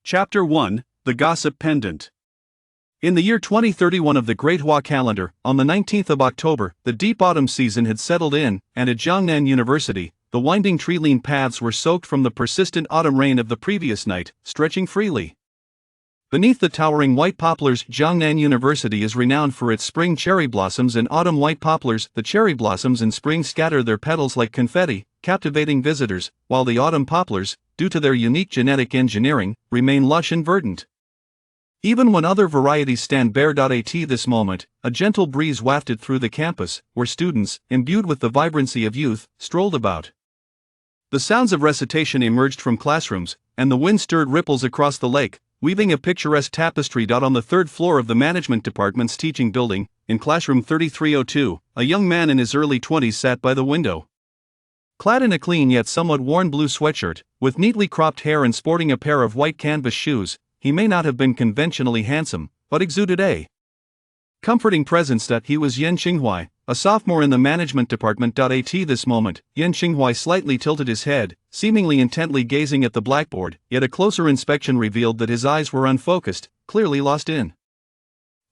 Chapter 1, The Gossip Pendant. In the year 2031 of the Great Hua calendar, on the 19th of October, the deep autumn season had settled in, and at Jiangnan University, the winding tree-lined paths were soaked from the persistent autumn rain of the previous night, stretching freely. Beneath the towering white poplars, Jiangnan University is renowned for its spring cherry blossoms and autumn white poplars. The cherry blossoms in spring scatter their petals like confetti, captivating visitors, while the autumn poplars, due to their unique genetic engineering, remain lush and verdant. Even when other varieties stand bare. At this moment, a gentle breeze wafted through the campus, where students, imbued with the vibrancy of youth, strolled about. The sounds of recitation emerged from classrooms, and the wind stirred ripples across the lake, weaving a picturesque tapestry. On the third floor of the management department's teaching building, in classroom 3302, a young man in his early 20s sat by the window. Clad in a clean yet somewhat worn blue sweatshirt, with neatly cropped hair and sporting a pair of white canvas shoes, he may not have been conventionally handsome, but exuded a comforting presence. He was Yan Xinghuai, a sophomore in the management department. At this moment, Yan Xinghuai slightly tilted his head, seemingly intently gazing at the blackboard, yet a closer inspection revealed that his eyes were unfocused, clearly lost in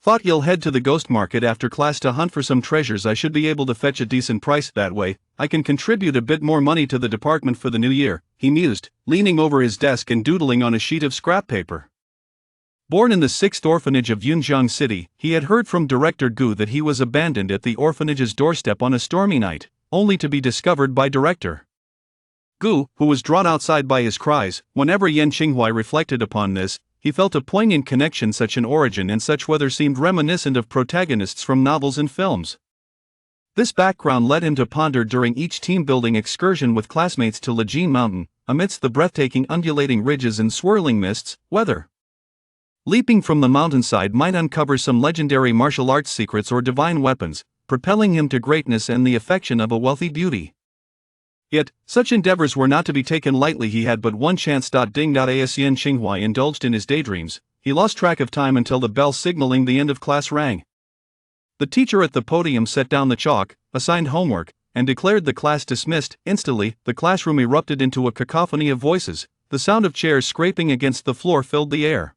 thought. "You'll head to the ghost market after class to hunt for some treasures. I should be able to fetch a decent price that way. I can contribute a bit more money to the department for the new year," he mused, leaning over his desk and doodling on a sheet of scrap paper. Born in the 6th orphanage of Yunjiang City, he had heard from Director Gu that he was abandoned at the orphanage's doorstep on a stormy night, only to be discovered by Director Gu, who was drawn outside by his cries. Whenever Yan Xinghuai reflected upon this, he felt a poignant connection. Such an origin and such weather seemed reminiscent of protagonists from novels and films. This background led him to ponder during each team-building excursion with classmates to Lejin Mountain, amidst the breathtaking undulating ridges and swirling mists, whether leaping from the mountainside might uncover some legendary martial arts secrets or divine weapons, propelling him to greatness and the affection of a wealthy beauty. Yet, such endeavors were not to be taken lightly. He had but one chance. Ding. As Yan Xinghuai indulged in his daydreams, he lost track of time until the bell signaling the end of class rang. The teacher at the podium set down the chalk, assigned homework, and declared the class dismissed. Instantly, the classroom erupted into a cacophony of voices. The sound of chairs scraping against the floor filled the air.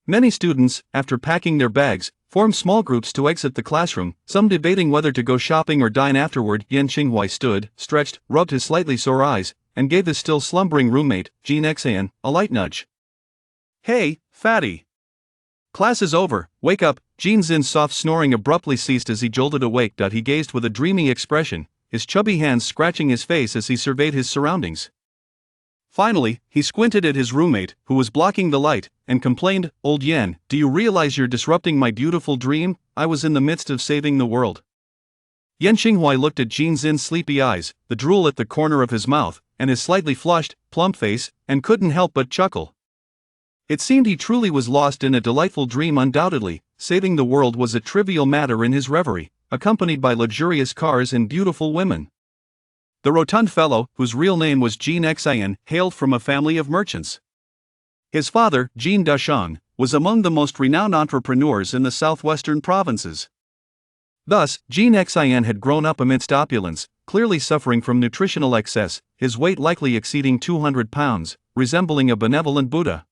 Many students, after packing their bags, formed small groups to exit the classroom, some debating whether to go shopping or dine afterward. Yan Xinghuai stood, stretched, rubbed his slightly sore eyes, and gave his still slumbering roommate, Jean Xan, a light nudge. "Hey, fatty! Class is over, wake up." Jean Xin's soft snoring abruptly ceased as he jolted awake. He gazed with a dreamy expression, his chubby hands scratching his face as he surveyed his surroundings. Finally, he squinted at his roommate, who was blocking the light, and complained, "Old Yan, do you realize you're disrupting my beautiful dream? I was in the midst of saving the world." Yan Xinghuai looked at Jean Xin's sleepy eyes, the drool at the corner of his mouth, and his slightly flushed, plump face, and couldn't help but chuckle. It seemed he truly was lost in a delightful dream. Undoubtedly, saving the world was a trivial matter in his reverie, accompanied by luxurious cars and beautiful women. The rotund fellow, whose real name was Jean Xian, hailed from a family of merchants. His father, Jean Dashang, was among the most renowned entrepreneurs in the southwestern provinces. Thus, Jean Xian had grown up amidst opulence, clearly suffering from nutritional excess, his weight likely exceeding 200 pounds, resembling a benevolent Buddha.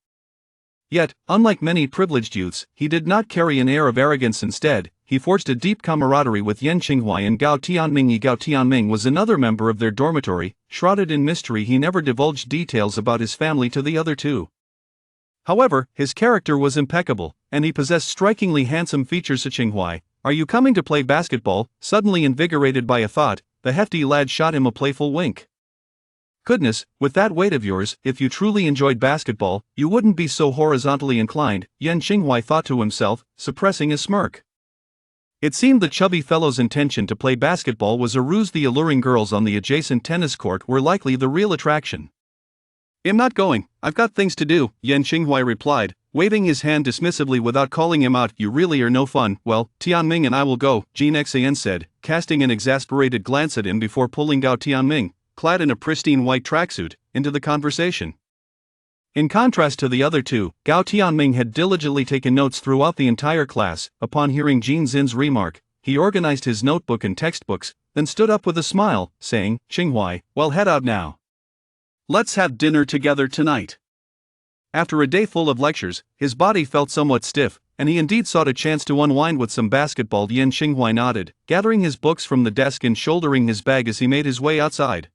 Yet, unlike many privileged youths, he did not carry an air of arrogance. Instead, he forged a deep camaraderie with Yan Xinghuai and Gao Tianming. Gao Tianming was another member of their dormitory. Shrouded in mystery, he never divulged details about his family to the other two. However, his character was impeccable, and he possessed strikingly handsome features. "Xinghuai, are you coming to play basketball?" Suddenly invigorated by a thought, the hefty lad shot him a playful wink. "Goodness, with that weight of yours, if you truly enjoyed basketball, you wouldn't be so horizontally inclined," Yan Xinghuai thought to himself, suppressing a smirk. It seemed the chubby fellow's intention to play basketball was a ruse. The alluring girls on the adjacent tennis court were likely the real attraction. "I'm not going, I've got things to do," Yan Xinghuai replied, waving his hand dismissively without calling him out. "You really are no fun." "Well, Tianming and I will go," Jean Xian said, casting an exasperated glance at him before pulling Gao Tianming, clad in a pristine white tracksuit, into the conversation. In contrast to the other two, Gao Tianming had diligently taken notes throughout the entire class. Upon hearing Jean Xin's remark, he organized his notebook and textbooks, then stood up with a smile, saying, "Xinghuai, well, head out now. Let's have dinner together tonight." After a day full of lectures, his body felt somewhat stiff, and he indeed sought a chance to unwind with some basketball. Yan Xinghua nodded, gathering his books from the desk and shouldering his bag as he made his way outside.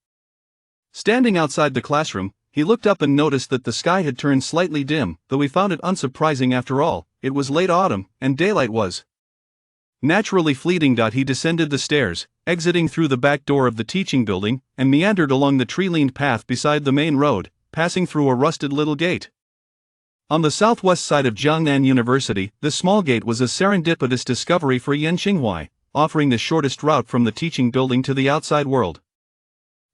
Standing outside the classroom, he looked up and noticed that the sky had turned slightly dim, though he found it unsurprising after all. It was late autumn, and daylight was naturally fleeting. He descended the stairs, exiting through the back door of the teaching building, and meandered along the tree-lined path beside the main road, passing through a rusted little gate. On the southwest side of Jiangnan University, this small gate was a serendipitous discovery for Yan Xinghua, offering the shortest route from the teaching building to the outside world.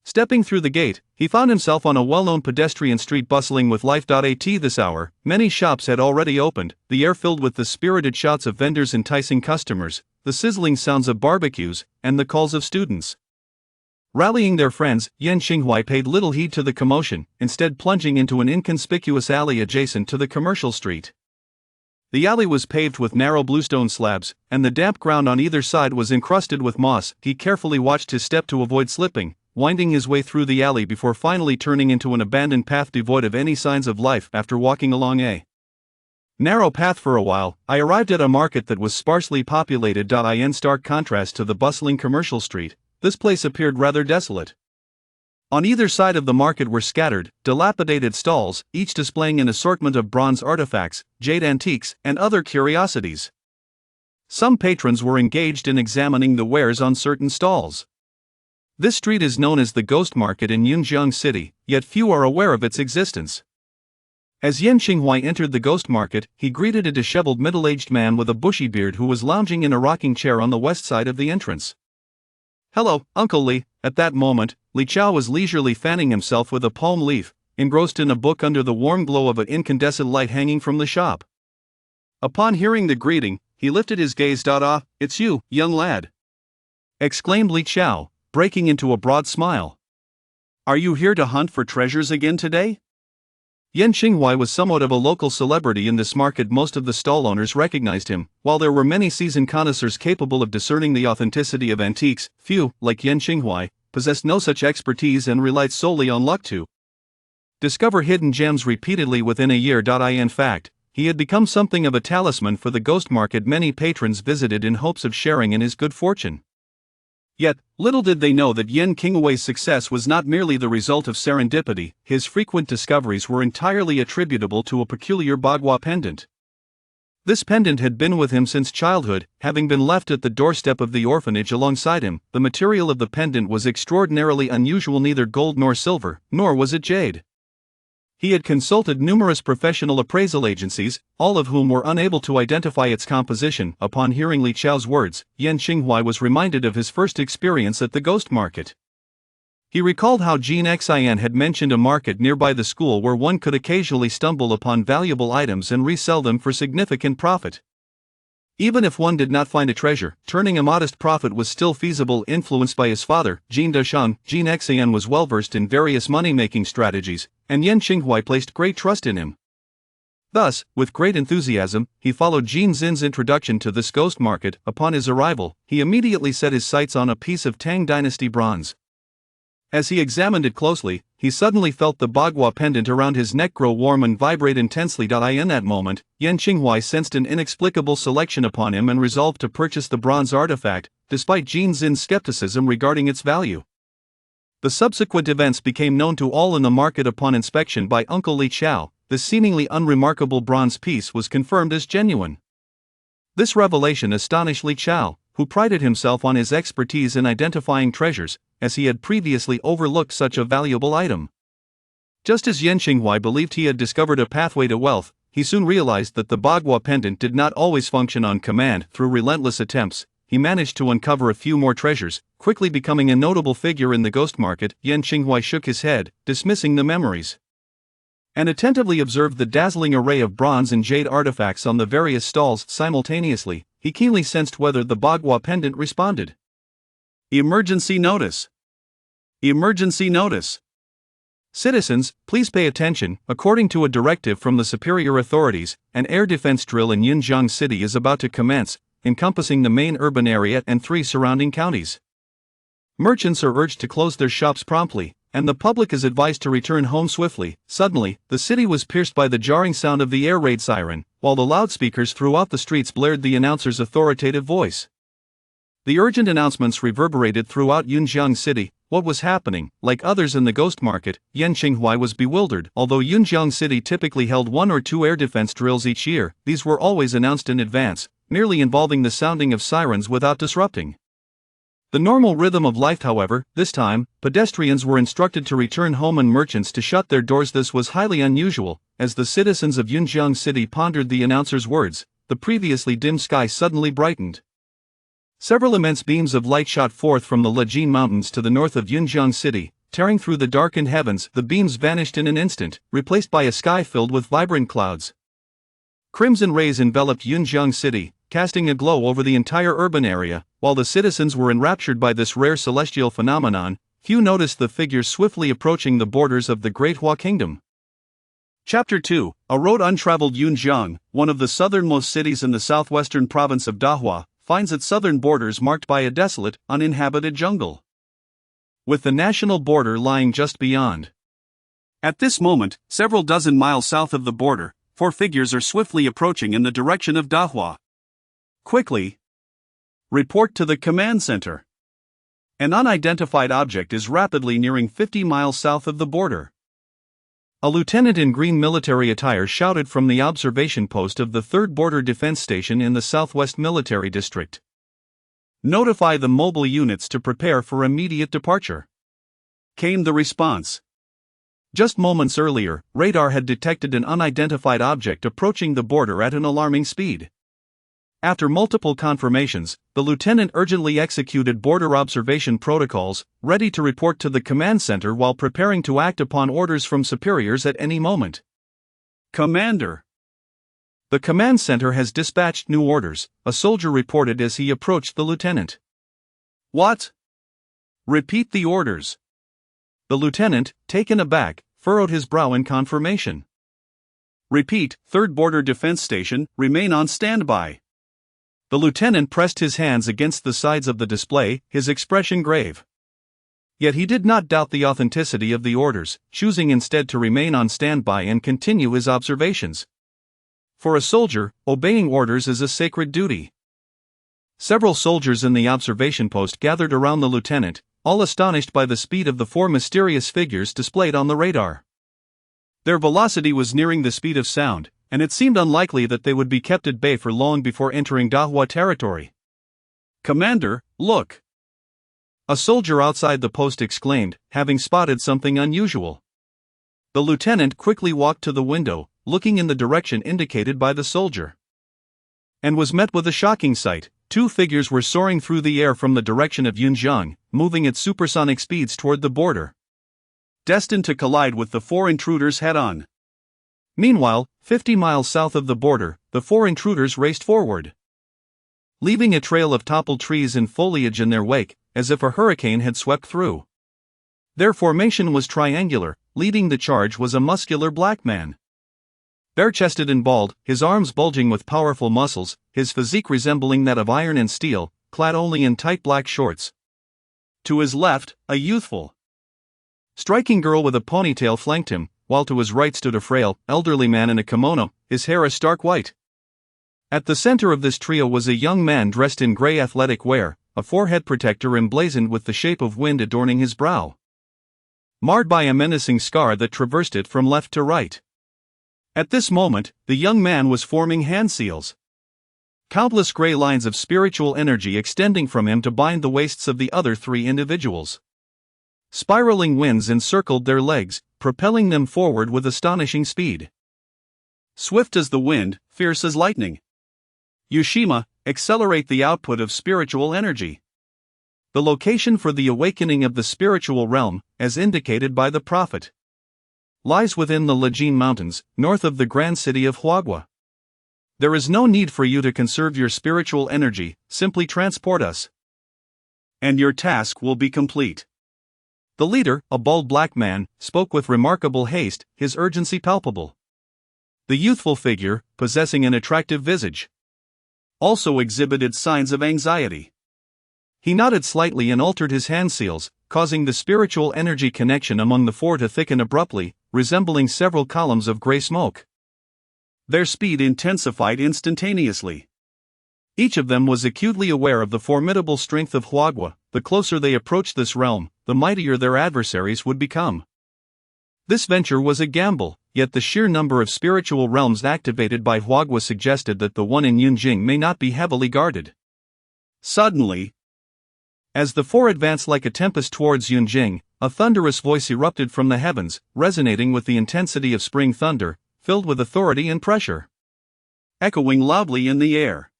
Stepping through the gate, he found himself on a well-known pedestrian street bustling with life. At this hour, many shops had already opened, the air filled with the spirited shouts of vendors enticing customers, the sizzling sounds of barbecues, and the calls of students rallying their friends. Yan Xinghua paid little heed to the commotion, instead plunging into an inconspicuous alley adjacent to the commercial street. The alley was paved with narrow bluestone slabs, and the damp ground on either side was encrusted with moss. He carefully watched his step to avoid slipping, winding his way through the alley before finally turning into an abandoned path devoid of any signs of life. After walking along a narrow path for a while, I arrived at a market that was sparsely populated. In stark contrast to the bustling commercial street, this place appeared rather desolate. On either side of the market were scattered, dilapidated stalls, each displaying an assortment of bronze artifacts, jade antiques, and other curiosities. Some patrons were engaged in examining the wares on certain stalls. This street is known as the Ghost Market in Yunjiang City, yet few are aware of its existence. As Yan Xinghua entered the Ghost Market, he greeted a disheveled middle-aged man with a bushy beard who was lounging in a rocking chair on the west side of the entrance. "Hello, Uncle Li." At that moment, Li Chao was leisurely fanning himself with a palm leaf, engrossed in a book under the warm glow of an incandescent light hanging from the shop. Upon hearing the greeting, he lifted his gaze. "Ah, it's you, young lad," exclaimed Li Chao, breaking into a broad smile. "Are you here to hunt for treasures again today?" Yan Xinghua was somewhat of a local celebrity in this market. Most of the stall owners recognized him, while there were many seasoned connoisseurs capable of discerning the authenticity of antiques. Few, like Yan Xinghua, possessed no such expertise and relied solely on luck to discover hidden gems repeatedly within a year. In fact, he had become something of a talisman for the Ghost Market. Many patrons visited in hopes of sharing in his good fortune. Yet, little did they know that Yan Xinghua's success was not merely the result of serendipity. His frequent discoveries were entirely attributable to a peculiar Bagua pendant. This pendant had been with him since childhood, having been left at the doorstep of the orphanage alongside him. The material of the pendant was extraordinarily unusual, neither gold nor silver, nor was it jade. He had consulted numerous professional appraisal agencies, all of whom were unable to identify its composition. Upon hearing Li Chao's words, Yan Xinghua was reminded of his first experience at the Ghost Market. He recalled how Jin Xian had mentioned a market nearby the school where one could occasionally stumble upon valuable items and resell them for significant profit. Even if one did not find a treasure, turning a modest profit was still feasible. Influenced by his father, Jin Dashang, Jin Xian was well versed in various money-making strategies, and Yan Xinghua placed great trust in him. Thus, with great enthusiasm, he followed Jin Xin's introduction to this Ghost Market. Upon his arrival, he immediately set his sights on a piece of Tang Dynasty bronze. As he examined it closely, he suddenly felt the Bagua pendant around his neck grow warm and vibrate intensely. In that moment, Yan Xinghua sensed an inexplicable selection upon him and resolved to purchase the bronze artifact, despite Jin Xin's skepticism regarding its value. The subsequent events became known to all in the market. Upon inspection by Uncle Li Chao, the seemingly unremarkable bronze piece was confirmed as genuine. This revelation astonished Li Chao, who prided himself on his expertise in identifying treasures, as he had previously overlooked such a valuable item. Just as Yan Xinghua believed he had discovered a pathway to wealth, he soon realized that the Bagua pendant did not always function on command. Through relentless attempts, he managed to uncover a few more treasures, quickly becoming a notable figure in the Ghost Market. Yan Xinghua shook his head, dismissing the memories, and attentively observed the dazzling array of bronze and jade artifacts on the various stalls. Simultaneously, he keenly sensed whether the Bagua pendant responded. Emergency notice! Emergency notice! Citizens, please pay attention. According to a directive from the superior authorities, an air defense drill in Yunjiang City is about to commence, encompassing the main urban area and 3 surrounding counties. Merchants are urged to close their shops promptly, and the public is advised to return home swiftly. Suddenly, the city was pierced by the jarring sound of the air raid siren, while the loudspeakers throughout the streets blared the announcer's authoritative voice. The urgent announcements reverberated throughout Yunjiang City. What was happening? Like others in the ghost market, Yan Qinghuai was bewildered. Although Yunjiang City typically held 1 or 2 air defense drills each year, these were always announced in advance, merely involving the sounding of sirens without disrupting the normal rhythm of life. However, this time, pedestrians were instructed to return home and merchants to shut their doors. This was highly unusual. As the citizens of Yunjiang City pondered the announcer's words, the previously dim sky suddenly brightened. Several immense beams of light shot forth from the Lejin Mountains to the north of Yunjiang City, tearing through the darkened heavens. The beams vanished in an instant, replaced by a sky filled with vibrant clouds. Crimson rays enveloped Yunjiang City, casting a glow over the entire urban area. While the citizens were enraptured by this rare celestial phenomenon, few noticed the figures swiftly approaching the borders of the Great Hua Kingdom. Chapter 2: A road untraveled. Yunjiang, one of the southernmost cities in the southwestern province of Dahua, finds its southern borders marked by a desolate, uninhabited jungle, with the national border lying just beyond. At this moment, several dozen miles south of the border, 4 figures are swiftly approaching in the direction of Dahua. Quickly report to the command center. An unidentified object is rapidly nearing 50 miles south of the border. A lieutenant in green military attire shouted from the observation post of the 3rd Border Defense Station in the Southwest Military District. Notify the mobile units to prepare for immediate departure, came the response. Just moments earlier, radar had detected an unidentified object approaching the border at an alarming speed. After multiple confirmations, the lieutenant urgently executed border observation protocols, ready to report to the command center while preparing to act upon orders from superiors at any moment. Commander, the command center has dispatched new orders, a soldier reported as he approached the lieutenant. What? Repeat the orders. The lieutenant, taken aback, furrowed his brow in confirmation. Repeat, 3rd Border Defense Station, remain on standby. The lieutenant pressed his hands against the sides of the display, his expression grave. Yet he did not doubt the authenticity of the orders, choosing instead to remain on standby and continue his observations. For a soldier, obeying orders is a sacred duty. Several soldiers in the observation post gathered around the lieutenant, all astonished by the speed of the 4 mysterious figures displayed on the radar. Their velocity was nearing the speed of sound, and it seemed unlikely that they would be kept at bay for long before entering Dahua territory. Commander, look! A soldier outside the post exclaimed, having spotted something unusual. The lieutenant quickly walked to the window, looking in the direction indicated by the soldier, and was met with a shocking sight. 2 figures were soaring through the air from the direction of Yunjiang, moving at supersonic speeds toward the border, destined to collide with the 4 intruders head-on. Meanwhile, 50 miles south of the border, the 4 intruders raced forward, leaving a trail of toppled trees and foliage in their wake, as if a hurricane had swept through. Their formation was triangular. Leading the charge was a muscular black man, bare-chested and bald, his arms bulging with powerful muscles, his physique resembling that of iron and steel, clad only in tight black shorts. To his left, a youthful, striking girl with a ponytail flanked him, while to his right stood a frail, elderly man in a kimono, his hair a stark white. At the center of this trio was a young man dressed in gray athletic wear, a forehead protector emblazoned with the shape of wind adorning his brow, marred by a menacing scar that traversed it from left to right. At this moment, the young man was forming hand seals, countless gray lines of spiritual energy extending from him to bind the waists of the other 3 individuals. Spiraling winds encircled their legs, propelling them forward with astonishing speed. Swift as the wind, fierce as lightning. Yushima, accelerate the output of spiritual energy. The location for the awakening of the spiritual realm, as indicated by the prophet, lies within the Lejin Mountains, north of the grand city of Huagua. There is no need for you to conserve your spiritual energy, simply transport us, and your task will be complete. The leader, a bald black man, spoke with remarkable haste, his urgency palpable. The youthful figure, possessing an attractive visage, also exhibited signs of anxiety. He nodded slightly and altered his hand seals, causing the spiritual energy connection among the four to thicken abruptly, resembling several columns of gray smoke. Their speed intensified instantaneously. Each of them was acutely aware of the formidable strength of Huagua. The closer they approached this realm, the mightier their adversaries would become. This venture was a gamble, yet the sheer number of spiritual realms activated by Huagua suggested that the one in Yunjing may not be heavily guarded. Suddenly, as the four advanced like a tempest towards Yunjing, a thunderous voice erupted from the heavens, resonating with the intensity of spring thunder, filled with authority and pressure, echoing loudly in the air.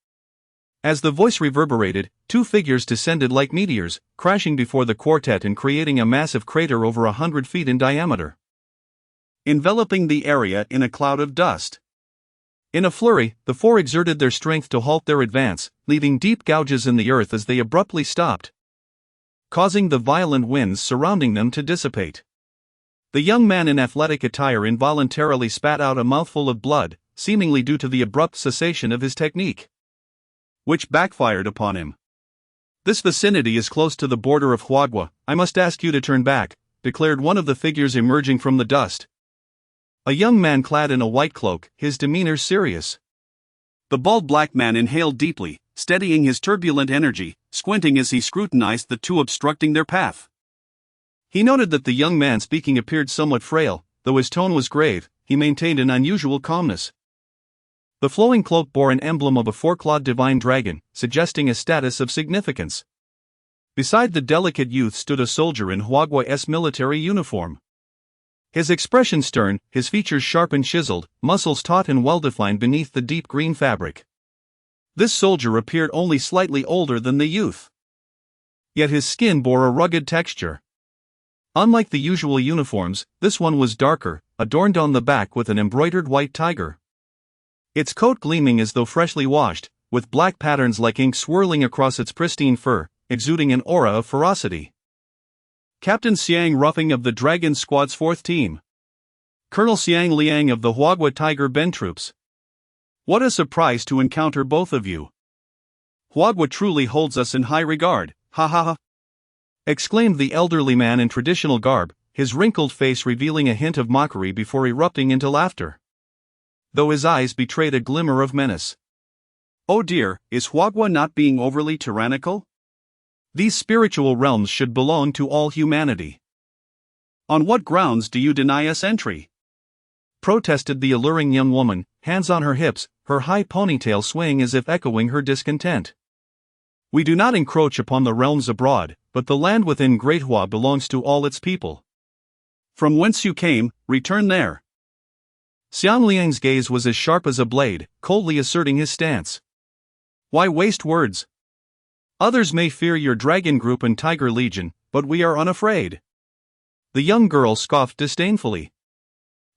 As the voice reverberated, two figures descended like meteors, crashing before the quartet and creating a massive crater over 100 feet in diameter, enveloping the area in a cloud of dust. In a flurry, the four exerted their strength to halt their advance, leaving deep gouges in the earth as they abruptly stopped, causing the violent winds surrounding them to dissipate. The young man in athletic attire involuntarily spat out a mouthful of blood, seemingly due to the abrupt cessation of his technique, which backfired upon him. "This vicinity is close to the border of Huagua. I must ask you to turn back," declared one of the figures emerging from the dust. A young man clad in a white cloak, his demeanor serious. The bald black man inhaled deeply, steadying his turbulent energy, squinting as he scrutinized the two obstructing their path. He noted that the young man speaking appeared somewhat frail. Though his tone was grave, he maintained an unusual calmness. The flowing cloak bore an emblem of a four-clawed divine dragon, suggesting a status of significance. Beside the delicate youth stood a soldier in Huagua's military uniform. His expression stern, his features sharp and chiseled, muscles taut and well-defined beneath the deep green fabric. This soldier appeared only slightly older than the youth, yet his skin bore a rugged texture. Unlike the usual uniforms, this one was darker, adorned on the back with an embroidered white tiger, its coat gleaming as though freshly washed, with black patterns like ink swirling across its pristine fur, exuding an aura of ferocity. Captain Xiang Ruffing of the Dragon Squad's 4th Team. Colonel Xiang Liang of the Huagua Tiger Ben Troops. What a surprise to encounter both of you. Huagua truly holds us in high regard, ha ha ha! Exclaimed the elderly man in traditional garb, his wrinkled face revealing a hint of mockery before erupting into laughter, though his eyes betrayed a glimmer of menace. Oh dear, is Huagua not being overly tyrannical? These spiritual realms should belong to all humanity. On what grounds do you deny us entry? Protested the alluring young woman, hands on her hips, her high ponytail swaying as if echoing her discontent. We do not encroach upon the realms abroad, but the land within Great Hua belongs to all its people. From whence you came, return there. Xiang Liang's gaze was as sharp as a blade, coldly asserting his stance. Why waste words? Others may fear your Dragon Group and Tiger Legion, but we are unafraid. The young girl scoffed disdainfully.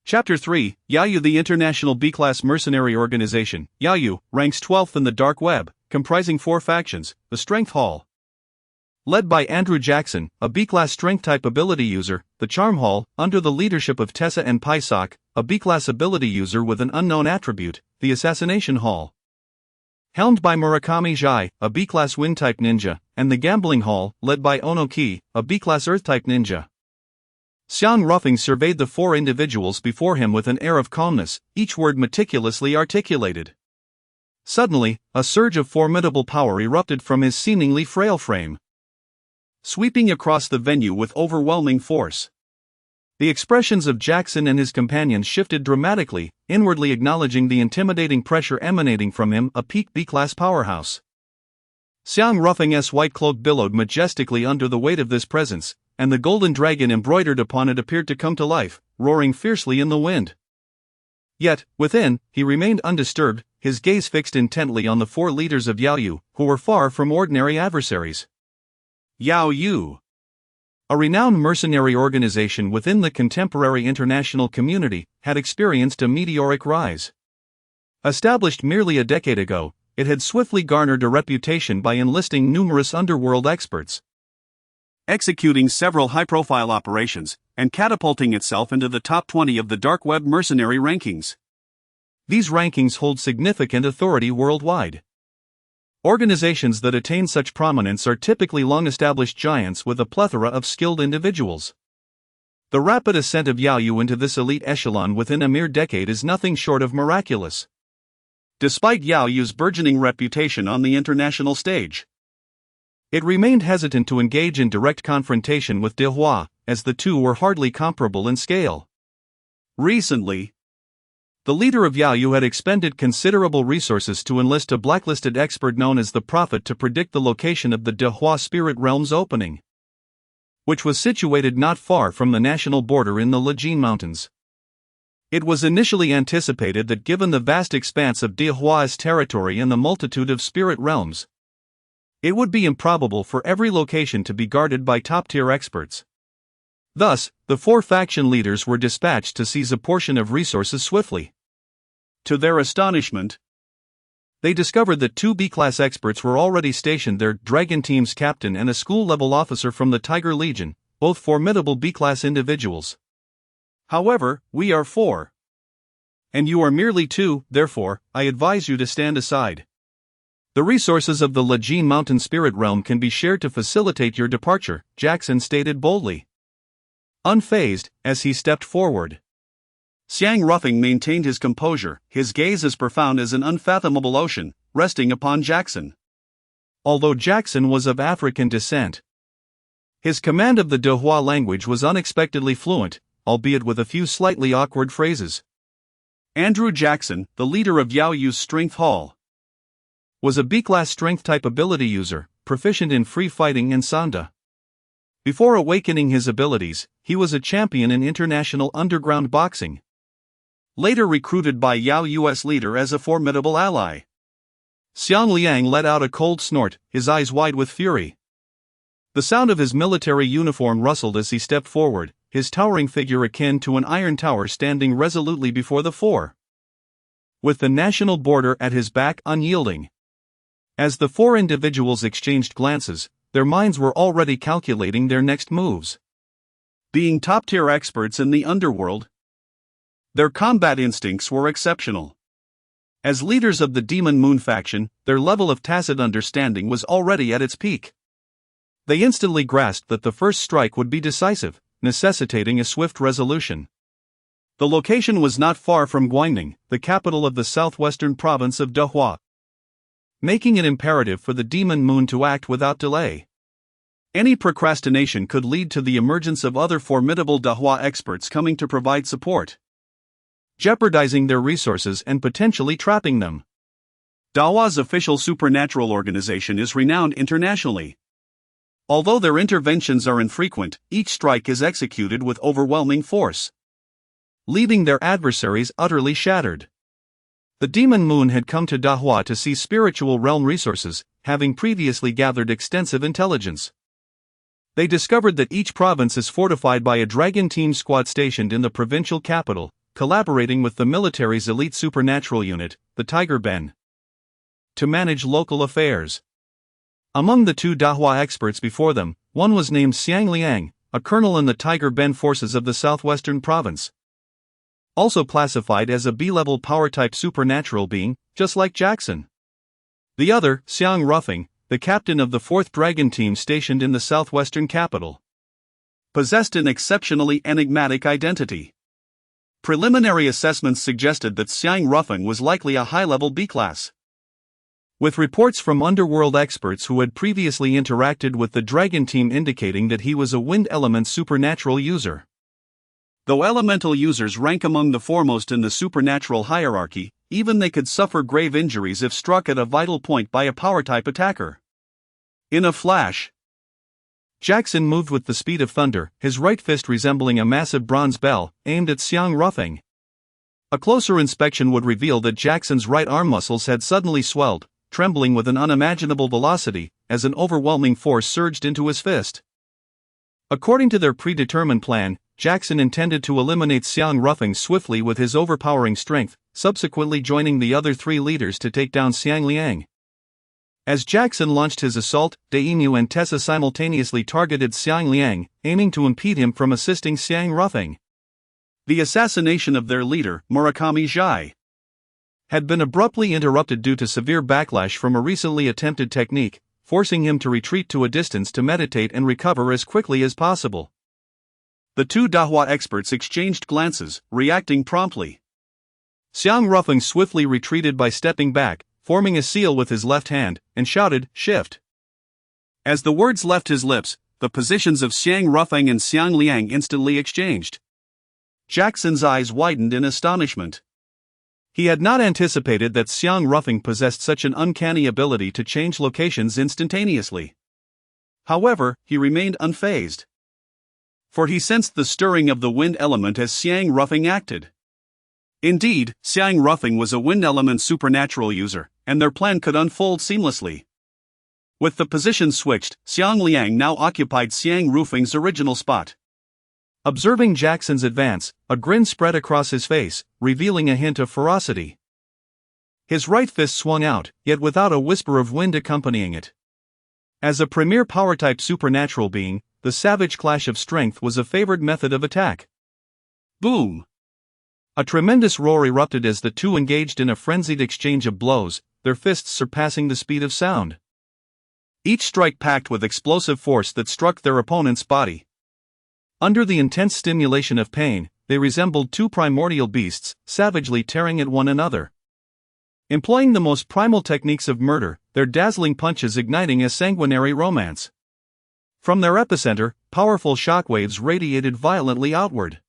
Chapter 3, Yayu. The International B-Class Mercenary Organization, Yayu, ranks 12th in the Dark Web, comprising 4 factions, the Strength Hall, led by Andrew Jackson, a B-Class Strength-type ability user, the Charm Hall, under the leadership of Tessa and Paisak, a B-Class ability user with an unknown attribute, the Assassination Hall, helmed by Murakami Zhai, a B-Class Wind-type ninja, and the Gambling Hall, led by Ono Ki, a B-Class Earth-type ninja. Xiang Ruffing surveyed the 4 individuals before him with an air of calmness, each word meticulously articulated. Suddenly, a surge of formidable power erupted from his seemingly frail frame, sweeping across the venue with overwhelming force. The expressions of Jackson and his companions shifted dramatically, inwardly acknowledging the intimidating pressure emanating from him, a peak B-Class powerhouse. Xiang Ruffing's white cloak billowed majestically under the weight of this presence, and the golden dragon embroidered upon it appeared to come to life, roaring fiercely in the wind. Yet, within, he remained undisturbed, his gaze fixed intently on the 4 leaders of Yaoyu, who were far from ordinary adversaries. Yaoyu, a renowned mercenary organization within the contemporary international community, had experienced a meteoric rise. Established merely a decade ago, it had swiftly garnered a reputation by enlisting numerous underworld experts, executing several high-profile operations, and catapulting itself into the top 20 of the Dark Web mercenary rankings. These rankings hold significant authority worldwide. Organizations that attain such prominence are typically long-established giants with a plethora of skilled individuals. The rapid ascent of Yao Yu into this elite echelon within a mere decade is nothing short of miraculous. Despite Yao Yu's burgeoning reputation on the international stage, it remained hesitant to engage in direct confrontation with Dihua, as the two were hardly comparable in scale. Recently, the leader of Yao Yu had expended considerable resources to enlist a blacklisted expert known as the Prophet to predict the location of the Dihua spirit realm's opening, which was situated not far from the national border in the Lejin Mountains. It was initially anticipated that given the vast expanse of Dihua's territory and the multitude of spirit realms, it would be improbable for every location to be guarded by top-tier experts. Thus, the four faction leaders were dispatched to seize a portion of resources swiftly. To their astonishment, they discovered that two B-class experts were already stationed there: Dragon Team's captain and a school-level officer from the Tiger Legion, both formidable B-class individuals. However, we are four, and you are merely two, therefore, I advise you to stand aside. The resources of the Lejin Mountain Spirit Realm can be shared to facilitate your departure, Jackson stated boldly. Unfazed, as he stepped forward, Xiang Ruffing maintained his composure, his gaze as profound as an unfathomable ocean, resting upon Jackson. Although Jackson was of African descent, his command of the Dihua language was unexpectedly fluent, albeit with a few slightly awkward phrases. Andrew Jackson, the leader of Yao Yu's Strength Hall, was a B-class strength-type ability user, proficient in free fighting and Sanda. Before awakening his abilities, he was a champion in international underground boxing, later recruited by Yao Yu's leader as a formidable ally. Xiang Liang let out a cold snort, his eyes wide with fury. The sound of his military uniform rustled as he stepped forward, his towering figure akin to an iron tower standing resolutely before the four, with the national border at his back unyielding. As the four individuals exchanged glances, their minds were already calculating their next moves. Being top-tier experts in the underworld, their combat instincts were exceptional. As leaders of the Demon Moon faction, their level of tacit understanding was already at its peak. They instantly grasped that the first strike would be decisive, necessitating a swift resolution. The location was not far from Guangdong, the capital of the southwestern province of Dihua, making it imperative for the Demon Moon to act without delay. Any procrastination could lead to the emergence of other formidable Dihua experts coming to provide support, jeopardizing their resources and potentially trapping them. Dihua's official supernatural organization is renowned internationally. Although their interventions are infrequent, each strike is executed with overwhelming force, leaving their adversaries utterly shattered. The Demon Moon had come to Dihua to seize spiritual realm resources, having previously gathered extensive intelligence. They discovered that each province is fortified by a Dragon Team squad stationed in the provincial capital, collaborating with the military's elite supernatural unit, the Tiger Ben, to manage local affairs. Among the two Dihua experts before them, one was named Xiang Liang, a colonel in the Tiger Ben forces of the southwestern province, also classified as a B-level power-type supernatural being, just like Jackson. The other, Xiang Ruffing, the captain of the 4th Dragon Team stationed in the southwestern capital, possessed an exceptionally enigmatic identity. Preliminary assessments suggested that Xiang Ruffing was likely a high-level B-class, with reports from underworld experts who had previously interacted with the Dragon Team indicating that he was a wind element supernatural user. Though elemental users rank among the foremost in the supernatural hierarchy, even they could suffer grave injuries if struck at a vital point by a power-type attacker. In a flash, Jackson moved with the speed of thunder, his right fist resembling a massive bronze bell, aimed at Xiang Ruffing. A closer inspection would reveal that Jackson's right arm muscles had suddenly swelled, trembling with an unimaginable velocity, as an overwhelming force surged into his fist. According to their predetermined plan, Jackson intended to eliminate Xiang Ruffing swiftly with his overpowering strength, subsequently joining the other three leaders to take down Xiang Liang. As Jackson launched his assault, Dainu and Tessa simultaneously targeted Xiang Liang, aiming to impede him from assisting Xiang Ruffing. The assassination of their leader, Murakami Zhai, had been abruptly interrupted due to severe backlash from a recently attempted technique, forcing him to retreat to a distance to meditate and recover as quickly as possible. The two Dahua experts exchanged glances, reacting promptly. Xiang Rufeng swiftly retreated by stepping back, forming a seal with his left hand, and shouted, "Shift." As the words left his lips, the positions of Xiang Rufeng and Xiang Liang instantly exchanged. Jackson's eyes widened in astonishment. He had not anticipated that Xiang Rufeng possessed such an uncanny ability to change locations instantaneously. However, he remained unfazed. For he sensed the stirring of the wind element as Xiang Rufeng acted. Indeed, Xiang Rufeng was a wind element supernatural user, and their plan could unfold seamlessly. With the position switched, Xiang Liang now occupied Xiang Rufeng's original spot. Observing Jackson's advance, a grin spread across his face, revealing a hint of ferocity. His right fist swung out, yet without a whisper of wind accompanying it. As a premier power-type supernatural being, the savage clash of strength was a favored method of attack. Boom! A tremendous roar erupted as the two engaged in a frenzied exchange of blows, their fists surpassing the speed of sound. Each strike packed with explosive force that struck their opponent's body. Under the intense stimulation of pain, they resembled two primordial beasts, savagely tearing at one another. Employing the most primal techniques of murder, their dazzling punches igniting a sanguinary romance. From their epicenter, powerful shockwaves radiated violently outward.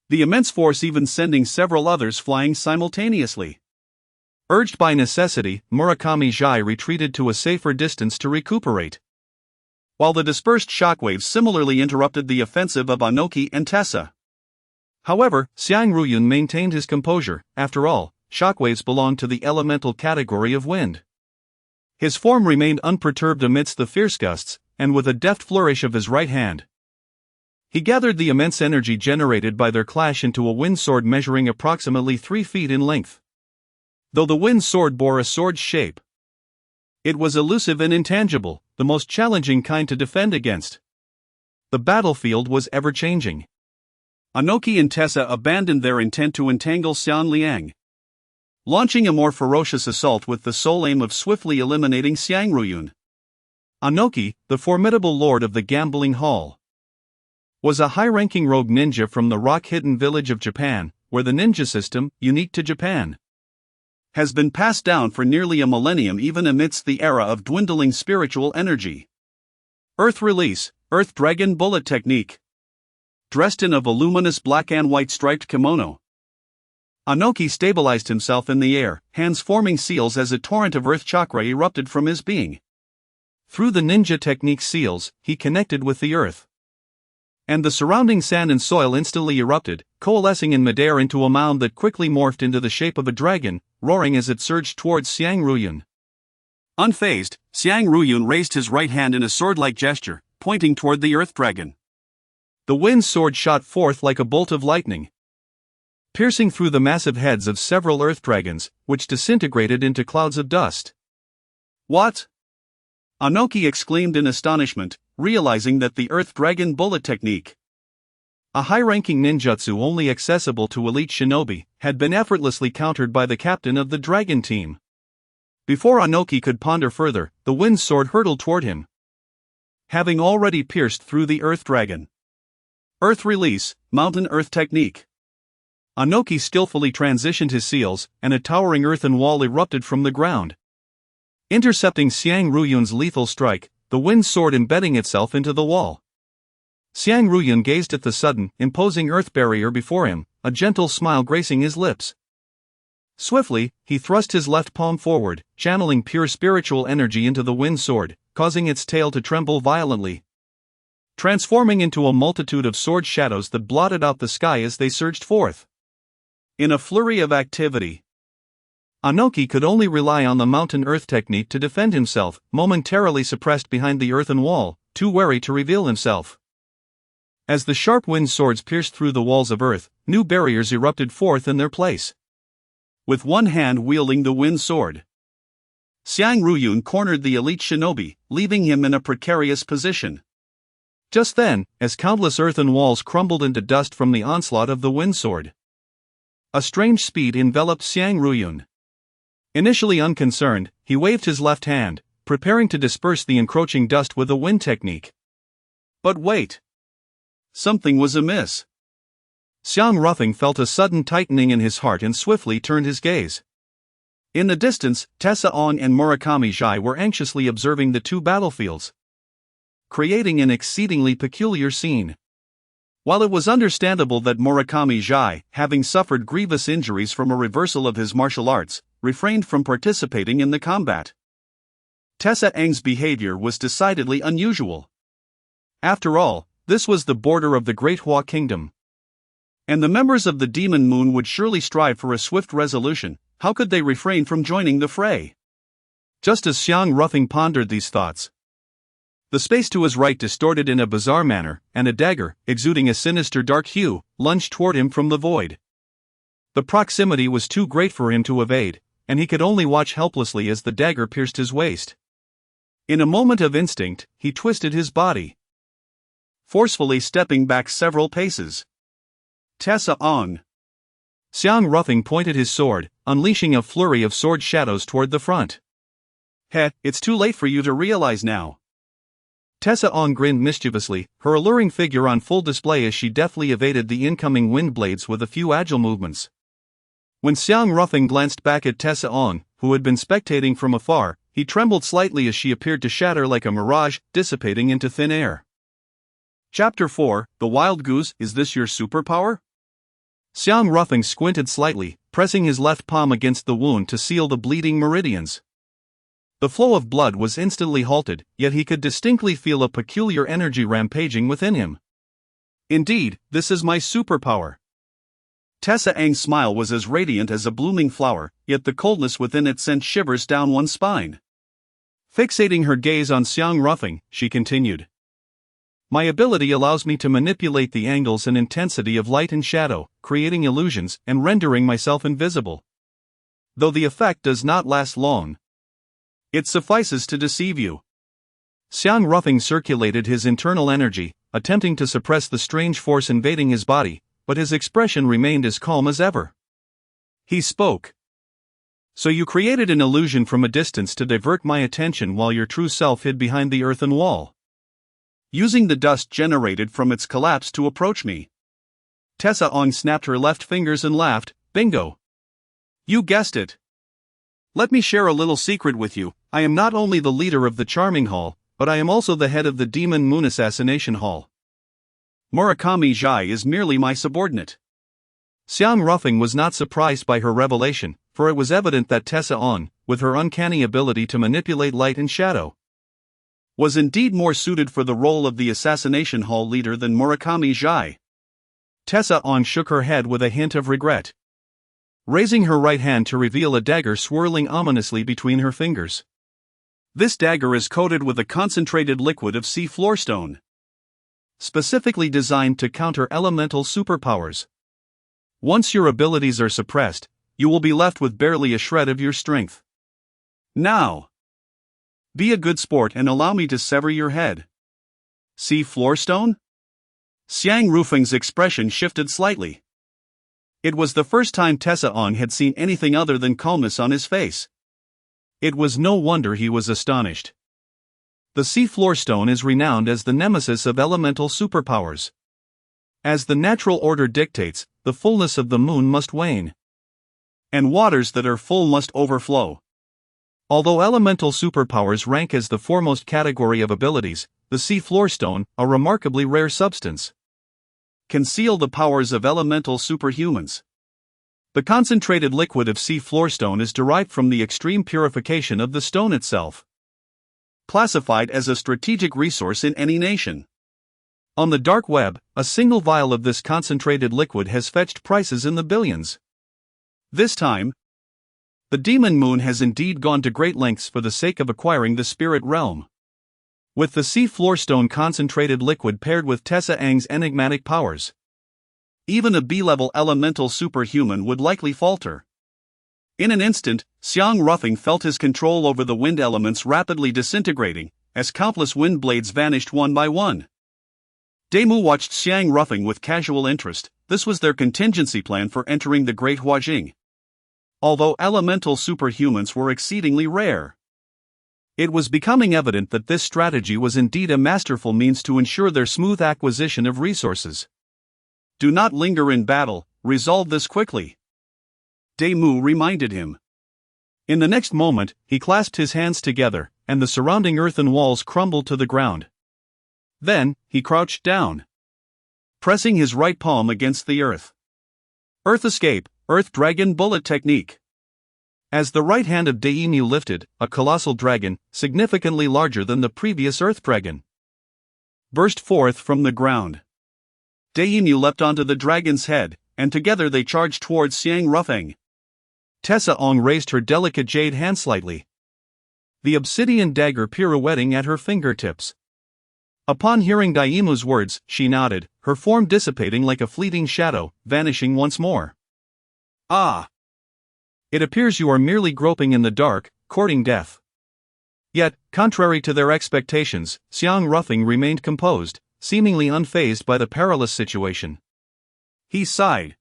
The immense force even sending several others flying simultaneously. Urged by necessity, Murakami Zhai retreated to a safer distance to recuperate. While the dispersed shockwaves similarly interrupted the offensive of Anoki and Tessa. However, Xiang Ruyun maintained his composure. After all, shockwaves belong to the elemental category of wind. His form remained unperturbed amidst the fierce gusts, and with a deft flourish of his right hand, he gathered the immense energy generated by their clash into a wind sword measuring approximately 3 feet in length. Though the wind sword bore a sword's shape, it was elusive and intangible, the most challenging kind to defend against. The battlefield was ever-changing. Anoki and Tessa abandoned their intent to entangle Xiang Liang, launching a more ferocious assault with the sole aim of swiftly eliminating Xiang Ruyun. Anoki, the formidable lord of the gambling hall, was a high-ranking rogue ninja from the rock-hidden village of Japan, where the ninja system, unique to Japan, has been passed down for nearly a millennium even amidst the era of dwindling spiritual energy. Earth Release, Earth Dragon Bullet Technique. Dressed in a voluminous black and white striped kimono, Anoki stabilized himself in the air, hands forming seals as a torrent of earth chakra erupted from his being. Through the ninja technique seals, he connected with the earth. And the surrounding sand and soil instantly erupted, coalescing in midair into a mound that quickly morphed into the shape of a dragon, roaring as it surged towards Xiang Ruyun. Unfazed, Xiang Ruyun raised his right hand in a sword-like gesture, pointing toward the earth dragon. The wind sword shot forth like a bolt of lightning, piercing through the massive heads of several earth dragons, which disintegrated into clouds of dust. What? Anoki exclaimed in astonishment, realizing that the Earth Dragon Bullet Technique, a high-ranking ninjutsu only accessible to elite shinobi, had been effortlessly countered by the captain of the dragon team. Before Anoki could ponder further, the wind sword hurtled toward him, having already pierced through the Earth Dragon. Earth Release, Mountain Earth Technique. Anoki skillfully transitioned his seals, and a towering earthen wall erupted from the ground, intercepting Xiang Ruyun's lethal strike, the wind sword embedding itself into the wall. Xiang Ruyun gazed at the sudden, imposing earth barrier before him, a gentle smile gracing his lips. Swiftly, he thrust his left palm forward, channeling pure spiritual energy into the wind sword, causing its tail to tremble violently, transforming into a multitude of sword shadows that blotted out the sky as they surged forth. In a flurry of activity, Anoki could only rely on the mountain earth technique to defend himself, momentarily suppressed behind the earthen wall, too wary to reveal himself. As the sharp wind swords pierced through the walls of earth, new barriers erupted forth in their place. With one hand wielding the wind sword, Xiang Ruyun cornered the elite shinobi, leaving him in a precarious position. Just then, as countless earthen walls crumbled into dust from the onslaught of the wind sword, A strange speed enveloped Xiang Ruyun. Initially unconcerned, he waved his left hand, preparing to disperse the encroaching dust with a wind technique. But wait! Something was amiss. Xiang Rufeng felt a sudden tightening in his heart and swiftly turned his gaze. In the distance, Tessa On and Murakami Zhai were anxiously observing the two battlefields, creating an exceedingly peculiar scene. While it was understandable that Murakami Zhai, having suffered grievous injuries from a reversal of his martial arts, refrained from participating in the combat, Tessa Ang's behavior was decidedly unusual. After all, this was the border of the Great Hua Kingdom, and the members of the Demon Moon would surely strive for a swift resolution. How could they refrain from joining the fray? Just as Xiang Rufeng pondered these thoughts, the space to his right distorted in a bizarre manner, and a dagger, exuding a sinister dark hue, lunged toward him from the void. The proximity was too great for him to evade, and he could only watch helplessly as the dagger pierced his waist. In a moment of instinct, he twisted his body, forcefully stepping back several paces. Tessa On. Xiang Rufeng pointed his sword, unleashing a flurry of sword shadows toward the front. It's too late for you to realize now. Tessa On grinned mischievously, her alluring figure on full display as she deftly evaded the incoming wind blades with a few agile movements. When Xiang Rufeng glanced back at Tessa On, who had been spectating from afar, he trembled slightly as she appeared to shatter like a mirage, dissipating into thin air. Chapter 4, The Wild Goose. Is this your superpower? Xiang Rufeng squinted slightly, pressing his left palm against the wound to seal the bleeding meridians. The flow of blood was instantly halted, yet he could distinctly feel a peculiar energy rampaging within him. Indeed, this is my superpower. Tessa Ang's smile was as radiant as a blooming flower, yet the coldness within it sent shivers down one's spine. Fixating her gaze on Xiang Rufeng, she continued. My ability allows me to manipulate the angles and intensity of light and shadow, creating illusions and rendering myself invisible. Though the effect does not last long, it suffices to deceive you. Xiang Rufeng circulated his internal energy, attempting to suppress the strange force invading his body, but his expression remained as calm as ever. He spoke. So you created an illusion from a distance to divert my attention while your true self hid behind the earthen wall, using the dust generated from its collapse to approach me. Tessa On snapped her left fingers and laughed. Bingo! You guessed it. Let me share a little secret with you. I am not only the leader of the Charming Hall, but I am also the head of the Demon Moon Assassination Hall. Murakami Zhai is merely my subordinate. Xiang Rufeng was not surprised by her revelation, for it was evident that Tessa On, with her uncanny ability to manipulate light and shadow, was indeed more suited for the role of the Assassination Hall leader than Murakami Zhai. Tessa On shook her head with a hint of regret, raising her right hand to reveal a dagger swirling ominously between her fingers. This dagger is coated with a concentrated liquid of sea floorstone, specifically designed to counter elemental superpowers. Once your abilities are suppressed, you will be left with barely a shred of your strength. Now, be a good sport and allow me to sever your head. Sea floorstone? Xiang Rufeng's expression shifted slightly. It was the first time Tessa On had seen anything other than calmness on his face. It was no wonder he was astonished. The sea floorstone is renowned as the nemesis of elemental superpowers. As the natural order dictates, the fullness of the moon must wane, and waters that are full must overflow. Although elemental superpowers rank as the foremost category of abilities, the sea floorstone, a remarkably rare substance, can seal the powers of elemental superhumans. The concentrated liquid of sea floorstone is derived from the extreme purification of the stone itself, classified as a strategic resource in any nation. On the dark web, a single vial of this concentrated liquid has fetched prices in the billions. This time, the Demon Moon has indeed gone to great lengths for the sake of acquiring the spirit realm. With the sea floorstone concentrated liquid paired with Tessa Ang's enigmatic powers, even a B-level elemental superhuman would likely falter. In an instant, Xiang Rufeng felt his control over the wind elements rapidly disintegrating, as countless wind blades vanished one by one. Demu watched Xiang Rufeng with casual interest, this was their contingency plan for entering the Great Huajing. Although elemental superhumans were exceedingly rare, it was becoming evident that this strategy was indeed a masterful means to ensure their smooth acquisition of resources. Do not linger in battle, resolve this quickly, Dai Mu reminded him. In the next moment, he clasped his hands together, and the surrounding earthen walls crumbled to the ground. Then, he crouched down, pressing his right palm against the earth. Earth Escape, Earth Dragon Bullet Technique. As the right hand of Dai Mu lifted, a colossal dragon, significantly larger than the previous Earth Dragon, burst forth from the ground. Dai Mu leapt onto the dragon's head, and together they charged towards Xiang Rufeng. Tessa Ong raised her delicate jade hand slightly, the obsidian dagger pirouetting at her fingertips. Upon hearing Dai Mu's words, she nodded, her form dissipating like a fleeting shadow, vanishing once more. Ah! It appears you are merely groping in the dark, courting death. Yet, contrary to their expectations, Xiang Rufeng remained composed, seemingly unfazed by the perilous situation. He sighed,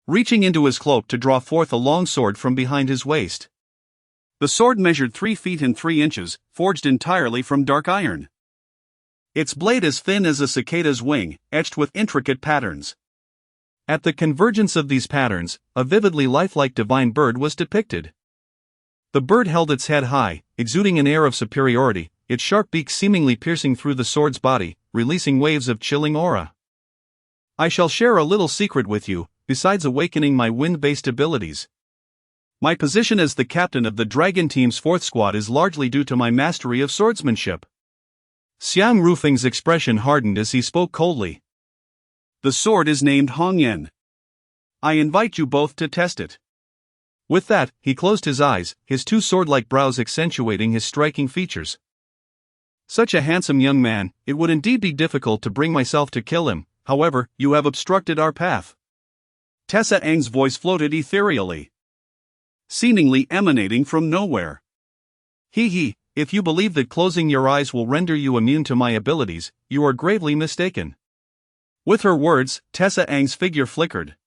reaching into his cloak to draw forth a long sword from behind his waist. The sword measured 3 feet and 3 inches, forged entirely from dark iron. Its blade as thin as a cicada's wing, etched with intricate patterns. At the convergence of these patterns, a vividly lifelike divine bird was depicted. The bird held its head high, exuding an air of superiority, its sharp beak seemingly piercing through the sword's body, releasing waves of chilling aura. I shall share a little secret with you, besides awakening my wind-based abilities. My position as the captain of the Dragon Team's 4th squad is largely due to my mastery of swordsmanship. Xiang Rufeng's expression hardened as he spoke coldly. The sword is named Hongyan. I invite you both to test it. With that, he closed his eyes, his 2 sword-like brows accentuating his striking features. Such a handsome young man, it would indeed be difficult to bring myself to kill him, however, you have obstructed our path. Tessa Ang's voice floated ethereally, seemingly emanating from nowhere. He, if you believe that closing your eyes will render you immune to my abilities, you are gravely mistaken. With her words, Tessa Ang's figure flickered,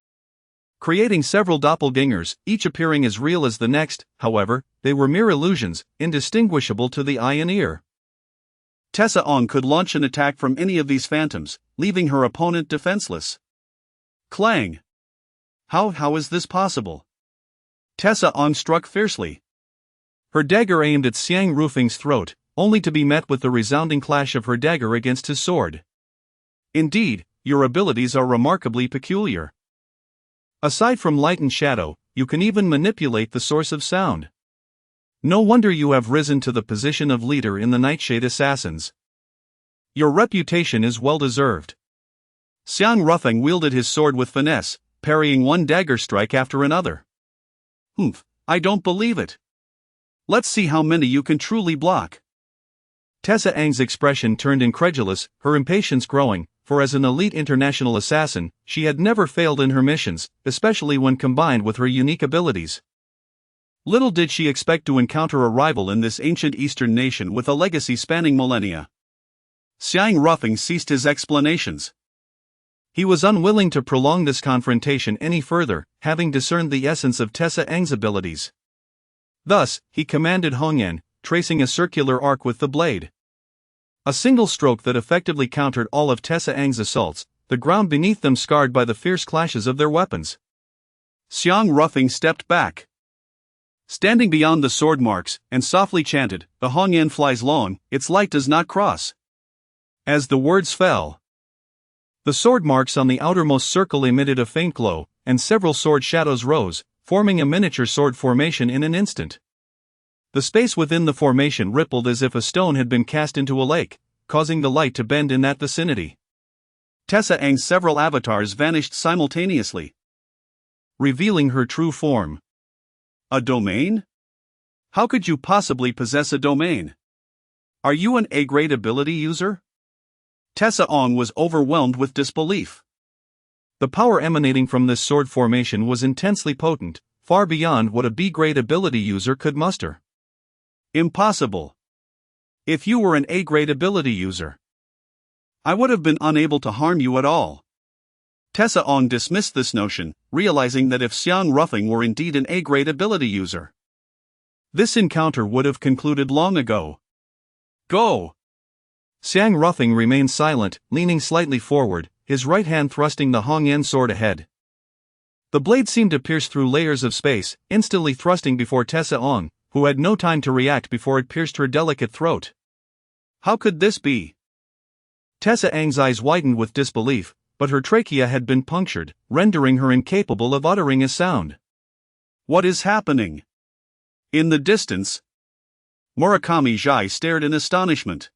creating several doppelgangers, each appearing as real as the next. However, they were mere illusions, indistinguishable to the eye and ear. Tessa Ong could launch an attack from any of these phantoms, leaving her opponent defenseless. Clang! How is this possible? Tessa Ong struck fiercely, her dagger aimed at Xiang Rufeng's throat, only to be met with the resounding clash of her dagger against his sword. Indeed, your abilities are remarkably peculiar. Aside from light and shadow, you can even manipulate the source of sound. No wonder you have risen to the position of leader in the Nightshade Assassins. Your reputation is well deserved. Xiang Rufeng wielded his sword with finesse, parrying one dagger strike after another. Humph, I don't believe it. Let's see how many you can truly block. Tessa Ang's expression turned incredulous, her impatience growing, for as an elite international assassin, she had never failed in her missions, especially when combined with her unique abilities. Little did she expect to encounter a rival in this ancient Eastern nation with a legacy spanning millennia. Xiang Rufeng ceased his explanations. He was unwilling to prolong this confrontation any further, having discerned the essence of Tessa Ang's abilities. Thus, he commanded Hongyan, tracing a circular arc with the blade. A single stroke that effectively countered all of Tessa Ang's assaults, the ground beneath them scarred by the fierce clashes of their weapons. Xiang Rufeng stepped back, standing beyond the sword marks, and softly chanted, "The Hongyan flies long, its light does not cross." As the words fell, the sword marks on the outermost circle emitted a faint glow, and several sword shadows rose, forming a miniature sword formation in an instant. The space within the formation rippled as if a stone had been cast into a lake, causing the light to bend in that vicinity. Tessa Ang's several avatars vanished simultaneously, revealing her true form. A domain? How could you possibly possess a domain? Are you an A-grade ability user? Tessa Ong was overwhelmed with disbelief. The power emanating from this sword formation was intensely potent, far beyond what a B-grade ability user could muster. Impossible. If you were an A-grade ability user, I would have been unable to harm you at all. Tessa Ong dismissed this notion, realizing that if Xiang Rufeng were indeed an A-grade ability user, this encounter would have concluded long ago. Go! Xiang Rufeng remained silent, leaning slightly forward, his right hand thrusting the Hongyan sword ahead. The blade seemed to pierce through layers of space, instantly thrusting before Tessa Ong, who had no time to react before it pierced her delicate throat. How could this be? Tessa Ang's eyes widened with disbelief, but her trachea had been punctured, rendering her incapable of uttering a sound. What is happening? In the distance, Murakami Zhai stared in astonishment.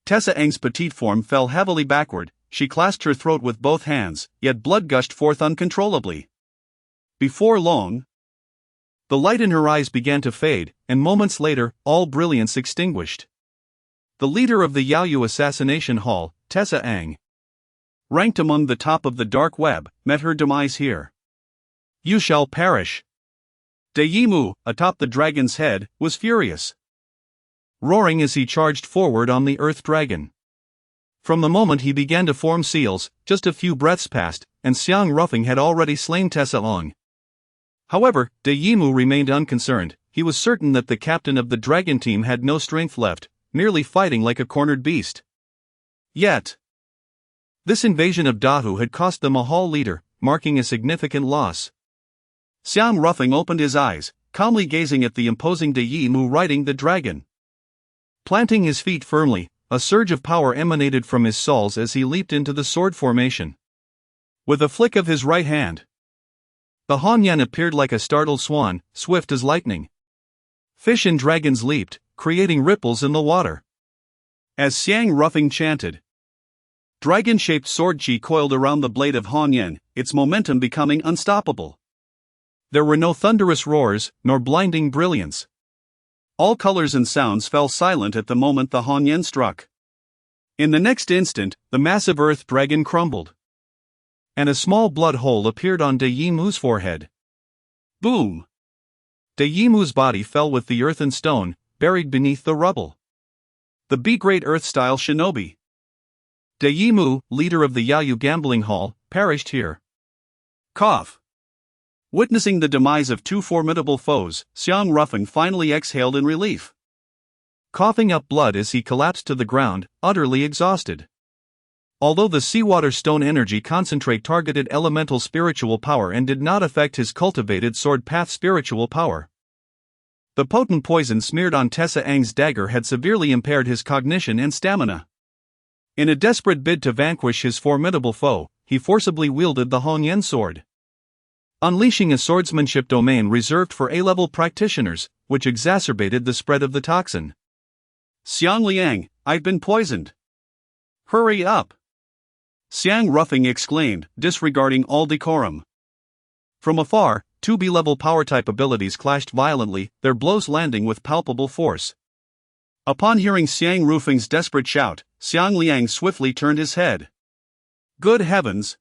Tessa Ang's petite form fell heavily backward, she clasped her throat with both hands, yet blood gushed forth uncontrollably. Before long, the light in her eyes began to fade, and moments later, all brilliance extinguished. The leader of the Yaoyu assassination hall, Tessa Ang, ranked among the top of the dark web, met her demise here. You shall perish. Dayimu, atop the dragon's head, was furious, roaring as he charged forward on the Earth Dragon. From the moment he began to form seals, just a few breaths passed, and Xiang Rufeng had already slain Tessa Ong. However, Dayimu remained unconcerned. He was certain that the captain of the dragon team had no strength left, merely fighting like a cornered beast. Yet, this invasion of Dahu had cost them a hall leader, marking a significant loss. Xiang Rufeng opened his eyes, calmly gazing at the imposing Dayimu riding the dragon. Planting his feet firmly, a surge of power emanated from his soles as he leaped into the sword formation. With a flick of his right hand, the Hongyan appeared like a startled swan, swift as lightning. Fish and dragons leaped, creating ripples in the water. As Xiang Rufeng chanted, dragon-shaped sword chi coiled around the blade of Hongyan, its momentum becoming unstoppable. There were no thunderous roars, nor blinding brilliance. All colors and sounds fell silent at the moment the Hongyan struck. In the next instant, the massive earth dragon crumbled, and a small blood hole appeared on Dayimu's forehead. Boom! Dayimu's body fell with the earth and stone, buried beneath the rubble. The B-grade Earth-style shinobi Dayimu, leader of the Yaoyu gambling hall, perished here. Cough. Witnessing the demise of two formidable foes, Xiang Rufeng finally exhaled in relief, coughing up blood as he collapsed to the ground, utterly exhausted. Although the seawater stone energy concentrate targeted elemental spiritual power and did not affect his cultivated sword path spiritual power, the potent poison smeared on Tessa Ang's dagger had severely impaired his cognition and stamina. In a desperate bid to vanquish his formidable foe, he forcibly wielded the Hongyan sword, unleashing a swordsmanship domain reserved for A-level practitioners, which exacerbated the spread of the toxin. Xiang Liang, I've been poisoned. Hurry up! Xiang Rufeng exclaimed, disregarding all decorum. From afar, two B-level power-type abilities clashed violently, their blows landing with palpable force. Upon hearing Xiang Rufeng's desperate shout, Xiang Liang swiftly turned his head. Good heavens!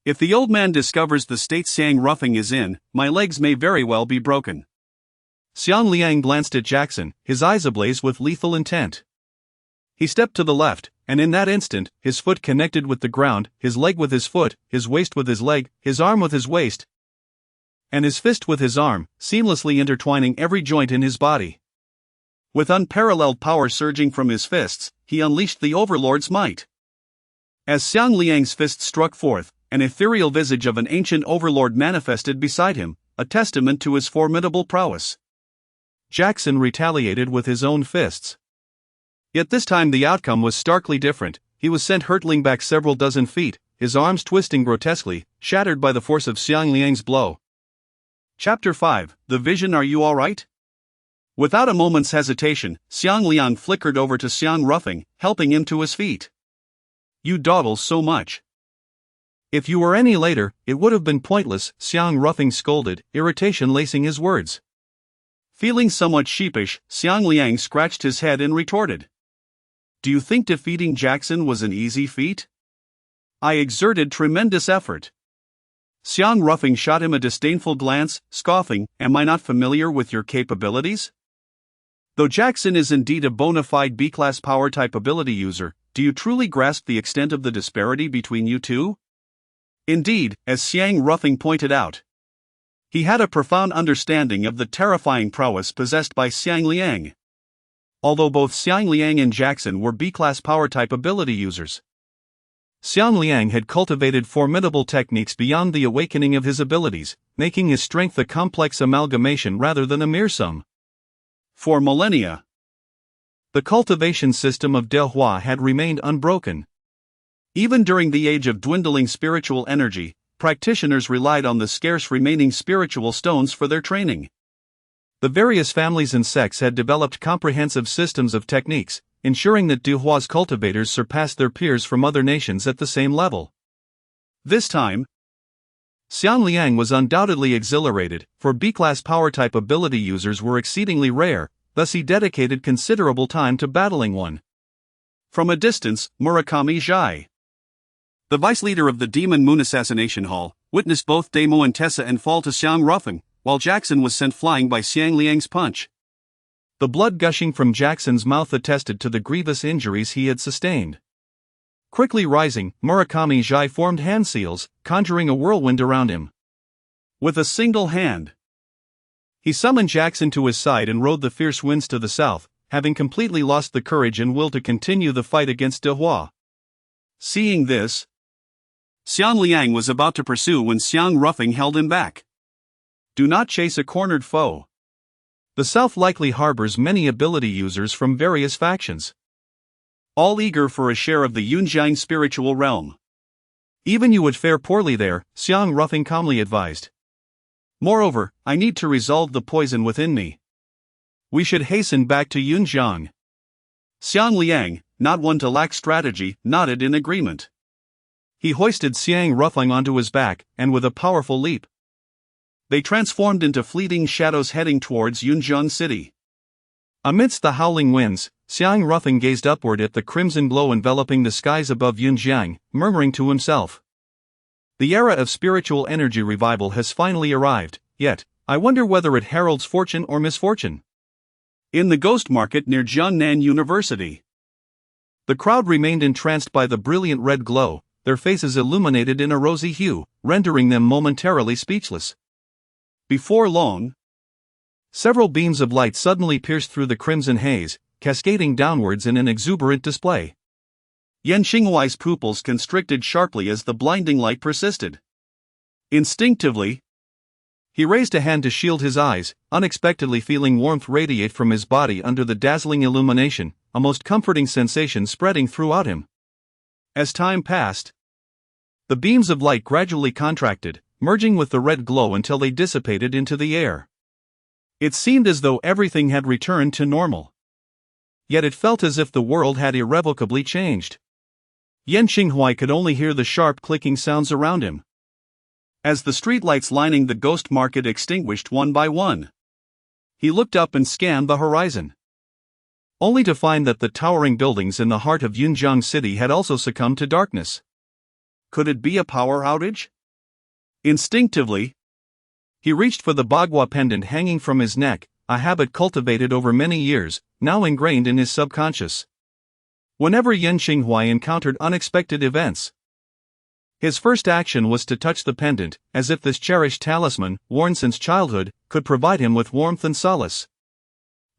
If the old man discovers the state Xiang Rufeng is in, my legs may very well be broken. Xiang Liang glanced at Jackson, his eyes ablaze with lethal intent. He stepped to the left, and in that instant, his foot connected with the ground, his leg with his foot, his waist with his leg, his arm with his waist, and his fist with his arm, seamlessly intertwining every joint in his body. With unparalleled power surging from his fists, he unleashed the Overlord's might. As Xiang Liang's fist struck forth, an ethereal visage of an ancient overlord manifested beside him, a testament to his formidable prowess. Jackson retaliated with his own fists. Yet this time the outcome was starkly different. He was sent hurtling back several dozen feet, his arms twisting grotesquely, shattered by the force of Xiang Liang's blow. Chapter 5, The Vision. Are you alright? Without a moment's hesitation, Xiang Liang flickered over to Xiang Rufeng, helping him to his feet. You dawdle so much. If you were any later, it would have been pointless, Xiang Rufeng scolded, irritation lacing his words. Feeling somewhat sheepish, Xiang Liang scratched his head and retorted. Do you think defeating Jackson was an easy feat? I exerted tremendous effort. Xiang Rufeng shot him a disdainful glance, scoffing, am I not familiar with your capabilities? Though Jackson is indeed a bona fide B-class power-type ability user, do you truly grasp the extent of the disparity between you two? Indeed, as Xiang Rufeng pointed out, he had a profound understanding of the terrifying prowess possessed by Xiang Liang. Although both Xiang Liang and Jackson were B-class power-type ability users, Xiang Liang had cultivated formidable techniques beyond the awakening of his abilities, making his strength a complex amalgamation rather than a mere sum. For millennia, the cultivation system of Dehua had remained unbroken. Even during the age of dwindling spiritual energy, practitioners relied on the scarce remaining spiritual stones for their training. The various families and sects had developed comprehensive systems of techniques, ensuring that Dehua's cultivators surpassed their peers from other nations at the same level. This time, Xiang Liang was undoubtedly exhilarated, for B-class power-type ability users were exceedingly rare, thus he dedicated considerable time to battling one. From a distance, Murakami Zhai, the vice leader of the Demon Moon Assassination Hall, witnessed both Demo and Tessa and fall to Xiang Rufeng, while Jackson was sent flying by Xiang Liang's punch. The blood gushing from Jackson's mouth attested to the grievous injuries he had sustained. Quickly rising, Murakami Zhai formed hand seals, conjuring a whirlwind around him. With a single hand, he summoned Jackson to his side and rode the fierce winds to the south, having completely lost the courage and will to continue the fight against Dehua. Seeing this, Xiang Liang was about to pursue when Xiang Rufeng held him back. Do not chase a cornered foe. The south likely harbors many ability users from various factions, all eager for a share of the Yunjiang spiritual realm. Even you would fare poorly there, Xiang Rufeng calmly advised. Moreover, I need to resolve the poison within me. We should hasten back to Yunjiang. Xiang Liang, not one to lack strategy, nodded in agreement. He hoisted Xiang Rufeng onto his back, and with a powerful leap, they transformed into fleeting shadows heading towards Yunjiang City. Amidst the howling winds, Xiang Rufeng gazed upward at the crimson glow enveloping the skies above Yunjiang, murmuring to himself, "The era of spiritual energy revival has finally arrived, yet, I wonder whether it heralds fortune or misfortune." In the ghost market near Jiangnan University, the crowd remained entranced by the brilliant red glow, their faces illuminated in a rosy hue, rendering them momentarily speechless. Before long, several beams of light suddenly pierced through the crimson haze, cascading downwards in an exuberant display. Yan Xinghuai's pupils constricted sharply as the blinding light persisted. Instinctively, he raised a hand to shield his eyes, unexpectedly feeling warmth radiate from his body under the dazzling illumination, a most comforting sensation spreading throughout him. As time passed, the beams of light gradually contracted, merging with the red glow until they dissipated into the air. It seemed as though everything had returned to normal. Yet it felt as if the world had irrevocably changed. Yan Xinghuai could only hear the sharp clicking sounds around him, as the streetlights lining the ghost market extinguished one by one. He looked up and scanned the horizon, only to find that the towering buildings in the heart of Yunjiang City had also succumbed to darkness. Could it be a power outage? Instinctively, he reached for the Bagua pendant hanging from his neck, a habit cultivated over many years, now ingrained in his subconscious. Whenever Yan Xinghuai encountered unexpected events, his first action was to touch the pendant, as if this cherished talisman, worn since childhood, could provide him with warmth and solace.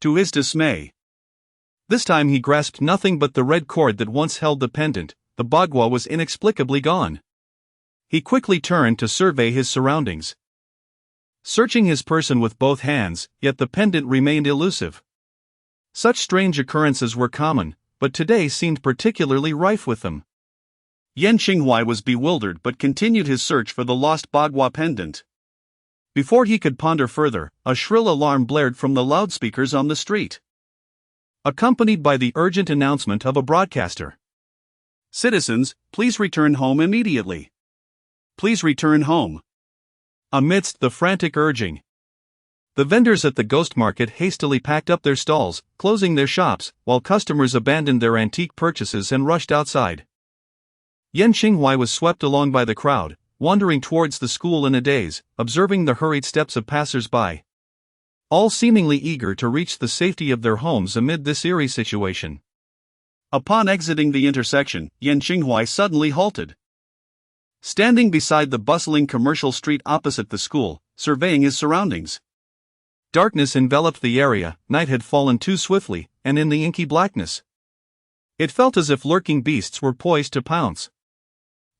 To his dismay, this time he grasped nothing but the red cord that once held the pendant. The Bagua was inexplicably gone. He quickly turned to survey his surroundings, searching his person with both hands, yet the pendant remained elusive. Such strange occurrences were common, but today seemed particularly rife with them. Yan Xinghuai was bewildered but continued his search for the lost Bagua pendant. Before he could ponder further, a shrill alarm blared from the loudspeakers on the street, accompanied by the urgent announcement of a broadcaster. "Citizens, please return home immediately. Please return home." Amidst the frantic urging, the vendors at the ghost market hastily packed up their stalls, closing their shops, while customers abandoned their antique purchases and rushed outside. Yan Xinghuai was swept along by the crowd, wandering towards the school in a daze, observing the hurried steps of passers-by, all seemingly eager to reach the safety of their homes amid this eerie situation. Upon exiting the intersection, Yan Xinghuai suddenly halted. standing beside the bustling commercial street opposite the school, surveying his surroundings. Darkness enveloped the area, night had fallen too swiftly, and in the inky blackness, it felt as if lurking beasts were poised to pounce.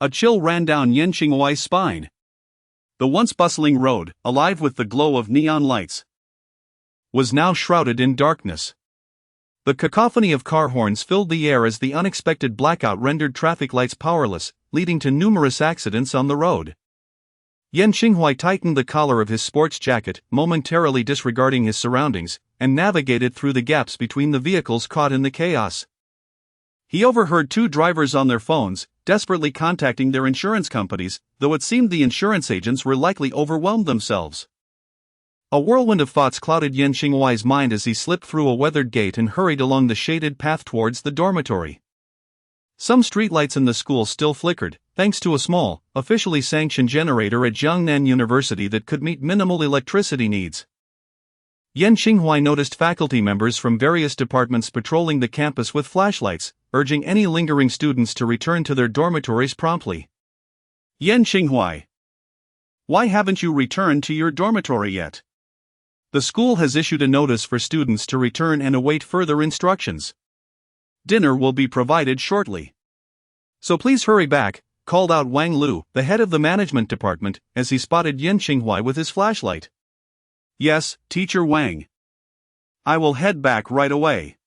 A chill ran down Yan Xinghuai's spine. The once bustling road, alive with the glow of neon lights, was now shrouded in darkness. The cacophony of car horns filled the air as the unexpected blackout rendered traffic lights powerless, leading to numerous accidents on the road. Yan Xinghuai tightened the collar of his sports jacket, momentarily disregarding his surroundings, and navigated through the gaps between the vehicles caught in the chaos. He overheard two drivers on their phones, desperately contacting their insurance companies, though it seemed the insurance agents were likely overwhelmed themselves. A whirlwind of thoughts clouded Yan Xinghuai's mind as he slipped through a weathered gate and hurried along the shaded path towards the dormitory. Some streetlights in the school still flickered, thanks to a small, officially sanctioned generator at Jiangnan University that could meet minimal electricity needs. Yan Xinghuai noticed faculty members from various departments patrolling the campus with flashlights, urging any lingering students to return to their dormitories promptly. Yan Xinghuai, why haven't you returned to your dormitory yet? The school has issued a notice for students to return and await further instructions. Dinner will be provided shortly. So please hurry back, called out Wang Lu, the head of the management department, as he spotted Yan Xinghuai with his flashlight. Yes, Teacher Wang. I will head back right away.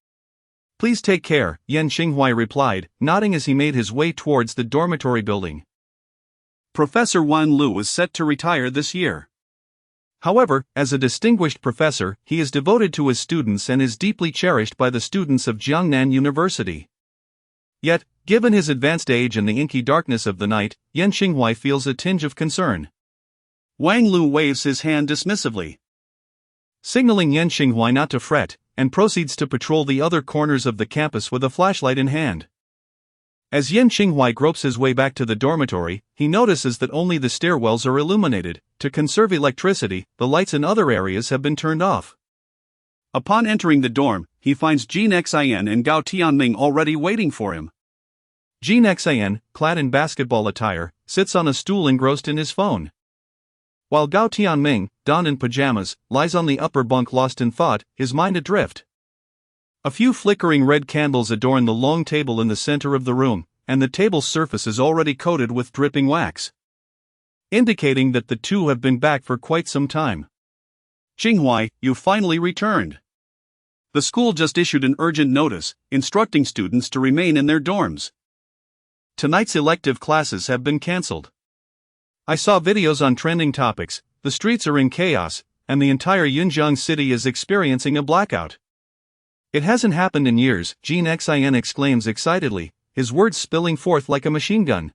Please take care, Yan Xinghuai replied, nodding as he made his way towards the dormitory building. Professor Wang Lu is set to retire this year. However, as a distinguished professor, he is devoted to his students and is deeply cherished by the students of Jiangnan University. Yet, given his advanced age and the inky darkness of the night, Yan Xinghuai feels a tinge of concern. Wang Lu waves his hand dismissively, signaling Yan Xinghuai not to fret, and proceeds to patrol the other corners of the campus with a flashlight in hand. As Yan Xinghuai gropes his way back to the dormitory, he notices that only the stairwells are illuminated. To conserve electricity, the lights in other areas have been turned off. Upon entering the dorm, he finds Jin Xian and Gao Tianming already waiting for him. Jin Xian, clad in basketball attire, sits on a stool engrossed in his phone, while Gao Tianming, donned in pajamas, lies on the upper bunk lost in thought, his mind adrift. A few flickering red candles adorn the long table in the center of the room, and the table's surface is already coated with dripping wax, indicating that the two have been back for quite some time. Xinghuai, you finally returned. The school just issued an urgent notice, instructing students to remain in their dorms. Tonight's elective classes have been cancelled. I saw videos on trending topics, the streets are in chaos, and the entire Yunjiang city is experiencing a blackout. It hasn't happened in years, Jin Xian exclaims excitedly, his words spilling forth like a machine gun.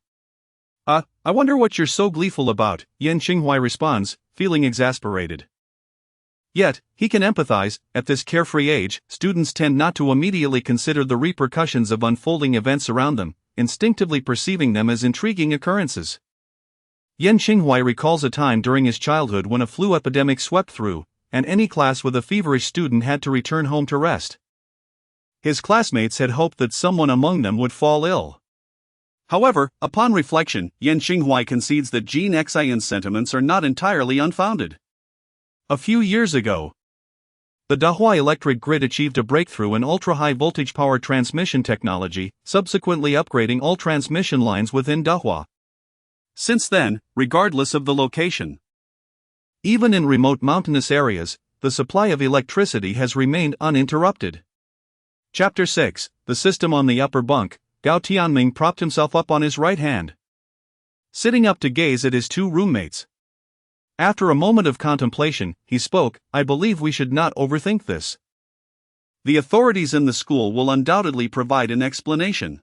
I wonder what you're so gleeful about, Yan Xinghuai responds, feeling exasperated. Yet, he can empathize. At this carefree age, students tend not to immediately consider the repercussions of unfolding events around them, instinctively perceiving them as intriguing occurrences. Yan Xinghuai recalls a time during his childhood when a flu epidemic swept through, and any class with a feverish student had to return home to rest. His classmates had hoped that someone among them would fall ill. However, upon reflection, Yan Xinghuai concedes that Jin Xian's sentiments are not entirely unfounded. A few years ago, the Dahua electric grid achieved a breakthrough in ultra-high voltage power transmission technology, subsequently upgrading all transmission lines within Dahua. Since then, regardless of the location, even in remote mountainous areas, the supply of electricity has remained uninterrupted. Chapter 6, The System on the Upper Bunk. Gao Tianming propped himself up on his right hand, sitting up to gaze at his two roommates. After a moment of contemplation, he spoke, I believe we should not overthink this. The authorities in the school will undoubtedly provide an explanation.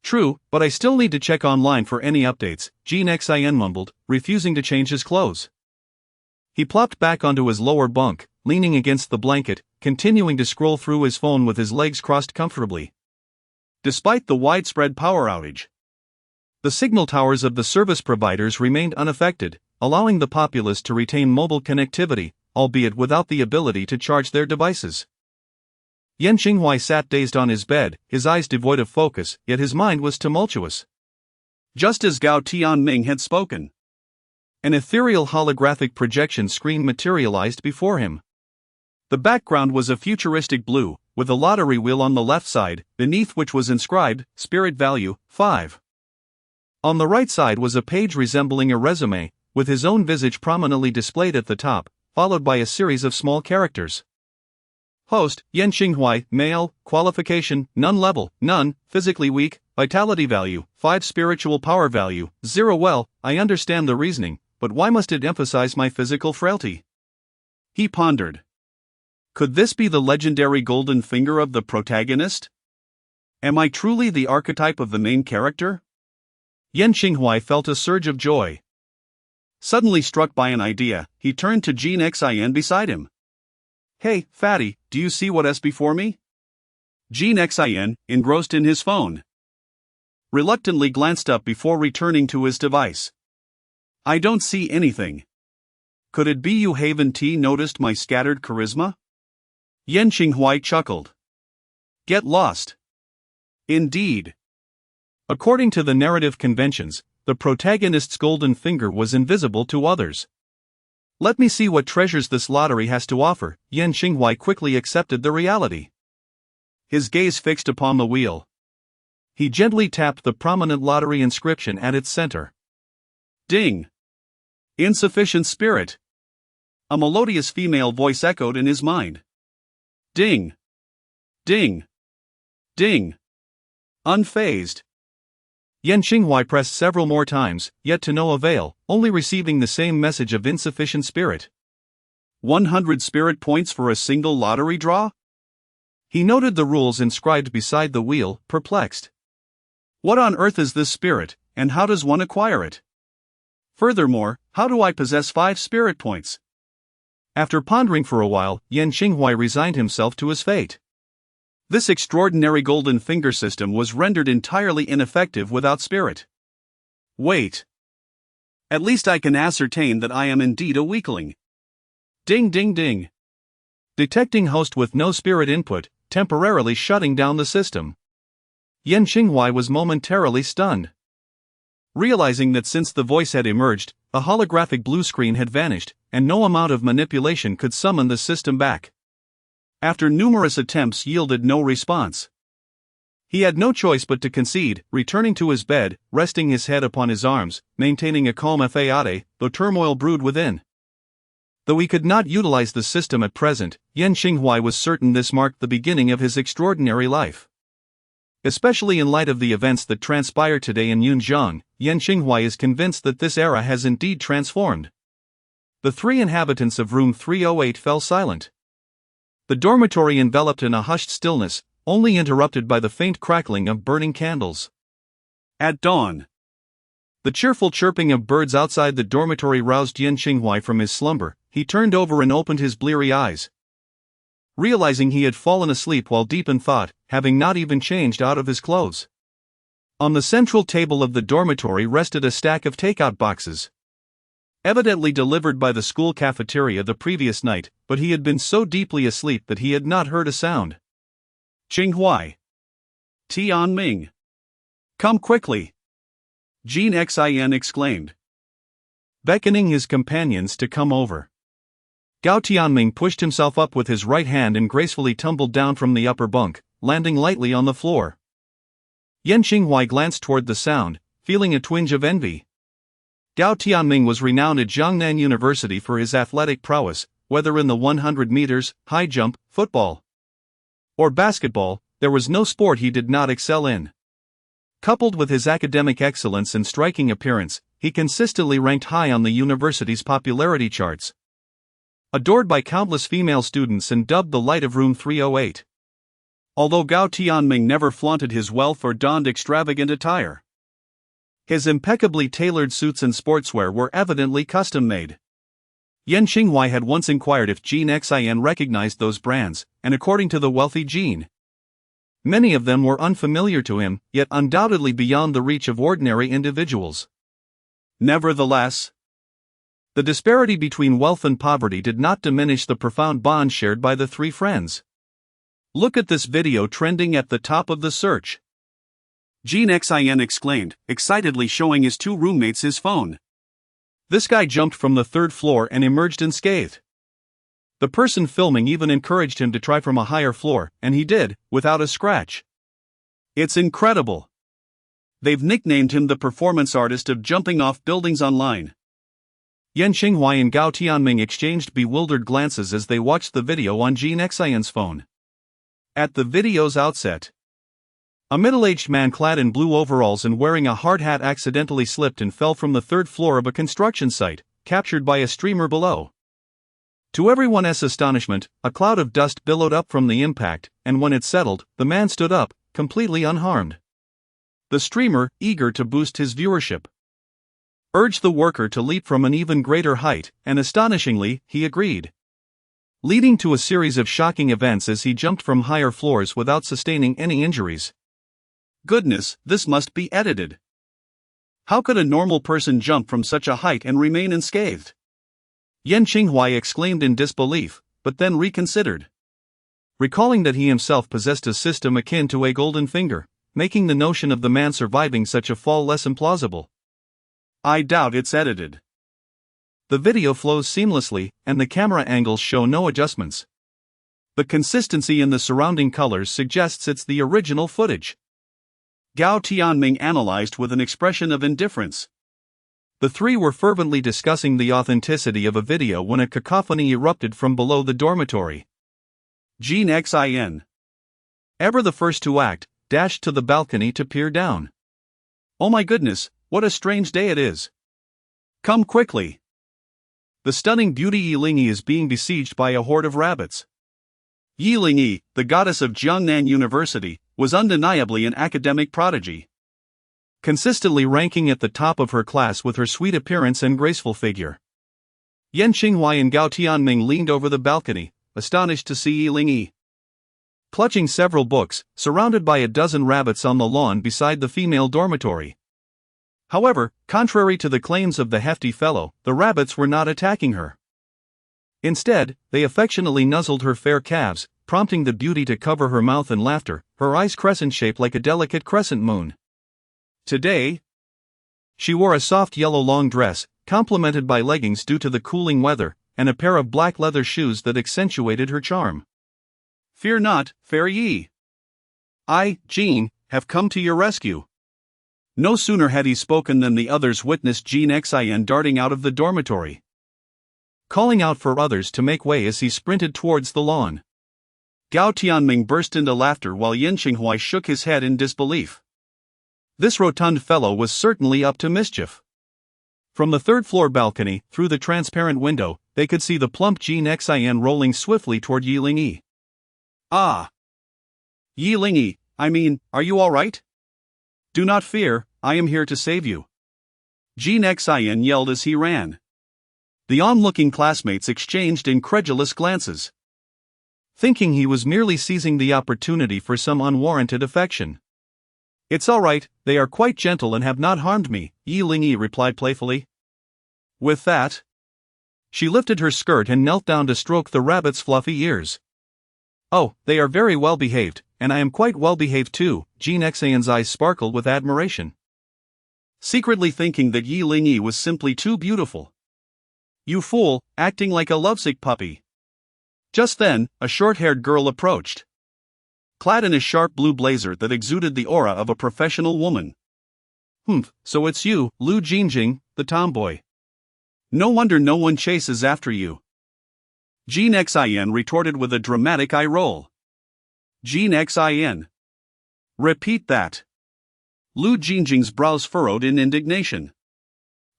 True, but I still need to check online for any updates, Jin Xian mumbled, refusing to change his clothes. He plopped back onto his lower bunk, leaning against the blanket, continuing to scroll through his phone with his legs crossed comfortably. Despite the widespread power outage, the signal towers of the service providers remained unaffected, allowing the populace to retain mobile connectivity, albeit without the ability to charge their devices. Yan Xinghuai sat dazed on his bed, his eyes devoid of focus, yet his mind was tumultuous. Just as Gao Tianming had spoken. An ethereal holographic projection screen materialized before him. The background was a futuristic blue, with a lottery wheel on the left side, beneath which was inscribed, Spirit Value, 5. On the right side was a page resembling a resume, with his own visage prominently displayed at the top, followed by a series of small characters. Host, Yan Xinghuai, male, qualification, none level, none, physically weak, vitality value, 5 spiritual power value, 0. Well, I understand the reasoning, but why must it emphasize my physical frailty? He pondered. Could this be the legendary golden finger of the protagonist? Am I truly the archetype of the main character? Yan Xinghuai felt a surge of joy. Suddenly struck by an idea, he turned to Jin Xian beside him. Hey, fatty, do you see what's before me? Jin Xian, engrossed in his phone, reluctantly glanced up before returning to his device. I don't see anything. Could it be you Haven T noticed my scattered charisma? Yan Xinghuai chuckled. Get lost. Indeed. According to the narrative conventions, the protagonist's golden finger was invisible to others. Let me see what treasures this lottery has to offer. Yan Xinghuai quickly accepted the reality. His gaze fixed upon the wheel. He gently tapped the prominent lottery inscription at its center. Ding! Insufficient spirit. A melodious female voice echoed in his mind. Ding! Ding! Ding! Unfazed. Yan Xinghuai pressed several more times, yet to no avail, only receiving the same message of insufficient spirit. 100 spirit points for a single lottery draw? He noted the rules inscribed beside the wheel, perplexed. What on earth is this spirit, and how does one acquire it? Furthermore, how do I possess 5 spirit points? After pondering for a while, Yan Xinghuai resigned himself to his fate. This extraordinary golden finger system was rendered entirely ineffective without spirit. Wait. At least I can ascertain that I am indeed a weakling. Ding ding ding. Detecting host with no spirit input, temporarily shutting down the system. Yan Xinghuai was momentarily stunned. Realizing that since the voice had emerged, a holographic blue screen had vanished, and no amount of manipulation could summon the system back. After numerous attempts yielded no response. He had no choice but to concede, returning to his bed, resting his head upon his arms, maintaining a calm faade, though turmoil brewed within. Though he could not utilize the system at present, Yan Xinghuai was certain this marked the beginning of his extraordinary life. Especially in light of the events that transpired today in Yunjiang, Yan Xinghuai is convinced that this era has indeed transformed. The 3 inhabitants of room 308 fell silent. The dormitory enveloped in a hushed stillness, only interrupted by the faint crackling of burning candles. At dawn. The cheerful chirping of birds outside the dormitory roused Yan Xinghuai from his slumber. He turned over and opened his bleary eyes. Realizing he had fallen asleep while deep in thought, having not even changed out of his clothes. On the central table of the dormitory rested a stack of takeout boxes. Evidently delivered by the school cafeteria the previous night, but he had been so deeply asleep that he had not heard a sound. Xinghuai. Tianming. Come quickly. Jin Xian exclaimed, beckoning his companions to come over. Gao Tianming pushed himself up with his right hand and gracefully tumbled down from the upper bunk, landing lightly on the floor. Yan Xinghuai glanced toward the sound, feeling a twinge of envy. Gao Tianming was renowned at Jiangnan University for his athletic prowess, whether in the 100 meters, high jump, football, or basketball, there was no sport he did not excel in. Coupled with his academic excellence and striking appearance, he consistently ranked high on the university's popularity charts. Adored by countless female students and dubbed the light of room 308. Although Gao Tianming never flaunted his wealth or donned extravagant attire, his impeccably tailored suits and sportswear were evidently custom-made. Yan Xinghuai had once inquired if Jin Xian recognized those brands, and according to the wealthy Jin, many of them were unfamiliar to him, yet undoubtedly beyond the reach of ordinary individuals. Nevertheless, the disparity between wealth and poverty did not diminish the profound bond shared by the 3 friends. Look at this video trending at the top of the search. Jean Xin exclaimed, excitedly showing his two roommates his phone. This guy jumped from the third floor and emerged unscathed. The person filming even encouraged him to try from a higher floor, and he did, without a scratch. It's incredible. They've nicknamed him the performance artist of jumping off buildings online. Yan Xinghua and Gao Tianming exchanged bewildered glances as they watched the video on Jean Xin's phone. At the video's outset, a middle-aged man clad in blue overalls and wearing a hard hat accidentally slipped and fell from the third floor of a construction site, captured by a streamer below. To everyone's astonishment, a cloud of dust billowed up from the impact, and when it settled, the man stood up, completely unharmed. The streamer, eager to boost his viewership, urged the worker to leap from an even greater height, and astonishingly, he agreed, leading to a series of shocking events as he jumped from higher floors without sustaining any injuries. Goodness, this must be edited. How could a normal person jump from such a height and remain unscathed? Yan Xinghua exclaimed in disbelief, but then reconsidered, recalling that he himself possessed a system akin to a golden finger, making the notion of the man surviving such a fall less implausible. I doubt it's edited. The video flows seamlessly, and the camera angles show no adjustments. The consistency in the surrounding colors suggests it's the original footage. Gao Tianming analyzed with an expression of indifference. The three were fervently discussing the authenticity of a video when a cacophony erupted from below the dormitory. Jean Xin, ever the first to act, dashed to the balcony to peer down. Oh my goodness, what a strange day it is. Come quickly. The stunning beauty Yi Lingyi is being besieged by a horde of rabbits. Yi Lingyi, the goddess of Jiangnan University, was undeniably an academic prodigy, consistently ranking at the top of her class with her sweet appearance and graceful figure. Yan Xinghua and Gao Tianming leaned over the balcony, astonished to see Yi Lingyi clutching several books, surrounded by a dozen rabbits on the lawn beside the female dormitory. However, contrary to the claims of the hefty fellow, the rabbits were not attacking her. Instead, they affectionately nuzzled her fair calves, prompting the beauty to cover her mouth in laughter, her eyes crescent-shaped like a delicate crescent moon. Today, she wore a soft yellow long dress, complemented by leggings due to the cooling weather, and a pair of black leather shoes that accentuated her charm. Fear not, fair Yi. I, Jean, have come to your rescue. No sooner had he spoken than the others witnessed Jean Xin darting out of the dormitory, calling out for others to make way as he sprinted towards the lawn. Gao Tianming burst into laughter while Yan Xinghua shook his head in disbelief. This rotund fellow was certainly up to mischief. From the third-floor balcony, through the transparent window, they could see the plump Jean Xin rolling swiftly toward Yi Lingyi. Ah! Yi Lingyi, are you all right? Do not fear, I am here to save you. Jean Xin yelled as he ran. The onlooking classmates exchanged incredulous glances, thinking he was merely seizing the opportunity for some unwarranted affection. It's all right, they are quite gentle and have not harmed me, Yi Lingyi replied playfully. With that, she lifted her skirt and knelt down to stroke the rabbit's fluffy ears. Oh, they are very well behaved, and I am quite well behaved too, Jean Xin's eyes sparkled with admiration, secretly thinking that Yi Lingyi was simply too beautiful. You fool, acting like a lovesick puppy. Just then, a short-haired girl approached, clad in a sharp blue blazer that exuded the aura of a professional woman. So it's you, Lu Jingjing, the tomboy. No wonder no one chases after you. Jean Xin retorted with a dramatic eye roll. Jean Xin. Repeat that. Lu Jingjing's brows furrowed in indignation.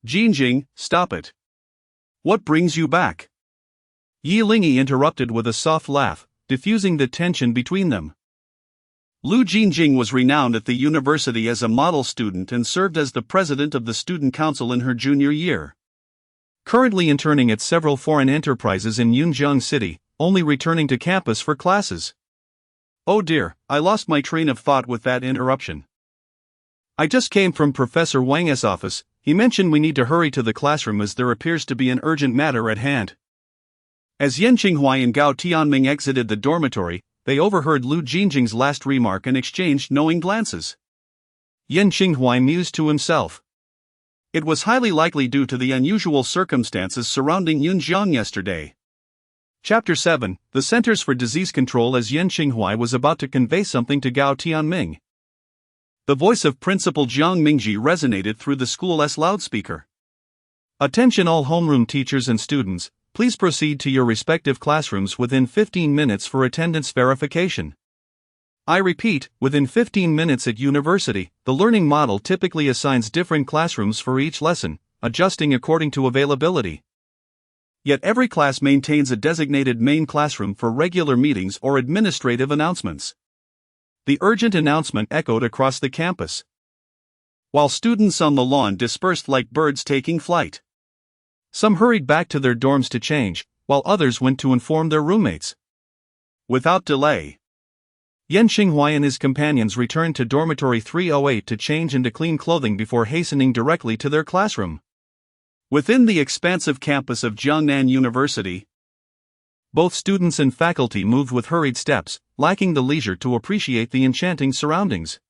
Jingjing, stop it. What brings you back? Yi Lingyi interrupted with a soft laugh, diffusing the tension between them. Lu Jingjing was renowned at the university as a model student and served as the president of the student council in her junior year. Currently interning at several foreign enterprises in Yunjiang City, only returning to campus for classes. Oh dear, I lost my train of thought with that interruption. I just came from Professor Wang's office. He mentioned we need to hurry to the classroom as there appears to be an urgent matter at hand. As Yan Xinghua and Gao Tianming exited the dormitory, they overheard Lu Jingjing's last remark and exchanged knowing glances. Yan Qinghuai mused to himself. It was highly likely due to the unusual circumstances surrounding Yunjiang yesterday. Chapter 7, The Centers for Disease Control. As Yan Qinghuai was about to convey something to Gao Tianming, the voice of Principal Jiang Mingji resonated through the school's loudspeaker. Attention all homeroom teachers and students, please proceed to your respective classrooms within 15 minutes for attendance verification. I repeat, within 15 minutes. At university, the learning model typically assigns different classrooms for each lesson, adjusting according to availability. Yet every class maintains a designated main classroom for regular meetings or administrative announcements. The urgent announcement echoed across the campus, while students on the lawn dispersed like birds taking flight. Some hurried back to their dorms to change, while others went to inform their roommates. Without delay, Yan Qinghuai and his companions returned to dormitory 308 to change into clean clothing before hastening directly to their classroom. Within the expansive campus of Jiangnan University, both students and faculty moved with hurried steps, lacking the leisure to appreciate the enchanting surroundings.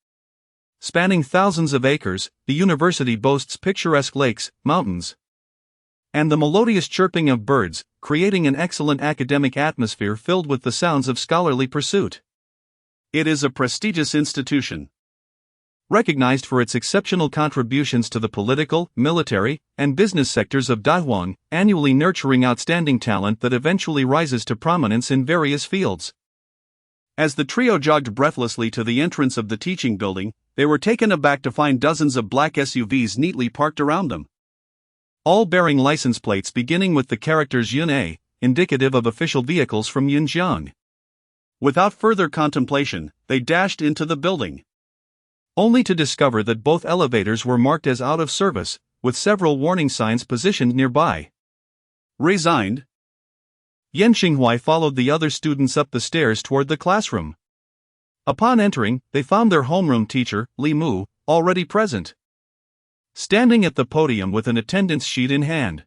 Spanning thousands of acres, the university boasts picturesque lakes, mountains, and the melodious chirping of birds, creating an excellent academic atmosphere filled with the sounds of scholarly pursuit. It is a prestigious institution, recognized for its exceptional contributions to the political, military, and business sectors of Daihuang, annually nurturing outstanding talent that eventually rises to prominence in various fields. As the trio jogged breathlessly to the entrance of the teaching building, they were taken aback to find dozens of black SUVs neatly parked around them, all bearing license plates beginning with the characters Yun A, indicative of official vehicles from Yunjiang. Without further contemplation, they dashed into the building, only to discover that both elevators were marked as out of service, with several warning signs positioned nearby. Resigned, Yan Qinghuai followed the other students up the stairs toward the classroom. Upon entering, they found their homeroom teacher, Li Mu, already present, standing at the podium with an attendance sheet in hand.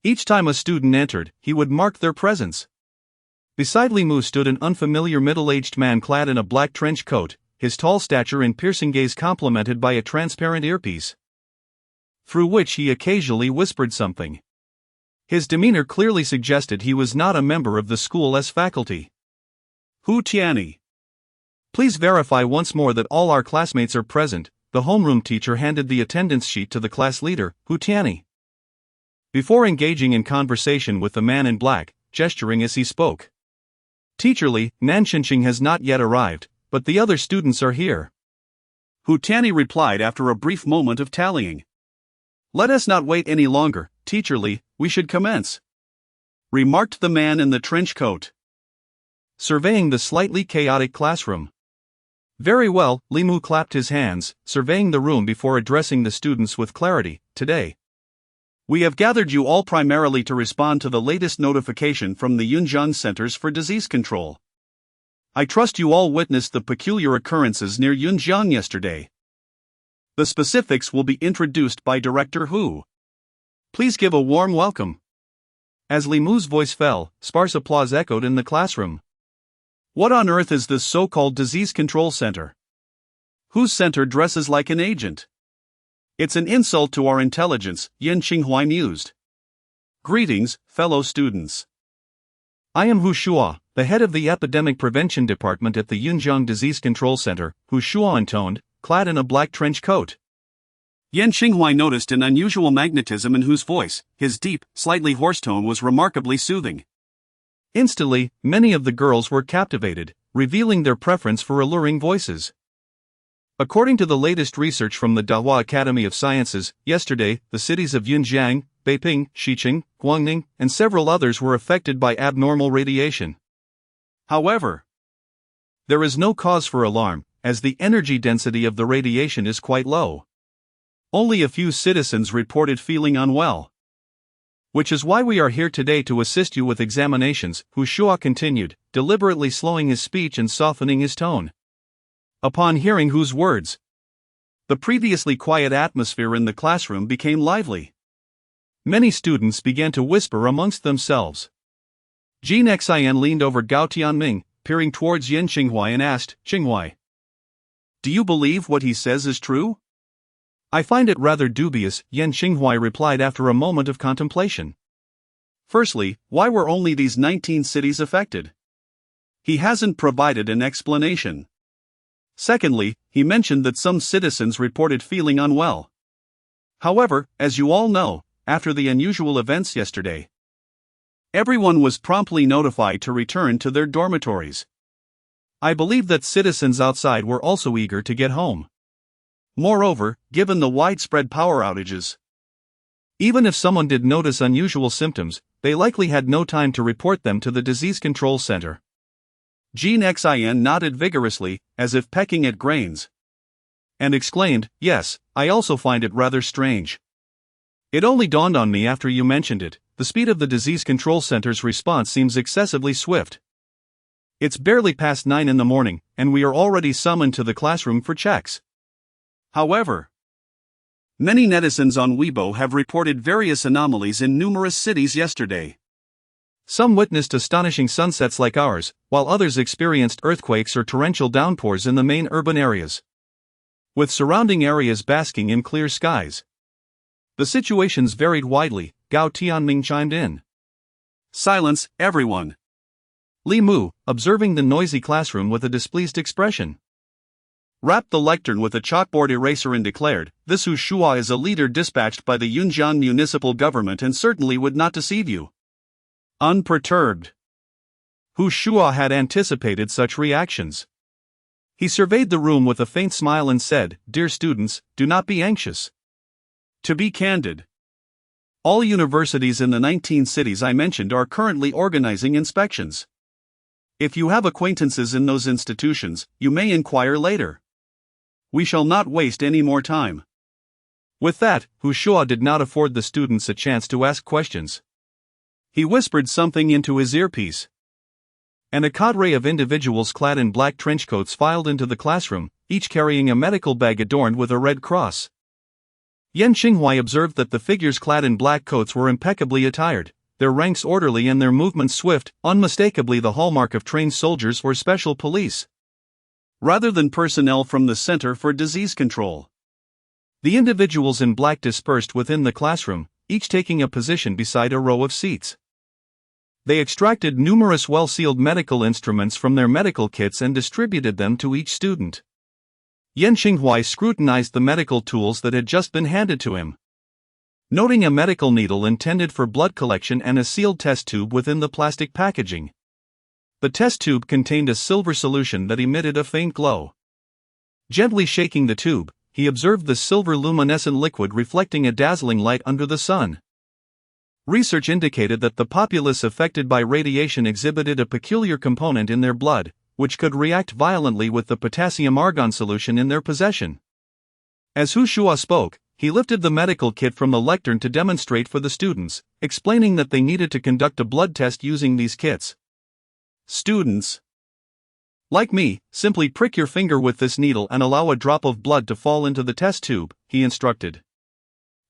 Each time a student entered, he would mark their presence. Beside Li Mu stood an unfamiliar middle-aged man clad in a black trench coat, his tall stature and piercing gaze complemented by a transparent earpiece, through which he occasionally whispered something. His demeanor clearly suggested he was not a member of the school's faculty. Hu Tianyi, please verify once more that all our classmates are present. The homeroom teacher handed the attendance sheet to the class leader, Hu Tianyi, before engaging in conversation with the man in black, gesturing as he spoke. Teacher Li, Nan Qingqing has not yet arrived, but the other students are here, Hu Tianyi replied after a brief moment of tallying. Let us not wait any longer, Teacher Li, we should commence, remarked the man in the trench coat, surveying the slightly chaotic classroom. Very well, Li Mu clapped his hands, surveying the room before addressing the students with clarity. Today, we have gathered you all primarily to respond to the latest notification from the Yunjiang Centers for Disease Control. I trust you all witnessed the peculiar occurrences near Yunjiang yesterday. The specifics will be introduced by Director Hu. Please give a warm welcome. As Li Mu's voice fell, sparse applause echoed in the classroom. What on earth is this so-called disease control center? Whose center dresses like an agent? It's an insult to our intelligence, Yan Qinghuai mused. Greetings, fellow students. I am Hu Shua, the head of the Epidemic Prevention Department at the Yunjiang Disease Control Center, Hu Shua intoned, clad in a black trench coat. Yan Qinghuai noticed an unusual magnetism in Hu's voice. His deep, slightly hoarse tone was remarkably soothing. Instantly, many of the girls were captivated, revealing their preference for alluring voices. According to the latest research from the Dahua Academy of Sciences, yesterday, the cities of Yunjiang, Beiping, Xiqing, Guangning, and several others were affected by abnormal radiation. However, there is no cause for alarm, as the energy density of the radiation is quite low. Only a few citizens reported feeling unwell. Which is why we are here today to assist you with examinations, Hu Shua continued, deliberately slowing his speech and softening his tone. Upon hearing Hu's words, the previously quiet atmosphere in the classroom became lively. Many students began to whisper amongst themselves. Jean Xian leaned over Gao Tianming, peering towards Yan Qinghuai and asked, Qinghuai, Do you believe what he says is true? I find it rather dubious, Yan Xinghuai replied after a moment of contemplation. Firstly, why were only these 19 cities affected? He hasn't provided an explanation. Secondly, he mentioned that some citizens reported feeling unwell. However, as you all know, after the unusual events yesterday, everyone was promptly notified to return to their dormitories. I believe that citizens outside were also eager to get home. Moreover, given the widespread power outages, even if someone did notice unusual symptoms, they likely had no time to report them to the disease control center. Jean Xin nodded vigorously, as if pecking at grains, and exclaimed, "Yes, I also find it rather strange. It only dawned on me after you mentioned it, the speed of the disease control center's response seems excessively swift. It's barely past 9 in the morning, and we are already summoned to the classroom for checks." However, many netizens on Weibo have reported various anomalies in numerous cities yesterday. Some witnessed astonishing sunsets like ours, while others experienced earthquakes or torrential downpours in the main urban areas, with surrounding areas basking in clear skies. The situations varied widely, Gao Tianming chimed in. Silence, everyone. Li Mu, observing the noisy classroom with a displeased expression, rapped the lectern with a chalkboard eraser and declared, "This Hu Shua is a leader dispatched by the Yunjiang municipal government and certainly would not deceive you." Unperturbed, Hu Shua had anticipated such reactions. He surveyed the room with a faint smile and said, "Dear students, do not be anxious. To be candid, all universities in the 19 cities I mentioned are currently organizing inspections. If you have acquaintances in those institutions, you may inquire later. We shall not waste any more time." With that, Hu Shua did not afford the students a chance to ask questions. He whispered something into his earpiece, and a cadre of individuals clad in black trenchcoats filed into the classroom, each carrying a medical bag adorned with a red cross. Yan Xinghuai observed that the figures clad in black coats were impeccably attired, their ranks orderly and their movements swift, unmistakably the hallmark of trained soldiers or special police, rather than personnel from the Center for Disease Control. The individuals in black dispersed within the classroom, each taking a position beside a row of seats. They extracted numerous well-sealed medical instruments from their medical kits and distributed them to each student. Yan Xinghuai scrutinized the medical tools that had just been handed to him, noting a medical needle intended for blood collection and a sealed test tube within the plastic packaging. The test tube contained a silver solution that emitted a faint glow. Gently shaking the tube, he observed the silver luminescent liquid reflecting a dazzling light under the sun. Research indicated that the populace affected by radiation exhibited a peculiar component in their blood, which could react violently with the potassium argon solution in their possession. As Hu Shua spoke, he lifted the medical kit from the lectern to demonstrate for the students, explaining that they needed to conduct a blood test using these kits. Students, like me, simply prick your finger with this needle and allow a drop of blood to fall into the test tube, he instructed.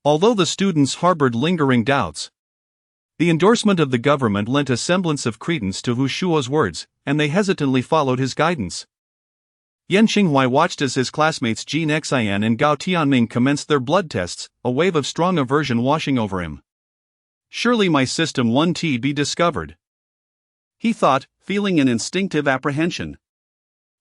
Although the students harbored lingering doubts, the endorsement of the government lent a semblance of credence to Hu Shua's words, and they hesitantly followed his guidance. Yan Xinghuai watched as his classmates Jean Xin and Gao Tianming commenced their blood tests, a wave of strong aversion washing over him. Surely my system 1T be discovered, he thought, feeling an instinctive apprehension.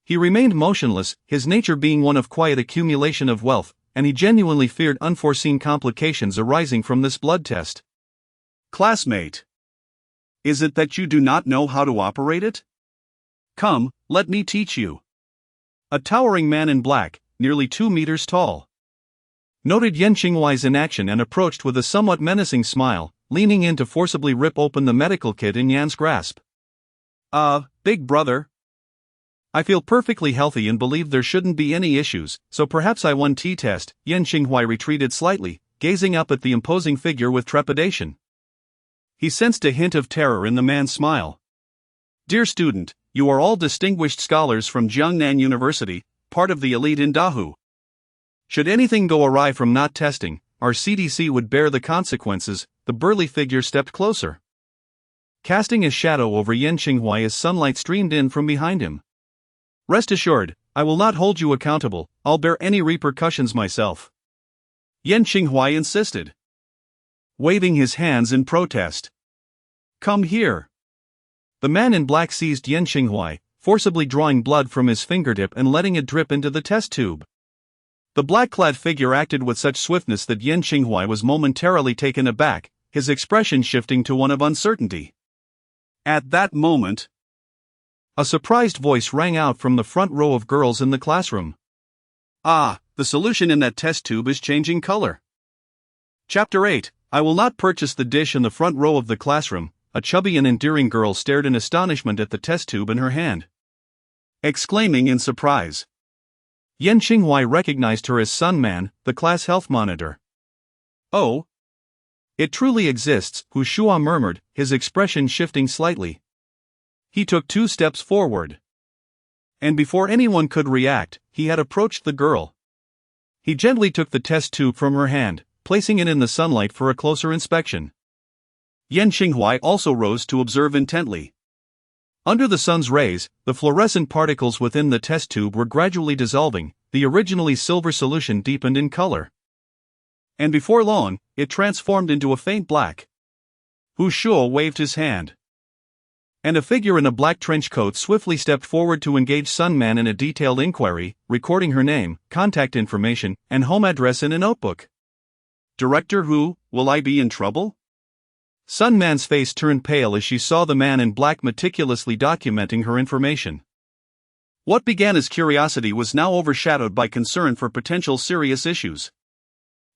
He remained motionless, his nature being one of quiet accumulation of wealth, and he genuinely feared unforeseen complications arising from this blood test. Classmate, is it that you do not know how to operate it? Come, let me teach you. A towering man in black, nearly 2 meters tall, noted Yan Xinghuai's inaction and approached with a somewhat menacing smile, leaning in to forcibly rip open the medical kit in Yan's grasp. Big brother. I feel perfectly healthy and believe there shouldn't be any issues, so perhaps I 1T test. Yan Xinghuai retreated slightly, gazing up at the imposing figure with trepidation. He sensed a hint of terror in the man's smile. Dear student, you are all distinguished scholars from Jiangnan University, part of the elite in Dahu. Should anything go awry from not testing, our CDC would bear the consequences. The burly figure stepped closer, casting a shadow over Yan Xinghuai as sunlight streamed in from behind him. Rest assured, I will not hold you accountable, I'll bear any repercussions myself. Yan Qinghuai insisted, waving his hands in protest. Come here. The man in black seized Yan Qinghuai, forcibly drawing blood from his fingertip and letting it drip into the test tube. The black-clad figure acted with such swiftness that Yan Qinghuai was momentarily taken aback, his expression shifting to one of uncertainty. At that moment, a surprised voice rang out from the front row of girls in the classroom. Ah, the solution in that test tube is changing color. Chapter 8. I will not purchase the dish. In the front row of the classroom, a chubby and endearing girl stared in astonishment at the test tube in her hand, exclaiming in surprise. Yan Qinghuai recognized her as Sun Man, the class health monitor. Oh, it truly exists, Hu Shua murmured, his expression shifting slightly. He took 2 steps forward. And before anyone could react, he had approached the girl. He gently took the test tube from her hand, placing it in the sunlight for a closer inspection. Yan Qinghuai also rose to observe intently. Under the sun's rays, the fluorescent particles within the test tube were gradually dissolving, the originally silver solution deepened in color. And before long, it transformed into a faint black. Hu Shua waved his hand. And a figure in a black trench coat swiftly stepped forward to engage Sun Man in a detailed inquiry, recording her name, contact information, and home address in a notebook. Director Hu, will I be in trouble? Sun Man's face turned pale as she saw the man in black meticulously documenting her information. What began as curiosity was now overshadowed by concern for potential serious issues.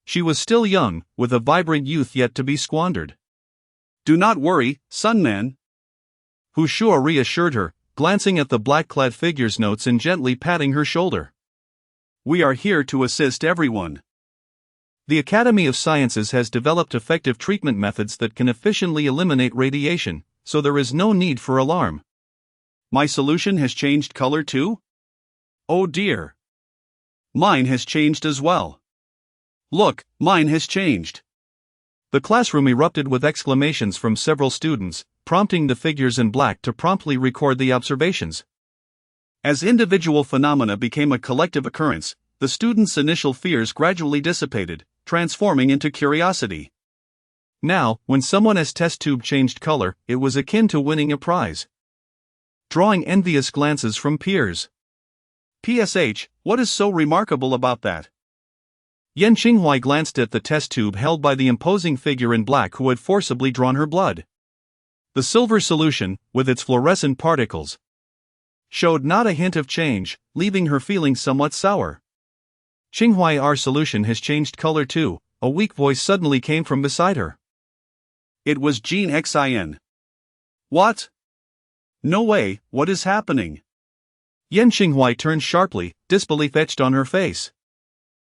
She was still young, with a vibrant youth yet to be squandered. Do not worry, Sun Man. Hu Shua reassured her, glancing at the black-clad figure's notes and gently patting her shoulder. We are here to assist everyone. The Academy of Sciences has developed effective treatment methods that can efficiently eliminate radiation, so there is no need for alarm. My solution has changed color too? Oh dear. Mine has changed as well. Look, mine has changed. The classroom erupted with exclamations from several students, prompting the figures in black to promptly record the observations. As individual phenomena became a collective occurrence, the students' initial fears gradually dissipated, transforming into curiosity. Now, when someone's test tube changed color, it was akin to winning a prize, drawing envious glances from peers. PSH, what is so remarkable about that? Yan Qinghuai glanced at the test tube held by the imposing figure in black who had forcibly drawn her blood. The silver solution, with its fluorescent particles, showed not a hint of change, leaving her feeling somewhat sour. Qinghuai, our solution has changed color too, a weak voice suddenly came from beside her. It was Jean Xin. What? No way, what is happening? Yan Qinghuai turned sharply, disbelief etched on her face.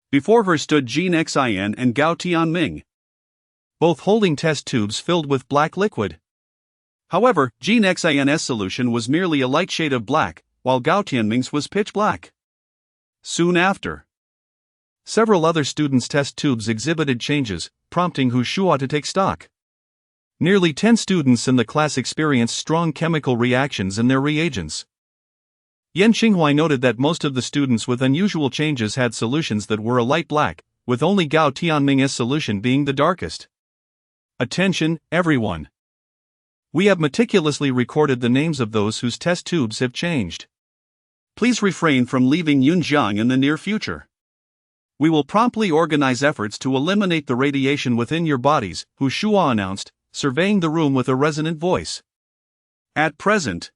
Before her stood Jean Xin and Gao Tianming, both holding test tubes filled with black liquid. However, Jean Xin's solution was merely a light shade of black, while Gao Tianming's was pitch black. Soon after, several other students' test tubes exhibited changes, prompting Hu Shua to take stock. Nearly 10 students in the class experienced strong chemical reactions in their reagents. Yan Qinghuai noted that most of the students with unusual changes had solutions that were a light black, with only Gao Tianming's solution being the darkest. Attention, everyone. We have meticulously recorded the names of those whose test tubes have changed. Please refrain from leaving Yunjiang in the near future. We will promptly organize efforts to eliminate the radiation within your bodies, Hu Shua announced, surveying the room with a resonant voice. At present,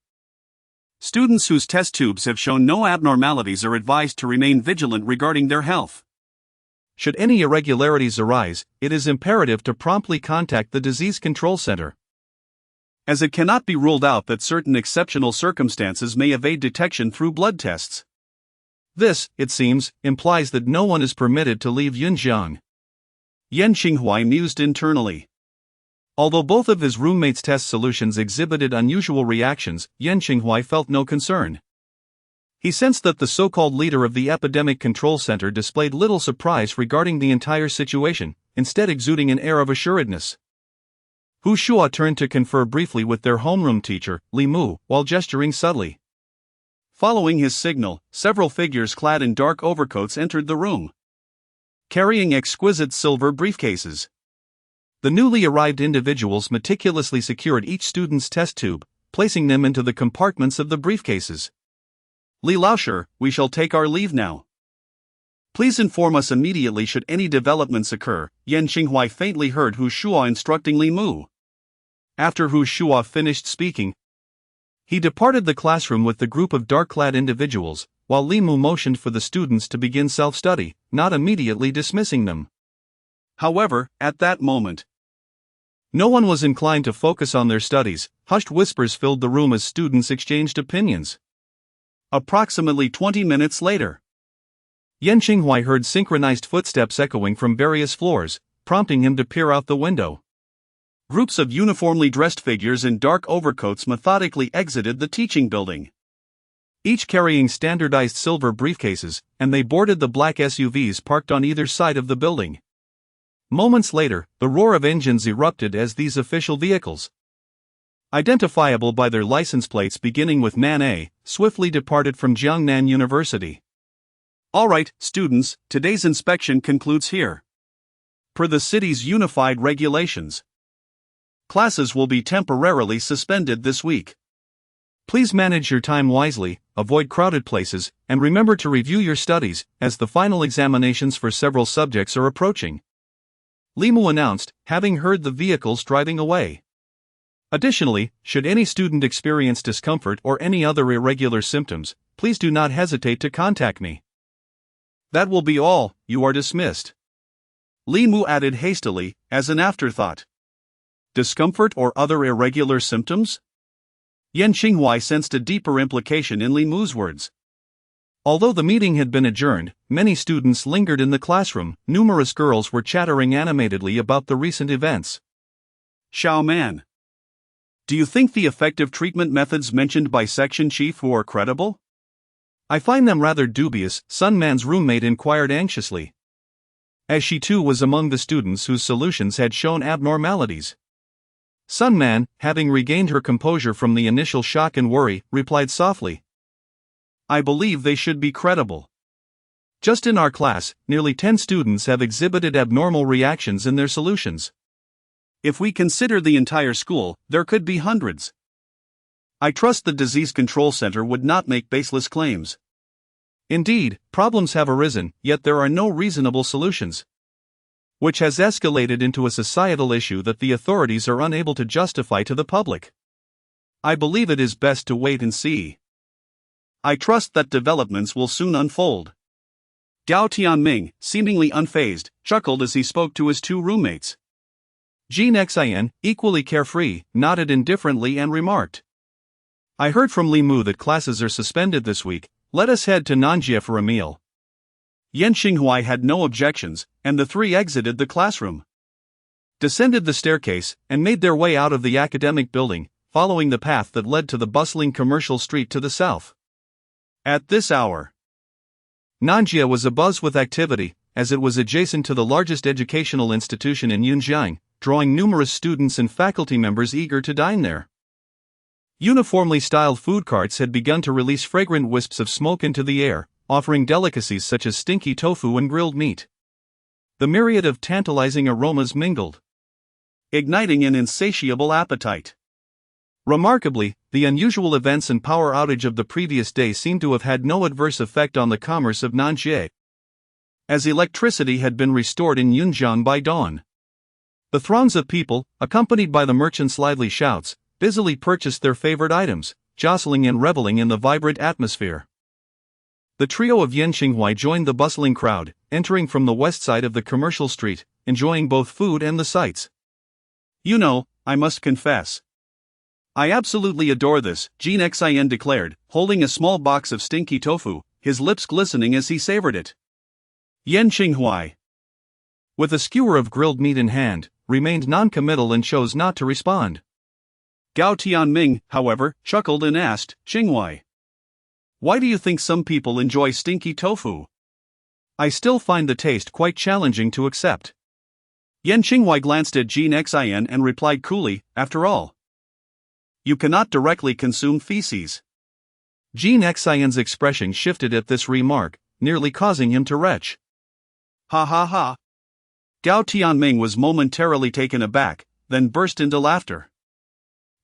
students whose test tubes have shown no abnormalities are advised to remain vigilant regarding their health. Should any irregularities arise, it is imperative to promptly contact the Disease Control Center, as it cannot be ruled out that certain exceptional circumstances may evade detection through blood tests. This, it seems, implies that no one is permitted to leave Yunjiang. Yan Qinghuai mused internally. Although both of his roommates' test solutions exhibited unusual reactions, Yan Qinghuai felt no concern. He sensed that the so-called leader of the Epidemic Control Center displayed little surprise regarding the entire situation, instead exuding an air of assuredness. Hu Shua turned to confer briefly with their homeroom teacher, Li Mu, while gesturing subtly. Following his signal, several figures clad in dark overcoats entered the room, carrying exquisite silver briefcases. The newly arrived individuals meticulously secured each student's test tube, placing them into the compartments of the briefcases. Li Laoshi, we shall take our leave now. Please inform us immediately should any developments occur, Yan Xinghua faintly heard Hu Shuo instructing Li Mu. After Hu Shuo finished speaking, he departed the classroom with the group of dark-clad individuals, while Li Mu motioned for the students to begin self-study, not immediately dismissing them. However, at that moment, no one was inclined to focus on their studies. Hushed whispers filled the room as students exchanged opinions. Approximately 20 minutes later, Yan Xinghua heard synchronized footsteps echoing from various floors, prompting him to peer out the window. Groups of uniformly dressed figures in dark overcoats methodically exited the teaching building, each carrying standardized silver briefcases, and they boarded the black SUVs parked on either side of the building. Moments later, the roar of engines erupted as these official vehicles, identifiable by their license plates beginning with NAN A, swiftly departed from Jiangnan University. Alright, students, today's inspection concludes here. Per the city's unified regulations, classes will be temporarily suspended this week. Please manage your time wisely, avoid crowded places, and remember to review your studies, as the final examinations for several subjects are approaching. Li Mu announced, having heard the vehicles driving away. Additionally, should any student experience discomfort or any other irregular symptoms, please do not hesitate to contact me. That will be all, you are dismissed. Li Mu added hastily, as an afterthought. Discomfort or other irregular symptoms? Yan Xinghua sensed a deeper implication in Li Mu's words. Although the meeting had been adjourned, many students lingered in the classroom. Numerous girls were chattering animatedly about the recent events. Xiao Man, do you think the effective treatment methods mentioned by Section Chief were credible? I find them rather dubious, Sun Man's roommate inquired anxiously, as she too was among the students whose solutions had shown abnormalities. Sun Man, having regained her composure from the initial shock and worry, replied softly, I believe they should be credible. Just in our class, nearly 10 students have exhibited abnormal reactions in their solutions. If we consider the entire school, there could be hundreds. I trust the Disease Control Center would not make baseless claims. Indeed, problems have arisen, yet there are no reasonable solutions, which has escalated into a societal issue that the authorities are unable to justify to the public. I believe it is best to wait and see. I trust that developments will soon unfold. Gao Tianming, seemingly unfazed, chuckled as he spoke to his two roommates. Jin Xian, equally carefree, nodded indifferently and remarked, I heard from Li Mu that classes are suspended this week. Let us head to Nanjie for a meal. Yan Xinghua had no objections, and the three exited the classroom, descended the staircase, and made their way out of the academic building, following the path that led to the bustling commercial street to the south. At this hour, Nanjie was abuzz with activity, as it was adjacent to the largest educational institution in Yunjiang, drawing numerous students and faculty members eager to dine there. Uniformly styled food carts had begun to release fragrant wisps of smoke into the air, offering delicacies such as stinky tofu and grilled meat. The myriad of tantalizing aromas mingled, igniting an insatiable appetite. Remarkably, the unusual events and power outage of the previous day seemed to have had no adverse effect on the commerce of Nanjie, as electricity had been restored in Yunjiang by dawn. The throngs of people, accompanied by the merchants' lively shouts, busily purchased their favorite items, jostling and reveling in the vibrant atmosphere. The trio of Yan Xinghua joined the bustling crowd, entering from the west side of the commercial street, enjoying both food and the sights. You know, I must confess, I absolutely adore this, Jin Xian declared, holding a small box of stinky tofu, his lips glistening as he savored it. Yan Xinghua, with a skewer of grilled meat in hand, remained non-committal and chose not to respond. Gao Tianming, however, chuckled and asked, Xinghua, why do you think some people enjoy stinky tofu? I still find the taste quite challenging to accept. Yan Xinghua glanced at Jin Xian and replied coolly, after all, you cannot directly consume feces. Jean Xian's expression shifted at this remark, nearly causing him to retch. Ha ha ha. Gao Tianming was momentarily taken aback, then burst into laughter,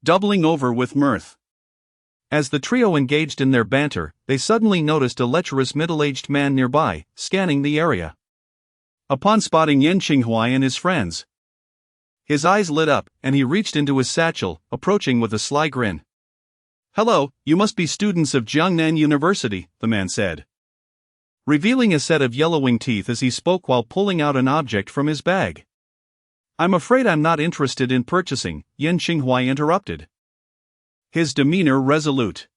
doubling over with mirth. As the trio engaged in their banter, they suddenly noticed a lecherous middle-aged man nearby, scanning the area. Upon spotting Yan Qinghua and his friends, his eyes lit up, and he reached into his satchel, approaching with a sly grin. "Hello, you must be students of Jiangnan University," the man said, revealing a set of yellowing teeth as he spoke while pulling out an object from his bag. "I'm afraid I'm not interested in purchasing," Yan Qinghua interrupted, his demeanor resolute.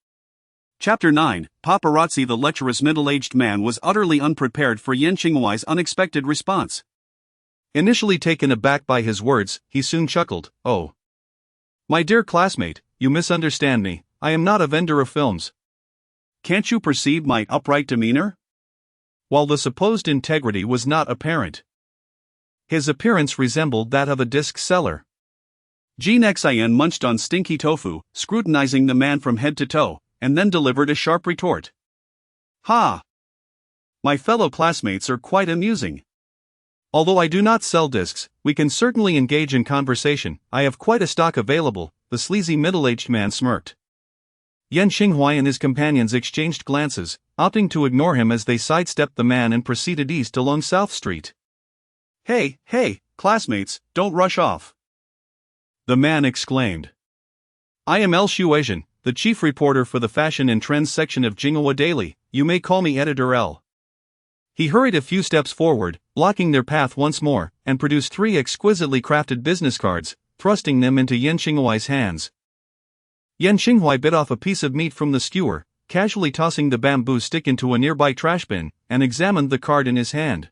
Chapter 9, Paparazzi. The lecherous middle-aged man was utterly unprepared for Yan Qinghua's unexpected response. Initially taken aback by his words, he soon chuckled, "Oh, my dear classmate, you misunderstand me. I am not a vendor of films. Can't you perceive my upright demeanor?" While the supposed integrity was not apparent, his appearance resembled that of a disc seller. Jean Xian munched on stinky tofu, scrutinizing the man from head to toe, and then delivered a sharp retort. "Ha! My fellow classmates are quite amusing. Although I do not sell discs, we can certainly engage in conversation. I have quite a stock available," the sleazy middle-aged man smirked. Yan Qinghua and his companions exchanged glances, opting to ignore him as they sidestepped the man and proceeded east along South Street. Hey, classmates, don't rush off," the man exclaimed. "I am El Shuaizhen, the chief reporter for the fashion and trends section of Jinghua Daily. You may call me Editor L." He hurried a few steps forward, blocking their path once more, and produced 3 exquisitely crafted business cards, thrusting them into Yan Qinghua's hands. Yan Qinghua bit off a piece of meat from the skewer, casually tossing the bamboo stick into a nearby trash bin, and examined the card in his hand.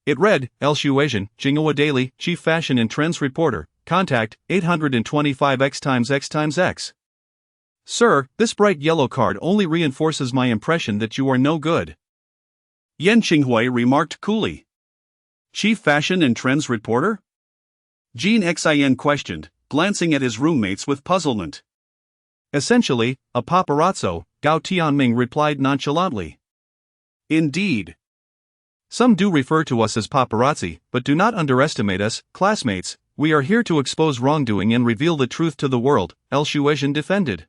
It read, "El Shuaizhen, Jinghua Daily, Chief Fashion and Trends Reporter, contact 825x*x*x. Sir, this bright yellow card only reinforces my impression that you are no good," Yan Qinghua remarked coolly. "Chief Fashion and Trends Reporter?" Jean Xian questioned, glancing at his roommates with puzzlement. "Essentially, a paparazzo," Gao Tianming replied nonchalantly. "Indeed. Some do refer to us as paparazzi, but do not underestimate us, classmates. We are here to expose wrongdoing and reveal the truth to the world," El Shuaizhen defended.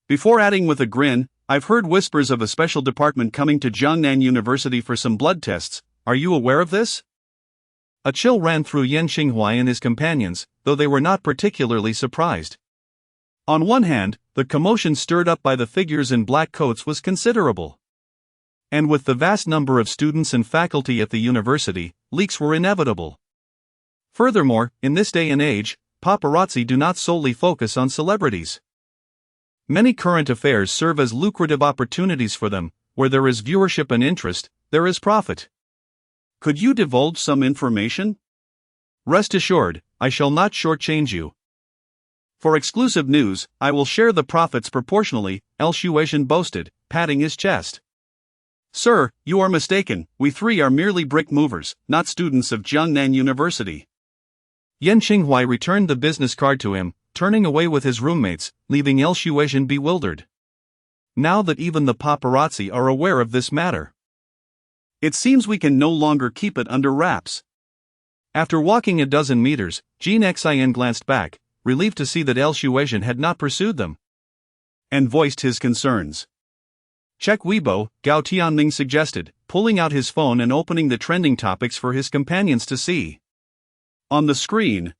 Before adding with a grin, "I've heard whispers of a special department coming to Jiangnan University for some blood tests. Are you aware of this?" A chill ran through Yan Qinghua and his companions, though they were not particularly surprised. On one hand, the commotion stirred up by the figures in black coats was considerable. And with the vast number of students and faculty at the university, leaks were inevitable. Furthermore, in this day and age, paparazzi do not solely focus on celebrities. Many current affairs serve as lucrative opportunities for them. Where there is viewership and interest, there is profit. Could you divulge some information? Rest assured, I shall not shortchange you. For exclusive news, I will share the profits proportionally, El Shuaizhen boasted, patting his chest. Sir, you are mistaken. We 3 are merely brick movers, not students of Jiangnan University. Yan Qinghua returned the business card to him, turning away with his roommates, leaving El Shuaizhen bewildered. Now that even the paparazzi are aware of this matter, it seems we can no longer keep it under wraps. After walking a dozen meters, Jean Xian glanced back, relieved to see that El Shuaizhen had not pursued them, and voiced his concerns. Check Weibo, Gao Tianming suggested, pulling out his phone and opening the trending topics for his companions to see. On the screen,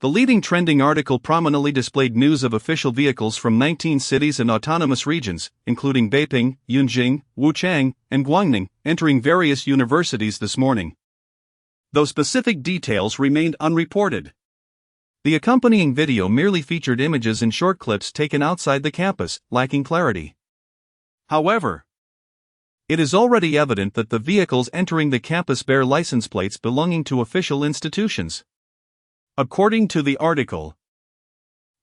the leading trending article prominently displayed news of official vehicles from 19 cities and autonomous regions, including Beiping, Yunjing, Wuchang, and Guangning, entering various universities this morning. Though specific details remained unreported. The accompanying video merely featured images and short clips taken outside the campus, lacking clarity. However, it is already evident that the vehicles entering the campus bear license plates belonging to official institutions. According to the article,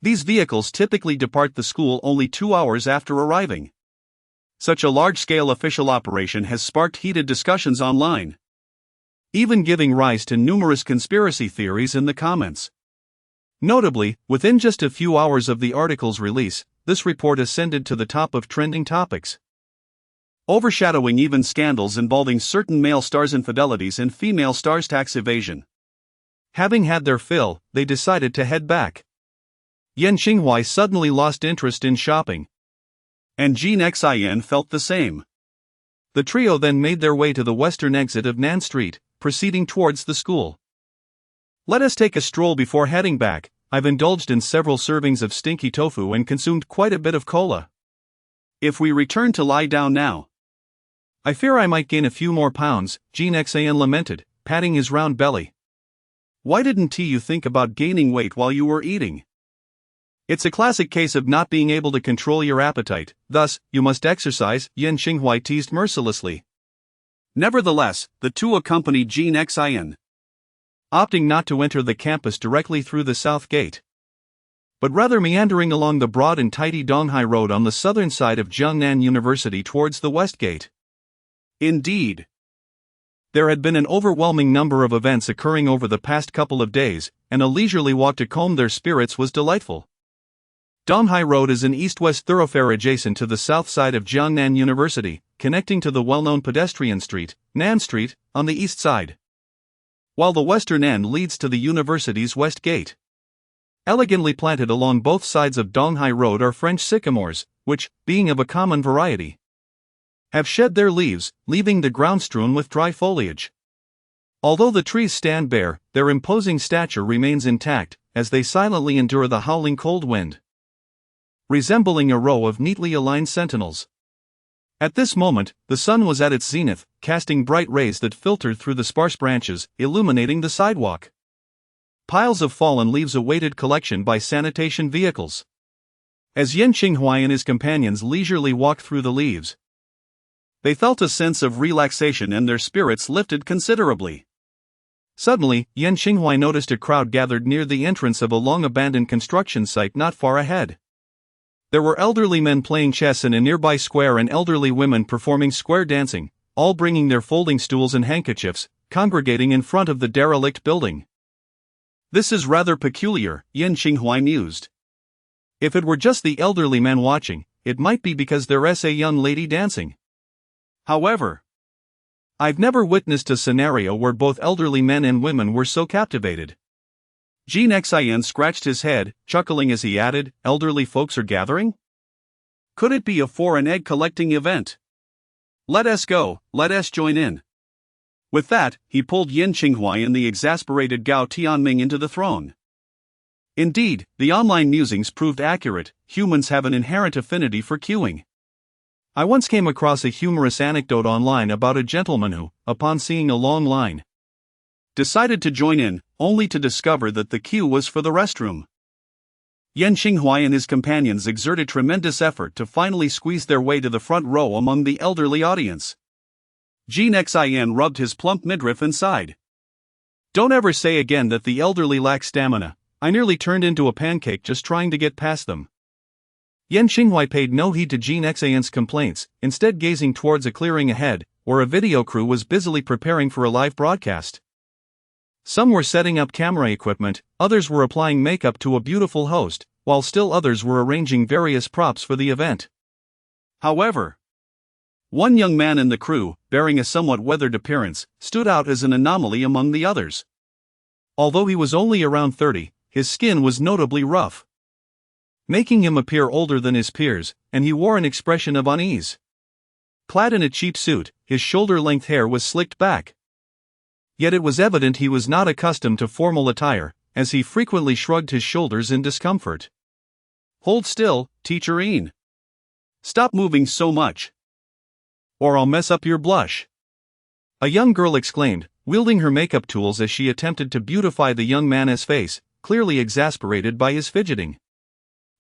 these vehicles typically depart the school only 2 hours after arriving. Such a large-scale official operation has sparked heated discussions online, even giving rise to numerous conspiracy theories in the comments. Notably, within just a few hours of the article's release, this report ascended to the top of trending topics, overshadowing even scandals involving certain male stars' infidelities and female stars' tax evasion. Having had their fill, they decided to head back. Yan Xinghuai suddenly lost interest in shopping, and Jean Xin felt the same. The trio then made their way to the western exit of Nan Street, proceeding towards the school. Let us take a stroll before heading back. I've indulged in several servings of stinky tofu and consumed quite a bit of cola. If we return to lie down now, I fear I might gain a few more pounds, Jean Xin lamented, patting his round belly. Why didn't you think about gaining weight while you were eating? It's a classic case of not being able to control your appetite, thus, you must exercise, Yan Xinghuai teased mercilessly. Nevertheless, the two accompanied Jean Xin, opting not to enter the campus directly through the south gate, but rather meandering along the broad and tidy Donghai Road on the southern side of Jiangnan University towards the west gate. Indeed, there had been an overwhelming number of events occurring over the past couple of days, and a leisurely walk to calm their spirits was delightful. Donghai Road is an east-west thoroughfare adjacent to the south side of Jiangnan University, connecting to the well-known pedestrian street, Nan Street, on the east side, while the western end leads to the university's west gate. Elegantly planted along both sides of Donghai Road are French sycamores, which, being of a common variety, have shed their leaves, leaving the ground strewn with dry foliage. Although the trees stand bare, their imposing stature remains intact, as they silently endure the howling cold wind, resembling a row of neatly aligned sentinels. At this moment, the sun was at its zenith, casting bright rays that filtered through the sparse branches, illuminating the sidewalk. Piles of fallen leaves awaited collection by sanitation vehicles. As Yan Xinghuai and his companions leisurely walked through the leaves, they felt a sense of relaxation and their spirits lifted considerably. Suddenly, Yan Xinghuai noticed a crowd gathered near the entrance of a long-abandoned construction site not far ahead. There were elderly men playing chess in a nearby square and elderly women performing square dancing, all bringing their folding stools and handkerchiefs, congregating in front of the derelict building. This is rather peculiar, Yan Xinghuai mused. If it were just the elderly men watching, it might be because there's a young lady dancing. However, I've never witnessed a scenario where both elderly men and women were so captivated. Jean Xin scratched his head, chuckling as he added, elderly folks are gathering? Could it be a foreign egg collecting event? Let us go, let us join in. With that, he pulled Yan Xinghuai and the exasperated Gao Tianming into the throng. Indeed, the online musings proved accurate. Humans have an inherent affinity for queuing. I once came across a humorous anecdote online about a gentleman who, upon seeing a long line, decided to join in, only to discover that the queue was for the restroom. Yan Xinghuai and his companions exerted tremendous effort to finally squeeze their way to the front row among the elderly audience. Jean Xin rubbed his plump midriff and sighed. Don't ever say again that the elderly lack stamina. I nearly turned into a pancake just trying to get past them. Yan Xinghuai paid no heed to Jean Xin's complaints, instead gazing towards a clearing ahead, where a video crew was busily preparing for a live broadcast. Some were setting up camera equipment, others were applying makeup to a beautiful host, while still others were arranging various props for the event. However, one young man in the crew, bearing a somewhat weathered appearance, stood out as an anomaly among the others. Although he was only around 30, his skin was notably rough, making him appear older than his peers, and he wore an expression of unease. Clad in a cheap suit, his shoulder-length hair was slicked back. Yet it was evident he was not accustomed to formal attire, as he frequently shrugged his shoulders in discomfort. Hold still, Teacher Ian. Stop moving so much, or I'll mess up your blush, a young girl exclaimed, wielding her makeup tools as she attempted to beautify the young man's face, clearly exasperated by his fidgeting.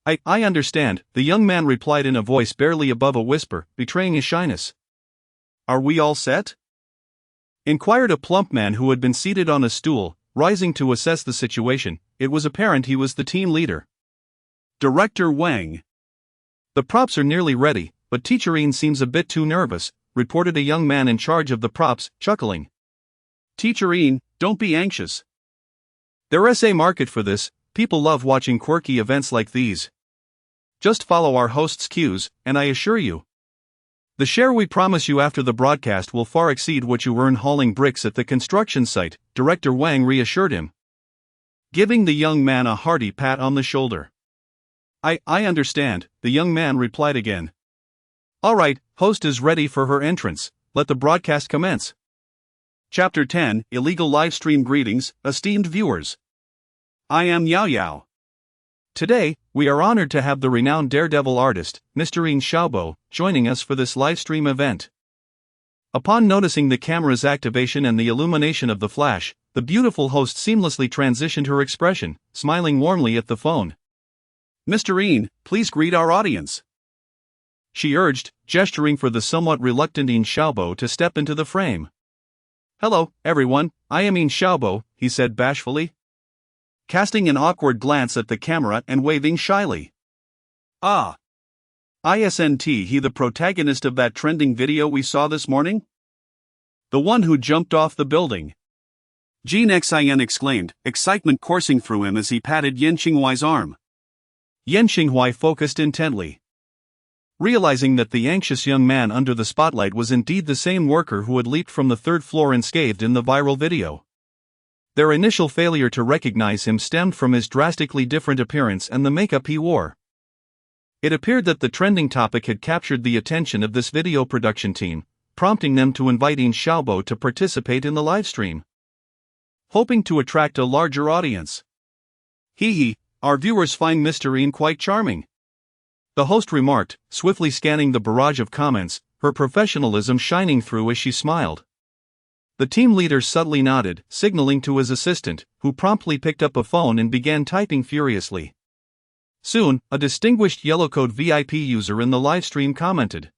I understand, the young man replied in a voice barely above a whisper, betraying his shyness. Are we all set? Inquired a plump man who had been seated on a stool, rising to assess the situation. It was apparent he was the team leader. Director Wang. The props are nearly ready, but Teacher Ian seems a bit too nervous, reported a young man in charge of the props, chuckling. Teacher Ian, don't be anxious. There's a market for this. People love watching quirky events like these. Just follow our host's cues, and I assure you, the share we promise you after the broadcast will far exceed what you earn hauling bricks at the construction site, Director Wang reassured him, giving the young man a hearty pat on the shoulder. I understand, the young man replied again. All right, host is ready for her entrance, let the broadcast commence. Chapter 10, Illegal Livestream Greetings, esteemed viewers. I am Yao Yao. Today, we are honored to have the renowned daredevil artist, Mr. Yin Xiaobo, joining us for this livestream event. Upon noticing the camera's activation and the illumination of the flash, the beautiful host seamlessly transitioned her expression, smiling warmly at the phone. Mr. Yin, please greet our audience, she urged, gesturing for the somewhat reluctant Yin Xiaobo to step into the frame. Hello, everyone, I am Yin Xiaobo, he said bashfully, casting an awkward glance at the camera and waving shyly. Ah. Isn't he the protagonist of that trending video we saw this morning? The one who jumped off the building. Jin Xin exclaimed, excitement coursing through him as he patted Yan Xinghuai's arm. Yan Xinghuai focused intently, realizing that the anxious young man under the spotlight was indeed the same worker who had leaped from the third floor unscathed in the viral video. Their initial failure to recognize him stemmed from his drastically different appearance and the makeup he wore. It appeared that the trending topic had captured the attention of this video production team, prompting them to invite Yin Xiaobo to participate in the livestream, hoping to attract a larger audience. Our viewers find Mr. Yin quite charming, the host remarked, swiftly scanning the barrage of comments, her professionalism shining through as she smiled. The team leader subtly nodded, signaling to his assistant, who promptly picked up a phone and began typing furiously. Soon, a distinguished Yellowcode VIP user in the livestream commented,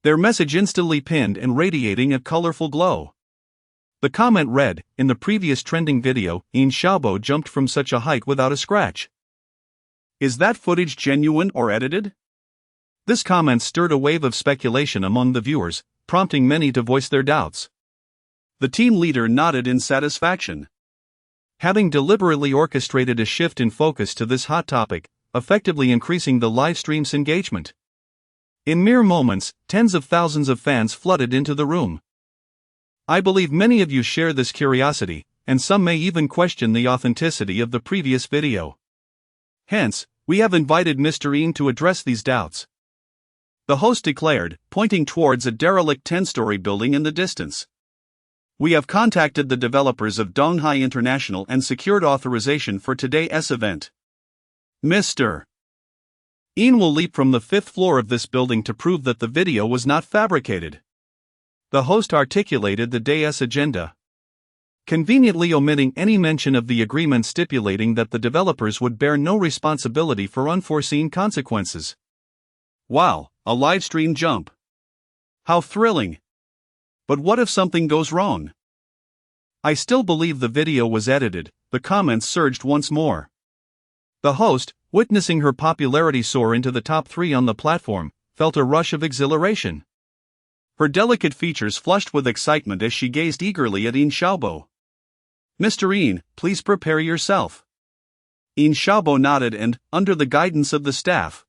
their message instantly pinned and radiating a colorful glow. The comment read, in the previous trending video, Yin Xiaobo jumped from such a height without a scratch. Is that footage genuine or edited? This comment stirred a wave of speculation among the viewers, prompting many to voice their doubts. The team leader nodded in satisfaction. Having deliberately orchestrated a shift in focus to this hot topic, effectively increasing the livestream's engagement. In mere moments, tens of thousands of fans flooded into the room. I believe many of you share this curiosity, and some may even question the authenticity of the previous video. Hence, we have invited Mr. Yin to address these doubts, the host declared, pointing towards a derelict 10-story building in the distance. We have contacted the developers of Donghai International and secured authorization for today's event. Mr. Yin will leap from the 5th floor of this building to prove that the video was not fabricated. The host articulated the day's agenda, conveniently omitting any mention of the agreement stipulating that the developers would bear no responsibility for unforeseen consequences. Wow, a livestream jump. How thrilling. But what if something goes wrong? I still believe the video was edited, the comments surged once more. The host, witnessing her popularity soar into the top 3 on the platform, felt a rush of exhilaration. Her delicate features flushed with excitement as she gazed eagerly at Yin Xiaobo. Mr. Yin, please prepare yourself. Yin Xiaobo nodded and, under the guidance of the staff,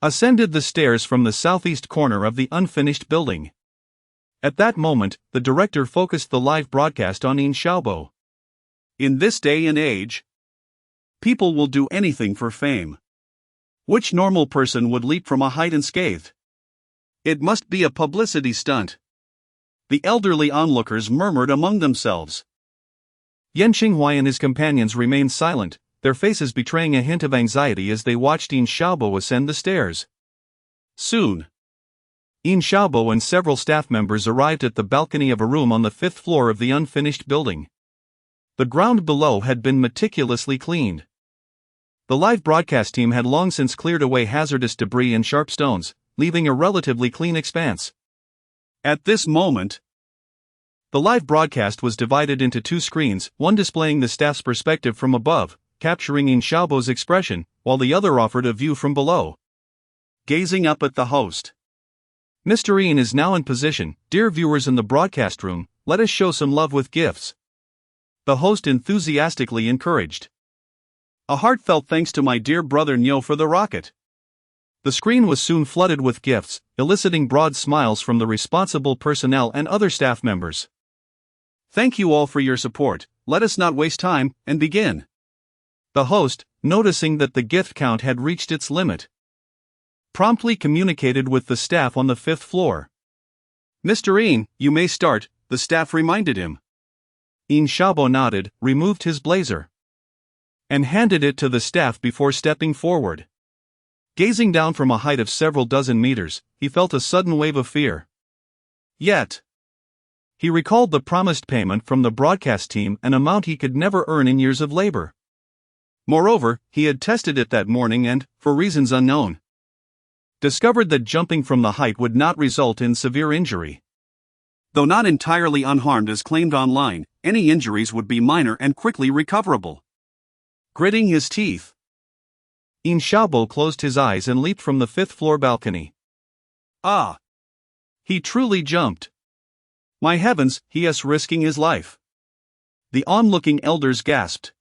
ascended the stairs from the southeast corner of the unfinished building. At that moment, the director focused the live broadcast on Yin Xiaobo. In this day and age, people will do anything for fame. Which normal person would leap from a height unscathed? It must be a publicity stunt. The elderly onlookers murmured among themselves. Yan Xinghuai and his companions remained silent, their faces betraying a hint of anxiety as they watched Yin Xiaobo ascend the stairs. Soon, Yin Xiaobo and several staff members arrived at the balcony of a room on the 5th floor of the unfinished building. The ground below had been meticulously cleaned. The live broadcast team had long since cleared away hazardous debris and sharp stones, leaving a relatively clean expanse. At this moment, the live broadcast was divided into 2 screens, one displaying the staff's perspective from above, capturing Yin Xiaobo's expression, while the other offered a view from below, gazing up at the host. Mr. Yin is now in position. Dear viewers in the broadcast room, let us show some love with gifts, the host enthusiastically encouraged. A heartfelt thanks to my dear brother Nyo for the rocket. The screen was soon flooded with gifts, eliciting broad smiles from the responsible personnel and other staff members. Thank you all for your support. Let us not waste time, and begin. The host, noticing that the gift count had reached its limit, promptly communicated with the staff on the 5th floor. Mr. Yin, you may start, the staff reminded him. Yin Xiaobo nodded, removed his blazer, and handed it to the staff before stepping forward. Gazing down from a height of several dozen meters, he felt a sudden wave of fear. Yet, he recalled the promised payment from the broadcast team, an amount he could never earn in years of labor. Moreover, he had tested it that morning and, for reasons unknown, discovered that jumping from the height would not result in severe injury. Though not entirely unharmed as claimed online, any injuries would be minor and quickly recoverable. Gritting his teeth, Yin Xiaobo closed his eyes and leaped from the 5th floor balcony. Ah! He truly jumped. My heavens, he is risking his life. The onlooking elders gasped,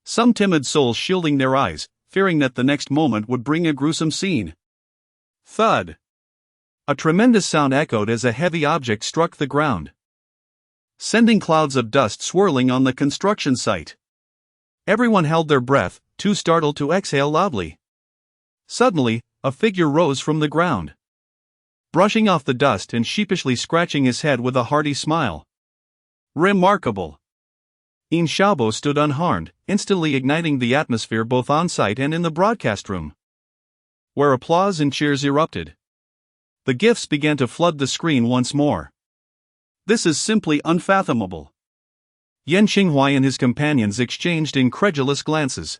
some timid souls shielding their eyes, fearing that the next moment would bring a gruesome scene. Thud! A tremendous sound echoed as a heavy object struck the ground, sending clouds of dust swirling on the construction site. Everyone held their breath, too startled to exhale loudly. Suddenly, a figure rose from the ground, brushing off the dust and sheepishly scratching his head with a hearty smile. Remarkable! Yin Xiaobo stood unharmed, instantly igniting the atmosphere both on-site and in the broadcast room, where applause and cheers erupted. The gifts began to flood the screen once more. This is simply unfathomable. Yan Qinghuai and his companions exchanged incredulous glances.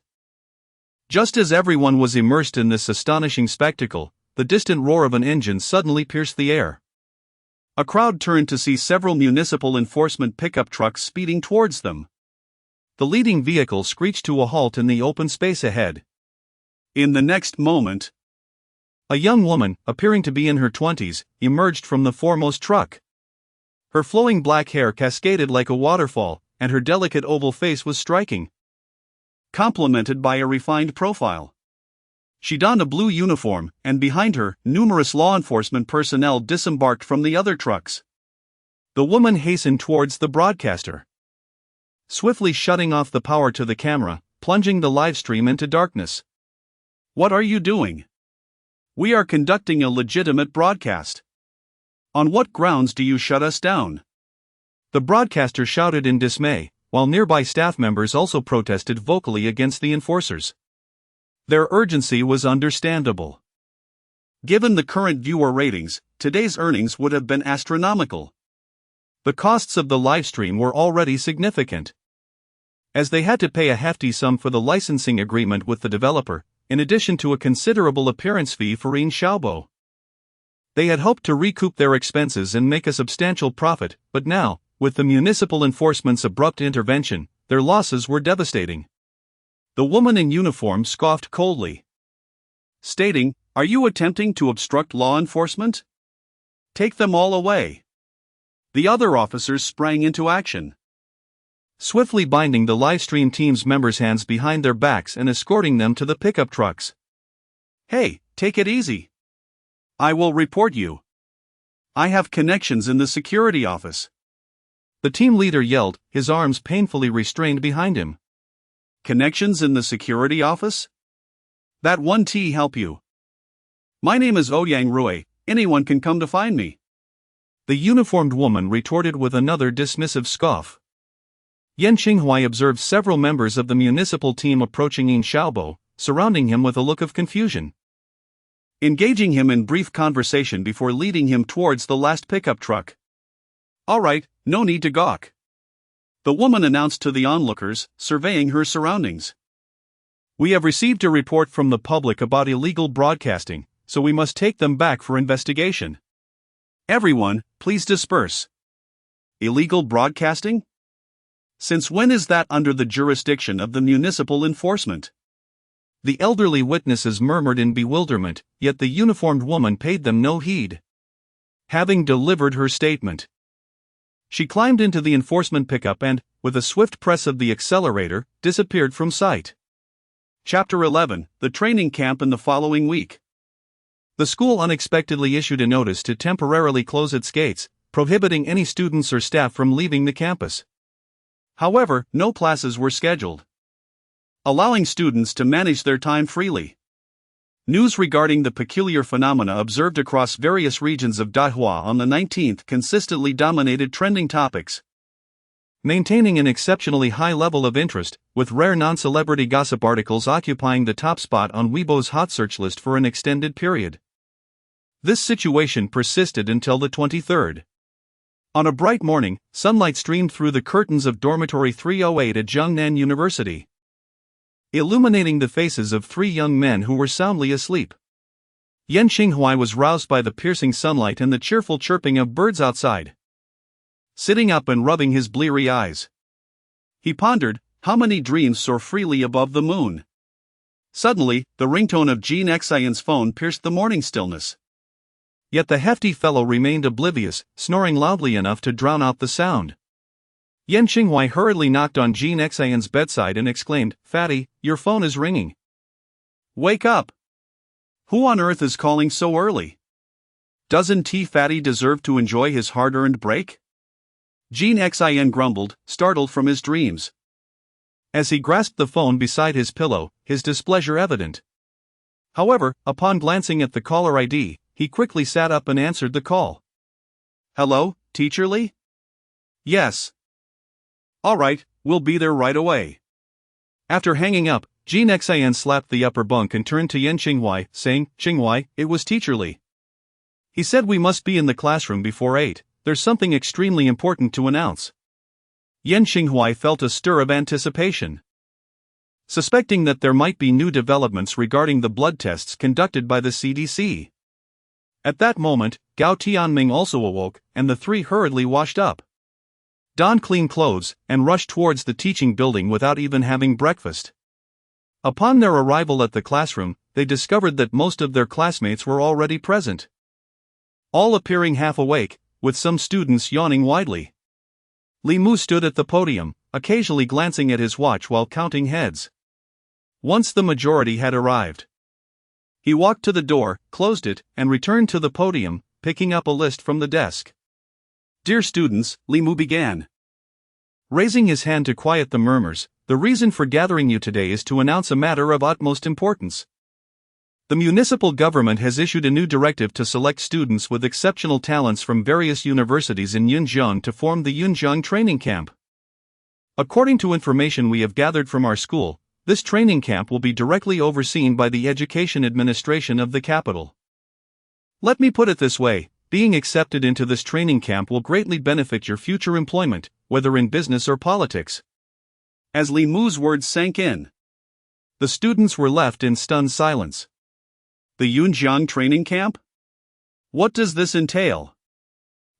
Just as everyone was immersed in this astonishing spectacle, the distant roar of an engine suddenly pierced the air. A crowd turned to see several municipal enforcement pickup trucks speeding towards them. The leading vehicle screeched to a halt in the open space ahead. In the next moment, a young woman, appearing to be in her 20s, emerged from the foremost truck. Her flowing black hair cascaded like a waterfall, and her delicate oval face was striking, complemented by a refined profile. She donned a blue uniform, and behind her, numerous law enforcement personnel disembarked from the other trucks. The woman hastened towards the broadcaster, swiftly shutting off the power to the camera, plunging the live stream into darkness. What are you doing? We are conducting a legitimate broadcast. On what grounds do you shut us down? The broadcaster shouted in dismay, while nearby staff members also protested vocally against the enforcers. Their urgency was understandable. Given the current viewer ratings, today's earnings would have been astronomical. The costs of the livestream were already significant, as they had to pay a hefty sum for the licensing agreement with the developer, in addition to a considerable appearance fee for Yin Xiaobo. They had hoped to recoup their expenses and make a substantial profit, but now, with the municipal enforcement's abrupt intervention, their losses were devastating. The woman in uniform scoffed coldly, stating, "Are you attempting to obstruct law enforcement? Take them all away." The other officers sprang into action, swiftly binding the livestream team's members' hands behind their backs and escorting them to the pickup trucks. "Hey, take it easy. I will report you. I have connections in the security office." The team leader yelled, his arms painfully restrained behind him. "Connections in the security office? That one T help you. My name is Ouyang Rui, anyone can come to find me." The uniformed woman retorted with another dismissive scoff. Yan Qinghuai observed several members of the municipal team approaching Yin Xiaobo, surrounding him with a look of confusion, engaging him in brief conversation before leading him towards the last pickup truck. "All right, no need to gawk," the woman announced to the onlookers, surveying her surroundings. "We have received a report from the public about illegal broadcasting, so we must take them back for investigation. Everyone, please disperse." Illegal broadcasting? Since when is that under the jurisdiction of the municipal enforcement? The elderly witnesses murmured in bewilderment, yet the uniformed woman paid them no heed. Having delivered her statement, she climbed into the enforcement pickup and, with a swift press of the accelerator, disappeared from sight. Chapter 11, The Training Camp in the Following Week. The school unexpectedly issued a notice to temporarily close its gates, prohibiting any students or staff from leaving the campus. However, no classes were scheduled, allowing students to manage their time freely. News regarding the peculiar phenomena observed across various regions of Dahua on the 19th consistently dominated trending topics, maintaining an exceptionally high level of interest, with rare non-celebrity gossip articles occupying the top spot on Weibo's hot search list for an extended period. This situation persisted until the 23rd. On a bright morning, sunlight streamed through the curtains of dormitory 308 at Jiangnan University, illuminating the faces of three young men who were soundly asleep. Yan Qinghuai was roused by the piercing sunlight and the cheerful chirping of birds outside. Sitting up and rubbing his bleary eyes, he pondered, how many dreams soar freely above the moon? Suddenly, the ringtone of Jean Xian's phone pierced the morning stillness. Yet the hefty fellow remained oblivious, snoring loudly enough to drown out the sound. Yan Qinghuai hurriedly knocked on Jean Xian's bedside and exclaimed, "Fatty, your phone is ringing. Wake up! Who on earth is calling so early? Doesn't Fatty deserve to enjoy his hard-earned break?" Jean Xian grumbled, startled from his dreams. As he grasped the phone beside his pillow, his displeasure evident. However, upon glancing at the caller ID, he quickly sat up and answered the call. "Hello, Teacher Li?" "Yes." "All right, we'll be there right away." After hanging up, Jean Xian slapped the upper bunk and turned to Yan Qinghuai, saying, "Qinghuai, it was Teacher Li. He said we must be in the classroom before 8, there's something extremely important to announce." Yan Qinghuai felt a stir of anticipation. Suspecting that there might be new developments regarding the blood tests conducted by the CDC. At that moment, Gao Tianming also awoke, and the three hurriedly washed up, donned clean clothes, and rushed towards the teaching building without even having breakfast. Upon their arrival at the classroom, they discovered that most of their classmates were already present, all appearing half awake, with some students yawning widely. Li Mu stood at the podium, occasionally glancing at his watch while counting heads. Once the majority had arrived, he walked to the door, closed it, and returned to the podium, picking up a list from the desk. "Dear students," Li Mu began, raising his hand to quiet the murmurs, "the reason for gathering you today is to announce a matter of utmost importance. The municipal government has issued a new directive to select students with exceptional talents from various universities in Yunjiang to form the Yunjiang Training Camp. According to information we have gathered from our school, this training camp will be directly overseen by the Education Administration of the capital. Let me put it this way, being accepted into this training camp will greatly benefit your future employment, whether in business or politics." As Li Mu's words sank in, the students were left in stunned silence. The Yunjiang Training Camp? What does this entail?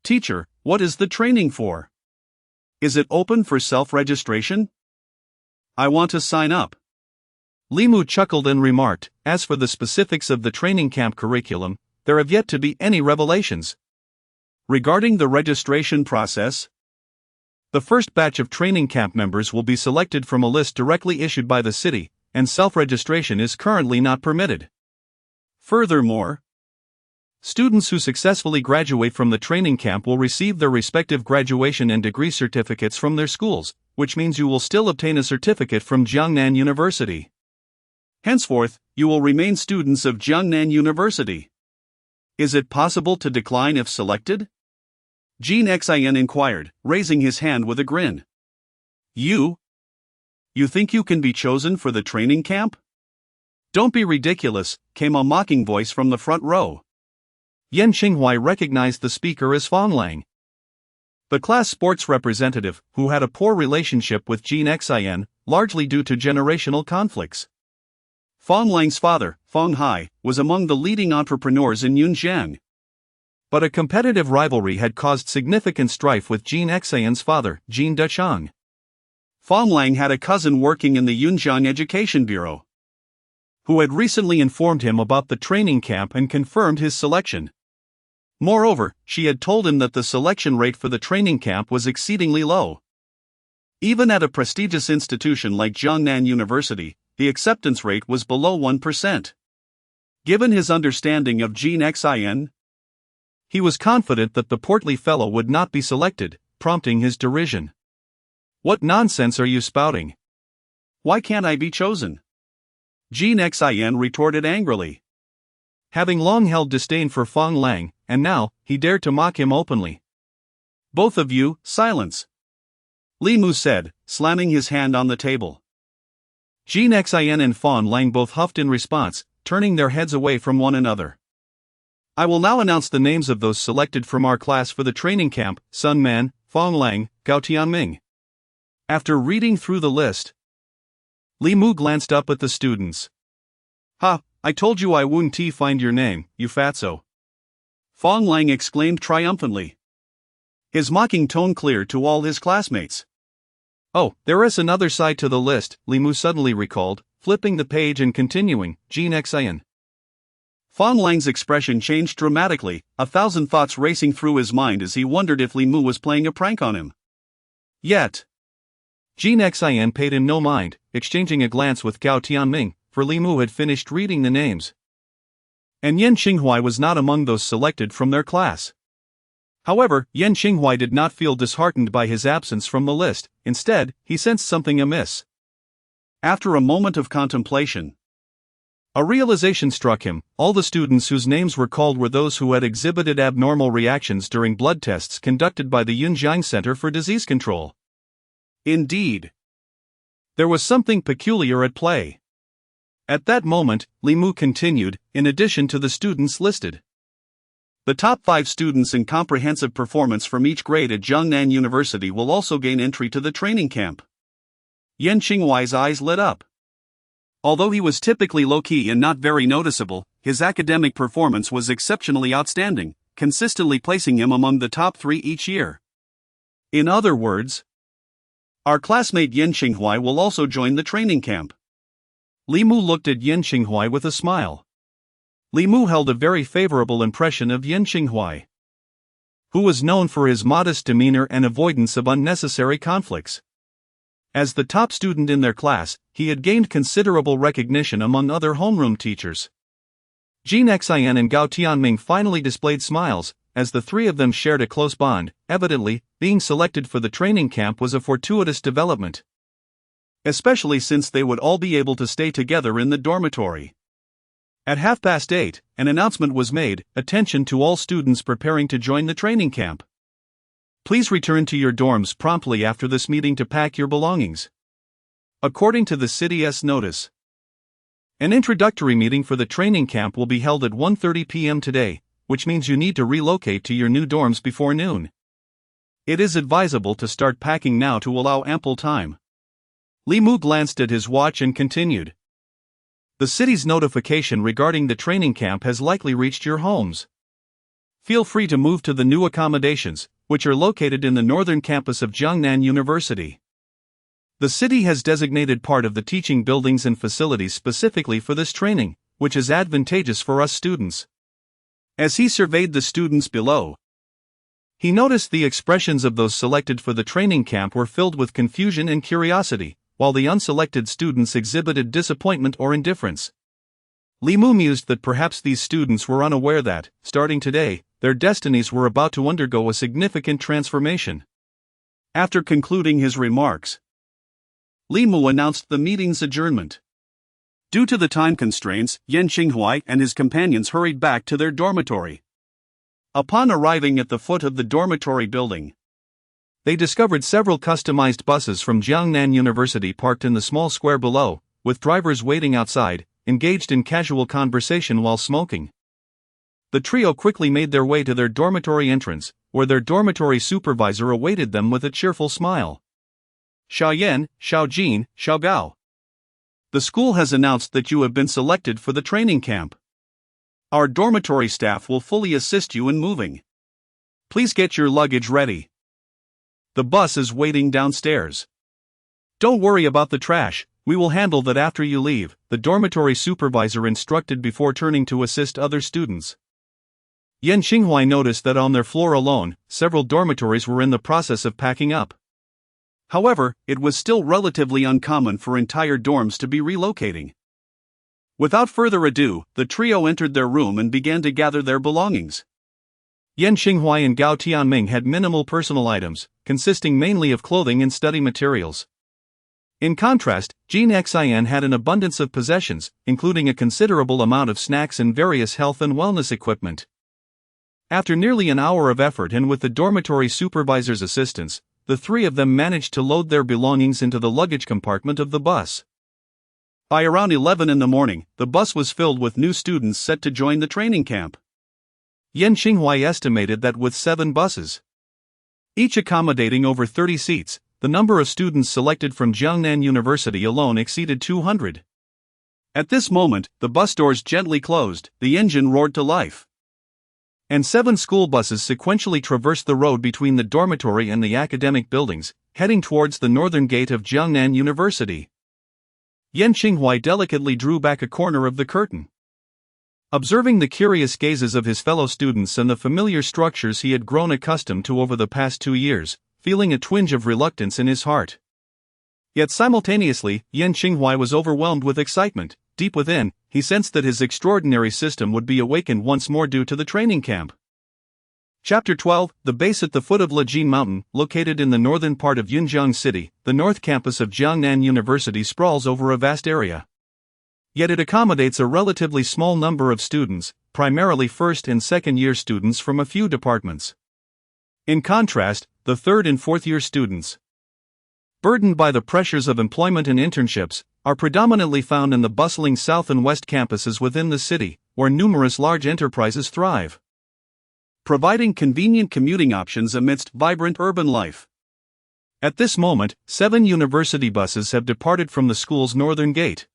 Teacher, what is the training for? Is it open for self-registration? I want to sign up. Li Mu chuckled and remarked, "As for the specifics of the training camp curriculum, there have yet to be any revelations." Regarding the registration process, the first batch of training camp members will be selected from a list directly issued by the city, and self-registration is currently not permitted. Furthermore, students who successfully graduate from the training camp will receive their respective graduation and degree certificates from their schools, which means you will still obtain a certificate from Jiangnan University. Henceforth, you will remain students of Jiangnan University. Is it possible to decline if selected? Jean Xian inquired, raising his hand with a grin. You think you can be chosen for the training camp? Don't be ridiculous, came a mocking voice from the front row. Yan Qinghuai recognized the speaker as Fang Lang, the class sports representative, who had a poor relationship with Jean Xian, largely due to generational conflicts. Fang Lang's father, Fang Hai, was among the leading entrepreneurs in Yunjiang. But a competitive rivalry had caused significant strife with Jean Xian's father, Jean Dechang. Fang Lang had a cousin working in the Yunjiang Education Bureau, who had recently informed him about the training camp and confirmed his selection. Moreover, she had told him that the selection rate for the training camp was exceedingly low. Even at a prestigious institution like Jiangnan University, the acceptance rate was below 1%. Given his understanding of Gene Xin, he was confident that the portly fellow would not be selected, prompting his derision. "What nonsense are you spouting? Why can't I be chosen?" Gene Xin retorted angrily. Having long held disdain for Fong Lang, and now, he dared to mock him openly. "Both of you, silence," Li Mu said, slamming his hand on the table. Gene Xin and Fong Lang both huffed in response, turning their heads away from one another. "I will now announce the names of those selected from our class for the training camp: Sun Man, Fong Lang, Gao Tianming." After reading through the list, Li Mu glanced up at the students. "Ha, I told you I wouldn't find your name, you fatso," Fong Lang exclaimed triumphantly, his mocking tone clear to all his classmates. "Oh, there is another side to the list," Li Mu suddenly recalled, flipping the page and continuing, "Gene Xin." Fong Lang's expression changed dramatically, 1,000 thoughts racing through his mind as he wondered if Li Mu was playing a prank on him. Yet, Gene Xin paid him no mind, exchanging a glance with Gao Tianming, for Li Mu had finished reading the names. And Yan Qinghuai was not among those selected from their class. However, Yan Qinghuai did not feel disheartened by his absence from the list. Instead, he sensed something amiss. After a moment of contemplation, a realization struck him: all the students whose names were called were those who had exhibited abnormal reactions during blood tests conducted by the Yunjiang Center for Disease Control. Indeed, there was something peculiar at play. At that moment, Li Mu continued, in addition to the students listed, the top 5 students in comprehensive performance from each grade at Jiangnan University will also gain entry to the training camp. Yan Qinghuai's eyes lit up. Although he was typically low-key and not very noticeable, his academic performance was exceptionally outstanding, consistently placing him among the top 3 each year. In other words, our classmate Yan Qinghuai will also join the training camp. Li Mu looked at Yan Qinghuai with a smile. Li Mu held a very favorable impression of Yan Qinghuai, who was known for his modest demeanor and avoidance of unnecessary conflicts. As the top student in their class, he had gained considerable recognition among other homeroom teachers. Gene Xin and Gao Tianming finally displayed smiles, as the three of them shared a close bond. Evidently, being selected for the training camp was a fortuitous development, especially since they would all be able to stay together in the dormitory. At 8:30, an announcement was made: attention to all students preparing to join the training camp. Please return to your dorms promptly after this meeting to pack your belongings. According to the city's notice, an introductory meeting for the training camp will be held at 1:30 p.m. today, which means you need to relocate to your new dorms before noon. It is advisable to start packing now to allow ample time. Li Mu glanced at his watch and continued, the city's notification regarding the training camp has likely reached your homes. Feel free to move to the new accommodations, which are located in the northern campus of Jiangnan University. The city has designated part of the teaching buildings and facilities specifically for this training, which is advantageous for us students. As he surveyed the students below, he noticed the expressions of those selected for the training camp were filled with confusion and curiosity, while the unselected students exhibited disappointment or indifference. Li Mu mused that perhaps these students were unaware that, starting today, their destinies were about to undergo a significant transformation. After concluding his remarks, Li Mu announced the meeting's adjournment. Due to the time constraints, Yan Qinghuai and his companions hurried back to their dormitory. Upon arriving at the foot of the dormitory building, they discovered several customized buses from Jiangnan University parked in the small square below, with drivers waiting outside, engaged in casual conversation while smoking. The trio quickly made their way to their dormitory entrance, where their dormitory supervisor awaited them with a cheerful smile. Xiao Yan, Xiao Jin, Xiao Gao. The school has announced that you have been selected for the training camp. Our dormitory staff will fully assist you in moving. Please get your luggage ready. The bus is waiting downstairs. Don't worry about the trash, we will handle that after you leave, the dormitory supervisor instructed before turning to assist other students. Yan Qinghuai noticed that on their floor alone, several dormitories were in the process of packing up. However, it was still relatively uncommon for entire dorms to be relocating. Without further ado, the trio entered their room and began to gather their belongings. Yan Qinghuai and Gao Tianming had minimal personal items, consisting mainly of clothing and study materials. In contrast, Jean Xian had an abundance of possessions, including a considerable amount of snacks and various health and wellness equipment. After nearly an hour of effort and with the dormitory supervisor's assistance, the three of them managed to load their belongings into the luggage compartment of the bus. By around 11 in the morning, the bus was filled with new students set to join the training camp. Yan Qinghuai estimated that with 7 buses, each accommodating over 30 seats, the number of students selected from Jiangnan University alone exceeded 200. At this moment, the bus doors gently closed, the engine roared to life, and 7 school buses sequentially traversed the road between the dormitory and the academic buildings, heading towards the northern gate of Jiangnan University. Yan Qinghuai delicately drew back a corner of the curtain. Observing the curious gazes of his fellow students and the familiar structures he had grown accustomed to over the past 2 years, feeling a twinge of reluctance in his heart. Yet simultaneously, Yan Qinghuai was overwhelmed with excitement. Deep within, he sensed that his extraordinary system would be awakened once more due to the training camp. Chapter 12, the base at the foot of Lejin Mountain, located in the northern part of Yunjiang City, the north campus of Jiangnan University sprawls over a vast area. Yet it accommodates a relatively small number of students, primarily first and second year students from a few departments. In contrast, the third and fourth year students, burdened by the pressures of employment and internships, are predominantly found in the bustling south and west campuses within the city, where numerous large enterprises thrive, providing convenient commuting options amidst vibrant urban life. At this moment, 7 university buses have departed from the school's northern gate,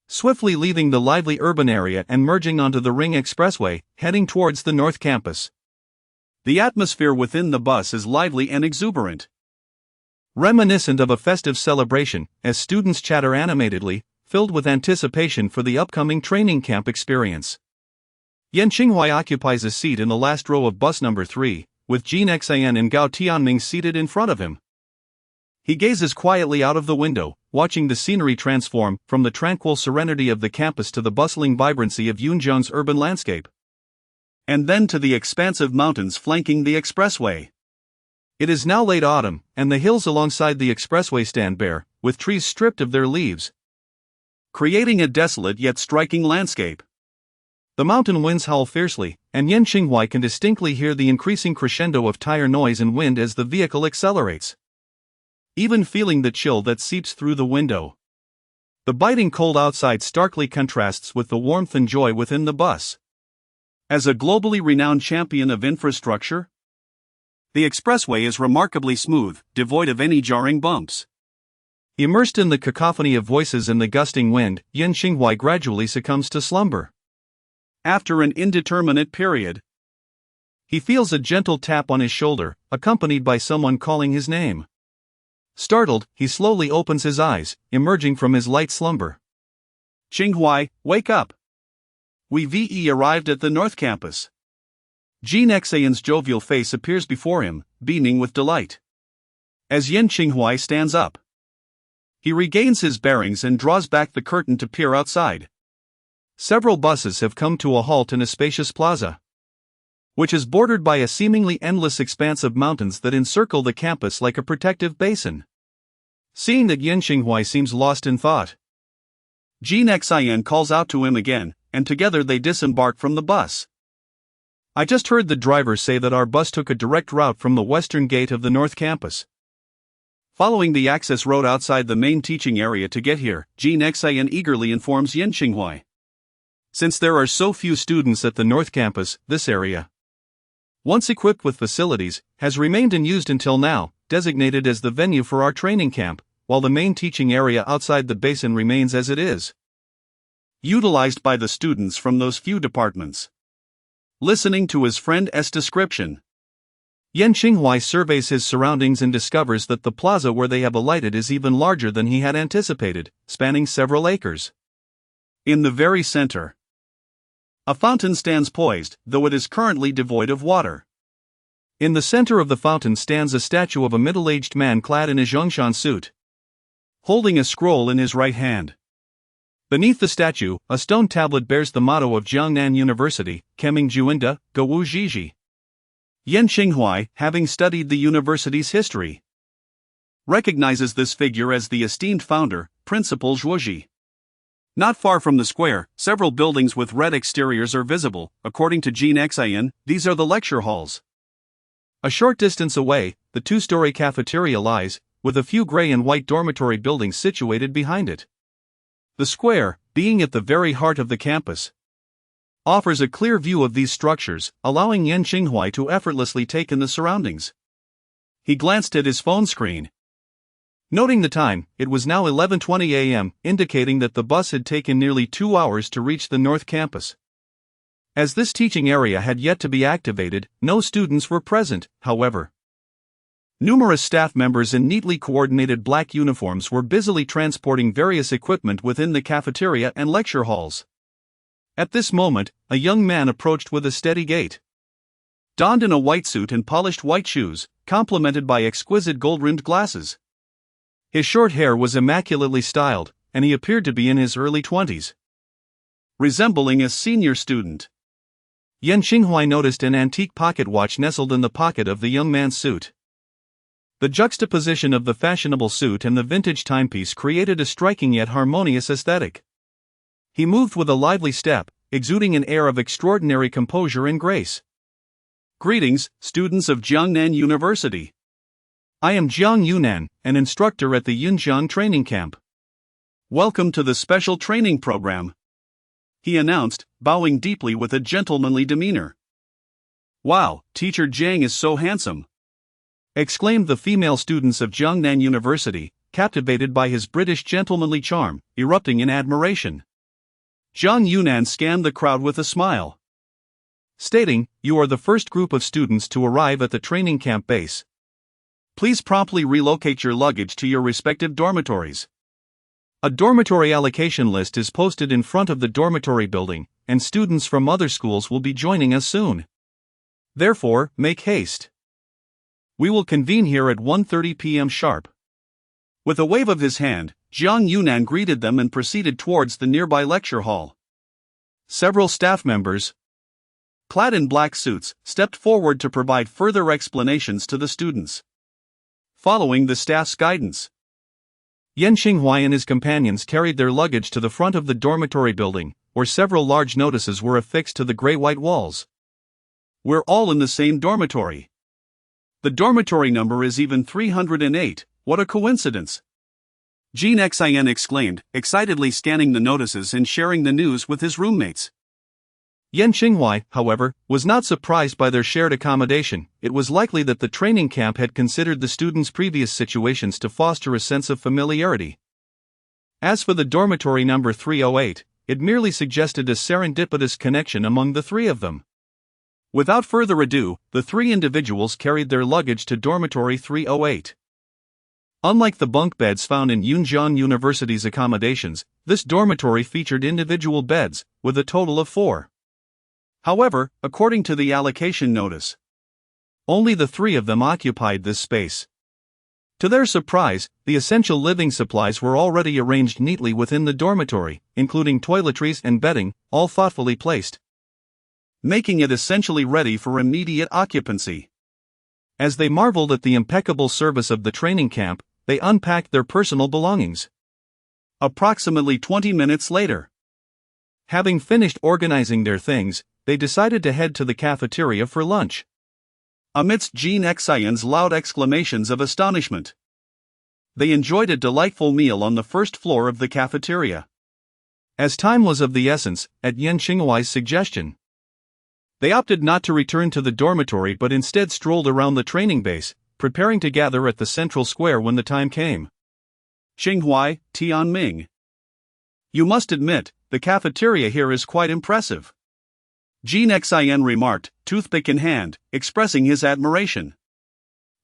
swiftly leaving the lively urban area and merging onto the Ring Expressway, heading towards the North Campus. The atmosphere within the bus is lively and exuberant, reminiscent of a festive celebration, as students chatter animatedly, filled with anticipation for the upcoming training camp experience. Yan Qinghuai occupies a seat in the last row of bus number 3, with Jean Xian and Gao Tianming seated in front of him. He gazes quietly out of the window, watching the scenery transform from the tranquil serenity of the campus to the bustling vibrancy of Yunjiang's urban landscape, and then to the expansive mountains flanking the expressway. It is now late autumn, and the hills alongside the expressway stand bare, with trees stripped of their leaves, creating a desolate yet striking landscape. The mountain winds howl fiercely, and Yan Qinghuai can distinctly hear the increasing crescendo of tire noise and wind as the vehicle accelerates, even feeling the chill that seeps through the window. The biting cold outside starkly contrasts with the warmth and joy within the bus. As a globally renowned champion of infrastructure, the expressway is remarkably smooth, devoid of any jarring bumps. Immersed in the cacophony of voices and the gusting wind, Yan Qinghuai gradually succumbs to slumber. After an indeterminate period, he feels a gentle tap on his shoulder, accompanied by someone calling his name. Startled, he slowly opens his eyes, emerging from his light slumber. "Qinghuai, wake up! We've arrived at the North Campus." Jean Xian's jovial face appears before him, beaming with delight. As Yan Qinghuai stands up, he regains his bearings and draws back the curtain to peer outside. Several buses have come to a halt in a spacious plaza, which is bordered by a seemingly endless expanse of mountains that encircle the campus like a protective basin. Seeing that Yan Qinghuai seems lost in thought, Jean Xian calls out to him again, and together they disembark from the bus. "I just heard the driver say that our bus took a direct route from the western gate of the North Campus, following the access road outside the main teaching area to get here," Jean Xian eagerly informs Yan Qinghuai. Since there are so few students at the North Campus, this area, once equipped with facilities, has remained unused until now, designated as the venue for our training camp, while the main teaching area outside the basin remains as it is, utilized by the students from those few departments. Listening to his friend's description, Yan Qinghuai surveys his surroundings and discovers that the plaza where they have alighted is even larger than he had anticipated, spanning several acres. In the very center, a fountain stands poised, though it is currently devoid of water. In the center of the fountain stands a statue of a middle-aged man clad in a Zhongshan suit, holding a scroll in his right hand. Beneath the statue, a stone tablet bears the motto of Jiangnan University, Keming Juinda, Gewu Zhiji. Yan Qinghuai, having studied the university's history, recognizes this figure as the esteemed founder, Principal Zhuoji. Not far from the square, several buildings with red exteriors are visible. According to Jean Xian, these are the lecture halls. A short distance away, the two-story cafeteria lies, with a few gray and white dormitory buildings situated behind it. The square, being at the very heart of the campus, offers a clear view of these structures, allowing Yan Qinghuai to effortlessly take in the surroundings. He glanced at his phone screen. Noting the time, it was now 11:20 a.m., indicating that the bus had taken nearly 2 hours to reach the North Campus. As this teaching area had yet to be activated, no students were present, however. Numerous staff members in neatly coordinated black uniforms were busily transporting various equipment within the cafeteria and lecture halls. At this moment, a young man approached with a steady gait. Donned in a white suit and polished white shoes, complemented by exquisite gold-rimmed glasses. His short hair was immaculately styled, and he appeared to be in his early 20s. Resembling a senior student. Yan Qinghuai noticed an antique pocket watch nestled in the pocket of the young man's suit. The juxtaposition of the fashionable suit and the vintage timepiece created a striking yet harmonious aesthetic. He moved with a lively step, exuding an air of extraordinary composure and grace. Greetings, students of Jiangnan University. I am Jiang Yunan, an instructor at the Yunjiang training camp. Welcome to the special training program, he announced, bowing deeply with a gentlemanly demeanor. Wow, Teacher Jiang is so handsome, exclaimed the female students of Jiangnan University, captivated by his British gentlemanly charm, erupting in admiration. Jiang Yunan scanned the crowd with a smile, stating, "You are the first group of students to arrive at the training camp base. Please promptly relocate your luggage to your respective dormitories." A dormitory allocation list is posted in front of the dormitory building, and students from other schools will be joining us soon. Therefore, make haste. We will convene here at 1:30 p.m. sharp. With a wave of his hand, Jiang Yunan greeted them and proceeded towards the nearby lecture hall. Several staff members, clad in black suits, stepped forward to provide further explanations to the students. Following the staff's guidance, Yan Qinghuai and his companions carried their luggage to the front of the dormitory building, where several large notices were affixed to the gray-white walls. We're all in the same dormitory. The dormitory number is even 308, what a coincidence! Jean Xian exclaimed, excitedly scanning the notices and sharing the news with his roommates. Yan Qinghuai, however, was not surprised by their shared accommodation. It was likely that the training camp had considered the students' previous situations to foster a sense of familiarity. As for the dormitory number 308, it merely suggested a serendipitous connection among the three of them. Without further ado, the three individuals carried their luggage to dormitory 308. Unlike the bunk beds found in Yunjiang University's accommodations, this dormitory featured individual beds, with a total of 4. However, according to the allocation notice, only the 3 of them occupied this space. To their surprise, the essential living supplies were already arranged neatly within the dormitory, including toiletries and bedding, all thoughtfully placed, making it essentially ready for immediate occupancy. As they marveled at the impeccable service of the training camp, they unpacked their personal belongings. Approximately 20 minutes later, having finished organizing their things, they decided to head to the cafeteria for lunch. Amidst Jean Xian's loud exclamations of astonishment, they enjoyed a delightful meal on the first floor of the cafeteria. As time was of the essence, at Yan Qinghuai's suggestion, they opted not to return to the dormitory but instead strolled around the training base, preparing to gather at the central square when the time came. Qinghuai, Tianming. You must admit, the cafeteria here is quite impressive, Jean Xian remarked, toothpick in hand, expressing his admiration.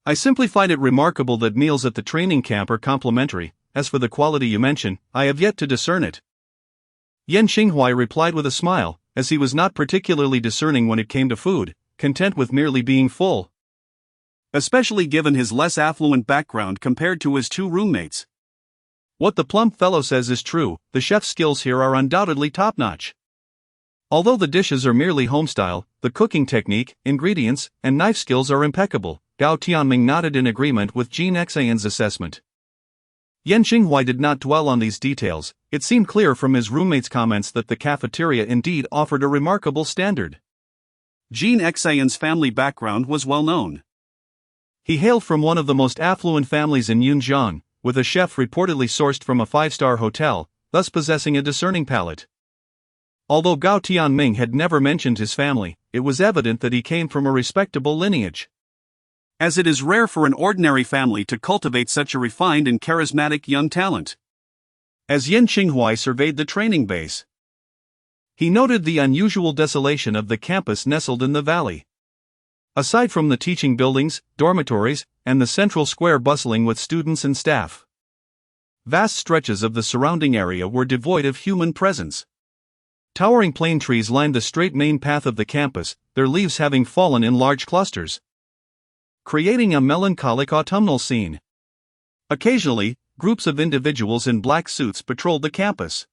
I simply find it remarkable that meals at the training camp are complimentary. As for the quality you mention, I have yet to discern it. Yan Qinghuai replied with a smile, as he was not particularly discerning when it came to food, content with merely being full. especially given his less affluent background compared to his two roommates. What the plump fellow says is true, the chef's skills here are undoubtedly top-notch. Although the dishes are merely homestyle, the cooking technique, ingredients, and knife skills are impeccable. Gao Tianming nodded in agreement with Jin Xian's assessment. Yan Xinghua did not dwell on these details. It seemed clear from his roommate's comments that the cafeteria indeed offered a remarkable standard. Jin Xian's family background was well known. He hailed from one of the most affluent families in Yunjiang, with a chef reportedly sourced from a five-star hotel, thus possessing a discerning palate. Although Gao Tianming had never mentioned his family, it was evident that he came from a respectable lineage. As it is rare for an ordinary family to cultivate such a refined and charismatic young talent. As Yan Xinghua surveyed the training base, he noted the unusual desolation of the campus nestled in the valley. Aside from the teaching buildings, dormitories, and the central square bustling with students and staff, vast stretches of the surrounding area were devoid of human presence. Towering plane trees lined the straight main path of the campus, their leaves having fallen in large clusters, creating a melancholic autumnal scene. Occasionally, groups of individuals in black suits patrolled the campus.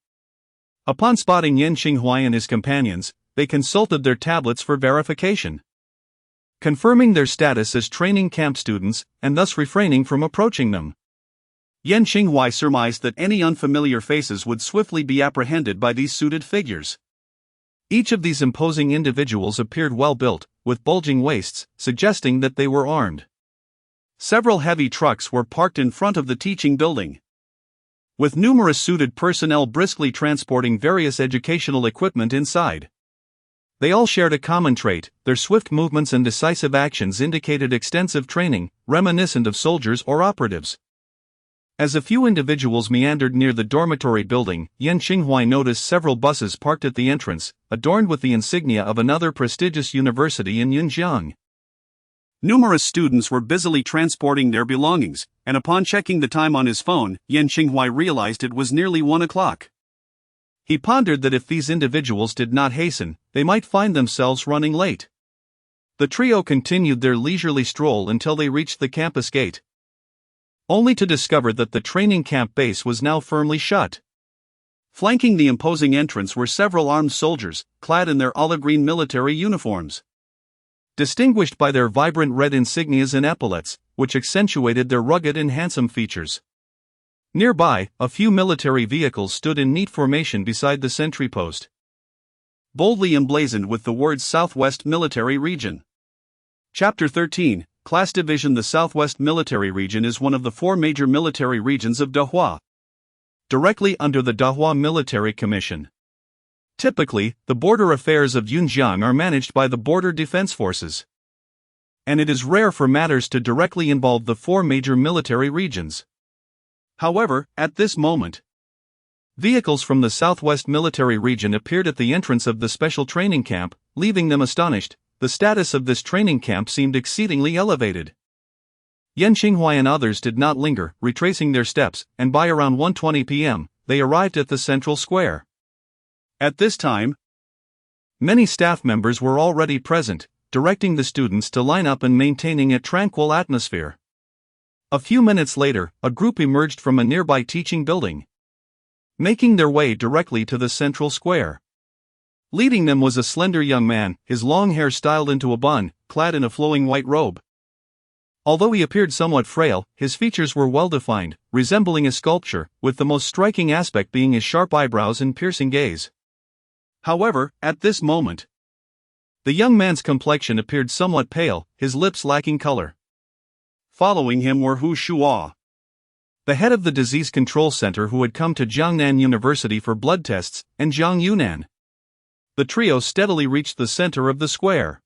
Upon spotting Yan Xinghua and his companions, they consulted their tablets for verification, confirming their status as training camp students, and thus refraining from approaching them. Yan Xinghua surmised that any unfamiliar faces would swiftly be apprehended by these suited figures. Each of these imposing individuals appeared well-built, with bulging waists, suggesting that they were armed. Several heavy trucks were parked in front of the teaching building, with numerous suited personnel briskly transporting various educational equipment inside. They all shared a common trait: their swift movements and decisive actions indicated extensive training, reminiscent of soldiers or operatives. As a few individuals meandered near the dormitory building, Yan Xinghua noticed several buses parked at the entrance, adorned with the insignia of another prestigious university in Yunjiang. Numerous students were busily transporting their belongings, and upon checking the time on his phone, Yan Xinghua realized it was nearly 1 o'clock. He pondered that if these individuals did not hasten, they might find themselves running late. The trio continued their leisurely stroll until they reached the campus gate, only to discover that the training camp base was now firmly shut. Flanking the imposing entrance were several armed soldiers, clad in their olive-green military uniforms, distinguished by their vibrant red insignias and epaulets, which accentuated their rugged and handsome features. Nearby, a few military vehicles stood in neat formation beside the sentry post, boldly emblazoned with the words Southwest Military Region. Chapter 13, Class Division. The Southwest Military Region is one of the 4 major military regions of Dahua, directly under the Dahua Military Commission. Typically, the border affairs of Yunjiang are managed by the Border Defense Forces, and it is rare for matters to directly involve the 4 major military regions. However, at this moment, vehicles from the Southwest Military Region appeared at the entrance of the special training camp, leaving them astonished. The status of this training camp seemed exceedingly elevated. Yan Xinghua and others did not linger, retracing their steps, and by around 1:20 p.m., they arrived at the central square. At this time, many staff members were already present, directing the students to line up and maintaining a tranquil atmosphere. A few minutes later, a group emerged from a nearby teaching building, making their way directly to the central square. Leading them was a slender young man, his long hair styled into a bun, clad in a flowing white robe. Although he appeared somewhat frail, his features were well-defined, resembling a sculpture, with the most striking aspect being his sharp eyebrows and piercing gaze. However, at this moment, the young man's complexion appeared somewhat pale, his lips lacking color. Following him were Hu Shuo, the head of the disease control center who had come to Jiangnan University for blood tests, and Zhang Yunan. The trio steadily reached the center of the square.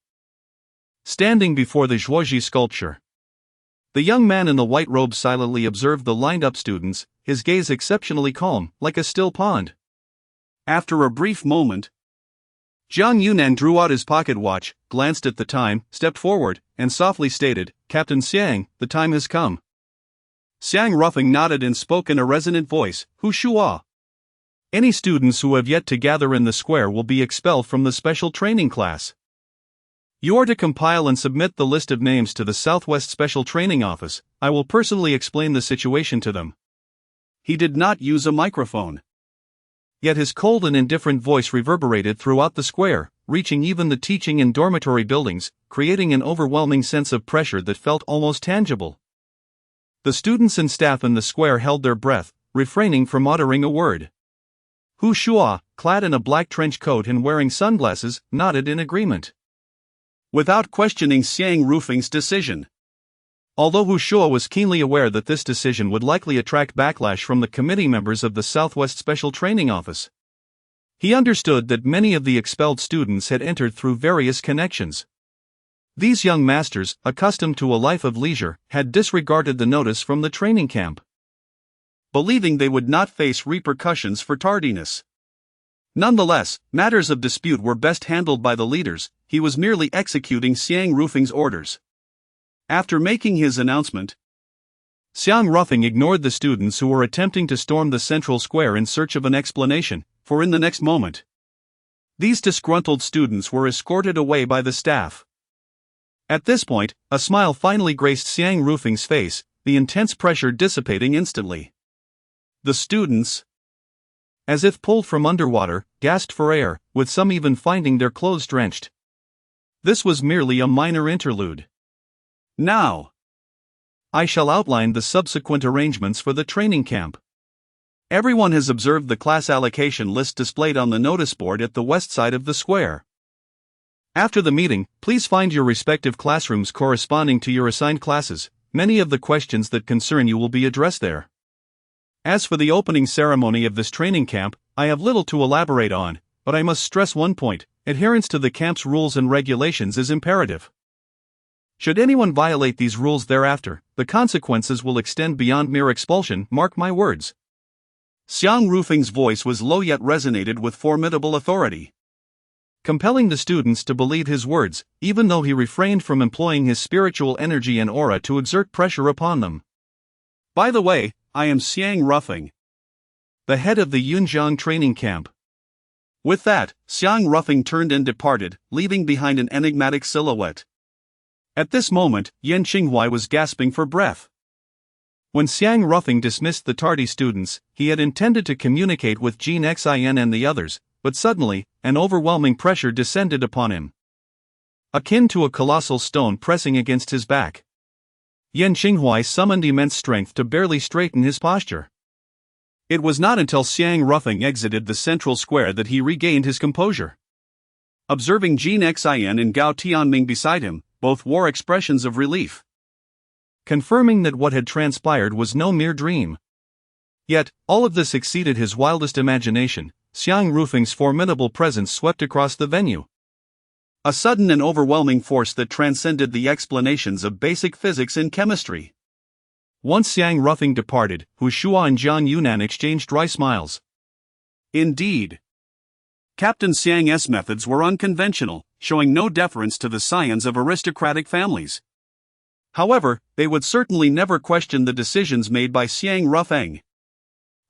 Standing before the Zhuozhi sculpture, the young man in the white robe silently observed the lined-up students, his gaze exceptionally calm, like a still pond. After a brief moment, Zhang Yunan drew out his pocket watch, glanced at the time, stepped forward, and softly stated, "Captain Xiang, the time has come." Xiang Rufeng nodded and spoke in a resonant voice, "Hu Shuo. Any students who have yet to gather in the square will be expelled from the special training class." You are to compile and submit the list of names to the Southwest Special Training Office. I will personally explain the situation to them. He did not use a microphone. Yet his cold and indifferent voice reverberated throughout the square, reaching even the teaching and dormitory buildings, creating an overwhelming sense of pressure that felt almost tangible. The students and staff in the square held their breath, refraining from uttering a word. Hu Shua, clad in a black trench coat and wearing sunglasses, nodded in agreement, without questioning Xiang Rufeng's decision. Although Hu Shua was keenly aware that this decision would likely attract backlash from the committee members of the Southwest Special Training Office, he understood that many of the expelled students had entered through various connections. These young masters, accustomed to a life of leisure, had disregarded the notice from the training camp, believing they would not face repercussions for tardiness. Nonetheless, matters of dispute were best handled by the leaders. He was merely executing Xiang Rufeng's orders. After making his announcement, Xiang Rufeng ignored the students who were attempting to storm the central square in search of an explanation, for in the next moment, these disgruntled students were escorted away by the staff. At this point, a smile finally graced Xiang Rufeng's face, the intense pressure dissipating instantly. The students, as if pulled from underwater, gasped for air, with some even finding their clothes drenched. This was merely a minor interlude. Now, I shall outline the subsequent arrangements for the training camp. Everyone has observed the class allocation list displayed on the notice board at the west side of the square. After the meeting, please find your respective classrooms corresponding to your assigned classes. Many of the questions that concern you will be addressed there. As for the opening ceremony of this training camp, I have little to elaborate on, but I must stress one point: adherence to the camp's rules and regulations is imperative. Should anyone violate these rules thereafter, the consequences will extend beyond mere expulsion, mark my words. Xiang Rufeng's voice was low yet resonated with formidable authority, compelling the students to believe his words, even though he refrained from employing his spiritual energy and aura to exert pressure upon them. By the way, I am Xiang Rufeng, the head of the Yunjiang training camp. With that, Xiang Rufeng turned and departed, leaving behind an enigmatic silhouette. At this moment, Yan Qinghuai was gasping for breath. When Xiang Rufeng dismissed the tardy students, he had intended to communicate with Jin Xin and the others, but suddenly, an overwhelming pressure descended upon him, akin to a colossal stone pressing against his back. Yan Qinghuai summoned immense strength to barely straighten his posture. It was not until Xiang Rufeng exited the central square that he regained his composure. Observing Jin Xin and Gao Tianming beside him, both wore expressions of relief, confirming that what had transpired was no mere dream. Yet, all of this exceeded his wildest imagination. Xiang Rufeng's formidable presence swept across the venue, a sudden and overwhelming force that transcended the explanations of basic physics and chemistry. Once Xiang Rufeng departed, Hu Shua and Jiang Yunan exchanged dry smiles. Indeed, Captain Xiang's methods were unconventional, showing no deference to the scions of aristocratic families. However, they would certainly never question the decisions made by Xiang Rufeng.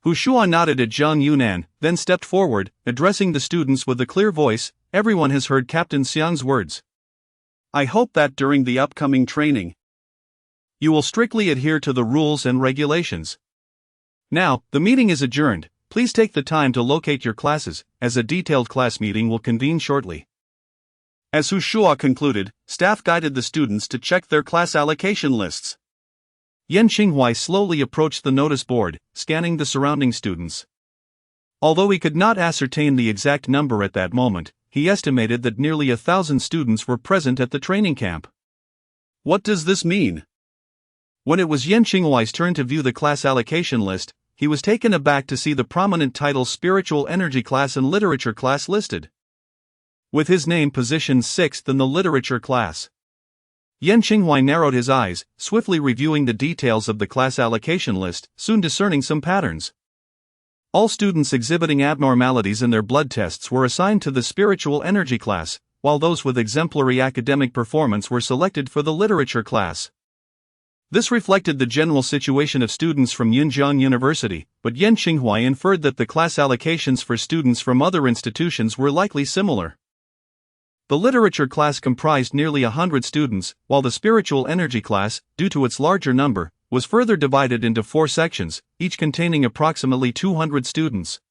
Hu Shua nodded at Jiang Yunan, then stepped forward, addressing the students with a clear voice. Everyone has heard Captain Xiang's words. I hope that during the upcoming training, you will strictly adhere to the rules and regulations. Now, the meeting is adjourned. Please take the time to locate your classes, as a detailed class meeting will convene shortly. As Hu Shua concluded, staff guided the students to check their class allocation lists. Yan Qinghuai slowly approached the notice board, scanning the surrounding students. Although he could not ascertain the exact number at that moment, he estimated that nearly 1,000 students were present at the training camp. What does this mean? When it was Yan Qinghuai's turn to view the class allocation list, he was taken aback to see the prominent title Spiritual Energy class and Literature class listed, with his name positioned 6th in the Literature class. Yan Qinghuai narrowed his eyes, swiftly reviewing the details of the class allocation list, soon discerning some patterns. All students exhibiting abnormalities in their blood tests were assigned to the Spiritual Energy class, while those with exemplary academic performance were selected for the Literature class. This reflected the general situation of students from Yunjiang University, but Yan Qinghuai inferred that the class allocations for students from other institutions were likely similar. The literature class comprised nearly 100 students, while the spiritual energy class, due to its larger number, was further divided into 4 sections, each containing approximately 200 students.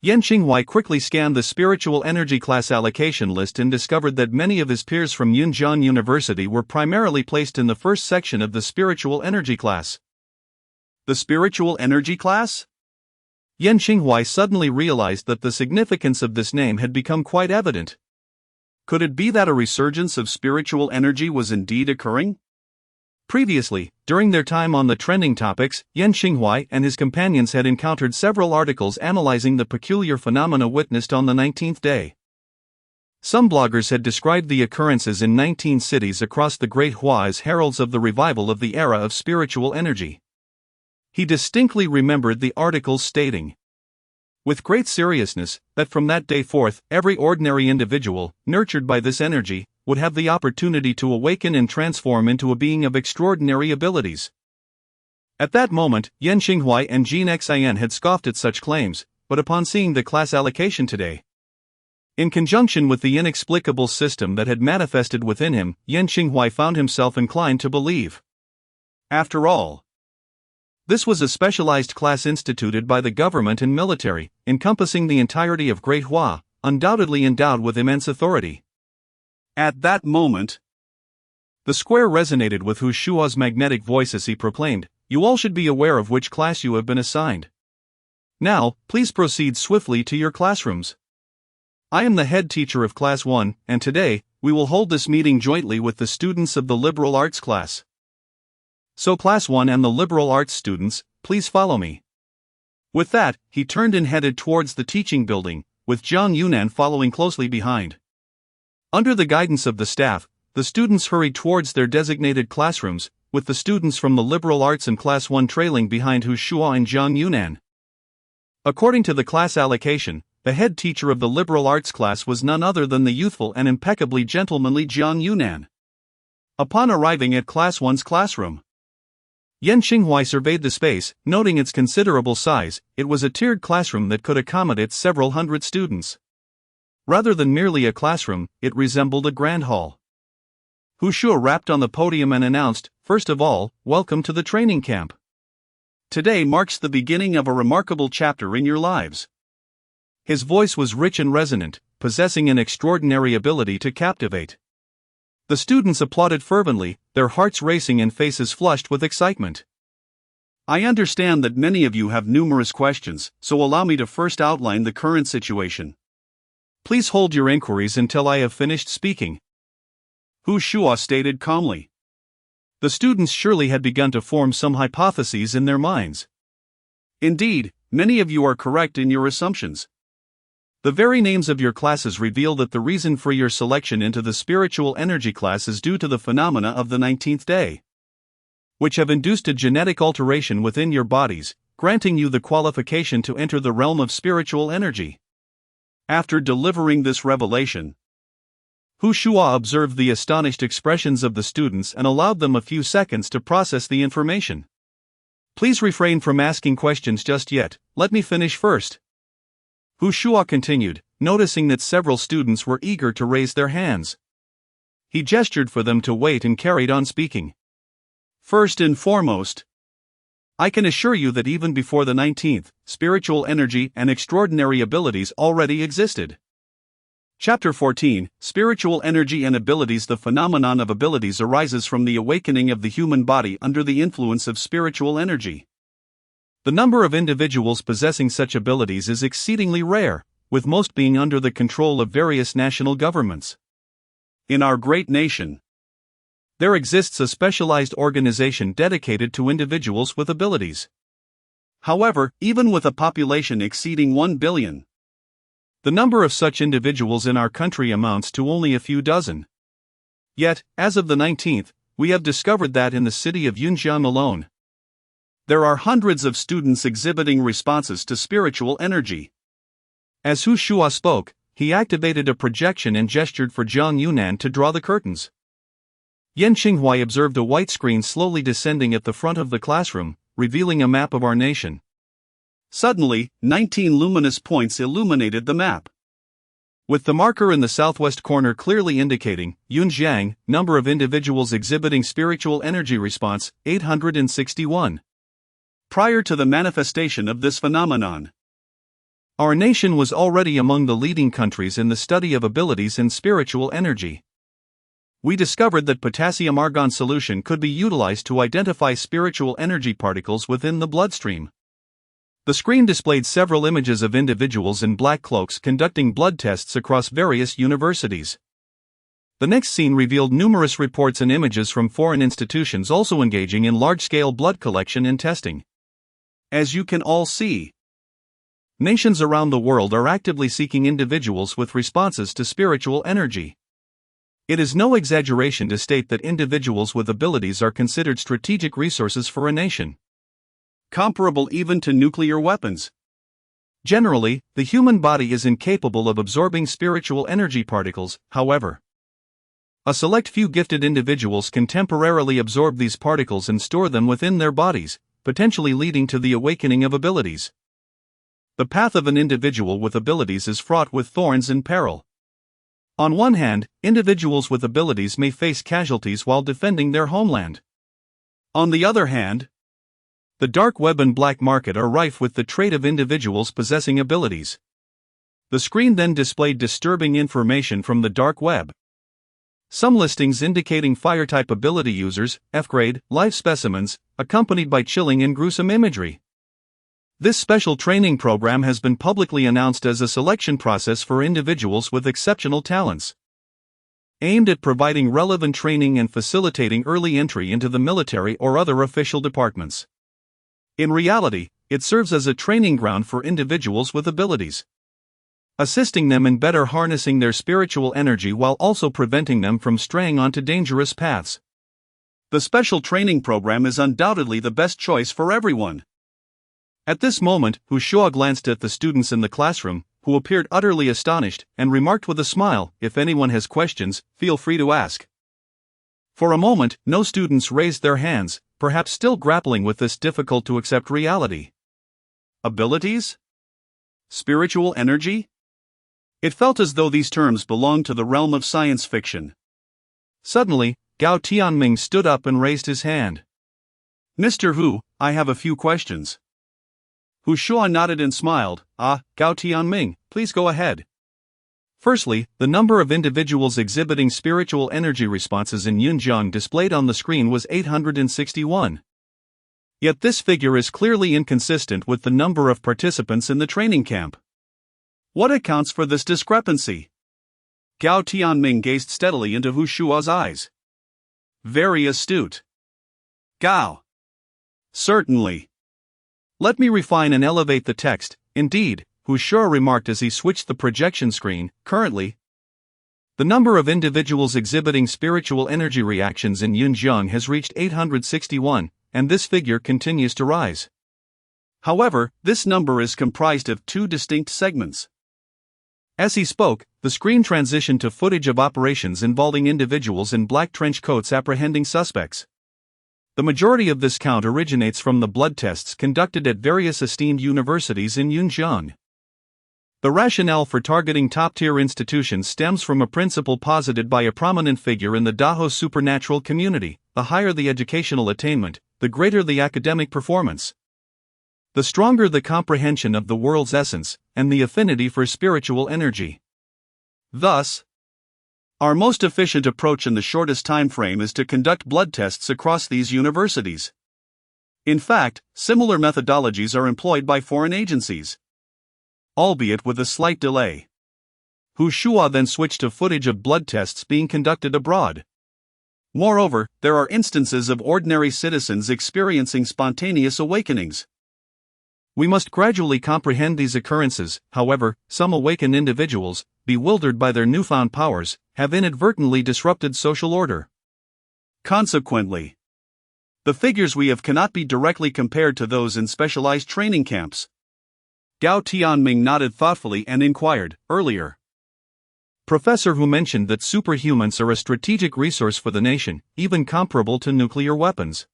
Yan Qinghuai quickly scanned the spiritual energy class allocation list and discovered that many of his peers from Yunjian University were primarily placed in the first section of the spiritual energy class. The spiritual energy class? Yan Qinghuai suddenly realized that the significance of this name had become quite evident. Could it be that a resurgence of spiritual energy was indeed occurring? Previously, during their time on the trending topics, Yan Qinghuai and his companions had encountered several articles analyzing the peculiar phenomena witnessed on the 19th day. Some bloggers had described the occurrences in 19 cities across the Great Hua as heralds of the revival of the era of spiritual energy. He distinctly remembered the articles stating, with great seriousness, that from that day forth, every ordinary individual, nurtured by this energy, would have the opportunity to awaken and transform into a being of extraordinary abilities. At that moment, Yan Qinghuai and Jin Xian had scoffed at such claims, but upon seeing the class allocation today, in conjunction with the inexplicable system that had manifested within him, Yan Qinghuai found himself inclined to believe. After all, this was a specialized class instituted by the government and military, encompassing the entirety of Great Hua, undoubtedly endowed with immense authority. At that moment, the square resonated with Hu Shua's magnetic voice as he proclaimed, "You all should be aware of which class you have been assigned. Now, please proceed swiftly to your classrooms. I am the head teacher of Class 1, and today, we will hold this meeting jointly with the students of the Liberal Arts class. So Class 1 and the Liberal Arts students, please follow me." With that, he turned and headed towards the teaching building, with Zhang Yunan following closely behind. Under the guidance of the staff, the students hurried towards their designated classrooms, with the students from the Liberal Arts and Class 1 trailing behind Hu Shua and Zhang Yunan. According to the class allocation, the head teacher of the Liberal Arts class was none other than the youthful and impeccably gentlemanly Zhang Yunan. Upon arriving at Class 1's classroom, Yan Qinghuai surveyed the space, noting its considerable size. It was a tiered classroom that could accommodate several hundred students. Rather than merely a classroom, it resembled a grand hall. Hu Shua rapped on the podium and announced, "First of all, welcome to the training camp. Today marks the beginning of a remarkable chapter in your lives." His voice was rich and resonant, possessing an extraordinary ability to captivate. The students applauded fervently, their hearts racing and faces flushed with excitement. I understand that many of you have numerous questions, so allow me to first outline the current situation. Please hold your inquiries until I have finished speaking, Hu Shua stated calmly. The students surely had begun to form some hypotheses in their minds. Indeed, many of you are correct in your assumptions. The very names of your classes reveal that the reason for your selection into the spiritual energy class is due to the phenomena of the 19th day, which have induced a genetic alteration within your bodies, granting you the qualification to enter the realm of spiritual energy. After delivering this revelation, Hu Shua observed the astonished expressions of the students and allowed them a few seconds to process the information. Please refrain from asking questions just yet, let me finish first. Hu Shua continued, noticing that several students were eager to raise their hands. He gestured for them to wait and carried on speaking. First and foremost, I can assure you that even before the 19th, spiritual energy and extraordinary abilities already existed. Chapter 14, Spiritual Energy and Abilities. The phenomenon of abilities arises from the awakening of the human body under the influence of spiritual energy. The number of individuals possessing such abilities is exceedingly rare, with most being under the control of various national governments. In our great nation, there exists a specialized organization dedicated to individuals with abilities. However, even with a population exceeding 1 billion, the number of such individuals in our country amounts to only a few dozen. Yet, as of the 19th, we have discovered that in the city of Yunjian alone, there are hundreds of students exhibiting responses to spiritual energy. As Hu Shua spoke, he activated a projection and gestured for Zhang Yunan to draw the curtains. Yan Qinghuai observed a white screen slowly descending at the front of the classroom, revealing a map of our nation. Suddenly, 19 luminous points illuminated the map. with the marker in the southwest corner clearly indicating Yunjiang, number of individuals exhibiting spiritual energy response, 861. Prior to the manifestation of this phenomenon, our nation was already among the leading countries in the study of abilities in spiritual energy. We discovered that potassium argon solution could be utilized to identify spiritual energy particles within the bloodstream. The screen displayed several images of individuals in black cloaks conducting blood tests across various universities. The next scene revealed numerous reports and images from foreign institutions also engaging in large-scale blood collection and testing. As you can all see, nations around the world are actively seeking individuals with responses to spiritual energy. It is no exaggeration to state that individuals with abilities are considered strategic resources for a nation, comparable even to nuclear weapons. Generally, the human body is incapable of absorbing spiritual energy particles, however. A select few gifted individuals can temporarily absorb these particles and store them within their bodies, potentially leading to the awakening of abilities. The path of an individual with abilities is fraught with thorns and peril. On one hand, individuals with abilities may face casualties while defending their homeland. On the other hand, the dark web and black market are rife with the trade of individuals possessing abilities. The screen then displayed disturbing information from the dark web. Some listings indicating fire-type ability users, F-grade, live specimens, accompanied by chilling and gruesome imagery. This special training program has been publicly announced as a selection process for individuals with exceptional talents, aimed at providing relevant training and facilitating early entry into the military or other official departments. In reality, it serves as a training ground for individuals with abilities, assisting them in better harnessing their spiritual energy while also preventing them from straying onto dangerous paths. The special training program is undoubtedly the best choice for everyone. At this moment, Hu Shua glanced at the students in the classroom, who appeared utterly astonished, and remarked with a smile, "If anyone has questions, feel free to ask." For a moment, no students raised their hands, perhaps still grappling with this difficult-to-accept reality. Abilities? Spiritual energy? It felt as though these terms belonged to the realm of science fiction. Suddenly, Gao Tianming stood up and raised his hand. "Mr. Hu, I have a few questions." Hu Shua nodded and smiled. "Gao Tianming, please go ahead." Firstly, the number of individuals exhibiting spiritual energy responses in Yunjiang displayed on the screen was 861. Yet this figure is clearly inconsistent with the number of participants in the training camp. What accounts for this discrepancy? Gao Tianming gazed steadily into Hu Shua's eyes. Very astute. Gao. Certainly. Let me refine and elevate the text. Indeed, Hu Shua remarked as he switched the projection screen. Currently, the number of individuals exhibiting spiritual energy reactions in Yunjiang has reached 861, and this figure continues to rise. However, this number is comprised of two distinct segments. As he spoke, the screen transitioned to footage of operations involving individuals in black trench coats apprehending suspects. The majority of this count originates from the blood tests conducted at various esteemed universities in Yunjiang. The rationale for targeting top-tier institutions stems from a principle posited by a prominent figure in the Dao supernatural community: the higher the educational attainment, the greater the academic performance. The stronger the comprehension of the world's essence, and the affinity for spiritual energy. Thus, our most efficient approach in the shortest time frame is to conduct blood tests across these universities. In fact, similar methodologies are employed by foreign agencies, albeit with a slight delay. Hu Shua then switched to footage of blood tests being conducted abroad. Moreover, there are instances of ordinary citizens experiencing spontaneous awakenings. We must gradually comprehend these occurrences. However, some awakened individuals, bewildered by their newfound powers, have inadvertently disrupted social order. Consequently, the figures we have cannot be directly compared to those in specialized training camps. Gao Tianming nodded thoughtfully and inquired, "Earlier, Professor Hu mentioned that superhumans are a strategic resource for the nation, even comparable to nuclear weapons.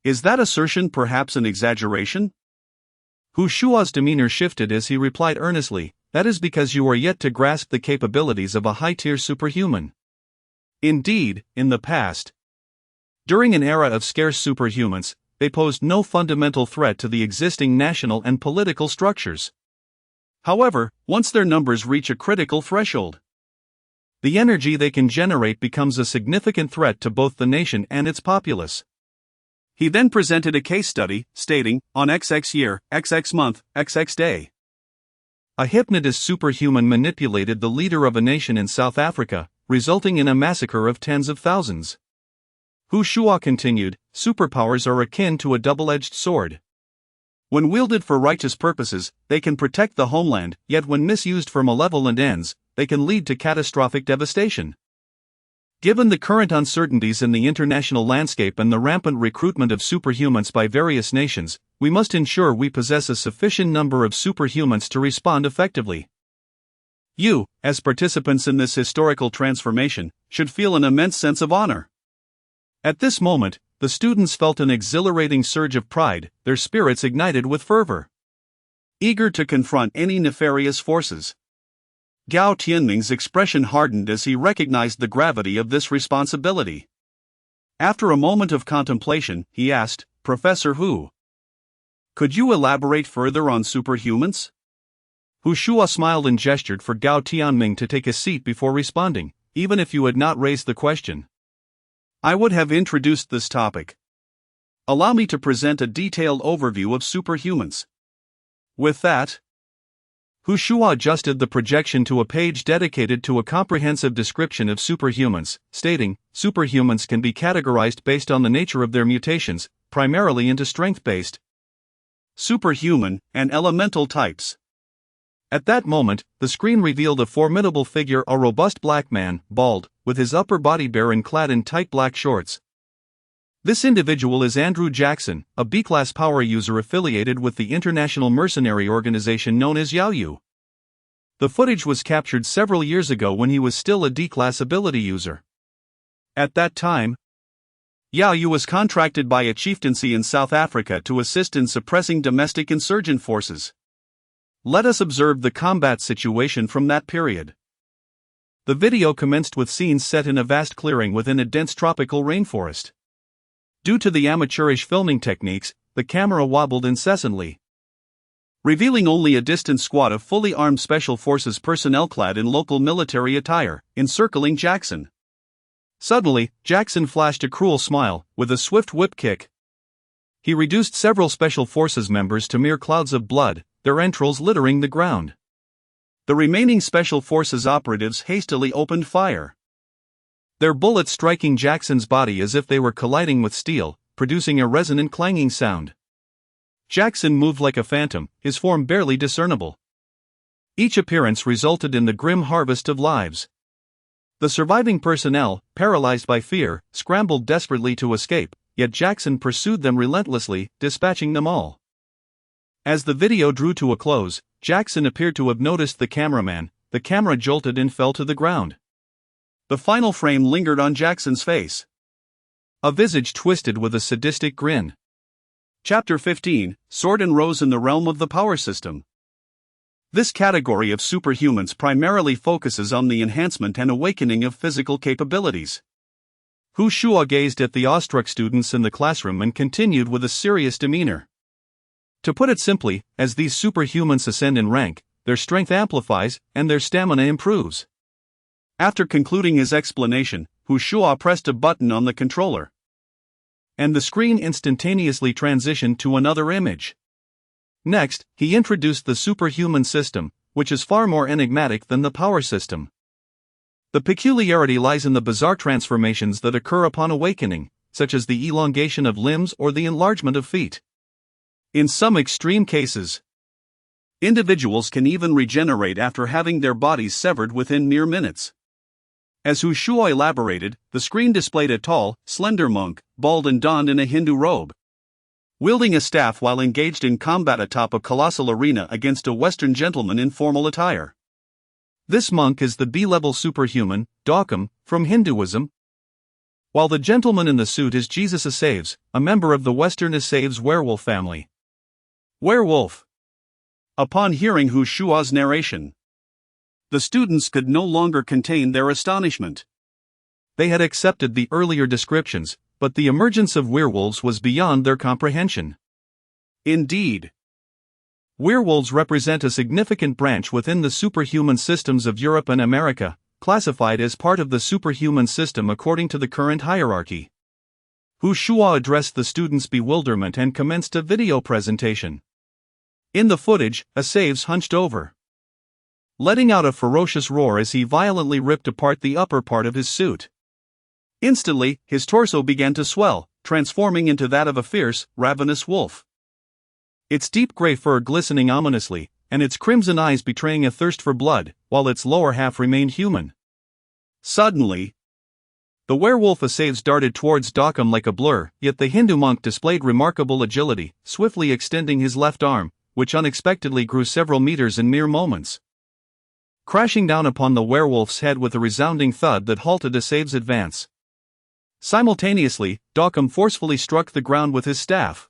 Is that assertion perhaps an exaggeration?" Hu Shua's demeanor shifted as he replied earnestly, that is because you are yet to grasp the capabilities of a high-tier superhuman. Indeed, in the past, during an era of scarce superhumans, they posed no fundamental threat to the existing national and political structures. However, once their numbers reach a critical threshold, the energy they can generate becomes a significant threat to both the nation and its populace. He then presented a case study, stating, on XX year, XX month, XX day, a hypnotist superhuman manipulated the leader of a nation in South Africa, resulting in a massacre of tens of thousands. Hu Shua continued, superpowers are akin to a double-edged sword. When wielded for righteous purposes, they can protect the homeland, yet when misused for malevolent ends, they can lead to catastrophic devastation. Given the current uncertainties in the international landscape and the rampant recruitment of superhumans by various nations, we must ensure we possess a sufficient number of superhumans to respond effectively. You, as participants in this historical transformation, should feel an immense sense of honor. At this moment, the students felt an exhilarating surge of pride, their spirits ignited with fervor. Eager to confront any nefarious forces, Gao Tianming's expression hardened as he recognized the gravity of this responsibility. After a moment of contemplation, he asked, Professor Hu, could you elaborate further on superhumans? Hu Shua smiled and gestured for Gao Tianming to take a seat before responding, even if you had not raised the question. I would have introduced this topic. Allow me to present a detailed overview of superhumans. With that, Hu Shua adjusted the projection to a page dedicated to a comprehensive description of superhumans, stating, superhumans can be categorized based on the nature of their mutations, primarily into strength-based, superhuman, and elemental types. At that moment, the screen revealed a formidable figure, a robust black man, bald, with his upper body bare and clad in tight black shorts. This individual is Andrew Jackson, a B-class power user affiliated with the international mercenary organization known as Yaoyu. The footage was captured several years ago when he was still a D-class ability user. At that time, Yaoyu was contracted by a chieftaincy in South Africa to assist in suppressing domestic insurgent forces. Let us observe the combat situation from that period. The video commenced with scenes set in a vast clearing within a dense tropical rainforest. Due to the amateurish filming techniques, the camera wobbled incessantly, revealing only a distant squad of fully armed Special Forces personnel clad in local military attire, encircling Jackson. Suddenly, Jackson flashed a cruel smile, with a swift whip kick. He reduced several Special Forces members to mere clouds of blood, their entrails littering the ground. The remaining Special Forces operatives hastily opened fire, their bullets striking Jackson's body as if they were colliding with steel, producing a resonant clanging sound. Jackson moved like a phantom, his form barely discernible. Each appearance resulted in the grim harvest of lives. The surviving personnel, paralyzed by fear, scrambled desperately to escape, yet Jackson pursued them relentlessly, dispatching them all. As the video drew to a close, Jackson appeared to have noticed the cameraman. The camera jolted and fell to the ground. The final frame lingered on Jackson's face, a visage twisted with a sadistic grin. Chapter 15, Sword and Rose in the Realm of the Power System. This category of superhumans primarily focuses on the enhancement and awakening of physical capabilities. Hu Shua gazed at the awestruck students in the classroom and continued with a serious demeanor. To put it simply, as these superhumans ascend in rank, their strength amplifies, and their stamina improves. After concluding his explanation, Hu Shua pressed a button on the controller, and the screen instantaneously transitioned to another image. Next, he introduced the superhuman system, which is far more enigmatic than the power system. The peculiarity lies in the bizarre transformations that occur upon awakening, such as the elongation of limbs or the enlargement of feet. In some extreme cases, individuals can even regenerate after having their bodies severed within mere minutes. As Hu Shua elaborated, the screen displayed a tall, slender monk, bald and donned in a Hindu robe, wielding a staff while engaged in combat atop a colossal arena against a Western gentleman in formal attire. This monk is the B-level superhuman, Daukam, from Hinduism, while the gentleman in the suit is Jesus Asaves, a member of the Western Asaves werewolf family. Werewolf. Upon hearing Hu Shua's narration, The students could no longer contain their astonishment. They had accepted the earlier descriptions, but the emergence of werewolves was beyond their comprehension. Indeed. Werewolves represent a significant branch within the superhuman systems of Europe and America, classified as part of the superhuman system according to the current hierarchy. Hu Shua addressed the students' bewilderment and commenced a video presentation. In the footage, Asaves hunched over, letting out a ferocious roar as he violently ripped apart the upper part of his suit. Instantly, his torso began to swell, transforming into that of a fierce, ravenous wolf. Its deep gray fur glistening ominously, and its crimson eyes betraying a thirst for blood, while its lower half remained human. Suddenly, the werewolf Asaves darted towards Dockham like a blur, yet the Hindu monk displayed remarkable agility, swiftly extending his left arm, which unexpectedly grew several meters in mere moments, crashing down upon the werewolf's head with a resounding thud that halted Asaves' advance. Simultaneously, Dockham forcefully struck the ground with his staff,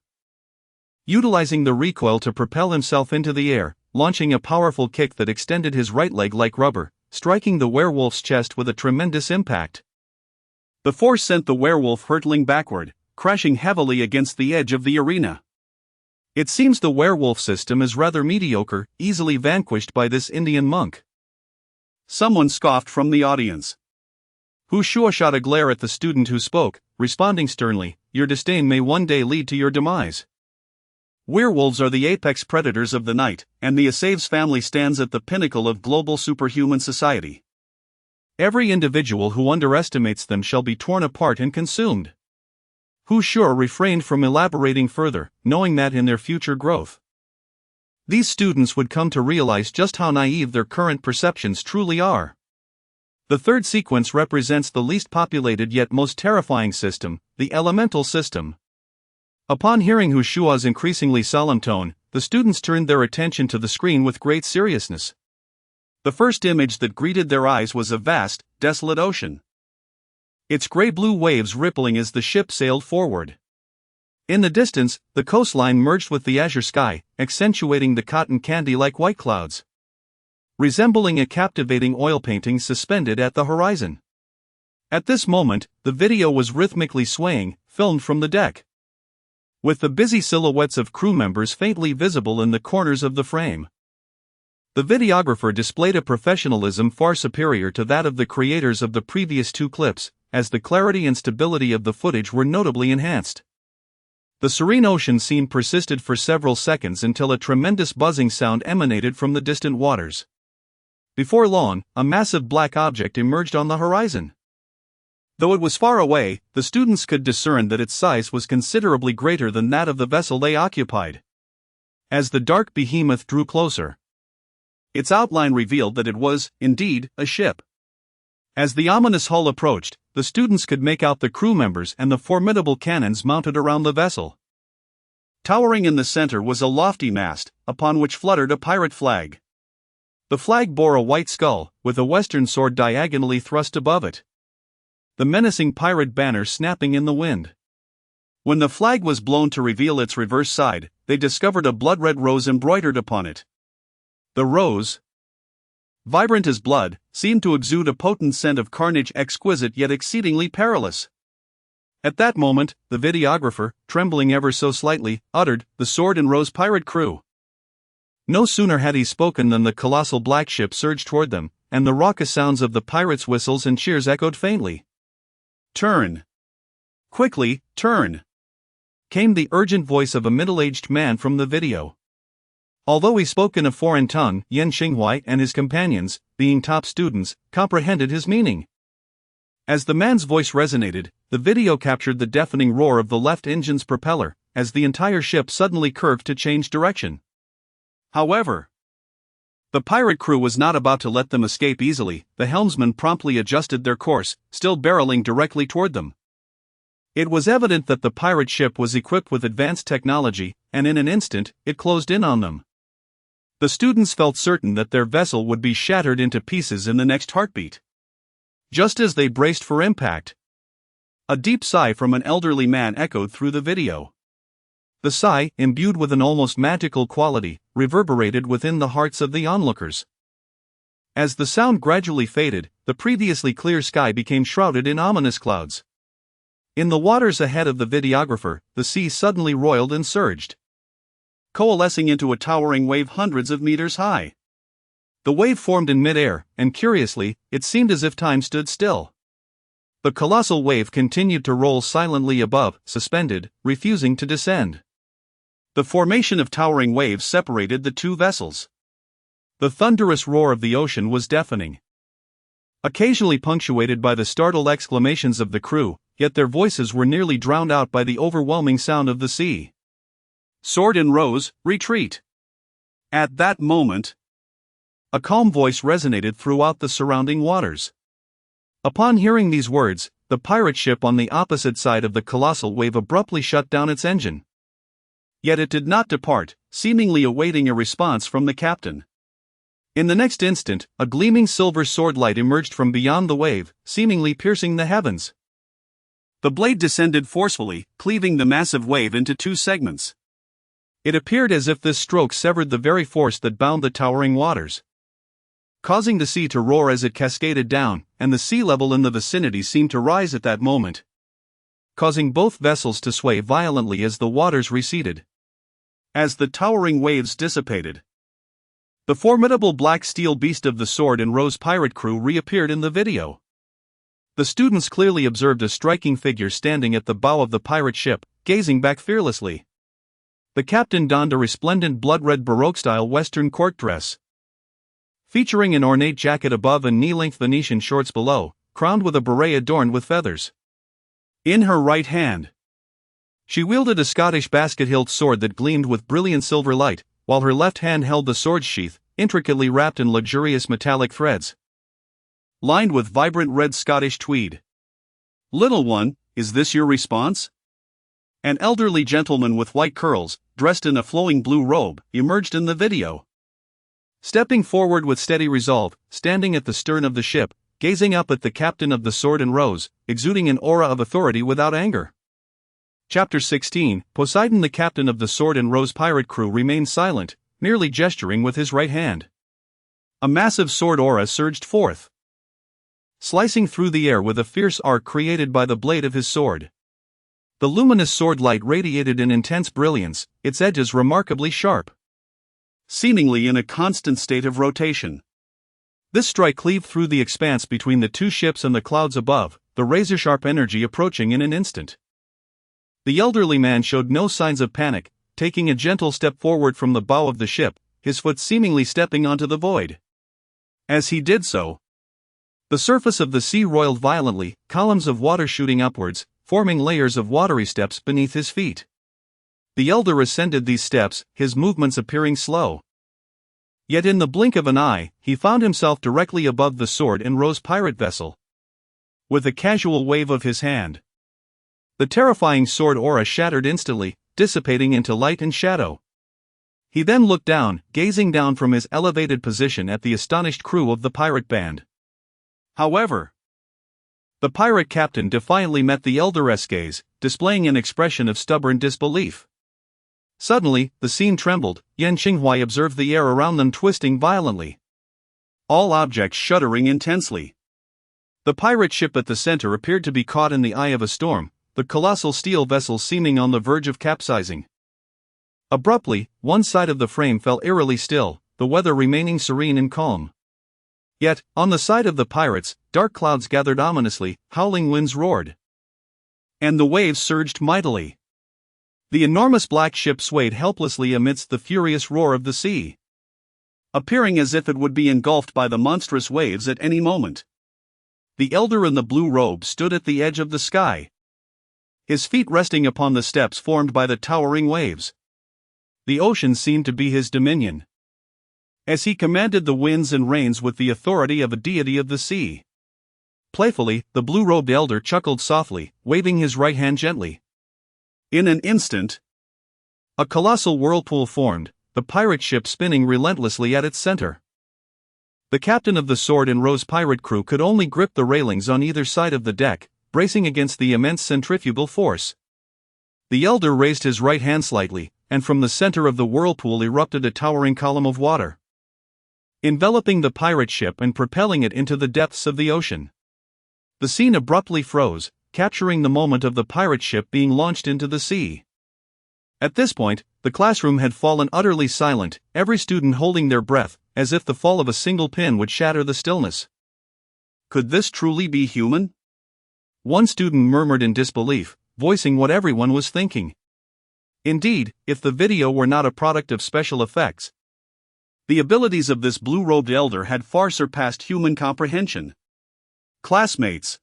utilizing the recoil to propel himself into the air, launching a powerful kick that extended his right leg like rubber, striking the werewolf's chest with a tremendous impact. The force sent the werewolf hurtling backward, crashing heavily against the edge of the arena. It seems the werewolf system is rather mediocre, easily vanquished by this Indian monk. Someone scoffed from the audience. Hu Shua shot a glare at the student who spoke, responding sternly, "Your disdain may one day lead to your demise." Werewolves are the apex predators of the night, and the Asaves family stands at the pinnacle of global superhuman society. Every individual who underestimates them shall be torn apart and consumed. Hu Shua refrained from elaborating further, knowing that in their future growth, these students would come to realize just how naive their current perceptions truly are. The third sequence represents the least populated yet most terrifying system, the elemental system. Upon hearing Hu Shua's increasingly solemn tone, the students turned their attention to the screen with great seriousness. The first image that greeted their eyes was a vast, desolate ocean, its gray-blue waves rippling as the ship sailed forward. In the distance, the coastline merged with the azure sky, accentuating the cotton candy-like white clouds, resembling a captivating oil painting suspended at the horizon. At this moment, the video was rhythmically swaying, filmed from the deck, with the busy silhouettes of crew members faintly visible in the corners of the frame. The videographer displayed a professionalism far superior to that of the creators of the previous two clips, as the clarity and stability of the footage were notably enhanced. The serene ocean scene persisted for several seconds until a tremendous buzzing sound emanated from the distant waters. Before long, a massive black object emerged on the horizon. Though it was far away, the students could discern that its size was considerably greater than that of the vessel they occupied. As the dark behemoth drew closer, its outline revealed that it was, indeed, a ship. As the ominous hull approached, the students could make out the crew members and the formidable cannons mounted around the vessel. Towering in the center was a lofty mast, upon which fluttered a pirate flag. The flag bore a white skull, with a western sword diagonally thrust above it, the menacing pirate banner snapping in the wind. When the flag was blown to reveal its reverse side, they discovered a blood-red rose embroidered upon it. The rose, vibrant as blood, seemed to exude a potent scent of carnage, exquisite yet exceedingly perilous. At that moment, the videographer, trembling ever so slightly, uttered, "The Sword and Rose Pirate Crew." No sooner had he spoken than the colossal black ship surged toward them, and the raucous sounds of the pirates' whistles and cheers echoed faintly. "Turn! Quickly, turn!" came the urgent voice of a middle-aged man from the video. Although he spoke in a foreign tongue, Yan Xinghuai and his companions, being top students, comprehended his meaning. As the man's voice resonated, the video captured the deafening roar of the left engine's propeller, as the entire ship suddenly curved to change direction. However, the pirate crew was not about to let them escape easily. The helmsman promptly adjusted their course, still barreling directly toward them. It was evident that the pirate ship was equipped with advanced technology, and in an instant, it closed in on them. The students felt certain that their vessel would be shattered into pieces in the next heartbeat. Just as they braced for impact, a deep sigh from an elderly man echoed through the video. The sigh, imbued with an almost magical quality, reverberated within the hearts of the onlookers. As the sound gradually faded, the previously clear sky became shrouded in ominous clouds. In the waters ahead of the videographer, the sea suddenly roiled and surged, coalescing into a towering wave hundreds of meters high. The wave formed in mid-air, and curiously, it seemed as if time stood still. The colossal wave continued to roll silently above, suspended, refusing to descend. The formation of towering waves separated the two vessels. The thunderous roar of the ocean was deafening, occasionally punctuated by the startled exclamations of the crew, yet their voices were nearly drowned out by the overwhelming sound of the sea. Sword and Rose, retreat! At that moment, a calm voice resonated throughout the surrounding waters. Upon hearing these words, the pirate ship on the opposite side of the colossal wave abruptly shut down its engine. Yet it did not depart, seemingly awaiting a response from the captain. In the next instant, a gleaming silver sword light emerged from beyond the wave, seemingly piercing the heavens. The blade descended forcefully, cleaving the massive wave into two segments. It appeared as if this stroke severed the very force that bound the towering waters, causing the sea to roar as it cascaded down, and the sea level in the vicinity seemed to rise at that moment, causing both vessels to sway violently as the waters receded. As the towering waves dissipated, the formidable black steel beast of the Sword and Rose pirate crew reappeared in the video. The students clearly observed a striking figure standing at the bow of the pirate ship, gazing back fearlessly. The captain donned a resplendent blood-red Baroque-style Western court dress, featuring an ornate jacket above and knee-length Venetian shorts below, crowned with a beret adorned with feathers. In her right hand, she wielded a Scottish basket-hilt sword that gleamed with brilliant silver light, while her left hand held the sword sheath, intricately wrapped in luxurious metallic threads, lined with vibrant red Scottish tweed. "Little one, is this your response?" An elderly gentleman with white curls, dressed in a flowing blue robe, emerged in the video. Stepping forward with steady resolve, standing at the stern of the ship, gazing up at the captain of the Sword and Rose, exuding an aura of authority without anger. Chapter 16, Poseidon. The captain of the Sword and Rose pirate crew remained silent, merely gesturing with his right hand. A massive sword aura surged forth, slicing through the air with a fierce arc created by the blade of his sword. The luminous sword light radiated in intense brilliance, its edges remarkably sharp, seemingly in a constant state of rotation. This strike cleaved through the expanse between the two ships and the clouds above, the razor-sharp energy approaching in an instant. The elderly man showed no signs of panic, taking a gentle step forward from the bow of the ship, his foot seemingly stepping onto the void. As he did so, the surface of the sea roiled violently, columns of water shooting upwards, forming layers of watery steps beneath his feet. The elder ascended these steps, his movements appearing slow. Yet in the blink of an eye, he found himself directly above the Sword and Rose pirate vessel. With a casual wave of his hand, the terrifying sword aura shattered instantly, dissipating into light and shadow. He then looked down, gazing down from his elevated position at the astonished crew of the pirate band. However, the pirate captain defiantly met the elder's gaze, displaying an expression of stubborn disbelief. Suddenly, the scene trembled. Yan Qinghuai observed the air around them twisting violently, all objects shuddering intensely. The pirate ship at the center appeared to be caught in the eye of a storm, the colossal steel vessel seeming on the verge of capsizing. Abruptly, one side of the frame fell eerily still, the weather remaining serene and calm. Yet, on the side of the pirates, dark clouds gathered ominously, howling winds roared, and the waves surged mightily. The enormous black ship swayed helplessly amidst the furious roar of the sea, appearing as if it would be engulfed by the monstrous waves at any moment. The elder in the blue robe stood at the edge of the sky, his feet resting upon the steps formed by the towering waves. The ocean seemed to be his dominion, as he commanded the winds and rains with the authority of a deity of the sea. Playfully, the blue-robed elder chuckled softly, waving his right hand gently. In an instant, a colossal whirlpool formed, the pirate ship spinning relentlessly at its center. The captain of the Sword and Rose pirate crew could only grip the railings on either side of the deck, bracing against the immense centrifugal force. The elder raised his right hand slightly, and from the center of the whirlpool erupted a towering column of water. enveloping the pirate ship and propelling it into the depths of the ocean. The scene abruptly froze, capturing the moment of the pirate ship being launched into the sea. At this point, the classroom had fallen utterly silent, every student holding their breath, as if the fall of a single pin would shatter the stillness. Could this truly be human? One student murmured in disbelief, voicing what everyone was thinking. Indeed, if the video were not a product of special effects, the abilities of this blue-robed elder had far surpassed human comprehension. Classmates,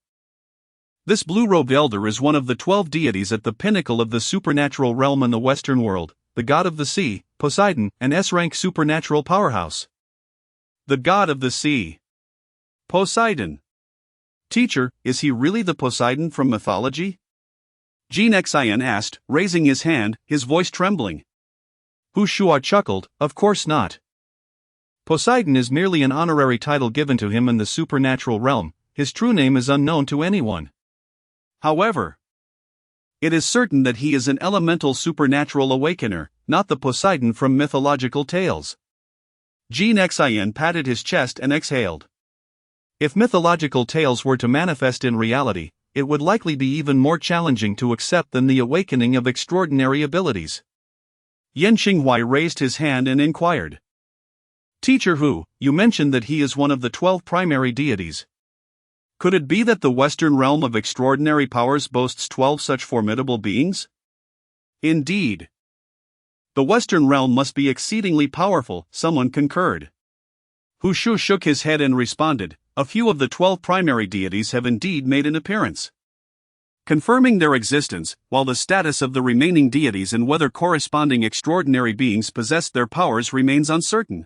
this blue-robed elder is one of the 12 deities at the pinnacle of the supernatural realm in the Western world, the god of the sea, Poseidon, an S-rank supernatural powerhouse. The god of the sea. Poseidon. Teacher, is he really the Poseidon from mythology? Gene Xian asked, raising his hand, his voice trembling. Hu Shua chuckled, of course not. Poseidon is merely an honorary title given to him in the supernatural realm, his true name is unknown to anyone. However, it is certain that he is an elemental supernatural awakener, not the Poseidon from mythological tales. Gene Xian patted his chest and exhaled. If mythological tales were to manifest in reality, it would likely be even more challenging to accept than the awakening of extraordinary abilities. Yan Xinghuai raised his hand and inquired. Teacher Hu, you mentioned that he is one of the 12 primary deities. Could it be that the Western realm of extraordinary powers boasts 12 such formidable beings? Indeed. The Western realm must be exceedingly powerful, someone concurred. Hu Shu shook his head and responded, a few of the 12 primary deities have indeed made an appearance, confirming their existence, while the status of the remaining deities and whether corresponding extraordinary beings possess their powers remains uncertain.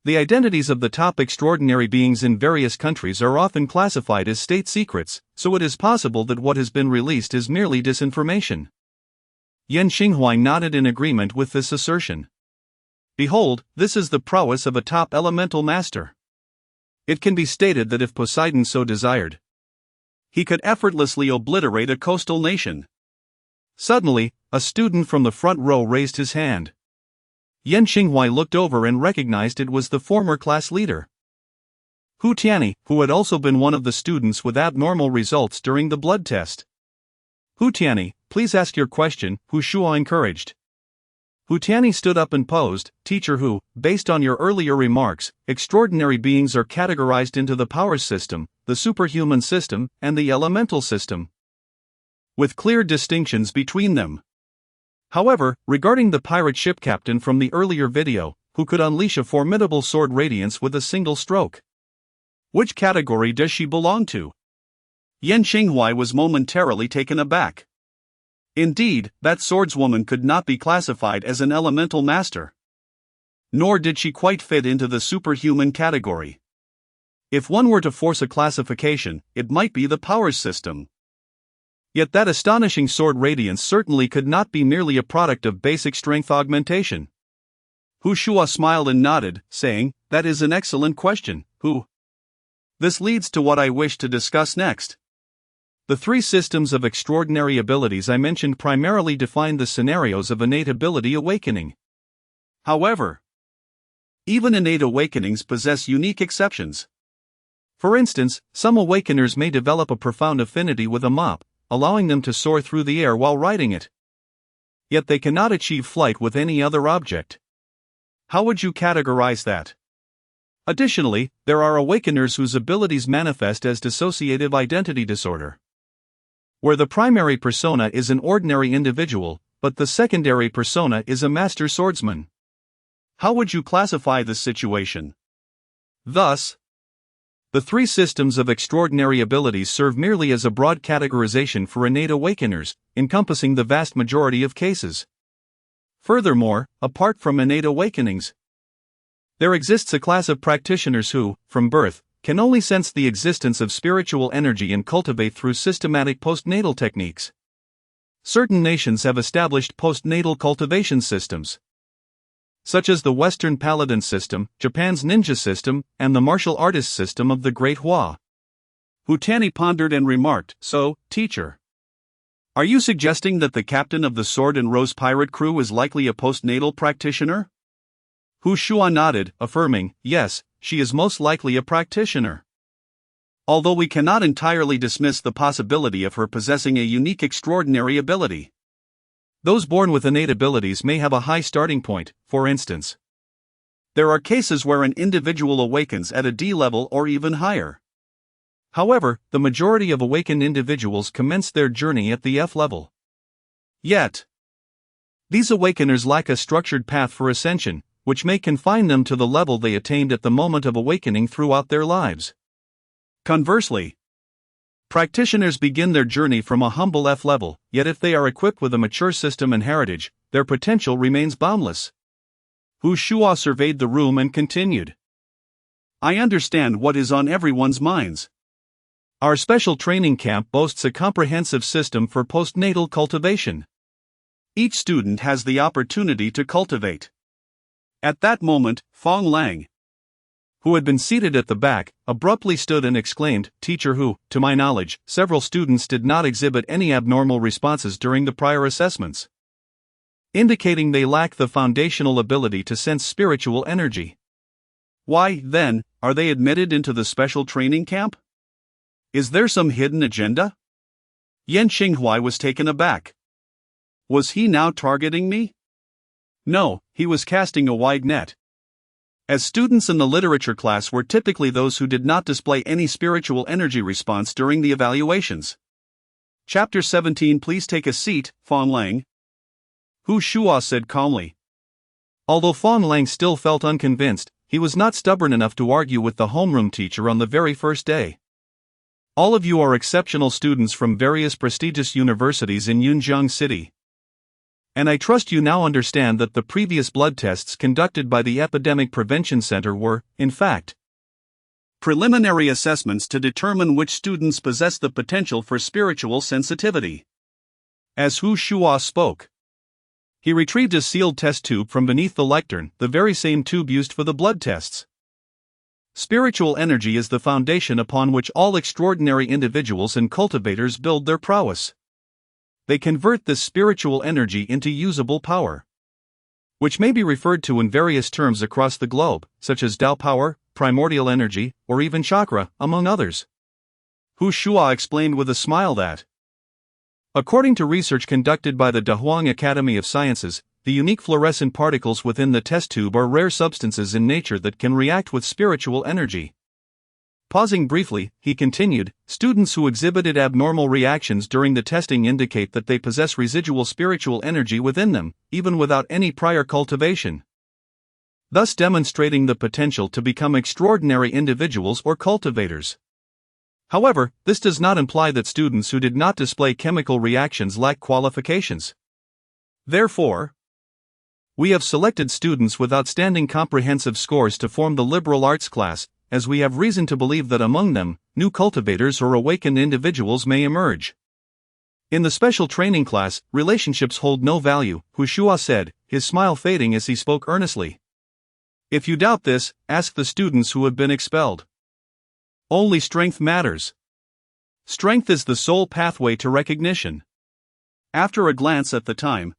The identities of the top extraordinary beings in various countries are often classified as state secrets, so it is possible that what has been released is merely disinformation. Yan Xinghuai nodded in agreement with this assertion. Behold, this is the prowess of a top elemental master. It can be stated that if Poseidon so desired, he could effortlessly obliterate a coastal nation. Suddenly, a student from the front row raised his hand. Yan Xinghuai looked over and recognized it was the former class leader, Hu Tianyi, who had also been one of the students with abnormal results during the blood test. Hu Tianyi, please ask your question, Hu Shua encouraged. Hu Tianyi stood up and posed, Teacher Hu, based on your earlier remarks, extraordinary beings are categorized into the power system, the superhuman system, and the elemental system, with clear distinctions between them. However, regarding the pirate ship captain from the earlier video, who could unleash a formidable sword radiance with a single stroke, which category does she belong to? Yan Xinghuai was momentarily taken aback. Indeed, that swordswoman could not be classified as an elemental master. Nor did she quite fit into the superhuman category. If one were to force a classification, it might be the powers system. Yet that astonishing sword radiance certainly could not be merely a product of basic strength augmentation. Hu Shua smiled and nodded, saying, that is an excellent question, Hu. This leads to what I wish to discuss next. The three systems of extraordinary abilities I mentioned primarily define the scenarios of innate ability awakening. However, even innate awakenings possess unique exceptions. For instance, some awakeners may develop a profound affinity with a mop, allowing them to soar through the air while riding it. Yet they cannot achieve flight with any other object. How would you categorize that? Additionally, there are awakeners whose abilities manifest as dissociative identity disorder, where the primary persona is an ordinary individual, but the secondary persona is a master swordsman. How would you classify this situation? Thus, the three systems of extraordinary abilities serve merely as a broad categorization for innate awakeners, encompassing the vast majority of cases. Furthermore, apart from innate awakenings, there exists a class of practitioners who, from birth, can only sense the existence of spiritual energy and cultivate through systematic postnatal techniques. Certain nations have established postnatal cultivation systems, such as the Western Paladin system, Japan's ninja system, and the martial artist system of the Great Hua. Hu Tianyi pondered and remarked, so, teacher, are you suggesting that the captain of the Sword and Rose pirate crew is likely a postnatal practitioner? Hu Shua nodded, affirming, yes, she is most likely a practitioner. Although we cannot entirely dismiss the possibility of her possessing a unique extraordinary ability. Those born with innate abilities may have a high starting point, for instance. There are cases where an individual awakens at a D level or even higher. However, the majority of awakened individuals commence their journey at the F level. Yet, these awakeners lack a structured path for ascension, which may confine them to the level they attained at the moment of awakening throughout their lives. Conversely, practitioners begin their journey from a humble F level, yet if they are equipped with a mature system and heritage, their potential remains boundless. Hu Shua surveyed the room and continued. I understand what is on everyone's minds. Our special training camp boasts a comprehensive system for postnatal cultivation. Each student has the opportunity to cultivate. At that moment, Fong Lang, who had been seated at the back, abruptly stood and exclaimed, Teacher Hu, to my knowledge, several students did not exhibit any abnormal responses during the prior assessments, indicating they lack the foundational ability to sense spiritual energy. Why, then, are they admitted into the special training camp? Is there some hidden agenda? Yan Xinghuai was taken aback. Was he now targeting me? No, he was casting a wide net. As students in the literature class were typically those who did not display any spiritual energy response during the evaluations. Chapter 17. Please take a seat, Fong Lang. Hu Shua said calmly. Although Fong Lang still felt unconvinced, he was not stubborn enough to argue with the homeroom teacher on the very first day. All of you are exceptional students from various prestigious universities in Yunjiang City. And I trust you now understand that the previous blood tests conducted by the Epidemic Prevention Center were, in fact, preliminary assessments to determine which students possess the potential for spiritual sensitivity. As Hu Shua spoke, he retrieved a sealed test tube from beneath the lectern, the very same tube used for the blood tests. Spiritual energy is the foundation upon which all extraordinary individuals and cultivators build their prowess. They convert this spiritual energy into usable power, which may be referred to in various terms across the globe, such as Tao power, primordial energy, or even chakra, among others. Hu Shua explained with a smile that, according to research conducted by the Dahuang Academy of Sciences, the unique fluorescent particles within the test tube are rare substances in nature that can react with spiritual energy. Pausing briefly, he continued, students who exhibited abnormal reactions during the testing indicate that they possess residual spiritual energy within them, even without any prior cultivation, thus demonstrating the potential to become extraordinary individuals or cultivators. However, this does not imply that students who did not display chemical reactions lack qualifications. Therefore, we have selected students with outstanding comprehensive scores to form the liberal arts class, as we have reason to believe that among them, new cultivators or awakened individuals may emerge. In the special training class, relationships hold no value, Hu Shua said, his smile fading as he spoke earnestly. If you doubt this, ask the students who have been expelled. Only strength matters. Strength is the sole pathway to recognition. After a glance at the time,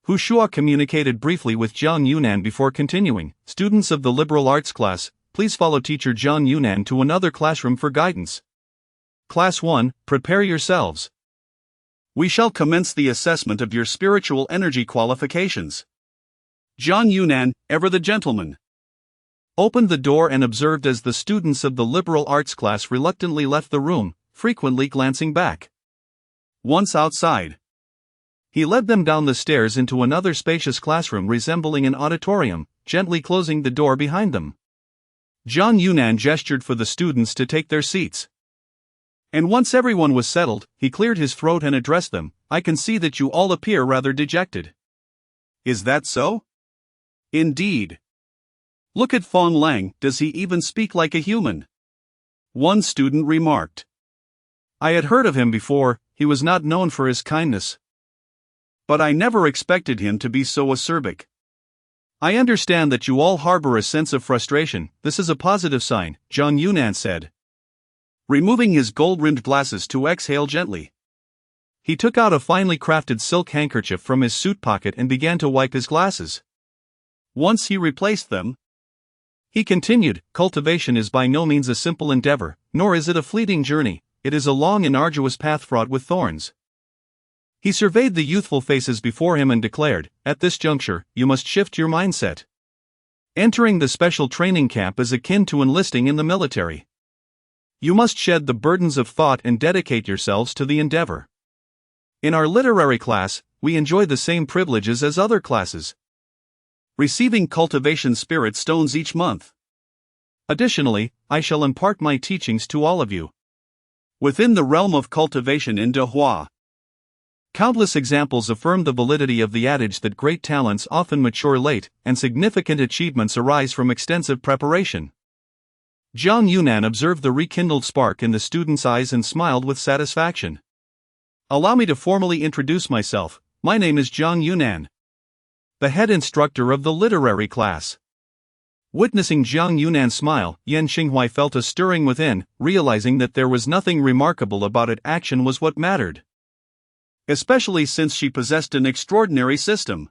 Hu Shua communicated briefly with Jiang Yunan before continuing, students of the liberal arts class, please follow teacher Jiang Yunan to another classroom for guidance. Class 1, prepare yourselves. We shall commence the assessment of your spiritual energy qualifications. Jiang Yunan, ever the gentleman, opened the door and observed as the students of the liberal arts class reluctantly left the room, frequently glancing back. Once outside, he led them down the stairs into another spacious classroom resembling an auditorium, gently closing the door behind them. Jiang Yunan gestured for the students to take their seats. And once everyone was settled, he cleared his throat and addressed them, I can see that you all appear rather dejected. Is that so? Indeed. Look at Fong Lang, does he even speak like a human? One student remarked. I had heard of him before, he was not known for his kindness. But I never expected him to be so acerbic. I understand that you all harbor a sense of frustration, this is a positive sign, Jiang Yunan said, removing his gold-rimmed glasses to exhale gently. He took out a finely crafted silk handkerchief from his suit pocket and began to wipe his glasses. once he replaced them. He continued, cultivation is by no means a simple endeavor, nor is it a fleeting journey, it is a long and arduous path fraught with thorns. He surveyed the youthful faces before him and declared, at this juncture, you must shift your mindset. Entering the special training camp is akin to enlisting in the military. You must shed the burdens of thought and dedicate yourselves to the endeavor. In our literary class, we enjoy the same privileges as other classes, receiving cultivation spirit stones each month. Additionally, I shall impart my teachings to all of you. Within the realm of cultivation in De Hua, countless examples affirm the validity of the adage that great talents often mature late, and significant achievements arise from extensive preparation. Jiang Yunan observed the rekindled spark in the student's eyes and smiled with satisfaction. Allow me to formally introduce myself. My name is Jiang Yunan, the head instructor of the literary class. Witnessing Jiang Yunan's smile, Yan Xinghuai felt a stirring within, realizing that there was nothing remarkable about it. Action was what mattered, especially since she possessed an extraordinary system.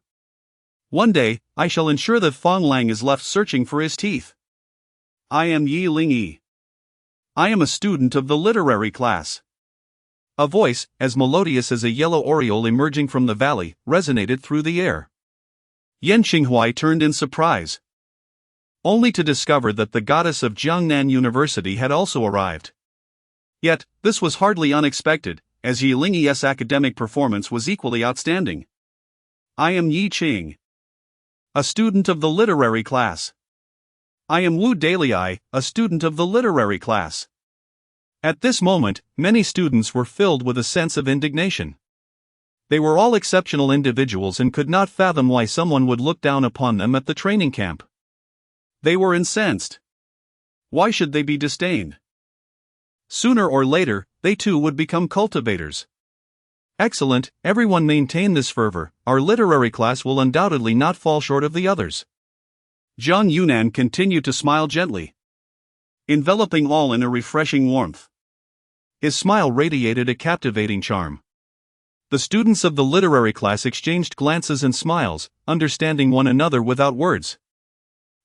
One day, I shall ensure that Fong Lang is left searching for his teeth. I am Yi Lingyi. I am a student of the literary class. A voice, as melodious as a yellow oriole emerging from the valley, resonated through the air. Yan Xinghuai turned in surprise, only to discover that the goddess of Jiangnan University had also arrived. Yet, this was hardly unexpected, as Yi Lingyi's academic performance was equally outstanding. I am Yi Qing, a student of the literary class. I am Wu Dalei, a student of the literary class. At this moment, many students were filled with a sense of indignation. They were all exceptional individuals and could not fathom why someone would look down upon them at the training camp. They were incensed. Why should they be disdained? Sooner or later, they too would become cultivators. Excellent, everyone maintain this fervor, our literary class will undoubtedly not fall short of the others. Jiang Yunan continued to smile gently, enveloping all in a refreshing warmth. His smile radiated a captivating charm. The students of the literary class exchanged glances and smiles, understanding one another without words.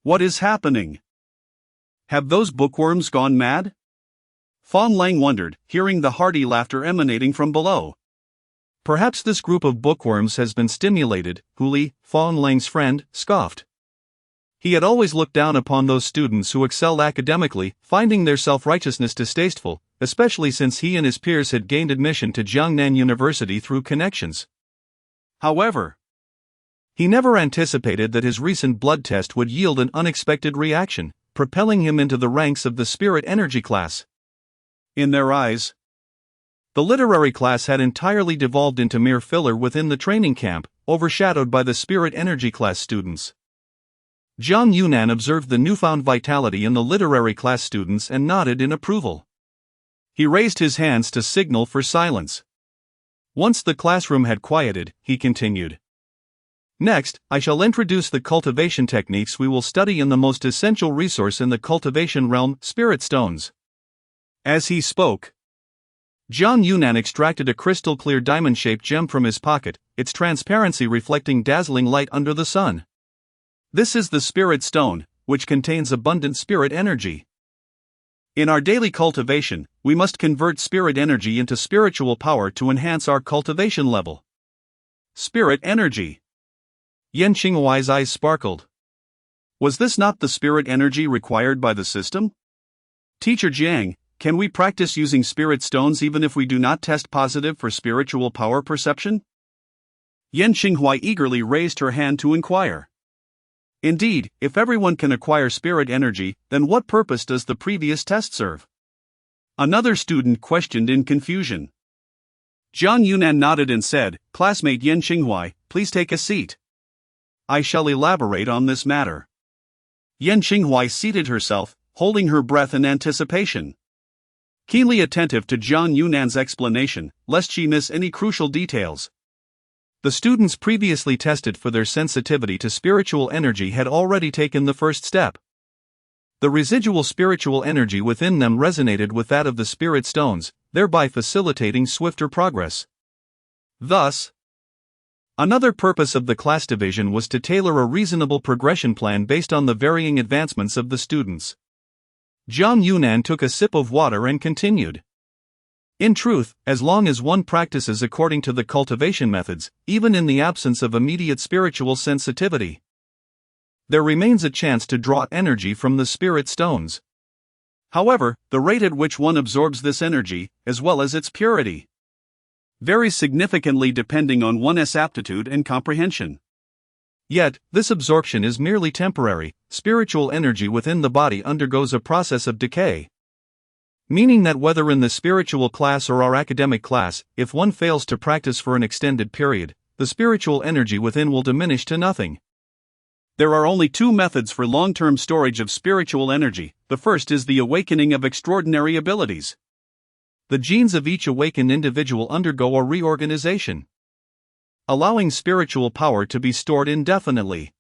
What is happening? Have those bookworms gone mad? Fong Lang wondered, hearing the hearty laughter emanating from below. Perhaps this group of bookworms has been stimulated, Huli, Fong Lang's friend, scoffed. He had always looked down upon those students who excelled academically, finding their self-righteousness distasteful, especially since he and his peers had gained admission to Jiangnan University through connections. However, he never anticipated that his recent blood test would yield an unexpected reaction, propelling him into the ranks of the spirit energy class. In their eyes, the literary class had entirely devolved into mere filler within the training camp, overshadowed by the spirit energy class students. Jiang Yunan observed the newfound vitality in the literary class students and nodded in approval. He raised his hands to signal for silence. Once the classroom had quieted, he continued. Next, I shall introduce the cultivation techniques we will study in the most essential resource in the cultivation realm, spirit stones. As he spoke, Jiang Yunan extracted a crystal-clear diamond-shaped gem from his pocket, its transparency reflecting dazzling light under the sun. This is the spirit stone, which contains abundant spirit energy. In our daily cultivation, we must convert spirit energy into spiritual power to enhance our cultivation level. Spirit energy. Yan Xinghuai's eyes sparkled. Was this not the spirit energy required by the system? Teacher Jiang, can we practice using spirit stones even if we do not test positive for spiritual power perception? Yan Xinghuai eagerly raised her hand to inquire. Indeed, if everyone can acquire spirit energy, then what purpose does the previous test serve? Another student questioned in confusion. Jiang Yunan nodded and said, Classmate Yan Xinghuai, please take a seat. I shall elaborate on this matter. Yan Xinghuai seated herself, holding her breath in anticipation. Keenly attentive to Jiang Yunan's explanation, lest she miss any crucial details. The students previously tested for their sensitivity to spiritual energy had already taken the first step. The residual spiritual energy within them resonated with that of the spirit stones, thereby facilitating swifter progress. Thus, Another purpose of the class division was to tailor a reasonable progression plan based on the varying advancements of the students. Jiang Yunan took a sip of water and continued. In truth, as long as one practices according to the cultivation methods, even in the absence of immediate spiritual sensitivity, there remains a chance to draw energy from the spirit stones. However, the rate at which one absorbs this energy, as well as its purity, varies significantly depending on one's aptitude and comprehension. Yet, this absorption is merely temporary. Spiritual energy within the body undergoes a process of decay. Meaning that whether in the spiritual class or our academic class, if one fails to practice for an extended period, the spiritual energy within will diminish to nothing. There are only two methods for long-term storage of spiritual energy. The first is the awakening of extraordinary abilities. The genes of each awakened individual undergo a reorganization, allowing spiritual power to be stored indefinitely.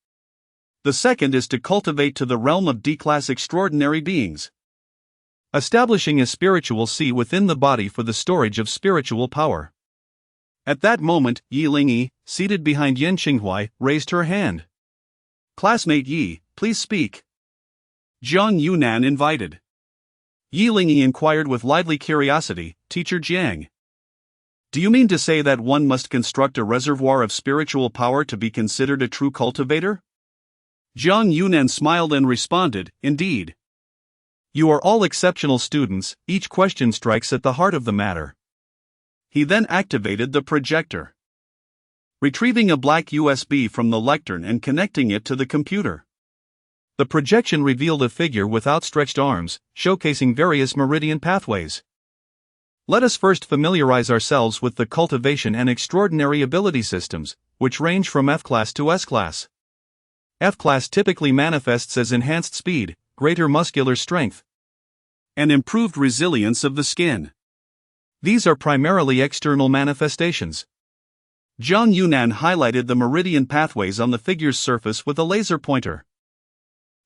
The second is to cultivate to the realm of D-class extraordinary beings, establishing a spiritual sea within the body for the storage of spiritual power. At that moment, Yi Lingyi, seated behind Yan Xinghuai, raised her hand. "Classmate Yi, please speak." Jiang Yunan invited. Yi Lingyi inquired with lively curiosity, "Teacher Jiang, do you mean to say that one must construct a reservoir of spiritual power to be considered a true cultivator?" Jiang Yunan smiled and responded, "Indeed. You are all exceptional students, each question strikes at the heart of the matter." He then activated the projector, retrieving a black USB from the lectern and connecting it to the computer. The projection revealed a figure with outstretched arms, showcasing various meridian pathways. Let us first familiarize ourselves with the cultivation and extraordinary ability systems, which range from F-class to S-class. F-class typically manifests as enhanced speed, greater muscular strength, and improved resilience of the skin. These are primarily external manifestations. Jiang Yunan highlighted the meridian pathways on the figure's surface with a laser pointer.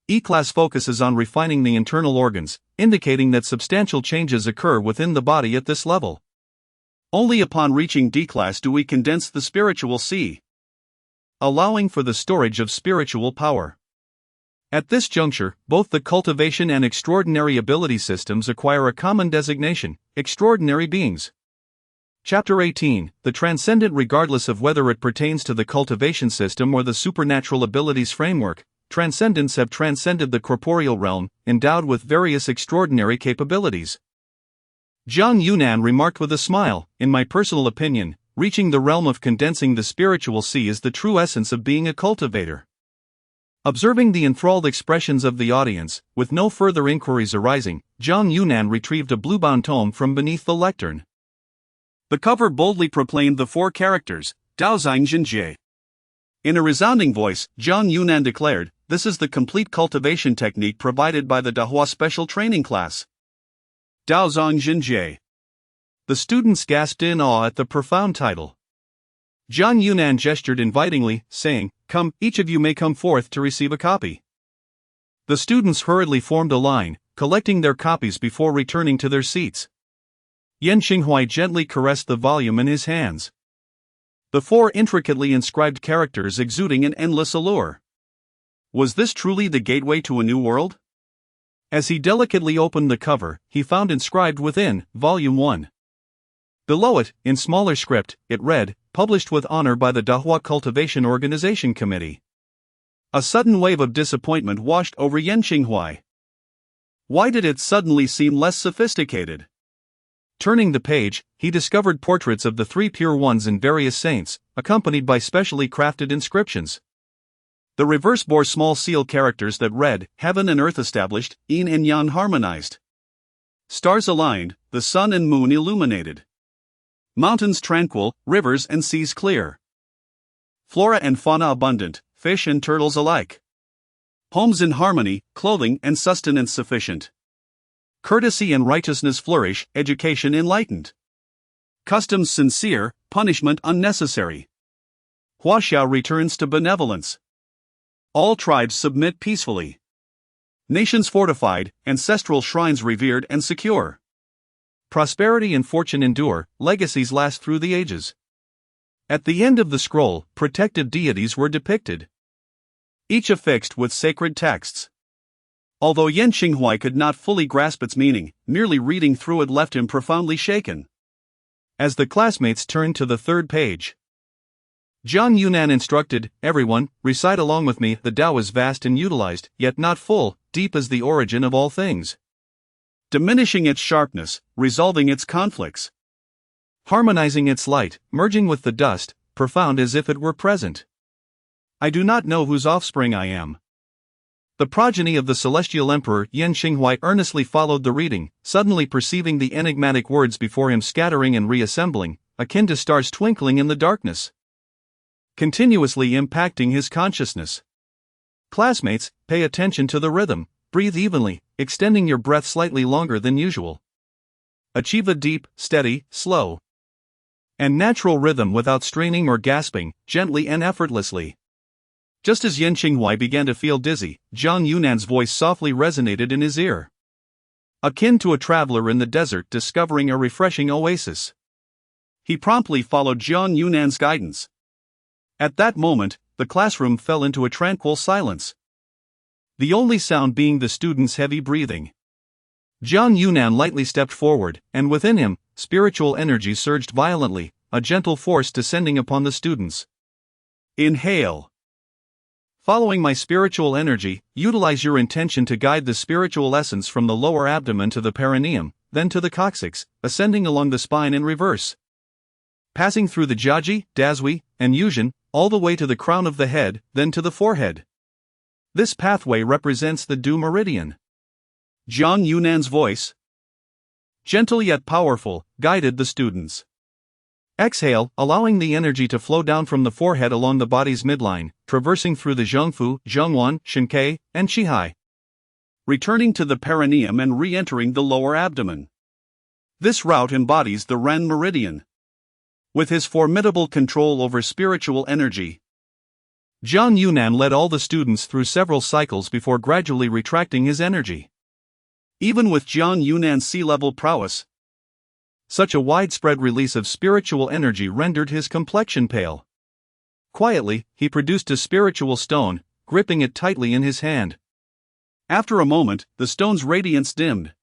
E-class focuses on refining the internal organs, indicating that substantial changes occur within the body at this level. Only upon reaching D-class do we condense the spiritual sea, allowing for the storage of spiritual power. At this juncture, both the cultivation and extraordinary ability systems acquire a common designation: extraordinary beings. Chapter 18, The Transcendent. Regardless of whether it pertains to the cultivation system or the supernatural abilities framework, transcendents have transcended the corporeal realm, endowed with various extraordinary capabilities. Jiang Yunan remarked with a smile, "In my personal opinion, reaching the realm of condensing the spiritual sea is the true essence of being a cultivator." Observing the enthralled expressions of the audience, with no further inquiries arising, Jiang Yunan retrieved a blue-bound tome from beneath the lectern. The cover boldly proclaimed the four characters, Daozang Jinjie. In a resounding voice, Jiang Yunan declared, "This is the complete cultivation technique provided by the Dahua Special Training Class." Daozang Jinjie. The students gasped in awe at the profound title. Jiang Yunan gestured invitingly, saying, "Come, each of you may come forth to receive a copy." The students hurriedly formed a line, collecting their copies before returning to their seats. Yan Xinghuai gently caressed the volume in his hands, the four intricately inscribed characters exuding an endless allure. Was this truly the gateway to a new world? As he delicately opened the cover, he found inscribed within, Volume 1. Below it, in smaller script, it read, "Published with honor by the Dahua Cultivation Organization Committee." A sudden wave of disappointment washed over Yan Xinghuai. Why did it suddenly seem less sophisticated? Turning the page, he discovered portraits of the three pure ones and various saints, accompanied by specially crafted inscriptions. The reverse bore small seal characters that read, "Heaven and earth established, yin and yang harmonized. Stars aligned, the sun and moon illuminated. Mountains tranquil, rivers and seas clear. Flora and fauna abundant, fish and turtles alike. Homes in harmony, clothing and sustenance sufficient. Courtesy and righteousness flourish, education enlightened. Customs sincere, punishment unnecessary. Huaxiao returns to benevolence. All tribes submit peacefully. Nations fortified, ancestral shrines revered and secure. Prosperity and fortune endure, legacies last through the ages. At the end of the scroll, protective deities were depicted, each affixed with sacred texts. Although Yan Xinghuai could not fully grasp its meaning, merely reading through it left him profoundly shaken. As the classmates turned to the third page, Zhang Yunan instructed, "Everyone, recite along with me, the Tao is vast and utilized, yet not full, deep as the origin of all things. Diminishing its sharpness, resolving its conflicts. Harmonizing its light, merging with the dust, profound as if it were present. I do not know whose offspring I am." The progeny of the celestial emperor Yan Xinghuai earnestly followed the reading, suddenly perceiving the enigmatic words before him scattering and reassembling, akin to stars twinkling in the darkness, continuously impacting his consciousness. Classmates, pay attention to the rhythm, breathe evenly, extending your breath slightly longer than usual. Achieve a deep, steady, slow, and natural rhythm without straining or gasping, gently and effortlessly. Just as Yan Xinghuai began to feel dizzy, Zhang Yunan's voice softly resonated in his ear, akin to a traveler in the desert discovering a refreshing oasis. He promptly followed Zhang Yunan's guidance. At that moment, the classroom fell into a tranquil silence, the only sound being the students' heavy breathing. Zhang Yunan lightly stepped forward, and within him, spiritual energy surged violently, a gentle force descending upon the students. Inhale. Following my spiritual energy, utilize your intention to guide the spiritual essence from the lower abdomen to the perineum, then to the coccyx, ascending along the spine in reverse, passing through the Jiaji, Dazhui, and Yuzhen, all the way to the crown of the head, then to the forehead. This pathway represents the Du Meridian. Zhang Yunan's voice, gentle yet powerful, guided the students. Exhale, allowing the energy to flow down from the forehead along the body's midline, traversing through the Zhengfu, Zhengwan, Shinkei, and Qihai, returning to the perineum and re-entering the lower abdomen. This route embodies the Ren meridian. With his formidable control over spiritual energy, Zhang Yunan led all the students through several cycles before gradually retracting his energy. Even with Zhang Yunan's sea-level prowess, such a widespread release of spiritual energy rendered his complexion pale. Quietly, he produced a spiritual stone, gripping it tightly in his hand. After a moment, the stone's radiance dimmed.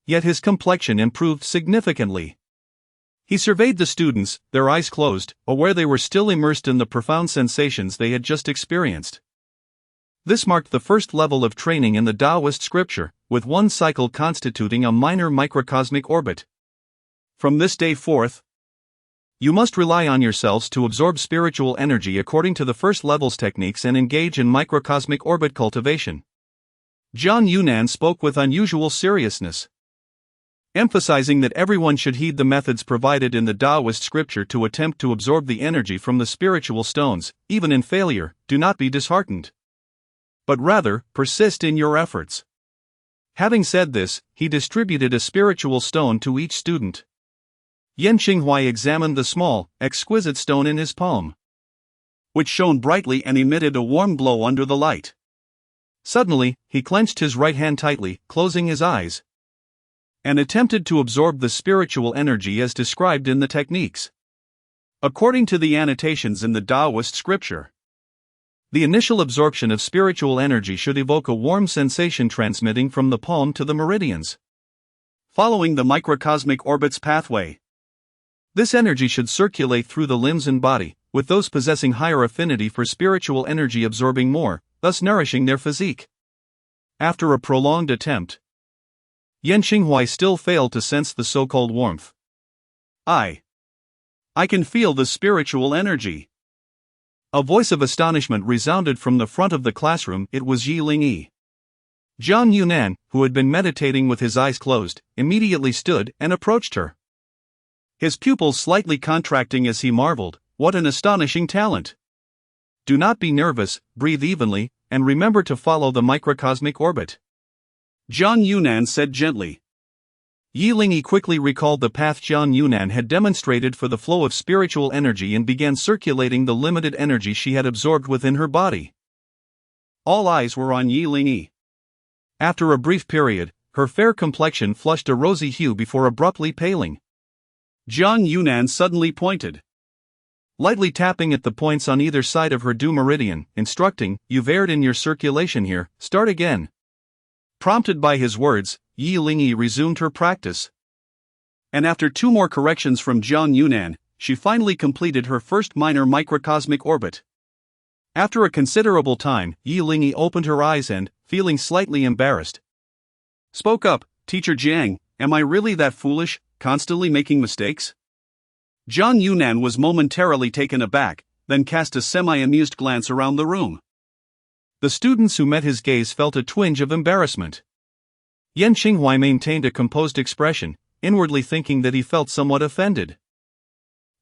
Yet his complexion improved significantly. He surveyed the students, their eyes closed, aware they were still immersed in the profound sensations they had just experienced. This marked the first level of training in the Taoist scripture, with one cycle constituting a minor microcosmic orbit. From this day forth, you must rely on yourselves to absorb spiritual energy according to the first level's techniques and engage in microcosmic orbit cultivation. Zhang Yunan spoke with unusual seriousness, emphasizing that everyone should heed the methods provided in the Taoist scripture to attempt to absorb the energy from the spiritual stones. Even in failure, do not be disheartened, but rather, persist in your efforts. Having said this, he distributed a spiritual stone to each student. Yan Xinghuai examined the small, exquisite stone in his palm, which shone brightly and emitted a warm glow under the light. Suddenly, he clenched his right hand tightly, closing his eyes, and attempted to absorb the spiritual energy as described in the techniques. According to the annotations in the Taoist scripture, the initial absorption of spiritual energy should evoke a warm sensation transmitting from the palm to the meridians, following the microcosmic orbit's pathway. This energy should circulate through the limbs and body, with those possessing higher affinity for spiritual energy absorbing more, thus nourishing their physique. After a prolonged attempt, Yan Xinghuai still failed to sense the so-called warmth. I can feel the spiritual energy. A voice of astonishment resounded from the front of the classroom. It was Yi Lingyi. Zhang Yunan, who had been meditating with his eyes closed, immediately stood and approached her, his pupils slightly contracting as he marveled, "What an astonishing talent! Do not be nervous, breathe evenly, and remember to follow the microcosmic orbit," Zhang Yunan said gently. Yi Lingyi quickly recalled the path Zhang Yunan had demonstrated for the flow of spiritual energy and began circulating the limited energy she had absorbed within her body. All eyes were on Yi Lingyi. After a brief period, her fair complexion flushed a rosy hue before abruptly paling. Zhang Yunan suddenly pointed. lightly tapping at the points on either side of her due meridian, instructing, "You've erred in your circulation here, start again." Prompted by his words, Yi Lingyi resumed her practice. And after 2 more corrections from Jiang Yunan, she finally completed her first minor microcosmic orbit. After a considerable time, Yi Lingyi opened her eyes and, feeling slightly embarrassed, spoke up, "Teacher Jiang, am I really that foolish, constantly making mistakes?" Jiang Yunan was momentarily taken aback, then cast a semi-amused glance around the room. The students who met his gaze felt a twinge of embarrassment. Yan Qinghuai maintained a composed expression, inwardly thinking that he felt somewhat offended.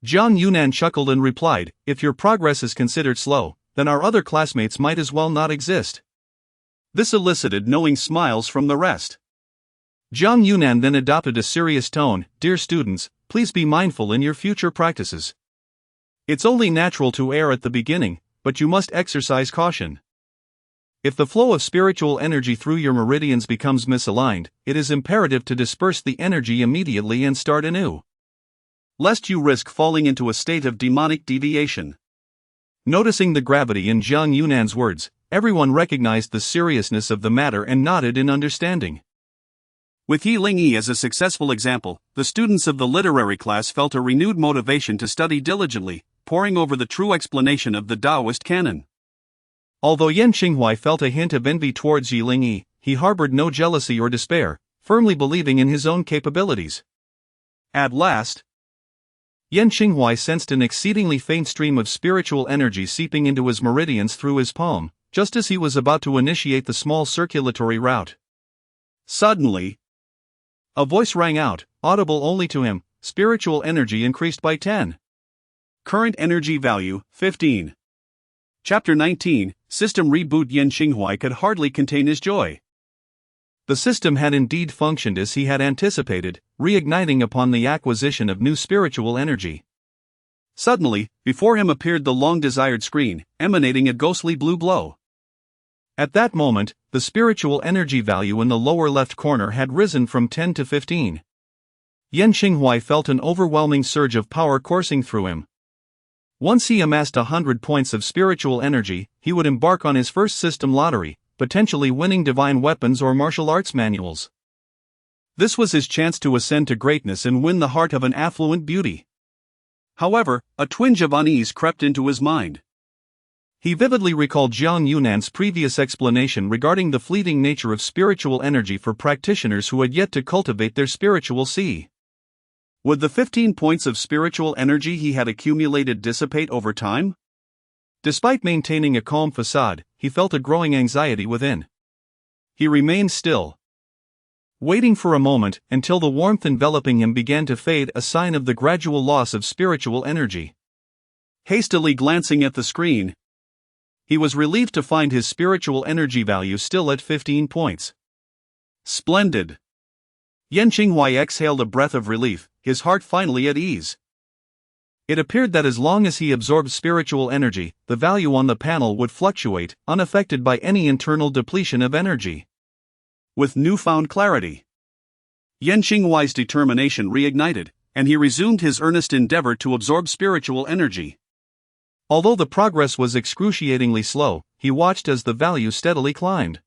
Jiang Yunan chuckled and replied, "If your progress is considered slow, then our other classmates might as well not exist." This elicited knowing smiles from the rest. Jiang Yunan then adopted a serious tone, "Dear students, please be mindful in your future practices. It's only natural to err at the beginning, but you must exercise caution. If the flow of spiritual energy through your meridians becomes misaligned, it is imperative to disperse the energy immediately and start anew, lest you risk falling into a state of demonic deviation." Noticing the gravity in Jiang Yunan's words, everyone recognized the seriousness of the matter and nodded in understanding. With Yi Lingyi as a successful example, the students of the literary class felt a renewed motivation to study diligently, poring over the true explanation of the Taoist canon. Although Yan Qinghuai felt a hint of envy towards Yi Lingyi, he harbored no jealousy or despair, firmly believing in his own capabilities. At last, Yan Qinghuai sensed an exceedingly faint stream of spiritual energy seeping into his meridians through his palm, just as he was about to initiate the small circulatory route. Suddenly, a voice rang out, audible only to him, "Spiritual energy increased by 10. Current energy value, 15." Chapter 19, System Reboot. Yan Qinghuai could hardly contain his joy. The system had indeed functioned as he had anticipated, reigniting upon the acquisition of new spiritual energy. Suddenly, before him appeared the long-desired screen, emanating a ghostly blue glow. At that moment, the spiritual energy value in the lower left corner had risen from 10 to 15. Yan Qinghuai felt an overwhelming surge of power coursing through him. Once he amassed 100 points of spiritual energy, he would embark on his first system lottery, potentially winning divine weapons or martial arts manuals. This was his chance to ascend to greatness and win the heart of an affluent beauty. However, a twinge of unease crept into his mind. He vividly recalled Jiang Yunan's previous explanation regarding the fleeting nature of spiritual energy for practitioners who had yet to cultivate their spiritual sea. Would the 15 points of spiritual energy he had accumulated dissipate over time? Despite maintaining a calm facade, he felt a growing anxiety within. He remained still, waiting for a moment until the warmth enveloping him began to fade, a sign of the gradual loss of spiritual energy. Hastily glancing at the screen, he was relieved to find his spiritual energy value still at 15 points. Splendid! Yan Qinghuai exhaled a breath of relief, his heart finally at ease. It appeared that as long as he absorbed spiritual energy, the value on the panel would fluctuate, unaffected by any internal depletion of energy. With newfound clarity, Yan Qinghuai's determination reignited, and he resumed his earnest endeavor to absorb spiritual energy. Although the progress was excruciatingly slow, he watched as the value steadily climbed.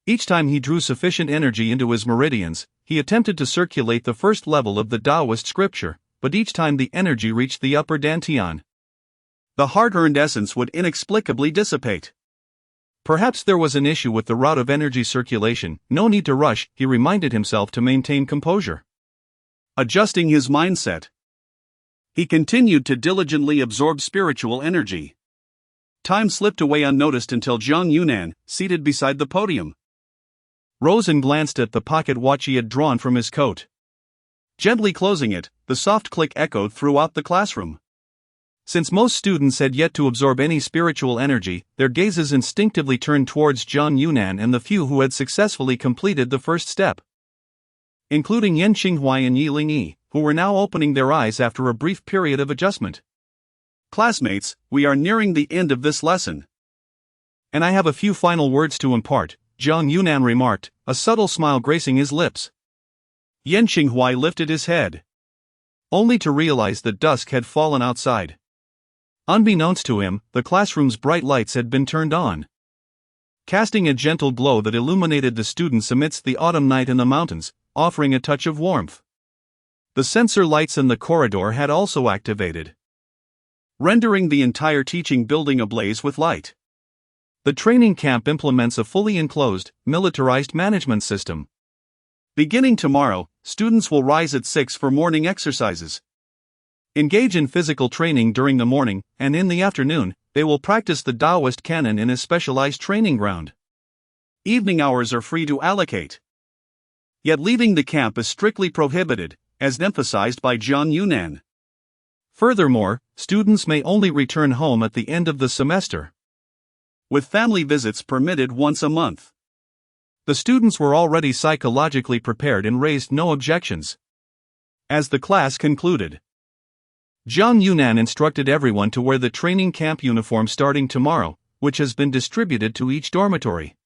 Each time he drew sufficient energy into his meridians, he attempted to circulate the first level of the Taoist scripture, but each time the energy reached the upper dantian, the hard-earned essence would inexplicably dissipate. Perhaps there was an issue with the route of energy circulation. No need to rush, he reminded himself to maintain composure. Adjusting his mindset, he continued to diligently absorb spiritual energy. Time slipped away unnoticed until Jiang Yunan, seated beside the podium, rose and glanced at the pocket watch he had drawn from his coat. Gently closing it, the soft click echoed throughout the classroom. Since most students had yet to absorb any spiritual energy, their gazes instinctively turned towards Jiang Yunan and the few who had successfully completed the first step, including Yan Qinghuai and Yi Lingyi, who were now opening their eyes after a brief period of adjustment. Classmates, we are nearing the end of this lesson. And I have a few final words to impart, Jiang Yunan remarked, a subtle smile gracing his lips. Yan Qinghuai lifted his head, only to realize that dusk had fallen outside. Unbeknownst to him, the classroom's bright lights had been turned on, casting a gentle glow that illuminated the students amidst the autumn night in the mountains, offering a touch of warmth. The sensor lights in the corridor had also activated, rendering the entire teaching building ablaze with light. The training camp implements a fully enclosed, militarized management system. Beginning tomorrow, students will rise at 6 for morning exercises. Engage in physical training during the morning, and in the afternoon, they will practice the Taoist canon in a specialized training ground. Evening hours are free to allocate. Yet leaving the camp is strictly prohibited, as emphasized by Jiang Yunan. Furthermore, students may only return home at the end of the semester, with family visits permitted once a month. The students were already psychologically prepared and raised no objections. As the class concluded, Jiang Yunan instructed everyone to wear the training camp uniform starting tomorrow, which has been distributed to each dormitory.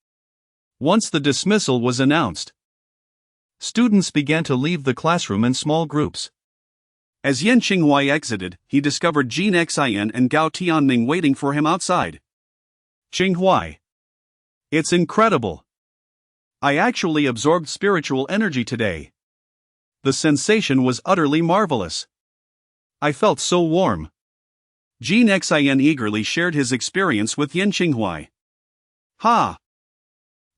Once the dismissal was announced, students began to leave the classroom in small groups. As Yan Qinghuai exited, he discovered Jin Xian and Gao Tianming waiting for him outside. Qinghuai. It's incredible. I actually absorbed spiritual energy today. The sensation was utterly marvelous. I felt so warm. Jin Xian eagerly shared his experience with Yan Qinghuai. Ha!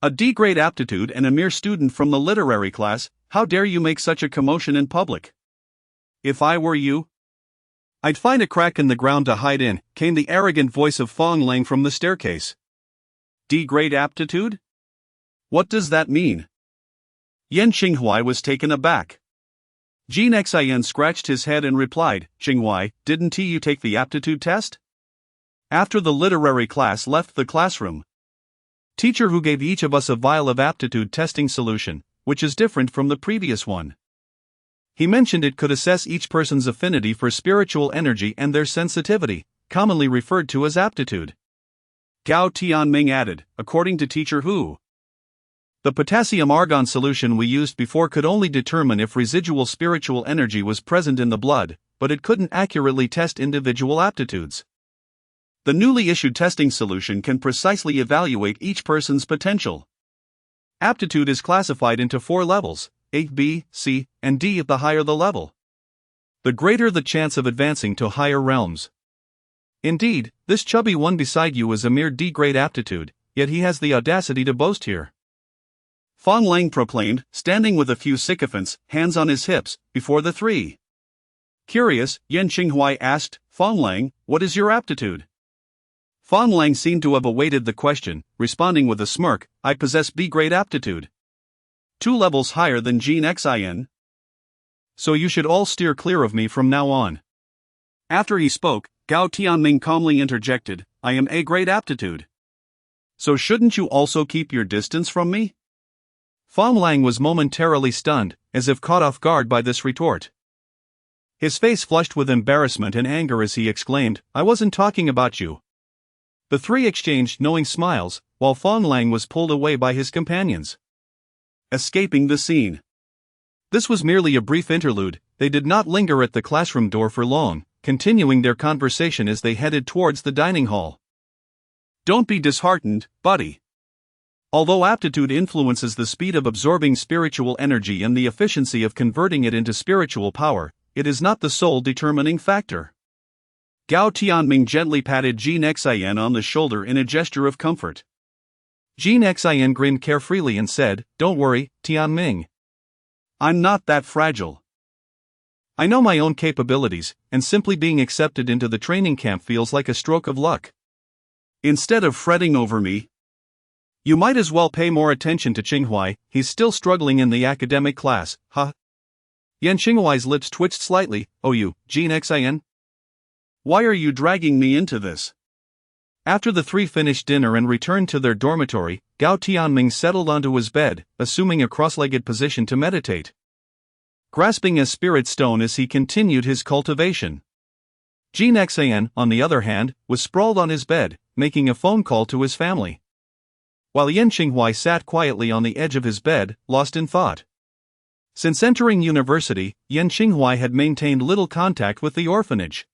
A D-grade aptitude and a mere student from the literary class, how dare you make such a commotion in public? If I were you, I'd find a crack in the ground to hide in, came the arrogant voice of Fong Lang from the staircase. D-grade aptitude? What does that mean? Yan Qinghuai was taken aback. Jin Xian scratched his head and replied, Qinghuai, didn't you take the aptitude test? After the literary class left the classroom, teacher who gave each of us a vial of aptitude testing solution, which is different from the previous one. He mentioned it could assess each person's affinity for spiritual energy and their sensitivity, commonly referred to as aptitude. Gao Tianming added, according to teacher Hu, the potassium argon solution we used before could only determine if residual spiritual energy was present in the blood, but it couldn't accurately test individual aptitudes. The newly issued testing solution can precisely evaluate each person's potential. Aptitude is classified into 4 levels, A, B, C, and D. The higher the level, the greater the chance of advancing to higher realms. Indeed, this chubby one beside you is a mere D-grade aptitude, yet he has the audacity to boast here. Fong Lang proclaimed, standing with a few sycophants, hands on his hips, before the 3. Curious, Yan Qinghuai asked, Fong Lang, what is your aptitude? Fong Lang seemed to have awaited the question, responding with a smirk, I possess B-grade aptitude. 2 levels higher than Jin Xian. So you should all steer clear of me from now on. After he spoke, Gao Tianming calmly interjected, I am A-grade aptitude. So shouldn't you also keep your distance from me? Fong Lang was momentarily stunned, as if caught off guard by this retort. His face flushed with embarrassment and anger as he exclaimed, I wasn't talking about you. The 3 exchanged knowing smiles, while Fong Lang was pulled away by his companions, escaping the scene. This was merely a brief interlude. They did not linger at the classroom door for long, continuing their conversation as they headed towards the dining hall. Don't be disheartened, buddy. Although aptitude influences the speed of absorbing spiritual energy and the efficiency of converting it into spiritual power, it is not the sole determining factor. Gao Tianming gently patted Jin Xian on the shoulder in a gesture of comfort. Jin Xian grinned carefreely and said, Don't worry, Tianming. I'm not that fragile. I know my own capabilities, and simply being accepted into the training camp feels like a stroke of luck. Instead of fretting over me, you might as well pay more attention to Qinghuai, he's still struggling in the academic class, huh? Yan Qinghuai's lips twitched slightly, oh you, Jin Xian? Why are you dragging me into this? After the 3 finished dinner and returned to their dormitory, Gao Tianming settled onto his bed, assuming a cross-legged position to meditate, grasping a spirit stone as he continued his cultivation. Jin Xian, on the other hand, was sprawled on his bed, making a phone call to his family, while Yan Qinghuai sat quietly on the edge of his bed, lost in thought. Since entering university, Yan Qinghuai had maintained little contact with the orphanage.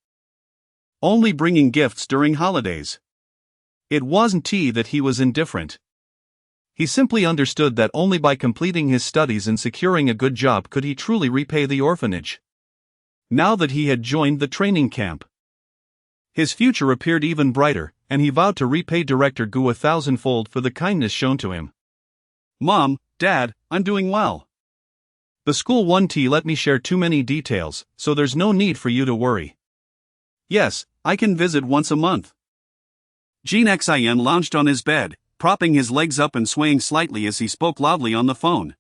only bringing gifts during holidays. It wasn't that he was indifferent. He simply understood that only by completing his studies and securing a good job could he truly repay the orphanage. Now that he had joined the training camp, his future appeared even brighter, and he vowed to repay Director Gu 1,000-fold for the kindness shown to him. Mom, Dad, I'm doing well. The school won't let me share too many details, so there's no need for you to worry. Yes, I can visit once a month. Jin Xian lounged on his bed, propping his legs up and swaying slightly as he spoke loudly on the phone.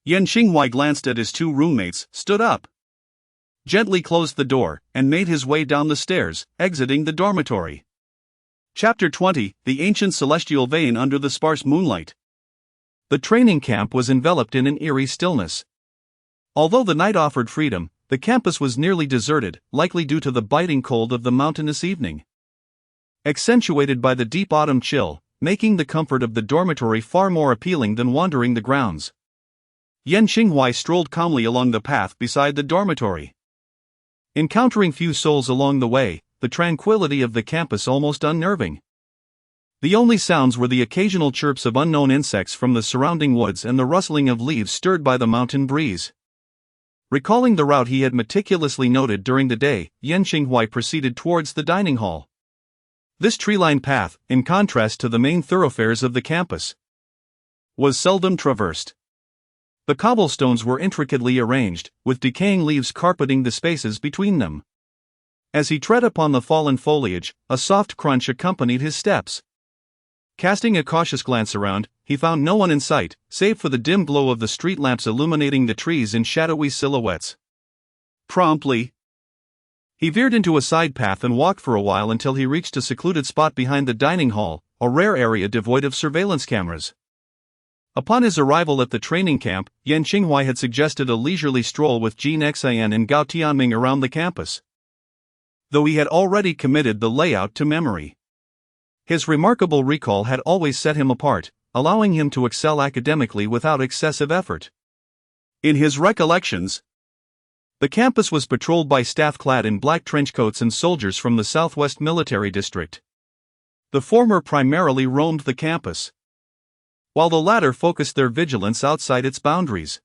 Yan Xinghuai glanced at his two roommates, stood up, gently closed the door, and made his way down the stairs, exiting the dormitory. Chapter 20: The Ancient Celestial Vein Under the Sparse Moonlight. The training camp was enveloped in an eerie stillness. Although the night offered freedom, the campus was nearly deserted, likely due to the biting cold of the mountainous evening, accentuated by the deep autumn chill, making the comfort of the dormitory far more appealing than wandering the grounds. Yan Xinghuai strolled calmly along the path beside the dormitory. Encountering few souls along the way, the tranquility of the campus almost unnerving. The only sounds were the occasional chirps of unknown insects from the surrounding woods and the rustling of leaves stirred by the mountain breeze. Recalling the route he had meticulously noted during the day, Yan Xinghuai proceeded towards the dining hall. This tree-lined path, in contrast to the main thoroughfares of the campus, was seldom traversed. The cobblestones were intricately arranged, with decaying leaves carpeting the spaces between them. As he tread upon the fallen foliage, a soft crunch accompanied his steps. Casting a cautious glance around, he found no one in sight, save for the dim glow of the street lamps illuminating the trees in shadowy silhouettes. Promptly, he veered into a side path and walked for a while until he reached a secluded spot behind the dining hall, a rare area devoid of surveillance cameras. Upon his arrival at the training camp, Yan Xinghuai had suggested a leisurely stroll with Jin Xian and Gao Tianming around the campus, though he had already committed the layout to memory. His remarkable recall had always set him apart, allowing him to excel academically without excessive effort. In his recollections, the campus was patrolled by staff clad in black trench coats and soldiers from the Southwest Military District. The former primarily roamed the campus, while the latter focused their vigilance outside its boundaries.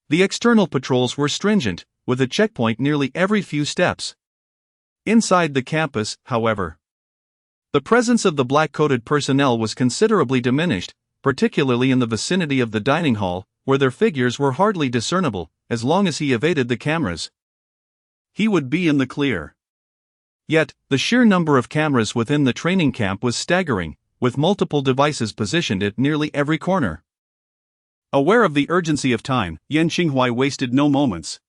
The external patrols were stringent, with a checkpoint nearly every few steps. Inside the campus, however, the presence of the black-coated personnel was considerably diminished, particularly in the vicinity of the dining hall, where their figures were hardly discernible. As long as he evaded the cameras, he would be in the clear. Yet, the sheer number of cameras within the training camp was staggering, with multiple devices positioned at nearly every corner. Aware of the urgency of time, Yan Xinghuai wasted no moments.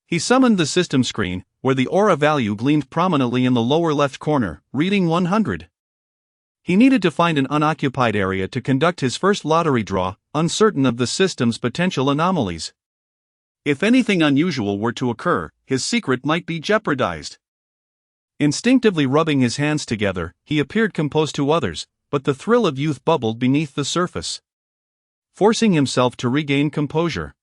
He summoned the system screen, where the aura value gleamed prominently in the lower left corner, reading 100. He needed to find an unoccupied area to conduct his first lottery draw, uncertain of the system's potential anomalies. If anything unusual were to occur, his secret might be jeopardized. Instinctively rubbing his hands together, he appeared composed to others, but the thrill of youth bubbled beneath the surface. Forcing himself to regain composure,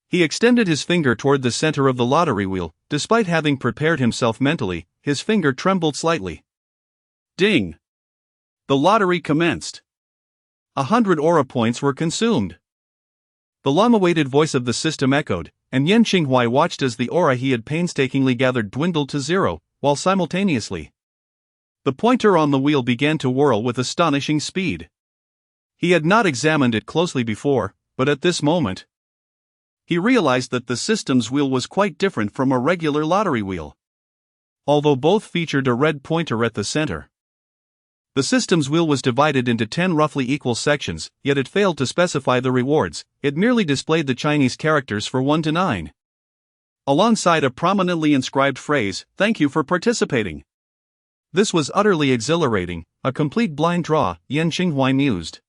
he extended his finger toward the center of the lottery wheel. Despite having prepared himself mentally, his finger trembled slightly. Ding! The lottery commenced. 100 aura points were consumed. The long-awaited voice of the system echoed, and Yan Xinghuai watched as the aura he had painstakingly gathered dwindled to zero, while simultaneously, the pointer on the wheel began to whirl with astonishing speed. He had not examined it closely before, but at this moment, he realized that the system's wheel was quite different from a regular lottery wheel. Although both featured a red pointer at the center, the system's wheel was divided into 10 roughly equal sections, yet it failed to specify the rewards. It merely displayed the Chinese characters for 1 to 9. Alongside a prominently inscribed phrase, "Thank you for participating." This was utterly exhilarating, a complete blind draw, Yan Xinghuai mused.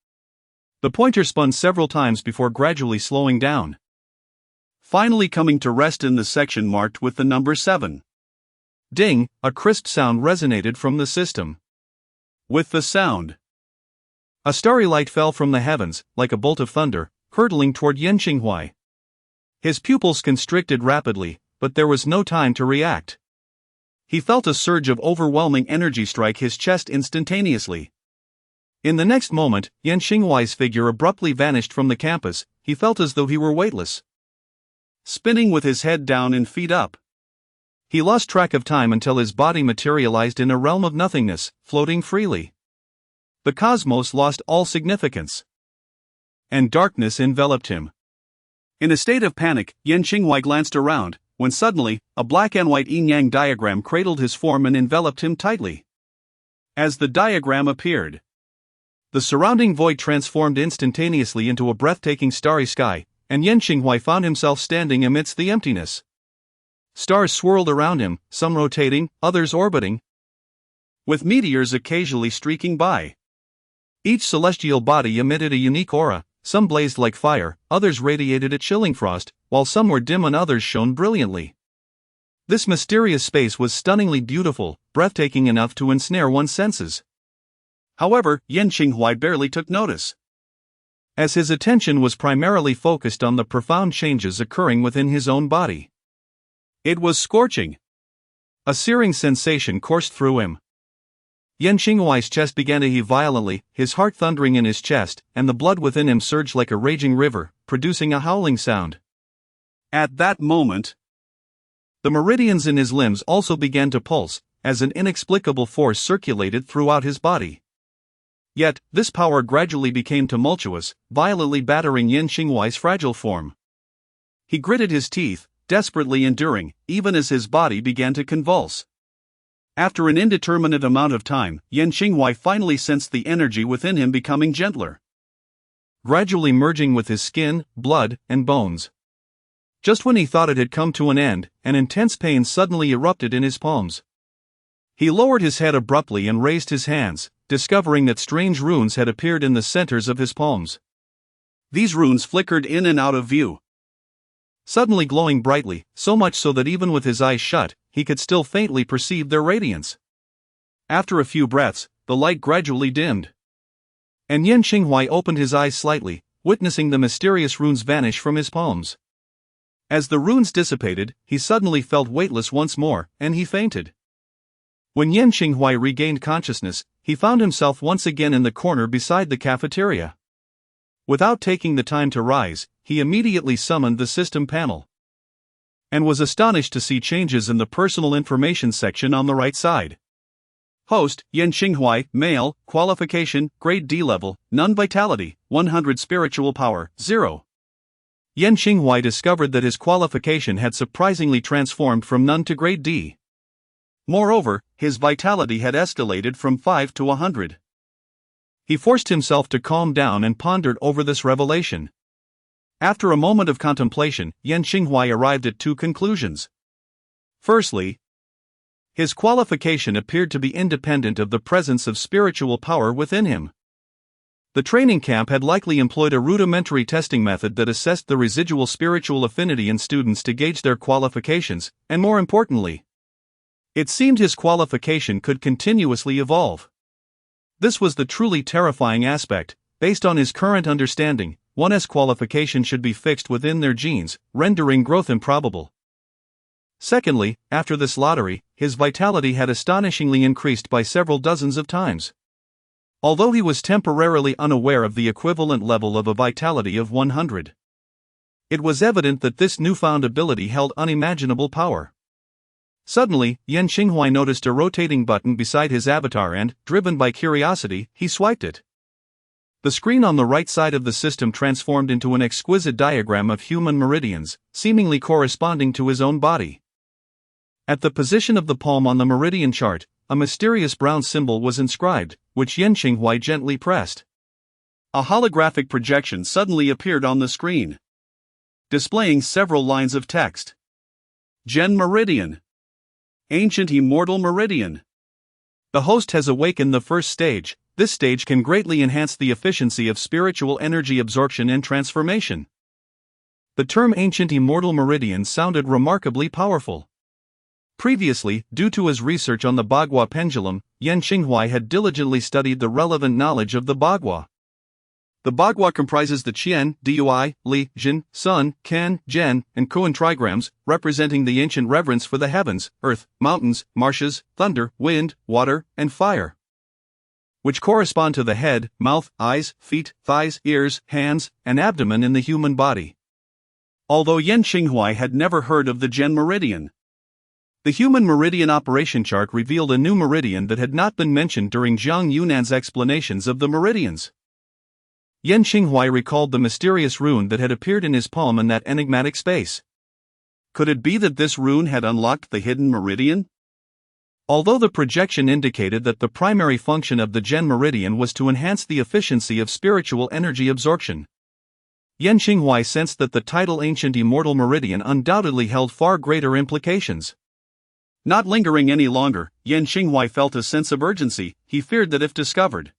The pointer spun several times before gradually slowing down, finally coming to rest in the section marked with the number 7. Ding! A crisp sound resonated from the system. With the sound, a starry light fell from the heavens, like a bolt of thunder, hurtling toward Yan Xinghuai. His pupils constricted rapidly, but there was no time to react. He felt a surge of overwhelming energy strike his chest instantaneously. In the next moment, Yan Xinghuai's figure abruptly vanished from the campus. He felt as though he were weightless, spinning with his head down and feet up. He lost track of time until his body materialized in a realm of nothingness, floating freely. The cosmos lost all significance, and darkness enveloped him. In a state of panic, Yan Xinghuai glanced around, when suddenly, a black and white yin-yang diagram cradled his form and enveloped him tightly. As the diagram appeared, the surrounding void transformed instantaneously into a breathtaking starry sky, and Yan Xinghuai found himself standing amidst the emptiness. Stars swirled around him, some rotating, others orbiting, with meteors occasionally streaking by. Each celestial body emitted a unique aura. Some blazed like fire, others radiated a chilling frost, while some were dim and others shone brilliantly. This mysterious space was stunningly beautiful, breathtaking enough to ensnare one's senses. However, Yan Xinghuai barely took notice, as his attention was primarily focused on the profound changes occurring within his own body. It was scorching. A searing sensation coursed through him. Yan Xinghuai's chest began to heave violently, his heart thundering in his chest, and the blood within him surged like a raging river, producing a howling sound. At that moment, the meridians in his limbs also began to pulse, as an inexplicable force circulated throughout his body. Yet, this power gradually became tumultuous, violently battering Yan Xinghuai's fragile form. He gritted his teeth, desperately enduring, even as his body began to convulse. After an indeterminate amount of time, Yan Xinghuai finally sensed the energy within him becoming gentler, gradually merging with his skin, blood, and bones. Just when he thought it had come to an end, an intense pain suddenly erupted in his palms. He lowered his head abruptly and raised his hands, discovering that strange runes had appeared in the centers of his palms. These runes flickered in and out of view, suddenly glowing brightly, so much so that even with his eyes shut, he could still faintly perceive their radiance. After a few breaths, the light gradually dimmed, and Yan Xinghuai opened his eyes slightly, witnessing the mysterious runes vanish from his palms. As the runes dissipated, he suddenly felt weightless once more, and he fainted. When Yan Xinghuai regained consciousness, he found himself once again in the corner beside the cafeteria. Without taking the time to rise, he immediately summoned the system panel, and was astonished to see changes in the personal information section on the right side. Host, Yan Xinghuai, male, qualification, grade D level, none vitality, 100 spiritual power, 0. Yan Xinghuai discovered that his qualification had surprisingly transformed from none to grade D. Moreover, his vitality had escalated from 5 to 100. He forced himself to calm down and pondered over this revelation. After a moment of contemplation, Yan Xinghuai arrived at two conclusions. Firstly, his qualification appeared to be independent of the presence of spiritual power within him. The training camp had likely employed a rudimentary testing method that assessed the residual spiritual affinity in students to gauge their qualifications, and more importantly, it seemed his qualification could continuously evolve. This was the truly terrifying aspect. Based on his current understanding, one's qualification should be fixed within their genes, rendering growth improbable. Secondly, after this lottery, his vitality had astonishingly increased by several dozens of times. Although he was temporarily unaware of the equivalent level of a vitality of 100, it was evident that this newfound ability held unimaginable power. Suddenly, Yan Xinghuai noticed a rotating button beside his avatar and, driven by curiosity, he swiped it. The screen on the right side of the system transformed into an exquisite diagram of human meridians, seemingly corresponding to his own body. At the position of the palm on the meridian chart, a mysterious brown symbol was inscribed, which Yan Xinghuai gently pressed. A holographic projection suddenly appeared on the screen, displaying several lines of text. Gen Meridian. Ancient Immortal Meridian. The host has awakened the first stage. This stage can greatly enhance the efficiency of spiritual energy absorption and transformation. The term Ancient Immortal Meridian sounded remarkably powerful. Previously, due to his research on the Bagua pendulum, Yan Xinghuai had diligently studied the relevant knowledge of the Bagua. The Bagua comprises the Qian, Dui, Li, Jin, Sun, Kan, Zhen, and Kuan trigrams, representing the ancient reverence for the heavens, earth, mountains, marshes, thunder, wind, water, and fire, which correspond to the head, mouth, eyes, feet, thighs, ears, hands, and abdomen in the human body. Although Yan Xinghuai had never heard of the Zhen meridian, the human meridian operation chart revealed a new meridian that had not been mentioned during Zhang Yunan's explanations of the meridians. Yan Xinghuai recalled the mysterious rune that had appeared in his palm in that enigmatic space. Could it be that this rune had unlocked the hidden meridian? Although the projection indicated that the primary function of the Zhen meridian was to enhance the efficiency of spiritual energy absorption, Yan Xinghuai sensed that the title Ancient Immortal Meridian undoubtedly held far greater implications. Not lingering any longer, Yan Xinghuai felt a sense of urgency. He feared that if discovered,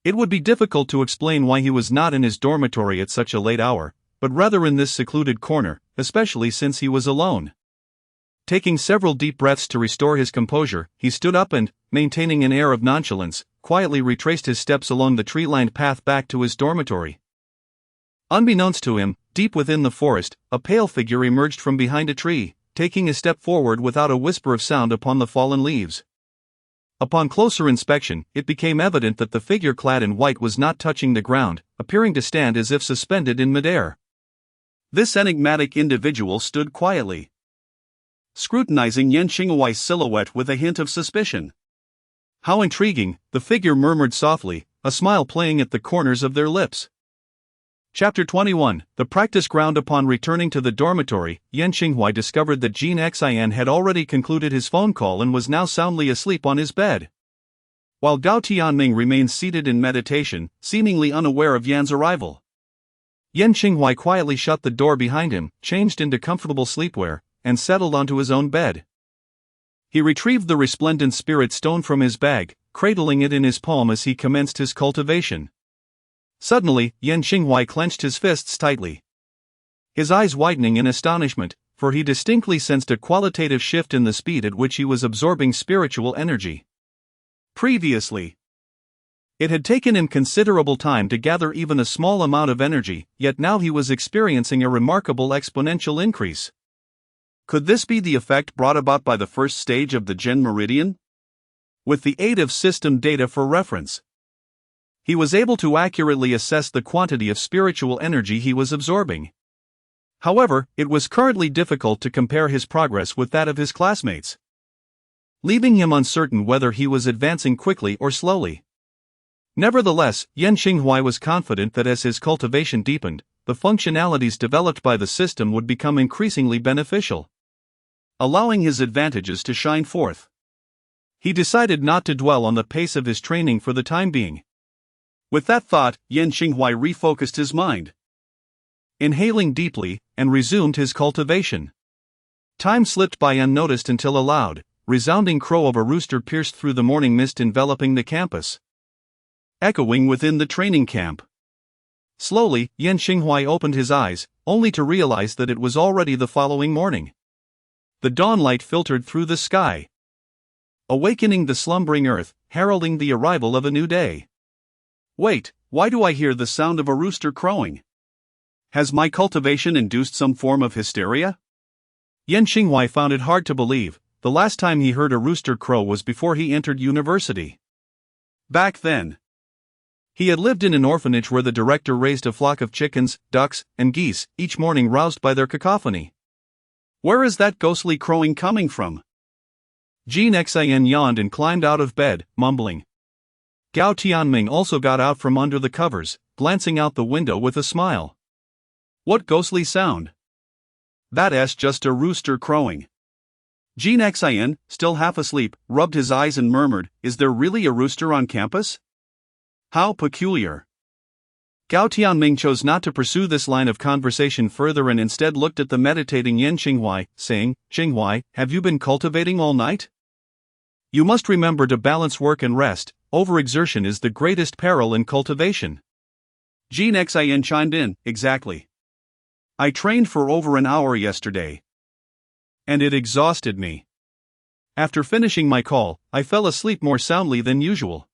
it would be difficult to explain why he was not in his dormitory at such a late hour, but rather in this secluded corner, especially since he was alone. Taking several deep breaths to restore his composure, he stood up and, maintaining an air of nonchalance, quietly retraced his steps along the tree-lined path back to his dormitory. Unbeknownst to him, deep within the forest, a pale figure emerged from behind a tree, taking a step forward without a whisper of sound upon the fallen leaves. Upon closer inspection, it became evident that the figure clad in white was not touching the ground, appearing to stand as if suspended in midair. This enigmatic individual stood quietly, scrutinizing Yan Xinghuai's silhouette with a hint of suspicion. How intriguing, the figure murmured softly, a smile playing at the corners of their lips. Chapter 21, The Practice Ground. Upon returning to the dormitory, Yan Xinghuai discovered that Jin Xian had already concluded his phone call and was now soundly asleep on his bed, while Gao Tianming remained seated in meditation, seemingly unaware of Yan's arrival. Yan Xinghuai quietly shut the door behind him, changed into comfortable sleepwear, and settled onto his own bed. He retrieved the resplendent spirit stone from his bag, cradling it in his palm as he commenced his cultivation. Suddenly, Yan Xinghuai clenched his fists tightly, his eyes widening in astonishment, for he distinctly sensed a qualitative shift in the speed at which he was absorbing spiritual energy. Previously, it had taken him considerable time to gather even a small amount of energy, yet now he was experiencing a remarkable exponential increase. Could this be the effect brought about by the first stage of the Zhen meridian? With the aid of system data for reference, he was able to accurately assess the quantity of spiritual energy he was absorbing. However, it was currently difficult to compare his progress with that of his classmates, leaving him uncertain whether he was advancing quickly or slowly. Nevertheless, Yan Xinghuai was confident that as his cultivation deepened, the functionalities developed by the system would become increasingly beneficial, allowing his advantages to shine forth. He decided not to dwell on the pace of his training for the time being. With that thought, Yan Xinghuai refocused his mind, inhaling deeply, and resumed his cultivation. Time slipped by unnoticed until a loud, resounding crow of a rooster pierced through the morning mist enveloping the campus, echoing within the training camp. Slowly, Yan Xinghuai opened his eyes, only to realize that it was already the following morning. The dawnlight filtered through the sky, awakening the slumbering earth, heralding the arrival of a new day. Wait, why do I hear the sound of a rooster crowing? Has my cultivation induced some form of hysteria? Yan Xinghuai found it hard to believe. The last time he heard a rooster crow was before he entered university. Back then, he had lived in an orphanage where the director raised a flock of chickens, ducks, and geese, each morning roused by their cacophony. Where is that ghostly crowing coming from? Jin Xian yawned and climbed out of bed, mumbling. Gao Tianming also got out from under the covers, glancing out the window with a smile. What ghostly sound? That's just a rooster crowing. Jin Xian, still half asleep, rubbed his eyes and murmured, "Is there really a rooster on campus? How peculiar." Gao Tianming chose not to pursue this line of conversation further and instead looked at the meditating Yan Xinghuai, saying, "Xinghuai, have you been cultivating all night? You must remember to balance work and rest. Overexertion is the greatest peril in cultivation." Jin Xian chimed in, "Exactly. I trained for over an hour yesterday, and it exhausted me. After finishing my call, I fell asleep more soundly than usual."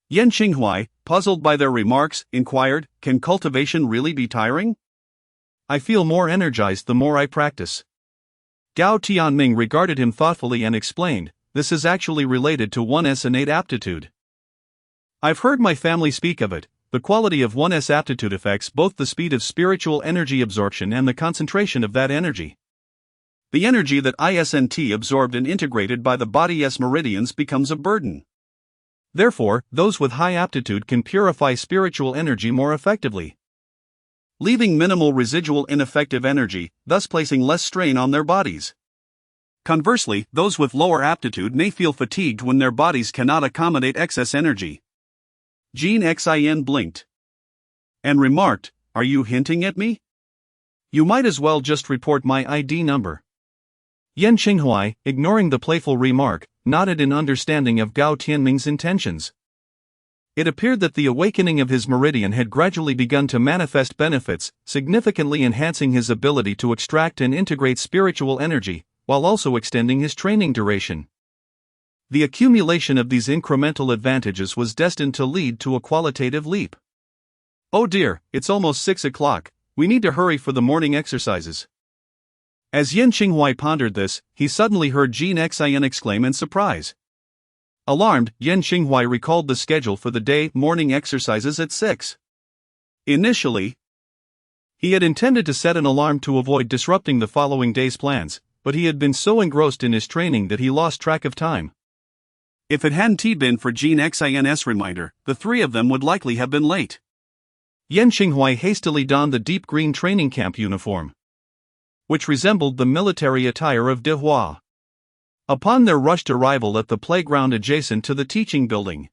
Yan Xinghuai, puzzled by their remarks, inquired, "Can cultivation really be tiring?" "I feel more energized the more I practice." Gao Tianming regarded him thoughtfully and explained, "This is actually related to one's innate aptitude. I've heard my family speak of it. The quality of one's aptitude affects both the speed of spiritual energy absorption and the concentration of that energy. The energy that isn't absorbed and integrated by the body's meridians becomes a burden. Therefore, those with high aptitude can purify spiritual energy more effectively, leaving minimal residual ineffective energy, thus placing less strain on their bodies. Conversely, those with lower aptitude may feel fatigued when their bodies cannot accommodate excess energy." Jean Xin blinked and remarked, "Are you hinting at me? You might as well just report my ID number." Yan Qinghuai, ignoring the playful remark, nodded in understanding of Gao Tianming's intentions. It appeared that the awakening of his meridian had gradually begun to manifest benefits, significantly enhancing his ability to extract and integrate spiritual energy, while also extending his training duration. The accumulation of these incremental advantages was destined to lead to a qualitative leap. "Oh dear, it's almost 6 o'clock, we need to hurry for the morning exercises." As Yan Qinghuai pondered this, he suddenly heard Jean Xin exclaim in surprise. Alarmed, Yan Qinghuai recalled the schedule for the day morning exercises at 6. Initially, he had intended to set an alarm to avoid disrupting the following day's plans, but he had been so engrossed in his training that he lost track of time. If it hadn't been for Jean Xin's reminder, the three of them would likely have been late. Yan Qinghuai hastily donned the deep green training camp uniform, which resembled the military attire of Dehua. Upon their rushed arrival at the playground adjacent to the teaching building,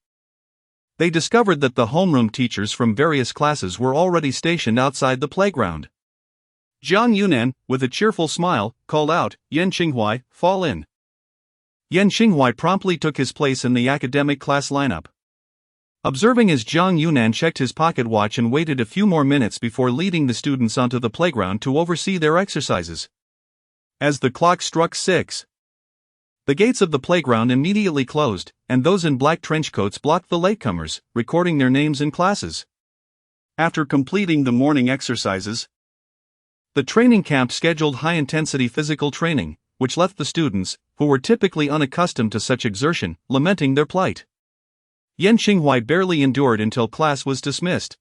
they discovered that the homeroom teachers from various classes were already stationed outside the playground. Zhang Yunan, with a cheerful smile, called out, "Yan Qinghuai, fall in." Yan Qinghuai promptly took his place in the academic class lineup. Observing as Zhang Yunan checked his pocket watch and waited a few more minutes before leading the students onto the playground to oversee their exercises. As the clock struck 6, the gates of the playground immediately closed, and those in black trench coats blocked the latecomers, recording their names and classes. After completing the morning exercises, the training camp scheduled high-intensity physical training, which left the students, who were typically unaccustomed to such exertion, lamenting their plight. Yan Qinghuai barely endured until class was dismissed,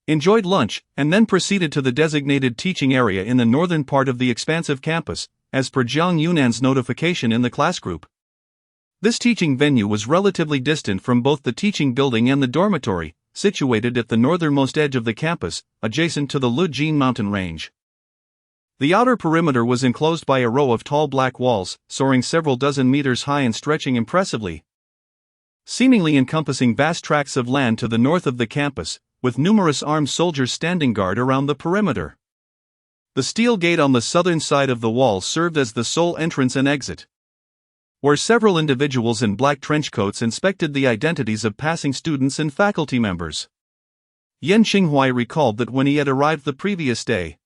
enjoyed lunch, and then proceeded to the designated teaching area in the northern part of the expansive campus, as per Zhang Yunan's notification in the class group. This teaching venue was relatively distant from both the teaching building and the dormitory, situated at the northernmost edge of the campus, adjacent to the Lujin mountain range. The outer perimeter was enclosed by a row of tall black walls, soaring several dozen meters high and stretching impressively, seemingly encompassing vast tracts of land to the north of the campus, with numerous armed soldiers standing guard around the perimeter. The steel gate on the southern side of the wall served as the sole entrance and exit, where several individuals in black trench coats inspected the identities of passing students and faculty members. Yan Qinghuai recalled that when he had arrived the previous day,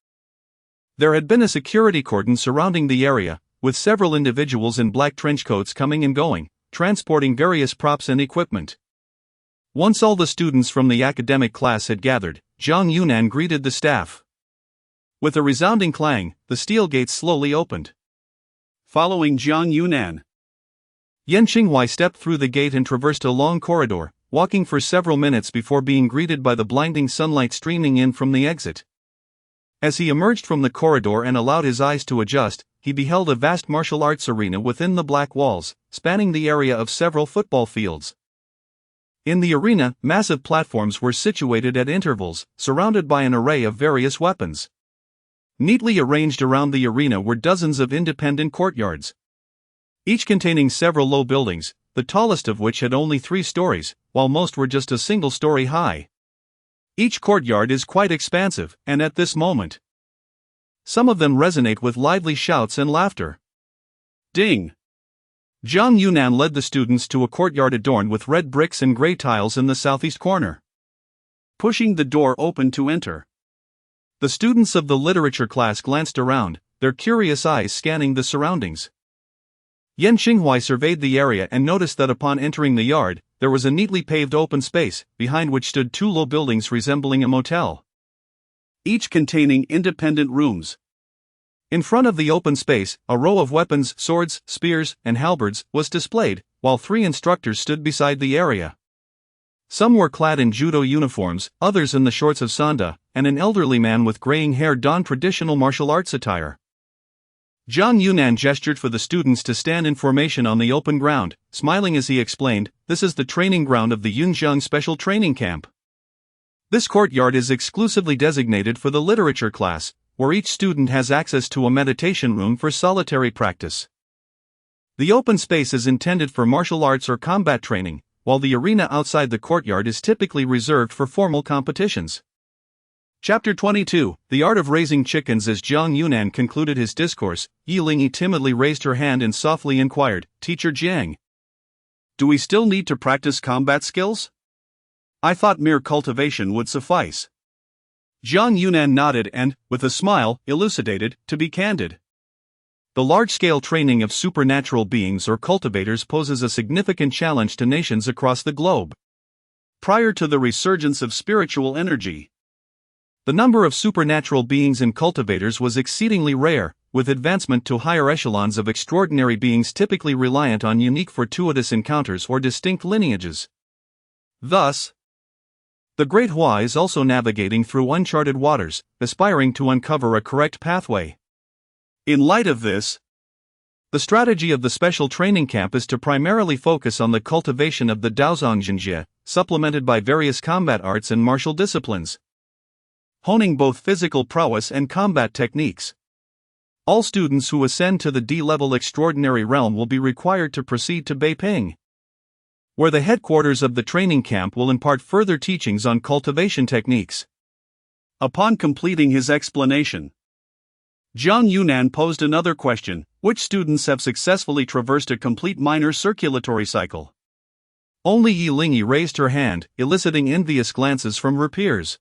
there had been a security cordon surrounding the area, with several individuals in black trench coats coming and going, transporting various props and equipment. Once all the students from the academic class had gathered, Zhang Yunan greeted the staff. With a resounding clang, the steel gates slowly opened. Following Zhang Yunan, Yan Qinghuai stepped through the gate and traversed a long corridor, walking for several minutes before being greeted by the blinding sunlight streaming in from the exit. As he emerged from the corridor and allowed his eyes to adjust, he beheld a vast martial arts arena within the black walls, spanning the area of several football fields. In the arena, massive platforms were situated at intervals, surrounded by an array of various weapons. Neatly arranged around the arena were dozens of independent courtyards, each containing several low buildings, the tallest of which had only 3 stories, while most were just a single story high. Each courtyard is quite expansive, and at this moment, some of them resonate with lively shouts and laughter. Ding! Zhang Yunan led the students to a courtyard adorned with red bricks and gray tiles in the southeast corner. Pushing the door open to enter, the students of the literature class glanced around, their curious eyes scanning the surroundings. Yan Xinghuai surveyed the area and noticed that upon entering the yard, there was a neatly paved open space, behind which stood two low buildings resembling a motel, each containing independent rooms. In front of the open space, a row of weapons, swords, spears, and halberds, was displayed, while 3 instructors stood beside the area. Some were clad in judo uniforms, others in the shorts of Sanda, and an elderly man with graying hair donned traditional martial arts attire. Zhang Yunan gestured for the students to stand in formation on the open ground, smiling as he explained, "This is the training ground of the Yunjiang Special Training Camp. This courtyard is exclusively designated for the literature class, where each student has access to a meditation room for solitary practice. The open space is intended for martial arts or combat training, while the arena outside the courtyard is typically reserved for formal competitions." Chapter 22, The Art of Raising Chickens. As Zhang Yunan concluded his discourse, Yi Lingyi timidly raised her hand and softly inquired, "Teacher Jiang, do we still need to practice combat skills? I thought mere cultivation would suffice." Zhang Yunan nodded and, with a smile, elucidated, "To be candid, the large-scale training of supernatural beings or cultivators poses a significant challenge to nations across the globe. Prior to the resurgence of spiritual energy, the number of supernatural beings and cultivators was exceedingly rare, with advancement to higher echelons of extraordinary beings typically reliant on unique fortuitous encounters or distinct lineages. Thus, the Great Hua is also navigating through uncharted waters, aspiring to uncover a correct pathway. In light of this, the strategy of the special training camp is to primarily focus on the cultivation of the Daozang Jinjie, supplemented by various combat arts and martial disciplines, honing both physical prowess and combat techniques. All students who ascend to the D-level extraordinary realm will be required to proceed to Beiping, where the headquarters of the training camp will impart further teachings on cultivation techniques." Upon completing his explanation, Zhang Yunan posed another question: which students have successfully traversed a complete minor circulatory cycle? Only Yi Lingyi raised her hand, eliciting envious glances from her peers.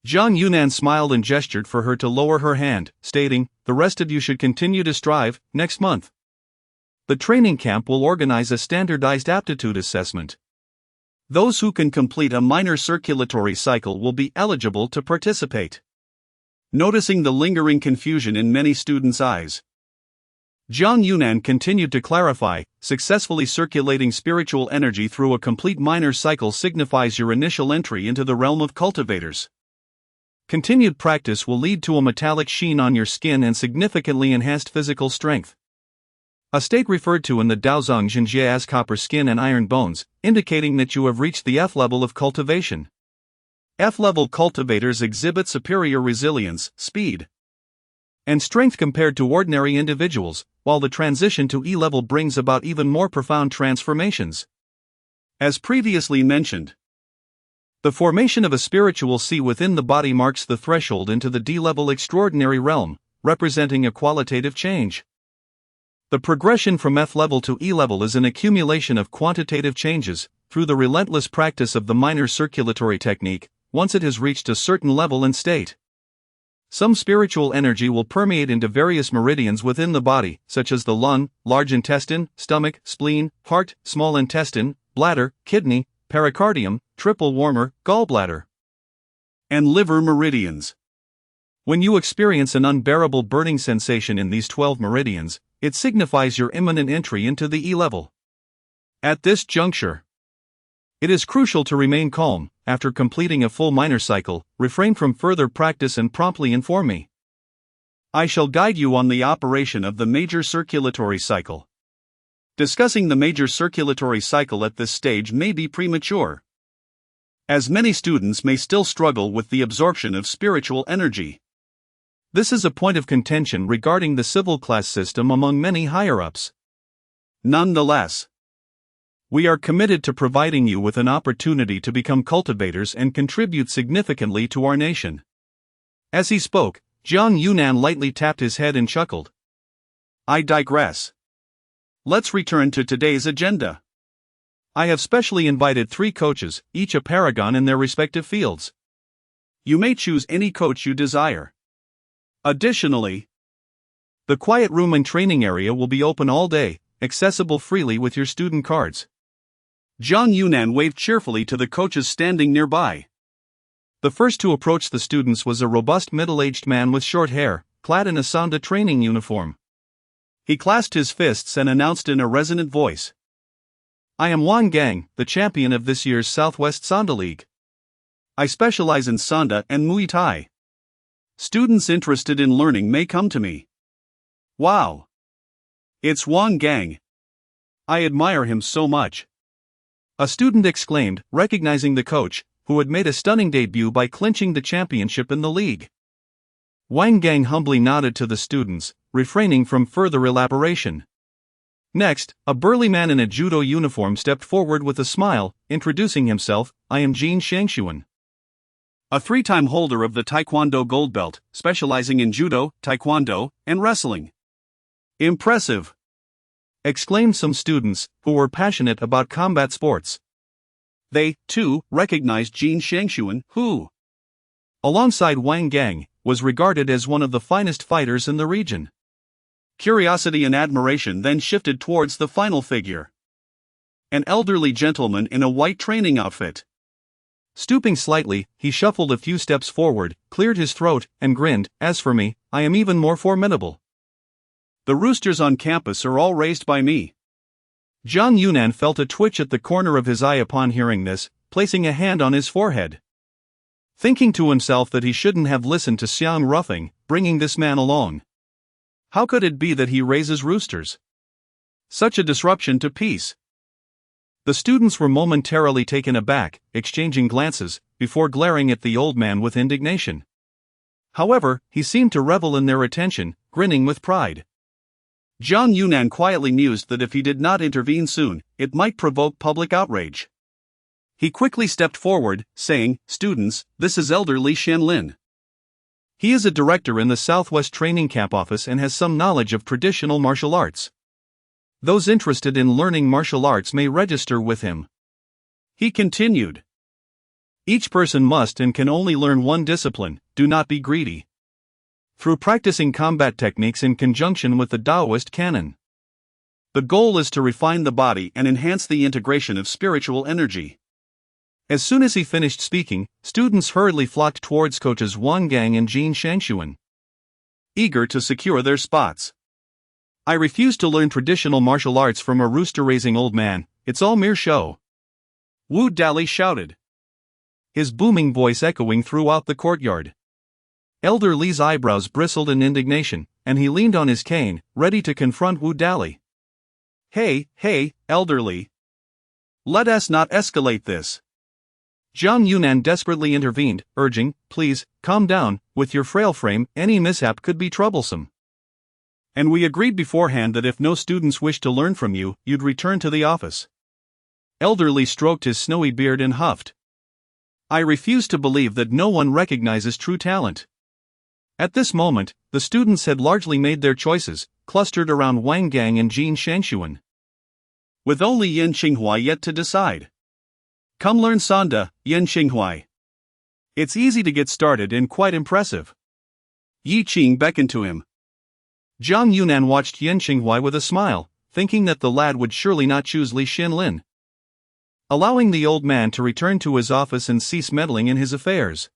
Zhang Yunan smiled and gestured for her to lower her hand, stating, "The rest of you should continue to strive. Next month, the training camp will organize a standardized aptitude assessment. Those who can complete a minor circulatory cycle will be eligible to participate." Noticing the lingering confusion in many students' eyes, Zhang Yunan continued to clarify, "Successfully circulating spiritual energy through a complete minor cycle signifies your initial entry into the realm of cultivators. Continued practice will lead to a metallic sheen on your skin and significantly enhanced physical strength, a state referred to in the Daozang Jinjie as copper skin and iron bones, indicating that you have reached the F level of cultivation. F-level cultivators exhibit superior resilience, speed, and strength compared to ordinary individuals, while the transition to E-level brings about even more profound transformations. As previously mentioned, the formation of a spiritual sea within the body marks the threshold into the D-level extraordinary realm, representing a qualitative change. The progression from F-level to E-level is an accumulation of quantitative changes, through the relentless practice of the minor circulatory technique, once it has reached a certain level and state. Some spiritual energy will permeate into various meridians within the body, such as the lung, large intestine, stomach, spleen, heart, small intestine, bladder, kidney, pericardium, triple warmer, gallbladder, and liver meridians. When you experience an unbearable burning sensation in these 12 meridians, it signifies your imminent entry into the E-level. At this juncture, it is crucial to remain calm. After completing a full minor cycle, refrain from further practice and promptly inform me. I shall guide you on the operation of the major circulatory cycle. Discussing the major circulatory cycle at this stage may be premature, as many students may still struggle with the absorption of spiritual energy. This is a point of contention regarding the civil class system among many higher-ups. Nonetheless, we are committed to providing you with an opportunity to become cultivators and contribute significantly to our nation." As he spoke, Zhang Yunan lightly tapped his head and chuckled. "I digress. Let's return to today's agenda. I have specially invited 3 coaches, each a paragon in their respective fields. You may choose any coach you desire. Additionally, the quiet room and training area will be open all day, accessible freely with your student cards. Zhang Yunan waved cheerfully to the coaches standing nearby. The first to approach the students was a robust middle-aged man with short hair, clad in a Sanda training uniform. He clasped his fists and announced in a resonant voice, "I am Wang Gang, the champion of this year's Southwest Sanda League. I specialize in Sanda and Muay Thai. Students interested in learning may come to me." "Wow! It's Wang Gang. I admire him so much," a student exclaimed, recognizing the coach, who had made a stunning debut by clinching the championship in the league. Wang Gang humbly nodded to the students, refraining from further elaboration. Next, a burly man in a judo uniform stepped forward with a smile, introducing himself, "I am Jin Shangshuan, a 3-time holder of the Taekwondo gold belt, specializing in judo, taekwondo, and wrestling." "Impressive!" exclaimed some students, who were passionate about combat sports. They, too, recognized Jin Shangshuan, who, alongside Wang Gang, was regarded as one of the finest fighters in the region. Curiosity and admiration then shifted towards the final figure. An elderly gentleman in a white training outfit. Stooping slightly, he shuffled a few steps forward, cleared his throat, and grinned, "As for me, I am even more formidable. The roosters on campus are all raised by me." Zhang Yunan felt a twitch at the corner of his eye upon hearing this, placing a hand on his forehead. Thinking to himself that he shouldn't have listened to Xiang Ruffing, bringing this man along. How could it be that he raises roosters? Such a disruption to peace. The students were momentarily taken aback, exchanging glances, before glaring at the old man with indignation. However, he seemed to revel in their attention, grinning with pride. Zhang Yunan quietly mused that if he did not intervene soon, it might provoke public outrage. He quickly stepped forward, saying, "Students, this is Elder Li Xianlin. He is a director in the Southwest Training Camp office and has some knowledge of traditional martial arts. Those interested in learning martial arts may register with him." He continued, "Each person must and can only learn one discipline, do not be greedy. Through practicing combat techniques in conjunction with the Taoist canon. The goal is to refine the body and enhance the integration of spiritual energy." As soon as he finished speaking, students hurriedly flocked towards coaches Wang Gang and Jin Shangshuan, eager to secure their spots. "I refuse to learn traditional martial arts from a rooster-raising old man, it's all mere show," Wu Dali shouted, his booming voice echoing throughout the courtyard. Elder Li's eyebrows bristled in indignation, and he leaned on his cane, ready to confront Wu Dali. Hey, Elder Li. Let us not escalate this." Zhang Yunan desperately intervened, urging, "Please, calm down, with your frail frame, any mishap could be troublesome. And we agreed beforehand that if no students wished to learn from you, you'd return to the office." Elder Li stroked his snowy beard and huffed. "I refuse to believe that no one recognizes true talent." At this moment, the students had largely made their choices, clustered around Wang Gang and Jin Shangshuan, with only Yan Qinghuai yet to decide. "Come learn Sanda, Yan Qinghuai. It's easy to get started and quite impressive." Yi Qing beckoned to him. Zhang Yunan watched Yan Qinghuai with a smile, thinking that the lad would surely not choose Li Xianlin, allowing the old man to return to his office and cease meddling in his affairs.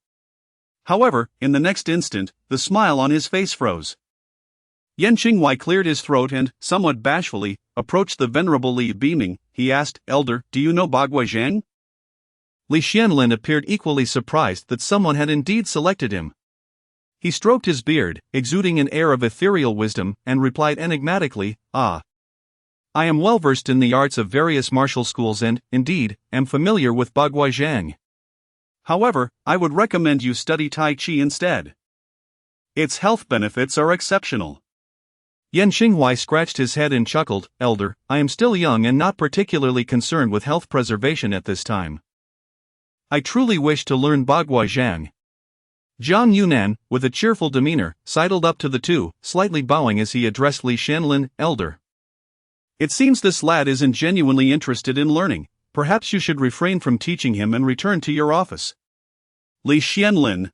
However, in the next instant, the smile on his face froze. Yan Qinghuai cleared his throat and, somewhat bashfully, approached the venerable Li. Beaming, he asked, "Elder, do you know Bagui Zhang?" Li Xianlin appeared equally surprised that someone had indeed selected him. He stroked his beard, exuding an air of ethereal wisdom, and replied enigmatically, "Ah. I am well versed in the arts of various martial schools and, indeed, am familiar with Bagui Zhang. However, I would recommend you study Tai Chi instead. Its health benefits are exceptional." Yan Qinghuai scratched his head and chuckled, "Elder, I am still young and not particularly concerned with health preservation at this time. I truly wish to learn Bagui Zhang." Zhang Yunan, with a cheerful demeanor, sidled up to the two, slightly bowing as he addressed Li Xianlin, "Elder. It seems this lad isn't genuinely interested in learning. Perhaps you should refrain from teaching him and return to your office." Li Xianlin,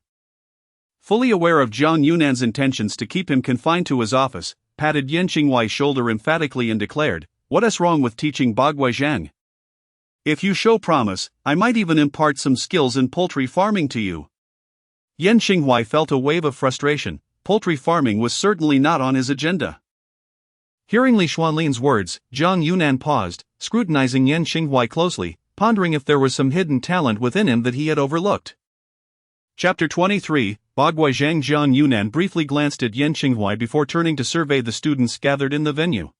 fully aware of Zhang Yunan's intentions to keep him confined to his office, patted Yan Qinghuai's shoulder emphatically and declared, What's wrong with teaching Bagua Zhang? If you show promise, I might even impart some skills in poultry farming to you. Yan Xinghuai felt a wave of frustration. Poultry farming was certainly not on his agenda. Hearing Li Xuanlin's words, Zhang Yunan paused, scrutinizing Yan Xinghuai closely, pondering if there was some hidden talent within him that he had overlooked. Chapter 23, Bagua Zhang. Zhang Yunan briefly glanced at Yan Xinghuai before turning to survey the students gathered in the venue.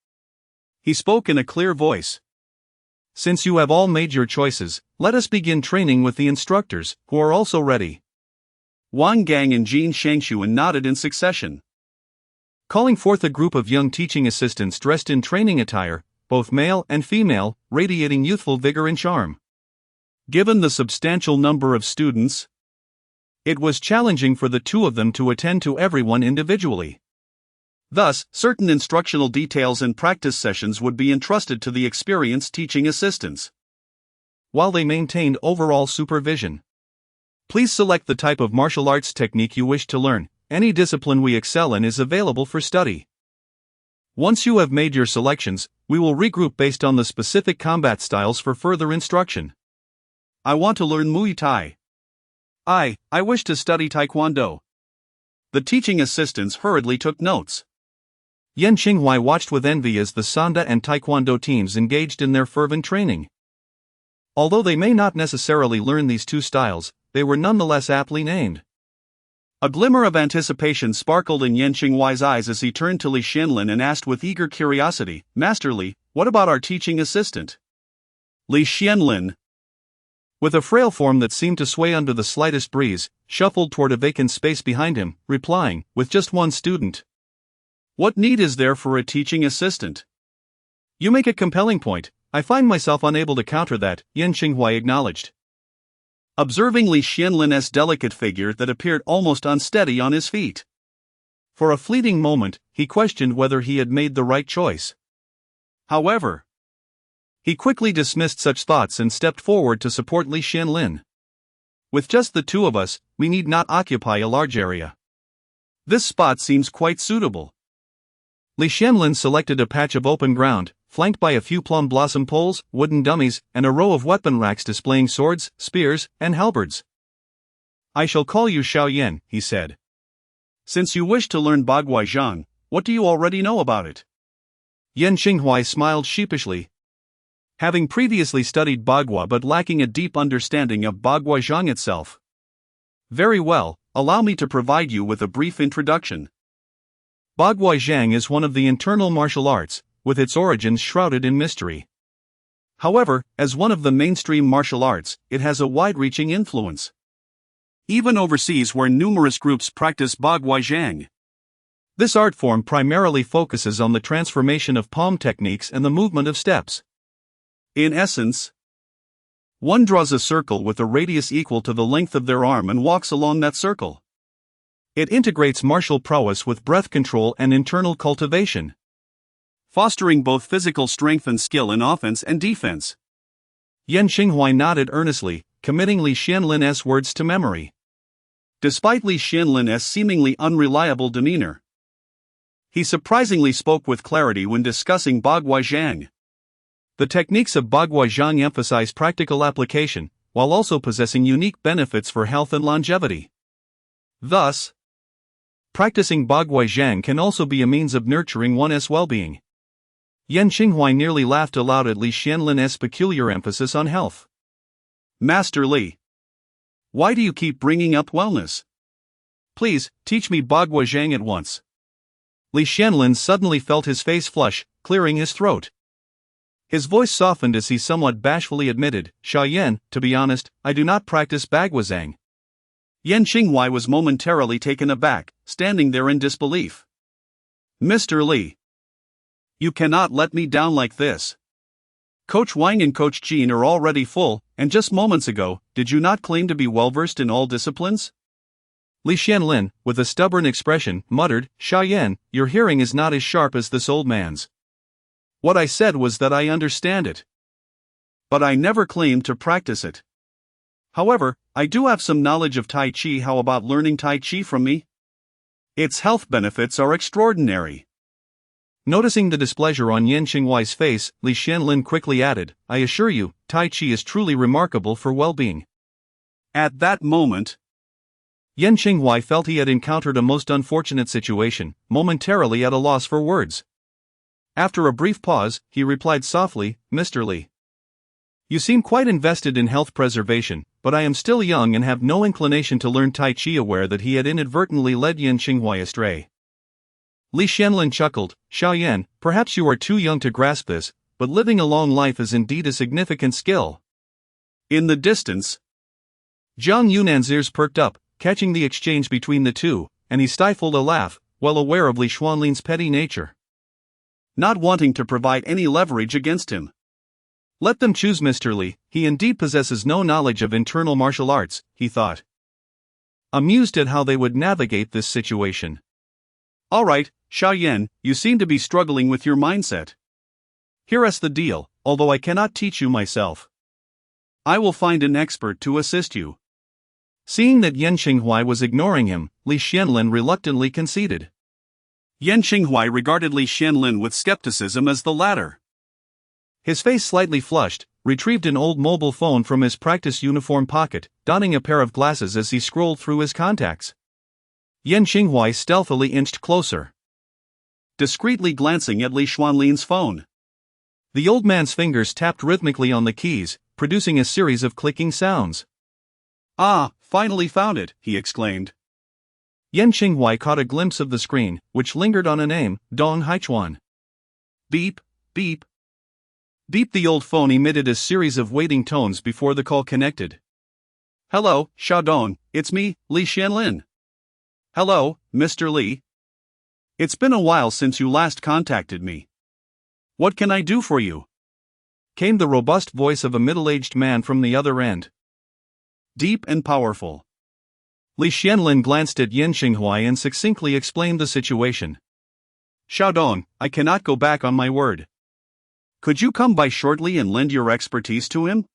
He spoke in a clear voice. Since you have all made your choices, let us begin training with the instructors, who are also ready. Wang Gang and Jin Shangshuan nodded in succession. Calling forth a group of young teaching assistants dressed in training attire, both male and female, radiating youthful vigor and charm. Given the substantial number of students, it was challenging for the two of them to attend to everyone individually. Thus, certain instructional details and practice sessions would be entrusted to the experienced teaching assistants, while they maintained overall supervision. Please select the type of martial arts technique you wish to learn. Any discipline we excel in is available for study. Once you have made your selections, we will regroup based on the specific combat styles for further instruction. I want to learn Muay Thai. I wish to study Taekwondo. The teaching assistants hurriedly took notes. Yan Xinghuai watched with envy as the Sanda and Taekwondo teams engaged in their fervent training. Although they may not necessarily learn these two styles, they were nonetheless aptly named. A glimmer of anticipation sparkled in Yan Xinghuai's eyes as he turned to Li Xianlin and asked with eager curiosity, Master Li, what about our teaching assistant? Li Xianlin, with a frail form that seemed to sway under the slightest breeze, shuffled toward a vacant space behind him, replying, with just one student. What need is there for a teaching assistant? You make a compelling point. I find myself unable to counter that, Yan Xinghuai acknowledged. Observing Li Xianlin's delicate figure that appeared almost unsteady on his feet. For a fleeting moment, he questioned whether he had made the right choice. However, he quickly dismissed such thoughts and stepped forward to support Li Xianlin. With just the two of us, we need not occupy a large area. This spot seems quite suitable. Li Xianlin selected a patch of open ground, flanked by a few plum blossom poles, wooden dummies, and a row of weapon racks displaying swords, spears, and halberds. I shall call you Xiao Yan, he said. Since you wish to learn Bagua Zhang, what do you already know about it? Yan Xinghuai smiled sheepishly. Having previously studied Bagua but lacking a deep understanding of Bagua Zhang itself. Very well, allow me to provide you with a brief introduction. Bagua Zhang is one of the internal martial arts, with its origins shrouded in mystery. However, as one of the mainstream martial arts, it has a wide-reaching influence. Even overseas where numerous groups practice Bagua Zhang. This art form primarily focuses on the transformation of palm techniques and the movement of steps. In essence, one draws a circle with a radius equal to the length of their arm and walks along that circle. It integrates martial prowess with breath control and internal cultivation, fostering both physical strength and skill in offense and defense. Yan Xinghuai nodded earnestly, committing Li Xianlin's words to memory. Despite Li Xianlin's seemingly unreliable demeanor, he surprisingly spoke with clarity when discussing Bagua Zhang. The techniques of Bagua Zhang emphasize practical application, while also possessing unique benefits for health and longevity. Thus, practicing Bagua Zhang can also be a means of nurturing one's well-being. Yan Xinghuai nearly laughed aloud at Li Xianlin's peculiar emphasis on health. Master Li, why do you keep bringing up wellness? Please, teach me Bagua Zhang at once. Li Xianlin suddenly felt his face flush, clearing his throat. His voice softened as he somewhat bashfully admitted, Xiao Yan, to be honest, I do not practice Bagua Zhang. Yan Xinghuai was momentarily taken aback, standing there in disbelief. Mr. Li, you cannot let me down like this. Coach Wang and Coach Jin are already full, and just moments ago, did you not claim to be well-versed in all disciplines? Li Xianlin, with a stubborn expression, muttered, Xiao Yan, your hearing is not as sharp as this old man's. What I said was that I understand it. But I never claimed to practice it. However, I do have some knowledge of Tai Chi. How about learning Tai Chi from me? Its health benefits are extraordinary. Noticing the displeasure on Yan Qinghuai's face, Li Xianlin quickly added, I assure you, Tai Chi is truly remarkable for well-being. At that moment, Yan Qinghuai felt he had encountered a most unfortunate situation, momentarily at a loss for words. After a brief pause, he replied softly, Mr. Li, you seem quite invested in health preservation, but I am still young and have no inclination to learn Tai Chi. Aware that he had inadvertently led Yan Qinghuai astray, Li Xianlin chuckled, Xiaoyan, perhaps you are too young to grasp this, but living a long life is indeed a significant skill. In the distance, Zhang Yunan's ears perked up, catching the exchange between the two, and he stifled a laugh, well aware of Li Xuanlin's petty nature. Not wanting to provide any leverage against him. Let them choose Mr. Li, he indeed possesses no knowledge of internal martial arts, he thought. Amused at how they would navigate this situation. All right, Xiaoyan, you seem to be struggling with your mindset. Here's the deal, although I cannot teach you myself, I will find an expert to assist you. Seeing that Yan Qinghuai was ignoring him, Li Xianlin reluctantly conceded. Yan Qinghuai regarded Li Xianlin with skepticism as the latter. His face slightly flushed, retrieved an old mobile phone from his practice uniform pocket, donning a pair of glasses as he scrolled through his contacts. Yan Qinghuai stealthily inched closer, discreetly glancing at Li Xuanlin's phone. The old man's fingers tapped rhythmically on the keys, producing a series of clicking sounds. Ah, finally found it, he exclaimed. Yan Qinghuai caught a glimpse of the screen, which lingered on a name, Dong Haichuan. Beep, beep. Beep. The old phone emitted a series of waiting tones before the call connected. Hello, Xiaodong, it's me, Li Xianlin. Hello, Mr. Li. It's been a while since you last contacted me. What can I do for you? Came the robust voice of a middle-aged man from the other end. Deep and powerful. Li Xianlin glanced at Yan Qinghuai and succinctly explained the situation. Xiaodong, I cannot go back on my word. Could you come by shortly and lend your expertise to him?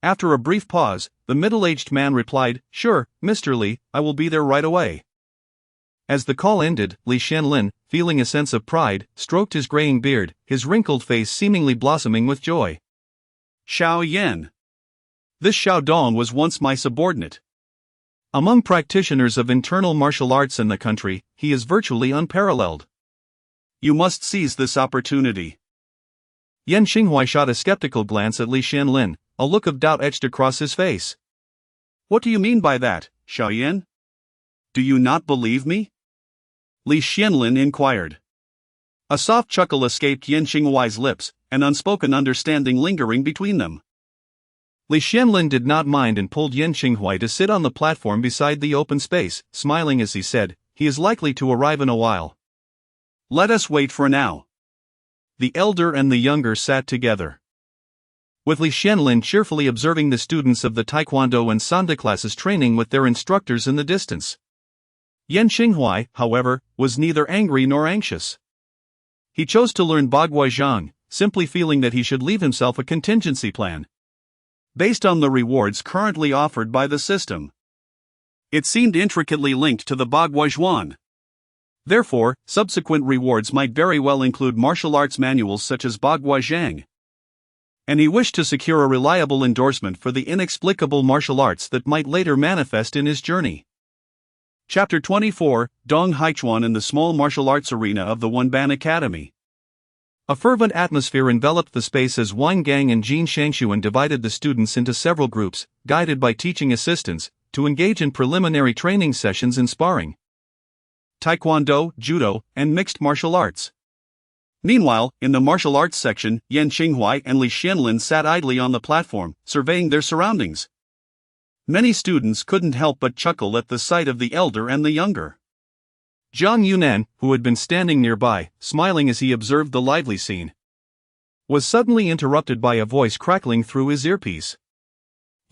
After a brief pause, the middle-aged man replied, Sure, Mr. Li, I will be there right away. As the call ended, Li Xianlin, feeling a sense of pride, stroked his graying beard, his wrinkled face seemingly blossoming with joy. Xiaoyan. This Xiaodong was once my subordinate. Among practitioners of internal martial arts in the country, he is virtually unparalleled. You must seize this opportunity. Yan Qinghuai shot a skeptical glance at Li Xianlin, a look of doubt etched across his face. What do you mean by that, Xiaoyan? Do you not believe me? Li Xianlin inquired. A soft chuckle escaped Yan Qinghuai's lips, an unspoken understanding lingering between them. Li Xianlin did not mind and pulled Yan Qinghuai to sit on the platform beside the open space, smiling as he said, He is likely to arrive in a while. Let us wait for now. The elder and the younger sat together, with Li Xianlin cheerfully observing the students of the Taekwondo and Sanda classes training with their instructors in the distance. Yan Qinghuai, however, was neither angry nor anxious. He chose to learn Bagua Zhang, simply feeling that he should leave himself a contingency plan, based on the rewards currently offered by the system. It seemed intricately linked to the Bagua Zhuan. Therefore, subsequent rewards might very well include martial arts manuals such as Bagua Zhang. And he wished to secure a reliable endorsement for the inexplicable martial arts that might later manifest in his journey. Chapter 24, Dong Haichuan in the small martial arts arena of the Wenban Academy. A fervent atmosphere enveloped the space as Wang Gang and Jin Shangshuan divided the students into several groups, guided by teaching assistants, to engage in preliminary training sessions and sparring. Taekwondo, Judo, and mixed martial arts. Meanwhile, in the martial arts section, Yan Qinghuai and Li Xianlin sat idly on the platform, surveying their surroundings. Many students couldn't help but chuckle at the sight of the elder and the younger. Zhang Yunan, who had been standing nearby, smiling as he observed the lively scene, was suddenly interrupted by a voice crackling through his earpiece.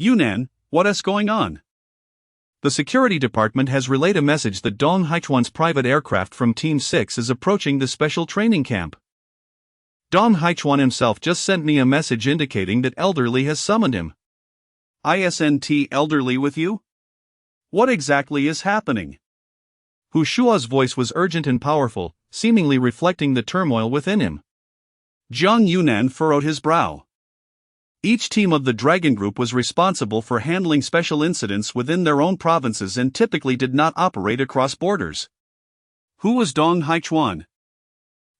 Yunan, what is going on? The security department has relayed a message that Dong Haichuan's private aircraft from Team 6 is approaching the special training camp. Dong Haichuan himself just sent me a message indicating that Elderly has summoned him. ISNT Elderly with you? What exactly is happening? Hu Shua's voice was urgent and powerful, seemingly reflecting the turmoil within him. Jiang Yunan furrowed his brow. Each team of the Dragon Group was responsible for handling special incidents within their own provinces and typically did not operate across borders. Who was Dong Haichuan?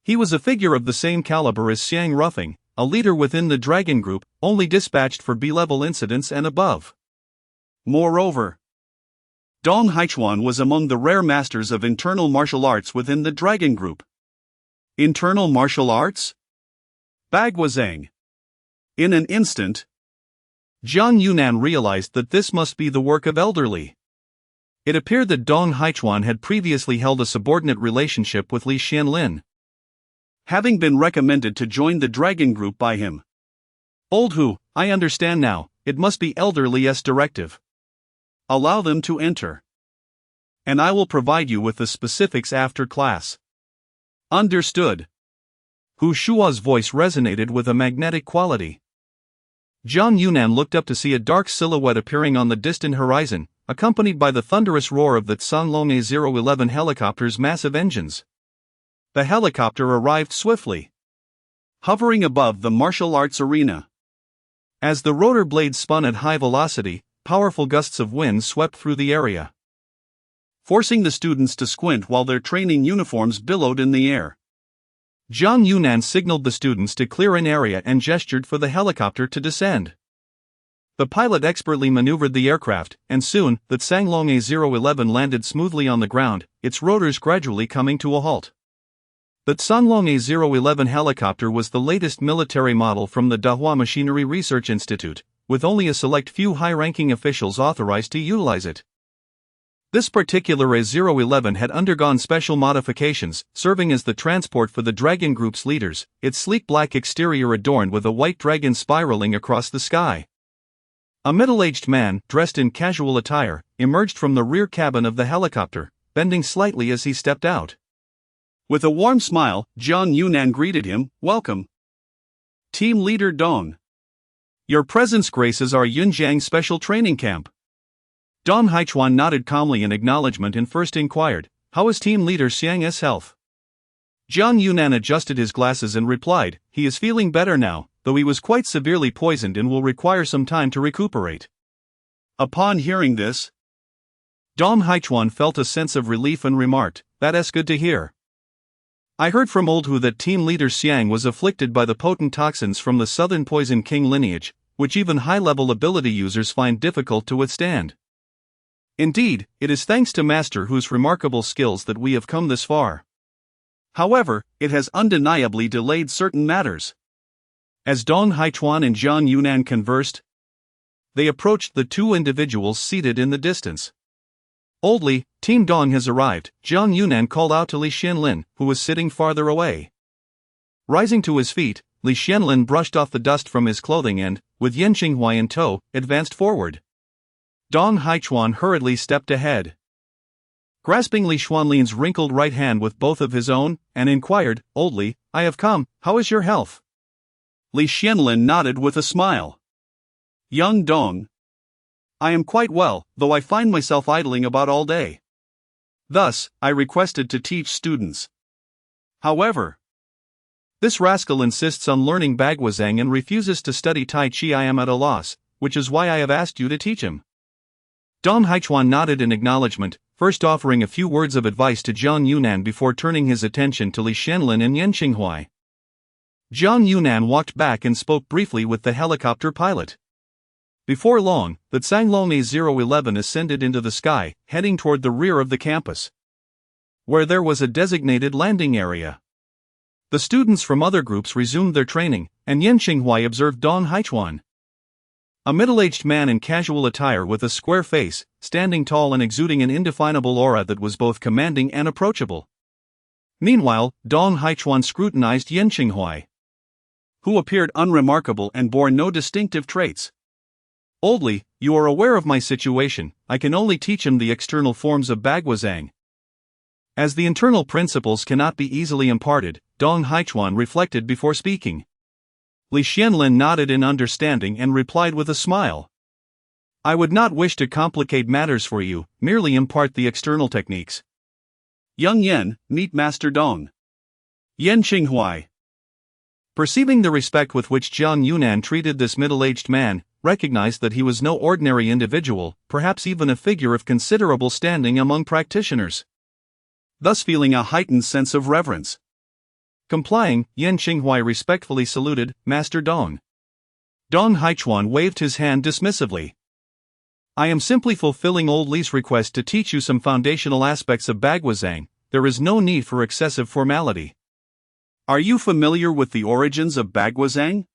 He was a figure of the same caliber as Xiang Rufeng, a leader within the Dragon Group, only dispatched for B-level incidents and above. Moreover, Dong Haichuan was among the rare masters of internal martial arts within the Dragon Group. Internal martial arts? Baguazhang. In an instant, Jiang Yunan realized that this must be the work of elderly. It appeared that Dong Haichuan had previously held a subordinate relationship with Li Xianlin, having been recommended to join the Dragon Group by him. Old Hu, I understand now, it must be elderly's directive. Allow them to enter, and I will provide you with the specifics after class. Understood. Hu Shua's voice resonated with a magnetic quality. Jiang Yunan looked up to see a dark silhouette appearing on the distant horizon, accompanied by the thunderous roar of the Tsanglong A011 helicopter's massive engines. The helicopter arrived swiftly, hovering above the martial arts arena. As the rotor blades spun at high velocity, powerful gusts of wind swept through the area, forcing the students to squint while their training uniforms billowed in the air. Jiang Yunan signaled the students to clear an area and gestured for the helicopter to descend. The pilot expertly maneuvered the aircraft, and soon, the Tsanglong A011 landed smoothly on the ground, its rotors gradually coming to a halt. The Tsanglong A011 helicopter was the latest military model from the Dahua Machinery Research Institute, with only a select few high-ranking officials authorized to utilize it. This particular A011 had undergone special modifications, serving as the transport for the Dragon Group's leaders, its sleek black exterior adorned with a white dragon spiraling across the sky. A middle-aged man, dressed in casual attire, emerged from the rear cabin of the helicopter, bending slightly as he stepped out. With a warm smile, Jiang Yunan greeted him, "Welcome, Team Leader Dong. Your presence graces our Yunjiang Special Training Camp." Dong Haichuan nodded calmly in acknowledgement and first inquired, "How is Team Leader Xiang's health?" Jiang Yunan adjusted his glasses and replied, "He is feeling better now, though he was quite severely poisoned and will require some time to recuperate." Upon hearing this, Dong Haichuan felt a sense of relief and remarked, "That's good to hear. I heard from Old Hu that Team Leader Xiang was afflicted by the potent toxins from the Southern Poison King lineage, which even high-level ability users find difficult to withstand. Indeed, it is thanks to Master Hu's remarkable skills that we have come this far. However, it has undeniably delayed certain matters." As Dong Haichuan and Jiang Yunan conversed, they approached the two individuals seated in the distance. "Oldly, Team Dong has arrived," Jiang Yunan called out to Li Xianlin, who was sitting farther away. Rising to his feet, Li Xianlin brushed off the dust from his clothing and, with Yan Qinghua in tow, advanced forward. Dong Haichuan hurriedly stepped ahead, grasping Li Xianlin's wrinkled right hand with both of his own, and inquired, "Oldly, I have come, how is your health?" Li Xianlin nodded with a smile. "Young Dong, I am quite well, though I find myself idling about all day. Thus, I requested to teach students. However, this rascal insists on learning Baguazhang and refuses to study Tai Chi. I am at a loss, which is why I have asked you to teach him." Dong Haichuan nodded in acknowledgement, first offering a few words of advice to Jiang Yunan before turning his attention to Li Xianlin and Yan Qinghua. Jiang Yunan walked back and spoke briefly with the helicopter pilot. Before long, the Tsanglong A011 ascended into the sky, heading toward the rear of the campus, where there was a designated landing area. The students from other groups resumed their training, and Yan Qinghua observed Dong Haichuan, a middle-aged man in casual attire with a square face, standing tall and exuding an indefinable aura that was both commanding and approachable. Meanwhile, Dong Haichuan scrutinized Yan Qinghua, who appeared unremarkable and bore no distinctive traits. "Oldly, you are aware of my situation, I can only teach him the external forms of Baguazhang. As the internal principles cannot be easily imparted," Dong Haichuan reflected before speaking. Li Xianlin nodded in understanding and replied with a smile, "I would not wish to complicate matters for you, merely impart the external techniques. Young Yan, meet Master Dong. Yan Qinghuai. Perceiving the respect with which Jiang Yunnan treated this middle-aged man, recognized that he was no ordinary individual, perhaps even a figure of considerable standing among practitioners. Thus feeling a heightened sense of reverence. Complying, Yan Qinghuai respectfully saluted, Master Dong. Dong Haichuan waved his hand dismissively. I am simply fulfilling old Li's request to teach you some foundational aspects of Baguazhang. There is no need for excessive formality. Are you familiar with the origins of Baguazhang?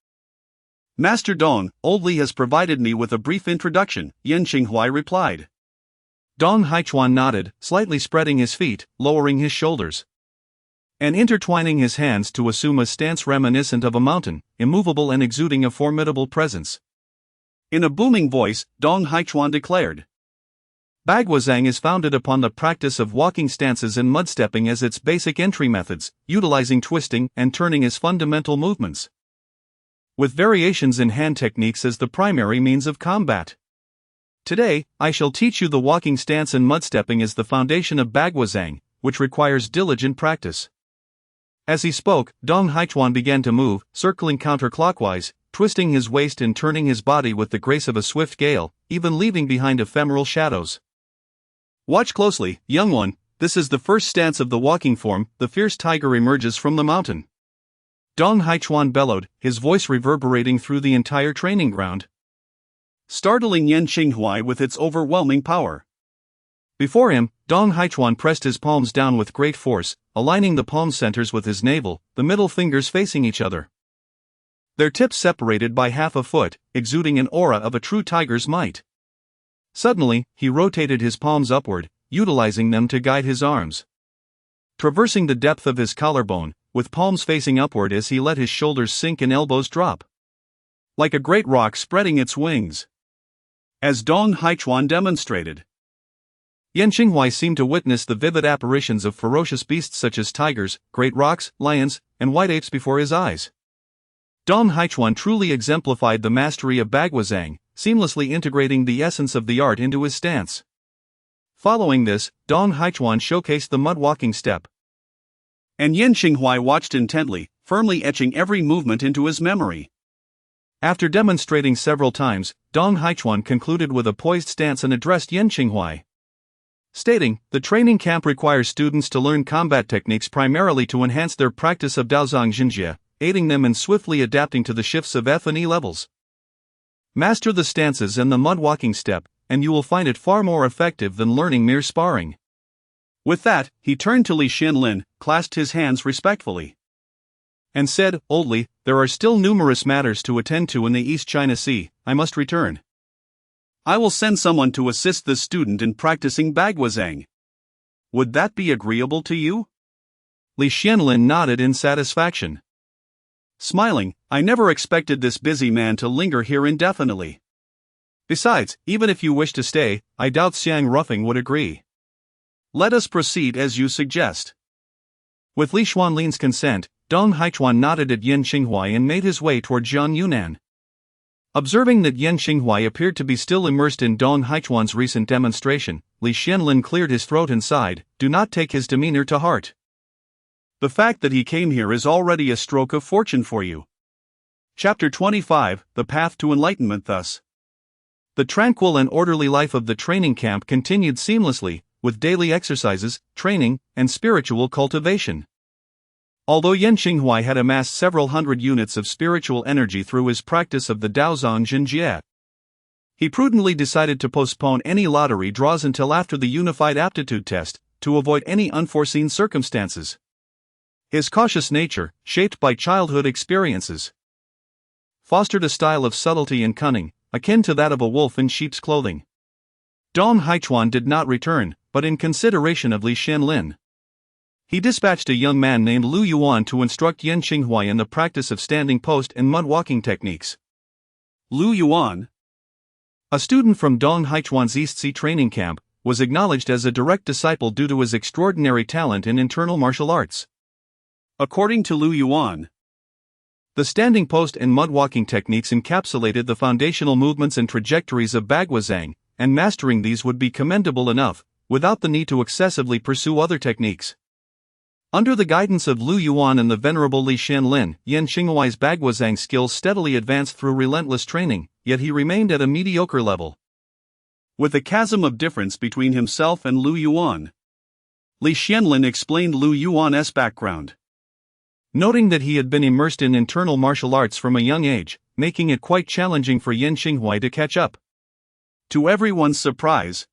Master Dong, old Li has provided me with a brief introduction, Yan Qinghuai replied. Dong Haichuan nodded, slightly spreading his feet, lowering his shoulders, and intertwining his hands to assume a stance reminiscent of a mountain, immovable and exuding a formidable presence. In a booming voice, Dong Haichuan declared. Baguazhang is founded upon the practice of walking stances and mudstepping as its basic entry methods, utilizing twisting and turning as fundamental movements, with variations in hand techniques as the primary means of combat. Today, I shall teach you the walking stance and mudstepping as the foundation of Baguazhang, which requires diligent practice. As he spoke, Dong Haichuan began to move, circling counterclockwise, twisting his waist and turning his body with the grace of a swift gale, even leaving behind ephemeral shadows. Watch closely, young one, this is the first stance of the walking form, the fierce tiger emerges from the mountain. Dong Haichuan bellowed, his voice reverberating through the entire training ground, startling Yan Qinghuai with its overwhelming power. Before him, Dong Haichuan pressed his palms down with great force, aligning the palm centers with his navel, the middle fingers facing each other, their tips separated by half a foot, exuding an aura of a true tiger's might. Suddenly, he rotated his palms upward, utilizing them to guide his arms, traversing the depth of his collarbone, with palms facing upward as he let his shoulders sink and elbows drop, like a great rock spreading its wings. As Dong Haichuan demonstrated, Yan Qinghuai seemed to witness the vivid apparitions of ferocious beasts such as tigers, great rocks, lions, and white apes before his eyes. Dong Haichuan truly exemplified the mastery of Baguazhang, seamlessly integrating the essence of the art into his stance. Following this, Dong Haichuan showcased the mud walking step, and Yan Qinghuai watched intently, firmly etching every movement into his memory. After demonstrating several times, Dong Haichuan concluded with a poised stance and addressed Yan Qinghuai, stating, the training camp requires students to learn combat techniques primarily to enhance their practice of Daozang Jinjie, aiding them in swiftly adapting to the shifts of F and E levels. Master the stances and the mud walking step, and you will find it far more effective than learning mere sparring. With that, he turned to Li Xianlin, clasped his hands respectfully, and said, Old Li, there are still numerous matters to attend to in the East China Sea, I must return. I will send someone to assist the student in practicing Baguazhang. Would that be agreeable to you? Li Xianlin nodded in satisfaction. Smiling, I never expected this busy man to linger here indefinitely. Besides, even if you wish to stay, I doubt Xiang Ruffing would agree. Let us proceed as you suggest. With Li Xuanlin's consent, Dong Haichuan nodded at Yan Qinghuai and made his way toward Jiang Yunnan. Observing that Yan Qinghuai appeared to be still immersed in Dong Haichuan's recent demonstration, Li Xianlin cleared his throat and sighed, do not take his demeanor to heart. The fact that he came here is already a stroke of fortune for you. Chapter 25, The Path to Enlightenment. Thus, the tranquil and orderly life of the training camp continued seamlessly, with daily exercises, training, and spiritual cultivation. Although Yan Qinghuai had amassed several hundred units of spiritual energy through his practice of the Daozang Jinjie, he prudently decided to postpone any lottery draws until after the Unified Aptitude Test, to avoid any unforeseen circumstances. His cautious nature, shaped by childhood experiences, fostered a style of subtlety and cunning, akin to that of a wolf in sheep's clothing. Dong Haichuan did not return, but in consideration of Li Xianlin, he dispatched a young man named Lu Yuan to instruct Yan Qinghuai in the practice of standing post and mud walking techniques. Lu Yuan, a student from Dong Haichuan's East Sea training camp, was acknowledged as a direct disciple due to his extraordinary talent in internal martial arts. According to Lu Yuan, the standing post and mud walking techniques encapsulated the foundational movements and trajectories of Baguazhang, and mastering these would be commendable enough, without the need to excessively pursue other techniques. Under the guidance of Lu Yuan and the venerable Li Xianlin, Yan Xinghuai's Baguazhang skills steadily advanced through relentless training, yet he remained at a mediocre level. With a chasm of difference between himself and Lu Yuan, Li Xianlin explained Lu Yuan's background, noting that he had been immersed in internal martial arts from a young age, making it quite challenging for Yan Xinghuai to catch up. To everyone's surprise,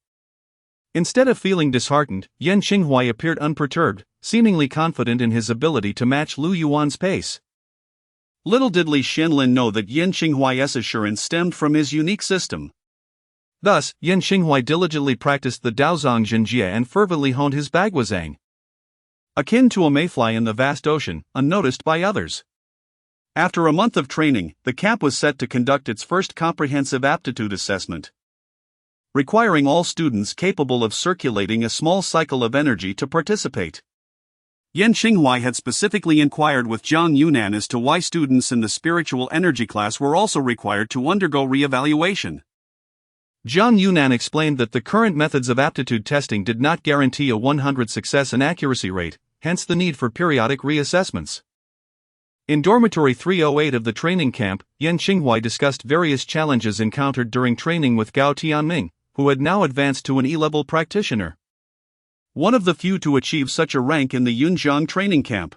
instead of feeling disheartened, Yan Xinghuai appeared unperturbed, seemingly confident in his ability to match Lu Yuan's pace. Little did Li Xianlin know that Yan Xinghuai's assurance stemmed from his unique system. Thus, Yan Xinghuai diligently practiced the Daozong Zhenjie and fervently honed his Baguazhang, akin to a mayfly in the vast ocean, unnoticed by others. After a month of training, the camp was set to conduct its first comprehensive aptitude assessment, requiring all students capable of circulating a small cycle of energy to participate. Yan Xinghuai had specifically inquired with Zhang Yunan as to why students in the spiritual energy class were also required to undergo re-evaluation. Zhang Yunan explained that the current methods of aptitude testing did not guarantee a 100% success and accuracy rate, hence the need for periodic reassessments. In Dormitory 308 of the training camp, Yan Xinghuai discussed various challenges encountered during training with Gao Tianming, who had now advanced to an E-level practitioner, one of the few to achieve such a rank in the Yunjiang training camp.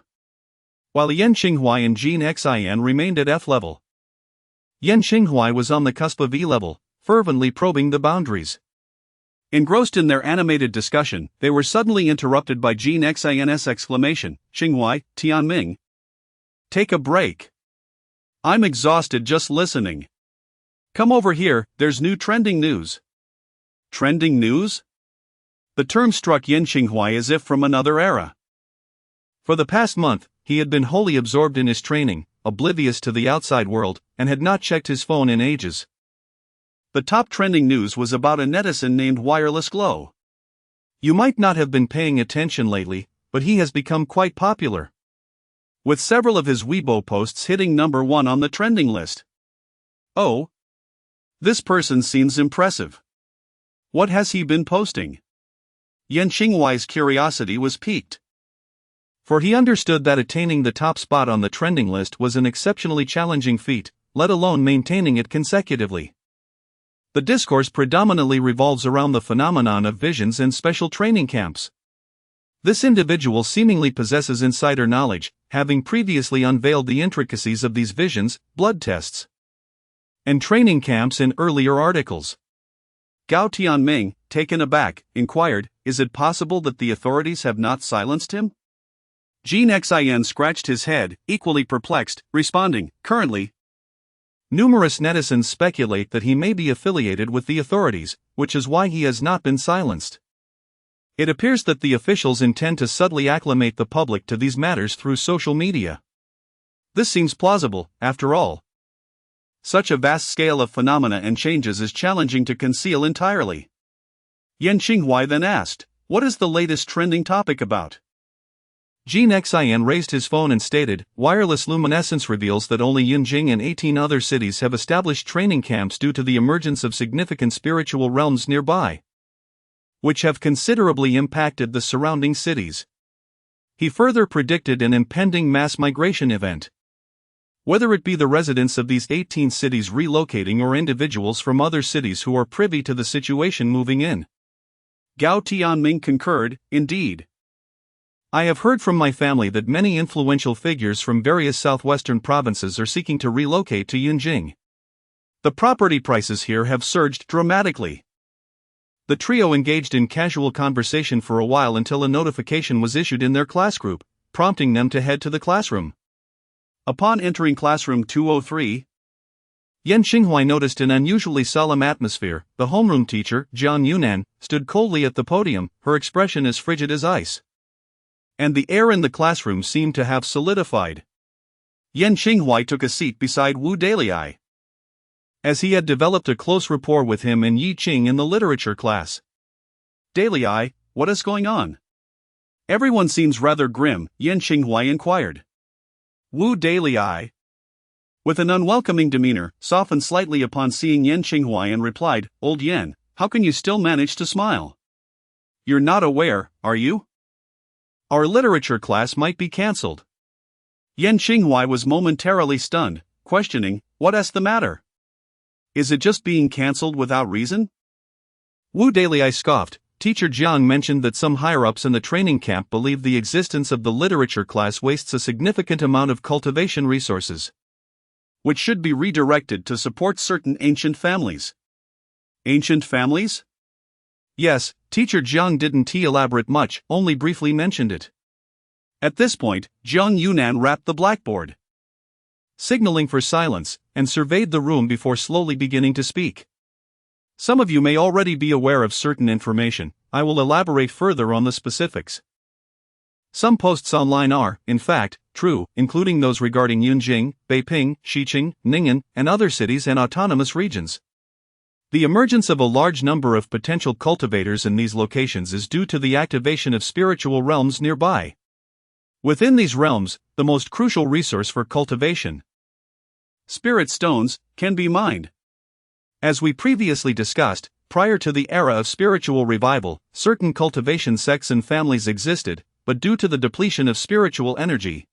While Yan Xinghuai and Jin Xian remained at F-level, Yan Xinghuai was on the cusp of E-level, fervently probing the boundaries. Engrossed in their animated discussion, they were suddenly interrupted by Jin Xian's exclamation, "Xinghuai, Tianming, take a break. I'm exhausted just listening. Come over here, there's new trending news." Trending news? The term struck Yan Xinghuai as if from another era. For the past month, he had been wholly absorbed in his training, oblivious to the outside world, and had not checked his phone in ages. The top trending news was about a netizen named Wireless Glow. You might not have been paying attention lately, but he has become quite popular, with several of his Weibo posts hitting number 1 on the trending list. Oh, this person seems impressive. What has he been posting? Yan Xinghuai's curiosity was piqued, for he understood that attaining the top spot on the trending list was an exceptionally challenging feat, let alone maintaining it consecutively. The discourse predominantly revolves around the phenomenon of visions and special training camps. This individual seemingly possesses insider knowledge, having previously unveiled the intricacies of these visions, blood tests, and training camps in earlier articles. Gao Tianming, taken aback, inquired, "Is it possible that the authorities have not silenced him?" Jin Xian scratched his head, equally perplexed, responding, "Currently, numerous netizens speculate that he may be affiliated with the authorities, which is why he has not been silenced. It appears that the officials intend to subtly acclimate the public to these matters through social media. This seems plausible, after all. Such a vast scale of phenomena and changes is challenging to conceal entirely." Yan Xinghuai then asked, "What is the latest trending topic about?" Jin Xian raised his phone and stated, "Wireless luminescence reveals that only Yunjing and 18 other cities have established training camps due to the emergence of significant spiritual realms nearby, which have considerably impacted the surrounding cities." He further predicted an impending mass migration event. Whether it be the residents of these 18 cities relocating or individuals from other cities who are privy to the situation moving in. Gao Tianming concurred, "Indeed. I have heard from my family that many influential figures from various southwestern provinces are seeking to relocate to Yunjing. The property prices here have surged dramatically." The trio engaged in casual conversation for a while until a notification was issued in their class group, prompting them to head to the classroom. Upon entering classroom 203, Yan Xinghuai noticed an unusually solemn atmosphere. The homeroom teacher, Zhang Yunan, stood coldly at the podium, her expression as frigid as ice. And the air in the classroom seemed to have solidified. Yan Xinghuai took a seat beside Wu Dalai, as he had developed a close rapport with him and Yi Qing in the literature class. "Dalai, what is going on? Everyone seems rather grim," Yan Xinghuai inquired. Wu Dalai, with an unwelcoming demeanor, softened slightly upon seeing Yan Xinghuai and replied, "Old Yan, how can you still manage to smile? You're not aware, are you? Our literature class might be cancelled. Yan Qinghuai was momentarily stunned, questioning, what's the matter? Is it just being cancelled without reason? Wu Dalai scoffed. Teacher Jiang mentioned that some higher-ups in the training camp believe the existence of the literature class wastes a significant amount of cultivation resources, which should be redirected to support certain ancient families. Ancient families? Yes, Teacher Jiang didn't elaborate much, only briefly mentioned it. At this point, Jiang Yunan rapped the blackboard, signaling for silence, and surveyed the room before slowly beginning to speak. Some of you may already be aware of certain information. I will elaborate further on the specifics. Some posts online are, in fact, true, including those regarding Yunjing, Beiping, Xiqing, Ning'an, and other cities and autonomous regions. The emergence of a large number of potential cultivators in these locations is due to the activation of spiritual realms nearby. Within these realms, the most crucial resource for cultivation, spirit stones, can be mined. As we previously discussed, prior to the era of spiritual revival, certain cultivation sects and families existed, but due to the depletion of spiritual energy,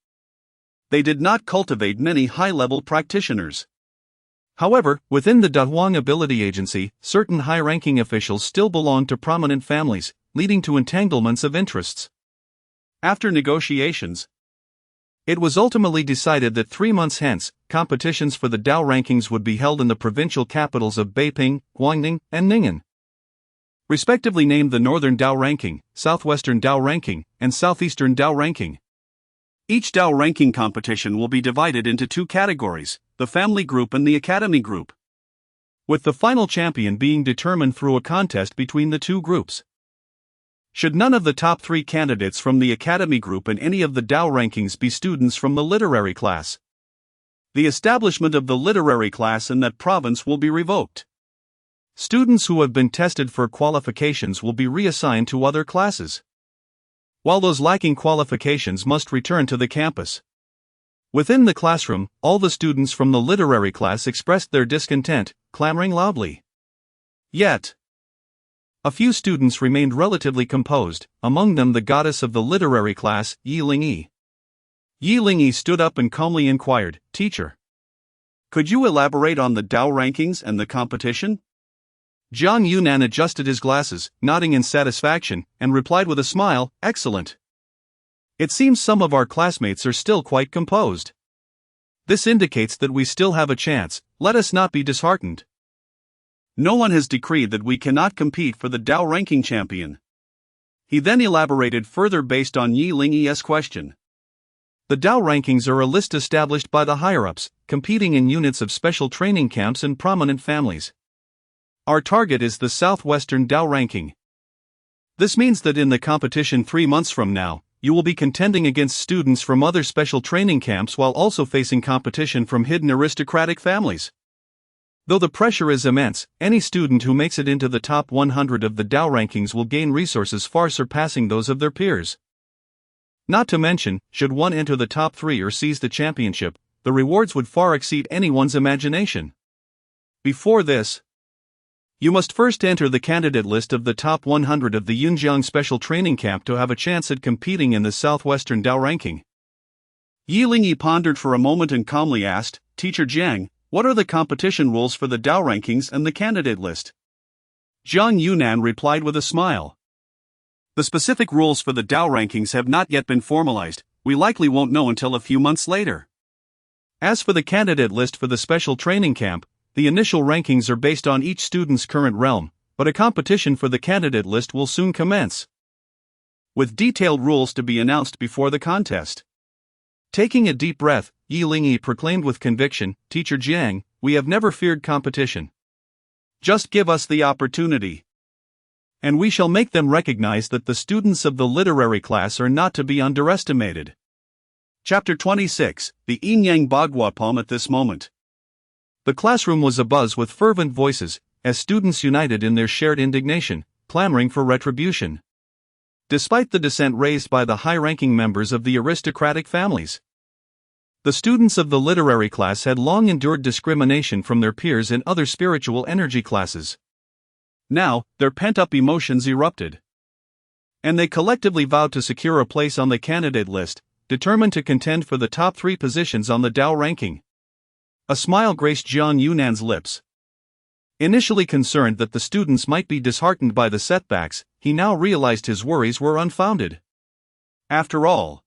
they did not cultivate many high-level practitioners. However, within the Dahuang Ability Agency, certain high-ranking officials still belonged to prominent families, leading to entanglements of interests. After negotiations, it was ultimately decided that 3 months hence, competitions for the Dao rankings would be held in the provincial capitals of Beiping, Guangning, and Ning'an, respectively named the Northern Dao Ranking, Southwestern Dao Ranking, and Southeastern Dao Ranking. Each Dao ranking competition will be divided into 2 categories, the family group and the academy group, with the final champion being determined through a contest between the 2 groups. Should none of the top 3 candidates from the academy group and any of the Dao rankings be students from the literary class, the establishment of the literary class in that province will be revoked. Students who have been tested for qualifications will be reassigned to other classes, while those lacking qualifications must return to the campus. Within the classroom, all the students from the literary class expressed their discontent, clamoring loudly. Yet, a few students remained relatively composed, among them the goddess of the literary class, Yi Lingyi. Yi Lingyi stood up and calmly inquired, "Teacher, could you elaborate on the Dao rankings and the competition?" Jiang Yunan adjusted his glasses, nodding in satisfaction, and replied with a smile, "Excellent. It seems some of our classmates are still quite composed. This indicates that we still have a chance. Let us not be disheartened. No one has decreed that we cannot compete for the Dao ranking champion." He then elaborated further based on Yi Lingyi's question. The Dao rankings are a list established by the higher-ups, competing in units of special training camps and prominent families. Our target is the Southwestern Dao ranking. This means that in the competition 3 months from now, you will be contending against students from other special training camps while also facing competition from hidden aristocratic families. Though the pressure is immense, any student who makes it into the top 100 of the Dao rankings will gain resources far surpassing those of their peers. Not to mention, should one enter the top 3 or seize the championship, the rewards would far exceed anyone's imagination. Before this, you must first enter the candidate list of the top 100 of the Yunjiang Special Training Camp to have a chance at competing in the Southwestern Dao ranking. Yi Lingyi pondered for a moment and calmly asked, "Teacher Jiang, what are the competition rules for the Dao rankings and the candidate list?" Jiang Yunan replied with a smile. "The specific rules for the Dao rankings have not yet been formalized. We likely won't know until a few months later. As for the candidate list for the special training camp, the initial rankings are based on each student's current realm, but a competition for the candidate list will soon commence, with detailed rules to be announced before the contest." Taking a deep breath, Yi Lingyi proclaimed with conviction, "Teacher Jiang, we have never feared competition. Just give us the opportunity, and we shall make them recognize that the students of the literary class are not to be underestimated." Chapter 26, the Yinyang Bagua poem. At this moment, the classroom was abuzz with fervent voices, as students united in their shared indignation, clamoring for retribution. Despite the dissent raised by the high-ranking members of the aristocratic families, the students of the literary class had long endured discrimination from their peers in other spiritual energy classes. Now, their pent-up emotions erupted. and they collectively vowed to secure a place on the candidate list, determined to contend for the top 3 positions on the Dow ranking. A smile graced Jiang Yunan's lips. Initially concerned that the students might be disheartened by the setbacks, he now realized his worries were unfounded. After all,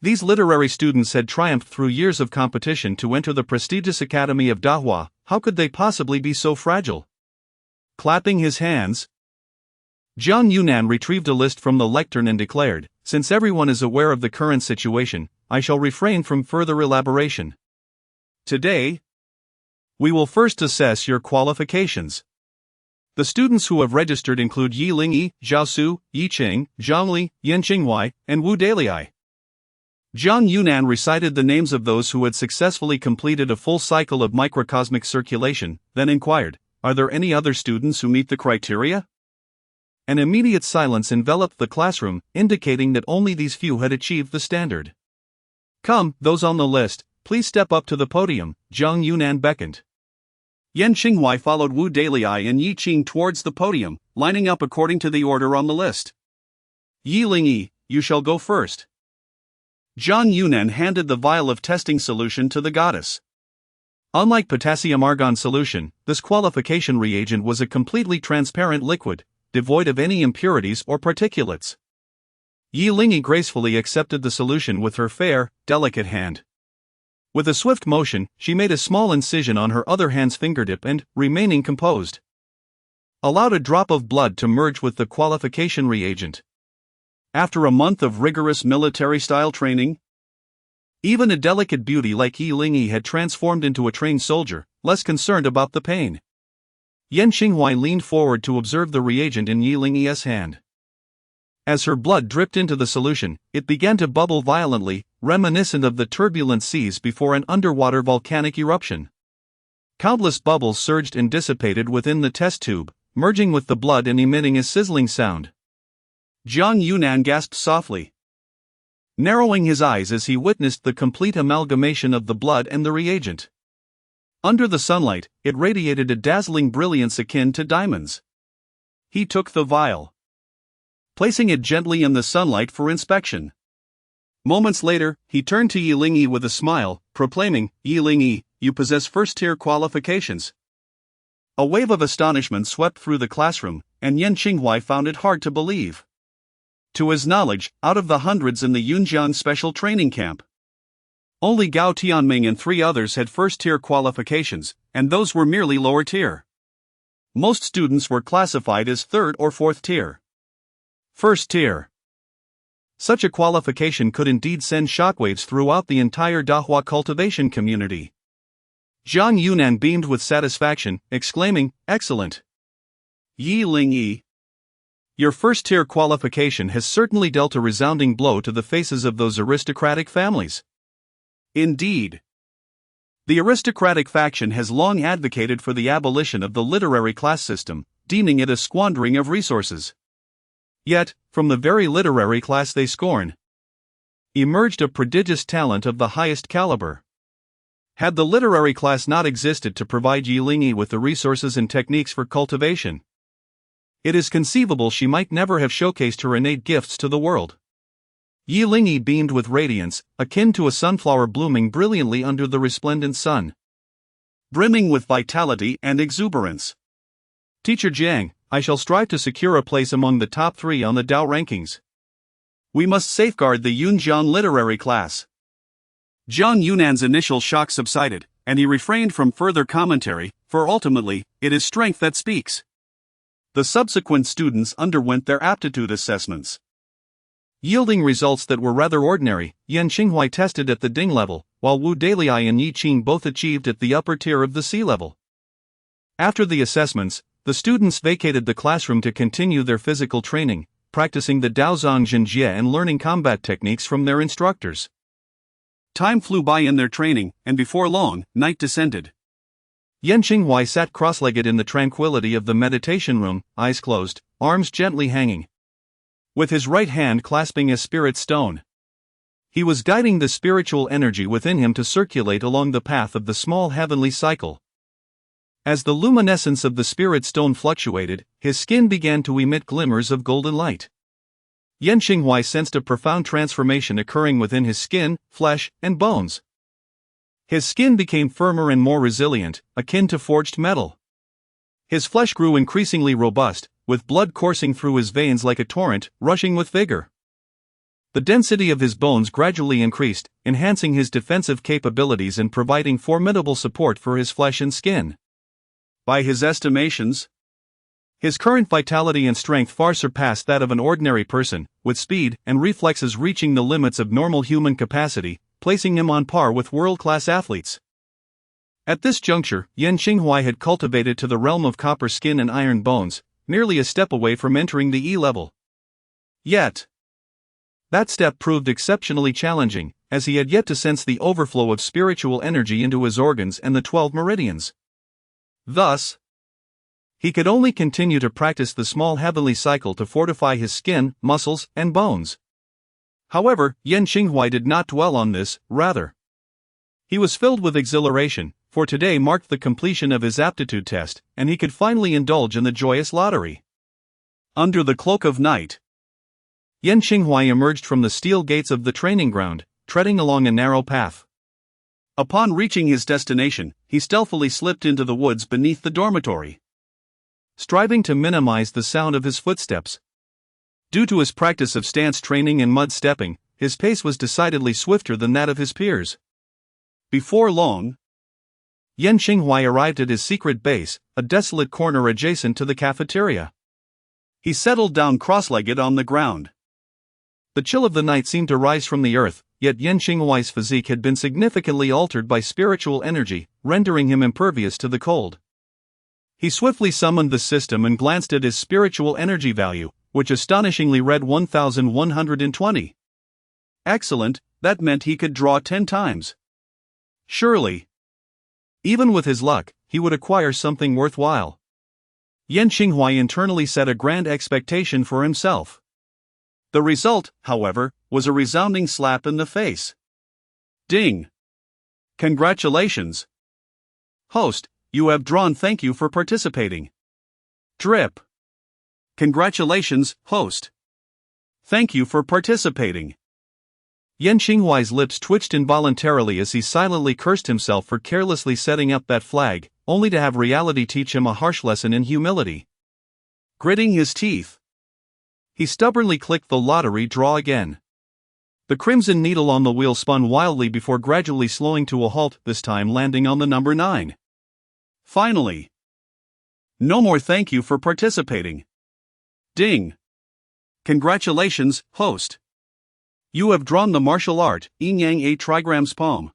these literary students had triumphed through years of competition to enter the prestigious Academy of Dahua. How could they possibly be so fragile? Clapping his hands, Jiang Yunan retrieved a list from the lectern and declared, "Since everyone is aware of the current situation, I shall refrain from further elaboration. Today, we will first assess your qualifications. The students who have registered include Yi Lingyi, Zhao Su, Yi Qing, Zhang Li, Yan Qinghuai, and Wu Dalai." Jiang Yunan recited the names of those who had successfully completed a full cycle of microcosmic circulation, then inquired, "Are there any other students who meet the criteria?" An immediate silence enveloped the classroom, indicating that only these few had achieved the standard. "Come, those on the list, please step up to the podium," Jiang Yunan beckoned. Yan Qinghuai followed Wu Dalai and Yi Qing towards the podium, lining up according to the order on the list. "Yi Lingyi, you shall go first." Jiang Yunan handed the vial of testing solution to the goddess. Unlike potassium argon solution, this qualification reagent was a completely transparent liquid, devoid of any impurities or particulates. Yi Lingyi gracefully accepted the solution with her fair, delicate hand. With a swift motion, she made a small incision on her other hand's fingertip and, remaining composed, allowed a drop of blood to merge with the qualification reagent. After a month of rigorous military-style training, even a delicate beauty like Yi Lingyi had transformed into a trained soldier, less concerned about the pain. Yan Qinghuai leaned forward to observe the reagent in Yi Lingyi's hand. As her blood dripped into the solution, it began to bubble violently, reminiscent of the turbulent seas before an underwater volcanic eruption. Countless bubbles surged and dissipated within the test tube, merging with the blood and emitting a sizzling sound. Jiang Yunan gasped softly, narrowing his eyes as he witnessed the complete amalgamation of the blood and the reagent. Under the sunlight, it radiated a dazzling brilliance akin to diamonds. He took the vial, placing it gently in the sunlight for inspection. Moments later, he turned to Yi Lingyi with a smile, proclaiming, "Yi Lingyi, you possess first-tier qualifications." A wave of astonishment swept through the classroom, and Yan Qinghuai found it hard to believe. To his knowledge, out of the hundreds in the Yunjiang Special Training Camp, only Gao Tianming and 3 others had first-tier qualifications, and those were merely lower tier. Most students were classified as 3rd or 4th tier. First tier. Such a qualification could indeed send shockwaves throughout the entire Dahua cultivation community. Jiang Yunan beamed with satisfaction, exclaiming, "Excellent! Yi Lingyi, your first-tier qualification has certainly dealt a resounding blow to the faces of those aristocratic families." Indeed, the aristocratic faction has long advocated for the abolition of the literary class system, deeming it a squandering of resources. Yet, from the very literary class they scorn, emerged a prodigious talent of the highest caliber. Had the literary class not existed to provide Yi Lingyi with the resources and techniques for cultivation, it is conceivable she might never have showcased her innate gifts to the world. Yi Lingyi beamed with radiance, akin to a sunflower blooming brilliantly under the resplendent sun, brimming with vitality and exuberance. "Teacher Jiang, I shall strive to secure a place among the top 3 on the Dow rankings. We must safeguard the Yunjiang literary class." Jiang Yunan's initial shock subsided, and he refrained from further commentary, for ultimately, it is strength that speaks. The subsequent students underwent their aptitude assessments, yielding results that were rather ordinary. Yan Qinghuai tested at the Ding level, while Wu Dalai and Yi Qing both achieved at the upper tier of the C level. After the assessments, the students vacated the classroom to continue their physical training, practicing the Daozang Zhenjie and learning combat techniques from their instructors. Time flew by in their training, and before long, night descended. Yan Qinghuai sat cross-legged in the tranquility of the meditation room, eyes closed, arms gently hanging, with his right hand clasping a spirit stone. He was guiding the spiritual energy within him to circulate along the path of the small heavenly cycle. As the luminescence of the spirit stone fluctuated, his skin began to emit glimmers of golden light. Yan Xinghuai sensed a profound transformation occurring within his skin, flesh, and bones. His skin became firmer and more resilient, akin to forged metal. His flesh grew increasingly robust, with blood coursing through his veins like a torrent, rushing with vigor. The density of his bones gradually increased, enhancing his defensive capabilities and providing formidable support for his flesh and skin. By his estimations, his current vitality and strength far surpassed that of an ordinary person, with speed and reflexes reaching the limits of normal human capacity, placing him on par with world-class athletes. At this juncture, Yan Xinghuai had cultivated to the realm of copper skin and iron bones, nearly a step away from entering the E level. Yet, that step proved exceptionally challenging, as he had yet to sense the overflow of spiritual energy into his organs and the 12 meridians. Thus, he could only continue to practice the small heavenly cycle to fortify his skin, muscles, and bones. However, Yan Xinghuai did not dwell on this, rather. He was filled with exhilaration, for today marked the completion of his aptitude test, and he could finally indulge in the joyous lottery. Under the cloak of night, Yan Xinghuai emerged from the steel gates of the training ground, treading along a narrow path. Upon reaching his destination, he stealthily slipped into the woods beneath the dormitory, striving to minimize the sound of his footsteps. Due to his practice of stance training and mud stepping, his pace was decidedly swifter than that of his peers. Before long, Yan Xinghuai arrived at his secret base, a desolate corner adjacent to the cafeteria. He settled down cross-legged on the ground. The chill of the night seemed to rise from the earth, yet Yan Xinghuai's physique had been significantly altered by spiritual energy, rendering him impervious to the cold. He swiftly summoned the system and glanced at his spiritual energy value, which astonishingly read 1,120. Excellent, that meant he could draw 10 times. Surely, even with his luck, he would acquire something worthwhile. Yan Xinghuai internally set a grand expectation for himself. The result, however, was a resounding slap in the face. Ding! Congratulations! Host, you have drawn. Thank you for participating. Drip! Congratulations, host. Thank you for participating. Yan Xinghuai's lips twitched involuntarily as he silently cursed himself for carelessly setting up that flag, only to have reality teach him a harsh lesson in humility. Gritting his teeth, he stubbornly clicked the lottery draw again. The crimson needle on the wheel spun wildly before gradually slowing to a halt, this time landing on the number 9. Finally. No more thank you for participating. Ding! Congratulations, host. You have drawn the martial art, Yin Yang 8 trigrams palm.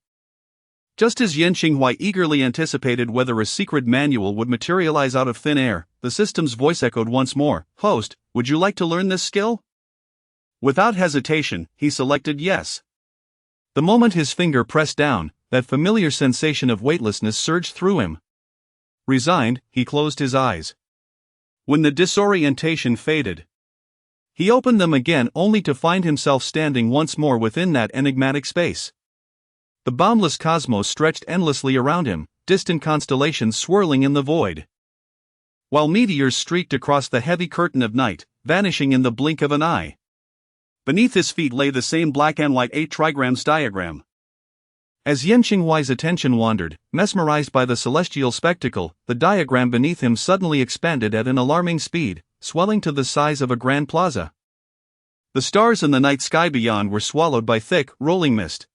Just as Yan Xinghuai eagerly anticipated whether a secret manual would materialize out of thin air, the system's voice echoed once more, Host, would you like to learn this skill? Without hesitation, he selected yes. The moment his finger pressed down, that familiar sensation of weightlessness surged through him. Resigned, he closed his eyes. When the disorientation faded, he opened them again only to find himself standing once more within that enigmatic space. The boundless cosmos stretched endlessly around him, distant constellations swirling in the void, while meteors streaked across the heavy curtain of night, vanishing in the blink of an eye. Beneath his feet lay the same black and white 8 trigrams diagram. As Yan Xinghuai's attention wandered, mesmerized by the celestial spectacle, the diagram beneath him suddenly expanded at an alarming speed, swelling to the size of a grand plaza. The stars in the night sky beyond were swallowed by thick, rolling mist.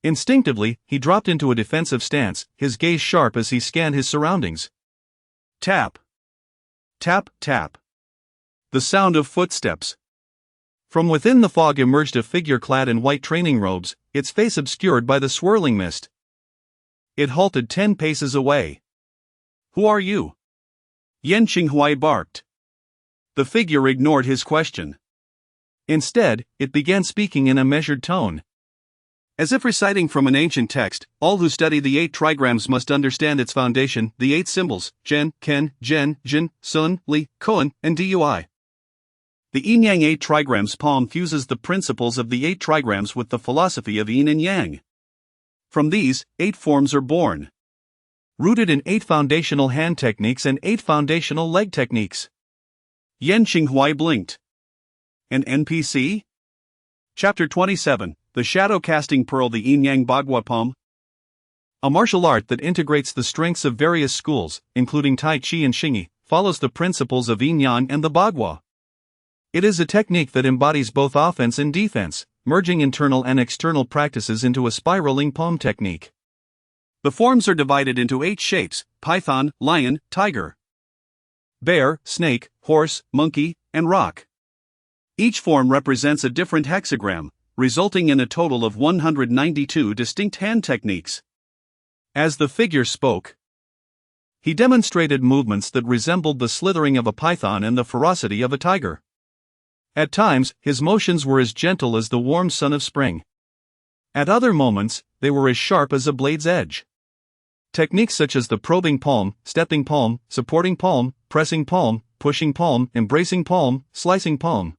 Instinctively, he dropped into a defensive stance, his gaze sharp as he scanned his surroundings. Tap. Tap, tap. The sound of footsteps. From within the fog emerged a figure clad in white training robes, its face obscured by the swirling mist. It halted 10 paces away. Who are you? Yan Xinghuai barked. The figure ignored his question. Instead, it began speaking in a measured tone. As if reciting from an ancient text, all who study the 8 trigrams must understand its foundation, the 8 symbols, Zhen, Ken, Zhen, Jin, Sun, Li, Koan, and Dui. The Yin Yang 8 trigrams palm fuses the principles of the 8 trigrams with the philosophy of Yin and Yang. From these, 8 forms are born, rooted in 8 foundational hand techniques and 8 foundational leg techniques. Yan Xinghuai blinked. an NPC? Chapter 27, The Shadow Casting Pearl, the Yin Yang Bagua Palm. A martial art that integrates the strengths of various schools, including Tai Chi and Xingyi, follows the principles of Yin Yang and the Bagua. It is a technique that embodies both offense and defense, merging internal and external practices into a spiraling palm technique. The forms are divided into 8 shapes: python, lion, tiger, bear, snake, horse, monkey, and rock. Each form represents a different hexagram, resulting in a total of 192 distinct hand techniques. As the figure spoke, he demonstrated movements that resembled the slithering of a python and the ferocity of a tiger. At times, his motions were as gentle as the warm sun of spring. At other moments, they were as sharp as a blade's edge. Techniques such as the probing palm, stepping palm, supporting palm, pressing palm, pushing palm, embracing palm, slicing palm,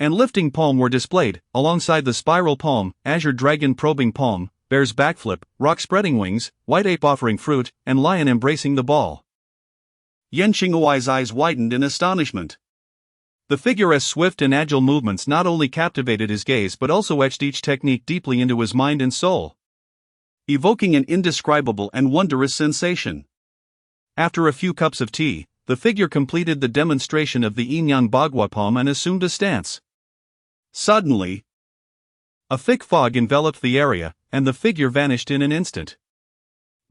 and lifting palm were displayed, alongside the spiral palm, azure dragon probing palm, bear's backflip, rock spreading wings, white ape offering fruit, and lion embracing the ball. Yan Xinghuai's eyes widened in astonishment. The figure's swift and agile movements not only captivated his gaze but also etched each technique deeply into his mind and soul, evoking an indescribable and wondrous sensation. After a few cups of tea, the figure completed the demonstration of the Yin Yang Bagua palm and assumed a stance. Suddenly, a thick fog enveloped the area, and the figure vanished in an instant.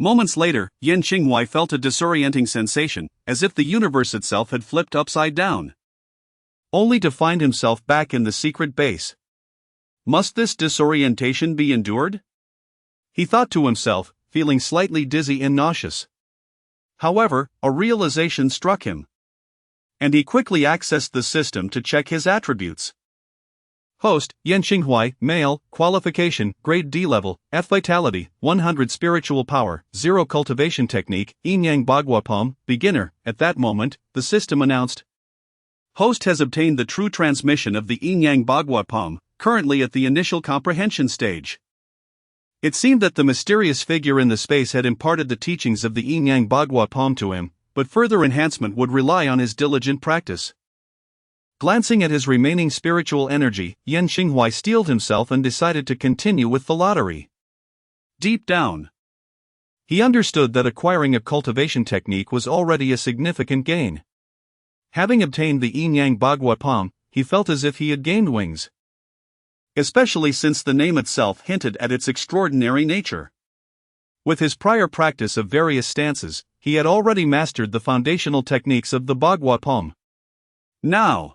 Moments later, Yan Xinghuai felt a disorienting sensation, as if the universe itself had flipped upside down, only to find himself back in the secret base. Must this disorientation be endured? He thought to himself, feeling slightly dizzy and nauseous. However, a realization struck him, and he quickly accessed the system to check his attributes. Host, Yan Xinghuai, male, qualification, grade D level, F vitality, 100 spiritual power, 0 cultivation technique, Yin Yang Bagua palm, beginner. At that moment, the system announced, Host has obtained the true transmission of the Yin Yang Bagua palm, currently at the initial comprehension stage. It seemed that the mysterious figure in the space had imparted the teachings of the Yin Yang Bagua palm to him, but further enhancement would rely on his diligent practice. Glancing at his remaining spiritual energy, Yan Xinghuai steeled himself and decided to continue with the lottery. Deep down, he understood that acquiring a cultivation technique was already a significant gain. Having obtained the Yin Yang Bagua palm, he felt as if he had gained wings, especially since the name itself hinted at its extraordinary nature. With his prior practice of various stances, he had already mastered the foundational techniques of the Bagua palm. Now,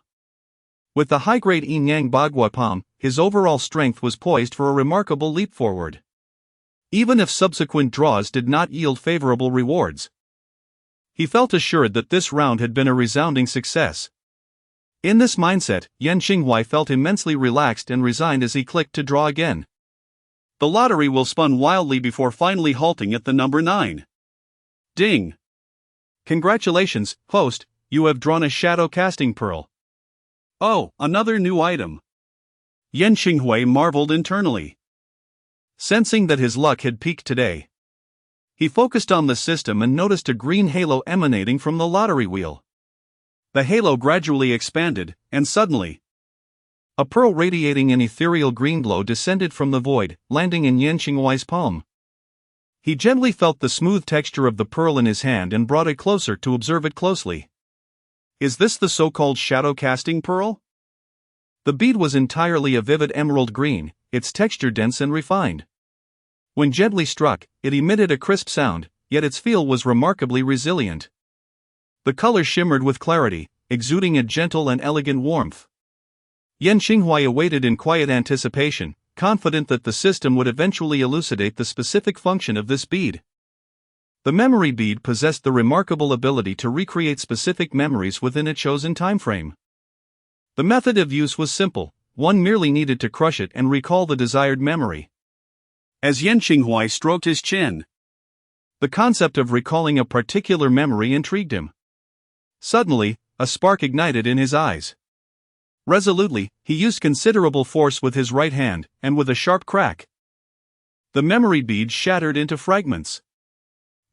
with the high-grade Yin Yang Bagua palm, his overall strength was poised for a remarkable leap forward, even if subsequent draws did not yield favorable rewards. He felt assured that this round had been a resounding success. In this mindset, Yan Xinghuai felt immensely relaxed and resigned as he clicked to draw again. The lottery wheel spun wildly before finally halting at the number 9. Ding! Congratulations, host, you have drawn a shadow casting pearl. Oh, another new item. Yan Xinghuai marveled internally. Sensing that his luck had peaked today, he focused on the system and noticed a green halo emanating from the lottery wheel. The halo gradually expanded, and suddenly, a pearl radiating an ethereal green glow descended from the void, landing in Yan Xinghuai's palm. He gently felt the smooth texture of the pearl in his hand and brought it closer to observe it closely. Is this the so-called shadow casting pearl? The bead was entirely a vivid emerald green, its texture dense and refined. When gently struck, it emitted a crisp sound, yet its feel was remarkably resilient. The color shimmered with clarity, exuding a gentle and elegant warmth. Yan Xinghuai awaited in quiet anticipation, confident that the system would eventually elucidate the specific function of this bead. The memory bead possessed the remarkable ability to recreate specific memories within a chosen time frame. The method of use was simple, one merely needed to crush it and recall the desired memory. As Yan Xinghuai stroked his chin, the concept of recalling a particular memory intrigued him. Suddenly, a spark ignited in his eyes. Resolutely, he used considerable force with his right hand, and with a sharp crack, the memory bead shattered into fragments.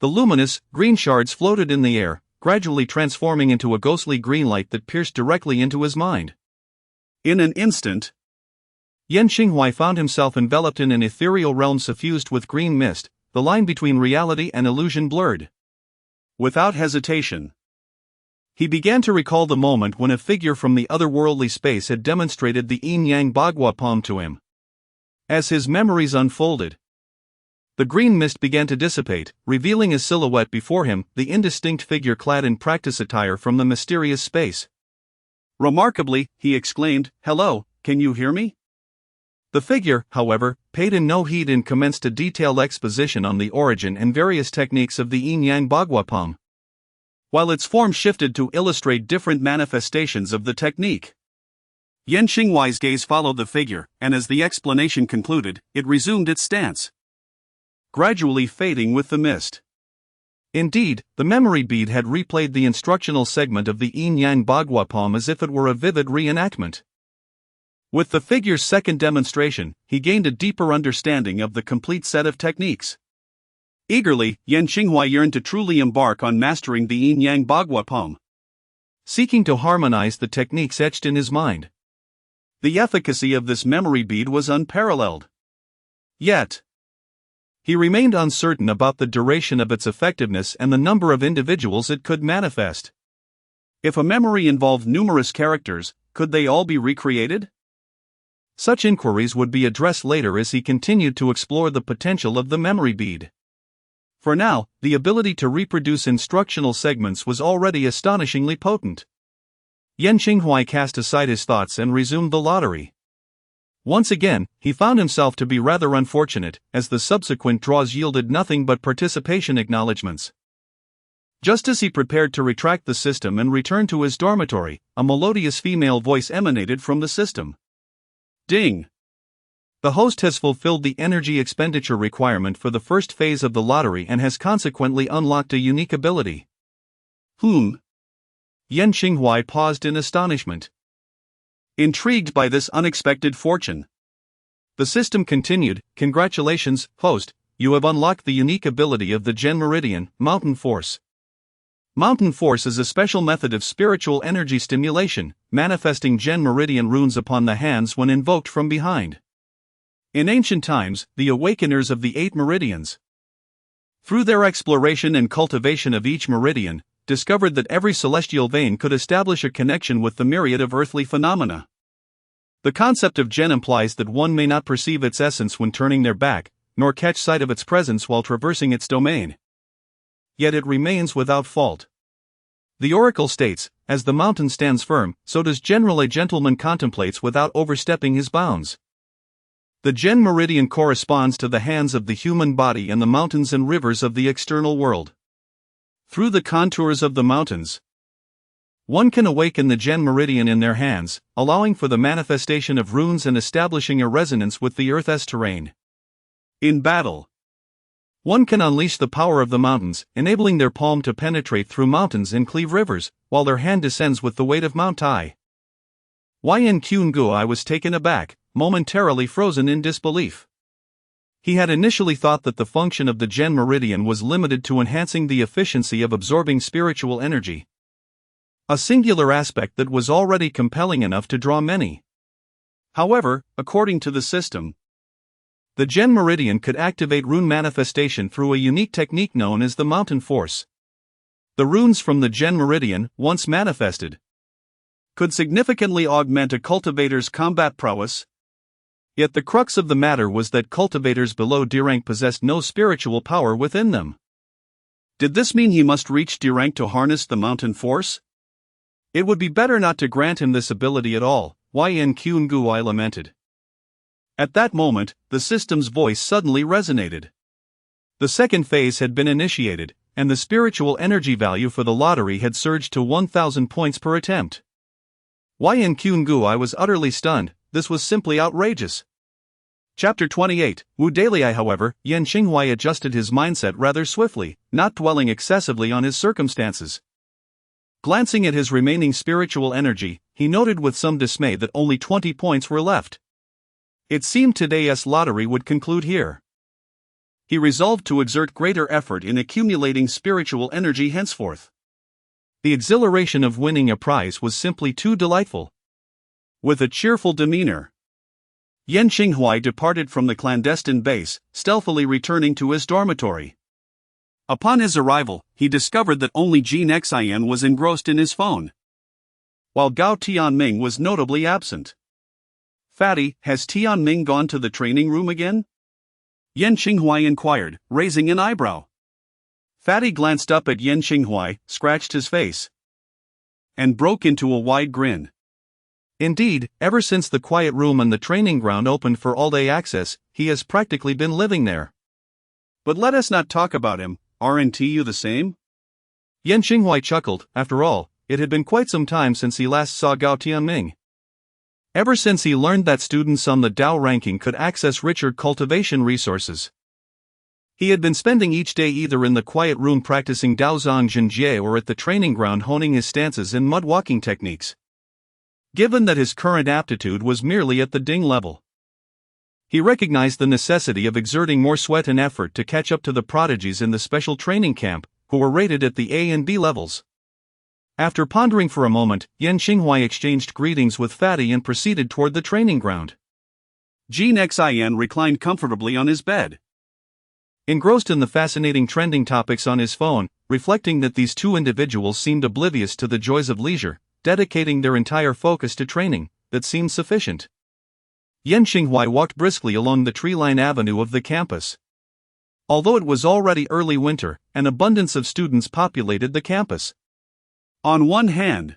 The luminous, green shards floated in the air, gradually transforming into a ghostly green light that pierced directly into his mind. In an instant, Yan Xinghuai found himself enveloped in an ethereal realm suffused with green mist, the line between reality and illusion blurred. Without hesitation, he began to recall the moment when a figure from the otherworldly space had demonstrated the Yin-Yang Bagua palm to him. As his memories unfolded, the green mist began to dissipate, revealing a silhouette before him, the indistinct figure clad in practice attire from the mysterious space. Remarkably, he exclaimed, "Hello, can you hear me?" The figure, however, paid him no heed and commenced a detailed exposition on the origin and various techniques of the Yin-Yang Bagua palm, while its form shifted to illustrate different manifestations of the technique. Yan Xinghuai's gaze followed the figure, and as the explanation concluded, it resumed its stance, gradually fading with the mist. Indeed, the memory bead had replayed the instructional segment of the Yin-Yang Bagua palm as if it were a vivid reenactment. With the figure's second demonstration, he gained a deeper understanding of the complete set of techniques. Eagerly, Yan Xinghuai yearned to truly embark on mastering the Yin-Yang Bagua palm, seeking to harmonize the techniques etched in his mind. The efficacy of this memory bead was unparalleled. Yet, he remained uncertain about the duration of its effectiveness and the number of individuals it could manifest. If a memory involved numerous characters, could they all be recreated? Such inquiries would be addressed later as he continued to explore the potential of the memory bead. For now, the ability to reproduce instructional segments was already astonishingly potent. Yan Xinghuai cast aside his thoughts and resumed the lottery. Once again, he found himself to be rather unfortunate, as the subsequent draws yielded nothing but participation acknowledgements. Just as he prepared to retract the system and return to his dormitory, a melodious female voice emanated from the system. Ding! The host has fulfilled the energy expenditure requirement for the first phase of the lottery and has consequently unlocked a unique ability. Yan Xinghuai paused in astonishment, intrigued by this unexpected fortune. The system continued, "Congratulations, host, you have unlocked the unique ability of the Gen Meridian, Mountain Force. Mountain Force is a special method of spiritual energy stimulation, manifesting Gen Meridian runes upon the hands when invoked from behind. In ancient times, the awakeners of the 8 meridians, through their exploration and cultivation of each meridian, discovered that every celestial vein could establish a connection with the myriad of earthly phenomena. The concept of Gen implies that one may not perceive its essence when turning their back, nor catch sight of its presence while traversing its domain. Yet it remains without fault. The oracle states, as the mountain stands firm, so does generally a gentleman contemplates without overstepping his bounds. The Gen Meridian corresponds to the hands of the human body and the mountains and rivers of the external world. Through the contours of the mountains, one can awaken the Gen Meridian in their hands, allowing for the manifestation of runes and establishing a resonance with the Earth's terrain. In battle, one can unleash the power of the mountains, enabling their palm to penetrate through mountains and cleave rivers, while their hand descends with the weight of Mount Tai. Yan Qunguai was taken aback, momentarily frozen in disbelief. He had initially thought that the function of the Gen Meridian was limited to enhancing the efficiency of absorbing spiritual energy, a singular aspect that was already compelling enough to draw many. However, according to the system, the Gen Meridian could activate rune manifestation through a unique technique known as the Mountain Force. The runes from the Gen Meridian, once manifested, could significantly augment a cultivator's combat prowess. Yet the crux of the matter was that cultivators below D rank possessed no spiritual power within them. Did this mean he must reach D rank to harness the Mountain Force? It would be better not to grant him this ability at all, Yan Qunguai lamented. At that moment, the system's voice suddenly resonated. The second phase had been initiated, and the spiritual energy value for the lottery had surged to 1,000 points per attempt. Yan Qunguai was utterly stunned. This was simply outrageous. Chapter 28, Wu Dalai. However, Yan Xinghuai adjusted his mindset rather swiftly, not dwelling excessively on his circumstances. Glancing at his remaining spiritual energy, he noted with some dismay that only 20 points were left. It seemed today's lottery would conclude here. He resolved to exert greater effort in accumulating spiritual energy henceforth. The exhilaration of winning a prize was simply too delightful. With a cheerful demeanor, Yan Qinghuai departed from the clandestine base, stealthily returning to his dormitory. Upon his arrival, he discovered that only Jin Xian was engrossed in his phone, while Gao Tianming was notably absent. "Fatty, has Tianming gone to the training room again?" Yan Qinghuai inquired, raising an eyebrow. Fatty glanced up at Yan Qinghuai, scratched his face, and broke into a wide grin. Indeed, ever since the quiet room and the training ground opened for all-day access, he has practically been living there. "But let us not talk about him, aren't you the same?" Yan Qinghuai chuckled. After all, it had been quite some time since he last saw Gao Tianming. Ever since he learned that students on the Dao ranking could access richer cultivation resources, he had been spending each day either in the quiet room practicing Daozang Zhenjie or at the training ground honing his stances and mud walking techniques. Given that his current aptitude was merely at the Ding level, he recognized the necessity of exerting more sweat and effort to catch up to the prodigies in the special training camp, who were rated at the A and B levels. After pondering for a moment, Yan Qinghuai exchanged greetings with Fatty and proceeded toward the training ground. Jin Xian reclined comfortably on his bed, engrossed in the fascinating trending topics on his phone, reflecting that these two individuals seemed oblivious to the joys of leisure, dedicating their entire focus to training. That seemed sufficient. Yan Qinghuai walked briskly along the tree-lined avenue of the campus. Although it was already early winter, an abundance of students populated the campus. On one hand,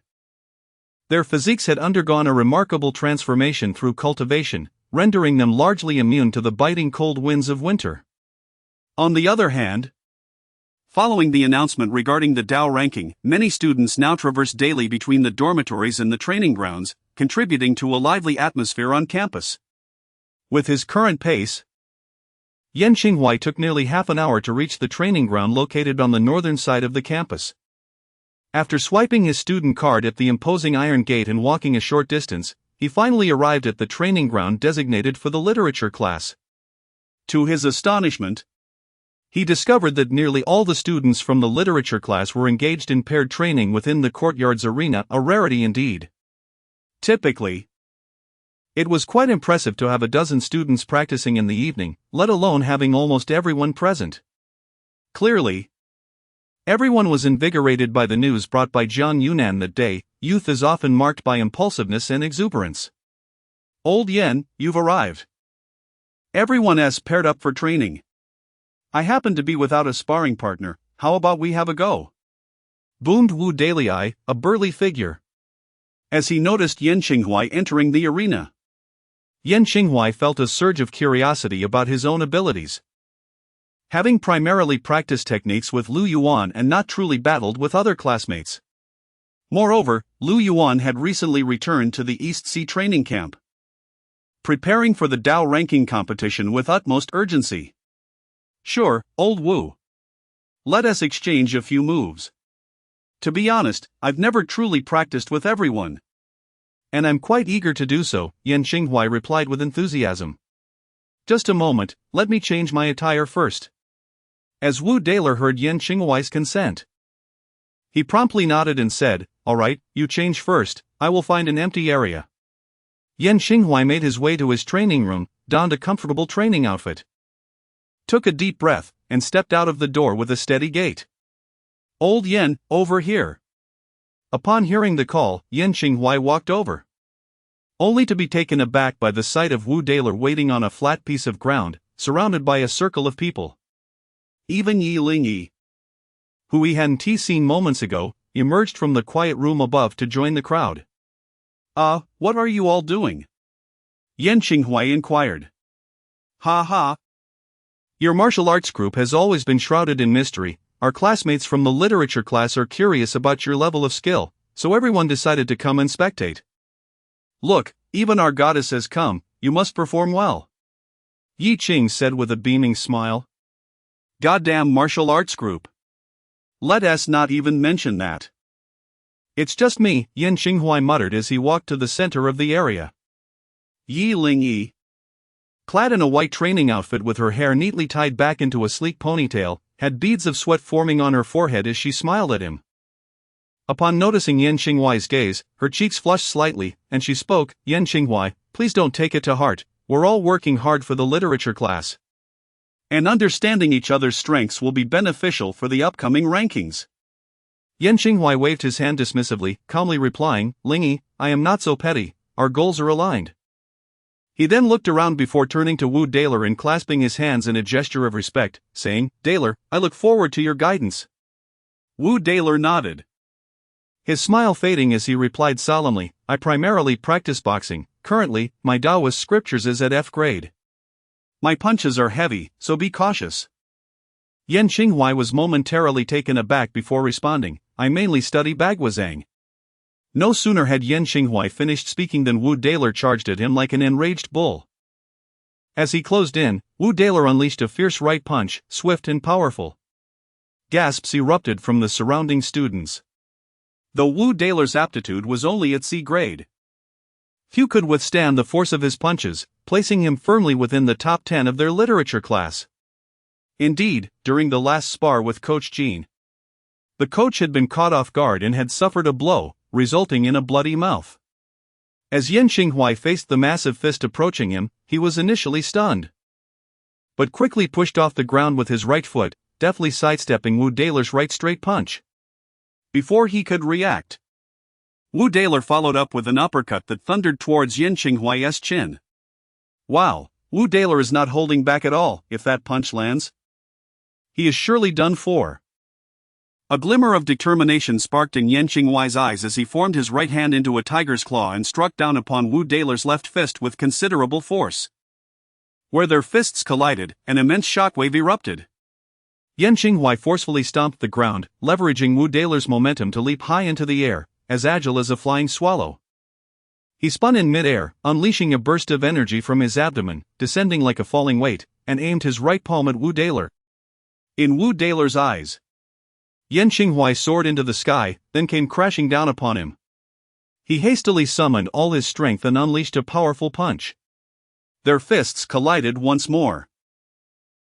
their physiques had undergone a remarkable transformation through cultivation, rendering them largely immune to the biting cold winds of winter. On the other hand, following the announcement regarding the Dao ranking, many students now traverse daily between the dormitories and the training grounds, contributing to a lively atmosphere on campus. With his current pace, Yan Qinghuai took nearly half an hour to reach the training ground located on the northern side of the campus. After swiping his student card at the imposing iron gate and walking a short distance, he finally arrived at the training ground designated for the literature class. To his astonishment, he discovered that nearly all the students from the literature class were engaged in paired training within the courtyard's arena, a rarity indeed. Typically, it was quite impressive to have a dozen students practicing in the evening, let alone having almost everyone present. Clearly, everyone was invigorated by the news brought by Jiang Yunan that day. Youth is often marked by impulsiveness and exuberance. "Old Yan, you've arrived. Everyone has paired up for training. I happen to be without a sparring partner, how about we have a go?" boomed Wu Dalai, a burly figure, as he noticed Yan Qinghuai entering the arena. Yan Qinghuai felt a surge of curiosity about his own abilities. Having primarily practiced techniques with Lu Yuan and not truly battled with other classmates. Moreover, Lu Yuan had recently returned to the East Sea training camp, preparing for the Dao ranking competition with utmost urgency. "Sure, old Wu. Let us exchange a few moves. To be honest, I've never truly practiced with everyone." "And I'm quite eager to do so," Yan Qinghuai replied with enthusiasm. "Just a moment, let me change my attire first." As Wu Dalai heard Yan Qinghuai's consent, he promptly nodded and said, "All right, you change first, I will find an empty area." Yan Qinghuai made his way to his training room, donned a comfortable training outfit, took a deep breath, and stepped out of the door with a steady gait. "Old Yan, over here." Upon hearing the call, Yan Qinghuai walked over, only to be taken aback by the sight of Wu Dalai waiting on a flat piece of ground, surrounded by a circle of people. Even Yi Lingyi, who he hadn't seen moments ago, emerged from the quiet room above to join the crowd. What are you all doing?" Yan Qinghuai inquired. "Ha ha. Your martial arts group has always been shrouded in mystery. Our classmates from the literature class are curious about your level of skill, so everyone decided to come and spectate. Look, even our goddess has come, you must perform well," Yi Qing said with a beaming smile. "Goddamn martial arts group. Let us not even mention that." "It's just me," Yan Qinghuai muttered as he walked to the center of the area. Yi Lingyi, clad in a white training outfit with her hair neatly tied back into a sleek ponytail, had beads of sweat forming on her forehead as she smiled at him. Upon noticing Yan Xinghuai's gaze, her cheeks flushed slightly, and she spoke, "Yan Xinghuai, please don't take it to heart, we're all working hard for the literature class. And understanding each other's strengths will be beneficial for the upcoming rankings." Yan Xinghuai waved his hand dismissively, calmly replying, "Lingyi, I am not so petty, our goals are aligned." He then looked around before turning to Wu Daler and clasping his hands in a gesture of respect, saying, "Daler, I look forward to your guidance." Wu Daler nodded, his smile fading as he replied solemnly, "I primarily practice boxing. Currently, my Taoist scriptures is at F grade. My punches are heavy, so be cautious." Yan Xinghuai was momentarily taken aback before responding, "I mainly study Baguazhang." No sooner had Yan Xinghuai finished speaking than Wu Daler charged at him like an enraged bull. As he closed in, Wu Daler unleashed a fierce right punch, swift and powerful. Gasps erupted from the surrounding students. Though Wu Daler's aptitude was only at C grade, few could withstand the force of his punches, placing him firmly within the top 10 of their literature class. Indeed, during the last spar with Coach Jean, the coach had been caught off guard and had suffered a blow, resulting in a bloody mouth. As Yan Xinghuai faced the massive fist approaching him, he was initially stunned, but quickly pushed off the ground with his right foot, deftly sidestepping Wu Daler's right straight punch. Before he could react, Wu Daler followed up with an uppercut that thundered towards Yan Xinghuai's chin. Wow, Wu Daler is not holding back at all. If that punch lands, he is surely done for. A glimmer of determination sparked in Yan Xinghuai's eyes as he formed his right hand into a tiger's claw and struck down upon Wu Daler's left fist with considerable force. Where their fists collided, an immense shockwave erupted. Yan Xinghuai forcefully stomped the ground, leveraging Wu Daler's momentum to leap high into the air, as agile as a flying swallow. He spun in mid-air, unleashing a burst of energy from his abdomen, descending like a falling weight, and aimed his right palm at Wu Daler. In Wu Daler's eyes, Yan Xinghuai soared into the sky, then came crashing down upon him. He hastily summoned all his strength and unleashed a powerful punch. Their fists collided once more.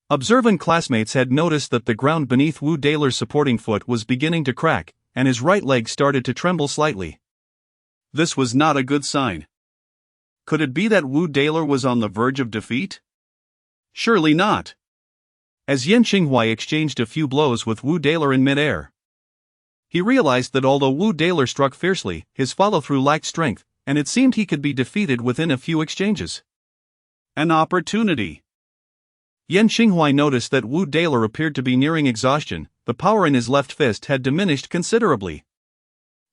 Observant classmates had noticed that the ground beneath Wu Daler's supporting foot was beginning to crack, and his right leg started to tremble slightly. This was not a good sign. Could it be that Wu Daler was on the verge of defeat? Surely not. As Yan Xinghuai exchanged a few blows with Wu Daler in mid-air, he realized that although Wu Daler struck fiercely, his follow-through lacked strength, and it seemed he could be defeated within a few exchanges. An opportunity. Yan Xinghuai noticed that Wu Daler appeared to be nearing exhaustion. The power in his left fist had diminished considerably.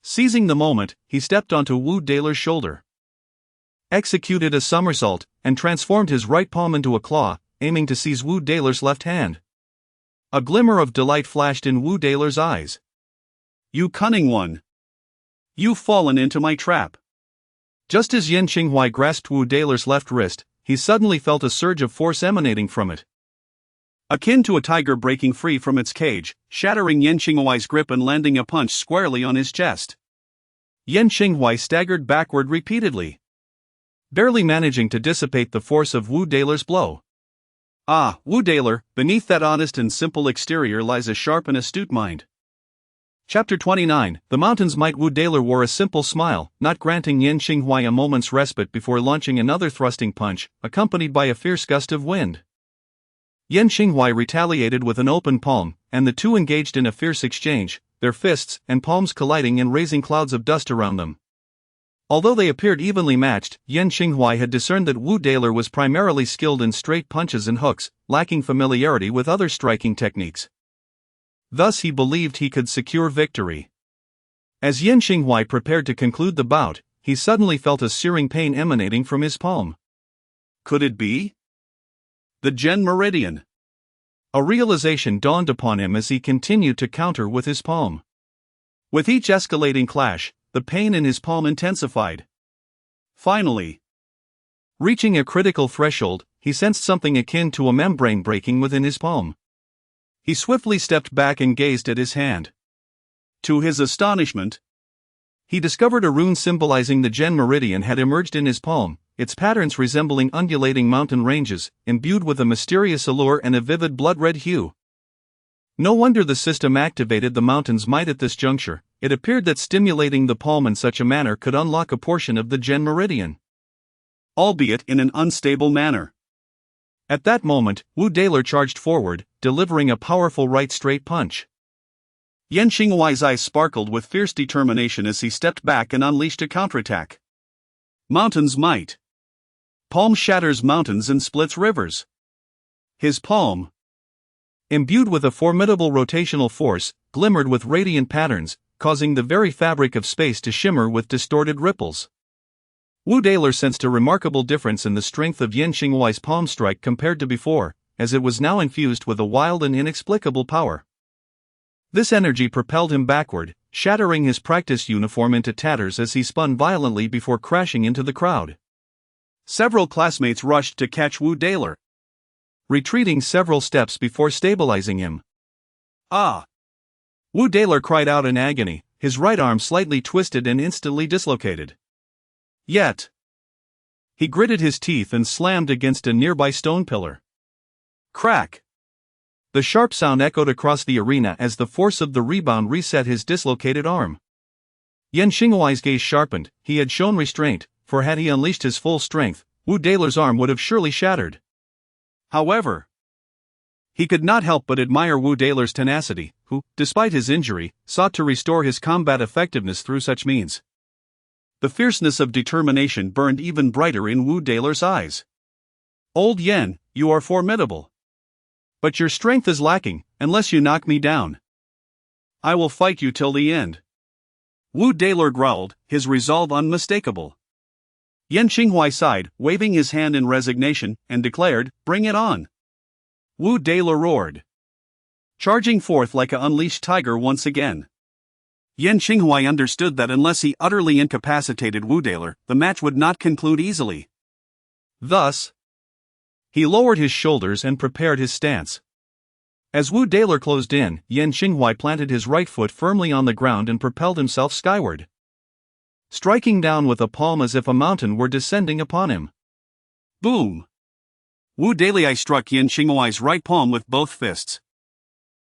Seizing the moment, he stepped onto Wu Daler's shoulder, executed a somersault, and transformed his right palm into a claw, aiming to seize Wu Daler's left hand. A glimmer of delight flashed in Wu Daler's eyes. "You cunning one! You've fallen into my trap." Just as Yan Xinghuai grasped Wu Daler's left wrist, he suddenly felt a surge of force emanating from it, akin to a tiger breaking free from its cage, shattering Yan Xinghuai's grip and landing a punch squarely on his chest. Yan Xinghuai staggered backward repeatedly, barely managing to dissipate the force of Wu Daler's blow. Ah, Wu Daler, beneath that honest and simple exterior lies a sharp and astute mind. Chapter 29, The Mountain's Might. Wu Daler wore a simple smile, not granting Yan Xinghuai a moment's respite before launching another thrusting punch, accompanied by a fierce gust of wind. Yan Xinghuai retaliated with an open palm, and the two engaged in a fierce exchange, their fists and palms colliding and raising clouds of dust around them. Although they appeared evenly matched, Yan Xinghuai had discerned that Wu Daler was primarily skilled in straight punches and hooks, lacking familiarity with other striking techniques. Thus he believed he could secure victory. As Yan Xinghuai prepared to conclude the bout, he suddenly felt a searing pain emanating from his palm. Could it be the Gen Meridian? A realization dawned upon him as he continued to counter with his palm. With each escalating clash, the pain in his palm intensified. Finally, reaching a critical threshold, he sensed something akin to a membrane breaking within his palm. He swiftly stepped back and gazed at his hand. To his astonishment, he discovered a rune symbolizing the Gen Meridian had emerged in his palm, its patterns resembling undulating mountain ranges, imbued with a mysterious allure and a vivid blood-red hue. No wonder the system activated the mountain's might at this juncture. It appeared that stimulating the palm in such a manner could unlock a portion of the Gen meridian, albeit in an unstable manner. At that moment, Wu Daler charged forward, delivering a powerful right straight punch. Yan Xinghuai's eyes sparkled with fierce determination as he stepped back and unleashed a counterattack. Mountain's might. Palm shatters mountains and splits rivers. His palm, imbued with a formidable rotational force, glimmered with radiant patterns, causing the very fabric of space to shimmer with distorted ripples. Wu Daler sensed a remarkable difference in the strength of Yan Xinghuai's palm strike compared to before, as it was now infused with a wild and inexplicable power. This energy propelled him backward, shattering his practice uniform into tatters as he spun violently before crashing into the crowd. Several classmates rushed to catch Wu Daler, retreating several steps before stabilizing him. Ah! Wu Daler cried out in agony, his right arm slightly twisted and instantly dislocated. Yet, he gritted his teeth and slammed against a nearby stone pillar. Crack! The sharp sound echoed across the arena as the force of the rebound reset his dislocated arm. Yan Xinghuai's gaze sharpened. He had shown restraint, for had he unleashed his full strength, Wu Daler's arm would have surely shattered. However, he could not help but admire Wu Daler's tenacity, who, despite his injury, sought to restore his combat effectiveness through such means. The fierceness of determination burned even brighter in Wu Daler's eyes. Old Yan, you are formidable. But your strength is lacking, unless you knock me down. I will fight you till the end. Wu Daler growled, his resolve unmistakable. Yan Xinghuai sighed, waving his hand in resignation, and declared, "Bring it on." Wu Daler roared, charging forth like an unleashed tiger once again. Yan Xinghuai understood that unless he utterly incapacitated Wu Daler, the match would not conclude easily. Thus, he lowered his shoulders and prepared his stance. As Wu Daler closed in, Yan Xinghuai planted his right foot firmly on the ground and propelled himself skyward, striking down with a palm as if a mountain were descending upon him. Boom! Wu Daler struck Yan Xinghuai's right palm with both fists,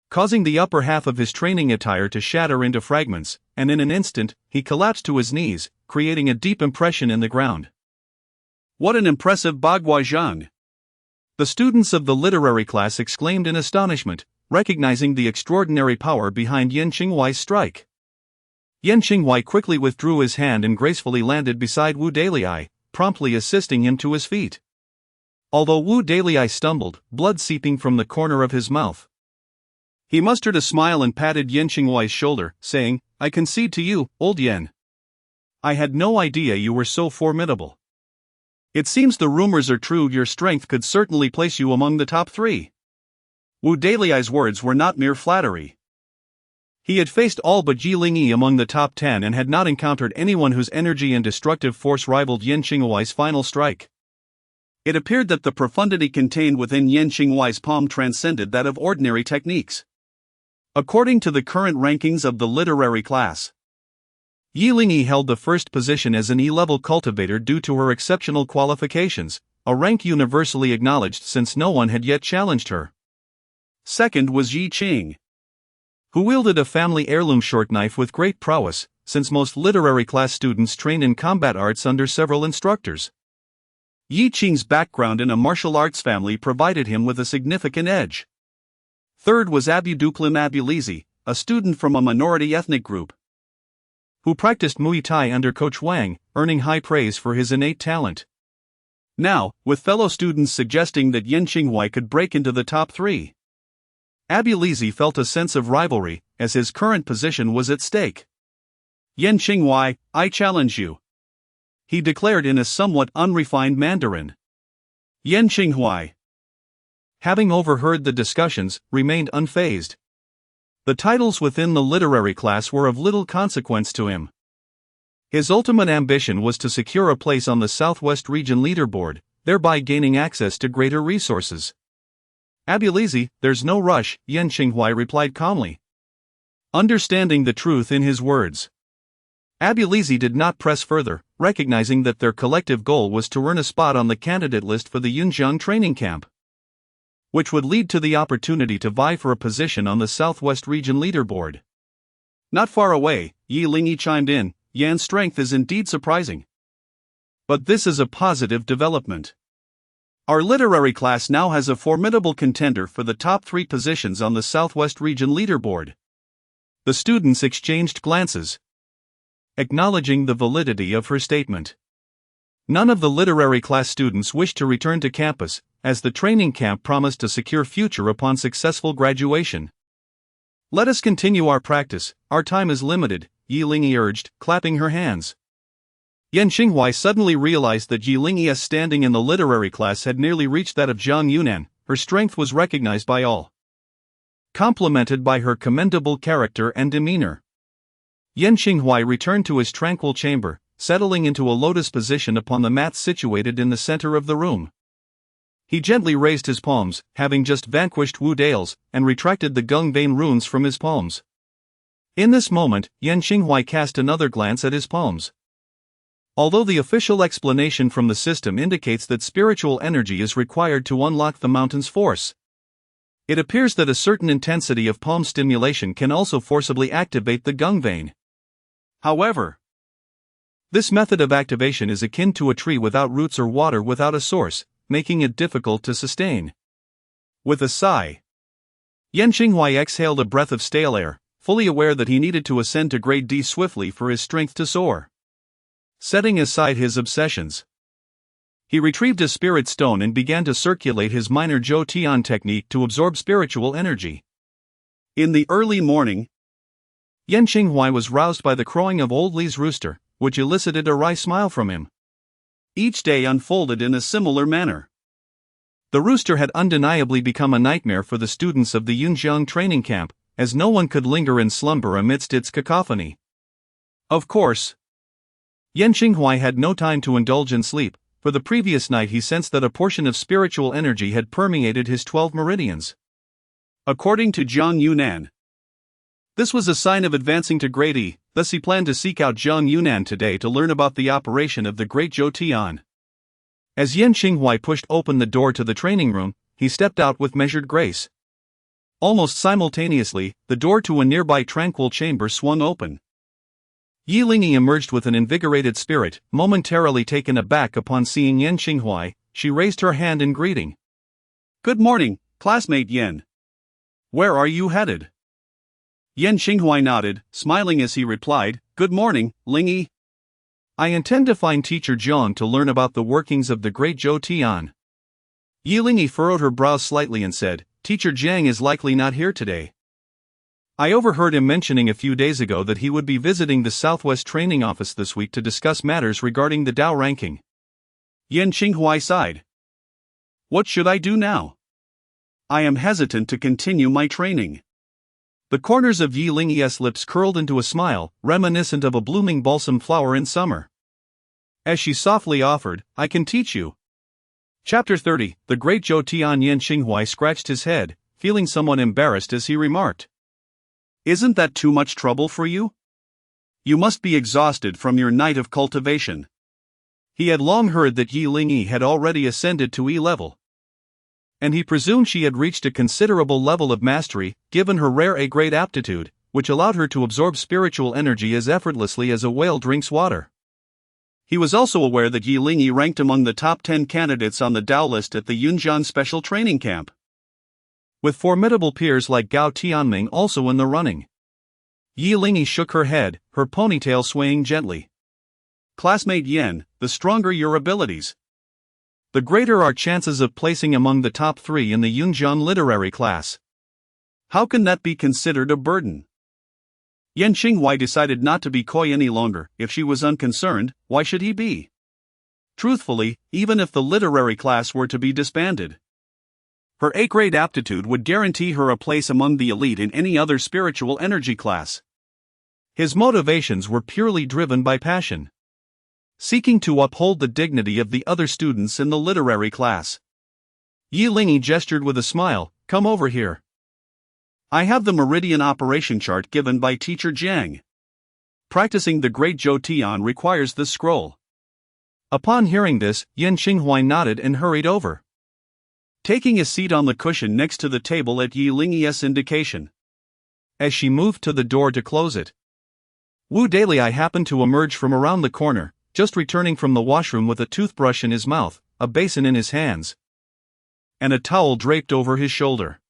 causing the upper half of his training attire to shatter into fragments, and in an instant, he collapsed to his knees, creating a deep impression in the ground. What an impressive Bagua Zhang! The students of the literary class exclaimed in astonishment, recognizing the extraordinary power behind Yan Xinghuai's strike. Yan Xinghuai quickly withdrew his hand and gracefully landed beside Wu Daler, promptly assisting him to his feet. Although Wu Daler stumbled, blood seeping from the corner of his mouth, he mustered a smile and patted Yan Xinghuai's shoulder, saying, "I concede to you, old Yan. I had no idea you were so formidable. It seems the rumors are true. Your strength could certainly place you among the top 3. Wu Daler's words were not mere flattery. He had faced all but Ji Lingyi among the top 10 and had not encountered anyone whose energy and destructive force rivaled Yan Xinghuai's final strike. It appeared that the profundity contained within Yan Xinghuai's palm transcended that of ordinary techniques. According to the current rankings of the literary class, Yi Lingyi held the first position as an E-level cultivator due to her exceptional qualifications, a rank universally acknowledged since no one had yet challenged her. Second was Yi Qing, who wielded a family heirloom short knife with great prowess, since most literary class students train in combat arts under several instructors. Yi Qing's background in a martial arts family provided him with a significant edge. Third was Abu Duplim Abilizi, a student from a minority ethnic group, who practiced Muay Thai under Coach Wang, earning high praise for his innate talent. Now, with fellow students suggesting that Yan Xinghuai could break into the top 3, Abilizi felt a sense of rivalry, as his current position was at stake. "Yan Xinghuai, I challenge you," he declared in a somewhat unrefined Mandarin. Yan Xinghuai, having overheard the discussions, remained unfazed. The titles within the literary class were of little consequence to him. His ultimate ambition was to secure a place on the Southwest Region leaderboard, thereby gaining access to greater resources. "Abilizi, there's no rush," Yan Xinghuai replied calmly, understanding the truth in his words. Abilizi did not press further, recognizing that their collective goal was to earn a spot on the candidate list for the Yunjiang training camp. which would lead to the opportunity to vie for a position on the Southwest Region leaderboard. Not far away, Yi Lingyi chimed in, Yan's strength is indeed surprising. But this is a positive development. Our literary class now has a formidable contender for the top 3 positions on the Southwest Region leaderboard. The students exchanged glances, acknowledging the validity of her statement. None of the literary class students wished to return to campus, as the training camp promised a secure future upon successful graduation. Let us continue our practice, our time is limited, Yi Lingyi urged, clapping her hands. Yan Xinghuai suddenly realized that Yi Lingyi's standing in the literary class had nearly reached that of Zhang Yunan. Her strength was recognized by all, complimented by her commendable character and demeanor. Yan Xinghuai returned to his tranquil chamber, settling into a lotus position upon the mat situated in the center of the room. He gently raised his palms, having just vanquished Wu Dales, and retracted the Gung Vein runes from his palms. In this moment, Yan Xinghuai cast another glance at his palms. Although the official explanation from the system indicates that spiritual energy is required to unlock the mountain's force, it appears that a certain intensity of palm stimulation can also forcibly activate the Gung Vein. However, this method of activation is akin to a tree without roots or water without a source, making it difficult to sustain. With a sigh, Yan Xinghuai exhaled a breath of stale air, fully aware that he needed to ascend to grade D swiftly for his strength to soar. Setting aside his obsessions, he retrieved a spirit stone and began to circulate his minor Zhou Tian technique to absorb spiritual energy. In the early morning, Yan Xinghuai was roused by the crowing of old Li's rooster, which elicited a wry smile from him. Each day unfolded in a similar manner. The rooster had undeniably become a nightmare for the students of the Yunjiang training camp, as no one could linger in slumber amidst its cacophony. Of course, Yan Xinghuai had no time to indulge in sleep. For the previous night he sensed that a portion of spiritual energy had permeated his 12 meridians. According to Zhang Yunan, this was a sign of advancing to grade E, thus he planned to seek out Zhang Yunan today to learn about the operation of the Great Zhou Tian. As Yan Xinghuai pushed open the door to the training room, he stepped out with measured grace. Almost simultaneously, the door to a nearby tranquil chamber swung open. Yi Lingyi emerged with an invigorated spirit. Momentarily taken aback upon seeing Yan Xinghuai, she raised her hand in greeting. Good morning, classmate Yan. Where are you headed? Yan Xinghuai nodded, smiling as he replied, Good morning, Lingyi. I intend to find Teacher Zhang to learn about the workings of the Great Zhou Tian. Yi Lingyi furrowed her brows slightly and said, Teacher Zhang is likely not here today. I overheard him mentioning a few days ago that he would be visiting the Southwest Training Office this week to discuss matters regarding the Dao ranking. Yan Xinghuai sighed. What should I do now? I am hesitant to continue my training. The corners of Yi Lingyi's lips curled into a smile, reminiscent of a blooming balsam flower in summer. As she softly offered, I can teach you. Chapter 30, The Great Zhou Tian. Yan Xinghuai scratched his head, feeling somewhat embarrassed as he remarked. Isn't that too much trouble for you? You must be exhausted from your night of cultivation. He had long heard that Yi Lingyi had already ascended to E level, and he presumed she had reached a considerable level of mastery, given her rare A-grade aptitude, which allowed her to absorb spiritual energy as effortlessly as a whale drinks water. He was also aware that Yi Lingyi ranked among the top 10 candidates on the Dao list at the Yunjiang Special Training Camp, with formidable peers like Gao Tianming also in the running. Yi Lingyi shook her head, her ponytail swaying gently. Classmate Yan, the stronger your abilities, the greater our chances of placing among the top 3 in the Yunjiang literary class. How can that be considered a burden? Yan Xinghuai decided not to be coy any longer. If she was unconcerned, why should he be? Truthfully, even if the literary class were to be disbanded, her A-grade aptitude would guarantee her a place among the elite in any other spiritual energy class. His motivations were purely driven by passion, seeking to uphold the dignity of the other students in the literary class. Yi Lingyi gestured with a smile, Come over here. I have the meridian operation chart given by Teacher Zhang. Practicing the Great Zhou Tian requires this scroll. Upon hearing this, Yan Xinghuai nodded and hurried over. taking a seat on the cushion next to the table at Yi Lingyi's indication. As she moved to the door to close it, Wu Dalei happened to emerge from around the corner, just returning from the washroom with a toothbrush in his mouth, a basin in his hands, and a towel draped over his shoulder.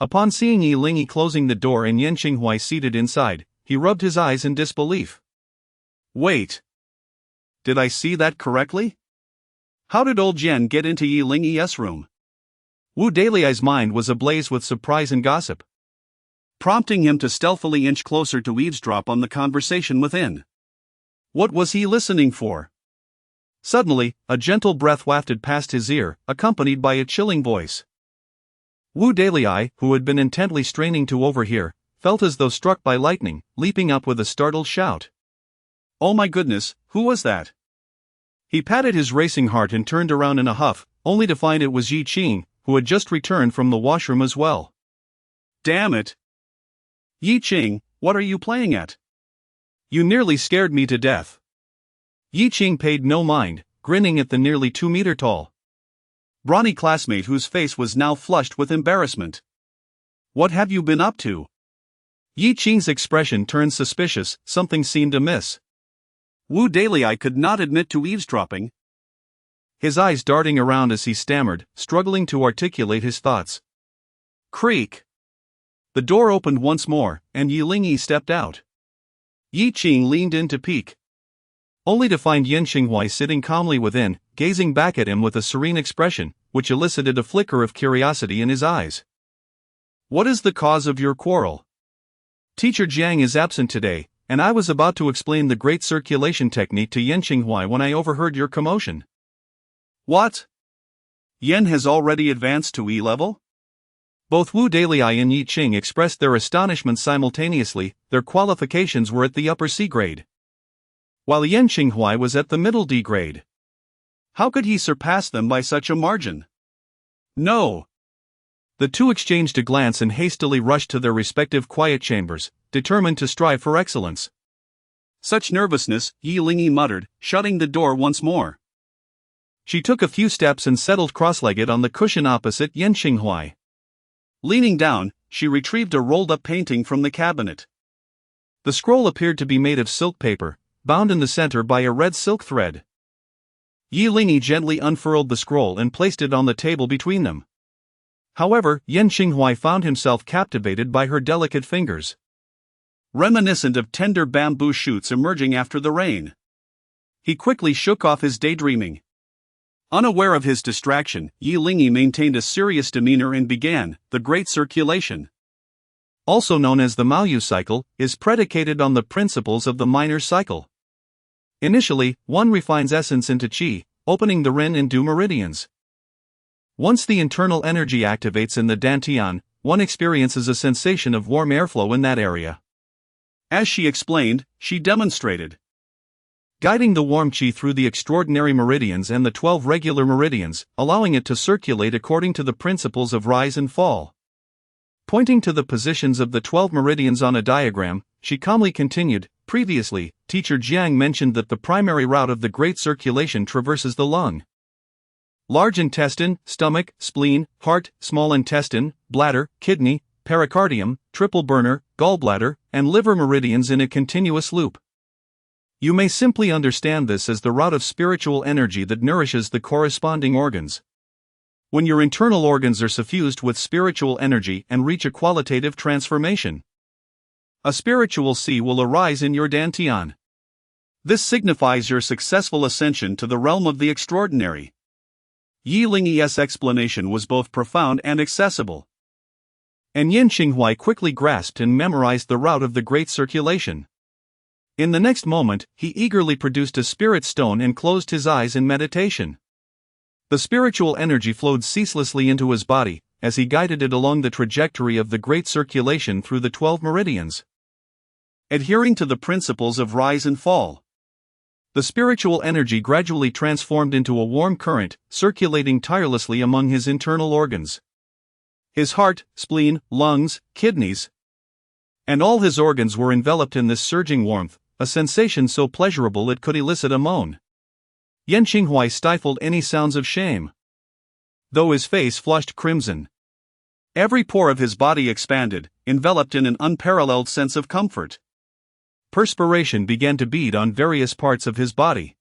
Upon seeing Yi Lingyi closing the door and Yan Qinghuai seated inside, he rubbed his eyes in disbelief. Wait. Did I see that correctly? How did old Jen get into Yi Lingyi's room? Wu Dalei's mind was ablaze with surprise and gossip, prompting him to stealthily inch closer to eavesdrop on the conversation within. What was he listening for? Suddenly, a gentle breath wafted past his ear, accompanied by a chilling voice. Wu Dalei, who had been intently straining to overhear, felt as though struck by lightning, leaping up with a startled shout. Oh my goodness, who was that? He patted his racing heart and turned around in a huff, only to find it was Yi Qing, who had just returned from the washroom as well. Damn it! Yi Qing, what are you playing at? You nearly scared me to death. Yi Qing paid no mind, grinning at the nearly 2-meter-tall, brawny classmate whose face was now flushed with embarrassment. What have you been up to? Yi Qing's expression turned suspicious, something seemed amiss. Wu Dalei could not admit to eavesdropping, his eyes darting around as he stammered, struggling to articulate his thoughts. Creak! The door opened once more, and Yi Lingyi stepped out. Yi Qing leaned in to peek, only to find Yan Qinghuai sitting calmly within, gazing back at him with a serene expression, which elicited a flicker of curiosity in his eyes. What is the cause of your quarrel? Teacher Jiang is absent today, and I was about to explain the great circulation technique to Yan Qinghuai when I overheard your commotion. What? Yan has already advanced to E level? Both Wu Dalei and Yi Qing expressed their astonishment simultaneously. Their qualifications were at the upper C grade, while Yan Qinghuai was at the middle D grade. How could he surpass them by such a margin? No! The two exchanged a glance and hastily rushed to their respective quiet chambers, determined to strive for excellence. Such nervousness, Yi Lingyi muttered, shutting the door once more. She took a few steps and settled cross-legged on the cushion opposite Yan Qinghuai. Leaning down, she retrieved a rolled-up painting from the cabinet. The scroll appeared to be made of silk paper, bound in the center by a red silk thread. Yi Lingyi gently unfurled the scroll and placed it on the table between them. However, Yan Qinghuai found himself captivated by her delicate fingers, reminiscent of tender bamboo shoots emerging after the rain. He quickly shook off his daydreaming. Unaware of his distraction, Yi Lingyi maintained a serious demeanor and began. The great circulation, also known as the Maoyu cycle, is predicated on the principles of the minor cycle. Initially, one refines essence into qi, opening the ren and du meridians. Once the internal energy activates in the dantian, one experiences a sensation of warm airflow in that area. As she explained, she demonstrated, guiding the warm qi through the extraordinary meridians and the 12 regular meridians, allowing it to circulate according to the principles of rise and fall. Pointing to the positions of the 12 meridians on a diagram, she calmly continued, previously, Teacher Jiang mentioned that the primary route of the great circulation traverses the lung, large intestine, stomach, spleen, heart, small intestine, bladder, kidney, pericardium, triple burner, gallbladder, and liver meridians in a continuous loop. You may simply understand this as the route of spiritual energy that nourishes the corresponding organs. When your internal organs are suffused with spiritual energy and reach a qualitative transformation, a spiritual sea will arise in your dantian. This signifies your successful ascension to the realm of the extraordinary. Yi Lingyi's explanation was both profound and accessible, and Yan Qinghuai quickly grasped and memorized the route of the great circulation. In the next moment, he eagerly produced a spirit stone and closed his eyes in meditation. The spiritual energy flowed ceaselessly into his body, as he guided it along the trajectory of the great circulation through the 12 meridians, adhering to the principles of rise and fall. The spiritual energy gradually transformed into a warm current, circulating tirelessly among his internal organs. His heart, spleen, lungs, kidneys, and all his organs were enveloped in this surging warmth, a sensation so pleasurable it could elicit a moan. Yan Qinghuai stifled any sounds of shame. though his face flushed crimson. Every pore of his body expanded, enveloped in an unparalleled sense of comfort. Perspiration began to bead on various parts of his body,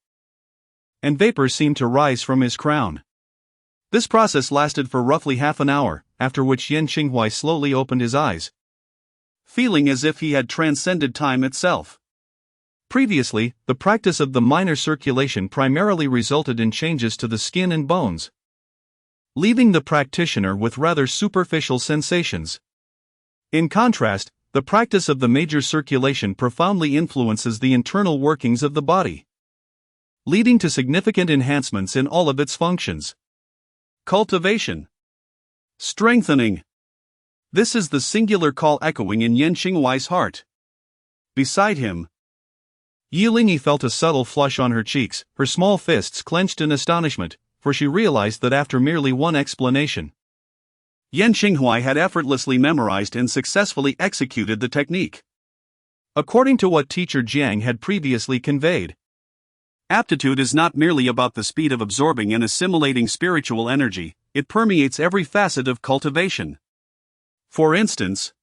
and vapor seemed to rise from his crown. This process lasted for roughly half an hour, after which Yan Qinghuai slowly opened his eyes, feeling as if he had transcended time itself. Previously, the practice of the minor circulation primarily resulted in changes to the skin and bones, leaving the practitioner with rather superficial sensations. In contrast, the practice of the major circulation profoundly influences the internal workings of the body, leading to significant enhancements in all of its functions. Cultivation. Strengthening. This is the singular call echoing in Yan Qinghuai's heart. Beside him, Yi Lingyi felt a subtle flush on her cheeks, her small fists clenched in astonishment, for she realized that after merely one explanation, Yan Qinghuai had effortlessly memorized and successfully executed the technique. According to what teacher Jiang had previously conveyed, aptitude is not merely about the speed of absorbing and assimilating spiritual energy, it permeates every facet of cultivation. For instance,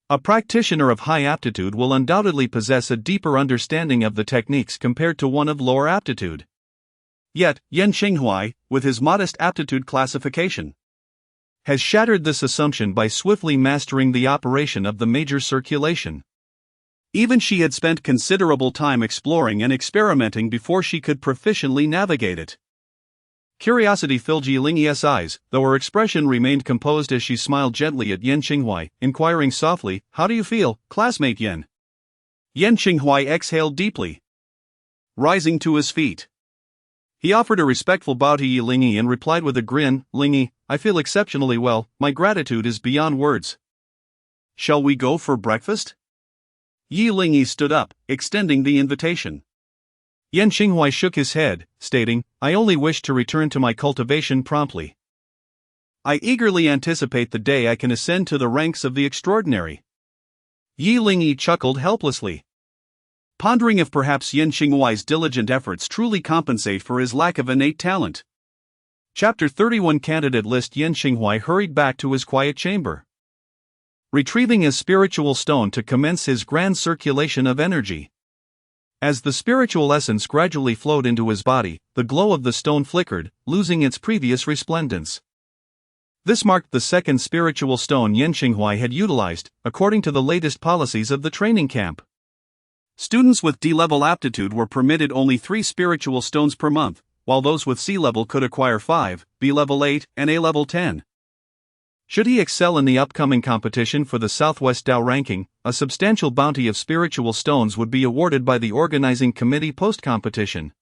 a practitioner of high aptitude will undoubtedly possess a deeper understanding of the techniques compared to one of lower aptitude. Yet, Yan Qinghuai, with his modest aptitude classification, has shattered this assumption by swiftly mastering the operation of the major circulation. Even she had spent considerable time exploring and experimenting before she could proficiently navigate it. Curiosity filled Yi Lingyi's eyes, though her expression remained composed as she smiled gently at Yan Qinghuai, inquiring softly, "How do you feel, classmate Yan?" Yan Qinghuai exhaled deeply, rising to his feet. He offered a respectful bow to Yi Lingyi and replied with a grin, "Lingyi, I feel exceptionally well, my gratitude is beyond words." "Shall we go for breakfast?" Yi Lingyi stood up, extending the invitation. Yan Qinghuai shook his head, stating, "I only wish to return to my cultivation promptly. I eagerly anticipate the day I can ascend to the ranks of the extraordinary." Yi Lingyi chuckled helplessly, pondering if perhaps Yan Qinghuai's diligent efforts truly compensate for his lack of innate talent. Chapter 31 Candidate List. Yan Qinghuai hurried back to his quiet chamber, retrieving his spiritual stone to commence his grand circulation of energy. As the spiritual essence gradually flowed into his body, the glow of the stone flickered, losing its previous resplendence. This marked the second spiritual stone Yan Qinghuai had utilized, according to the latest policies of the training camp. Students with D-level aptitude were permitted only 3 spiritual stones per month, while those with C-level could acquire 5, B-level 8, and A-level 10. Should he excel in the upcoming competition for the Southwest Dao ranking, a substantial bounty of spiritual stones would be awarded by the organizing committee post-competition.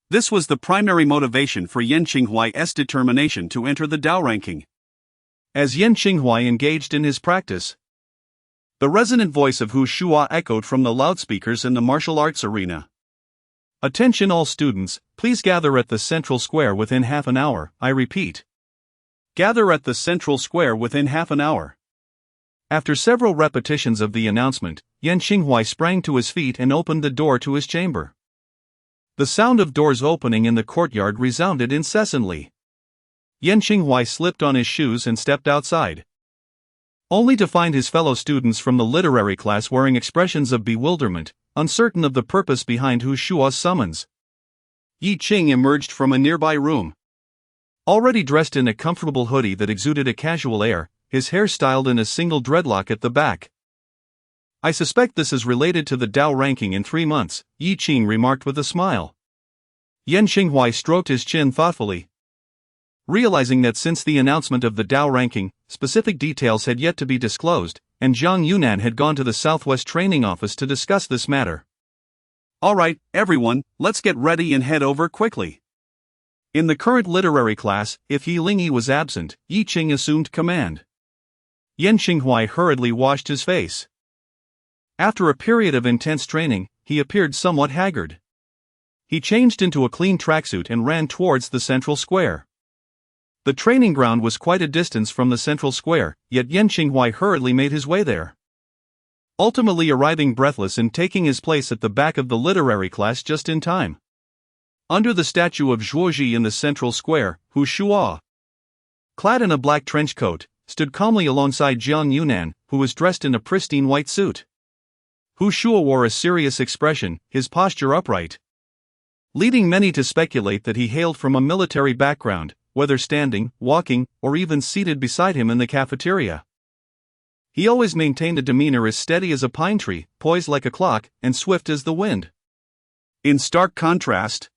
This was the primary motivation for Yan Qinghuai's determination to enter the Dao ranking. As Yan Qinghuai engaged in his practice, the resonant voice of Hu Shua echoed from the loudspeakers in the martial arts arena. "Attention all students, please gather at the central square within half an hour, I repeat. Gather at the central square within half an hour." After several repetitions of the announcement, Yan Qinghuai sprang to his feet and opened the door to his chamber. The sound of doors opening in the courtyard resounded incessantly. Yan Qinghuai slipped on his shoes and stepped outside, only to find his fellow students from the literary class wearing expressions of bewilderment, uncertain of the purpose behind Hu Shua's summons. Yi Qing emerged from a nearby room, already dressed in a comfortable hoodie that exuded a casual air, his hair styled in a single dreadlock at the back. "I suspect this is related to the Dao ranking in 3 months, Yi Qing remarked with a smile. Yan Qinghuai stroked his chin thoughtfully, realizing that since the announcement of the Dao ranking, specific details had yet to be disclosed, and Zhang Yunan had gone to the Southwest Training Office to discuss this matter. "All right, everyone, let's get ready and head over quickly." In the current literary class, if Yi Lingyi was absent, Yi Qing assumed command. Yan Qinghuai hurriedly washed his face. After a period of intense training, he appeared somewhat haggard. He changed into a clean tracksuit and ran towards the central square. The training ground was quite a distance from the central square, yet Yan Qinghuai hurriedly made his way there, ultimately arriving breathless and taking his place at the back of the literary class just in time. Under the statue of Zhuozhi in the central square, Hu Shuo, clad in a black trench coat, stood calmly alongside Jiang Yunan, who was dressed in a pristine white suit. Hu Shuo wore a serious expression, his posture upright, leading many to speculate that he hailed from a military background, whether standing, walking, or even seated beside him in the cafeteria. He always maintained a demeanor as steady as a pine tree, poised like a clock, and swift as the wind. In stark contrast,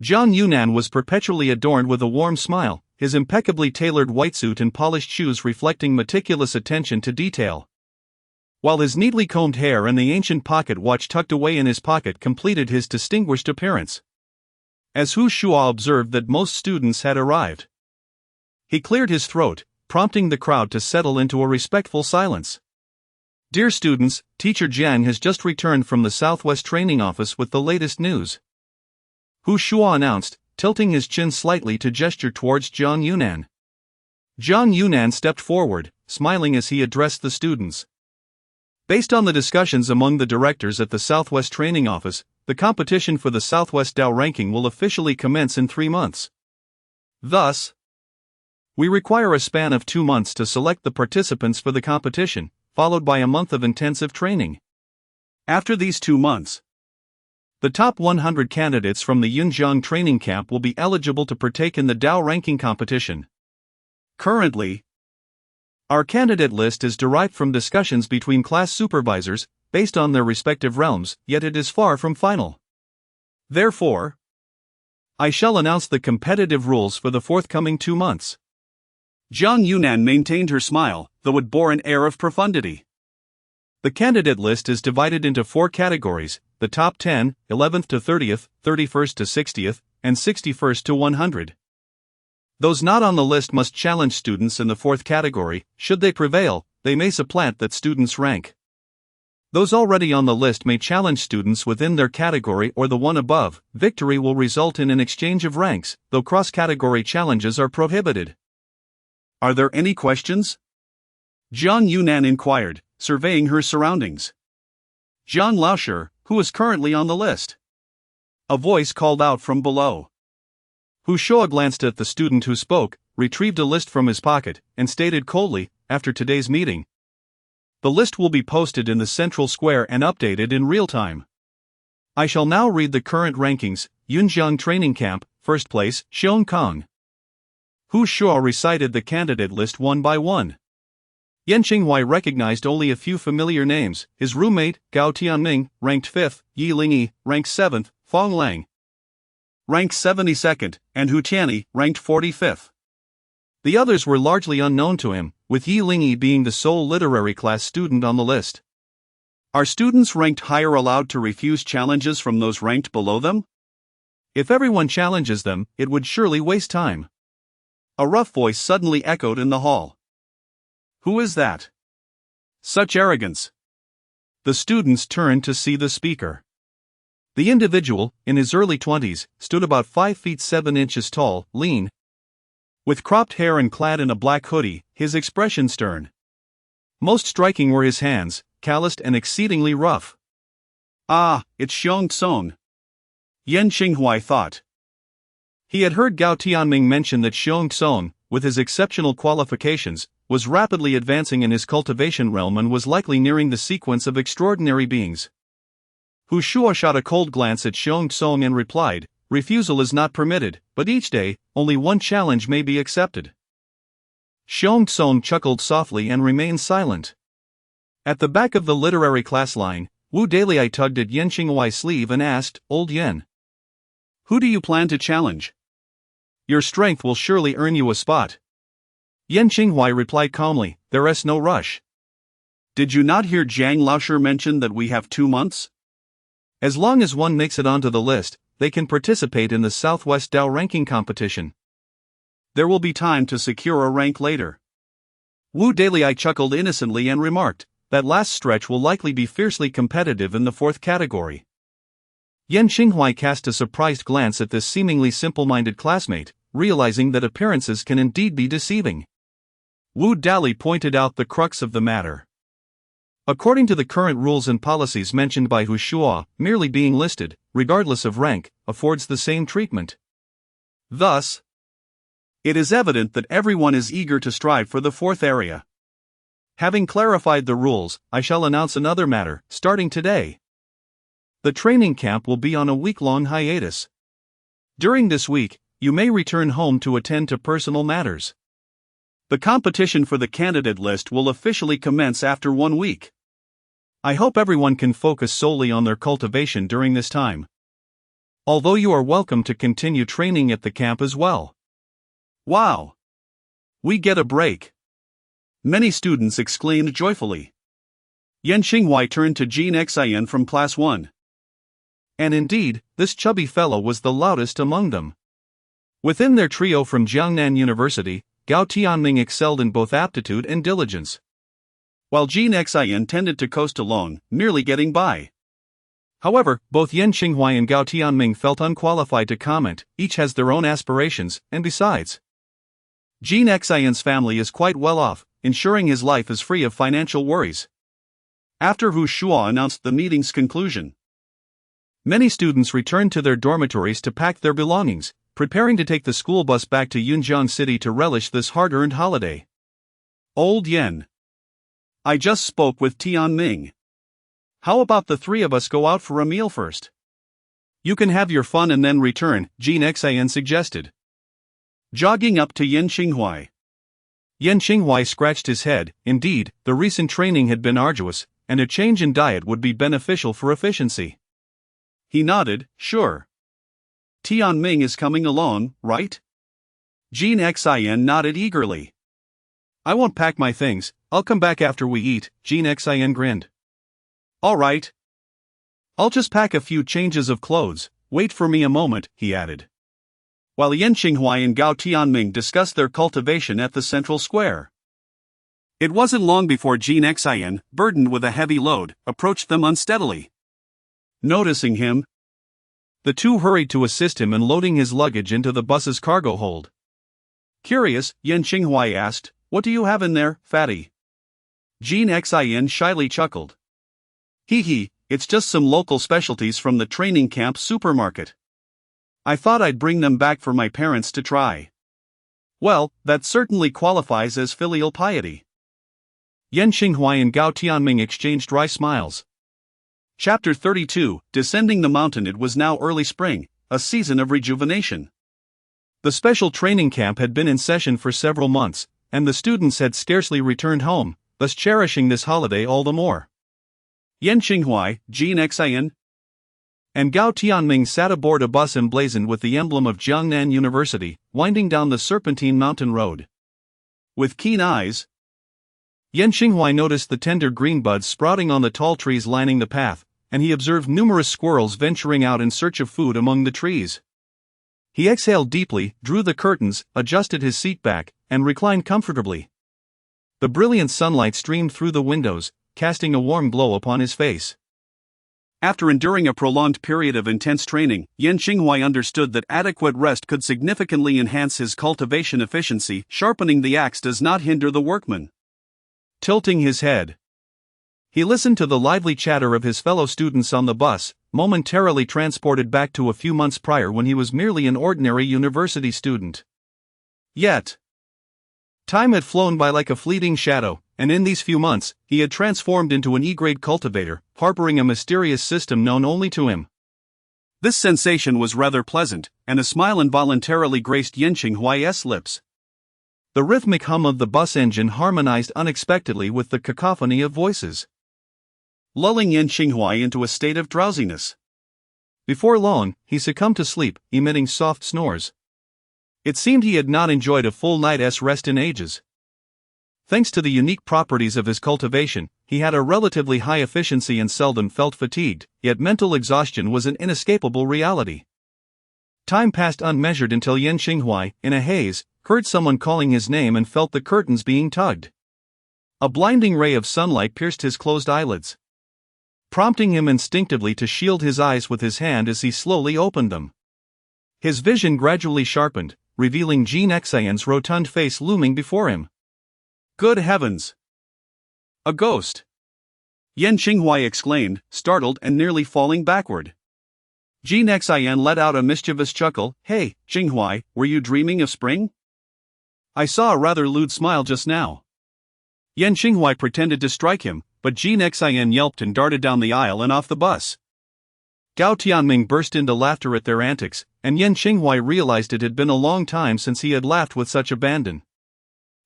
Jiang Yunan was perpetually adorned with a warm smile, his impeccably tailored white suit and polished shoes reflecting meticulous attention to detail, while his neatly combed hair and the ancient pocket watch tucked away in his pocket completed his distinguished appearance. As Hu Shuo observed that most students had arrived, he cleared his throat, prompting the crowd to settle into a respectful silence. Dear students, Teacher Jiang has just returned from the Southwest Training Office with the latest news, Hu Shuo announced, tilting his chin slightly to gesture towards Jiang Yunan. Jiang Yunan stepped forward, smiling as he addressed the students. Based on the discussions among the directors at the Southwest Training Office, the competition for the Southwest Dao ranking will officially commence in 3 months. Thus, we require a span of 2 months to select the participants for the competition, followed by a month of intensive training. After these 2 months, the top 100 candidates from the Yunjiang training camp will be eligible to partake in the Dao ranking competition. Currently, our candidate list is derived from discussions between class supervisors, based on their respective realms, yet it is far from final. Therefore, I shall announce the competitive rules for the forthcoming 2 months. Jiang Yunan maintained her smile, though it bore an air of profundity. The candidate list is divided into 4 categories: the top 10, 11th to 30th, 31st to 60th, and 61st to 100. Those not on the list must challenge students in the 4th category. Should they prevail, they may supplant that student's rank. Those already on the list may challenge students within their category or the one above. Victory will result in an exchange of ranks, though cross-category challenges are prohibited. Are there any questions? Jiang Yunan inquired, surveying her surroundings. Zhang Laoshi, who is currently on the list? A voice called out from below. Hu Shuo glanced at the student who spoke, retrieved a list from his pocket, and stated coldly, after today's meeting, the list will be posted in the central square and updated in real time. I shall now read the current rankings. Yunjiang Training Camp, 1st place, Xiong Kong. Hu Shuo recited the candidate list one by one. Yan Qinghuai recognized only a few familiar names: his roommate, Gao Tianming, ranked 5th, Yi Lingyi, ranked 7th, Fong Lang, ranked 72nd, and Hu Tianyi, ranked 45th. The others were largely unknown to him, with Yi Lingyi being the sole literary class student on the list. Are students ranked higher allowed to refuse challenges from those ranked below them? If everyone challenges them, it would surely waste time. A rough voice suddenly echoed in the hall. Who is that? Such arrogance. The students turned to see the speaker. The individual, in his early 20s, stood about 5 feet 7 inches tall, lean, with cropped hair and clad in a black hoodie, his expression stern. Most striking were his hands, calloused and exceedingly rough. Ah, it's Xiong Song. Yan Qinghuai thought. He had heard Gao Tianming mention that Xiong Song, with his exceptional qualifications, was rapidly advancing in his cultivation realm and was likely nearing the sequence of extraordinary beings. Hu Shuo shot a cold glance at Xiong Song and replied, refusal is not permitted, but each day, only one challenge may be accepted. Xiong Song chuckled softly and remained silent. At the back of the literary class line, Wu Daliai tugged at Yan Qinghuai's sleeve and asked, Old Yan, who do you plan to challenge? Your strength will surely earn you a spot. Yan Qinghuai replied calmly, there is no rush. Did you not hear Zhang Laoshi mention that we have 2 months? As long as one makes it onto the list, they can participate in the Southwest Dao ranking competition. There will be time to secure a rank later. Wu Daliai chuckled innocently and remarked, that last stretch will likely be fiercely competitive in the 4th category. Yan Qinghuai cast a surprised glance at this seemingly simple-minded classmate, realizing that appearances can indeed be deceiving. Wu Daliai pointed out the crux of the matter. According to the current rules and policies mentioned by Hu Shuo, merely being listed, regardless of rank, affords the same treatment. Thus, it is evident that everyone is eager to strive for the fourth area. Having clarified the rules, I shall announce another matter, starting today. The training camp will be on a week-long hiatus. During this week, you may return home to attend to personal matters. The competition for the candidate list will officially commence after 1 week. I hope everyone can focus solely on their cultivation during this time. Although you are welcome to continue training at the camp as well. Wow! We get a break! Many students exclaimed joyfully. Yan Xinghuai turned to Jin Xian from Class 1. And indeed, this chubby fellow was the loudest among them. Within their trio from Jiangnan University, Gao Tianming excelled in both aptitude and diligence, while Jin Xian tended to coast along, merely getting by. However, both Yan Xinghuai and Gao Tianming felt unqualified to comment. Each has their own aspirations, and besides, Jin Xian's family is quite well off, ensuring his life is free of financial worries. After Hu Shuo announced the meeting's conclusion, many students returned to their dormitories to pack their belongings, preparing to take the school bus back to Yunjiang City to relish this hard-earned holiday. Old Yan. I just spoke with Tianming. How about the three of us go out for a meal first? You can have your fun and then return, Jin Xian suggested. Jogging up to Yan Xinghuai. Yan Xinghuai scratched his head. Indeed, the recent training had been arduous, and a change in diet would be beneficial for efficiency. He nodded, sure. Tianming is coming along, right? Jin Xian nodded eagerly. I won't pack my things, I'll come back after we eat, Jin Xian grinned. All right. I'll just pack a few changes of clothes, wait for me a moment, he added. While Yan Xinghuai and Gao Tianming discussed their cultivation at the central square. It wasn't long before Jin Xian, burdened with a heavy load, approached them unsteadily. Noticing him, the two hurried to assist him in loading his luggage into the bus's cargo hold. Curious, Yan Xinghuai asked, what do you have in there, fatty? Jin Xian shyly chuckled. Hee, it's just some local specialties from the training camp supermarket. I thought I'd bring them back for my parents to try. Well, that certainly qualifies as filial piety. Yan Xinghuai and Gao Tianming exchanged dry smiles. Chapter 32, Descending the Mountain. It was now early spring, a season of rejuvenation. The special training camp had been in session for several months, and the students had scarcely returned home, thus cherishing this holiday all the more. Yan Xinghuai, Jin Xian, and Gao Tianming sat aboard a bus emblazoned with the emblem of Jiangnan University, winding down the Serpentine Mountain Road. With keen eyes, Yan Xinghuai noticed the tender green buds sprouting on the tall trees lining the path, and he observed numerous squirrels venturing out in search of food among the trees. He exhaled deeply, drew the curtains, adjusted his seat back, and reclined comfortably. The brilliant sunlight streamed through the windows, casting a warm glow upon his face. After enduring a prolonged period of intense training, Yan Xinghuai understood that adequate rest could significantly enhance his cultivation efficiency. Sharpening the axe does not hinder the workman. Tilting his head, he listened to the lively chatter of his fellow students on the bus, momentarily transported back to a few months prior when he was merely an ordinary university student. Yet, time had flown by like a fleeting shadow, and in these few months, he had transformed into an E-grade cultivator, harboring a mysterious system known only to him. This sensation was rather pleasant, and a smile involuntarily graced Yan Xinghuai's lips. The rhythmic hum of the bus engine harmonized unexpectedly with the cacophony of voices, lulling Yan Xinghuai into a state of drowsiness. Before long, he succumbed to sleep, emitting soft snores. It seemed he had not enjoyed a full night's rest in ages. Thanks to the unique properties of his cultivation, he had a relatively high efficiency and seldom felt fatigued, yet mental exhaustion was an inescapable reality. Time passed unmeasured until Yan Xinghuai, in a haze, heard someone calling his name and felt the curtains being tugged. A blinding ray of sunlight pierced his closed eyelids, prompting him instinctively to shield his eyes with his hand as he slowly opened them. His vision gradually sharpened, revealing Jin Xian's rotund face looming before him. Good heavens! A ghost! Yan Xinghuai exclaimed, startled and nearly falling backward. Jean Xian let out a mischievous chuckle. Hey, Xinghuai, were you dreaming of spring? I saw a rather lewd smile just now. Yan Xinghuai pretended to strike him, but Jean Xian yelped and darted down the aisle and off the bus. Gao Tianming burst into laughter at their antics, and Yan Xinghuai realized it had been a long time since he had laughed with such abandon.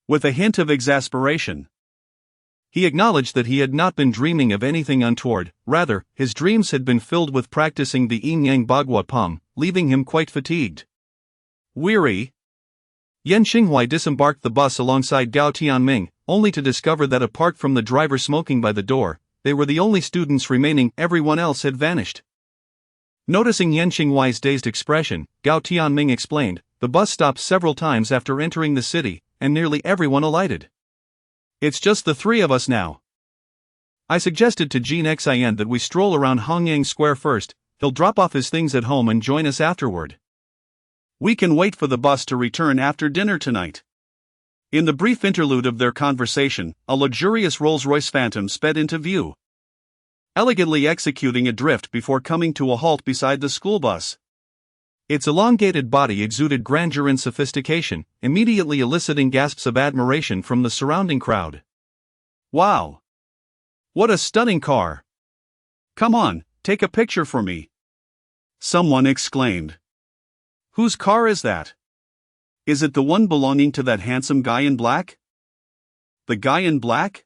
With a hint of exasperation, he acknowledged that he had not been dreaming of anything untoward, rather, his dreams had been filled with practicing the Yin Yang Bagua Pum, leaving him quite fatigued. Weary, Yan Xinghuai disembarked the bus alongside Gao Tianming, only to discover that apart from the driver smoking by the door, they were the only students remaining. Everyone else had vanished. Noticing Yan Xinghuai's dazed expression, Gao Tianming explained, the bus stopped several times after entering the city, and nearly everyone alighted. It's just the three of us now. I suggested to Jean Xian that we stroll around Hongyang Square first. He'll drop off his things at home and join us afterward. We can wait for the bus to return after dinner tonight. In the brief interlude of their conversation, a luxurious Rolls-Royce Phantom sped into view, elegantly executing a drift before coming to a halt beside the school bus. Its elongated body exuded grandeur and sophistication, immediately eliciting gasps of admiration from the surrounding crowd. Wow! What a stunning car! Come on, take a picture for me! Someone exclaimed. Whose car is that? Is it the one belonging to that handsome guy in black? The guy in black?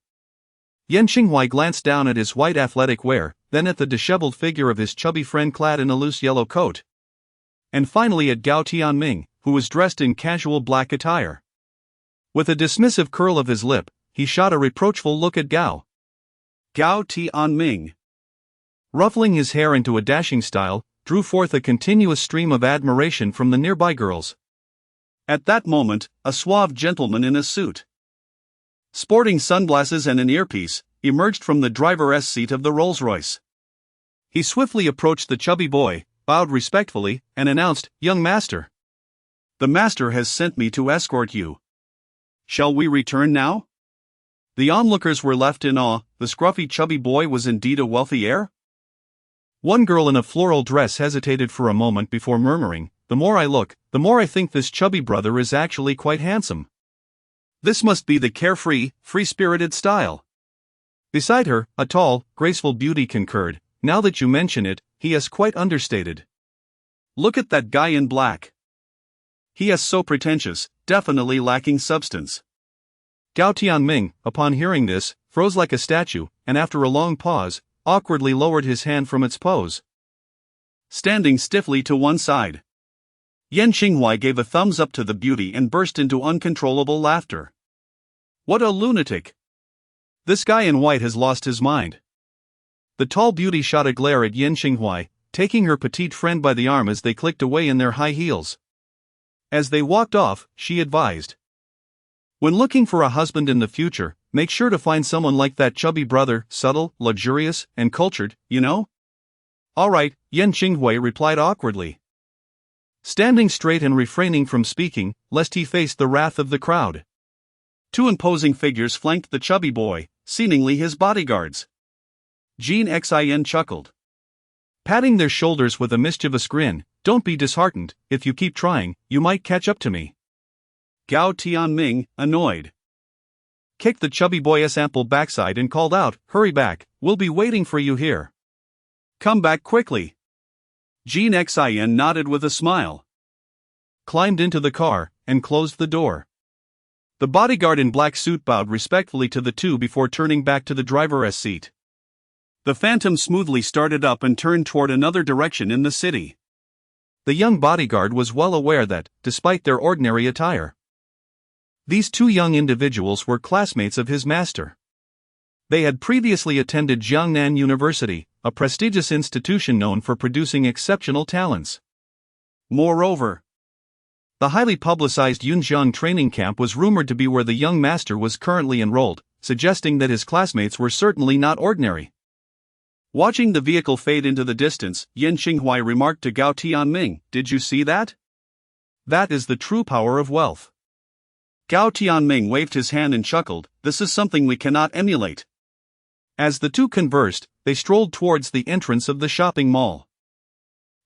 Yan Xinghuai glanced down at his white athletic wear, then at the disheveled figure of his chubby friend clad in a loose yellow coat, and finally at Gao Tianming, who was dressed in casual black attire. With a dismissive curl of his lip, he shot a reproachful look at Gao. Gao Tianming, ruffling his hair into a dashing style, drew forth a continuous stream of admiration from the nearby girls. At that moment, a suave gentleman in a suit, sporting sunglasses and an earpiece, emerged from the driver's seat of the Rolls-Royce. He swiftly approached the chubby boy, bowed respectfully, and announced, "Young master. The master has sent me to escort you. Shall we return now?" The onlookers were left in awe. The scruffy chubby boy was indeed a wealthy heir? One girl in a floral dress hesitated for a moment before murmuring, "The more I look, the more I think this chubby brother is actually quite handsome. This must be the carefree, free-spirited style." Beside her, a tall, graceful beauty concurred, "Now that you mention it, he is quite understated. Look at that guy in black. He is so pretentious, definitely lacking substance." Gao Tianming, upon hearing this, froze like a statue, and after a long pause, awkwardly lowered his hand from its pose, standing stiffly to one side. Yan Xinghuai gave a thumbs up to the beauty and burst into uncontrollable laughter. What a lunatic! This guy in white has lost his mind. The tall beauty shot a glare at Yan Xinghuai, taking her petite friend by the arm as they clicked away in their high heels. As they walked off, she advised, "When looking for a husband in the future, make sure to find someone like that chubby brother, subtle, luxurious, and cultured, you know?" "All right," Yan Xinghuai replied awkwardly, standing straight and refraining from speaking, lest he face the wrath of the crowd. Two imposing figures flanked the chubby boy, seemingly his bodyguards. Jean Xian chuckled, patting their shoulders with a mischievous grin, "Don't be disheartened, if you keep trying, you might catch up to me." Gao Tianming, annoyed, kicked the chubby boy's ample backside and called out, "Hurry back, we'll be waiting for you here. Come back quickly." Jean Xian nodded with a smile, climbed into the car, and closed the door. The bodyguard in black suit bowed respectfully to the two before turning back to the driver's seat. The Phantom smoothly started up and turned toward another direction in the city. The young bodyguard was well aware that, despite their ordinary attire, these two young individuals were classmates of his master. They had previously attended Jiangnan University, a prestigious institution known for producing exceptional talents. Moreover, the highly publicized Yunjiang training camp was rumored to be where the young master was currently enrolled, suggesting that his classmates were certainly not ordinary. Watching the vehicle fade into the distance, Yan Xinghuai remarked to Gao Tianming, "Did you see that? That is the true power of wealth." Gao Tianming waved his hand and chuckled, "This is something we cannot emulate." As the two conversed, they strolled towards the entrance of the shopping mall.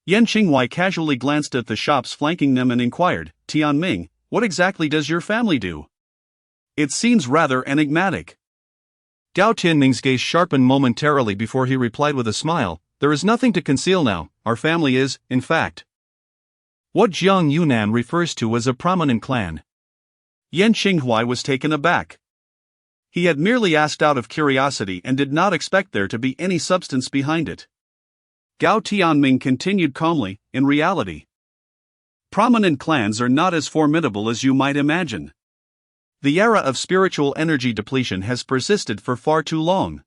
Yan Qinghuai casually glanced at the shops flanking them and inquired, Tianming, what exactly does your family do? It seems rather enigmatic. Gao Tianming's gaze sharpened momentarily before he replied with a smile, there is nothing to conceal now, our family is, in fact, what Jiang Yunnan refers to as a prominent clan. Yan Qinghuai was taken aback. He had merely asked out of curiosity and did not expect there to be any substance behind it. Gao Tianming continued calmly, in reality, prominent clans are not as formidable as you might imagine. The era of spiritual energy depletion has persisted for far too long.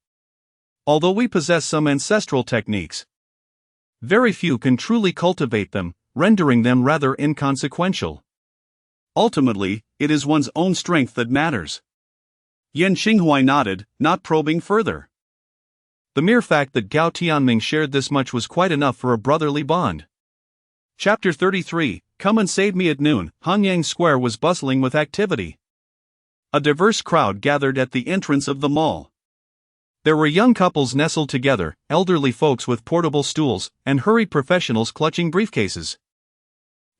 Although we possess some ancestral techniques, very few can truly cultivate them, rendering them rather inconsequential. Ultimately, it is one's own strength that matters. Yan Qinghuai nodded, not probing further. The mere fact that Gao Tianming shared this much was quite enough for a brotherly bond. Chapter 33, Come and Save Me at Noon. Hanyang Square was bustling with activity. A diverse crowd gathered at the entrance of the mall. There were young couples nestled together, elderly folks with portable stools, and hurried professionals clutching briefcases.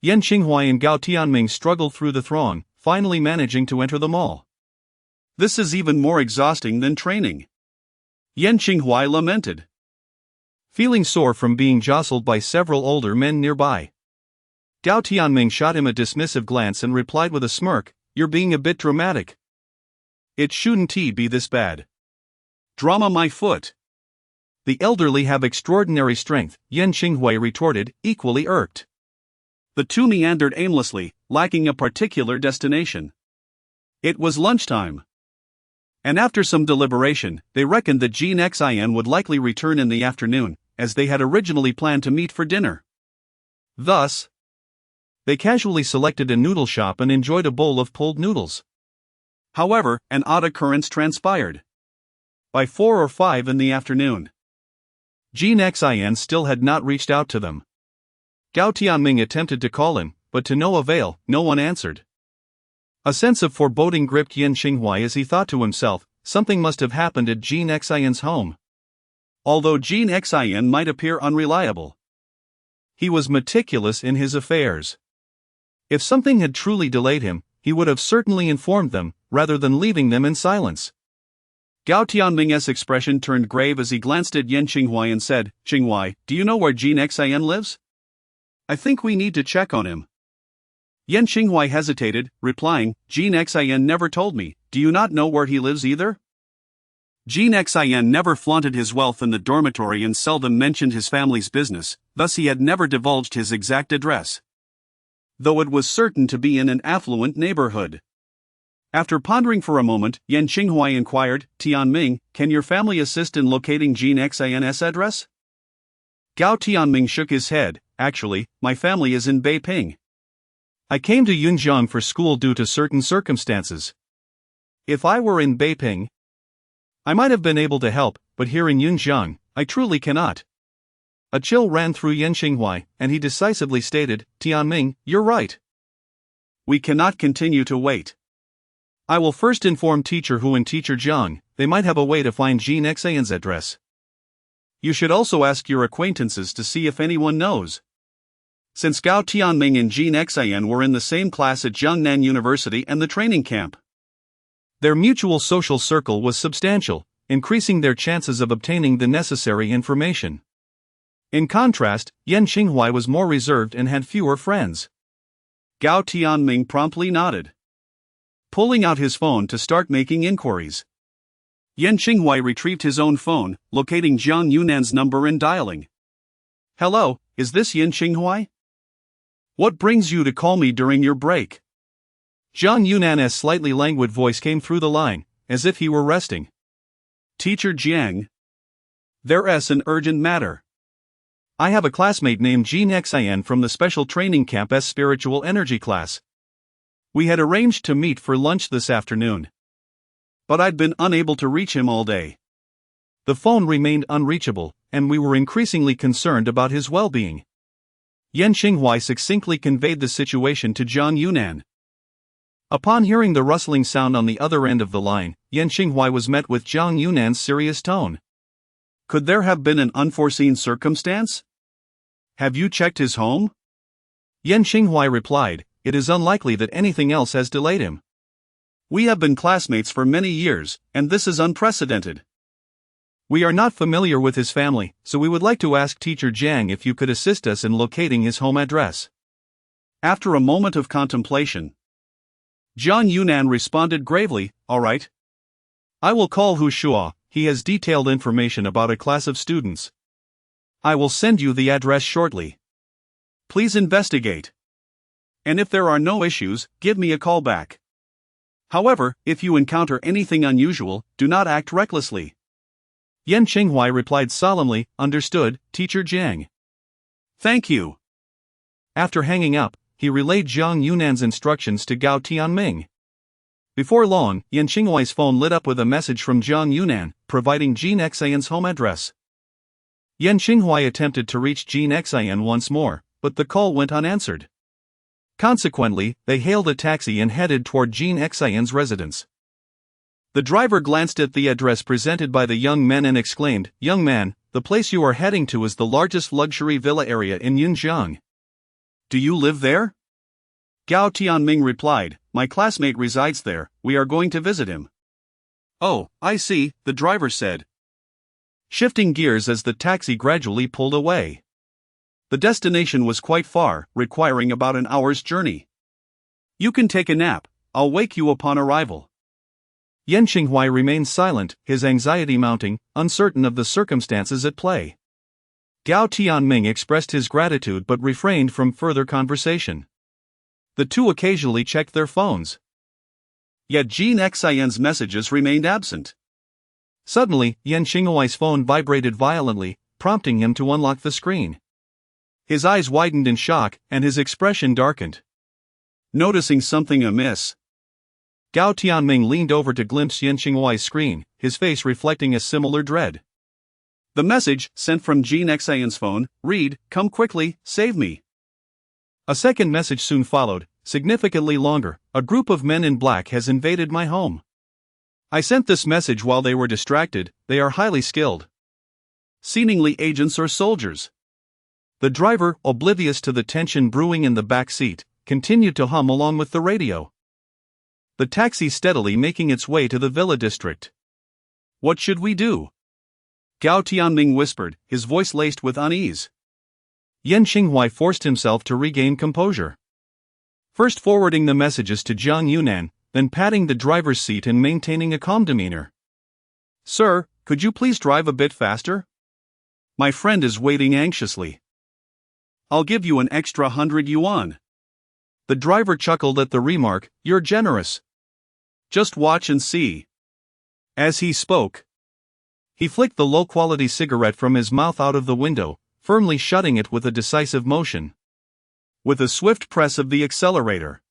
Yan Qinghuai and Gao Tianming struggled through the throng, finally managing to enter the mall. This is even more exhausting than training, Yan Qinghuai lamented, feeling sore from being jostled by several older men nearby. Gao Tianming shot him a dismissive glance and replied with a smirk, you're being a bit dramatic. It shouldn't be this bad. Drama my foot. The elderly have extraordinary strength, Yan Qinghuai retorted, equally irked. The two meandered aimlessly, lacking a particular destination. It was lunchtime. And after some deliberation, they reckoned that Jean Xian would likely return in the afternoon, as they had originally planned to meet for dinner. Thus, they casually selected a noodle shop and enjoyed a bowl of pulled noodles. However, an odd occurrence transpired. By 4 or 5 in the afternoon, Jean Xian still had not reached out to them. Gao Tianming attempted to call him, but to no avail, no one answered. A sense of foreboding gripped Yan Qinghuai as he thought to himself, something must have happened at Jean Xian's home. Although Jean Xian might appear unreliable, he was meticulous in his affairs. If something had truly delayed him, he would have certainly informed them, rather than leaving them in silence. Gao Tianming's expression turned grave as he glanced at Yan Qinghuai and said, Qinghuai, do you know where Jean Xian lives? I think we need to check on him. Yan Qinghuai hesitated, replying, Jean Xian never told me, do you not know where he lives either? Jean Xian never flaunted his wealth in the dormitory and seldom mentioned his family's business, thus he had never divulged his exact address, though it was certain to be in an affluent neighborhood. After pondering for a moment, Yan Qinghuai inquired, Tianming, can your family assist in locating Jean Xian's address? Gao Tianming shook his head, actually, my family is in Beiping. I came to Yunjiang for school due to certain circumstances. If I were in Beiping, I might have been able to help, but here in Yunjiang, I truly cannot. A chill ran through Yan Qinghuai, and he decisively stated, Tianming, you're right. We cannot continue to wait. I will first inform Teacher Hu and Teacher Jiang, they might have a way to find Jean Xian's address. You should also ask your acquaintances to see if anyone knows. Since Gao Tianming and Jean Xian were in the same class at Jiangnan University and the training camp, their mutual social circle was substantial, increasing their chances of obtaining the necessary information. In contrast, Yan Qinghuai was more reserved and had fewer friends. Gao Tianming promptly nodded, pulling out his phone to start making inquiries. Yan Qinghuai retrieved his own phone, locating Jiang Yunnan's number and dialing. Hello, is this Yan Qinghuai? What brings you to call me during your break? Jiang Yunnan's slightly languid voice came through the line, as if he were resting. Teacher Jiang. There's an urgent matter. I have a classmate named Jean Xian from the Special Training Camp's Spiritual Energy class. We had arranged to meet for lunch this afternoon, but I'd been unable to reach him all day. The phone remained unreachable, and we were increasingly concerned about his well-being. Yan Qinghuai succinctly conveyed the situation to Jiang Yunnan. Upon hearing the rustling sound on the other end of the line, Yan Qinghuai was met with Jiang Yunnan's serious tone. Could there have been an unforeseen circumstance? Have you checked his home? Yan Xinghuai replied, "It is unlikely that anything else has delayed him. We have been classmates for many years, and this is unprecedented. We are not familiar with his family, so we would like to ask Teacher Jiang if you could assist us in locating his home address." After a moment of contemplation, Zhang Yunan responded gravely, "All right. I will call Hu Shua, he has detailed information about a class of students. I will send you the address shortly. Please investigate. And if there are no issues, give me a call back. However, if you encounter anything unusual, do not act recklessly." Yan Xinghuai replied solemnly, "Understood, Teacher Jiang." Thank you. After hanging up, he relayed Zhang Yunan's instructions to Gao Tianming. Before long, Yan Xinghuai's phone lit up with a message from Zhang Yunan, providing Jin Xian's home address. Yan Xinghuai attempted to reach Jin Xian once more, but the call went unanswered. Consequently, they hailed a taxi and headed toward Jin Xian's residence. The driver glanced at the address presented by the young men and exclaimed, "Young man, the place you are heading to is the largest luxury villa area in Yunjiang. Do you live there?" Gao Tianming replied, "My classmate resides there, we are going to visit him." "Oh, I see," the driver said, shifting gears as the taxi gradually pulled away. The destination was quite far, requiring about an hour's journey. "You can take a nap, I'll wake you upon arrival." Yan Xinghuai remained silent, his anxiety mounting, uncertain of the circumstances at play. Gao Tianming expressed his gratitude but refrained from further conversation. The two occasionally checked their phones. Yet Jin Xian's messages remained absent. Suddenly, Yan Xinghuai's phone vibrated violently, prompting him to unlock the screen. His eyes widened in shock, and his expression darkened. Noticing something amiss, Gao Tianming leaned over to glimpse Yan Xinghuai's screen, his face reflecting a similar dread. The message, sent from Jin Xian's phone, read, "Come quickly, save me." A second message soon followed, significantly longer, "A group of men in black has invaded my home. I sent this message while they were distracted, they are highly skilled. Seemingly agents or soldiers." The driver, oblivious to the tension brewing in the back seat, continued to hum along with the radio. The taxi steadily making its way to the villa district. "What should we do?" Gao Tianming whispered, his voice laced with unease. Yan Xinghuai forced himself to regain composure. First forwarding the messages to Zhang Yunan, then patting the driver's seat and maintaining a calm demeanor. "Sir, could you please drive a bit faster? My friend is waiting anxiously. I'll give you an extra 100 yuan. The driver chuckled at the remark, "You're generous. Just watch and see." As he spoke, he flicked the low-quality cigarette from his mouth out of the window, firmly shutting it with a decisive motion. With a swift press of the accelerator,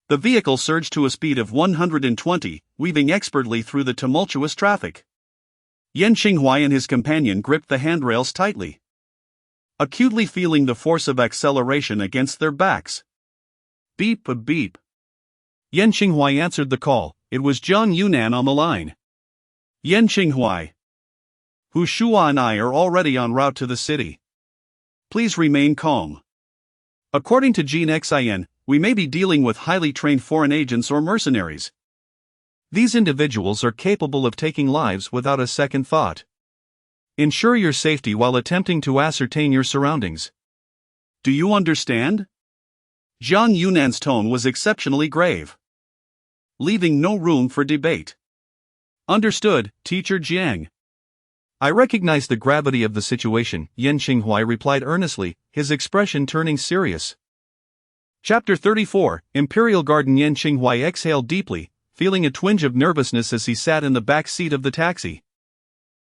the vehicle surged to a speed of 120, weaving expertly through the tumultuous traffic. Yan Xinghuai and his companion gripped the handrails tightly, acutely feeling the force of acceleration against their backs. Beep a beep. Yan Xinghuai answered the call. It was Zhang Yunan on the line. "Yan Xinghuai. Hu Shua and I are already en route to the city. Please remain calm. According to Jin Xian, we may be dealing with highly trained foreign agents or mercenaries. These individuals are capable of taking lives without a second thought. Ensure your safety while attempting to ascertain your surroundings." Do you understand? Zhang Yunan's tone was exceptionally grave, leaving no room for debate. "Understood, Teacher Jiang." "I recognize the gravity of the situation," Yan Xinghuai replied earnestly, his expression turning serious. Chapter 34, Imperial Garden. Yan Xinghuai exhaled deeply, feeling a twinge of nervousness as he sat in the back seat of the taxi.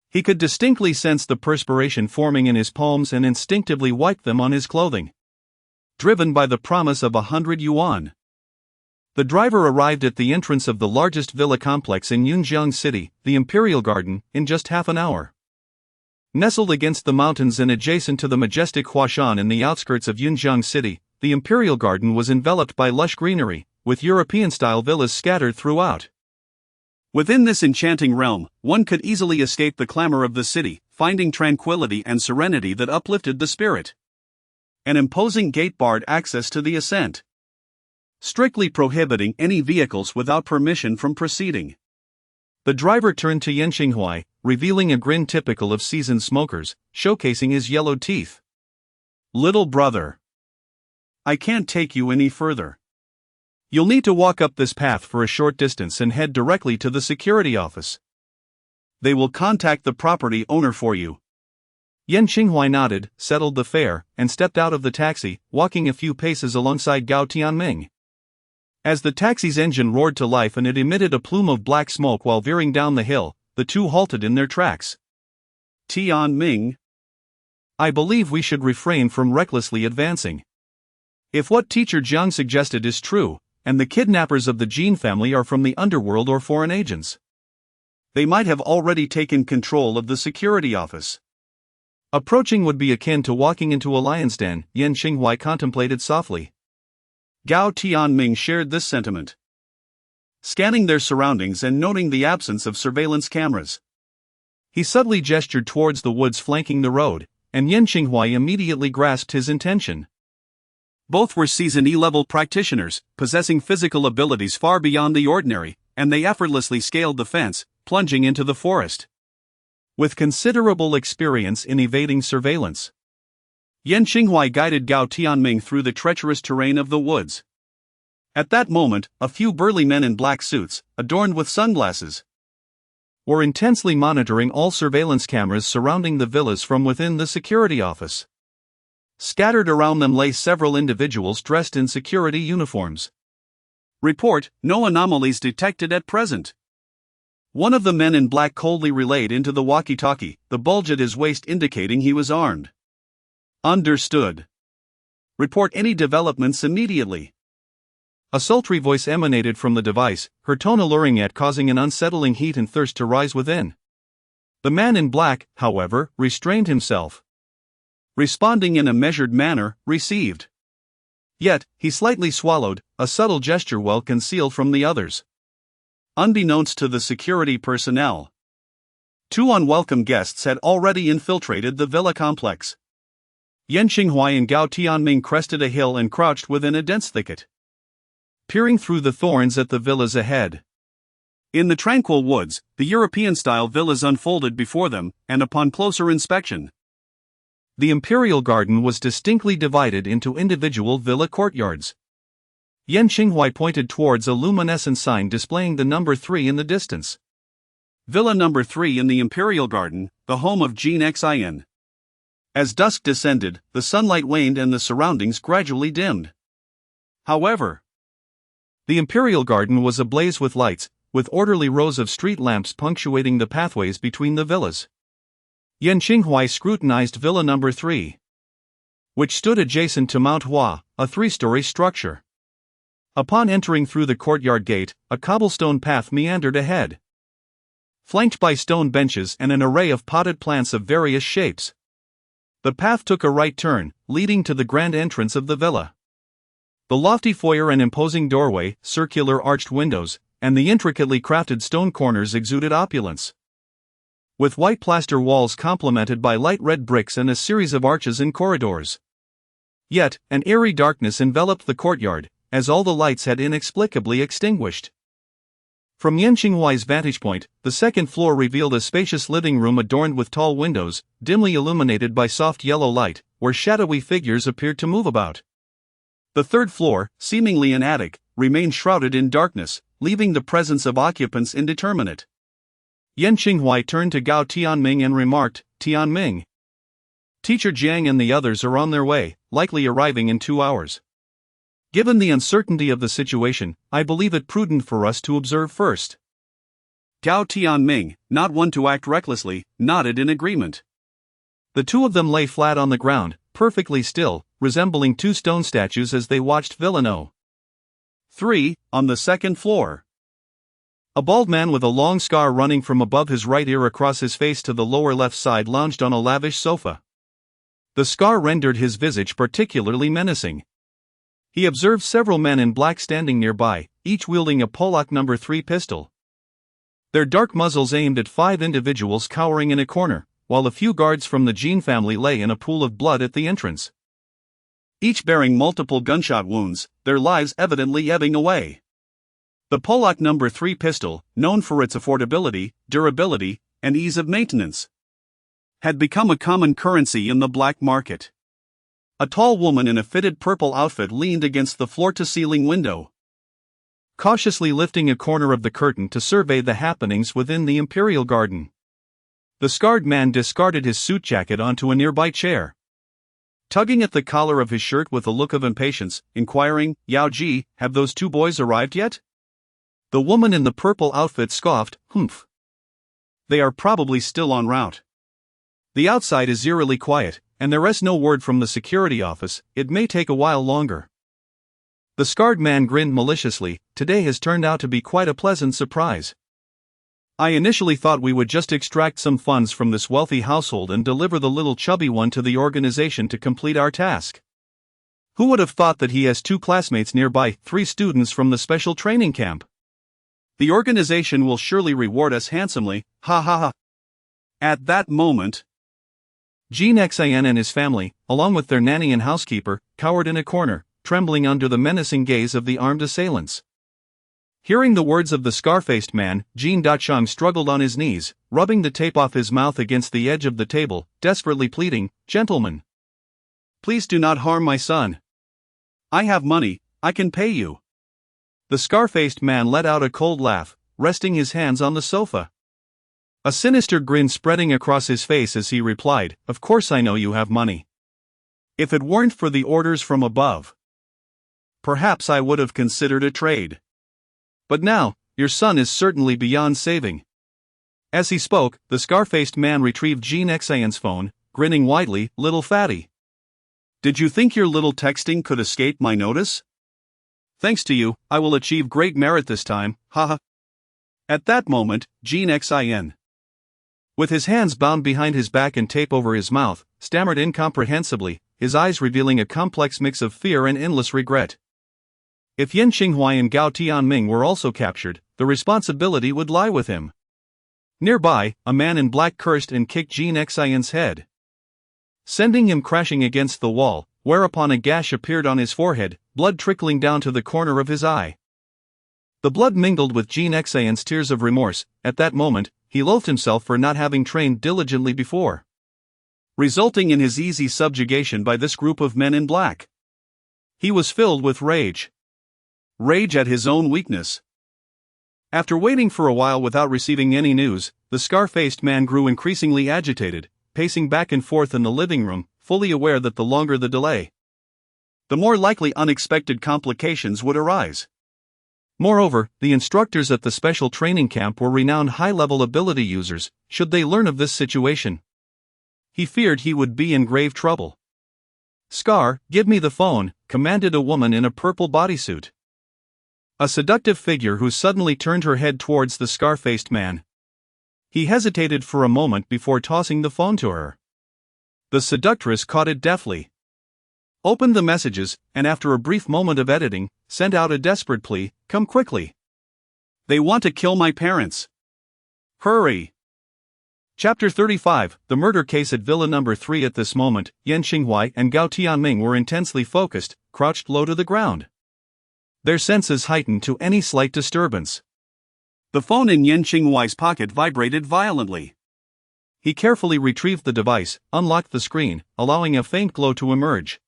He could distinctly sense the perspiration forming in his palms and instinctively wiped them on his clothing, driven by the promise of 100 yuan. The driver arrived at the entrance of the largest villa complex in Yunjiang City, the Imperial Garden, in just half an hour. Nestled against the mountains and adjacent to the majestic Huashan in the outskirts of Yunjiang City, the Imperial Garden was enveloped by lush greenery, with European-style villas scattered throughout. Within this enchanting realm, one could easily escape the clamor of the city, finding tranquility and serenity that uplifted the spirit. An imposing gate barred access to the ascent, strictly prohibiting any vehicles without permission from proceeding. The driver turned to Yan Xinghuai, revealing a grin typical of seasoned smokers, showcasing his yellowed teeth. Little brother, I can't take you any further. You'll need to walk up this path for a short distance and head directly to the security office. They will contact the property owner for you. Yan Xinghuai nodded, settled the fare, and stepped out of the taxi, walking a few paces alongside Gao Tianming. As the taxi's engine roared to life and it emitted a plume of black smoke while veering down the hill, the two halted in their tracks. Tianming, I believe we should refrain from recklessly advancing. If what Teacher Jiang suggested is true, and the kidnappers of the Jin family are from the underworld or foreign agents, they might have already taken control of the security office. Approaching would be akin to walking into a lion's den, Yan Xinghuai contemplated softly. Gao Tianming shared this sentiment. Scanning their surroundings and noting the absence of surveillance cameras, he subtly gestured towards the woods flanking the road, and Yan Xinghuai immediately grasped his intention. Both were seasoned E-level practitioners, possessing physical abilities far beyond the ordinary, and they effortlessly scaled the fence, plunging into the forest. With considerable experience in evading surveillance, Yan Xinghuai guided Gao Tianming through the treacherous terrain of the woods. At that moment, a few burly men in black suits, adorned with sunglasses, were intensely monitoring all surveillance cameras surrounding the villas from within the security office. Scattered around them lay several individuals dressed in security uniforms. Report, no anomalies detected at present. One of the men in black coldly relayed into the walkie-talkie, the bulge at his waist indicating he was armed. Understood. Report any developments immediately. A sultry voice emanated from the device, her tone alluring yet causing an unsettling heat and thirst to rise within. The man in black, however, restrained himself. Responding in a measured manner, received. Yet, he slightly swallowed, a subtle gesture well concealed from the others. Unbeknownst to the security personnel, two unwelcome guests had already infiltrated the villa complex. Yan Xinghuai and Gao Tianming crested a hill and crouched within a dense thicket, peering through the thorns at the villas ahead. In the tranquil woods, the European-style villas unfolded before them, and upon closer inspection, the Imperial Garden was distinctly divided into individual villa courtyards. Yan Xinghuai pointed towards a luminescent sign displaying the number 3 in the distance. Villa number 3 in the Imperial Garden, the home of Jin Xin. As dusk descended, the sunlight waned and the surroundings gradually dimmed. However, the Imperial Garden was ablaze with lights, with orderly rows of street lamps punctuating the pathways between the villas. Yan Xinghuai scrutinized Villa number 3, which stood adjacent to Mount Hua, a 3-story structure. Upon entering through the courtyard gate, a cobblestone path meandered ahead, flanked by stone benches and an array of potted plants of various shapes. The path took a right turn, leading to the grand entrance of the villa. The lofty foyer and imposing doorway, circular arched windows, and the intricately crafted stone corners exuded opulence. With white plaster walls complemented by light red bricks and a series of arches and corridors. Yet, an eerie darkness enveloped the courtyard, as all the lights had inexplicably extinguished. From Yan Xinghuai's vantage point, the second floor revealed a spacious living room adorned with tall windows, dimly illuminated by soft yellow light, where shadowy figures appeared to move about. The third floor, seemingly an attic, remained shrouded in darkness, leaving the presence of occupants indeterminate. Yan Xinghuai turned to Gao Tianming and remarked, "Tianming, Teacher Jiang and the others are on their way, likely arriving in 2 hours. Given the uncertainty of the situation, I believe it prudent for us to observe first." Gao Tianming, not one to act recklessly, nodded in agreement. The two of them lay flat on the ground, perfectly still, resembling two stone statues as they watched Villa No. 3, on the second floor. A bald man with a long scar running from above his right ear across his face to the lower left side lounged on a lavish sofa. The scar rendered his visage particularly menacing. He observed several men in black standing nearby, each wielding a Polak No. 3 pistol. Their dark muzzles aimed at 5 individuals cowering in a corner, while a few guards from the Jin family lay in a pool of blood at the entrance. each bearing multiple gunshot wounds, their lives evidently ebbing away. The Polak No. 3 pistol, known for its affordability, durability, and ease of maintenance, had become a common currency in the black market. A tall woman in a fitted purple outfit leaned against the floor-to-ceiling window, cautiously lifting a corner of the curtain to survey the happenings within the Imperial Garden. The scarred man discarded his suit jacket onto a nearby chair, tugging at the collar of his shirt with a look of impatience, inquiring, "Yao Ji, have those two boys arrived yet?" The woman in the purple outfit scoffed, "Humph. They are probably still en route. The outside is eerily quiet, and there is no word from the security office. It may take a while longer." The scarred man grinned maliciously. "Today has turned out to be quite a pleasant surprise. I initially thought we would just extract some funds from this wealthy household and deliver the little chubby one to the organization to complete our task. Who would have thought that he has two classmates nearby, 3 students from the special training camp? The organization will surely reward us handsomely, ha ha ha." At that moment, Jean Xian and his family, along with their nanny and housekeeper, cowered in a corner, trembling under the menacing gaze of the armed assailants. Hearing the words of the scar-faced man, Jean Dachang struggled on his knees, rubbing the tape off his mouth against the edge of the table, desperately pleading, "Gentlemen, please do not harm my son. I have money, I can pay you." The scar-faced man let out a cold laugh, resting his hands on the sofa, a sinister grin spreading across his face as he replied, "Of course I know you have money. If it weren't for the orders from above, perhaps I would have considered a trade. But now, your son is certainly beyond saving." As he spoke, the scar-faced man retrieved Jean Xian's phone, grinning widely, "Little fatty. Did you think your little texting could escape my notice? Thanks to you, I will achieve great merit this time, haha." At that moment, Jean Xian, with his hands bound behind his back and tape over his mouth, stammered incomprehensibly, his eyes revealing a complex mix of fear and endless regret. If Yan Xinghuai and Gao Tianming were also captured, the responsibility would lie with him. Nearby, a man in black cursed and kicked Jean Xian's head, sending him crashing against the wall, whereupon a gash appeared on his forehead, blood trickling down to the corner of his eye. The blood mingled with Jean Xian's tears of remorse. At that moment, he loathed himself for not having trained diligently before, resulting in his easy subjugation by this group of men in black. He was filled with rage. Rage at his own weakness. After waiting for a while without receiving any news, the scar-faced man grew increasingly agitated, pacing back and forth in the living room, fully aware that the longer the delay, the more likely unexpected complications would arise. Moreover, the instructors at the special training camp were renowned high-level ability users. Should they learn of this situation, he feared he would be in grave trouble. "Scar, give me the phone," commanded a woman in a purple bodysuit, a seductive figure who suddenly turned her head towards the scar-faced man. He hesitated for a moment before tossing the phone to her. The seductress caught it deftly, opened the messages, and after a brief moment of editing, sent out a desperate plea, "Come quickly. They want to kill my parents. Hurry." Chapter 35, The Murder Case at Villa No. 3. At this moment, Yan Xinghuai and Gao Tianming were intensely focused, crouched low to the ground, their senses heightened to any slight disturbance. The phone in Yan Xinghuai's pocket vibrated violently. He carefully retrieved the device, unlocked the screen, allowing a faint glow to emerge,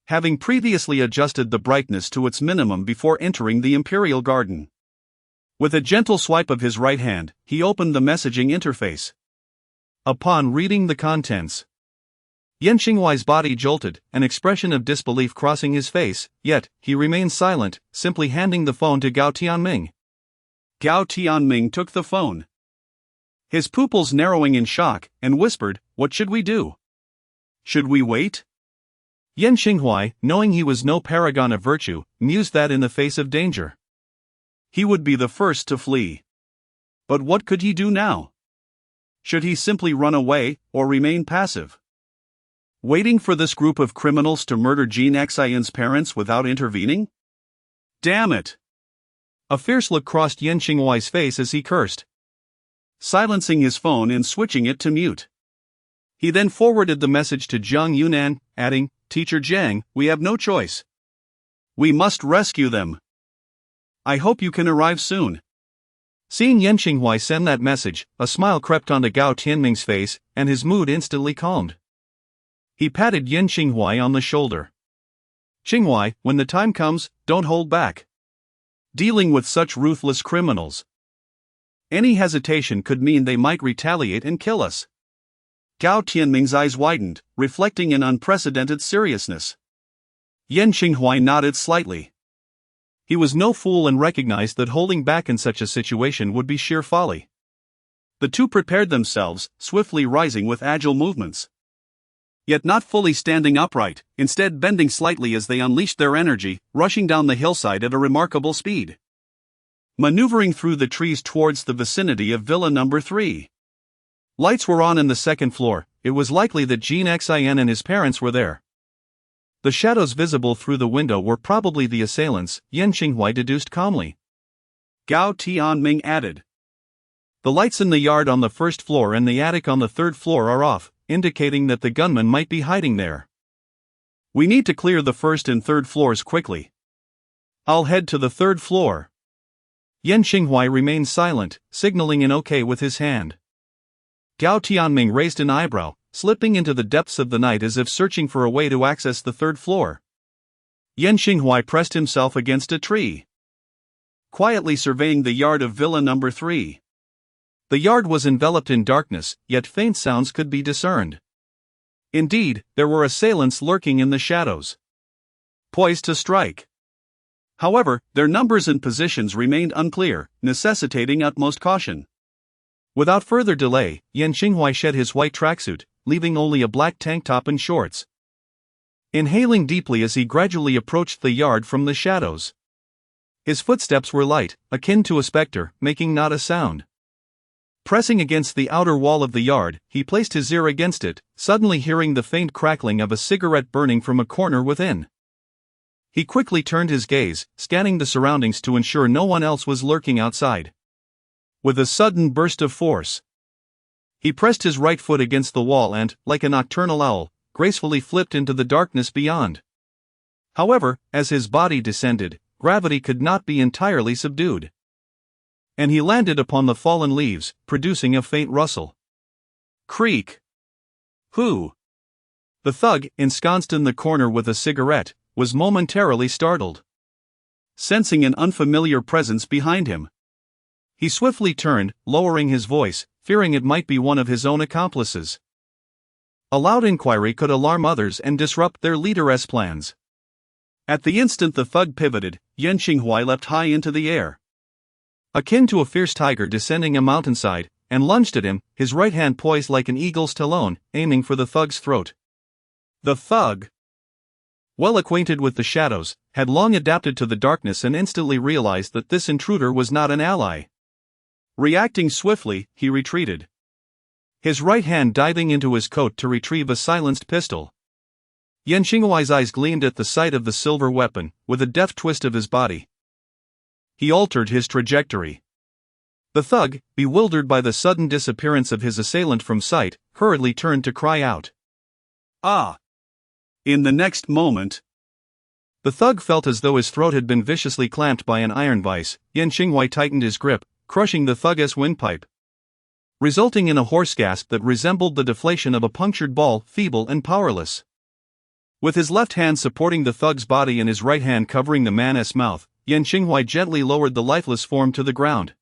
having previously adjusted the brightness to its minimum before entering the Imperial Garden. With a gentle swipe of his right hand, he opened the messaging interface. Upon reading the contents, Yan Xinghuai's body jolted, an expression of disbelief crossing his face, yet he remained silent, simply handing the phone to Gao Tianming. Gao Tianming took the phone, his pupils narrowing in shock, and whispered, "What should we do? Should we wait?" Yan Xinghuai, knowing he was no paragon of virtue, mused that in the face of danger, he would be the first to flee. But what could he do now? Should he simply run away, or remain passive, waiting for this group of criminals to murder Jean Xian's parents without intervening? Damn it! A fierce look crossed Yan Xinghuai's face as he cursed, silencing his phone and switching it to mute. He then forwarded the message to Zhang Yunnan, adding, Teacher Jiang, we have no choice. We must rescue them. I hope you can arrive soon. Seeing Yan Qinghuai send that message, a smile crept onto Gao Tianming's face, and his mood instantly calmed. He patted Yan Qinghuai on the shoulder. Qinghuai, when the time comes, don't hold back. Dealing with such ruthless criminals, any hesitation could mean they might retaliate and kill us. Gao Tianming's eyes widened, reflecting an unprecedented seriousness. Yan Qinghuai nodded slightly. He was no fool and recognized that holding back in such a situation would be sheer folly. The two prepared themselves, swiftly rising with agile movements. Yet not fully standing upright, instead bending slightly as they unleashed their energy, rushing down the hillside at a remarkable speed. Maneuvering through the trees towards the vicinity of Villa Number 3. Lights were on in the second floor. It was likely that Jin Xian and his parents were there. The shadows visible through the window were probably the assailants, Yan Qinghuai deduced calmly. Gao Tianming added. The lights in the yard on the first floor and the attic on the third floor are off, indicating that the gunmen might be hiding there. We need to clear the first and third floors quickly. I'll head to the third floor. Yan Qinghuai remained silent, signaling an okay with his hand. Gao Tianming raised an eyebrow, slipping into the depths of the night as if searching for a way to access the third floor. Yan Qinghuai pressed himself against a tree, quietly surveying the yard of Villa Number 3. The yard was enveloped in darkness, yet faint sounds could be discerned. Indeed, there were assailants lurking in the shadows, poised to strike. However, their numbers and positions remained unclear, necessitating utmost caution. Without further delay, Yan Qinghuai shed his white tracksuit, leaving only a black tank top and shorts. Inhaling deeply as he gradually approached the yard from the shadows. His footsteps were light, akin to a specter, making not a sound. Pressing against the outer wall of the yard, he placed his ear against it, suddenly hearing the faint crackling of a cigarette burning from a corner within. He quickly turned his gaze, scanning the surroundings to ensure no one else was lurking outside. With a sudden burst of force, he pressed his right foot against the wall and, like a nocturnal owl, gracefully flipped into the darkness beyond. However, as his body descended, gravity could not be entirely subdued, and he landed upon the fallen leaves, producing a faint rustle. Creak! Who? The thug, ensconced in the corner with a cigarette, was momentarily startled, sensing an unfamiliar presence behind him. He swiftly turned, lowering his voice, fearing it might be one of his own accomplices. A loud inquiry could alarm others and disrupt their leader's plans. At the instant the thug pivoted, Yan Qinghuai leapt high into the air, akin to a fierce tiger descending a mountainside, and lunged at him, his right hand poised like an eagle's talon, aiming for the thug's throat. The thug, well acquainted with the shadows, had long adapted to the darkness and instantly realized that this intruder was not an ally. Reacting swiftly, he retreated, his right hand diving into his coat to retrieve a silenced pistol. Yan Qinghuai's eyes gleamed at the sight of the silver weapon. With a deft twist of his body, he altered his trajectory. The thug, bewildered by the sudden disappearance of his assailant from sight, hurriedly turned to cry out, "Ah!" In the next moment, the thug felt as though his throat had been viciously clamped by an iron vise. Yan Qinghuai tightened his grip, crushing the thug's windpipe, resulting in a hoarse gasp that resembled the deflation of a punctured ball, feeble and powerless. With his left hand supporting the thug's body and his right hand covering the man's mouth, Yan Qinghuai gently lowered the lifeless form to the ground.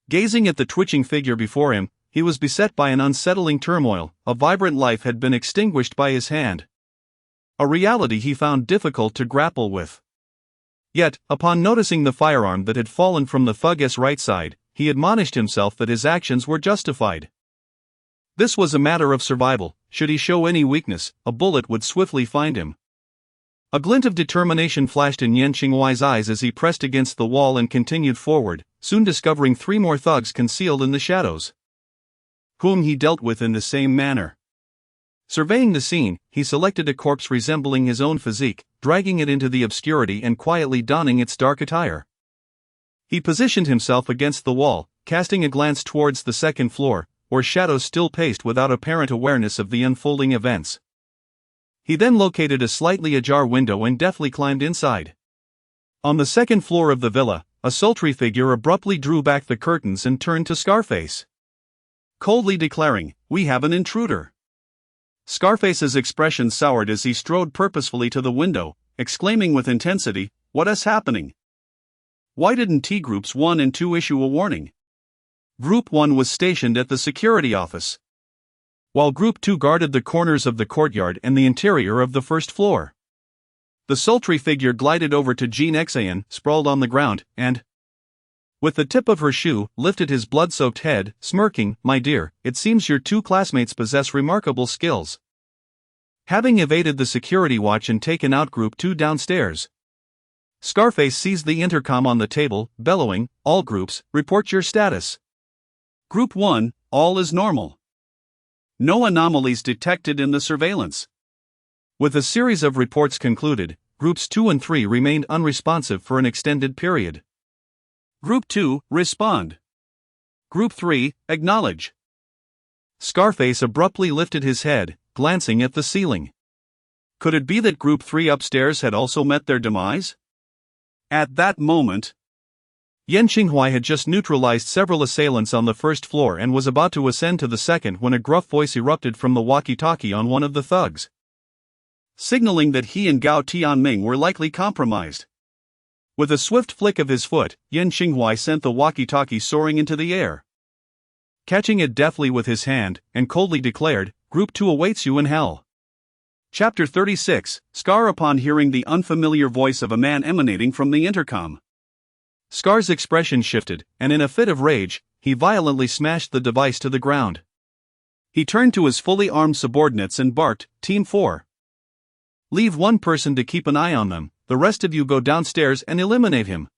Gazing at the twitching figure before him, he was beset by an unsettling turmoil. A vibrant life had been extinguished by his hand, a reality he found difficult to grapple with. Yet, upon noticing the firearm that had fallen from the thug's right side, he admonished himself that his actions were justified. This was a matter of survival. Should he show any weakness, a bullet would swiftly find him. A glint of determination flashed in Yan Qinghuai's eyes as he pressed against the wall and continued forward, soon discovering 3 more thugs concealed in the shadows, whom he dealt with in the same manner. Surveying the scene, he selected a corpse resembling his own physique, dragging it into the obscurity and quietly donning its dark attire. He positioned himself against the wall, casting a glance towards the second floor, where shadows still paced without apparent awareness of the unfolding events. He then located a slightly ajar window and deftly climbed inside. On the second floor of the villa, a sultry figure abruptly drew back the curtains and turned to Scarface, coldly declaring, "We have an intruder." Scarface's expression soured as he strode purposefully to the window, exclaiming with intensity, "What is happening? Why didn't T Groups 1 and 2 issue a warning?" Group 1 was stationed at the security office, while Group 2 guarded the corners of the courtyard and the interior of the first floor. The sultry figure glided over to Jean Xayan, sprawled on the ground, and, with the tip of her shoe, lifted his blood-soaked head, smirking, "My dear, it seems your two classmates possess remarkable skills." Having evaded the security watch and taken out Group 2 downstairs, Scarface seized the intercom on the table, bellowing, "All groups, report your status. Group 1, all is normal. No anomalies detected in the surveillance." With a series of reports concluded, Groups 2 and 3 remained unresponsive for an extended period. Group 2, respond. Group 3, acknowledge. Scarface abruptly lifted his head, glancing at the ceiling. Could it be that Group 3 upstairs had also met their demise? At that moment, Yan Qinghuai had just neutralized several assailants on the first floor and was about to ascend to the second when a gruff voice erupted from the walkie-talkie on one of the thugs, signaling that he and Gao Tianming were likely compromised. With a swift flick of his foot, Yan Qinghuai sent the walkie-talkie soaring into the air, catching it deftly with his hand, and coldly declared, "Group 2 awaits you in hell." Chapter 36, Scar. Upon hearing the unfamiliar voice of a man emanating from the intercom, Scar's expression shifted, and in a fit of rage, he violently smashed the device to the ground. He turned to his fully armed subordinates and barked, "Team 4. Leave one person to keep an eye on them, the rest of you go downstairs and eliminate him."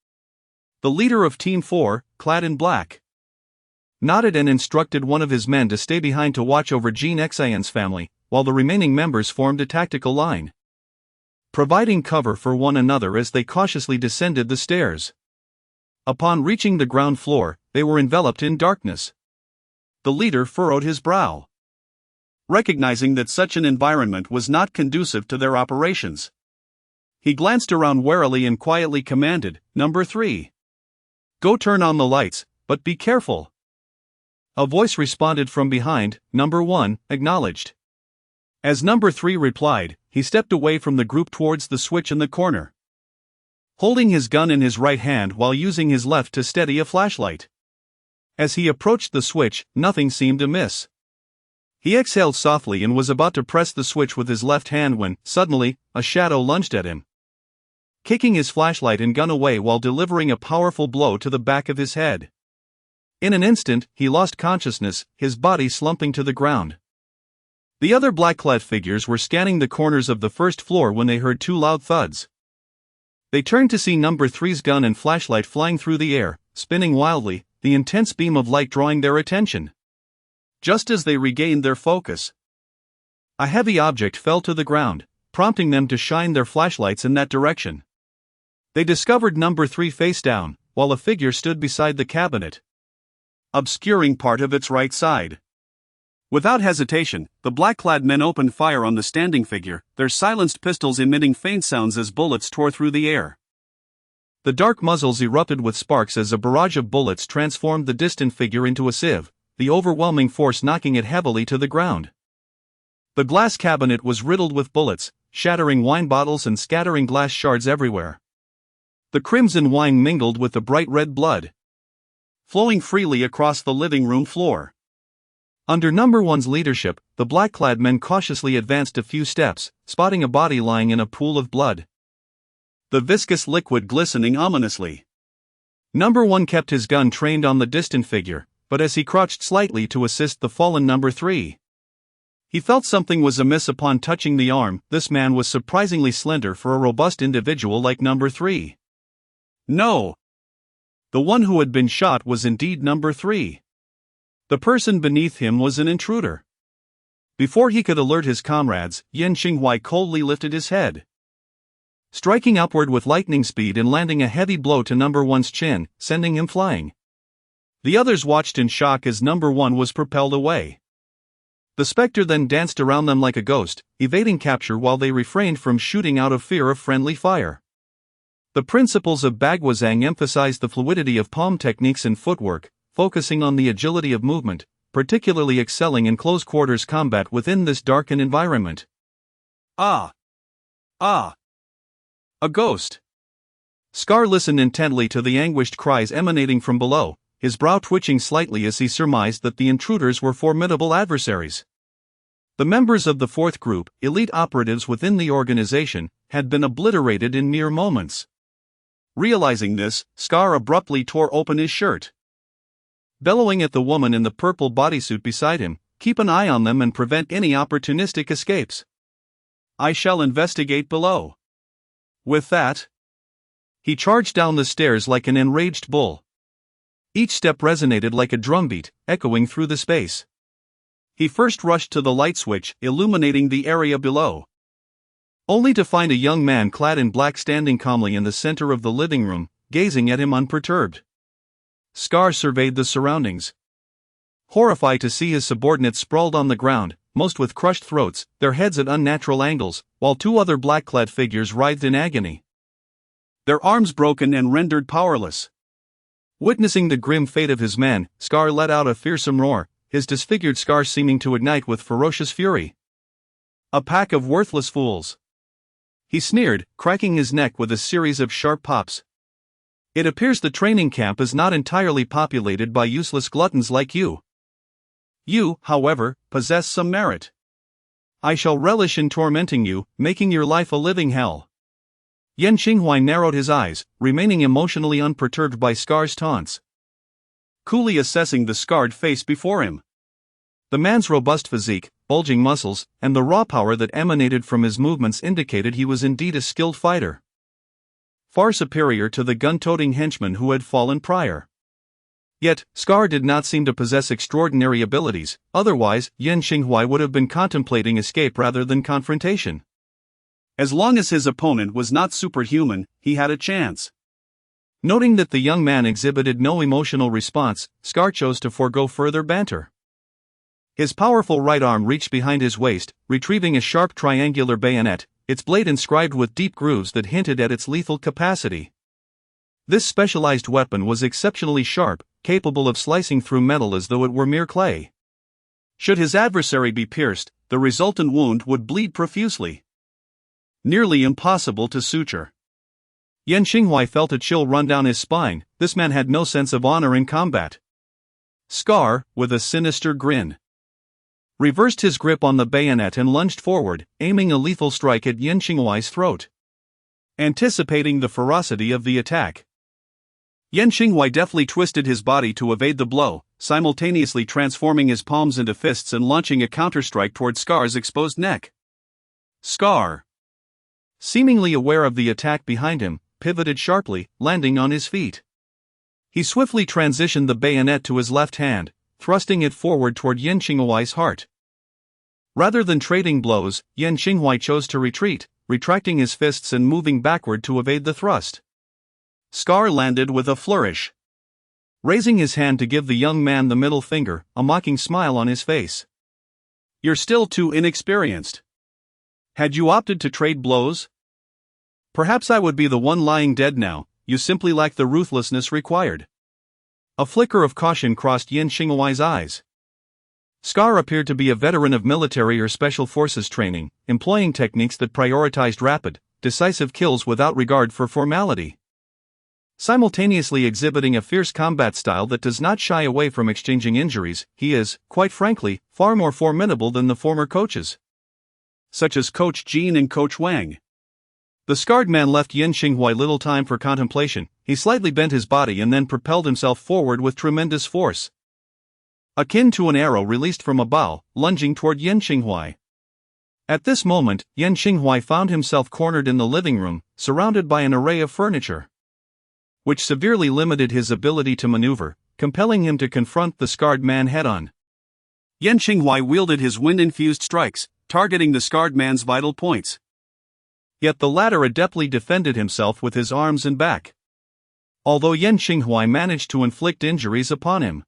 The leader of Team 4, clad in black, nodded and instructed one of his men to stay behind to watch over Jean Xayan's family, while the remaining members formed a tactical line, providing cover for one another as they cautiously descended the stairs. Upon reaching the ground floor, they were enveloped in darkness. The leader furrowed his brow, recognizing that such an environment was not conducive to their operations. He glanced around warily and quietly commanded, "Number 3. Go turn on the lights, but be careful." A voice responded from behind, "Number 1, acknowledged." As Number 3 replied, he stepped away from the group towards the switch in the corner, holding his gun in his right hand while using his left to steady a flashlight. As he approached the switch, nothing seemed amiss. He exhaled softly and was about to press the switch with his left hand when, suddenly, a shadow lunged at him, kicking his flashlight and gun away while delivering a powerful blow to the back of his head. In an instant, he lost consciousness, his body slumping to the ground. The other black-clad figures were scanning the corners of the first floor when they heard two loud thuds. They turned to see Number 3's gun and flashlight flying through the air, spinning wildly, the intense beam of light drawing their attention. Just as they regained their focus, a heavy object fell to the ground, prompting them to shine their flashlights in that direction. They discovered Number 3 face down, while a figure stood beside the cabinet, obscuring part of its right side. Without hesitation, the black-clad men opened fire on the standing figure, their silenced pistols emitting faint sounds as bullets tore through the air. The dark muzzles erupted with sparks as a barrage of bullets transformed the distant figure into a sieve, the overwhelming force knocking it heavily to the ground. The glass cabinet was riddled with bullets, shattering wine bottles and scattering glass shards everywhere. The crimson wine mingled with the bright red blood, flowing freely across the living room floor. Under Number 1's leadership, the black-clad men cautiously advanced a few steps, spotting a body lying in a pool of blood, the viscous liquid glistening ominously. Number 1 kept his gun trained on the distant figure, but as he crouched slightly to assist the fallen Number 3, he felt something was amiss upon touching the arm. This man was surprisingly slender for a robust individual like Number 3. No! The one who had been shot was indeed Number 3. The person beneath him was an intruder. Before he could alert his comrades, Yan Qinghuai coldly lifted his head, striking upward with lightning speed and landing a heavy blow to Number 1's chin, sending him flying. The others watched in shock as Number 1 was propelled away. The specter then danced around them like a ghost, evading capture while they refrained from shooting out of fear of friendly fire. The principles of Bagwazang emphasized the fluidity of palm techniques and footwork, focusing on the agility of movement, particularly excelling in close-quarters combat within this darkened environment. Ah! Ah! A ghost! Scar listened intently to the anguished cries emanating from below, his brow twitching slightly as he surmised that the intruders were formidable adversaries. The members of the fourth group, elite operatives within the organization, had been obliterated in mere moments. Realizing this, Scar abruptly tore open his shirt. Bellowing at the woman in the purple bodysuit beside him, "Keep an eye on them and prevent any opportunistic escapes. I shall investigate below." With that, he charged down the stairs like an enraged bull. Each step resonated like a drumbeat, echoing through the space. He first rushed to the light switch, illuminating the area below, only to find a young man clad in black standing calmly in the center of the living room, gazing at him unperturbed. Scar surveyed the surroundings, horrified to see his subordinates sprawled on the ground, most with crushed throats, their heads at unnatural angles, while two other black-clad figures writhed in agony, their arms broken and rendered powerless. Witnessing the grim fate of his men, Scar let out a fearsome roar, his disfigured scars seeming to ignite with ferocious fury. "A pack of worthless fools," he sneered, cracking his neck with a series of sharp pops. "It appears the training camp is not entirely populated by useless gluttons like you. You, however, possess some merit. I shall relish in tormenting you, making your life a living hell." Yan Xinghuai narrowed his eyes, remaining emotionally unperturbed by Scar's taunts, Coolly assessing the scarred face before him. The man's robust physique, bulging muscles, and the raw power that emanated from his movements indicated he was indeed a skilled fighter, far superior to the gun-toting henchman who had fallen prior. Yet, Scar did not seem to possess extraordinary abilities, otherwise Yan Xinghuai would have been contemplating escape rather than confrontation. As long as his opponent was not superhuman, he had a chance. Noting that the young man exhibited no emotional response, Scar chose to forego further banter. His powerful right arm reached behind his waist, retrieving a sharp triangular bayonet, its blade inscribed with deep grooves that hinted at its lethal capacity. This specialized weapon was exceptionally sharp, capable of slicing through metal as though it were mere clay. Should his adversary be pierced, the resultant wound would bleed profusely, nearly impossible to suture. Yan Xinghuai felt a chill run down his spine. This man had no sense of honor in combat. Scar, with a sinister grin, reversed his grip on the bayonet and lunged forward, aiming a lethal strike at Yan Xinghuai's throat. Anticipating the ferocity of the attack, Yan Xinghuai deftly twisted his body to evade the blow, simultaneously transforming his palms into fists and launching a counterstrike toward Scar's exposed neck. Scar, seemingly aware of the attack behind him, pivoted sharply, landing on his feet. He swiftly transitioned the bayonet to his left hand, thrusting it forward toward Yan Xinghuai's heart. Rather than trading blows, Yan Xinghuai chose to retreat, retracting his fists and moving backward to evade the thrust. Scar landed with a flourish, raising his hand to give the young man the middle finger, a mocking smile on his face. "You're still too inexperienced. Had you opted to trade blows, perhaps I would be the one lying dead now. You simply lack the ruthlessness required." A flicker of caution crossed Yan Xinghuai's eyes. Scar appeared to be a veteran of military or special forces training, employing techniques that prioritized rapid, decisive kills without regard for formality, simultaneously exhibiting a fierce combat style that does not shy away from exchanging injuries. He is, quite frankly, far more formidable than the former coaches, such as Coach Jean and Coach Wang. The scarred man left Yan Xinghuai little time for contemplation. He slightly bent his body and then propelled himself forward with tremendous force, akin to an arrow released from a bow, lunging toward Yan Xinghuai. At this moment, Yan Xinghuai found himself cornered in the living room, surrounded by an array of furniture, which severely limited his ability to maneuver, compelling him to confront the scarred man head-on. Yan Xinghuai wielded his wind-infused strikes, targeting the scarred man's vital points. Yet the latter adeptly defended himself with his arms and back, although Yan Xinghuai managed to inflict injuries upon him.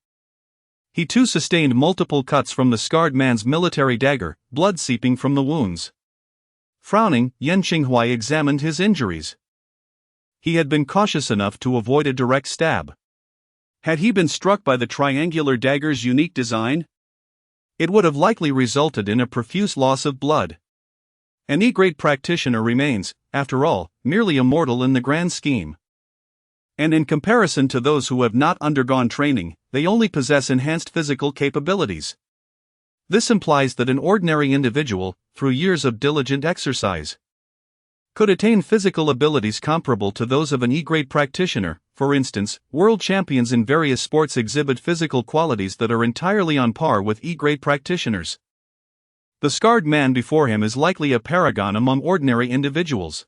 He too sustained multiple cuts from the scarred man's military dagger, blood seeping from the wounds. Frowning, Yan Qinghuai examined his injuries. He had been cautious enough to avoid a direct stab. Had he been struck by the triangular dagger's unique design? It would have likely resulted in a profuse loss of blood. An E-grade practitioner remains, after all, merely a mortal in the grand scheme. And in comparison to those who have not undergone training, they only possess enhanced physical capabilities. This implies that an ordinary individual, through years of diligent exercise, could attain physical abilities comparable to those of an E-grade practitioner. For instance, world champions in various sports exhibit physical qualities that are entirely on par with E-grade practitioners. The scarred man before him is likely a paragon among ordinary individuals.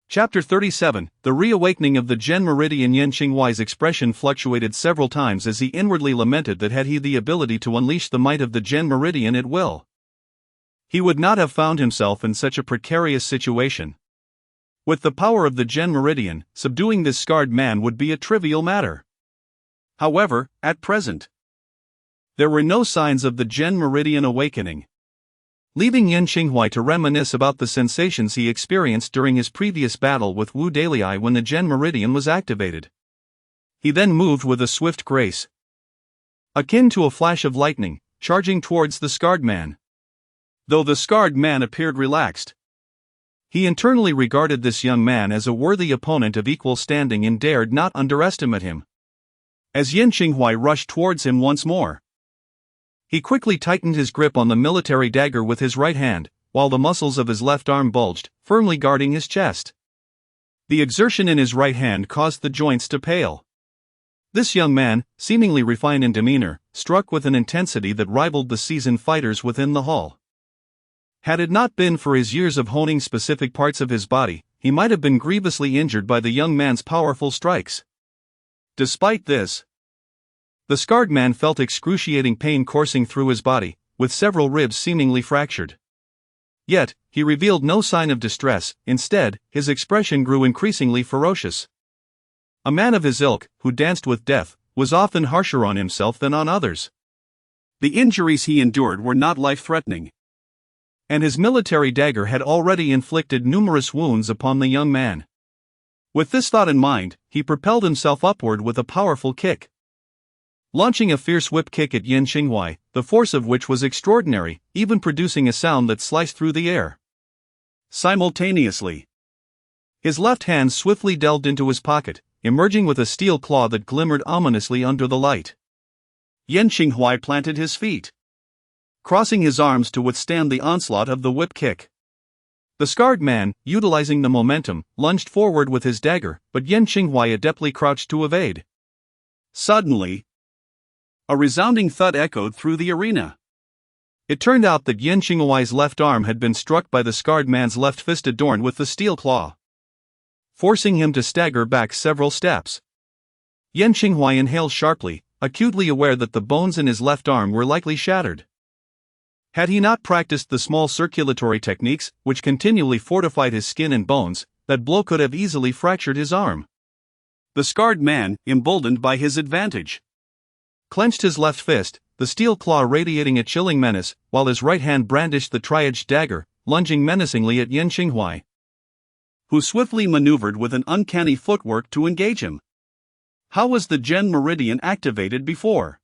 Chapter 37, The Reawakening of the Gen Meridian. Yan Qinghuai's expression fluctuated several times as he inwardly lamented that had he the ability to unleash the might of the Gen Meridian at will, he would not have found himself in such a precarious situation. With the power of the Gen Meridian, subduing this scarred man would be a trivial matter. However, at present, there were no signs of the Gen Meridian awakening. Leaving Yan Qinghuai to reminisce about the sensations he experienced during his previous battle with Wu Dalai when the Gen Meridian was activated, he then moved with a swift grace, akin to a flash of lightning, charging towards the scarred man. Though the scarred man appeared relaxed, he internally regarded this young man as a worthy opponent of equal standing and dared not underestimate him. As Yan Qinghuai rushed towards him once more, he quickly tightened his grip on the military dagger with his right hand, while the muscles of his left arm bulged, firmly guarding his chest. The exertion in his right hand caused the joints to pale. This young man, seemingly refined in demeanor, struck with an intensity that rivaled the seasoned fighters within the hall. Had it not been for his years of honing specific parts of his body, he might have been grievously injured by the young man's powerful strikes. Despite this, the scarred man felt excruciating pain coursing through his body, with several ribs seemingly fractured. Yet, he revealed no sign of distress. Instead, his expression grew increasingly ferocious. A man of his ilk, who danced with death, was often harsher on himself than on others. The injuries he endured were not life-threatening, and his military dagger had already inflicted numerous wounds upon the young man. With this thought in mind, he propelled himself upward with a powerful kick, launching a fierce whip kick at Yan Qinghuai, the force of which was extraordinary, even producing a sound that sliced through the air. Simultaneously, his left hand swiftly delved into his pocket, emerging with a steel claw that glimmered ominously under the light. Yan Qinghuai planted his feet, crossing his arms to withstand the onslaught of the whip kick. The scarred man, utilizing the momentum, lunged forward with his dagger, but Yan Qinghuai adeptly crouched to evade. Suddenly, a resounding thud echoed through the arena. It turned out that Yan Qinghuai's left arm had been struck by the scarred man's left fist adorned with the steel claw, forcing him to stagger back several steps. Yan Qinghuai inhaled sharply, acutely aware that the bones in his left arm were likely shattered. Had he not practiced the small circulatory techniques, which continually fortified his skin and bones, that blow could have easily fractured his arm. The scarred man, emboldened by his advantage, clenched his left fist, the steel claw radiating a chilling menace, while his right hand brandished the tri-edged dagger, lunging menacingly at Yan Qinghuai, who swiftly maneuvered with an uncanny footwork to engage him. How was the Gen Meridian activated before?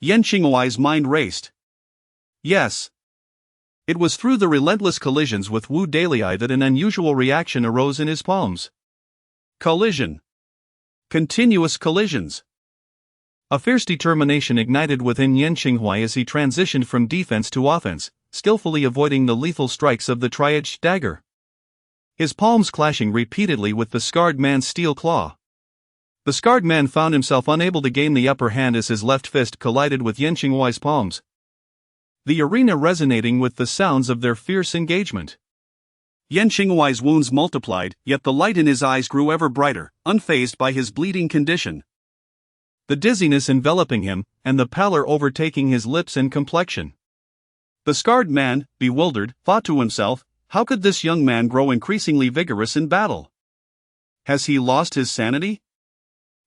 Yan Qinghuai's mind raced. Yes. It was through the relentless collisions with Wu Dalai that an unusual reaction arose in his palms. Collision. Continuous collisions. A fierce determination ignited within Yan Qinghuai as he transitioned from defense to offense, skillfully avoiding the lethal strikes of the tri-edged dagger, his palms clashing repeatedly with the scarred man's steel claw. The scarred man found himself unable to gain the upper hand as his left fist collided with Yan Qinghuai's palms, the arena resonating with the sounds of their fierce engagement. Yan Qinghuai's wounds multiplied, yet the light in his eyes grew ever brighter, unfazed by his bleeding condition, the dizziness enveloping him, and the pallor overtaking his lips and complexion. The scarred man, bewildered, thought to himself, how could this young man grow increasingly vigorous in battle? Has he lost his sanity?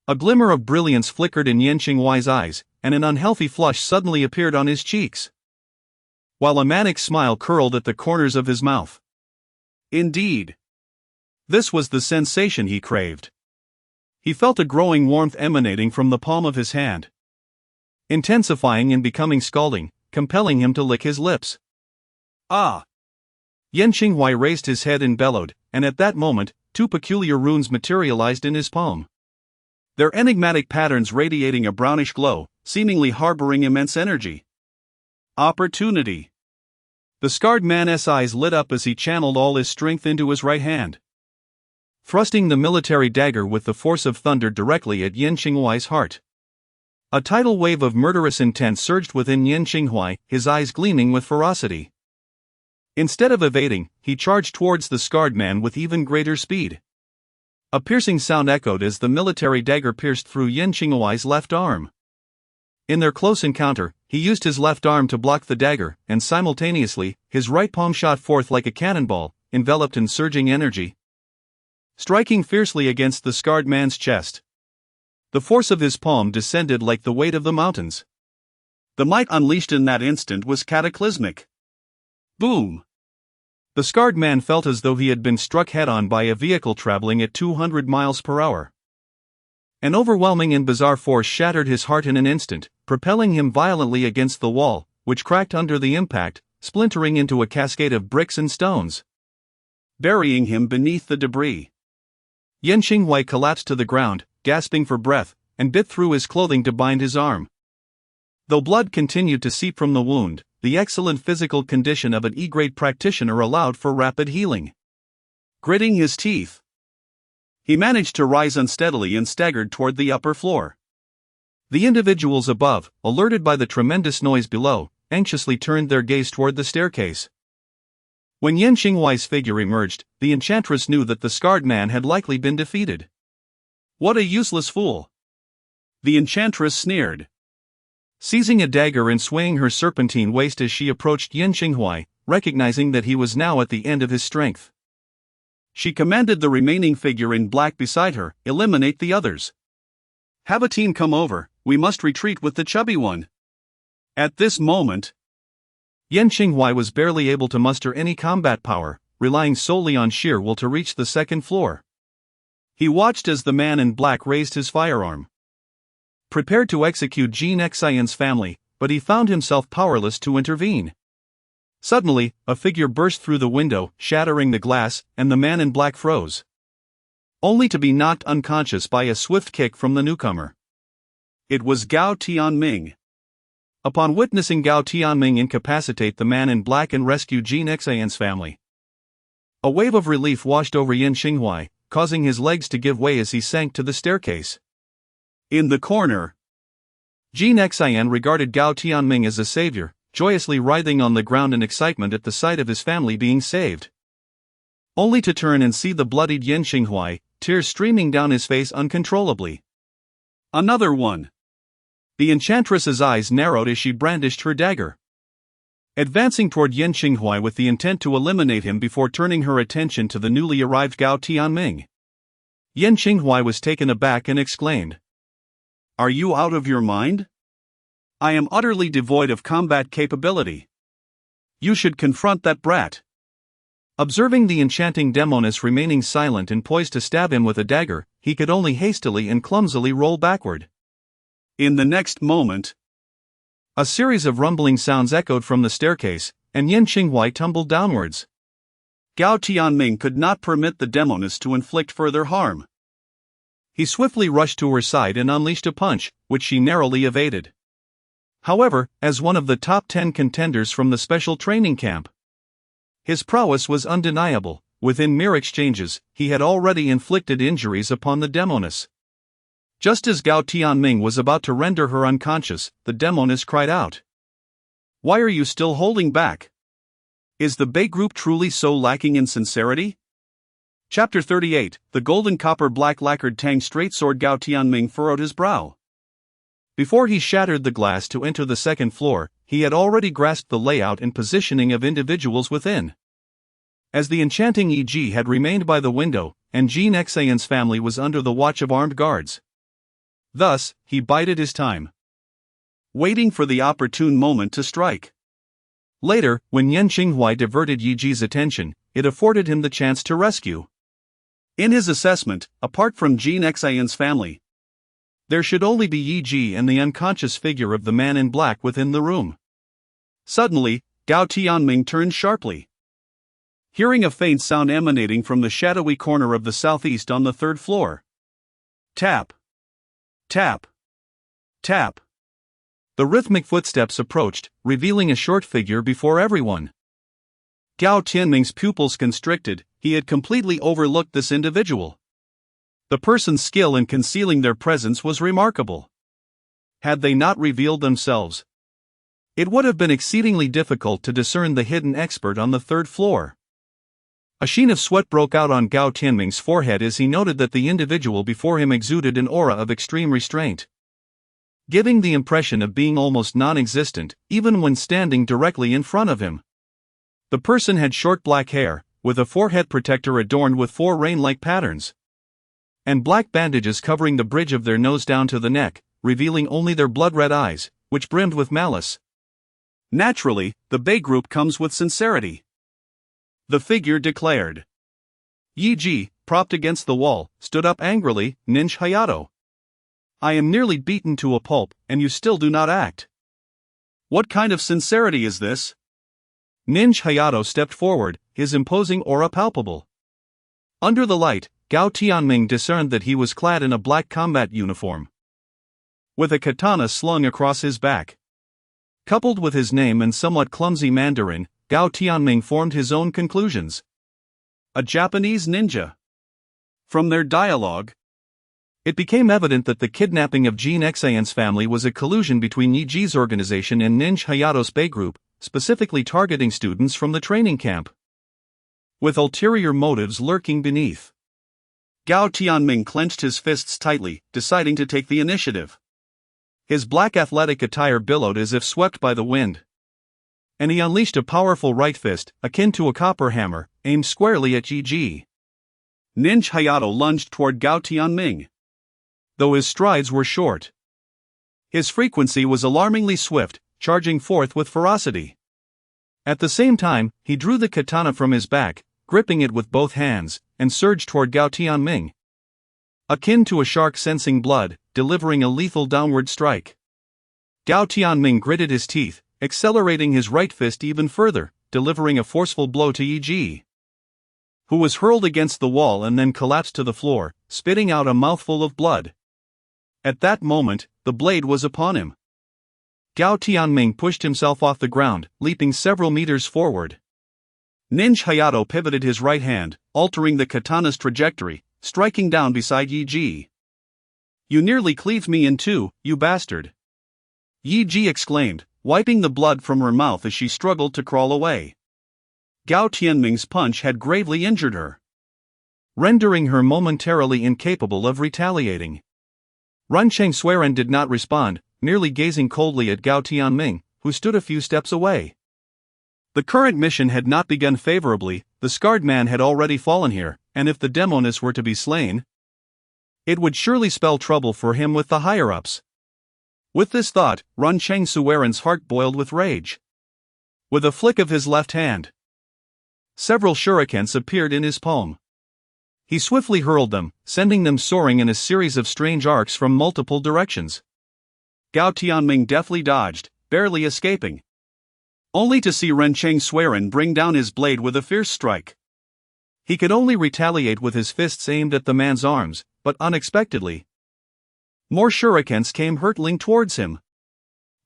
A glimmer of brilliance flickered in Yan Qinghuai's eyes, and an unhealthy flush suddenly appeared on his cheeks, while a manic smile curled at the corners of his mouth. Indeed, this was the sensation he craved. He felt a growing warmth emanating from the palm of his hand, intensifying and becoming scalding, compelling him to lick his lips. Ah! Yan Qinghuai raised his head and bellowed, and at that moment, two peculiar runes materialized in his palm. Their enigmatic patterns radiating a brownish glow, seemingly harboring immense energy. Opportunity. The scarred man's eyes lit up as he channeled all his strength into his right hand, thrusting the military dagger with the force of thunder directly at Yan Qinghuai's heart. A tidal wave of murderous intent surged within Yan Qinghuai, his eyes gleaming with ferocity. Instead of evading, he charged towards the scarred man with even greater speed. A piercing sound echoed as the military dagger pierced through Yan Qinghuai's left arm. In their close encounter, he used his left arm to block the dagger, and simultaneously, his right palm shot forth like a cannonball, enveloped in surging energy, striking fiercely against the scarred man's chest. The force of his palm descended like the weight of the mountains. The might unleashed in that instant was cataclysmic. Boom! The scarred man felt as though he had been struck head-on by a vehicle traveling at 200 miles per hour. An overwhelming and bizarre force shattered his heart in an instant, propelling him violently against the wall, which cracked under the impact, splintering into a cascade of bricks and stones, burying him beneath the debris. Yan Qinghuai collapsed to the ground, gasping for breath, and bit through his clothing to bind his arm. Though blood continued to seep from the wound, the excellent physical condition of an E-grade practitioner allowed for rapid healing. Gritting his teeth, he managed to rise unsteadily and staggered toward the upper floor. The individuals above, alerted by the tremendous noise below, anxiously turned their gaze toward the staircase. When Yan Qinghuai's figure emerged, the enchantress knew that the scarred man had likely been defeated. What a useless fool! The enchantress sneered, seizing a dagger and swaying her serpentine waist as she approached Yan Qinghuai, recognizing that he was now at the end of his strength. She commanded the remaining figure in black beside her, eliminate the others. Have a team come over, we must retreat with the chubby one. At this moment, Yan Qinghuai was barely able to muster any combat power, relying solely on sheer will to reach the second floor. He watched as the man in black raised his firearm, prepared to execute Jean Xian's family, but he found himself powerless to intervene. Suddenly, a figure burst through the window, shattering the glass, and the man in black froze, only to be knocked unconscious by a swift kick from the newcomer. It was Gao Tianming. Upon witnessing Gao Tianming incapacitate the man in black and rescue Jean Xian's family, a wave of relief washed over Yan Qinghuai, causing his legs to give way as he sank to the staircase. In the corner, Jean Xian regarded Gao Tianming as a savior, joyously writhing on the ground in excitement at the sight of his family being saved, only to turn and see the bloodied Yan Qinghuai, tears streaming down his face uncontrollably. Another one. The enchantress's eyes narrowed as she brandished her dagger, advancing toward Yan Qinghuai with the intent to eliminate him before turning her attention to the newly arrived Gao Tianming. Yan Qinghuai was taken aback and exclaimed, "Are you out of your mind? I am utterly devoid of combat capability. You should confront that brat." Observing the enchanting demoness remaining silent and poised to stab him with a dagger, he could only hastily and clumsily roll backward. In the next moment, a series of rumbling sounds echoed from the staircase, and Yan Qinghuai tumbled downwards. Gao Tianming could not permit the demoness to inflict further harm. He swiftly rushed to her side and unleashed a punch, which she narrowly evaded. However, as one of the top 10 contenders from the special training camp, his prowess was undeniable. Within mere exchanges, he had already inflicted injuries upon the demoness. Just as Gao Tianming was about to render her unconscious, the demoness cried out, "Why are you still holding back? Is the Bei group truly so lacking in sincerity?" Chapter 38, The Golden Copper Black Lacquered Tang Straight Sword. Gao Tianming furrowed his brow. Before he shattered the glass to enter the second floor, he had already grasped the layout and positioning of individuals within. As the enchanting E.G. had remained by the window, and Jean Xian's family was under the watch of armed guards. Thus, he bided his time. waiting for the opportune moment to strike. Later, when Yan Qinghuai diverted Yi Ji's attention, it afforded him the chance to rescue. In his assessment, apart from Jin Xian's family, there should only be Yi Ji and the unconscious figure of the man in black within the room. Suddenly, Gao Tianming turned sharply. Hearing a faint sound emanating from the shadowy corner of the southeast on the third floor. Tap. Tap. Tap. The rhythmic footsteps approached, revealing a short figure before everyone. Gao Tianming's pupils constricted, he had completely overlooked this individual. The person's skill in concealing their presence was remarkable. Had they not revealed themselves, it would have been exceedingly difficult to discern the hidden expert on the third floor. A sheen of sweat broke out on Gao Tianming's forehead as he noted that the individual before him exuded an aura of extreme restraint, giving the impression of being almost non-existent, even when standing directly in front of him. The person had short black hair, with a forehead protector adorned with 4 rain-like patterns, and black bandages covering the bridge of their nose down to the neck, revealing only their blood-red eyes, which brimmed with malice. Naturally, the Bei group comes with sincerity. The figure declared. Yi Ji, propped against the wall, stood up angrily. Ninja Hayato, I am nearly beaten to a pulp, and you still do not act. What kind of sincerity is this? Ninja Hayato stepped forward, his imposing aura palpable. Under the light, Gao Tianming discerned that he was clad in a black combat uniform, with a katana slung across his back. Coupled with his name and somewhat clumsy Mandarin, Gao Tianming formed his own conclusions. A Japanese ninja. From their dialogue, it became evident that the kidnapping of Jin Xian's family was a collusion between Yi Ji's organization and Ninja Hayato's Bei group, specifically targeting students from the training camp, with ulterior motives lurking beneath. Gao Tianming clenched his fists tightly, deciding to take the initiative. His black athletic attire billowed as if swept by the wind, and he unleashed a powerful right fist, akin to a copper hammer, aimed squarely at Yi Ji. Ninja Hayato lunged toward Gao Tianming, though his strides were short. His frequency was alarmingly swift, charging forth with ferocity. At the same time, he drew the katana from his back, gripping it with both hands, and surged toward Gao Tianming, akin to a shark sensing blood, delivering a lethal downward strike. Gao Tianming gritted his teeth, accelerating his right fist even further, delivering a forceful blow to Yi Ji, who was hurled against the wall and then collapsed to the floor, spitting out a mouthful of blood. At that moment, the blade was upon him. Gao Tianming pushed himself off the ground, leaping several meters forward. Ninja Hayato pivoted his right hand, altering the katana's trajectory, striking down beside Yi Ji. You nearly cleaved me in two, you bastard! Yi Ji exclaimed, wiping the blood from her mouth as she struggled to crawl away. Gao Tianming's punch had gravely injured her, rendering her momentarily incapable of retaliating. Ren Chengsueren did not respond, merely gazing coldly at Gao Tianming, who stood a few steps away. The current mission had not begun favorably, the scarred man had already fallen here, and if the Demoness were to be slain, it would surely spell trouble for him with the higher-ups. With this thought, Ren Chengsueren's heart boiled with rage. With a flick of his left hand, several shurikens appeared in his palm. He swiftly hurled them, sending them soaring in a series of strange arcs from multiple directions. Gao Tianming deftly dodged, barely escaping, only to see Ren Chengsueren bring down his blade with a fierce strike. He could only retaliate with his fists aimed at the man's arms, but unexpectedly, more shurikens came hurtling towards him.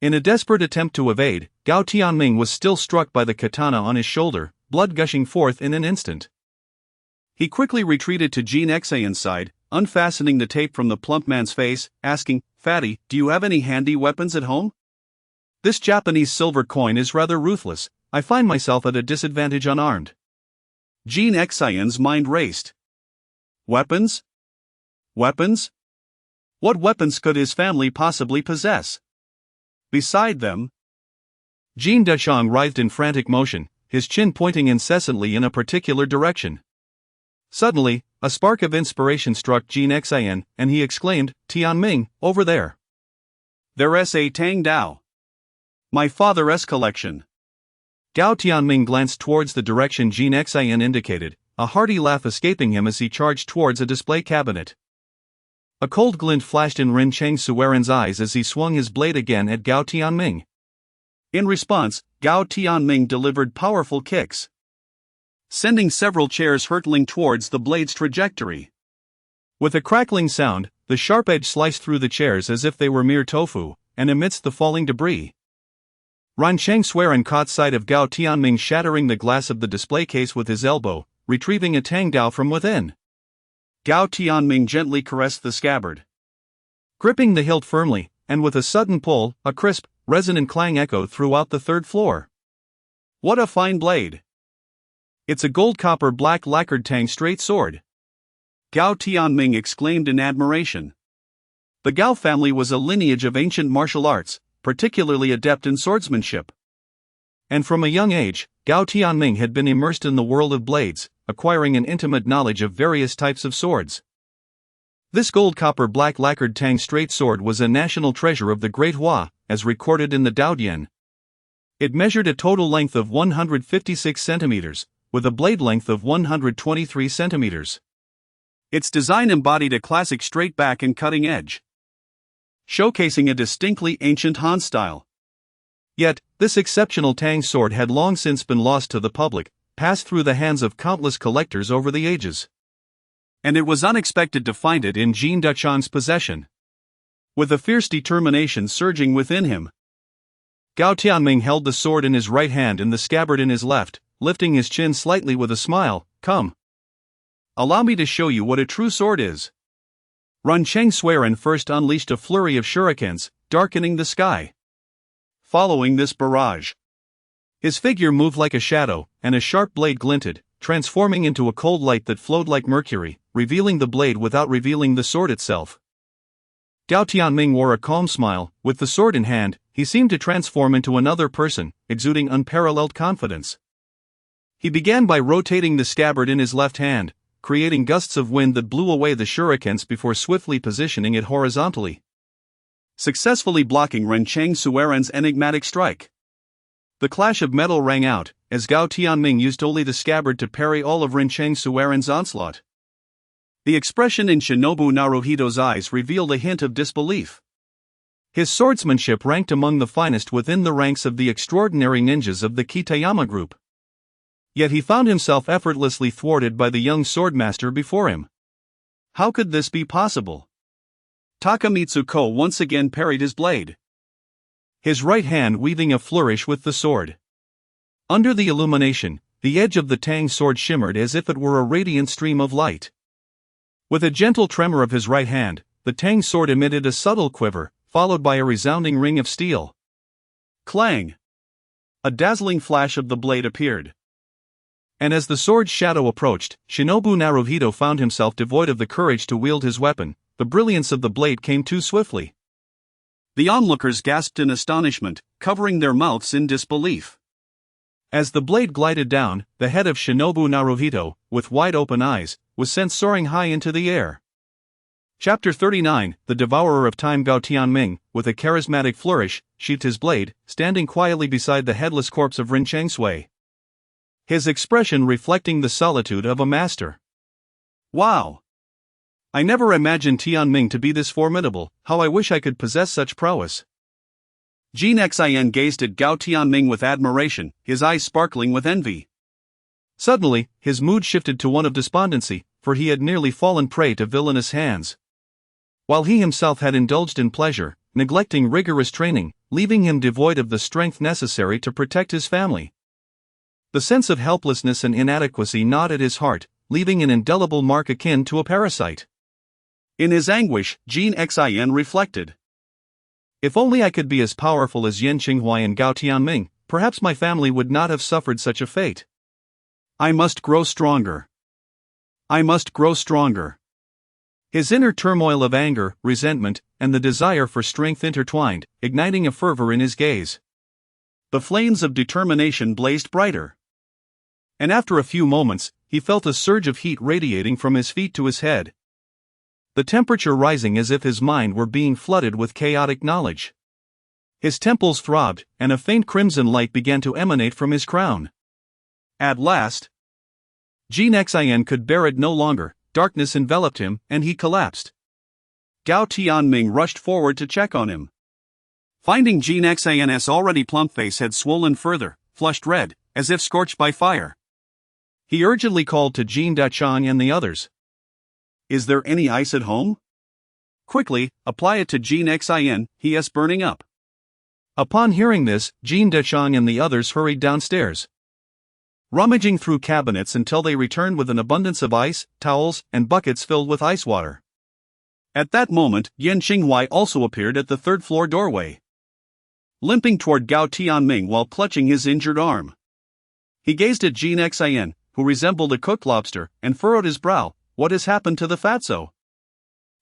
In a desperate attempt to evade, Gao Tianming was still struck by the katana on his shoulder, blood gushing forth in an instant. He quickly retreated to Jin Xian's side, unfastening the tape from the plump man's face, asking, "Fatty, do you have any handy weapons at home? This Japanese silver coin is rather ruthless, I find myself at a disadvantage unarmed." Jin Xian's mind raced. Weapons? Weapons? What weapons could his family possibly possess? Beside them, Jin Deshang writhed in frantic motion, his chin pointing incessantly in a particular direction. Suddenly, a spark of inspiration struck Jin Xian, and he exclaimed, "Tianming, over there! Their S.A. Tang Dao. My father's collection. Gao Tianming glanced towards the direction Jin Xian indicated, a hearty laugh escaping him as he charged towards a display cabinet. A cold glint flashed in Ren Cheng Sueren's eyes as he swung his blade again at Gao Tianming. In response, Gao Tianming delivered powerful kicks, sending several chairs hurtling towards the blade's trajectory. With a crackling sound, the sharp edge sliced through the chairs as if they were mere tofu, and amidst the falling debris, Ren Cheng Sueren caught sight of Gao Tianming shattering the glass of the display case with his elbow, retrieving a Tang Dao from within. Gao Tianming gently caressed the scabbard, gripping the hilt firmly, and with a sudden pull, a crisp, resonant clang echoed throughout the third floor. What a fine blade! It's a gold copper black lacquered Tang straight sword, Gao Tianming exclaimed in admiration. The Gao family was a lineage of ancient martial arts, particularly adept in swordsmanship. And from a young age, Gao Tianming had been immersed in the world of blades, acquiring an intimate knowledge of various types of swords. This gold copper black lacquered Tang straight sword was a national treasure of the Great Hua, as recorded in the Daodian. It measured a total length of 156 centimeters, with a blade length of 123 centimeters. Its design embodied a classic straight back and cutting edge, showcasing a distinctly ancient Han style. Yet, this exceptional Tang sword had long since been lost to the public, passed through the hands of countless collectors over the ages. And it was unexpected to find it in Jin Duchan's possession. With a fierce determination surging within him, Gao Tianming held the sword in his right hand and the scabbard in his left, lifting his chin slightly with a smile. Come. Allow me to show you what a true sword is. Ren Cheng Sueren first unleashed a flurry of shurikens, darkening the sky. Following this barrage, his figure moved like a shadow, and a sharp blade glinted, transforming into a cold light that flowed like mercury, revealing the blade without revealing the sword itself. Gao Tianming wore a calm smile. With the sword in hand, he seemed to transform into another person, exuding unparalleled confidence. He began by rotating the scabbard in his left hand, creating gusts of wind that blew away the shurikens before swiftly positioning it horizontally, successfully blocking Ren Cheng Sueren's enigmatic strike. The clash of metal rang out, as Gao Tianming used only the scabbard to parry all of Ren Cheng Sueren's onslaught. The expression in Shinobu Naruhito's eyes revealed a hint of disbelief. His swordsmanship ranked among the finest within the ranks of the extraordinary ninjas of the Kitayama group. Yet he found himself effortlessly thwarted by the young swordmaster before him. How could this be possible? Takamitsu Ko once again parried his blade, his right hand weaving a flourish with the sword. Under the illumination, the edge of the Tang sword shimmered as if it were a radiant stream of light. With a gentle tremor of his right hand, the Tang sword emitted a subtle quiver, followed by a resounding ring of steel. Clang! A dazzling flash of the blade appeared. And as the sword's shadow approached, Shinobu Naruhito found himself devoid of the courage to wield his weapon. The brilliance of the blade came too swiftly. The onlookers gasped in astonishment, covering their mouths in disbelief. As the blade glided down, the head of Shinobu Naruhito, with wide open eyes, was sent soaring high into the air. Chapter 39. The Devourer of Time. Gao Tianming, with a charismatic flourish, sheathed his blade, standing quietly beside the headless corpse of Ren Cheng Sui, his expression reflecting the solitude of a master. Wow! I never imagined Tianming to be this formidable. How I wish I could possess such prowess. Jin Xian gazed at Gao Tianming with admiration, his eyes sparkling with envy. Suddenly, his mood shifted to one of despondency, for he had nearly fallen prey to villainous hands. While he himself had indulged in pleasure, neglecting rigorous training, leaving him devoid of the strength necessary to protect his family. The sense of helplessness and inadequacy gnawed at his heart, leaving an indelible mark akin to a parasite. In his anguish, Jin Xian reflected. If only I could be as powerful as Yan Qinghuai and Gao Tianming, perhaps my family would not have suffered such a fate. I must grow stronger. I must grow stronger. His inner turmoil of anger, resentment, and the desire for strength intertwined, igniting a fervor in his gaze. The flames of determination blazed brighter. And after a few moments, he felt a surge of heat radiating from his feet to his head. The temperature rising as if his mind were being flooded with chaotic knowledge. His temples throbbed, and a faint crimson light began to emanate from his crown. At last, Jin Xian could bear it no longer, darkness enveloped him, and he collapsed. Gao Tianming rushed forward to check on him. Finding Jin Xian's already plump face had swollen further, flushed red, as if scorched by fire. He urgently called to Jin Dachang and the others. "Is there any ice at home? Quickly, apply it to Jin Xian, he is burning up." Upon hearing this, Jin Dachang and the others hurried downstairs, rummaging through cabinets until they returned with an abundance of ice, towels, and buckets filled with ice water. At that moment, Yan Qinghuai also appeared at the third-floor doorway, limping toward Gao Tianming while clutching his injured arm. He gazed at Jin Xian, who resembled a cooked lobster, and furrowed his brow. "What has happened to the fatso?"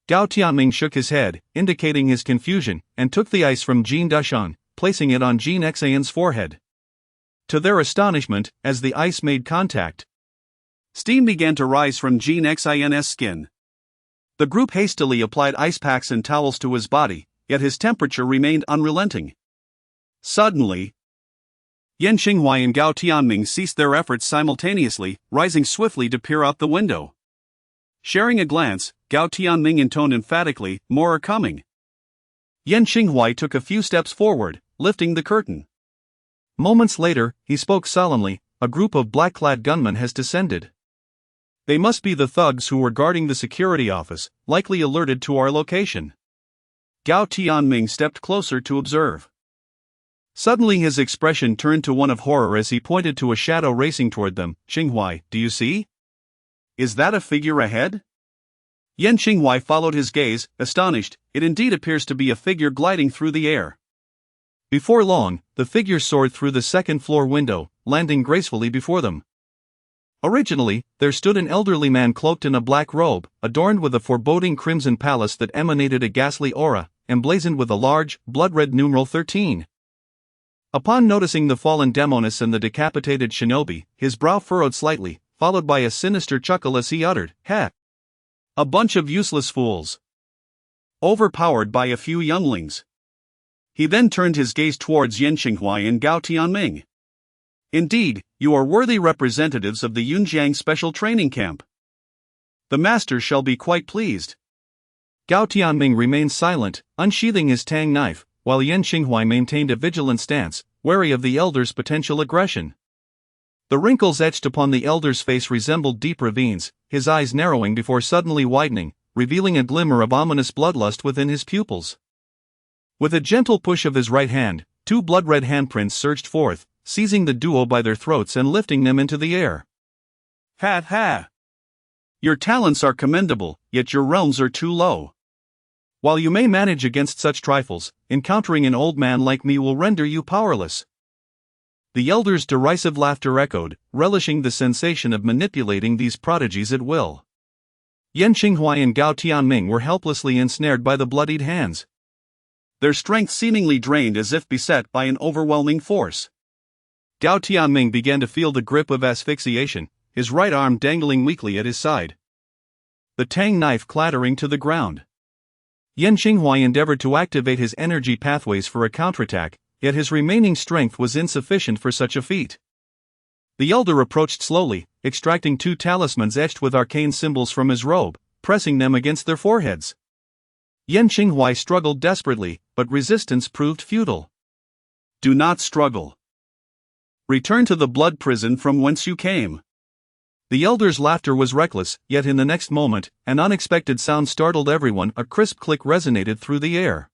Gao Tianming shook his head, indicating his confusion, and took the ice from Jin Dachang, placing it on Jin Xian's forehead. To their astonishment, as the ice made contact, steam began to rise from Jin Xian's skin. The group hastily applied ice packs and towels to his body, yet his temperature remained unrelenting. Suddenly, Yan Qinghuai and Gao Tianming ceased their efforts simultaneously, rising swiftly to peer out the window. Sharing a glance, Gao Tianming intoned emphatically, "More are coming." Yan Qinghuai took a few steps forward, lifting the curtain. Moments later, he spoke solemnly, "A group of black-clad gunmen has descended. They must be the thugs who were guarding the security office, likely alerted to our location." Gao Tianming stepped closer to observe. Suddenly his expression turned to one of horror as he pointed to a shadow racing toward them. "Qinghuai, do you see? Is that a figure ahead?" Yan Qinghuai followed his gaze, astonished. It indeed appears to be a figure gliding through the air. Before long, the figure soared through the second-floor window, landing gracefully before them. Originally, there stood an elderly man cloaked in a black robe, adorned with a foreboding crimson palace that emanated a ghastly aura, emblazoned with a large, blood-red numeral 13. Upon noticing the fallen demoness and the decapitated shinobi, his brow furrowed slightly, followed by a sinister chuckle as he uttered, "Ha! A bunch of useless fools, overpowered by a few younglings." He then turned his gaze towards Yan Qinghuai and Gao Tianming. "Indeed, you are worthy representatives of the Yunjiang Special Training Camp. The master shall be quite pleased." Gao Tianming remained silent, unsheathing his tang knife, while Yan Qinghuai maintained a vigilant stance, wary of the elder's potential aggression. The wrinkles etched upon the elder's face resembled deep ravines, his eyes narrowing before suddenly widening, revealing a glimmer of ominous bloodlust within his pupils. With a gentle push of his right hand, two blood-red handprints surged forth, seizing the duo by their throats and lifting them into the air. "Ha ha! Your talents are commendable, yet your realms are too low. While you may manage against such trifles, encountering an old man like me will render you powerless." The elder's derisive laughter echoed, relishing the sensation of manipulating these prodigies at will. Yan Qinghuai and Gao Tianming were helplessly ensnared by the bloodied hands, their strength seemingly drained as if beset by an overwhelming force. Gao Tianming began to feel the grip of asphyxiation, his right arm dangling weakly at his side, the tang knife clattering to the ground. Yan Qinghuai endeavored to activate his energy pathways for a counterattack, yet his remaining strength was insufficient for such a feat. The elder approached slowly, extracting two talismans etched with arcane symbols from his robe, pressing them against their foreheads. Yan Qinghuai struggled desperately, but resistance proved futile. "Do not struggle. Return to the blood prison from whence you came." The elder's laughter was reckless, yet in the next moment, an unexpected sound startled everyone. A crisp click resonated through the air.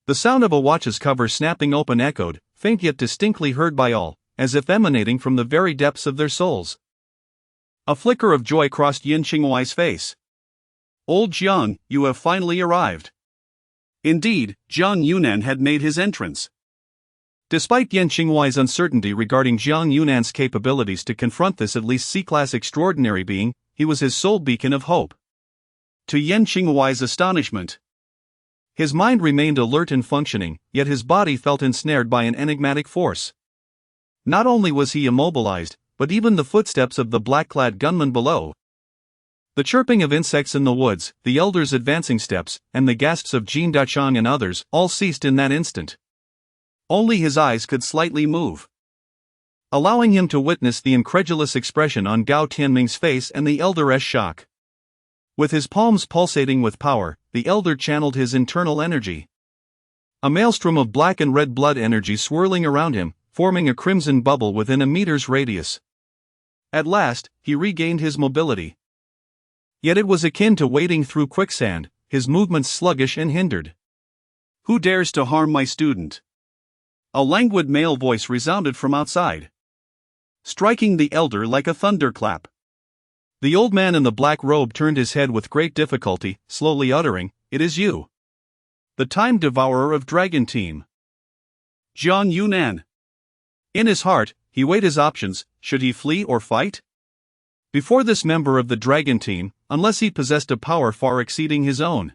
The sound of a watch's cover snapping open echoed, faint yet distinctly heard by all, as if emanating from the very depths of their souls. A flicker of joy crossed Yan Qinghuai's face. "Old Jiang, you have finally arrived." Indeed, Jiang Yunan had made his entrance. Despite Yan Qinghuai's uncertainty regarding Jiang Yunan's capabilities to confront this at least C-class extraordinary being, he was his sole beacon of hope. To Yan Qinghuai's astonishment, his mind remained alert and functioning, yet his body felt ensnared by an enigmatic force. Not only was he immobilized, but even the footsteps of the black-clad gunman below, the chirping of insects in the woods, the elder's advancing steps, and the gasps of Jin Dachang and others, all ceased in that instant. Only his eyes could slightly move, allowing him to witness the incredulous expression on Gao Tianming's face and the elder's shock. With his palms pulsating with power, the elder channeled his internal energy. A maelstrom of black and red blood energy swirling around him, forming a crimson bubble within a meter's radius. At last, he regained his mobility. Yet it was akin to wading through quicksand, his movements sluggish and hindered. "Who dares to harm my student?" A languid male voice resounded from outside, striking the elder like a thunderclap. The old man in the black robe turned his head with great difficulty, slowly uttering, "It is you. The Time Devourer of Dragon Team. Jiang Yunan." In his heart, he weighed his options: should he flee or fight? Before this member of the Dragon Team, unless he possessed a power far exceeding his own,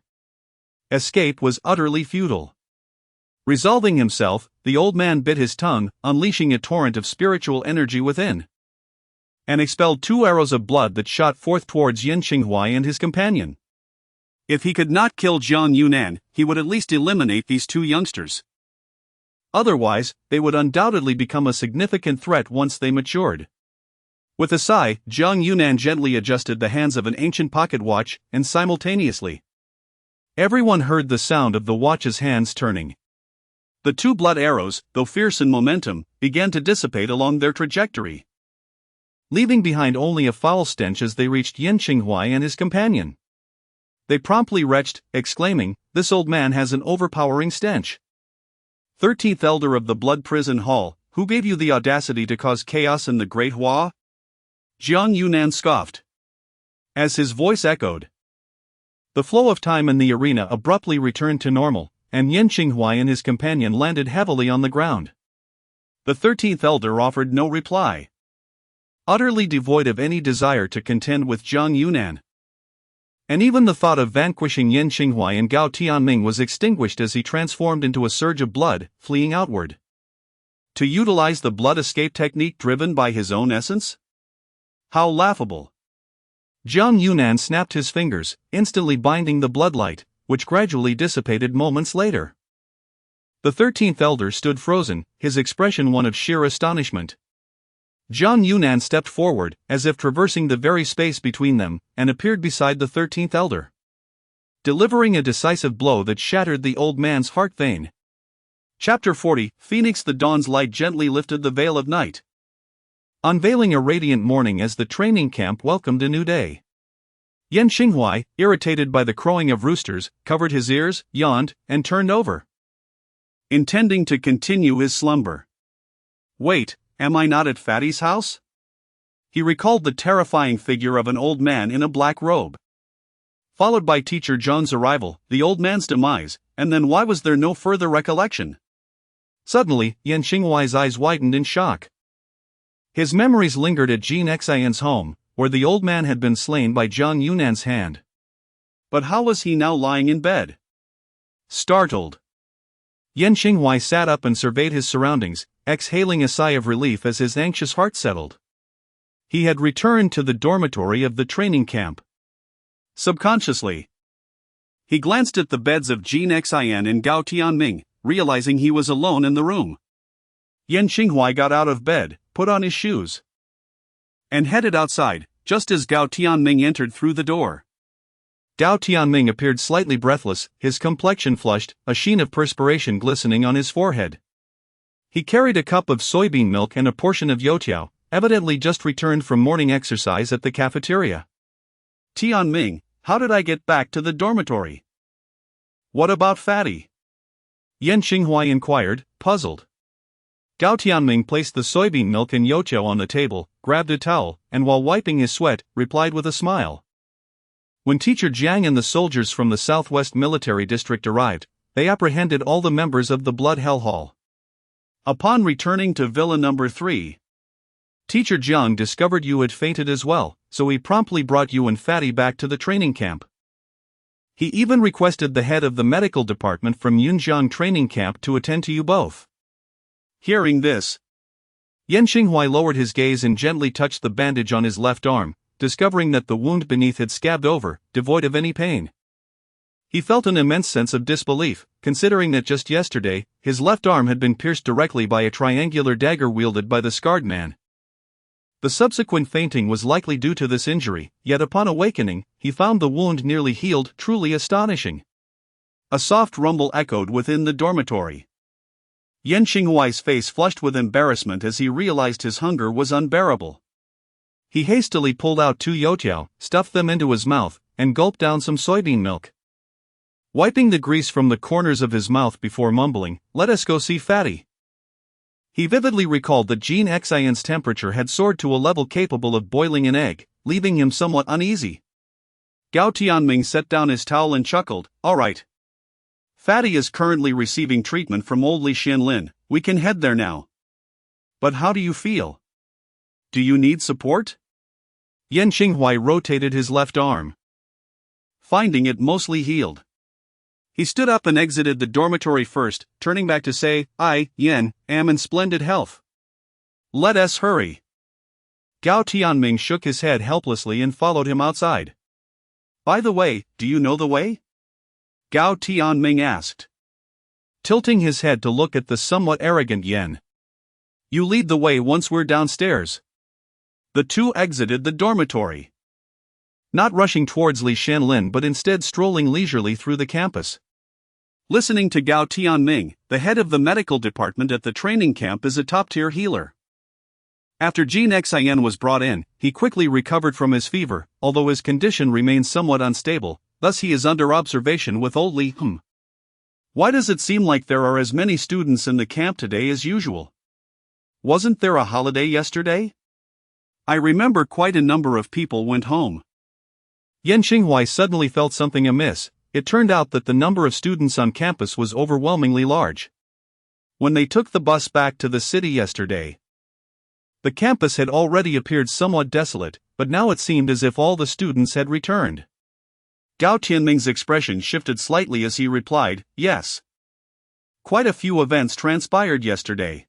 escape was utterly futile. Resolving himself, the old man bit his tongue, unleashing a torrent of spiritual energy within, and expelled 2 arrows of blood that shot forth towards Yan Xinghuai and his companion. If he could not kill Jiang Yunan, he would at least eliminate these 2 youngsters. Otherwise, they would undoubtedly become a significant threat once they matured. With a sigh, Jiang Yunan gently adjusted the hands of an ancient pocket watch, and simultaneously, everyone heard the sound of the watch's hands turning. The 2 blood arrows, though fierce in momentum, began to dissipate along their trajectory, leaving behind only a foul stench as they reached Yan Xinghuai and his companion. They promptly retched, exclaiming, "This old man has an overpowering stench." 13th Elder of the Blood Prison Hall, who gave you the audacity to cause chaos in the Great Hua? Jiang Yunan scoffed, as his voice echoed. The flow of time in the arena abruptly returned to normal, and Yan Xinghuai and his companion landed heavily on the ground. The 13th Elder offered no reply, utterly devoid of any desire to contend with Jiang Yunan. And even the thought of vanquishing Yan Xinghuai and Gao Tianming was extinguished as he transformed into a surge of blood, fleeing outward. To utilize the blood escape technique driven by his own essence? How laughable! Jiang Yunan snapped his fingers, instantly binding the bloodlight, which gradually dissipated moments later. The 13th Elder stood frozen, his expression one of sheer astonishment. Jiang Yunan stepped forward, as if traversing the very space between them, and appeared beside the 13th Elder, delivering a decisive blow that shattered the old man's heart vein. Chapter 40, Phoenix. The dawn's light gently lifted the veil of night, unveiling a radiant morning as the training camp welcomed a new day. Yan Xinghuai, irritated by the crowing of roosters, covered his ears, yawned, and turned over, intending to continue his slumber. Wait, am I not at Fatty's house? He recalled the terrifying figure of an old man in a black robe, followed by Teacher Zhang's arrival, the old man's demise, and then why was there no further recollection? Suddenly, Yan Xinghuai's eyes widened in shock. His memories lingered at Jin Xian's home, where the old man had been slain by Jiang Yunan's hand. But how was he now lying in bed? Startled, Yan Xinghuai sat up and surveyed his surroundings, exhaling a sigh of relief as his anxious heart settled. He had returned to the dormitory of the training camp. Subconsciously, he glanced at the beds of Jin Xian and Gao Tianming, realizing he was alone in the room. Yan Xinghuai got out of bed, put on his shoes, and headed outside, just as Gao Tianming entered through the door. Gao Tianming appeared slightly breathless, his complexion flushed, a sheen of perspiration glistening on his forehead. He carried a cup of soybean milk and a portion of youtiao, evidently just returned from morning exercise at the cafeteria. Tianming, how did I get back to the dormitory? What about Fatty? Yan Xinghuai inquired, puzzled. Gao Tianming placed the soybean milk and youtiao on the table, grabbed a towel, and while wiping his sweat, replied with a smile. When Teacher Jiang and the soldiers from the Southwest Military District arrived, they apprehended all the members of the Blood Hell Hall. Upon returning to Villa Number 3, Teacher Jiang discovered you had fainted as well, so he promptly brought you and Fatty back to the training camp. He even requested the head of the medical department from Yunjiang training camp to attend to you both. Hearing this, Yan Xinghuai lowered his gaze and gently touched the bandage on his left arm, discovering that the wound beneath had scabbed over, devoid of any pain. He felt an immense sense of disbelief, considering that just yesterday, his left arm had been pierced directly by a triangular dagger wielded by the scarred man. The subsequent fainting was likely due to this injury, yet upon awakening, he found the wound nearly healed, truly astonishing. A soft rumble echoed within the dormitory. Yan Xinghuai's face flushed with embarrassment as he realized his hunger was unbearable. He hastily pulled out 2 youtiao, stuffed them into his mouth, and gulped down some soybean milk. Wiping the grease from the corners of his mouth before mumbling, "Let us go see Fatty." He vividly recalled that Jean Xian's temperature had soared to a level capable of boiling an egg, leaving him somewhat uneasy. Gao Tianming set down his towel and chuckled, "All right. Fatty is currently receiving treatment from old Li Xianlin, we can head there now. But how do you feel? Do you need support?" Yan Xinghuai rotated his left arm, finding it mostly healed. He stood up and exited the dormitory first, turning back to say, "I, Yan, am in splendid health. Let us hurry." Gao Tianming shook his head helplessly and followed him outside. "By the way, do you know the way?" Gao Tianming asked, tilting his head to look at the somewhat arrogant Yan. "You lead the way once we're downstairs." The two exited the dormitory, not rushing towards Li Xianlin but instead strolling leisurely through the campus. Listening to Gao Tianming, the head of the medical department at the training camp is a top-tier healer. After Jean Xian was brought in, he quickly recovered from his fever, although his condition remains somewhat unstable, thus he is under observation with old Li. Why does it seem like there are as many students in the camp today as usual? Wasn't there a holiday yesterday? I remember quite a number of people went home. Yan Xinghuai suddenly felt something amiss. It turned out that the number of students on campus was overwhelmingly large. When they took the bus back to the city yesterday, the campus had already appeared somewhat desolate, but now it seemed as if all the students had returned. Gao Tianming's expression shifted slightly as he replied, "Yes. Quite a few events transpired yesterday.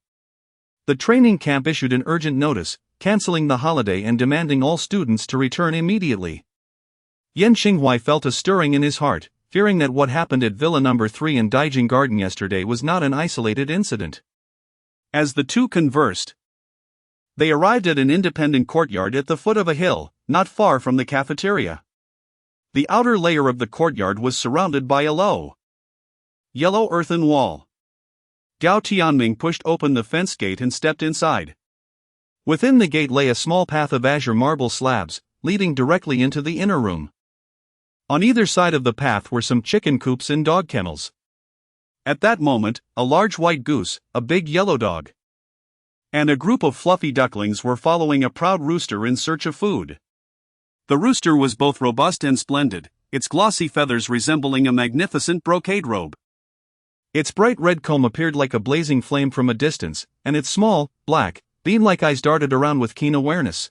The training camp issued an urgent notice, canceling the holiday and demanding all students to return immediately." Yan Xinghuai felt a stirring in his heart, fearing that what happened at Villa No. 3 in Daijing Garden yesterday was not an isolated incident. As the two conversed, they arrived at an independent courtyard at the foot of a hill, not far from the cafeteria. The outer layer of the courtyard was surrounded by a low, yellow earthen wall. Gao Tianming pushed open the fence gate and stepped inside. Within the gate lay a small path of azure marble slabs, leading directly into the inner room. On either side of the path were some chicken coops and dog kennels. At that moment, a large white goose, a big yellow dog, and a group of fluffy ducklings were following a proud rooster in search of food. The rooster was both robust and splendid, its glossy feathers resembling a magnificent brocade robe. Its bright red comb appeared like a blazing flame from a distance, and its small, black, bean-like eyes darted around with keen awareness.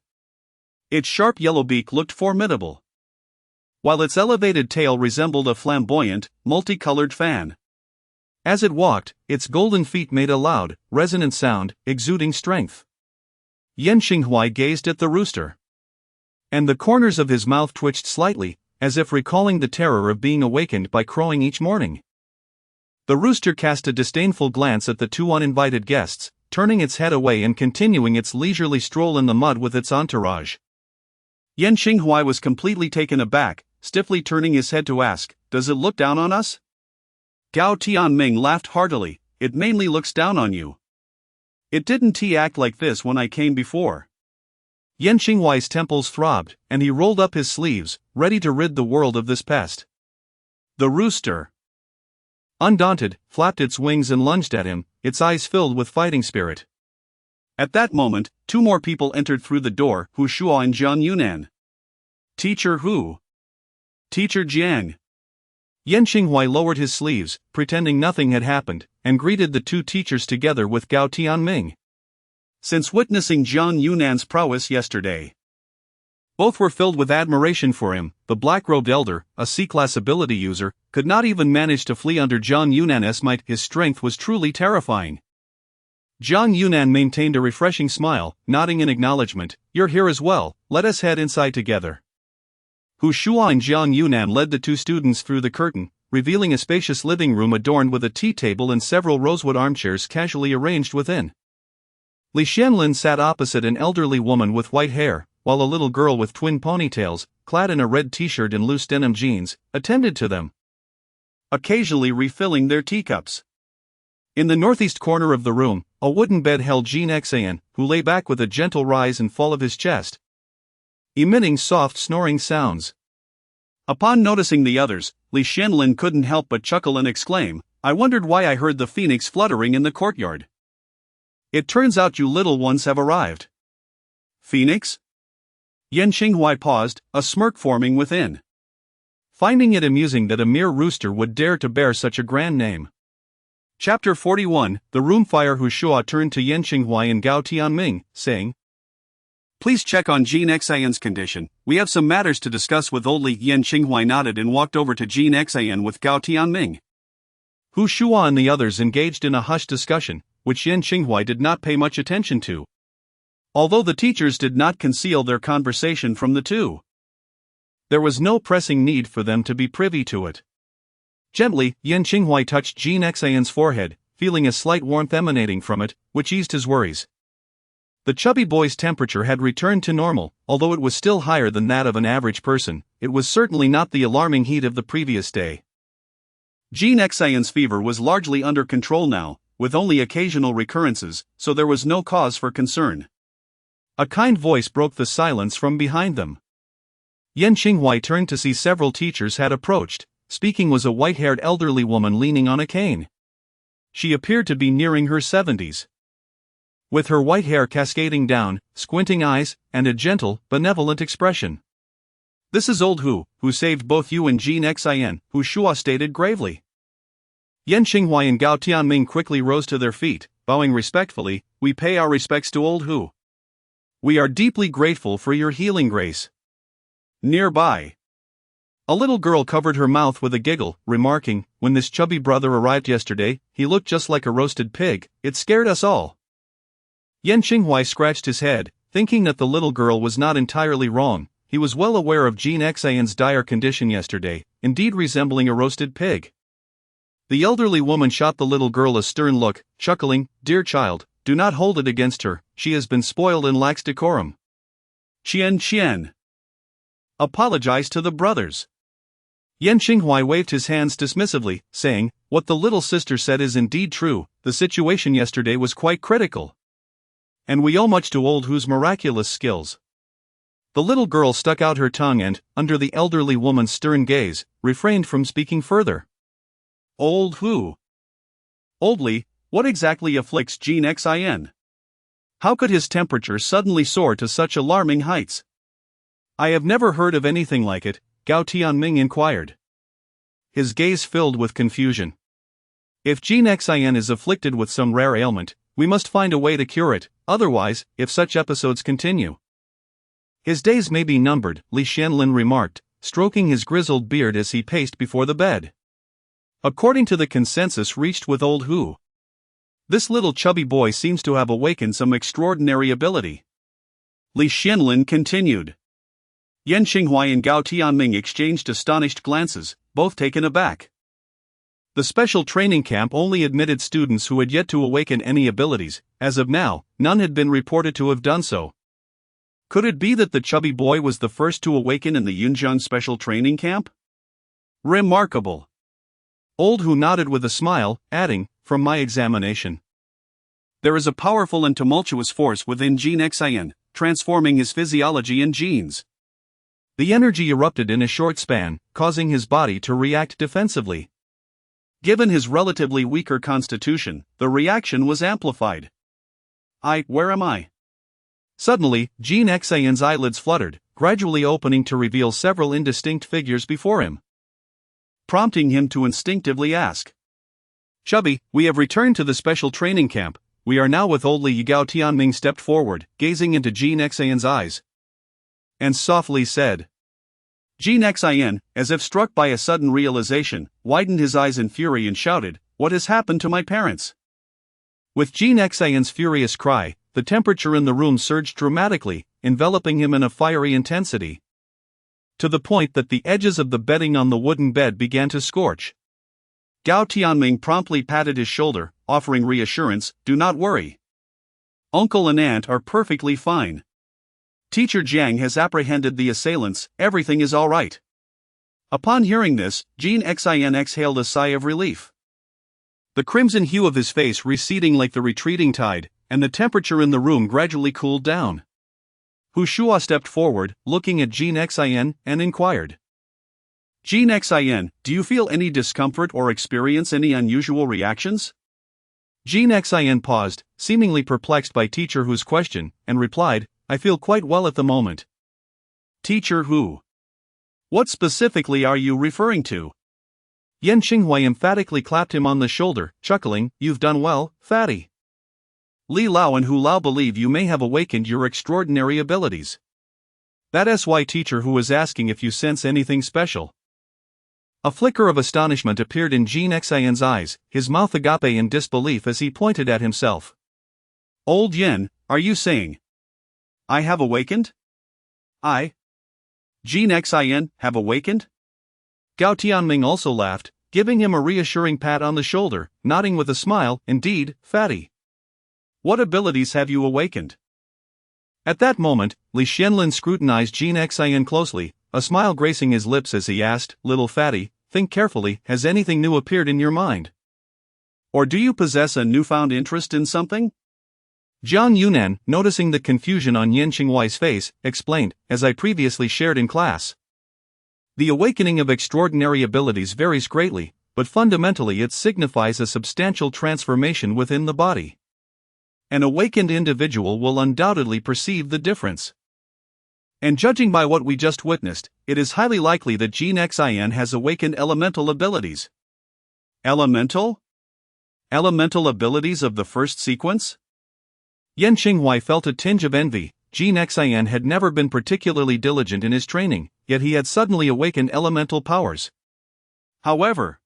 Its sharp yellow beak looked formidable, while its elevated tail resembled a flamboyant, multicolored fan. As it walked, its golden feet made a loud, resonant sound, exuding strength. Yan Xinghuai gazed at the rooster, and the corners of his mouth twitched slightly, as if recalling the terror of being awakened by crowing each morning. The rooster cast a disdainful glance at the two uninvited guests, turning its head away and continuing its leisurely stroll in the mud with its entourage. Yan Xinghuai was completely taken aback, stiffly turning his head to ask, "Does it look down on us?" Gao Tianming laughed heartily, "It mainly looks down on you. It didn't act like this when I came before." Yan Xinghuai's temples throbbed, and he rolled up his sleeves, ready to rid the world of this pest. The rooster, undaunted, flapped its wings and lunged at him, its eyes filled with fighting spirit. At that moment, two more people entered through the door, Hu Shuo and Jiang Yunan. "Teacher Hu." "Teacher Jiang." Yan Xinghuai lowered his sleeves, pretending nothing had happened, and greeted the two teachers together with Gao Tianming. Since witnessing Jiang Yunan's prowess yesterday, both were filled with admiration for him. The black-robed elder, a C-class ability user, could not even manage to flee under Jiang Yunan's might. His strength was truly terrifying. Jiang Yunan maintained a refreshing smile, nodding in acknowledgement. "You're here as well, let us head inside together." Hu Shuo and Jiang Yunan led the two students through the curtain, revealing a spacious living room adorned with a tea table and several rosewood armchairs casually arranged within. Li Xianlin sat opposite an elderly woman with white hair, while a little girl with twin ponytails, clad in a red t-shirt and loose denim jeans, attended to them, occasionally refilling their teacups. In the northeast corner of the room, a wooden bed held Jean Xian, who lay back with a gentle rise and fall of his chest, emitting soft snoring sounds. Upon noticing the others, Li Xianlin couldn't help but chuckle and exclaim, "I wondered why I heard the phoenix fluttering in the courtyard. It turns out you little ones have arrived." "Phoenix?" Yan Qinghuai paused, a smirk forming within, finding it amusing that a mere rooster would dare to bear such a grand name. Chapter 41, The Room Fire. Hu Shua turned to Yan Qinghuai and Gao Tianming, saying, "Please check on Jean Xian's condition. We have some matters to discuss with old Li." Yan Qinghuai nodded and walked over to Jean Xian with Gao Tianming. Hu Shua and the others engaged in a hushed discussion, which Yan Qinghuai did not pay much attention to, although the teachers did not conceal their conversation from the two. There was no pressing need for them to be privy to it. Gently, Yan Qinghuai touched Jean Xian's forehead, feeling a slight warmth emanating from it, which eased his worries. The chubby boy's temperature had returned to normal, although it was still higher than that of an average person. It was certainly not the alarming heat of the previous day. Jean Xian's fever was largely under control now, with only occasional recurrences, so there was no cause for concern. A kind voice broke the silence from behind them. Yan Qinghuai turned to see several teachers had approached. Speaking was a white-haired elderly woman leaning on a cane. She appeared to be nearing her 70s. With her white hair cascading down, squinting eyes, and a gentle, benevolent expression. "This is old Hu, who saved both you and Jean Xian," Hu Shua stated gravely. Yan Qinghuai and Gao Tianming quickly rose to their feet, bowing respectfully. "We pay our respects to old Hu. We are deeply grateful for your healing grace." Nearby, a little girl covered her mouth with a giggle, remarking, "When this chubby brother arrived yesterday, he looked just like a roasted pig. It scared us all." Yan Qinghuai scratched his head, thinking that the little girl was not entirely wrong. He was well aware of Jean Xian's dire condition yesterday, indeed resembling a roasted pig. The elderly woman shot the little girl a stern look, chuckling, "Dear child, do not hold it against her. She has been spoiled and lacks decorum." Qian. Apologize to the brothers." Yan Qinghuai waved his hands dismissively, saying, "What the little sister said is indeed true. The situation yesterday was quite critical. And we owe much to old Hu's miraculous skills." The little girl stuck out her tongue and, under the elderly woman's stern gaze, refrained from speaking further. "Old Hu? Old Li, what exactly afflicts Jean Xian? How could his temperature suddenly soar to such alarming heights?" "I have never heard of anything like it," Gao Tianming inquired. His gaze filled with confusion. "If Jean Xian is afflicted with some rare ailment, we must find a way to cure it, otherwise, if such episodes continue, his days may be numbered," Li Xianlin remarked, stroking his grizzled beard as he paced before the bed. "According to the consensus reached with old Hu, this little chubby boy seems to have awakened some extraordinary ability." Li Xianlin continued. Yan Qinghuai and Gao Tianming exchanged astonished glances, both taken aback. The special training camp only admitted students who had yet to awaken any abilities. As of now, none had been reported to have done so. Could it be that the chubby boy was the first to awaken in the Yunjiang special training camp? Remarkable. Old Hu nodded with a smile, adding, "From my examination, there is a powerful and tumultuous force within Jean Xian, transforming his physiology and genes." The energy erupted in a short span, causing his body to react defensively. Given his relatively weaker constitution, the reaction was amplified. Where am I? Suddenly, Jean Xian's eyelids fluttered, gradually opening to reveal several indistinct figures before him, prompting him to instinctively ask, "Chubby, we have returned to the special training camp. We are now with old Li." Gao Tianming stepped forward, gazing into Jean Xian's eyes, and softly said. Jean Xian, as if struck by a sudden realization, widened his eyes in fury and shouted, "What has happened to my parents?" With Jean Xian's furious cry, the temperature in the room surged dramatically, enveloping him in a fiery intensity, to the point that the edges of the bedding on the wooden bed began to scorch. Gao Tianming promptly patted his shoulder, offering reassurance, "Do not worry. Uncle and aunt are perfectly fine. Teacher Jiang has apprehended the assailants, everything is all right." Upon hearing this, Jin Xin exhaled a sigh of relief. The crimson hue of his face receding like the retreating tide, and the temperature in the room gradually cooled down. Hu Shua stepped forward, looking at Jin Xin, and inquired, "Jin Xin, do you feel any discomfort or experience any unusual reactions?" Jin Xin paused, seemingly perplexed by Teacher Hu's question, and replied, "I feel quite well at the moment." "Teacher Hu? What specifically are you referring to?" Yan Qinghuai emphatically clapped him on the shoulder, chuckling, "You've done well, fatty. Li Lao and Hu Lao believe you may have awakened your extraordinary abilities. That's why Teacher Hu is asking if you sense anything special." A flicker of astonishment appeared in Jin Xin's eyes, his mouth agape in disbelief as he pointed at himself. "Old Yen, are you saying I have awakened? I, Jin Xin, have awakened?" Gao Tianming also laughed, giving him a reassuring pat on the shoulder, nodding with a smile, "Indeed, fatty. What abilities have you awakened?" At that moment, Li Xianlin scrutinized Jin Xin closely, a smile gracing his lips as he asked, "Little fatty, think carefully, has anything new appeared in your mind? Or do you possess a newfound interest in something?" Jiang Yunan, noticing the confusion on Yan Qinghuai's face, explained, "As I previously shared in class, the awakening of extraordinary abilities varies greatly, but fundamentally it signifies a substantial transformation within the body. An awakened individual will undoubtedly perceive the difference. And judging by what we just witnessed, it is highly likely that Jin Xin has awakened elemental abilities." Elemental? Elemental abilities of the first sequence? Yan Qinghuai felt a tinge of envy. Jin Xin had never been particularly diligent in his training, yet he had suddenly awakened elemental powers. However,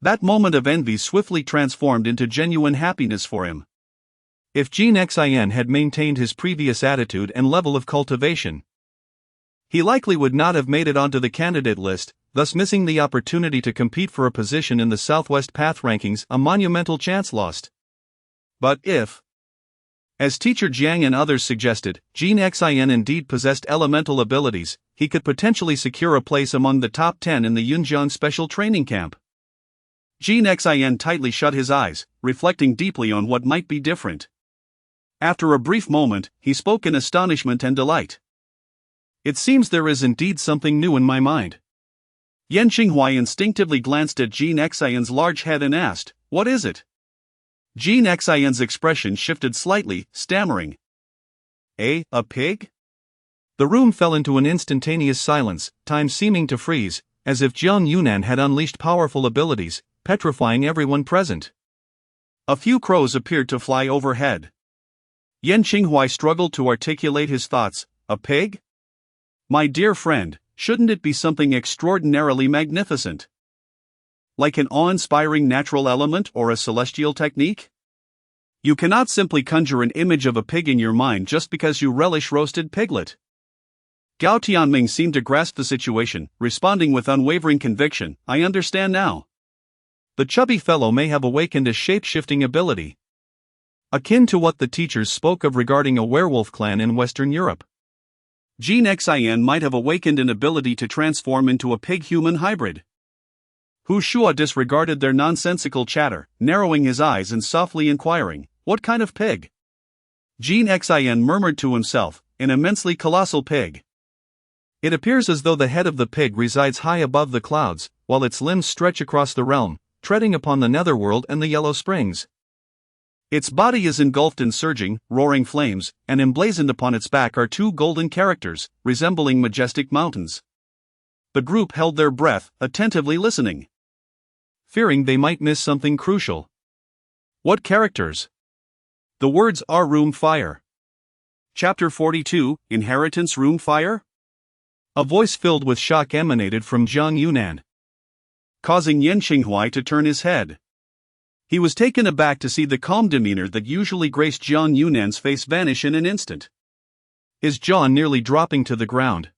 that moment of envy swiftly transformed into genuine happiness for him. If Jin Xin had maintained his previous attitude and level of cultivation, he likely would not have made it onto the candidate list, thus missing the opportunity to compete for a position in the Southwest Path rankings, a monumental chance lost. But if, as Teacher Jiang and others suggested, Jin Xin indeed possessed elemental abilities, he could potentially secure a place among the top 10 in the Yunjiang Special Training Camp. Jin Xin tightly shut his eyes, reflecting deeply on what might be different. After a brief moment, he spoke in astonishment and delight. "It seems there is indeed something new in my mind." Yan Qinghuai instinctively glanced at Jin Xin's large head and asked, "What is it?" Jin Xin's expression shifted slightly, stammering, A pig?" The room fell into an instantaneous silence, time seeming to freeze, as if Jiang Yunan had unleashed powerful abilities, petrifying everyone present. A few crows appeared to fly overhead. Yan Qinghuai struggled to articulate his thoughts. "A pig? My dear friend, shouldn't it be something extraordinarily magnificent? Like an awe-inspiring natural element or a celestial technique? You cannot simply conjure an image of a pig in your mind just because you relish roasted piglet." Gao Tianming seemed to grasp the situation, responding with unwavering conviction, "I understand now. The chubby fellow may have awakened a shape-shifting ability, akin to what the teachers spoke of regarding a werewolf clan in Western Europe. Jin Xin might have awakened an ability to transform into a pig-human hybrid." Hu Shua disregarded their nonsensical chatter, narrowing his eyes and softly inquiring, "What kind of pig?" Jin Xin murmured to himself, "An immensely colossal pig. It appears as though the head of the pig resides high above the clouds, while its limbs stretch across the realm, treading upon the netherworld and the yellow springs. Its body is engulfed in surging, roaring flames, and emblazoned upon its back are two golden characters, resembling majestic mountains." The group held their breath, attentively listening, fearing they might miss something crucial. "What characters?" "The words are Room Fire." Chapter 42, Inheritance Room Fire? A voice filled with shock emanated from Jiang Yunan, causing Yan Qinghuai to turn his head. He was taken aback to see the calm demeanor that usually graced Jiang Yunan's face vanish in an instant, his jaw nearly dropping to the ground.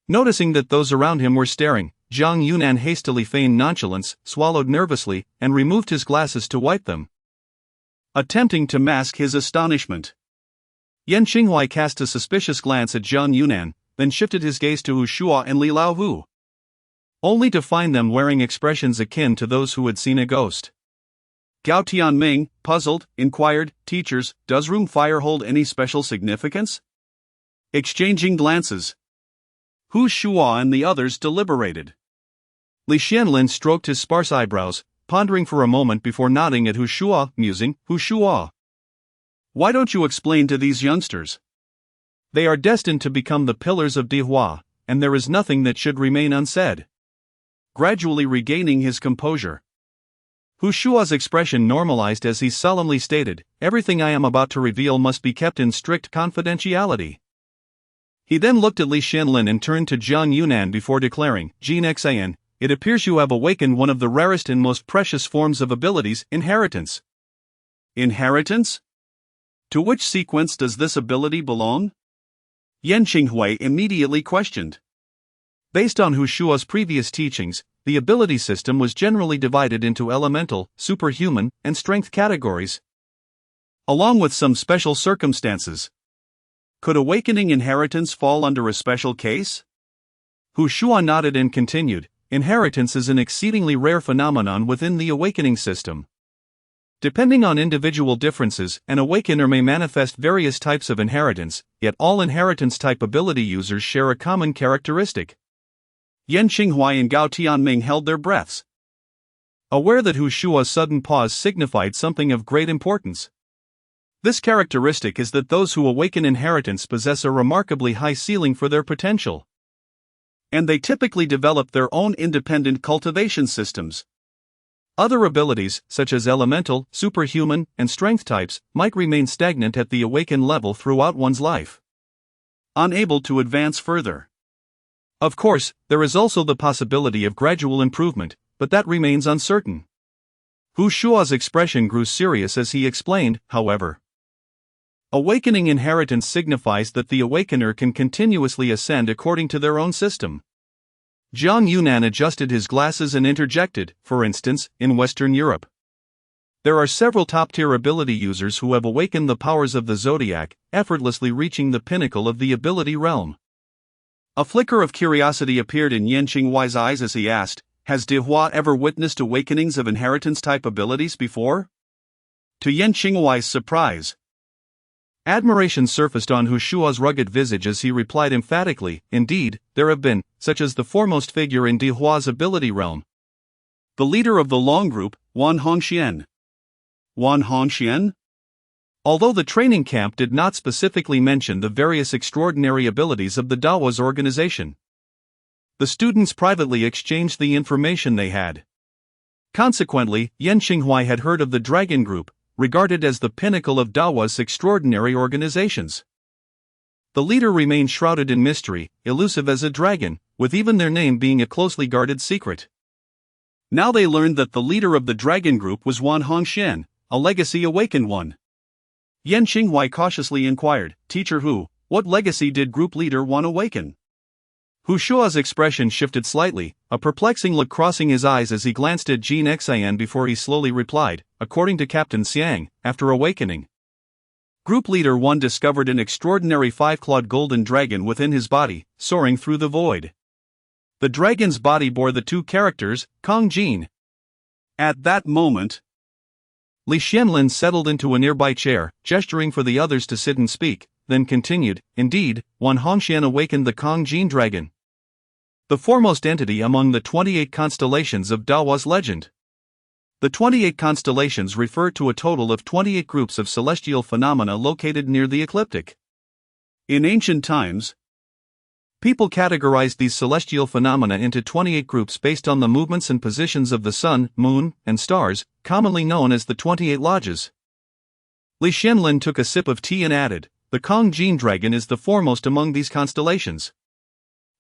Noticing that those around him were staring, Zhang Yunan hastily feigned nonchalance, swallowed nervously, and removed his glasses to wipe them, attempting to mask his astonishment. Yan Qinghuai cast a suspicious glance at Zhang Yunan, then shifted his gaze to Hu Shua and Li Laohu, only to find them wearing expressions akin to those who had seen a ghost. Gao Tianming, puzzled, inquired, "Teachers, does room fire hold any special significance?" Exchanging glances, Hu Shua and the others deliberated. Li Xianlin stroked his sparse eyebrows, pondering for a moment before nodding at Hu Shua, musing, "Hu Shua, why don't you explain to these youngsters? They are destined to become the pillars of Dihua, and there is nothing that should remain unsaid." Gradually regaining his composure, Hu Shua's expression normalized as he solemnly stated, "Everything I am about to reveal must be kept in strict confidentiality." He then looked at Li Xianlin and turned to Zhang Yunan before declaring, "Jin Xian, it appears you have awakened one of the rarest and most precious forms of abilities, inheritance." Inheritance? To which sequence does this ability belong? Yan Qinghui immediately questioned. Based on Hu Shua's previous teachings, the ability system was generally divided into elemental, superhuman, and strength categories, along with some special circumstances. Could awakening inheritance fall under a special case? Hu Shua nodded and continued, "Inheritance is an exceedingly rare phenomenon within the awakening system. Depending on individual differences, an awakener may manifest various types of inheritance, yet all inheritance-type ability users share a common characteristic." Yan Qinghui and Gao Tianming held their breaths, aware that Hu Shua's sudden pause signified something of great importance. This characteristic is that those who awaken inheritance possess a remarkably high ceiling for their potential, and they typically develop their own independent cultivation systems. Other abilities, such as elemental, superhuman, and strength types, might remain stagnant at the awakened level throughout one's life, unable to advance further. Of course, there is also the possibility of gradual improvement, but that remains uncertain. Hu Shua's expression grew serious as he explained, however. Awakening inheritance signifies that the awakener can continuously ascend according to their own system. Zhang Yunan adjusted his glasses and interjected, for instance, in Western Europe, there are several top-tier ability users who have awakened the powers of the zodiac, effortlessly reaching the pinnacle of the ability realm. A flicker of curiosity appeared in Yan Qinghui's eyes as he asked, "Has Dihua ever witnessed awakenings of inheritance-type abilities before?" To Yan Qinghui's surprise, admiration surfaced on Hu Shua's rugged visage as he replied emphatically, "Indeed, there have been, such as the foremost figure in Dihua's ability realm, the leader of the Long Group, Wan Hongxian." Wan Hongxian? Although the training camp did not specifically mention the various extraordinary abilities of the Dawa's organization, the students privately exchanged the information they had. Consequently, Yan Qinghui had heard of the Dragon Group, regarded as the pinnacle of Dawa's extraordinary organizations. The leader remained shrouded in mystery, elusive as a dragon, with even their name being a closely guarded secret. Now they learned that the leader of the Dragon Group was Wan Hongxian, a legacy awakened one. Yan Qinghui cautiously inquired, "Teacher Hu, what legacy did group leader Wan awaken?" Hu Shua's expression shifted slightly, a perplexing look crossing his eyes as he glanced at Jin Xian before he slowly replied, "According to Captain Xiang, after awakening, Group Leader 1 discovered an extraordinary five-clawed golden dragon within his body, soaring through the void. The dragon's body bore the two characters, Kong Jin." At that moment, Li Xianlin settled into a nearby chair, gesturing for the others to sit and speak, then continued, "Indeed, Wan Hongxian awakened the Kong Jin dragon, the foremost entity among the 28 constellations of Dawa's legend. The 28 constellations refer to a total of 28 groups of celestial phenomena located near the ecliptic. In ancient times, people categorized these celestial phenomena into 28 groups based on the movements and positions of the sun, moon, and stars, commonly known as the 28 lodges." Li Xianlin took a sip of tea and added, "The Kong Jin dragon is the foremost among these constellations.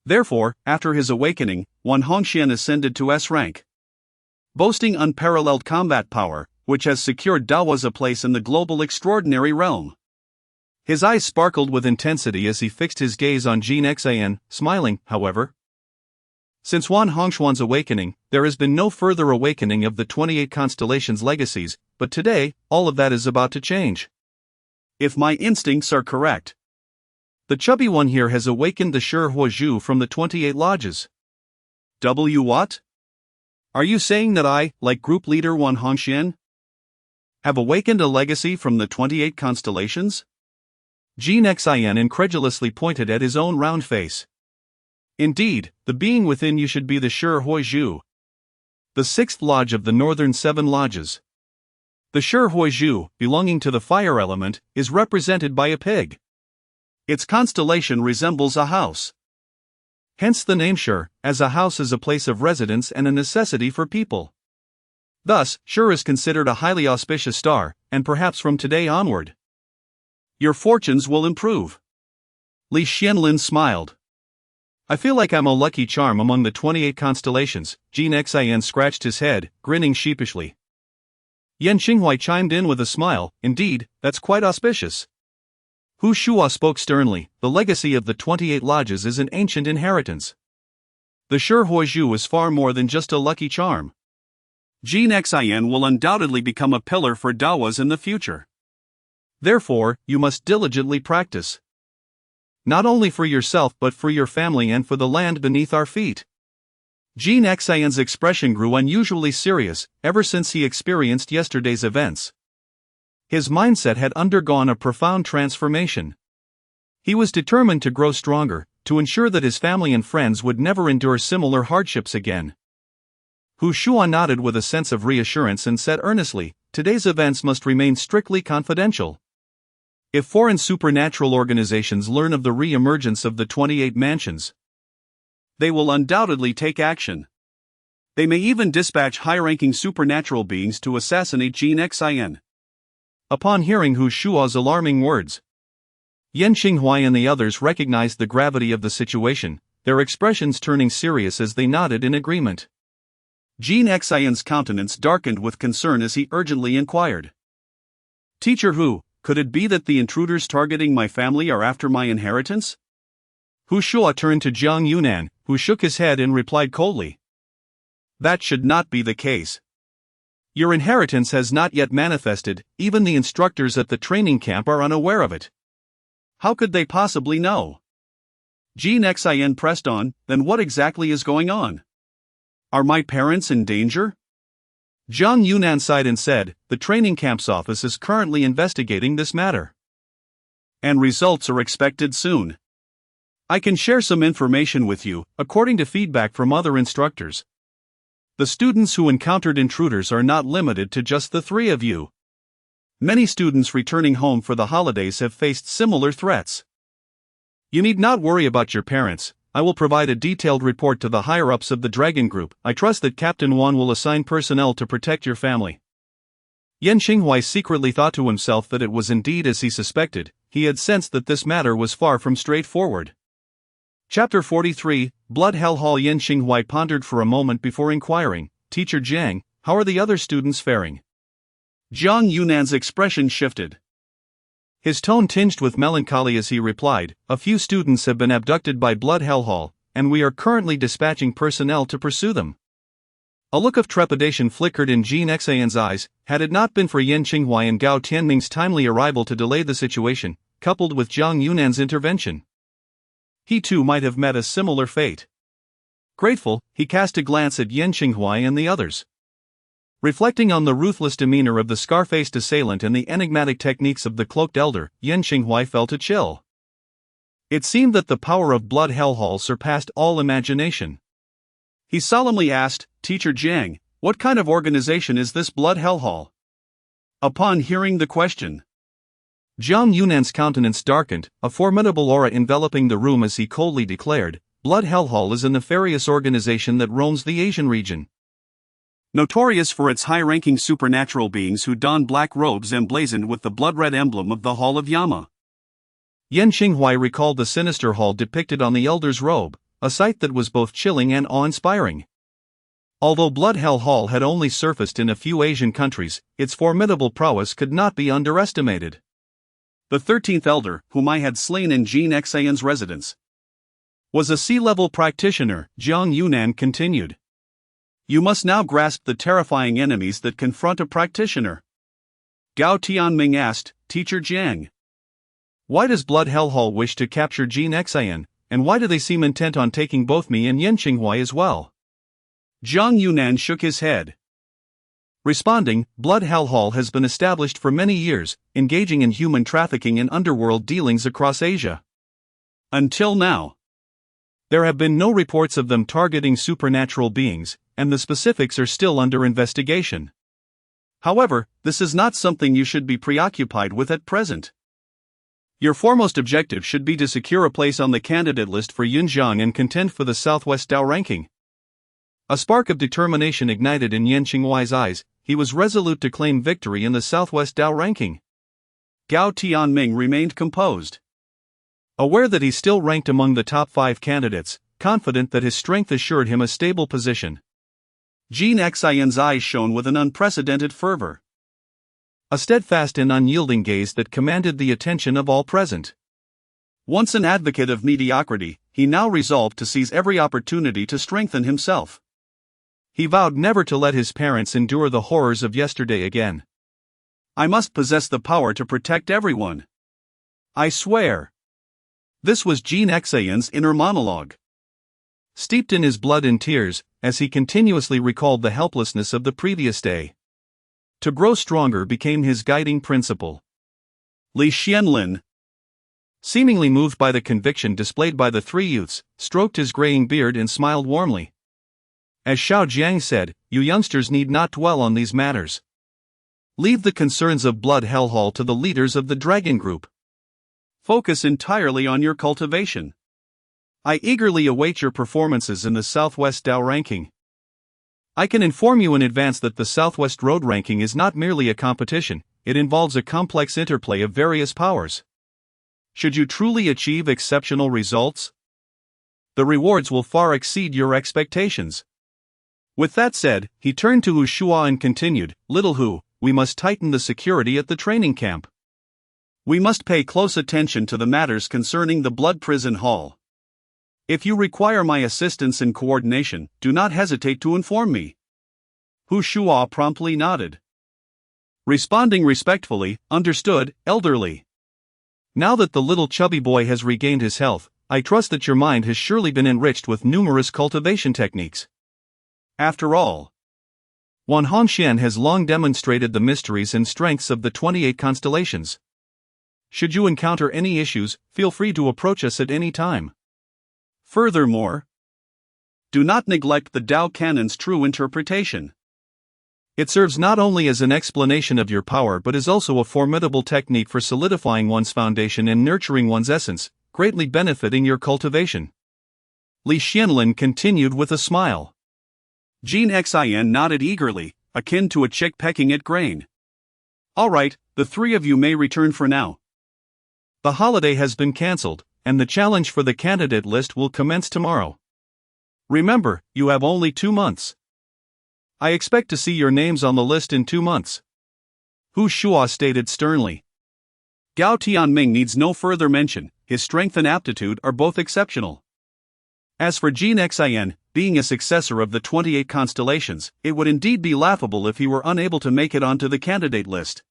Therefore, after his awakening, Wan Hongxian ascended to S rank, boasting unparalleled combat power, which has secured Dawas a place in the global extraordinary realm." His eyes sparkled with intensity as he fixed his gaze on Jin Xian, smiling, however. Since Wan Hongshuan's awakening, there has been no further awakening of the 28 constellations' legacies, but today, all of that is about to change. If my instincts are correct, the chubby one here has awakened the Shi Huozhu from the 28 lodges. What? Are you saying that I, like group leader Wan Hongxian, have awakened a legacy from the 28 constellations? Jin Xian incredulously pointed at his own round face. Indeed, the being within you should be the Shi Huozhu, the 6th lodge of the northern 7 lodges. The Shi Huozhu, belonging to the fire element, is represented by a pig. Its constellation resembles a house. Hence the name Shi, as a house is a place of residence and a necessity for people. Thus, Shi is considered a highly auspicious star, and perhaps from today onward, your fortunes will improve. Li Xianlin smiled. I feel like I'm a lucky charm among the 28 constellations. Jin Xian scratched his head, grinning sheepishly. Yan Xinghuai chimed in with a smile. Indeed, that's quite auspicious. Hu Shua spoke sternly. The legacy of the 28 lodges is an ancient inheritance. The Shi Huozhu is far more than just a lucky charm. Jin Xian will undoubtedly become a pillar for Dawas in the future. Therefore, you must diligently practice. Not only for yourself but for your family and for the land beneath our feet. Jin Xian's expression grew unusually serious, ever since he experienced yesterday's events. His mindset had undergone a profound transformation. He was determined to grow stronger, to ensure that his family and friends would never endure similar hardships again. Hu Shua nodded with a sense of reassurance and said earnestly, today's events must remain strictly confidential. If foreign supernatural organizations learn of the re-emergence of the 28 mansions, they will undoubtedly take action. They may even dispatch high-ranking supernatural beings to assassinate Jin Xian. Upon hearing Hu Shua's alarming words, Yan Xinghuai and the others recognized the gravity of the situation, their expressions turning serious as they nodded in agreement. Jin Xian's countenance darkened with concern as he urgently inquired. Teacher Hu, could it be that the intruders targeting my family are after my inheritance? Hu Shua turned to Jiang Yunan, who shook his head and replied coldly. That should not be the case. Your inheritance has not yet manifested, even the instructors at the training camp are unaware of it. How could they possibly know? Jin Xian pressed on, then what exactly is going on? Are my parents in danger? Jiang Yunan sighed and said, the training camp's office is currently investigating this matter. And results are expected soon. I can share some information with you, according to feedback from other instructors. The students who encountered intruders are not limited to just the 3 of you. Many students returning home for the holidays have faced similar threats. You need not worry about your parents. I will provide a detailed report to the higher-ups of the Dragon Group. I trust that Captain Wan will assign personnel to protect your family. Yan Xinghuai secretly thought to himself that it was indeed as he suspected. He had sensed that this matter was far from straightforward. Chapter 43, Blood Hell Hall. Yan Xinghuai pondered for a moment before inquiring, Teacher Jiang, how are the other students faring? Jiang Yunan's expression shifted. His tone tinged with melancholy as he replied, a few students have been abducted by Blood Hell Hall, and we are currently dispatching personnel to pursue them. A look of trepidation flickered in Jin Xian's eyes. Had it not been for Yan Xinghuai and Gao Tianming's timely arrival to delay the situation, coupled with Jiang Yunan's intervention, he too might have met a similar fate. Grateful, he cast a glance at Yan Xinghuai and the others. Reflecting on the ruthless demeanor of the scar-faced assailant and the enigmatic techniques of the cloaked elder, Yan Xinghuai felt a chill. It seemed that the power of Blood Hell Hall surpassed all imagination. He solemnly asked, Teacher Jiang, what kind of organization is this Blood Hell Hall? Upon hearing the question, Jiang Yunan's countenance darkened, a formidable aura enveloping the room as he coldly declared, Blood Hell Hall is a nefarious organization that roams the Asian region. Notorious for its high-ranking supernatural beings who don black robes emblazoned with the blood-red emblem of the Hall of Yama. Yan Xinghuai recalled the sinister hall depicted on the elder's robe, a sight that was both chilling and awe-inspiring. Although Blood Hell Hall had only surfaced in a few Asian countries, its formidable prowess could not be underestimated. The 13th elder, whom I had slain in Jin Xian's residence. was a sea-level practitioner, Jiang Yunan continued. You must now grasp the terrifying enemies that confront a practitioner. Gao Tianming asked, Teacher Jiang. Why does Blood Hellhall wish to capture Jin Xian, and why do they seem intent on taking both me and Yan Qinghuai as well? Jiang Yunan shook his head. Responding, Blood Hellhall has been established for many years, engaging in human trafficking and underworld dealings across Asia. Until now, there have been no reports of them targeting supernatural beings, and the specifics are still under investigation. However, this is not something you should be preoccupied with at present. Your foremost objective should be to secure a place on the candidate list for Yunjiang and contend for the Southwest Dao ranking. A spark of determination ignited in Yan Qinghuai's eyes. He was resolute to claim victory in the Southwest Dao ranking. Gao Tianming remained composed. Aware that he still ranked among the top 5 candidates, confident that his strength assured him a stable position. Jin Xian's eyes shone with an unprecedented fervor. A steadfast and unyielding gaze that commanded the attention of all present. Once an advocate of mediocrity, he now resolved to seize every opportunity to strengthen himself. He vowed never to let his parents endure the horrors of yesterday again. I must possess the power to protect everyone. I swear. This was Jin Xian's inner monologue. Steeped in his blood and tears, as he continuously recalled the helplessness of the previous day. To grow stronger became his guiding principle. Li Xianlin, seemingly moved by the conviction displayed by the 3 youths, stroked his graying beard and smiled warmly. As Xiao Jiang said, you youngsters need not dwell on these matters. Leave the concerns of Blood Hellhall to the leaders of the Dragon Group. Focus entirely on your cultivation. I eagerly await your performances in the Southwest Dao ranking. I can inform you in advance that the Southwest Road ranking is not merely a competition, it involves a complex interplay of various powers. Should you truly achieve exceptional results, the rewards will far exceed your expectations. With that said, he turned to Hu Shua and continued, Little Hu, we must tighten the security at the training camp. We must pay close attention to the matters concerning the Blood Prison Hall. If you require my assistance in coordination, do not hesitate to inform me. Hu Shua promptly nodded. Responding respectfully, understood, elderly. Now that the little chubby boy has regained his health, I trust that your mind has surely been enriched with numerous cultivation techniques. After all, Wan Hongxian has long demonstrated the mysteries and strengths of the 28 constellations. Should you encounter any issues, feel free to approach us at any time. Furthermore, do not neglect the Dao Canon's true interpretation. It serves not only as an explanation of your power but is also a formidable technique for solidifying one's foundation and nurturing one's essence, greatly benefiting your cultivation. Li Xianlin continued with a smile. Jin Xian nodded eagerly, akin to a chick pecking at grain. All right, the 3 of you may return for now. The holiday has been cancelled, and the challenge for the candidate list will commence tomorrow. Remember, you have only 2 months. I expect to see your names on the list in 2 months. Hu Shua stated sternly. Gao Tianming needs no further mention, his strength and aptitude are both exceptional. As for Jin Xian, being a successor of the 28 constellations, it would indeed be laughable if he were unable to make it onto the candidate list.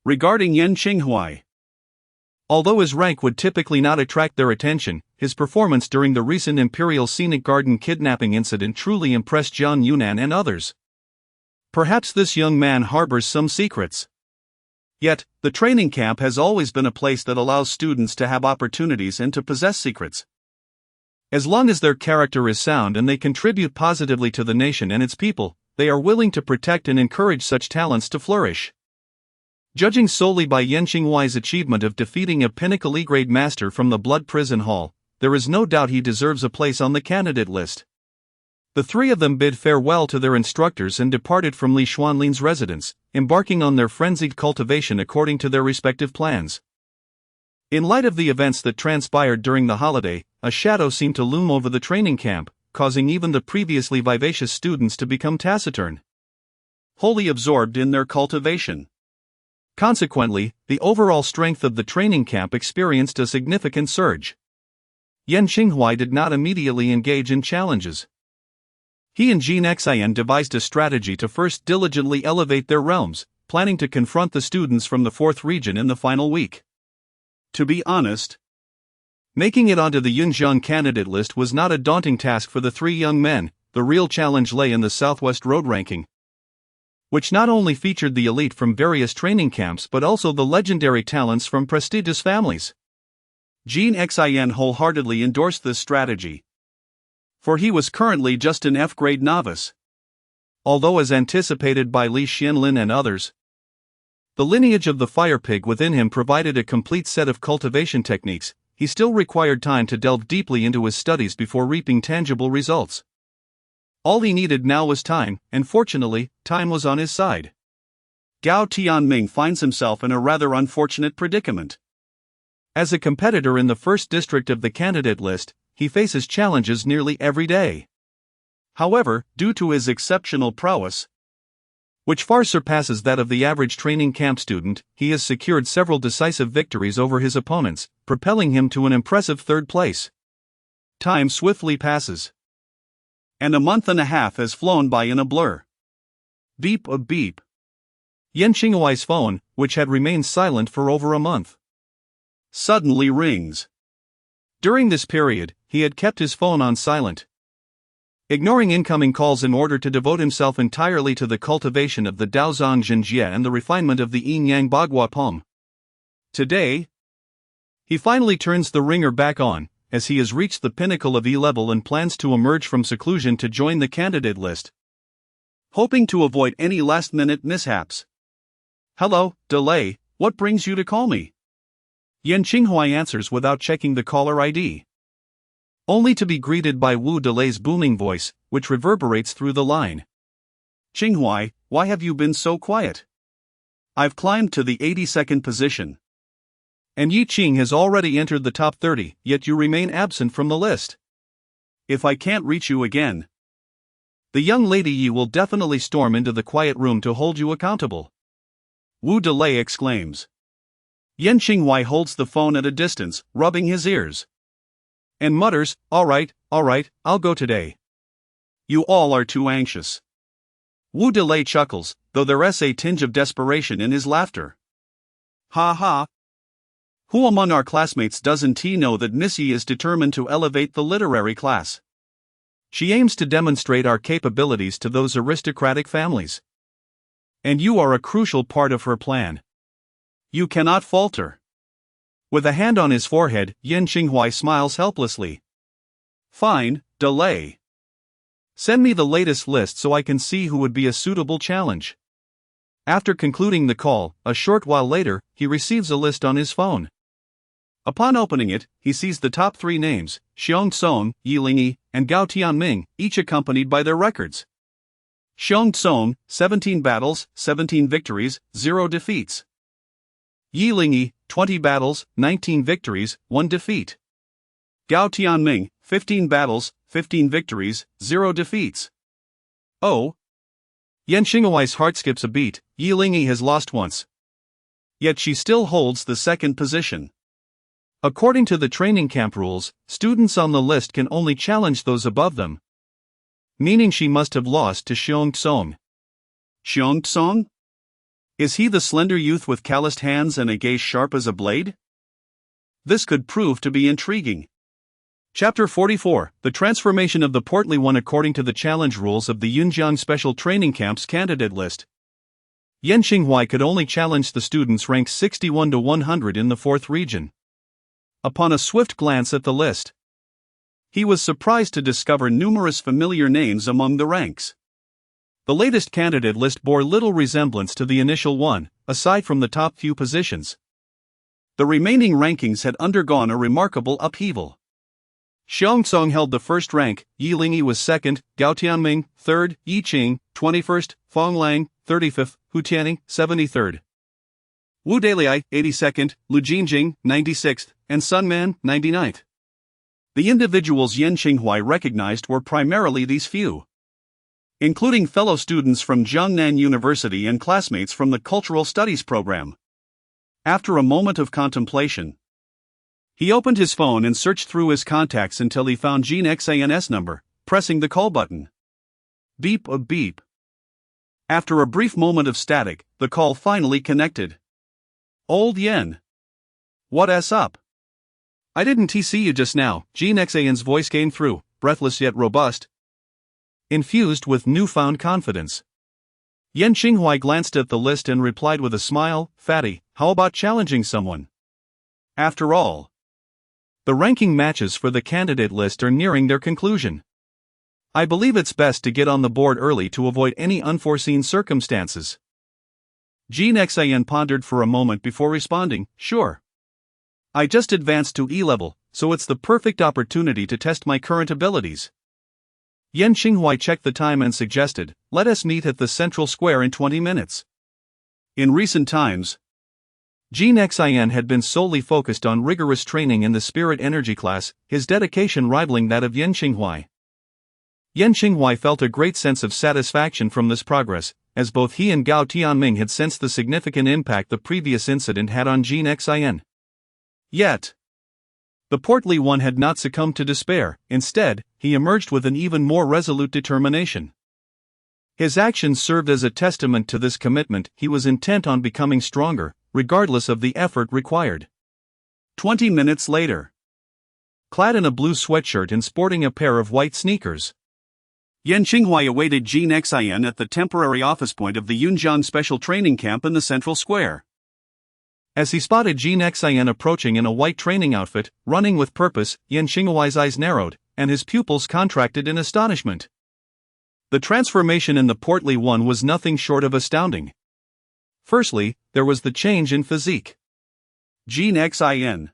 Regarding Yan Qinghuai, although his rank would typically not attract their attention, his performance during the recent Imperial Scenic Garden kidnapping incident truly impressed Jiang Yunan and others. Perhaps this young man harbors some secrets. Yet, the training camp has always been a place that allows students to have opportunities and to possess secrets. As long as their character is sound and they contribute positively to the nation and its people, they are willing to protect and encourage such talents to flourish. Judging solely by Yan Qinghuai's achievement of defeating a pinnacle E-grade master from the Blood Prison Hall, there is no doubt he deserves a place on the candidate list. The 3 of them bid farewell to their instructors and departed from Li Xuanlin's residence, embarking on their frenzied cultivation according to their respective plans. In light of the events that transpired during the holiday, a shadow seemed to loom over the training camp, causing even the previously vivacious students to become taciturn, wholly absorbed in their cultivation. Consequently, the overall strength of the training camp experienced a significant surge. Yan Qinghuai did not immediately engage in challenges. He and Jin Xian devised a strategy to first diligently elevate their realms, planning to confront the students from the 4th region in the final week. To be honest, making it onto the Yunjiang candidate list was not a daunting task for the three young men. The real challenge lay in the Southwest Road ranking, which not only featured the elite from various training camps but also the legendary talents from prestigious families. Jin Xian wholeheartedly endorsed this strategy, for he was currently just an F-grade novice. Although as anticipated by Li Xianlin and others, the lineage of the fire pig within him provided a complete set of cultivation techniques, he still required time to delve deeply into his studies before reaping tangible results. All he needed now was time, and fortunately, time was on his side. Gao Tianming finds himself in a rather unfortunate predicament. As a competitor in the 1st district of the candidate list, he faces challenges nearly every day. However, due to his exceptional prowess, which far surpasses that of the average training camp student, he has secured several decisive victories over his opponents, propelling him to an impressive 3rd place. Time swiftly passes, and a month and a half has flown by in a blur. Beep a beep. Yan Qinghuai's phone, which had remained silent for over a month, suddenly rings. During this period, he had kept his phone on silent, ignoring incoming calls in order to devote himself entirely to the cultivation of the Daozang Zhenjie and the refinement of the Yin Yang Bagua Pom. Today, he finally turns the ringer back on, as he has reached the pinnacle of E-level and plans to emerge from seclusion to join the candidate list, hoping to avoid any last-minute mishaps. "Hello, Delay, what brings you to call me?" Yan Qinghuai answers without checking the caller ID, only to be greeted by Wu Delay's booming voice, which reverberates through the line. "Qinghuai, why have you been so quiet? I've climbed to the 82nd position. And Yi Qing has already entered the top 30, yet you remain absent from the list. If I can't reach you again, the young lady Yi will definitely storm into the quiet room to hold you accountable," Wu Delay exclaims. Yan Qinghuai holds the phone at a distance, rubbing his ears, and mutters, all right, I'll go today." "You all are too anxious." Wu Delay chuckles, though there's a tinge of desperation in his laughter. "Ha ha. Who among our classmates doesn't know that Miss Yi is determined to elevate the literary class? She aims to demonstrate our capabilities to those aristocratic families. And you are a crucial part of her plan. You cannot falter." With a hand on his forehead, Yan Qinghuai smiles helplessly. "Fine, Delay. Send me the latest list so I can see who would be a suitable challenge." After concluding the call, a short while later, he receives a list on his phone. Upon opening it, he sees the top 3 names, Xiong Song, Yi Lingyi, and Gao Tianming, each accompanied by their records. Xiong Song, 17 battles, 17 victories, 0 defeats. Yi Lingyi, 20 battles, 19 victories, 1 defeat. Gao Tianming, 15 battles, 15 victories, 0 defeats. Oh! Yan Qinghuai's heart skips a beat. Yi Lingyi has lost once, yet she still holds the 2nd position. According to the training camp rules, students on the list can only challenge those above them, meaning she must have lost to Xiong Song. Xiong Song? Is he the slender youth with calloused hands and a gaze sharp as a blade? This could prove to be intriguing. Chapter 44, The Transformation of the Portly One according to the challenge rules of the Yunjiang Special Training Camp's candidate list. Yan Qinghuai could only challenge the students ranked 61 to 100 in the 4th region. Upon a swift glance at the list, he was surprised to discover numerous familiar names among the ranks. The latest candidate list bore little resemblance to the initial one, aside from the top few positions. The remaining rankings had undergone a remarkable upheaval. Xiong Song held the 1st rank, Yi Lingyi was 2nd, Gao Tianming, 3rd, Yi Qing, 21st, Fong Lang, 35th, Hu Tianning, 73rd. Wu Delai, 82nd, Lu Jingjing, 96th, and Sun Man, 99th. The individuals Yan Qinghuai recognized were primarily these few, including fellow students from Jiangnan University and classmates from the Cultural Studies program. After a moment of contemplation, He opened his phone and searched through his contacts until he found Jean Xin's number, pressing the call button. Beep a beep. After a brief moment of static, the call finally connected. Old Yen. What's up? I didn't see you just now, Jean Xin's voice came through, breathless yet robust, infused with newfound confidence. Yan Qinghuai glanced at the list and replied with a smile, "Fatty, how about challenging someone? After all, the ranking matches for the candidate list are nearing their conclusion. I believe it's best to get on the board early to avoid any unforeseen circumstances." Jean Xin pondered for a moment before responding, "Sure. I just advanced to E-level, so it's the perfect opportunity to test my current abilities." Yan Qinghuai checked the time and suggested, "Let us meet at the central square in 20 minutes. In recent times, Jean Xin had been solely focused on rigorous training in the spirit energy class, his dedication rivaling that of Yan Qinghuai. Yan Qinghuai felt a great sense of satisfaction from this progress, as both he and Gao Tianming had sensed the significant impact the previous incident had on Jean Xin. Yet, the portly one had not succumbed to despair. Instead, he emerged with an even more resolute determination. His actions served as a testament to this commitment. He was intent on becoming stronger, regardless of the effort required. 20 minutes later, clad in a blue sweatshirt and sporting a pair of white sneakers, Yan Qinghuai awaited Jean Xin at the temporary office point of the Yunjiang Special Training Camp in the central square. As he spotted Jean Xin approaching in a white training outfit, running with purpose, Yan Qinghuai's eyes narrowed, and his pupils contracted in astonishment. The transformation in the portly one was nothing short of astounding. Firstly, there was the change in physique. Jean Xin,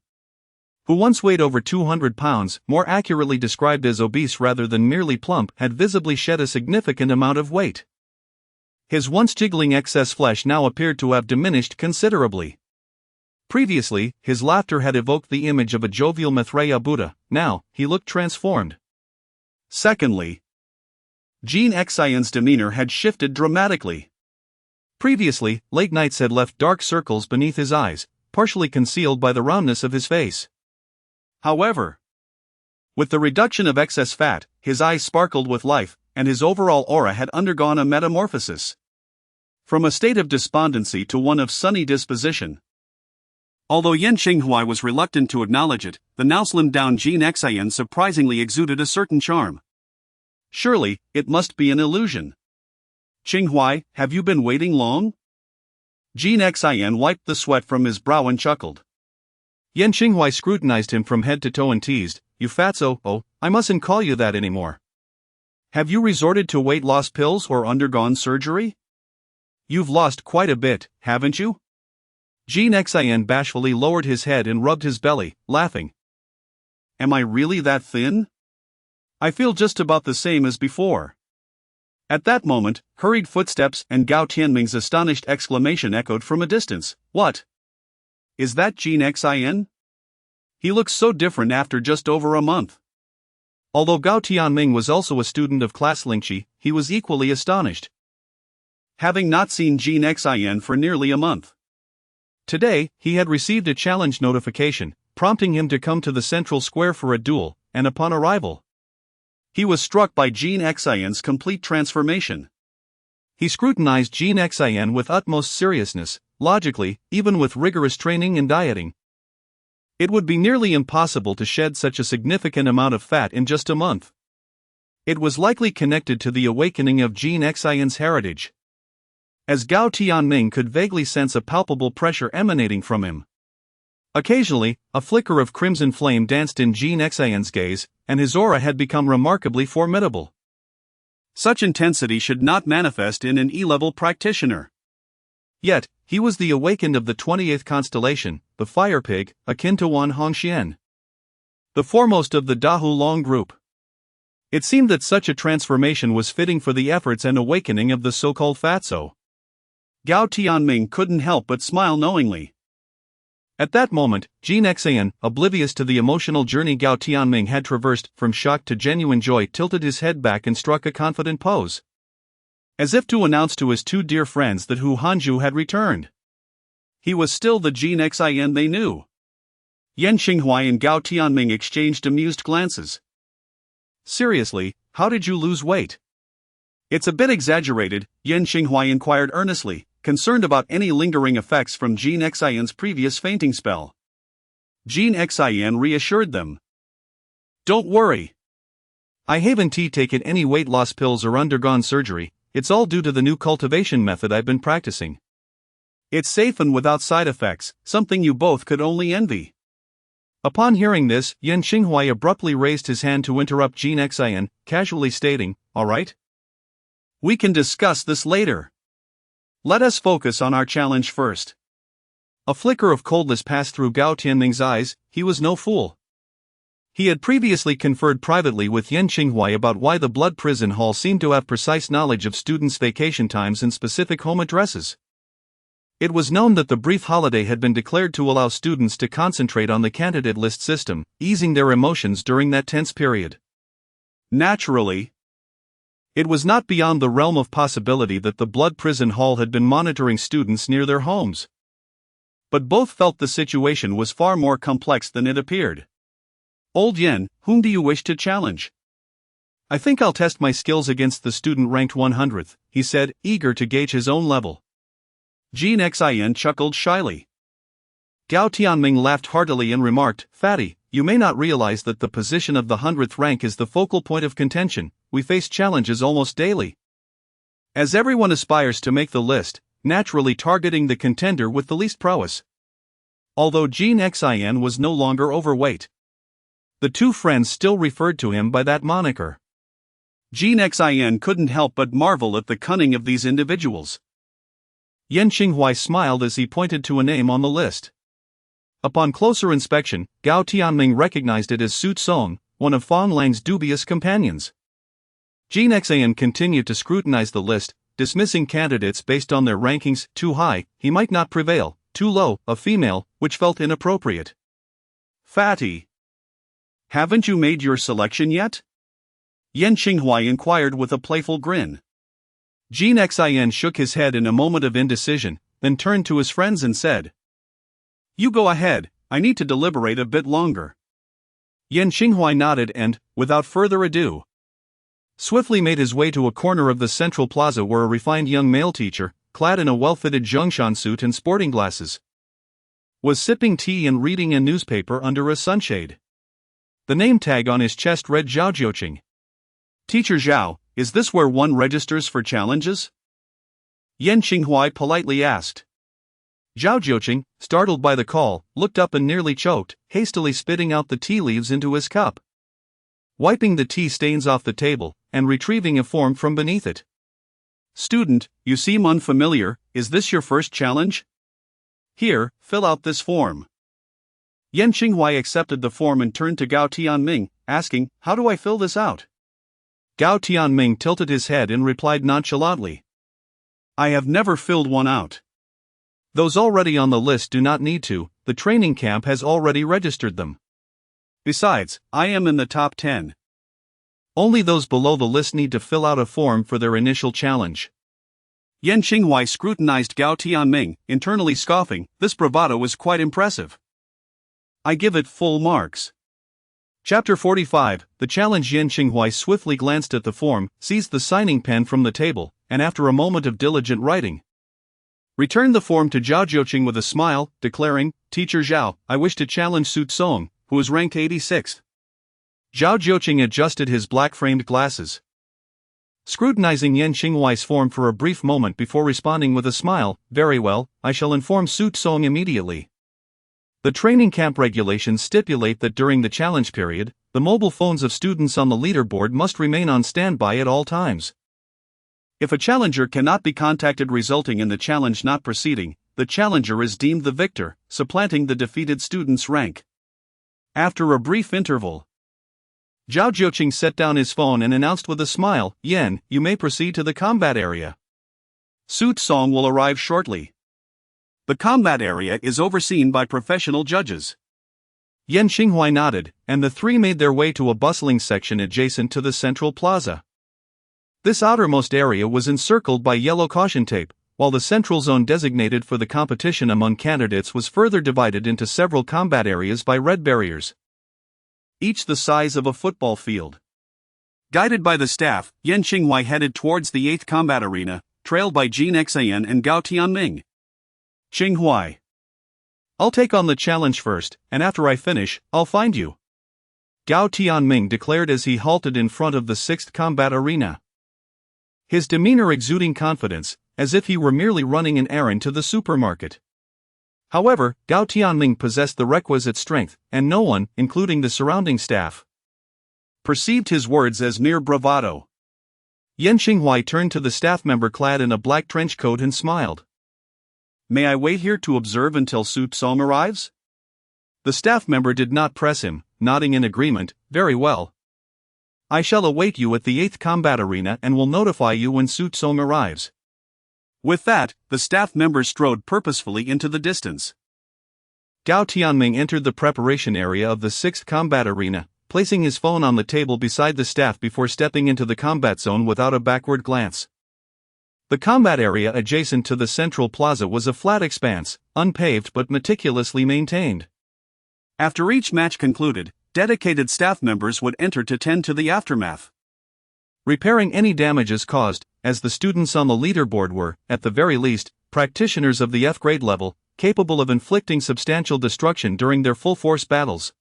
who once weighed over 200 pounds, more accurately described as obese rather than merely plump, had visibly shed a significant amount of weight. His once jiggling excess flesh now appeared to have diminished considerably. Previously, his laughter had evoked the image of a jovial Maitreya Buddha. Now, he looked transformed. Secondly, Jean Xin's demeanor had shifted dramatically. Previously, late nights had left dark circles beneath his eyes, partially concealed by the roundness of his face. However, with the reduction of excess fat, his eyes sparkled with life, and his overall aura had undergone a metamorphosis. From a state of despondency to one of sunny disposition. Although Yan Qinghuai was reluctant to acknowledge it, the now slimmed-down Jean Xin surprisingly exuded a certain charm. Surely, it must be an illusion. "Qinghuai, have you been waiting long?" Jean Xin wiped the sweat from his brow and chuckled. Yan Qinghuai scrutinized him from head to toe and teased, "You fatso, oh, I mustn't call you that anymore. Have you resorted to weight loss pills or undergone surgery? You've lost quite a bit, haven't you?" Jean Xin bashfully lowered his head and rubbed his belly, laughing. "Am I really that thin? I feel just about the same as before." At that moment, hurried footsteps and Gao Tianming's astonished exclamation echoed from a distance. "What? Is that Jean Xin? He looks so different after just over a month." Although Gao Tianming was also a student of class Lingqi, he was equally astonished. Having not seen Jean Xin for nearly a month. Today, he had received a challenge notification, prompting him to come to the central square for a duel, and upon arrival, he was struck by Jean Xin's complete transformation. He scrutinized Jean Xin with utmost seriousness. Logically, even with rigorous training and dieting, it would be nearly impossible to shed such a significant amount of fat in just a month. It was likely connected to the awakening of Jean Xin's heritage, as Gao Tianming could vaguely sense a palpable pressure emanating from him. Occasionally, a flicker of crimson flame danced in Jean Xin's gaze, and his aura had become remarkably formidable. Such intensity should not manifest in an E-level practitioner. Yet, he was the awakened of the 28th constellation, the Fire Pig, akin to Wan Hongxian, the foremost of the Dahu Long group. It seemed that such a transformation was fitting for the efforts and awakening of the so-called Fatso. Gao Tianming couldn't help but smile knowingly. At that moment, Jean Xin, oblivious to the emotional journey Gao Tianming had traversed, from shock to genuine joy, tilted his head back and struck a confident pose, as if to announce to his two dear friends that Hu Hanju had returned. He was still the Jean Xin they knew. Yan Xinghuai and Gao Tianming exchanged amused glances. Seriously, how did you lose weight? It's a bit exaggerated, Yan Xinghuai inquired earnestly, concerned about any lingering effects from Jean Xian's previous fainting spell. Jean Xian reassured them. Don't worry. I haven't taken any weight loss pills or undergone surgery. It's all due to the new cultivation method I've been practicing. It's safe and without side effects, something you both could only envy. Upon hearing this, Yan Xinghuai abruptly raised his hand to interrupt Jean Xian, casually stating, "All right? We can discuss this later. Let us focus on our challenge first." A flicker of coldness passed through Gao Tianming's eyes. He was no fool. He had previously conferred privately with Yan Xinghuai about why the Blood Prison Hall seemed to have precise knowledge of students' vacation times and specific home addresses. It was known that the brief holiday had been declared to allow students to concentrate on the candidate list system, easing their emotions during that tense period. Naturally, it was not beyond the realm of possibility that the Blood Prison Hall had been monitoring students near their homes. But both felt the situation was far more complex than it appeared. Old Yan, whom do you wish to challenge? I think I'll test my skills against the student ranked 100th, he said, eager to gauge his own level. Jean Xian chuckled shyly. Gao Tianming laughed heartily and remarked, "Fatty, you may not realize that the position of the 100th rank is the focal point of contention. We face challenges almost daily. As everyone aspires to make the list, naturally targeting the contender with the least prowess." Although Jean Xian was no longer overweight, the two friends still referred to him by that moniker. Jean Xian couldn't help but marvel at the cunning of these individuals. Yan Xinghuai smiled as he pointed to a name on the list. Upon closer inspection, Gao Tianming recognized it as Su Song, one of Fang Lang's dubious companions. Jean Xian continued to scrutinize the list, dismissing candidates based on their rankings. Too high, he might not prevail; too low, a female, which felt inappropriate. Fatty, haven't you made your selection yet? Yan Xinghuai inquired with a playful grin. Jean Xian shook his head in a moment of indecision, then turned to his friends and said, "You go ahead, I need to deliberate a bit longer." Yan Xinghuai nodded and, without further ado, swiftly made his way to a corner of the central plaza where a refined young male teacher, clad in a well-fitted Zhongshan suit and sporting glasses, was sipping tea and reading a newspaper under a sunshade. The name tag on his chest read Zhao Jiuqing. "Teacher Zhao, is this where one registers for challenges?" Yan Xinghuai politely asked. Zhao Jiuqing, startled by the call, looked up and nearly choked, hastily spitting out the tea leaves into his cup, wiping the tea stains off the table, and retrieving a form from beneath it. "Student, you seem unfamiliar, is this your first challenge? Here, fill out this form." Yan Xinghuai accepted the form and turned to Gao Tianming, asking, "How do I fill this out?" Gao Tianming tilted his head and replied nonchalantly, "I have never filled one out. Those already on the list do not need to, the training camp has already registered them. Besides, I am in the top 10. Only those below the list need to fill out a form for their initial challenge." Yan Xinghuai scrutinized Gao Tianming, internally scoffing. This bravado was quite impressive. "I give it full marks." Chapter 45, The Challenge. Yan Xinghuai swiftly glanced at the form, seized the signing pen from the table, and after a moment of diligent writing, returned the form to Zhao Jiuqing with a smile, declaring, "Teacher Zhao, I wish to challenge Su Song, who is ranked 86th. Zhao Jiuqing adjusted his black-framed glasses, scrutinizing Yan Xinghuai's form for a brief moment before responding with a smile, "Very well, I shall inform Su Song immediately. The training camp regulations stipulate that during the challenge period, the mobile phones of students on the leaderboard must remain on standby at all times. If a challenger cannot be contacted resulting in the challenge not proceeding, the challenger is deemed the victor, supplanting the defeated student's rank." After a brief interval, Zhao Jiuqing set down his phone and announced with a smile, "Yan, you may proceed to the combat area. Su Song will arrive shortly. The combat area is overseen by professional judges." Yan Xinghuai nodded, and the three made their way to a bustling section adjacent to the central plaza. This outermost area was encircled by yellow caution tape, while the central zone designated for the competition among candidates was further divided into several combat areas by red barriers, each the size of a football field. Guided by the staff, Yan Qinghuai headed towards the 8th combat arena, trailed by Jin Xian and Gao Tianming. Qinghuai, I'll take on the challenge first, and after I finish, I'll find you, Gao Tianming declared as he halted in front of the 6th combat arena, his demeanor exuding confidence, as if he were merely running an errand to the supermarket. However, Gao Tianming possessed the requisite strength, and no one, including the surrounding staff, perceived his words as mere bravado. Yan Qinghuai turned to the staff member clad in a black trench coat and smiled. May I wait here to observe until Su Tsong arrives? The staff member did not press him, nodding in agreement. Very well. I shall await you at the 8th combat arena and will notify you when Su Tsong arrives. With that, the staff member strode purposefully into the distance. Gao Tianming entered the preparation area of the 6th combat arena, placing his phone on the table beside the staff before stepping into the combat zone without a backward glance. The combat area adjacent to the central plaza was a flat expanse, unpaved but meticulously maintained. After each match concluded, dedicated staff members would enter to tend to the aftermath, repairing any damages caused, as the students on the leaderboard were, at the very least, practitioners of the F-grade level, capable of inflicting substantial destruction during their full-force battles.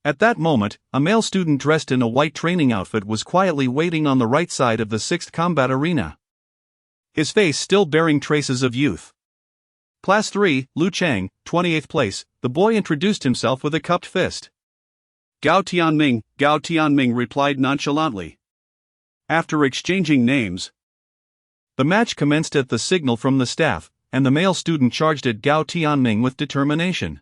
At that moment, a male student dressed in a white training outfit was quietly waiting on the right side of the 6th combat arena, his face still bearing traces of youth. Class 3, Lu Cheng, 28th place, the boy introduced himself with a cupped fist. Gao Tianming replied nonchalantly. After exchanging names, the match commenced at the signal from the staff, and the male student charged at Gao Tianming with determination.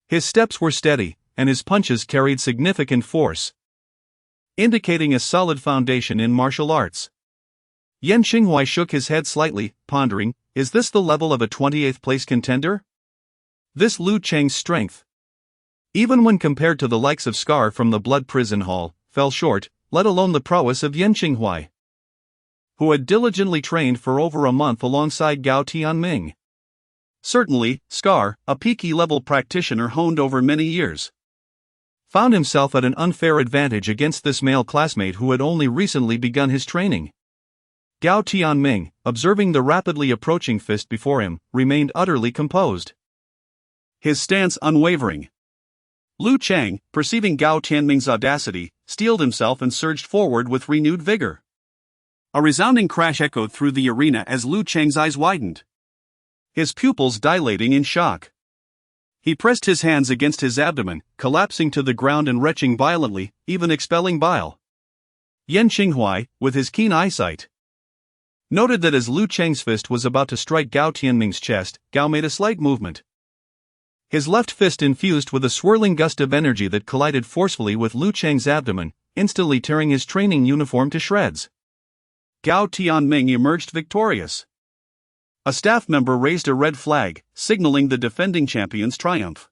His steps were steady, and his punches carried significant force, indicating a solid foundation in martial arts. Yan Qinghuai shook his head slightly, pondering, is this the level of a 28th place contender? This Lu Cheng's strength, even when compared to the likes of Scar from the Blood Prison Hall, fell short, let alone the prowess of Yan Qinghuai, who had diligently trained for over a month alongside Gao Tianming. Certainly, Scar, a Peaky-level practitioner honed over many years, found himself at an unfair advantage against this male classmate who had only recently begun his training. Gao Tianming, observing the rapidly approaching fist before him, remained utterly composed, his stance unwavering. Lu Cheng, perceiving Gao Tianming's audacity, steeled himself and surged forward with renewed vigor. A resounding crash echoed through the arena as Lu Cheng's eyes widened, his pupils dilating in shock. He pressed his hands against his abdomen, collapsing to the ground and retching violently, even expelling bile. Yan Qinghuai, with his keen eyesight, noted that as Lu Cheng's fist was about to strike Gao Tianming's chest, Gao made a slight movement. His left fist infused with a swirling gust of energy that collided forcefully with Lu Cheng's abdomen, instantly tearing his training uniform to shreds. Gao Tianming emerged victorious. A staff member raised a red flag, signaling the defending champion's triumph.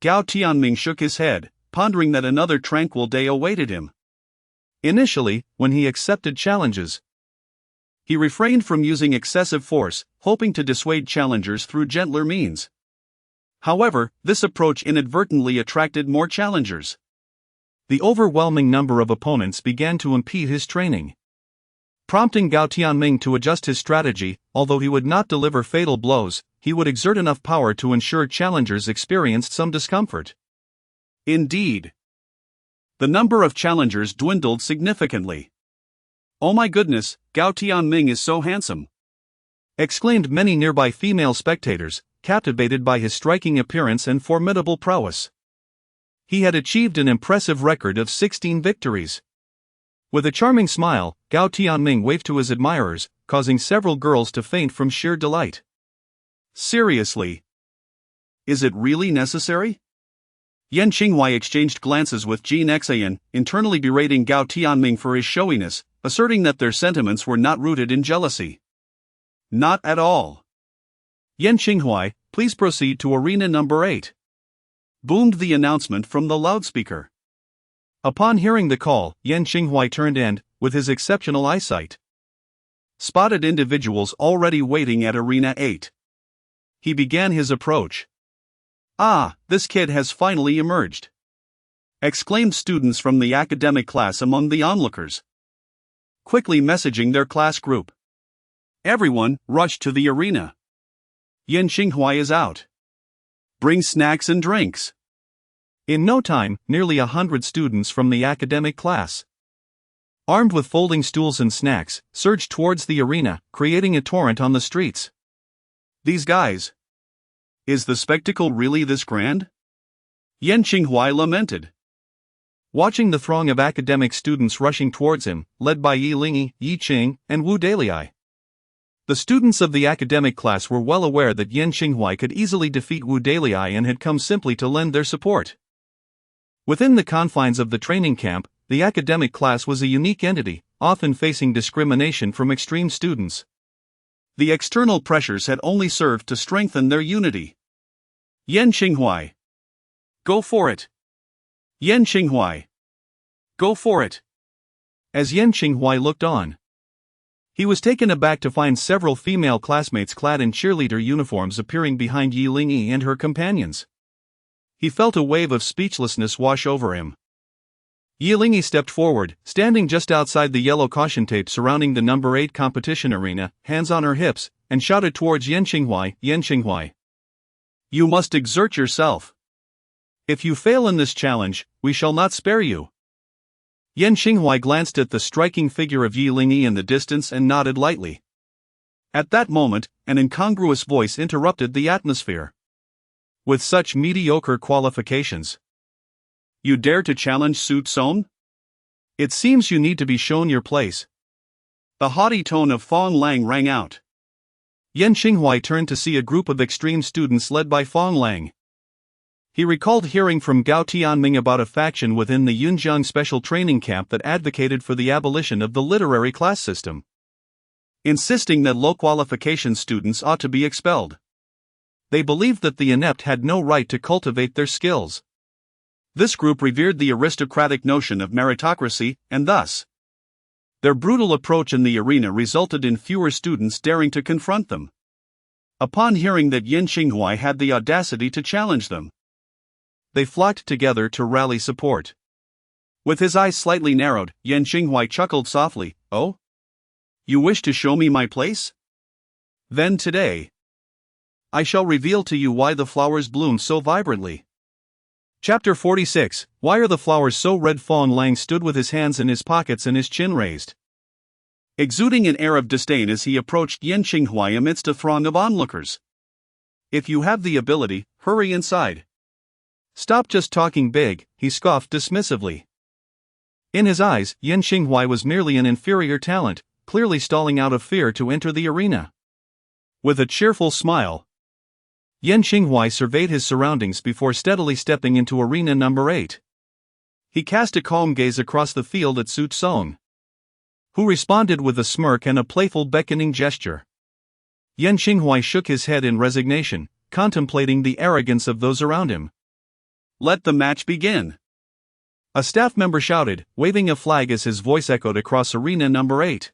Gao Tianming shook his head, pondering that another tranquil day awaited him. Initially, when he accepted challenges, he refrained from using excessive force, hoping to dissuade challengers through gentler means. However, this approach inadvertently attracted more challengers. The overwhelming number of opponents began to impede his training, prompting Gao Tianming to adjust his strategy. Although he would not deliver fatal blows, he would exert enough power to ensure challengers experienced some discomfort. Indeed, the number of challengers dwindled significantly. "Oh my goodness, Gao Tianming is so handsome!" exclaimed many nearby female spectators, captivated by his striking appearance and formidable prowess. He had achieved an impressive record of 16 victories. With a charming smile, Gao Tianming waved to his admirers, causing several girls to faint from sheer delight. Seriously? Is it really necessary? Yan Qinghuai exchanged glances with Jin Xian, internally berating Gao Tianming for his showiness, asserting that their sentiments were not rooted in jealousy. Not at all. Yan Qinghuai, please proceed to arena number 8. Boomed the announcement from the loudspeaker. Upon hearing the call, Yan Qinghuai turned and, with his exceptional eyesight, spotted individuals already waiting at Arena 8. He began his approach. "Ah, this kid has finally emerged!" exclaimed students from the academic class among the onlookers, quickly messaging their class group. Everyone rushed to the arena. "Yan Xinghuai is out. Bring snacks and drinks." In no time, nearly 100 students from the academic class, armed with folding stools and snacks, surged towards the arena, creating a torrent on the streets. "These guys. Is the spectacle really this grand?" Yan Xinghuai lamented, watching the throng of academic students rushing towards him, led by Yi Lingyi, Yi Qing, and Wu Daliai. The students of the academic class were well aware that Yan Xinghuai could easily defeat Wu Daliai and had come simply to lend their support. Within the confines of the training camp, the academic class was a unique entity, often facing discrimination from extreme students. The external pressures had only served to strengthen their unity. "Yan Xinghuai. Go for it! Yan Xinghuai. Go for it!" As Yan Xinghuai looked on, he was taken aback to find several female classmates clad in cheerleader uniforms appearing behind Yi Lingyi and her companions. He felt a wave of speechlessness wash over him. Yi Lingyi stepped forward, standing just outside the yellow caution tape surrounding the number 8 competition arena, hands on her hips, and shouted towards Yan Xinghuai, "Yan Xinghuai. You must exert yourself. If you fail in this challenge, we shall not spare you." Yan Xinghuai glanced at the striking figure of Yi Lingyi in the distance and nodded lightly. At that moment, an incongruous voice interrupted the atmosphere. "With such mediocre qualifications, you dare to challenge Su Tsong? It seems you need to be shown your place." The haughty tone of Fong Lang rang out. Yan Xinghuai turned to see a group of extreme students led by Fong Lang. He recalled hearing from Gao Tianming about a faction within the Yunjiang Special Training Camp that advocated for the abolition of the literary class system, insisting that low qualification students ought to be expelled. They believed that the inept had no right to cultivate their skills. This group revered the aristocratic notion of meritocracy, and thus, their brutal approach in the arena resulted in fewer students daring to confront them. Upon hearing that Yan Xinghuai had the audacity to challenge them, they flocked together to rally support. With his eyes slightly narrowed, Yan Xinghuai chuckled softly, "Oh? You wish to show me my place? Then today, I shall reveal to you why the flowers bloom so vibrantly." Chapter 46, Why are the flowers so red? Fong Lang stood with his hands in his pockets and his chin raised, exuding an air of disdain as he approached Yan Xinghuai amidst a throng of onlookers. "If you have the ability, hurry inside." "Stop just talking big," he scoffed dismissively. In his eyes, Yan Xinghuai was merely an inferior talent, clearly stalling out of fear to enter the arena. With a cheerful smile, Yan Xinghuai surveyed his surroundings before steadily stepping into arena number 8. He cast a calm gaze across the field at Su Tsong, who responded with a smirk and a playful beckoning gesture. Yan Xinghuai shook his head in resignation, contemplating the arrogance of those around him. "Let the match begin," a staff member shouted, waving a flag as his voice echoed across arena number 8.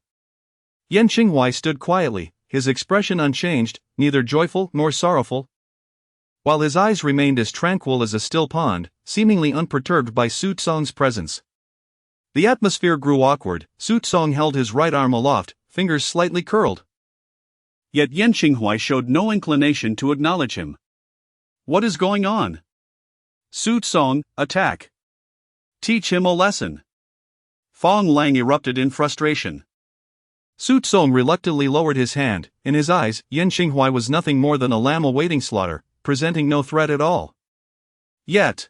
Yan Xinghuai stood quietly, his expression unchanged, neither joyful nor sorrowful, while his eyes remained as tranquil as a still pond, seemingly unperturbed by Su Tsong's presence. The atmosphere grew awkward. Su Tsong held his right arm aloft, fingers slightly curled. Yet Yan Xinghuai showed no inclination to acknowledge him. "What is going on? Su Tsong, attack! Teach him a lesson!" Fong Lang erupted in frustration. Su Tsong reluctantly lowered his hand. In his eyes, Yan Xinghuai was nothing more than a lamb awaiting slaughter, presenting no threat at all. Yet,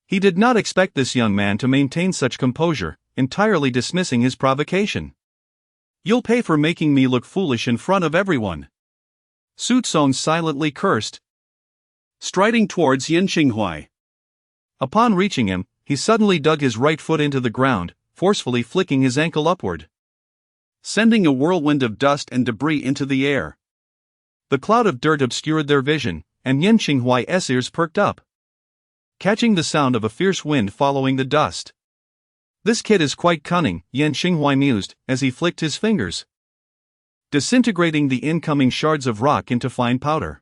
he did not expect this young man to maintain such composure, entirely dismissing his provocation. "You'll pay for making me look foolish in front of everyone," Su Tsong silently cursed, striding towards Yan Xinghuai. Upon reaching him, he suddenly dug his right foot into the ground, forcefully flicking his ankle upward, sending a whirlwind of dust and debris into the air. The cloud of dirt obscured their vision, and Yan Xinghuai's ears perked up, catching the sound of a fierce wind following the dust. "This kid is quite cunning," Yan Xinghuai mused, as he flicked his fingers. disintegrating the incoming shards of rock into fine powder.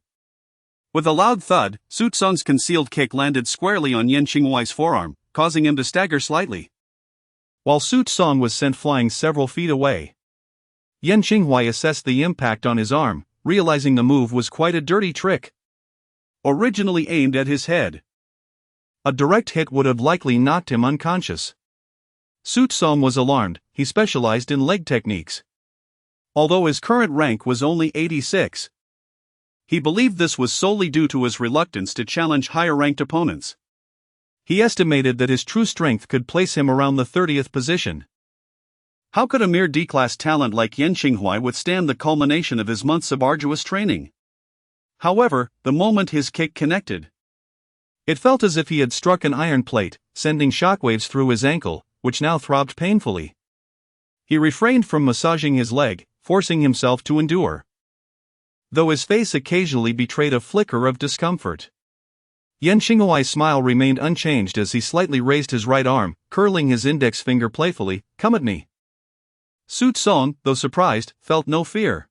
With a loud thud, Su Tsong's concealed kick landed squarely on Yan Qinghuai's forearm, causing him to stagger slightly. While Su Tsong was sent flying several feet away, Yan Qinghuai assessed the impact on his arm, realizing the move was quite a dirty trick. Originally aimed at his head, a direct hit would have likely knocked him unconscious. Su Tsong was alarmed. He specialized in leg techniques. Although his current rank was only 86, he believed this was solely due to his reluctance to challenge higher-ranked opponents. He estimated that his true strength could place him around the 30th position. How could a mere D-class talent like Yan Qinghuai withstand the culmination of his months of arduous training? However, the moment his kick connected, it felt as if he had struck an iron plate, sending shockwaves through his ankle, which now throbbed painfully. He refrained from massaging his leg, forcing himself to endure, though his face occasionally betrayed a flicker of discomfort. Yan Qinghuai's smile remained unchanged as he slightly raised his right arm, curling his index finger playfully. "Come at me." Su Tsong, though surprised, felt no fear.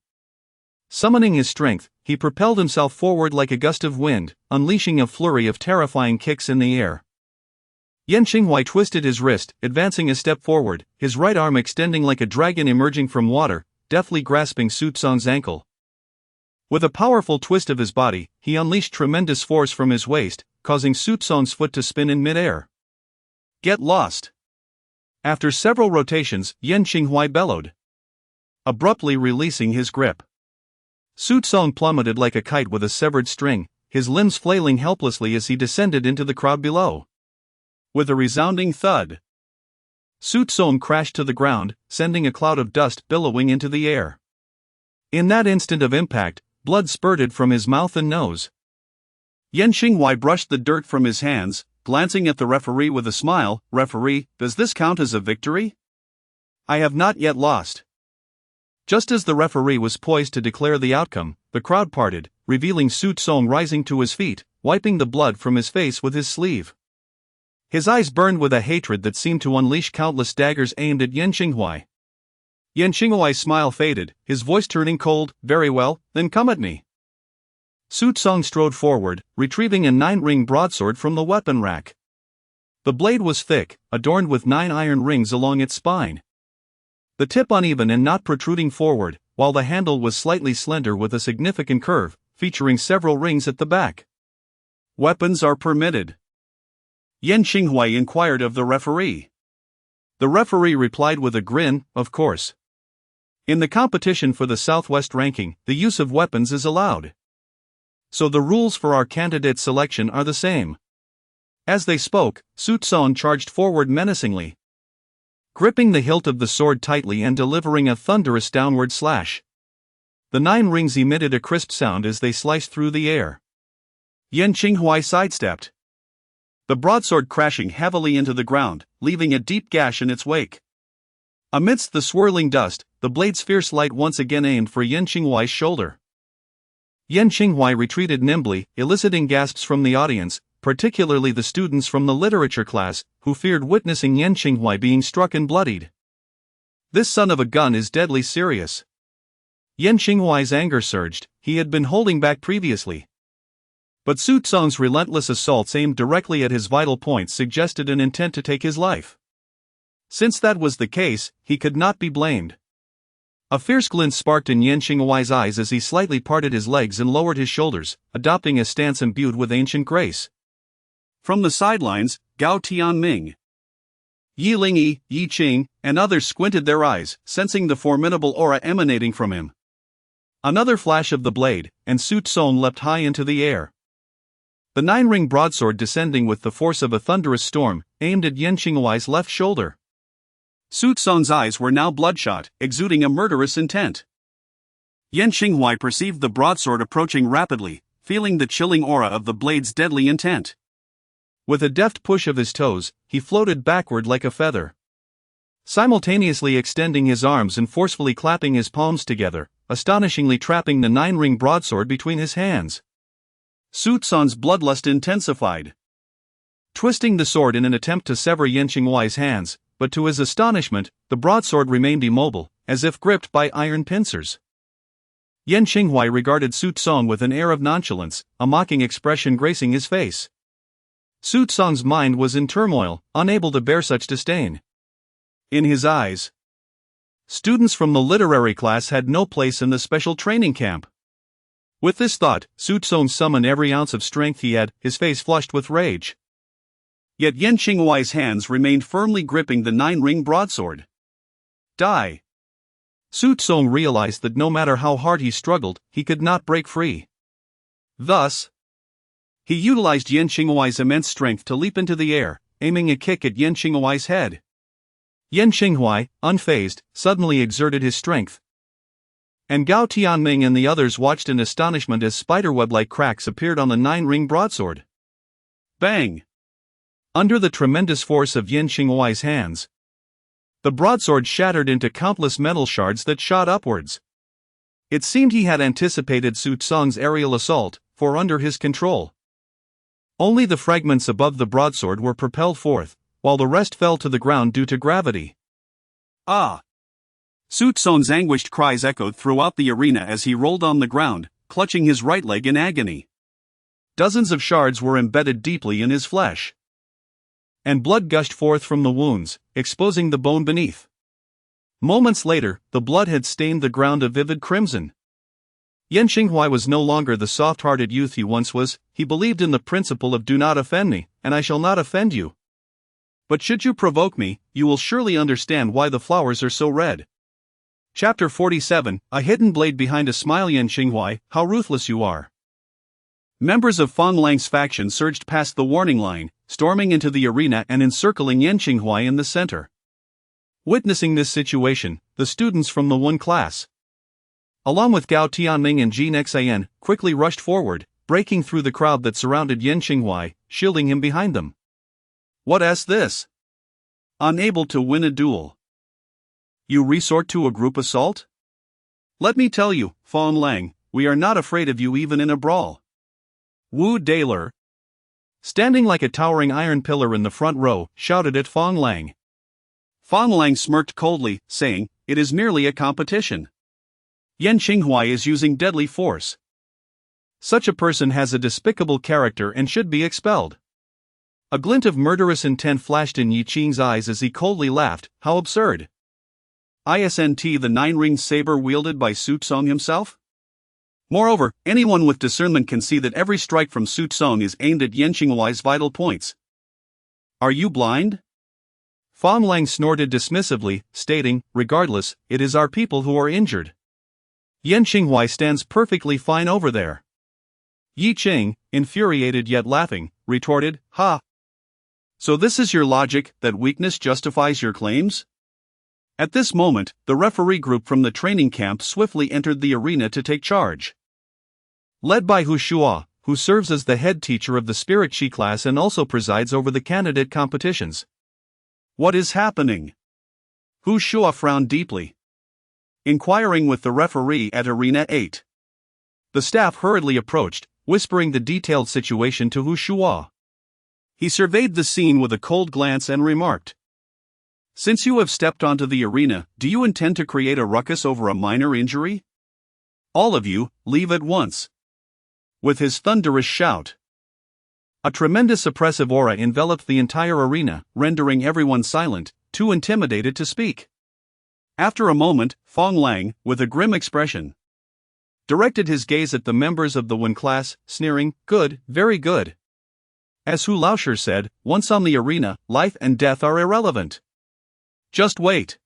Summoning his strength, he propelled himself forward like a gust of wind, unleashing a flurry of terrifying kicks in the air. Yan Qinghuai twisted his wrist, advancing a step forward, his right arm extending like a dragon emerging from water, deftly grasping Su Tsong's ankle. With a powerful twist of his body, he unleashed tremendous force from his waist, causing Su Tsong's foot to spin in midair. "Get lost!" After several rotations, Yan Qinghuai bellowed, abruptly releasing his grip. Su Tsong plummeted like a kite with a severed string, his limbs flailing helplessly as he descended into the crowd below. With a resounding thud, Su Tsong crashed to the ground, sending a cloud of dust billowing into the air. In that instant of impact, blood spurted from his mouth and nose. Yan Qinghuai brushed the dirt from his hands, glancing at the referee with a smile. "Referee, does this count as a victory? I have not yet lost." Just as the referee was poised to declare the outcome, the crowd parted, revealing Su Tsong rising to his feet, wiping the blood from his face with his sleeve. His eyes burned with a hatred that seemed to unleash countless daggers aimed at Yan Qinghuai. Yan Qinghuai's smile faded, his voice turning cold. "Very well, then come at me." Su Tsong strode forward, retrieving a 9-ring broadsword from the weapon rack. The blade was thick, adorned with 9 iron rings along its spine. The tip uneven and not protruding forward, while the handle was slightly slender with a significant curve, featuring several rings at the back. "Weapons are permitted?" Yan Qinghuai inquired of the referee. The referee replied with a grin, "Of course. In the competition for the Southwest ranking, the use of weapons is allowed. So the rules for our candidate selection are the same." As they spoke, Su Tsong charged forward menacingly, gripping the hilt of the sword tightly and delivering a thunderous downward slash. The 9 rings emitted a crisp sound as they sliced through the air. Yan Qinghuai sidestepped, the broadsword crashing heavily into the ground, leaving a deep gash in its wake. Amidst the swirling dust, the blade's fierce light once again aimed for Yan Qinghuai's shoulder. Yan Qinghuai retreated nimbly, eliciting gasps from the audience, particularly the students from the literature class, who feared witnessing Yan Qinghuai being struck and bloodied. This son of a gun is deadly serious. Yan Qinghuai's anger surged. He had been holding back previously, but Su Tsong's relentless assaults aimed directly at his vital points suggested an intent to take his life. Since that was the case, he could not be blamed. A fierce glint sparked in Yan Qinghuai's eyes as he slightly parted his legs and lowered his shoulders, adopting a stance imbued with ancient grace. From the sidelines, Gao Tianming, Yi Lingyi, Yi Qing, and others squinted their eyes, sensing the formidable aura emanating from him. Another flash of the blade, and Su Tsong leapt high into the air. The 9-ring broadsword descending with the force of a thunderous storm, aimed at Yan Qinghuai's left shoulder. Su Tsong's eyes were now bloodshot, exuding a murderous intent. Yan Qinghuai perceived the broadsword approaching rapidly, feeling the chilling aura of the blade's deadly intent. With a deft push of his toes, he floated backward like a feather, simultaneously extending his arms and forcefully clapping his palms together, astonishingly trapping the 9-ring broadsword between his hands. Su Tsong's bloodlust intensified, twisting the sword in an attempt to sever Yan Qinghuai's hands, but to his astonishment, the broadsword remained immobile, as if gripped by iron pincers. Yan Qinghuai regarded Su Tsong with an air of nonchalance, a mocking expression gracing his face. Su Tsong's mind was in turmoil, unable to bear such disdain. In his eyes, students from the literary class had no place in the special training camp. With this thought, Su Tsong summoned every ounce of strength he had, his face flushed with rage. Yet Yan Qinghuai's hands remained firmly gripping the nine-ring broadsword. Die! Su Tsong realized that no matter how hard he struggled, he could not break free. Thus, he utilized Yan Qinghuai's immense strength to leap into the air, aiming a kick at Yan Qinghuai's head. Yan Qinghuai, unfazed, suddenly exerted his strength. And Gao Tianming and the others watched in astonishment as spiderweb-like cracks appeared on the nine-ring broadsword. Bang! Under the tremendous force of Yan Qinghuai's hands, the broadsword shattered into countless metal shards that shot upwards. It seemed he had anticipated Su Tsong's aerial assault, for under his control, only the fragments above the broadsword were propelled forth, while the rest fell to the ground due to gravity. Ah! Su Tsong's anguished cries echoed throughout the arena as he rolled on the ground, clutching his right leg in agony. Dozens of shards were embedded deeply in his flesh, and blood gushed forth from the wounds, exposing the bone beneath. Moments later, the blood had stained the ground a vivid crimson. Yan Qinghuai was no longer the soft-hearted youth he once was. He believed in the principle of do not offend me, and I shall not offend you. But should you provoke me, you will surely understand why the flowers are so red. Chapter 47, A Hidden Blade Behind a Smile. Yan Qinghuai, how ruthless you are. Members of Fang Lang's faction surged past the warning line, storming into the arena and encircling Yan Qinghuai in the center. Witnessing this situation, the students from the one class, along with Gao Tianming and Ji Nexan, quickly rushed forward, breaking through the crowd that surrounded Yan Qinghuai, shielding him behind them. What is this? Unable to win a duel, you resort to a group assault? Let me tell you, Fang Lang, we are not afraid of you even in a brawl. Wu Daler, standing like a towering iron pillar in the front row, shouted at Fang Lang. Fang Lang smirked coldly, saying, "It is merely a competition. Yan Qinghuai is using deadly force. Such a person has a despicable character and should be expelled." A glint of murderous intent flashed in Yi Qing's eyes as he coldly laughed. How absurd! Isn't the nine-ring saber wielded by Su Tsong himself? Moreover, anyone with discernment can see that every strike from Su Tsong is aimed at Yan Qinghuai's vital points. Are you blind? Fang Lang snorted dismissively, stating, "Regardless, it is our people who are injured. Yan Qinghuai stands perfectly fine over there." Yi Qing, infuriated yet laughing, retorted, "Ha! So this is your logic, that weakness justifies your claims?" At this moment, the referee group from the training camp swiftly entered the arena to take charge. Led by Hu Shua, who serves as the head teacher of the Spirit Chi class and also presides over the candidate competitions. What is happening? Hu Shua frowned deeply, inquiring with the referee at Arena 8. The staff hurriedly approached, whispering the detailed situation to Hu Shua. He surveyed the scene with a cold glance and remarked, "Since you have stepped onto the arena, do you intend to create a ruckus over a minor injury? All of you, leave at once." With his thunderous shout, a tremendous oppressive aura enveloped the entire arena, rendering everyone silent, too intimidated to speak. After a moment, Fang Lang, with a grim expression, directed his gaze at the members of the Wen class, sneering, "Good, very good. As Hu Laoshi said, once on the arena, life and death are irrelevant. Just wait."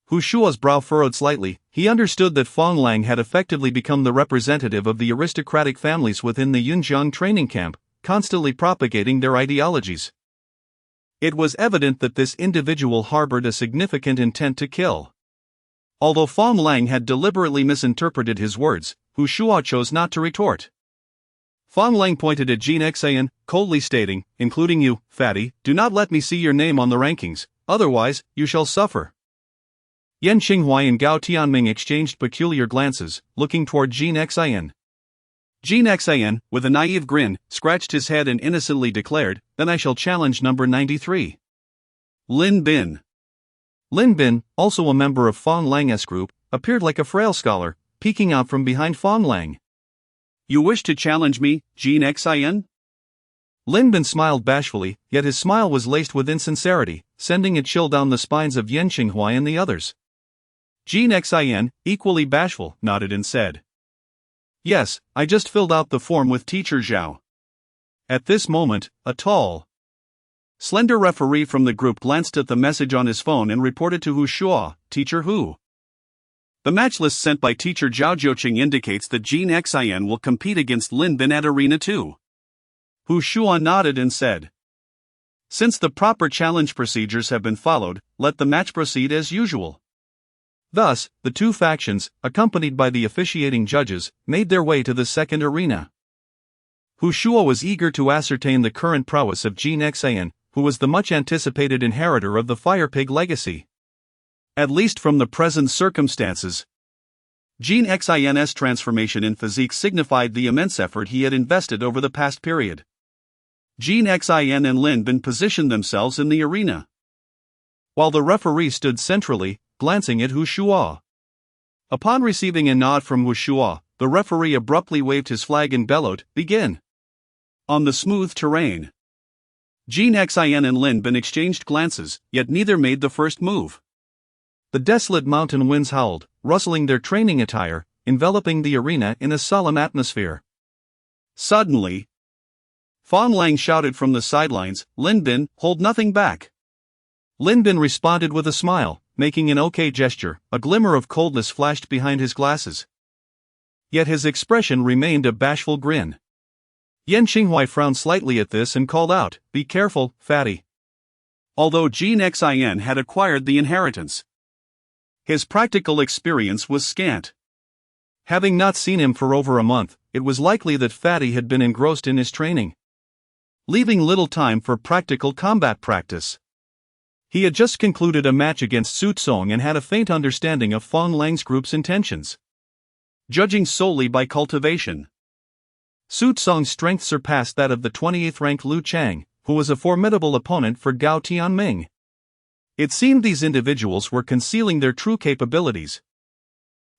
Hu Shua's brow furrowed slightly. He understood that Fang Lang had effectively become the representative of the aristocratic families within the Yunjiang training camp, constantly propagating their ideologies. It was evident that this individual harbored a significant intent to kill. Although Fang Lang had deliberately misinterpreted his words, Hu Shua chose not to retort. Fang Lang pointed at Ji Nexan, coldly stating, "Including you, fatty, do not let me see your name on the rankings, otherwise, you shall suffer." Yan Qinghuai and Gao Tianming exchanged peculiar glances, looking toward Ji Nexan. Ji Nexan, with a naive grin, scratched his head and innocently declared, "Then I shall challenge number 93. Lin Bin." Lin Bin, also a member of Fang Lang's group, appeared like a frail scholar, peeking out from behind Fong Lang. You wish to challenge me, Jin Xian? Lin Bin smiled bashfully, yet his smile was laced with insincerity, sending a chill down the spines of Yan Qinghua and the others. Jin Xian, equally bashful, nodded and said, Yes, I just filled out the form with Teacher Zhao. At this moment, a tall, slender referee from the group glanced at the message on his phone and reported to Hu Shuo, Teacher Hu. The match list sent by Teacher Zhao Jiuqing indicates that Jin Xian will compete against Lin Bin at Arena 2. Hu Shuo nodded and said, Since the proper challenge procedures have been followed, let the match proceed as usual. Thus, the two factions, accompanied by the officiating judges, made their way to the second arena. Hu Shuo was eager to ascertain the current prowess of Jin Xian, who was the much-anticipated inheritor of the Fire Pig legacy. At least from the present circumstances, Jin Xian's transformation in physique signified the immense effort he had invested over the past period. Jin Xian and Lin Bin positioned themselves in the arena, while the referee stood centrally, glancing at Hu Shuo. Upon receiving a nod from Hu Shuo, the referee abruptly waved his flag and bellowed, "Begin!" On the smooth terrain, Jin Xian and Lin Bin exchanged glances, yet neither made the first move. The desolate mountain winds howled, rustling their training attire, enveloping the arena in a solemn atmosphere. Suddenly, Fong Lang shouted from the sidelines, "Lin Bin, hold nothing back!" Lin Bin responded with a smile, making an okay gesture. A glimmer of coldness flashed behind his glasses, yet his expression remained a bashful grin. Yan Qinghua frowned slightly at this and called out, "Be careful, fatty." Although Jin Xian had acquired the inheritance, his practical experience was scant. Having not seen him for over a month, it was likely that Fatty had been engrossed in his training, leaving little time for practical combat practice. He had just concluded a match against Su Tsong and had a faint understanding of Fong Lang's group's intentions. Judging solely by cultivation, Su Tsong's strength surpassed that of the 28th-ranked Liu Chang, who was a formidable opponent for Gao Tianming. It seemed these individuals were concealing their true capabilities,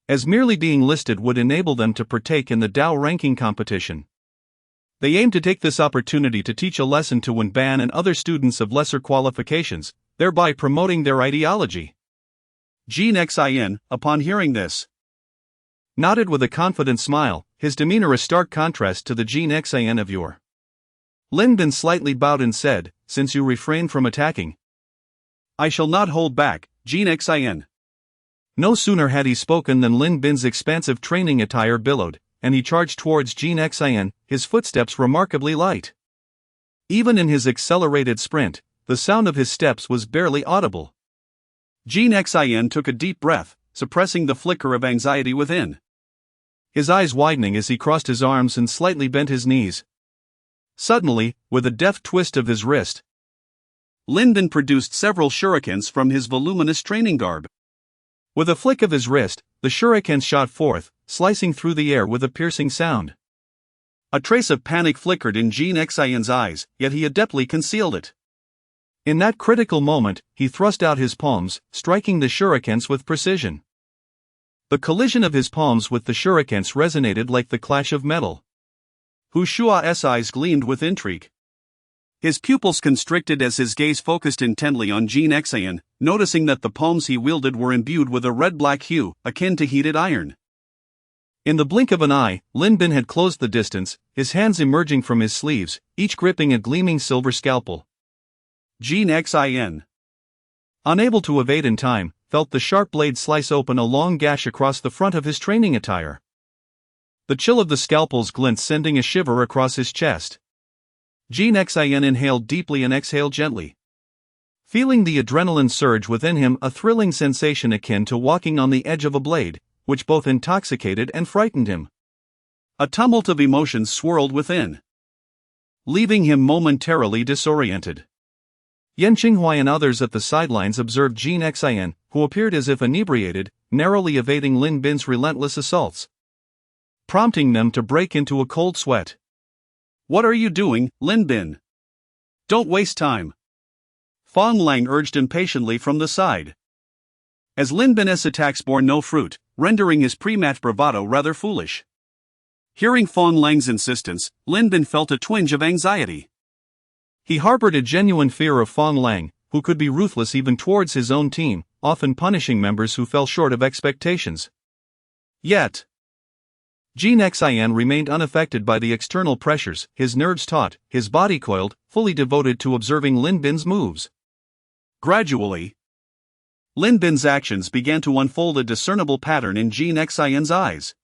as merely being listed would enable them to partake in the Dao ranking competition. They aimed to take this opportunity to teach a lesson to Wen Ban and other students of lesser qualifications, thereby promoting their ideology. Jin Xian, upon hearing this, nodded with a confident smile, his demeanor a stark contrast to the Jin Xian of yore. Lin Bin slightly bowed and said, "Since you refrain from attacking, I shall not hold back, Jin Xian." No sooner had he spoken than Lin Bin's expansive training attire billowed, and he charged towards Jin Xian, his footsteps remarkably light. Even in his accelerated sprint, the sound of his steps was barely audible. Jin Xian took a deep breath, suppressing the flicker of anxiety within, his eyes widening as he crossed his arms and slightly bent his knees. Suddenly, with a deft twist of his wrist, Lin Bin produced several shurikens from his voluminous training garb. With a flick of his wrist, the shurikens shot forth, slicing through the air with a piercing sound. A trace of panic flickered in Jin Xian's eyes, yet he adeptly concealed it. In that critical moment, he thrust out his palms, striking the shurikens with precision. The collision of his palms with the shurikens resonated like the clash of metal. Hu Shuo's eyes gleamed with intrigue. His pupils constricted as his gaze focused intently on Jin Xian, noticing that the palms he wielded were imbued with a red-black hue, akin to heated iron. In the blink of an eye, Lin Bin had closed the distance, his hands emerging from his sleeves, each gripping a gleaming silver scalpel. Jin Xian, unable to evade in time, felt the sharp blade slice open a long gash across the front of his training attire. The chill of the scalpel's glint sending a shiver across his chest. Jin Xian inhaled deeply and exhaled gently, feeling the adrenaline surge within him, a thrilling sensation akin to walking on the edge of a blade, which both intoxicated and frightened him. A tumult of emotions swirled within, leaving him momentarily disoriented. Yan Qinghua and others at the sidelines observed Jin Xian, who appeared as if inebriated, narrowly evading Lin Bin's relentless assaults, prompting them to break into a cold sweat. "What are you doing, Lin Bin? Don't waste time," Fong Lang urged impatiently from the side. As Lin Bin's attacks bore no fruit, rendering his pre-match bravado rather foolish. Hearing Fong Lang's insistence, Lin Bin felt a twinge of anxiety. He harbored a genuine fear of Fong Lang, who could be ruthless even towards his own team, often punishing members who fell short of expectations. Yet, Jin Xian remained unaffected by the external pressures, his nerves taut, his body coiled, fully devoted to observing Lin Bin's moves. Gradually, Lin Bin's actions began to unfold a discernible pattern in Jin Xian's eyes.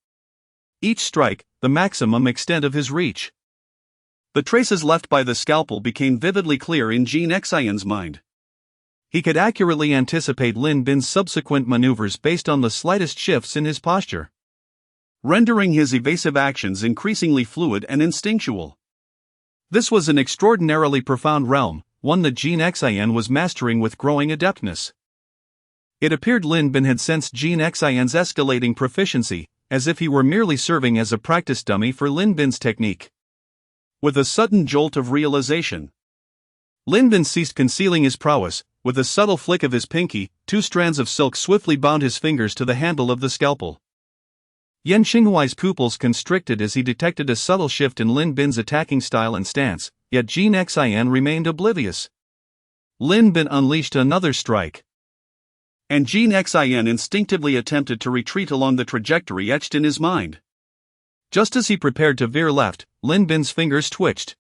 Each strike, the maximum extent of his reach. The traces left by the scalpel became vividly clear in Jin Xian's mind. He could accurately anticipate Lin Bin's subsequent maneuvers based on the slightest shifts in his posture, rendering his evasive actions increasingly fluid and instinctual. This was an extraordinarily profound realm, one that Jin Xian was mastering with growing adeptness. It appeared Lin Bin had sensed Jin Xian's escalating proficiency, as if he were merely serving as a practice dummy for Lin Bin's technique. With a sudden jolt of realization, Lin Bin ceased concealing his prowess. With a subtle flick of his pinky, 2 strands of silk swiftly bound his fingers to the handle of the scalpel. Yan Xinghuai's pupils constricted as he detected a subtle shift in Lin Bin's attacking style and stance, yet Jin Xian remained oblivious. Lin Bin unleashed another strike, and Jin Xian instinctively attempted to retreat along the trajectory etched in his mind. Just as he prepared to veer left, Lin Bin's fingers twitched,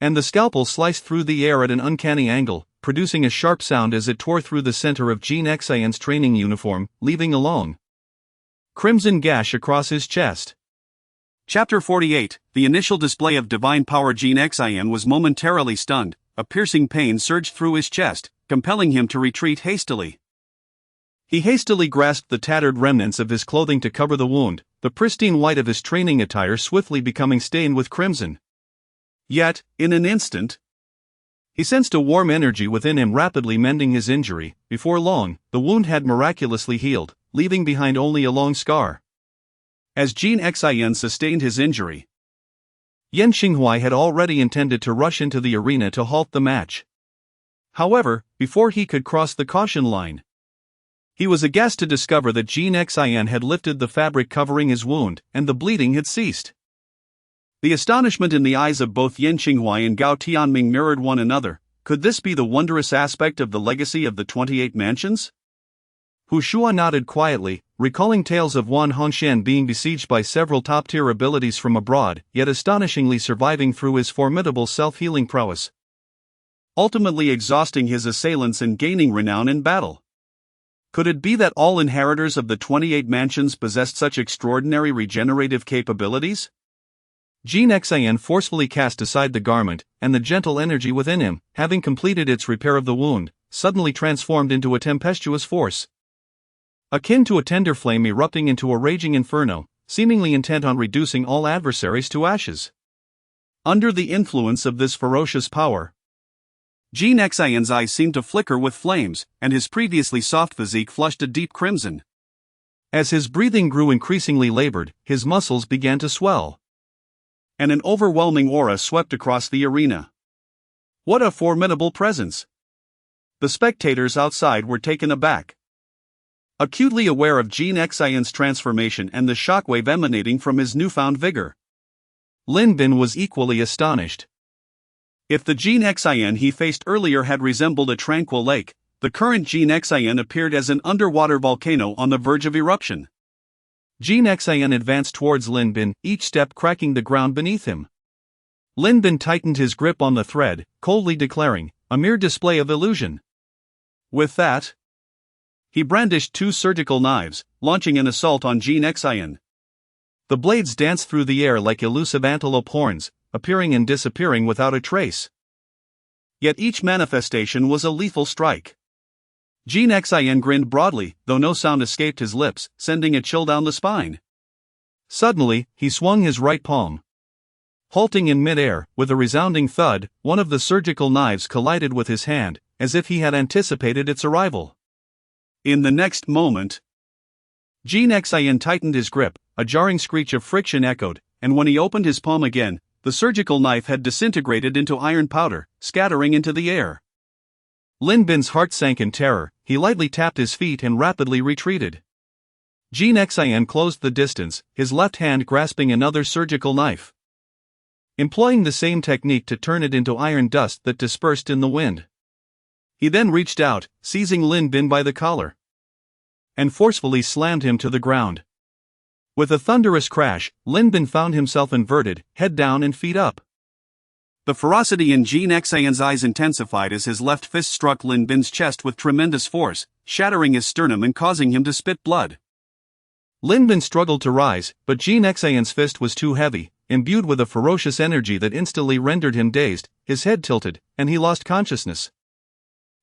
and the scalpel sliced through the air at an uncanny angle, producing a sharp sound as it tore through the center of Jin Xian's training uniform, leaving a long, crimson gash across his chest. Chapter 48. The initial display of divine power. Jin Xian was momentarily stunned. A piercing pain surged through his chest, compelling him to retreat hastily. He hastily grasped the tattered remnants of his clothing to cover the wound, the pristine white of his training attire swiftly becoming stained with crimson. Yet, in an instant, he sensed a warm energy within him rapidly mending his injury. Before long, the wound had miraculously healed, leaving behind only a long scar. As Jin Xian sustained his injury, Yan Xinghuai had already intended to rush into the arena to halt the match. However, before he could cross the caution line, he was aghast to discover that Jin Xian had lifted the fabric covering his wound, and the bleeding had ceased. The astonishment in the eyes of both Yan Xinghuai and Gao Tianming mirrored one another. Could this be the wondrous aspect of the legacy of the 28 mansions? Hu Shua nodded quietly, recalling tales of Wan Hongshan being besieged by several top-tier abilities from abroad, yet astonishingly surviving through his formidable self-healing prowess, ultimately exhausting his assailants and gaining renown in battle. Could it be that all inheritors of the 28 mansions possessed such extraordinary regenerative capabilities? Jin Xian forcefully cast aside the garment, and the gentle energy within him, having completed its repair of the wound, suddenly transformed into a tempestuous force, akin to a tender flame erupting into a raging inferno, seemingly intent on reducing all adversaries to ashes. Under the influence of this ferocious power, Jin Xian's eyes seemed to flicker with flames, and his previously soft physique flushed a deep crimson. As his breathing grew increasingly labored, his muscles began to swell, and an overwhelming aura swept across the arena. What a formidable presence! The spectators outside were taken aback, acutely aware of Jin Xian's transformation and the shockwave emanating from his newfound vigor. Lin Bin was equally astonished. If the Jin Xian he faced earlier had resembled a tranquil lake, the current Jin Xian appeared as an underwater volcano on the verge of eruption. Jin Xian advanced towards Lin Bin, each step cracking the ground beneath him. Lin Bin tightened his grip on the thread, coldly declaring, "A mere display of illusion." With that, he brandished 2 surgical knives, launching an assault on Jin Xian. The blades danced through the air like elusive antelope horns, appearing and disappearing without a trace. Yet each manifestation was a lethal strike. Jin Xian grinned broadly, though no sound escaped his lips, sending a chill down the spine. Suddenly, he swung his right palm. Halting in midair, with a resounding thud, one of the surgical knives collided with his hand, as if he had anticipated its arrival. In the next moment, Jin Xian tightened his grip, a jarring screech of friction echoed, and when he opened his palm again, the surgical knife had disintegrated into iron powder, scattering into the air. Lin Bin's heart sank in terror. He lightly tapped his feet and rapidly retreated. Jean Xian closed the distance, his left hand grasping another surgical knife, employing the same technique to turn it into iron dust that dispersed in the wind. He then reached out, seizing Lin Bin by the collar, and forcefully slammed him to the ground. With a thunderous crash, Lin Bin found himself inverted, head down and feet up. The ferocity in Jean Xian's eyes intensified as his left fist struck Lin Bin's chest with tremendous force, shattering his sternum and causing him to spit blood. Lin Bin struggled to rise, but Jean Xian's fist was too heavy, imbued with a ferocious energy that instantly rendered him dazed, his head tilted, and he lost consciousness.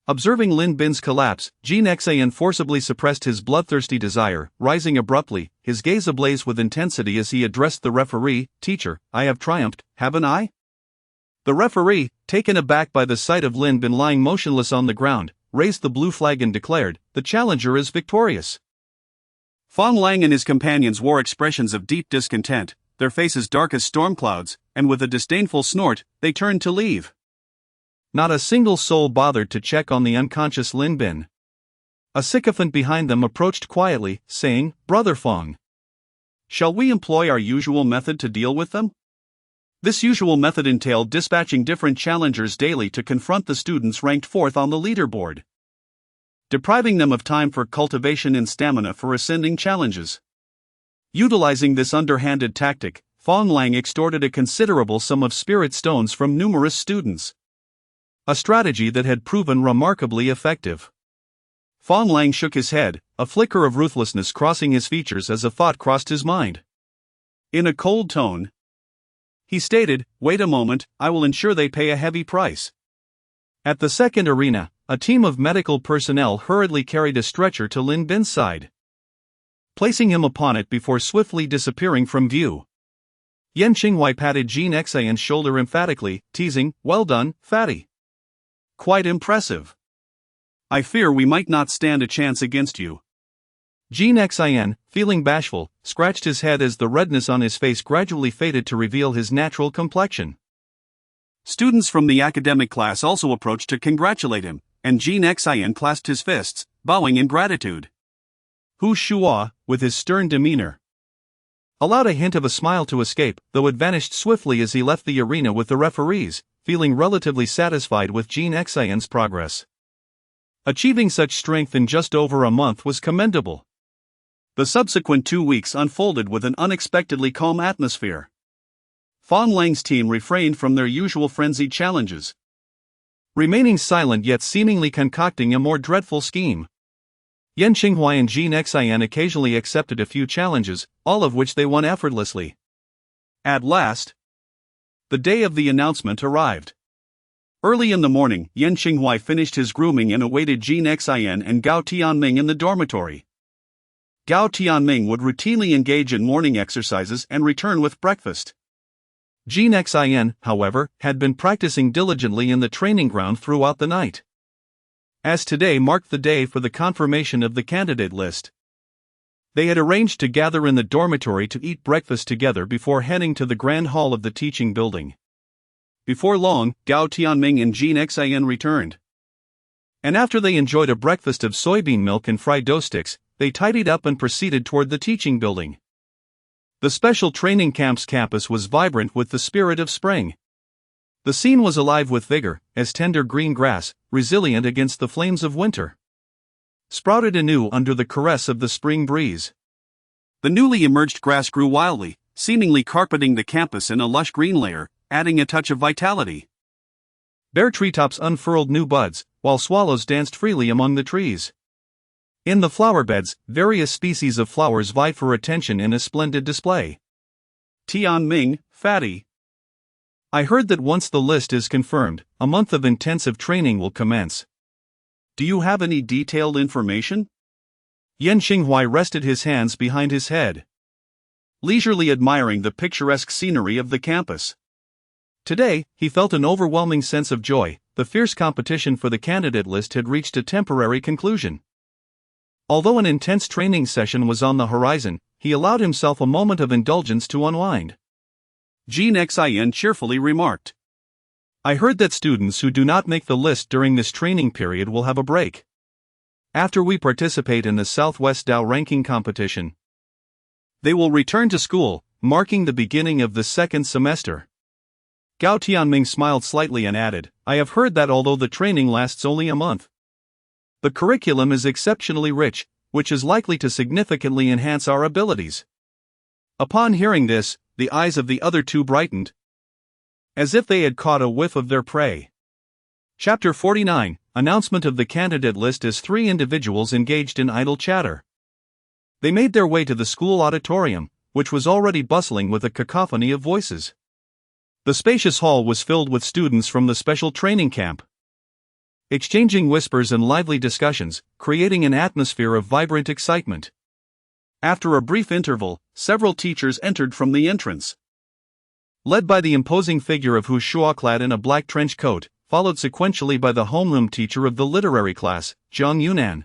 Observing Lin Bin's collapse, Jean Xian forcibly suppressed his bloodthirsty desire, rising abruptly, his gaze ablaze with intensity as he addressed the referee. "Teacher, I have triumphed, haven't I?" The referee, taken aback by the sight of Lin Bin lying motionless on the ground, raised the blue flag and declared, "The challenger is victorious." Fong Lang and his companions wore expressions of deep discontent, their faces dark as storm clouds, and with a disdainful snort, they turned to leave. Not a single soul bothered to check on the unconscious Lin Bin. A sycophant behind them approached quietly, saying, "Brother Fong, shall we employ our usual method to deal with them?" This usual method entailed dispatching different challengers daily to confront the students ranked fourth on the leaderboard, depriving them of time for cultivation and stamina for ascending challenges. Utilizing this underhanded tactic, Fong Lang extorted a considerable sum of spirit stones from numerous students, a strategy that had proven remarkably effective. Fong Lang shook his head, a flicker of ruthlessness crossing his features as a thought crossed his mind. In a cold tone, he stated, "Wait a moment, I will ensure they pay a heavy price." At the second arena, a team of medical personnel hurriedly carried a stretcher to Lin Bin's side, placing him upon it before swiftly disappearing from view. Yan Qinghuai patted Jean Xian's shoulder emphatically, teasing, "Well done, fatty. Quite impressive. I fear we might not stand a chance against you." Jean Xian, feeling bashful, scratched his head as the redness on his face gradually faded to reveal his natural complexion. Students from the academic class also approached to congratulate him, and Jean Xian clasped his fists, bowing in gratitude. Hu Shua, with his stern demeanor, allowed a hint of a smile to escape, though it vanished swiftly as he left the arena with the referees, feeling relatively satisfied with Jean Xian's progress. Achieving such strength in just over a month was commendable. The subsequent 2 weeks unfolded with an unexpectedly calm atmosphere. Fong Lang's team refrained from their usual frenzied challenges, remaining silent yet seemingly concocting a more dreadful scheme. Yan Qinghuai and Jean Xian occasionally accepted a few challenges, all of which they won effortlessly. At last, the day of the announcement arrived. Early in the morning, Yan Qinghuai finished his grooming and awaited Jean Xian and Gao Tianming in the dormitory. Gao Tianming would routinely engage in morning exercises and return with breakfast. Jean Xian, however, had been practicing diligently in the training ground throughout the night. As today marked the day for the confirmation of the candidate list, they had arranged to gather in the dormitory to eat breakfast together before heading to the grand hall of the teaching building. Before long, Gao Tianming and Jean Xian returned, and after they enjoyed a breakfast of soybean milk and fried dough sticks, they tidied up and proceeded toward the teaching building. The special training camp's campus was vibrant with the spirit of spring. The scene was alive with vigor, as tender green grass, resilient against the flames of winter, sprouted anew under the caress of the spring breeze. The newly emerged grass grew wildly, seemingly carpeting the campus in a lush green layer, adding a touch of vitality. Bare treetops unfurled new buds, while swallows danced freely among the trees. In the flower beds, various species of flowers vied for attention in a splendid display. "Tianming, fatty, I heard that once the list is confirmed, a month of intensive training will commence. Do you have any detailed information?" Yan Qinghuai rested his hands behind his head, leisurely admiring the picturesque scenery of the campus. Today, he felt an overwhelming sense of joy. The fierce competition for the candidate list had reached a temporary conclusion. Although an intense training session was on the horizon, he allowed himself a moment of indulgence to unwind. Jean Xian cheerfully remarked, "I heard that students who do not make the list during this training period will have a break. After we participate in the Southwest Dao ranking competition, They will return to school, marking the beginning of the second semester. Gao Tianming smiled slightly and added, I have heard that although the training lasts only a month, the curriculum is exceptionally rich, which is likely to significantly enhance our abilities. Upon hearing this, the eyes of the other two brightened, as if they had caught a whiff of their prey. Chapter 49, Announcement of the candidate list as three individuals engaged in idle chatter. They made their way to the school auditorium, which was already bustling with a cacophony of voices. The spacious hall was filled with students from the special training camp, exchanging whispers and lively discussions, creating an atmosphere of vibrant excitement. After a brief interval, several teachers entered from the entrance, led by the imposing figure of Hu Shua clad in a black trench coat, followed sequentially by the homeroom teacher of the literary class, Zhang Yunan,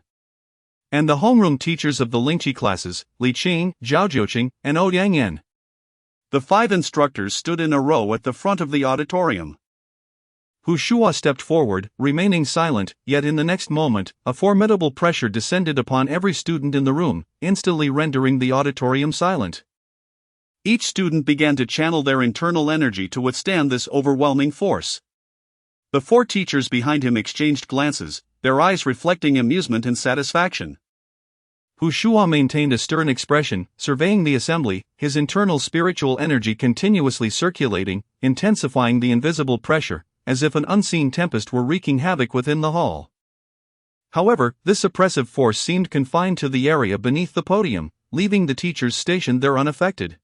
and the homeroom teachers of the Lingqi classes, Li Qing, Zhao Jiuqing, and Ou Yangyan. The 5 instructors stood in a row at the front of the auditorium. Hu Shua stepped forward, remaining silent, yet in the next moment, a formidable pressure descended upon every student in the room, instantly rendering the auditorium silent. Each student began to channel their internal energy to withstand this overwhelming force. The 4 teachers behind him exchanged glances, their eyes reflecting amusement and satisfaction. Hu Shua maintained a stern expression, surveying the assembly, his internal spiritual energy continuously circulating, intensifying the invisible pressure, as if an unseen tempest were wreaking havoc within the hall. However, this oppressive force seemed confined to the area beneath the podium, leaving the teachers stationed there unaffected.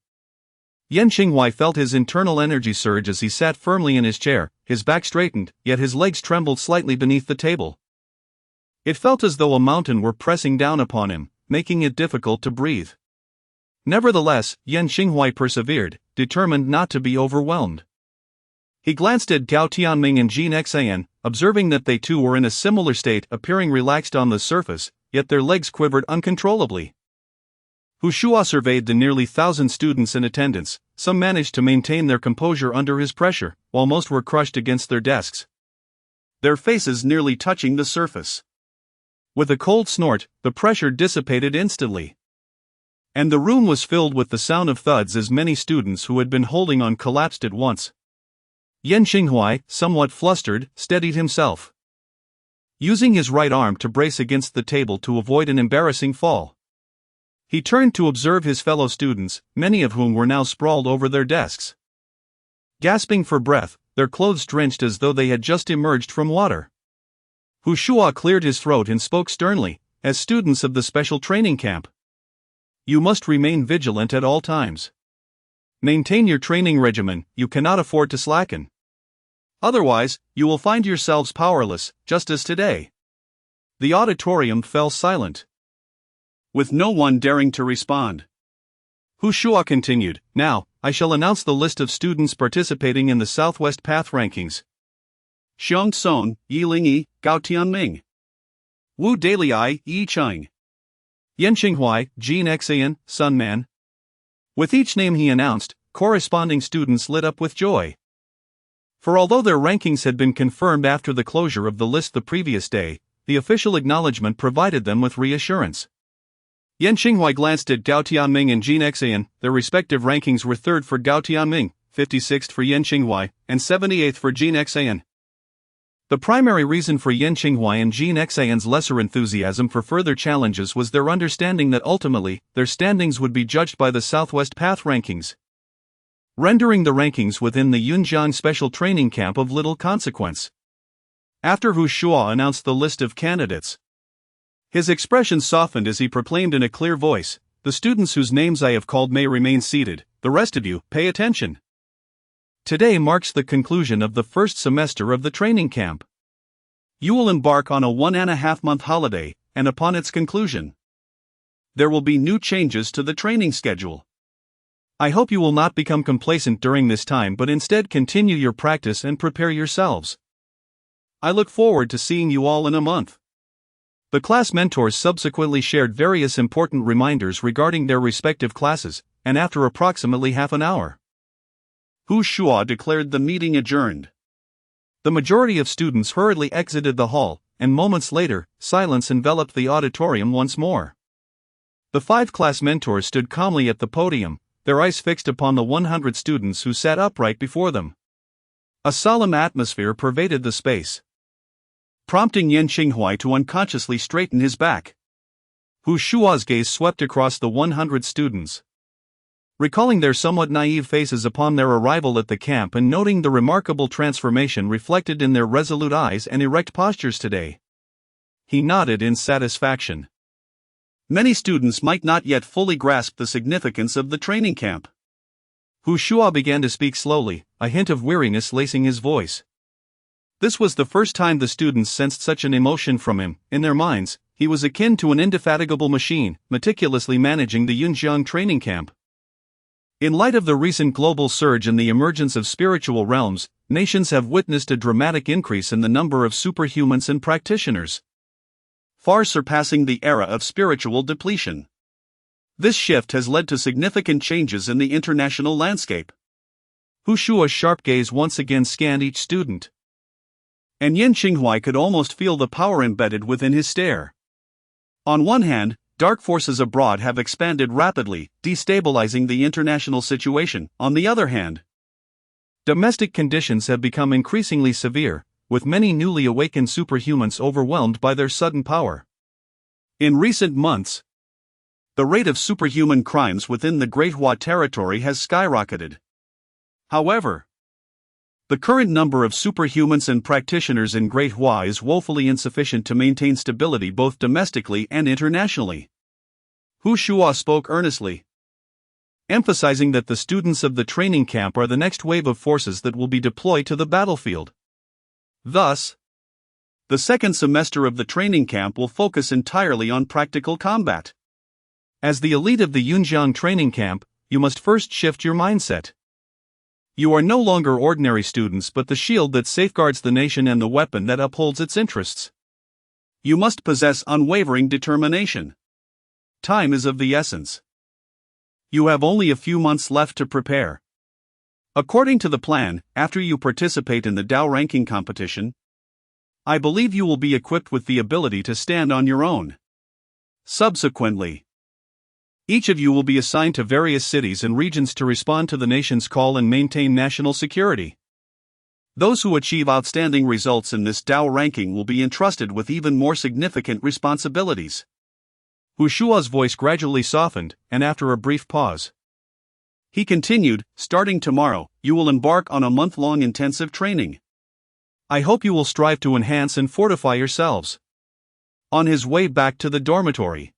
Yan Xinghuai felt his internal energy surge as he sat firmly in his chair, his back straightened, yet his legs trembled slightly beneath the table. It felt as though a mountain were pressing down upon him, making it difficult to breathe. Nevertheless, Yan Xinghuai persevered, determined not to be overwhelmed. He glanced at Gao Tianming and Jin Xan, observing that they too were in a similar state, appearing relaxed on the surface, yet their legs quivered uncontrollably. Hu Shua surveyed the nearly 1,000 students in attendance. Some managed to maintain their composure under his pressure, while most were crushed against their desks, their faces nearly touching the surface. With a cold snort, the pressure dissipated instantly, and the room was filled with the sound of thuds as many students who had been holding on collapsed at once. Yan Xinghuai, somewhat flustered, steadied himself, using his right arm to brace against the table to avoid an embarrassing fall. He turned to observe his fellow students, many of whom were now sprawled over their desks, gasping for breath, their clothes drenched as though they had just emerged from water. Hu Shua cleared his throat and spoke sternly, as students of the special training camp, you must remain vigilant at all times. Maintain your training regimen, you cannot afford to slacken. Otherwise, you will find yourselves powerless, just as today. The auditorium fell silent, with no one daring to respond. Hu Shua continued, now, I shall announce the list of students participating in the Southwest Path Rankings. Xiang Song, Yi Lingyi, Gao Tianming. Wu Dalai, Yi Cheng. Yan Xinghuai, Jin Xan, Sun Man. With each name he announced, corresponding students lit up with joy. For although their rankings had been confirmed after the closure of the list the previous day, the official acknowledgement provided them with reassurance. Yan Xinghuai glanced at Gao Tianming and Jin Xan. Their respective rankings were 3rd for Gao Tianming, 56th for Yan Xinghuai, and 78th for Jin Xan. The primary reason for Yan Xinghuai and Jin Xan's lesser enthusiasm for further challenges was their understanding that ultimately, their standings would be judged by the Southwest Path Rankings, rendering the rankings within the Yunjiang Special Training Camp of little consequence. After Hu Shua announced the list of candidates, his expression softened as he proclaimed in a clear voice, the students whose names I have called may remain seated, the rest of you, pay attention. Today marks the conclusion of the first semester of the training camp. You will embark on a 1.5-month holiday, and upon its conclusion, there will be new changes to the training schedule. I hope you will not become complacent during this time but instead continue your practice and prepare yourselves. I look forward to seeing you all in a month. The class mentors subsequently shared various important reminders regarding their respective classes, and after approximately half an hour, Hu Shua declared the meeting adjourned. The majority of students hurriedly exited the hall, and moments later, silence enveloped the auditorium once more. The 5 class mentors stood calmly at the podium, their eyes fixed upon the 100 students who sat upright before them. A solemn atmosphere pervaded the space, prompting Yan Qinghuai to unconsciously straighten his back. Hu Shua's gaze swept across the 100 students. Recalling their somewhat naive faces upon their arrival at the camp and noting the remarkable transformation reflected in their resolute eyes and erect postures today, he nodded in satisfaction. Many students might not yet fully grasp the significance of the training camp. Hu Shua began to speak slowly, a hint of weariness lacing his voice. This was the first time the students sensed such an emotion from him. In their minds, he was akin to an indefatigable machine, meticulously managing the Yunjiang training camp. In light of the recent global surge in the emergence of spiritual realms, nations have witnessed a dramatic increase in the number of superhumans and practitioners, far surpassing the era of spiritual depletion. This shift has led to significant changes in the international landscape. Hu Shua's sharp gaze once again scanned each student, and Yan Qinghuai could almost feel the power embedded within his stare. On one hand, dark forces abroad have expanded rapidly, destabilizing the international situation. On the other hand, domestic conditions have become increasingly severe, with many newly awakened superhumans overwhelmed by their sudden power. In recent months, the rate of superhuman crimes within the Great Hua territory has skyrocketed. However, the current number of superhumans and practitioners in Great Hua is woefully insufficient to maintain stability both domestically and internationally. Hu Shua spoke earnestly, emphasizing that the students of the training camp are the next wave of forces that will be deployed to the battlefield. Thus, the second semester of the training camp will focus entirely on practical combat. As the elite of the Yunjiang training camp, you must first shift your mindset. You are no longer ordinary students but the shield that safeguards the nation and the weapon that upholds its interests. You must possess unwavering determination. Time is of the essence. You have only a few months left to prepare. According to the plan, after you participate in the Dao ranking competition, I believe you will be equipped with the ability to stand on your own. Subsequently, each of you will be assigned to various cities and regions to respond to the nation's call and maintain national security. Those who achieve outstanding results in this Dao ranking will be entrusted with even more significant responsibilities. Hu Shua's voice gradually softened, and after a brief pause, he continued, starting tomorrow, you will embark on a month-long intensive training. I hope you will strive to enhance and fortify yourselves. On his way back to the dormitory,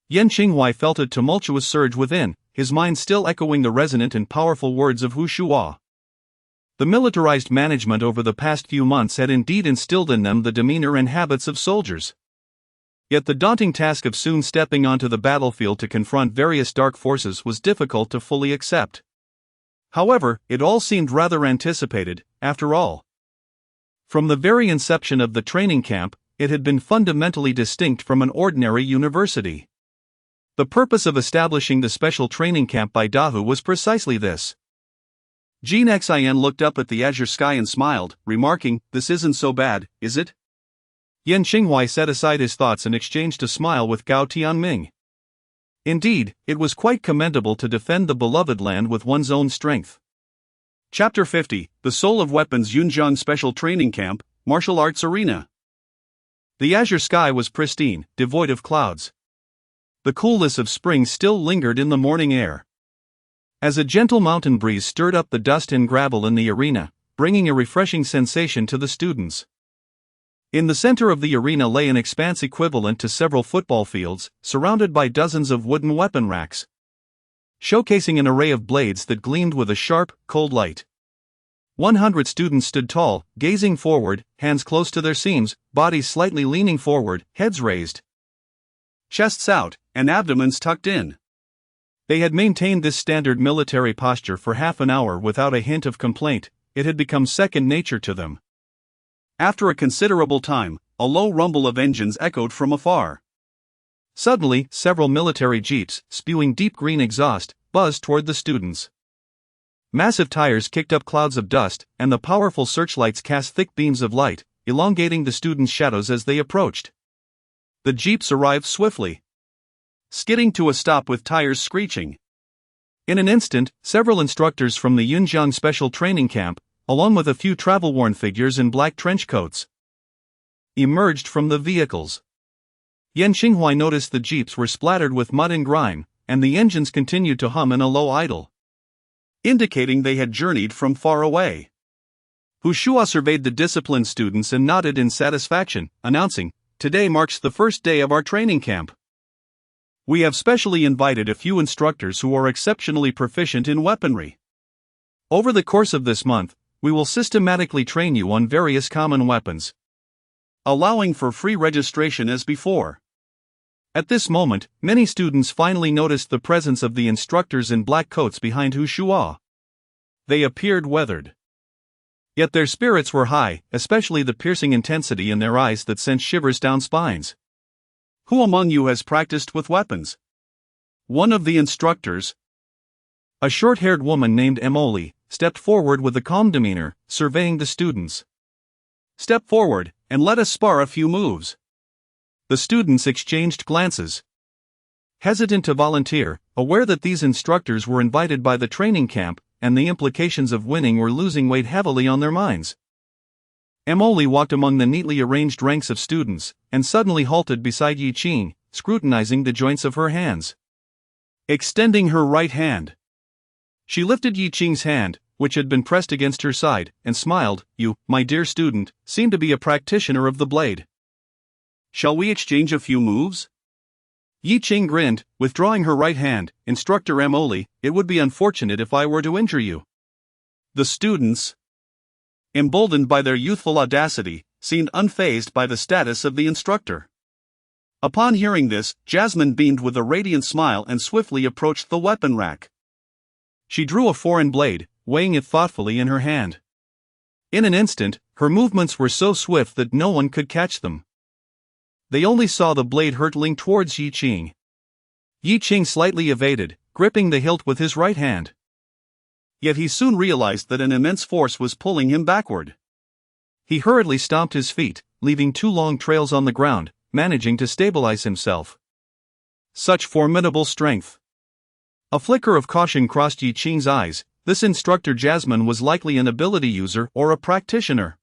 Yan Qinghuai felt a tumultuous surge within, his mind still echoing the resonant and powerful words of Hu Shua. The militarized management over the past few months had indeed instilled in them the demeanor and habits of soldiers. Yet the daunting task of soon stepping onto the battlefield to confront various dark forces was difficult to fully accept. However, it all seemed rather anticipated, after all. From the very inception of the training camp, it had been fundamentally distinct from an ordinary university. The purpose of establishing the special training camp by Dahu was precisely this. Jin Xian looked up at the azure sky and smiled, remarking, "This isn't so bad, is it?" Yan Qinghuai set aside his thoughts and exchanged a smile with Gao Tianming. Indeed, it was quite commendable to defend the beloved land with one's own strength. Chapter 50, The Soul of Weapons Yunjiang Special Training Camp, Martial Arts Arena. The azure sky was pristine, devoid of clouds. The coolness of spring still lingered in the morning air. As a gentle mountain breeze stirred up the dust and gravel in the arena, bringing a refreshing sensation to the students. In the center of the arena lay an expanse equivalent to several football fields, surrounded by dozens of wooden weapon racks, showcasing an array of blades that gleamed with a sharp, cold light. 100 students stood tall, gazing forward, hands close to their seams, bodies slightly leaning forward, heads raised, chests out, and abdomens tucked in. They had maintained this standard military posture for half an hour without a hint of complaint. It had become second nature to them. After a considerable time, a low rumble of engines echoed from afar. Suddenly, several military jeeps, spewing deep green exhaust, buzzed toward the students. Massive tires kicked up clouds of dust, and the powerful searchlights cast thick beams of light, elongating the students' shadows as they approached. The jeeps arrived swiftly. skidding to a stop with tires screeching. In an instant, several instructors from the Yunjiang Special Training Camp, along with a few travel-worn figures in black trench coats, emerged from the vehicles. Yan Xinghuai noticed the jeeps were splattered with mud and grime, and the engines continued to hum in a low idle, indicating they had journeyed from far away. Hu Shua surveyed the disciplined students and nodded in satisfaction, announcing, "Today marks the first day of our training camp. We have specially invited a few instructors who are exceptionally proficient in weaponry. Over the course of this month, we will systematically train you on various common weapons, allowing for free registration as before." At this moment, many students finally noticed the presence of the instructors in black coats behind Hu Shua. They appeared weathered, yet their spirits were high, especially the piercing intensity in their eyes that sent shivers down spines. "Who among you has practiced with weapons?" One of the instructors, a short-haired woman named Emoli, stepped forward with a calm demeanor, surveying the students. "Step forward, and let us spar a few moves." The students exchanged glances, hesitant to volunteer, aware that these instructors were invited by the training camp, and the implications of winning or losing weighed heavily on their minds. Emoli walked among the neatly arranged ranks of students, and suddenly halted beside Yi Qing, scrutinizing the joints of her hands. Extending her right hand, she lifted Yi Qing's hand, which had been pressed against her side, and smiled. "You, my dear student, seem to be a practitioner of the blade. Shall we exchange a few moves?" Yi Qing grinned, withdrawing her right hand. "Instructor Emoli, it would be unfortunate if I were to injure you." The students, emboldened by their youthful audacity, seemed unfazed by the status of the instructor. Upon hearing this, Jasmine beamed with a radiant smile and swiftly approached the weapon rack. She drew a foreign blade, weighing it thoughtfully in her hand. In an instant, her movements were so swift that no one could catch them. They only saw the blade hurtling towards Yi Qing. Yi Qing slightly evaded, gripping the hilt with his right hand. Yet he soon realized that an immense force was pulling him backward. He hurriedly stomped his feet, leaving 2 long trails on the ground, managing to stabilize himself. Such formidable strength! A flicker of caution crossed Yi Qing's eyes. This instructor Jasmine was likely an ability user or a practitioner.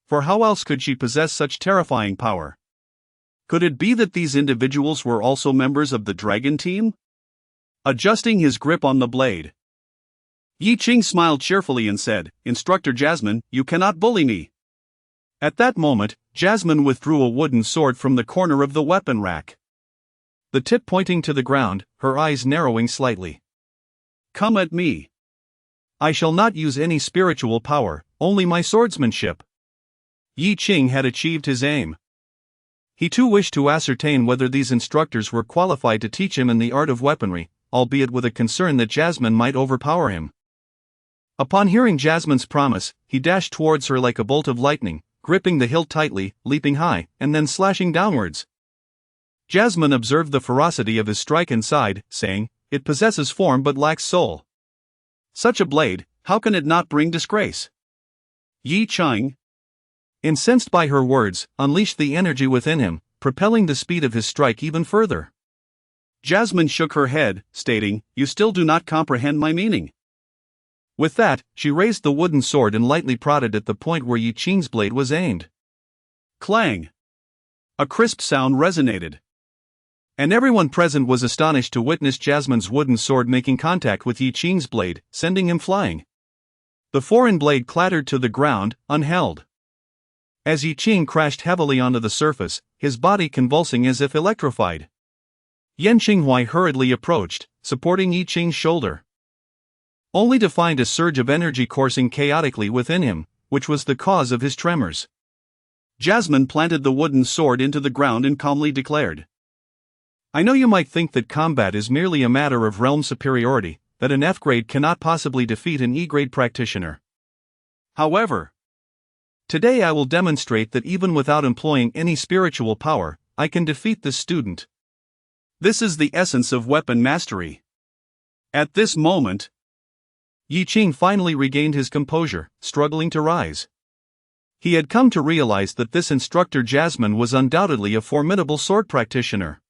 For how else could she possess such terrifying power? Could it be that these individuals were also members of the Dragon Team? Adjusting his grip on the blade, Yi Qing smiled cheerfully and said, "Instructor Jasmine, you cannot bully me." At that moment, Jasmine withdrew a wooden sword from the corner of the weapon rack, the tip pointing to the ground, her eyes narrowing slightly. "Come at me. I shall not use any spiritual power, only my swordsmanship." Yi Qing had achieved his aim. He too wished to ascertain whether these instructors were qualified to teach him in the art of weaponry, albeit with a concern that Jasmine might overpower him. Upon hearing Jasmine's promise, he dashed towards her like a bolt of lightning, gripping the hilt tightly, leaping high, and then slashing downwards. Jasmine observed the ferocity of his strike and sighed, saying, "It possesses form but lacks soul. Such a blade, how can it not bring disgrace?" Yi Qing, incensed by her words, unleashed the energy within him, propelling the speed of his strike even further. Jasmine shook her head, stating, "You still do not comprehend my meaning." With that, she raised the wooden sword and lightly prodded at the point where Yi Qing's blade was aimed. Clang! A crisp sound resonated, and everyone present was astonished to witness Jasmine's wooden sword making contact with Yi Qing's blade, sending him flying. The foreign blade clattered to the ground, unheld. As Yi Qing crashed heavily onto the surface, his body convulsing as if electrified. Yan Xinghuai hurriedly approached, supporting Yi Qing's shoulder, only to find a surge of energy coursing chaotically within him, which was the cause of his tremors. Jasmine planted the wooden sword into the ground and calmly declared, "I know you might think that combat is merely a matter of realm superiority, that an F-grade cannot possibly defeat an E-grade practitioner. However, today I will demonstrate that even without employing any spiritual power, I can defeat this student." This is the essence of weapon mastery. At this moment, Yi Qing finally regained his composure, struggling to rise. He had come to realize that this instructor Jasmine was undoubtedly a formidable sword practitioner.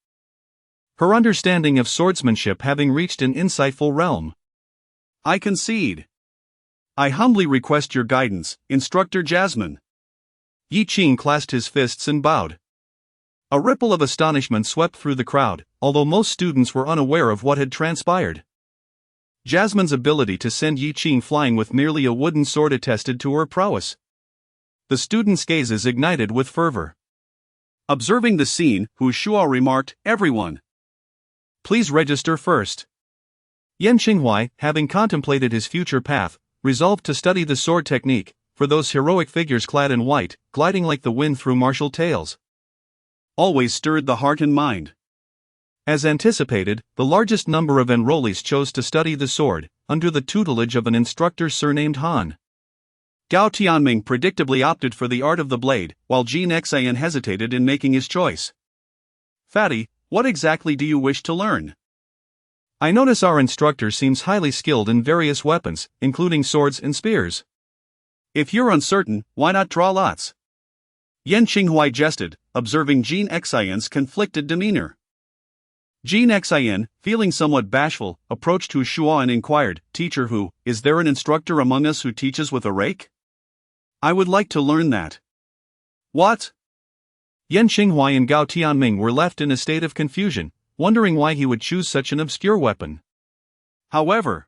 her understanding of swordsmanship having reached an insightful realm. I concede. I humbly request your guidance, Instructor Jasmine. Yi Qing clasped his fists and bowed. A ripple of astonishment swept through the crowd, although most students were unaware of what had transpired. Jasmine's ability to send Yi Qing flying with merely a wooden sword attested to her prowess. The students' gazes ignited with fervor. Observing the scene, Hu Shuo remarked, "Everyone, please register first." Yan Qinghuai, having contemplated his future path, resolved to study the sword technique, for those heroic figures clad in white, gliding like the wind through martial tales, always stirred the heart and mind. As anticipated, the largest number of enrollees chose to study the sword, under the tutelage of an instructor surnamed Han. Gao Tianming predictably opted for the art of the blade, while Jin Xian hesitated in making his choice. "Fatty, what exactly do you wish to learn?" "I notice our instructor seems highly skilled in various weapons, including swords and spears." "If you're uncertain, why not draw lots?" Yan Qinghuai jested, observing Jin Xian's conflicted demeanor. Jin Xian, feeling somewhat bashful, approached Hu Shuo and inquired, "Teacher Hu, is there an instructor among us who teaches with a rake? I would like to learn that." "What?" Yan Qinghuai and Gao Tianming were left in a state of confusion, wondering why he would choose such an obscure weapon. However,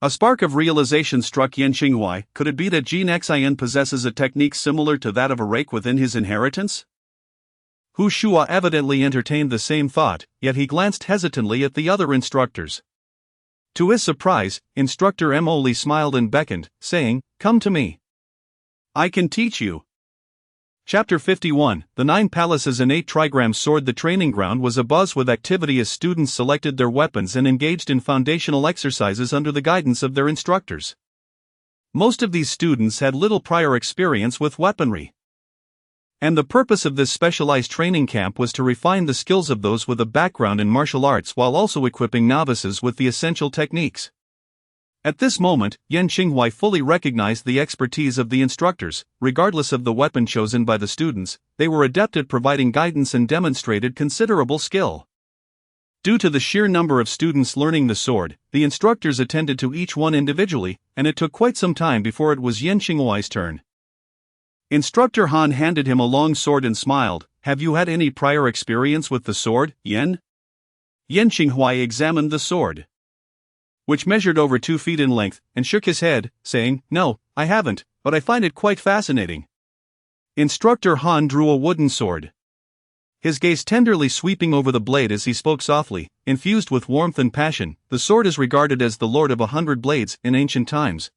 a spark of realization struck Yan Qinghuai. Could it be that Jin Xian possesses a technique similar to that of a rake within his inheritance? Hu Shuo evidently entertained the same thought, yet he glanced hesitantly at the other instructors. To his surprise, Instructor Mo Li smiled and beckoned, saying, "Come to me. I can teach you." Chapter 51, The Nine Palaces and 8 Trigram Sword. The training ground was abuzz with activity as students selected their weapons and engaged in foundational exercises under the guidance of their instructors. Most of these students had little prior experience with weaponry, and the purpose of this specialized training camp was to refine the skills of those with a background in martial arts while also equipping novices with the essential techniques. At this moment, Yan Qinghuai fully recognized the expertise of the instructors. Regardless of the weapon chosen by the students, they were adept at providing guidance and demonstrated considerable skill. Due to the sheer number of students learning the sword, the instructors attended to each one individually, and it took quite some time before it was Yan Qinghuai's turn. Instructor Han handed him a long sword and smiled. "Have you had any prior experience with the sword, Yan?" Yan Qinghuai examined the sword, which measured over 2 feet in length, and shook his head, saying, "No, I haven't, but I find it quite fascinating." Instructor Han drew a wooden sword, his gaze tenderly sweeping over the blade as he spoke softly, infused with warmth and passion. "The sword is regarded as the lord of 100 blades in ancient times.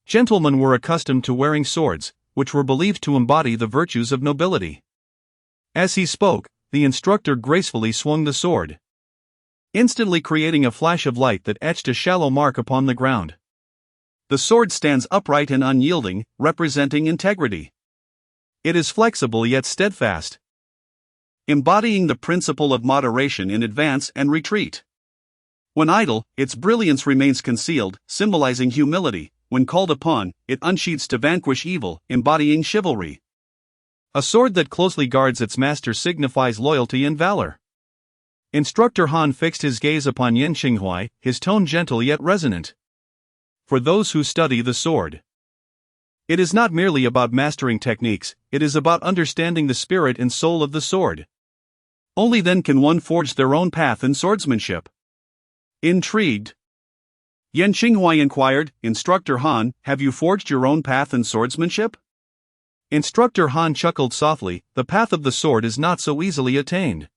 Gentlemen were accustomed to wearing swords, which were believed to embody the virtues of nobility." As he spoke, the instructor gracefully swung the sword, instantly creating a flash of light that etched a shallow mark upon the ground. The sword stands upright and unyielding, representing integrity. It is flexible yet steadfast, embodying the principle of moderation in advance and retreat. When idle, its brilliance remains concealed, symbolizing humility. When called upon, it unsheathes to vanquish evil, embodying chivalry. A sword that closely guards its master signifies loyalty and valor. Instructor Han fixed his gaze upon Yan Qinghuai, his tone gentle yet resonant. For those who study the sword, it is not merely about mastering techniques, it is about understanding the spirit and soul of the sword. Only then can one forge their own path in swordsmanship. Intrigued, Yan Qinghuai inquired, "Instructor Han, have you forged your own path in swordsmanship?" Instructor Han chuckled softly, "The path of the sword is not so easily attained.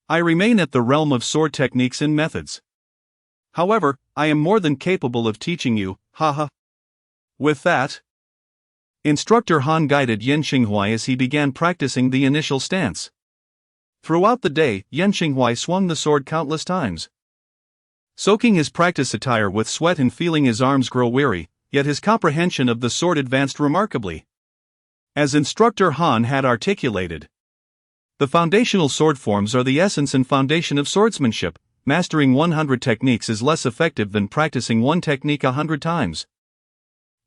I remain at the realm of sword techniques and methods. However, I am more than capable of teaching you, haha." With that, Instructor Han guided Yan Qinghuai as he began practicing the initial stance. Throughout the day, Yan Qinghuai swung the sword countless times, soaking his practice attire with sweat and feeling his arms grow weary, yet his comprehension of the sword advanced remarkably. As Instructor Han had articulated, the foundational sword forms are the essence and foundation of swordsmanship. Mastering 100 techniques is less effective than practicing one technique 100 times.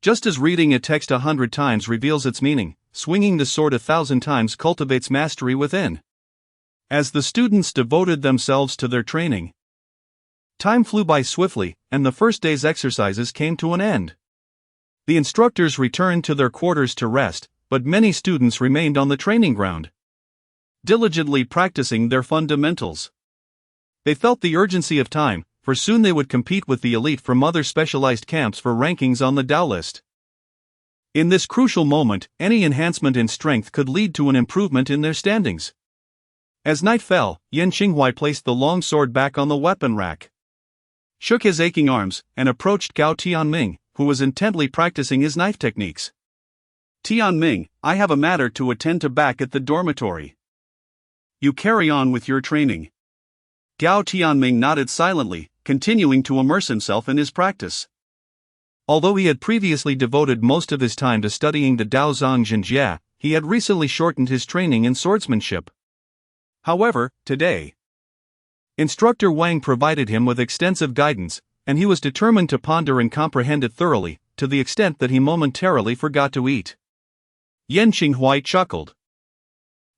Just as reading a text 100 times reveals its meaning, swinging the sword 1,000 times cultivates mastery within. As the students devoted themselves to their training, time flew by swiftly, and the first day's exercises came to an end. The instructors returned to their quarters to rest, but many students remained on the training ground, diligently practicing their fundamentals. They felt the urgency of time, for soon they would compete with the elite from other specialized camps for rankings on the Dow list. In this crucial moment, any enhancement in strength could lead to an improvement in their standings. As night fell, Yan Qinghuai placed the long sword back on the weapon rack, shook his aching arms, and approached Gao Tianming, who was intently practicing his knife techniques. Tianming, I have a matter to attend to back at the dormitory. You carry on with your training. Gao Tianming nodded silently, continuing to immerse himself in his practice. Although he had previously devoted most of his time to studying the Daozang Jinjia, he had recently shortened his training in swordsmanship. However, today, Instructor Wang provided him with extensive guidance, and he was determined to ponder and comprehend it thoroughly, to the extent that he momentarily forgot to eat. Yan Qinghuai chuckled,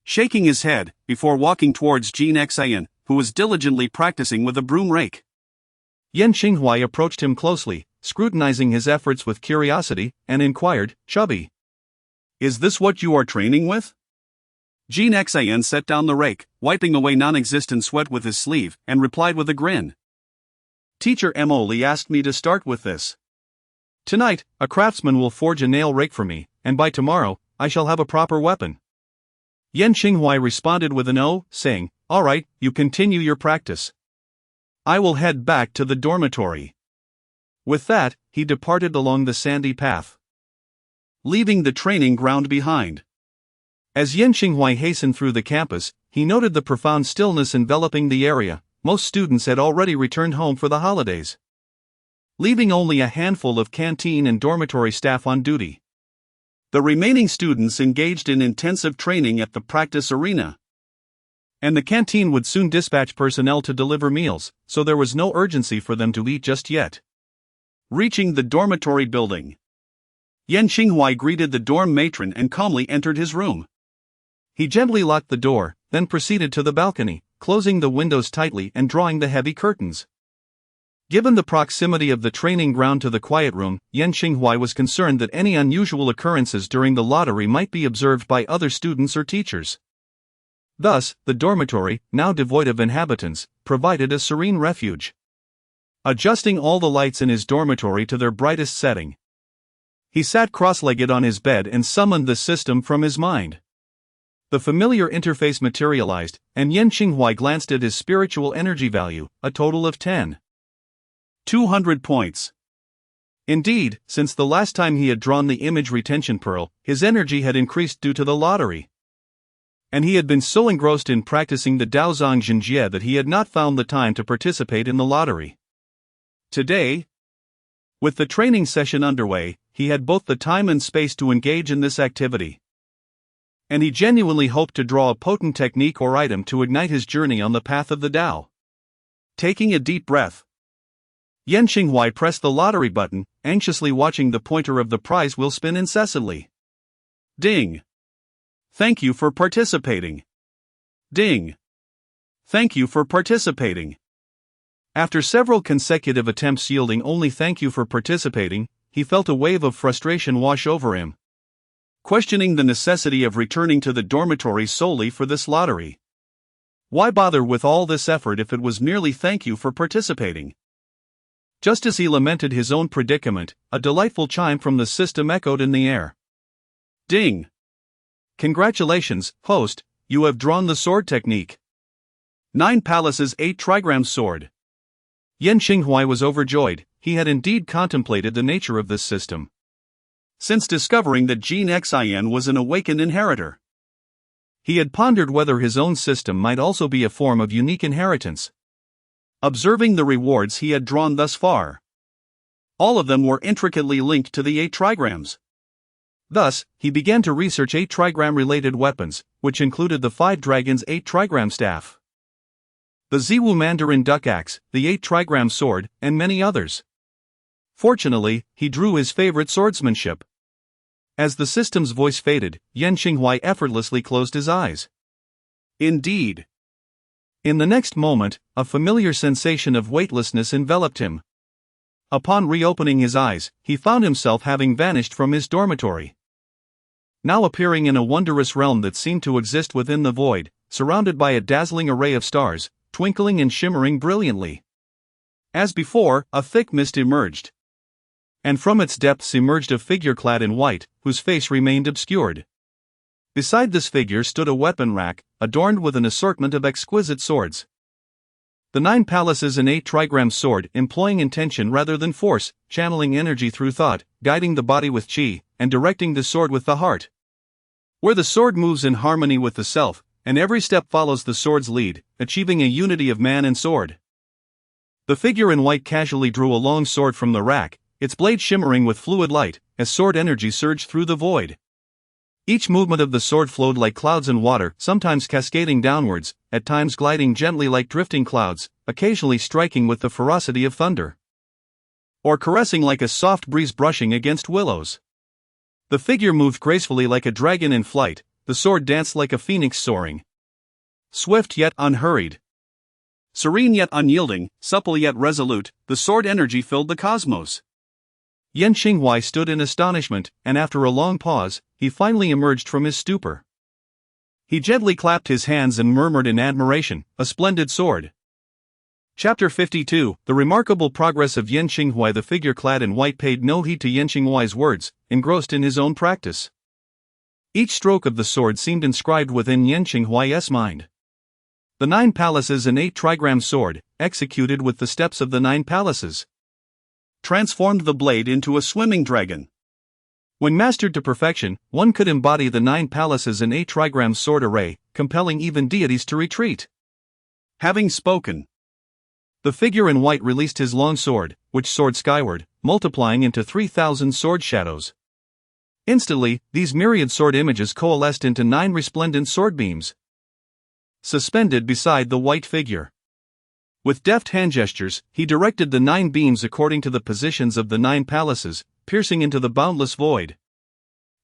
shaking his head, before walking towards Jin Xian, who was diligently practicing with a broom rake. Yan Qinghuai approached him closely, scrutinizing his efforts with curiosity, and inquired, "Chubby, is this what you are training with?" Jin Xian set down the rake, wiping away non-existent sweat with his sleeve, and replied with a grin. "Teacher Mo Li asked me to start with this. Tonight, a craftsman will forge a nail rake for me, and by tomorrow, I shall have a proper weapon." Yan Qinghuai responded with an "oh," saying, "All right, you continue your practice. I will head back to the dormitory." With that, he departed along the sandy path, leaving the training ground behind. As Yan Qinghuai hastened through the campus, he noted the profound stillness enveloping the area. Most students had already returned home for the holidays, leaving only a handful of canteen and dormitory staff on duty. The remaining students engaged in intensive training at the practice arena, and the canteen would soon dispatch personnel to deliver meals, so there was no urgency for them to eat just yet. Reaching the dormitory building, Yan Qinghuai greeted the dorm matron and calmly entered his room. He gently locked the door, then proceeded to the balcony, closing the windows tightly and drawing the heavy curtains. Given the proximity of the training ground to the quiet room, Yan Qinghuai was concerned that any unusual occurrences during the lottery might be observed by other students or teachers. Thus, the dormitory, now devoid of inhabitants, provided a serene refuge. Adjusting all the lights in his dormitory to their brightest setting, he sat cross-legged on his bed and summoned the system from his mind. The familiar interface materialized, and Yan Qinghuai glanced at his spiritual energy value, a total of 10,200 points. Indeed, since the last time he had drawn the image retention pearl, his energy had increased due to the lottery. And he had been so engrossed in practicing the Daozang Jinjie that he had not found the time to participate in the lottery. Today, with the training session underway, he had both the time and space to engage in this activity. And he genuinely hoped to draw a potent technique or item to ignite his journey on the path of the Tao. Taking a deep breath, Yan Qinghuai pressed the lottery button, anxiously watching the pointer of the prize wheel spin incessantly. Ding! Thank you for participating. Ding! Thank you for participating. After several consecutive attempts yielding only "thank you for participating," he felt a wave of frustration wash over him, questioning the necessity of returning to the dormitory solely for this lottery. Why bother with all this effort if it was merely "thank you for participating"? Just as he lamented his own predicament, a delightful chime from the system echoed in the air. Ding! Congratulations, host, you have drawn the sword technique. 9 Palaces 8 Trigram Sword. Yan Qinghuai was overjoyed. He had indeed contemplated the nature of this system since discovering that Jin Xian was an awakened inheritor. He had pondered whether his own system might also be a form of unique inheritance. Observing the rewards he had drawn thus far, all of them were intricately linked to the 8 trigrams. Thus, he began to research 8 trigram-related weapons, which included the 5 Dragons 8 trigram staff, the Ziwu Mandarin duck axe, the 8 trigram sword, and many others. Fortunately, he drew his favorite swordsmanship. As the system's voice faded, Yan Qinghuai effortlessly closed his eyes. Indeed, In the next moment, a familiar sensation of weightlessness enveloped him. Upon reopening his eyes, he found himself having vanished from his dormitory. Now appearing in a wondrous realm that seemed to exist within the void, surrounded by a dazzling array of stars, twinkling and shimmering brilliantly. As before, a thick mist emerged. And from its depths emerged a figure clad in white, whose face remained obscured. Beside this figure stood a weapon rack, adorned with an assortment of exquisite swords. The 9 palaces and 8 trigrams sword, employing intention rather than force, channeling energy through thought, guiding the body with chi, and directing the sword with the heart. Where the sword moves in harmony with the self, and every step follows the sword's lead, achieving a unity of man and sword. The figure in white casually drew a long sword from the rack, its blade shimmering with fluid light, as sword energy surged through the void. Each movement of the sword flowed like clouds in water, sometimes cascading downwards, at times gliding gently like drifting clouds, occasionally striking with the ferocity of thunder, or caressing like a soft breeze brushing against willows. The figure moved gracefully like a dragon in flight, the sword danced like a phoenix soaring. Swift yet unhurried. Serene yet unyielding, supple yet resolute, the sword energy filled the cosmos. Yan Qinghuai stood in astonishment, and after a long pause, he finally emerged from his stupor. He gently clapped his hands and murmured in admiration, "A splendid sword." Chapter 52, The Remarkable Progress of Yan Qinghuai. The figure clad in white paid no heed to Yan Qinghuai's words, engrossed in his own practice. Each stroke of the sword seemed inscribed within Yan Qinghuai's mind. The 9 palaces and 8 trigram sword, executed with the steps of the 9 palaces, transformed the blade into a swimming dragon. When mastered to perfection, one could embody the 9 palaces and 8 trigram sword array, compelling even deities to retreat. Having spoken, the figure in white released his long sword, which soared skyward, multiplying into 3,000 sword shadows. Instantly, these myriad sword images coalesced into 9 resplendent sword beams, suspended beside the white figure. With deft hand gestures, he directed the 9 beams according to the positions of the 9 palaces, piercing into the boundless void,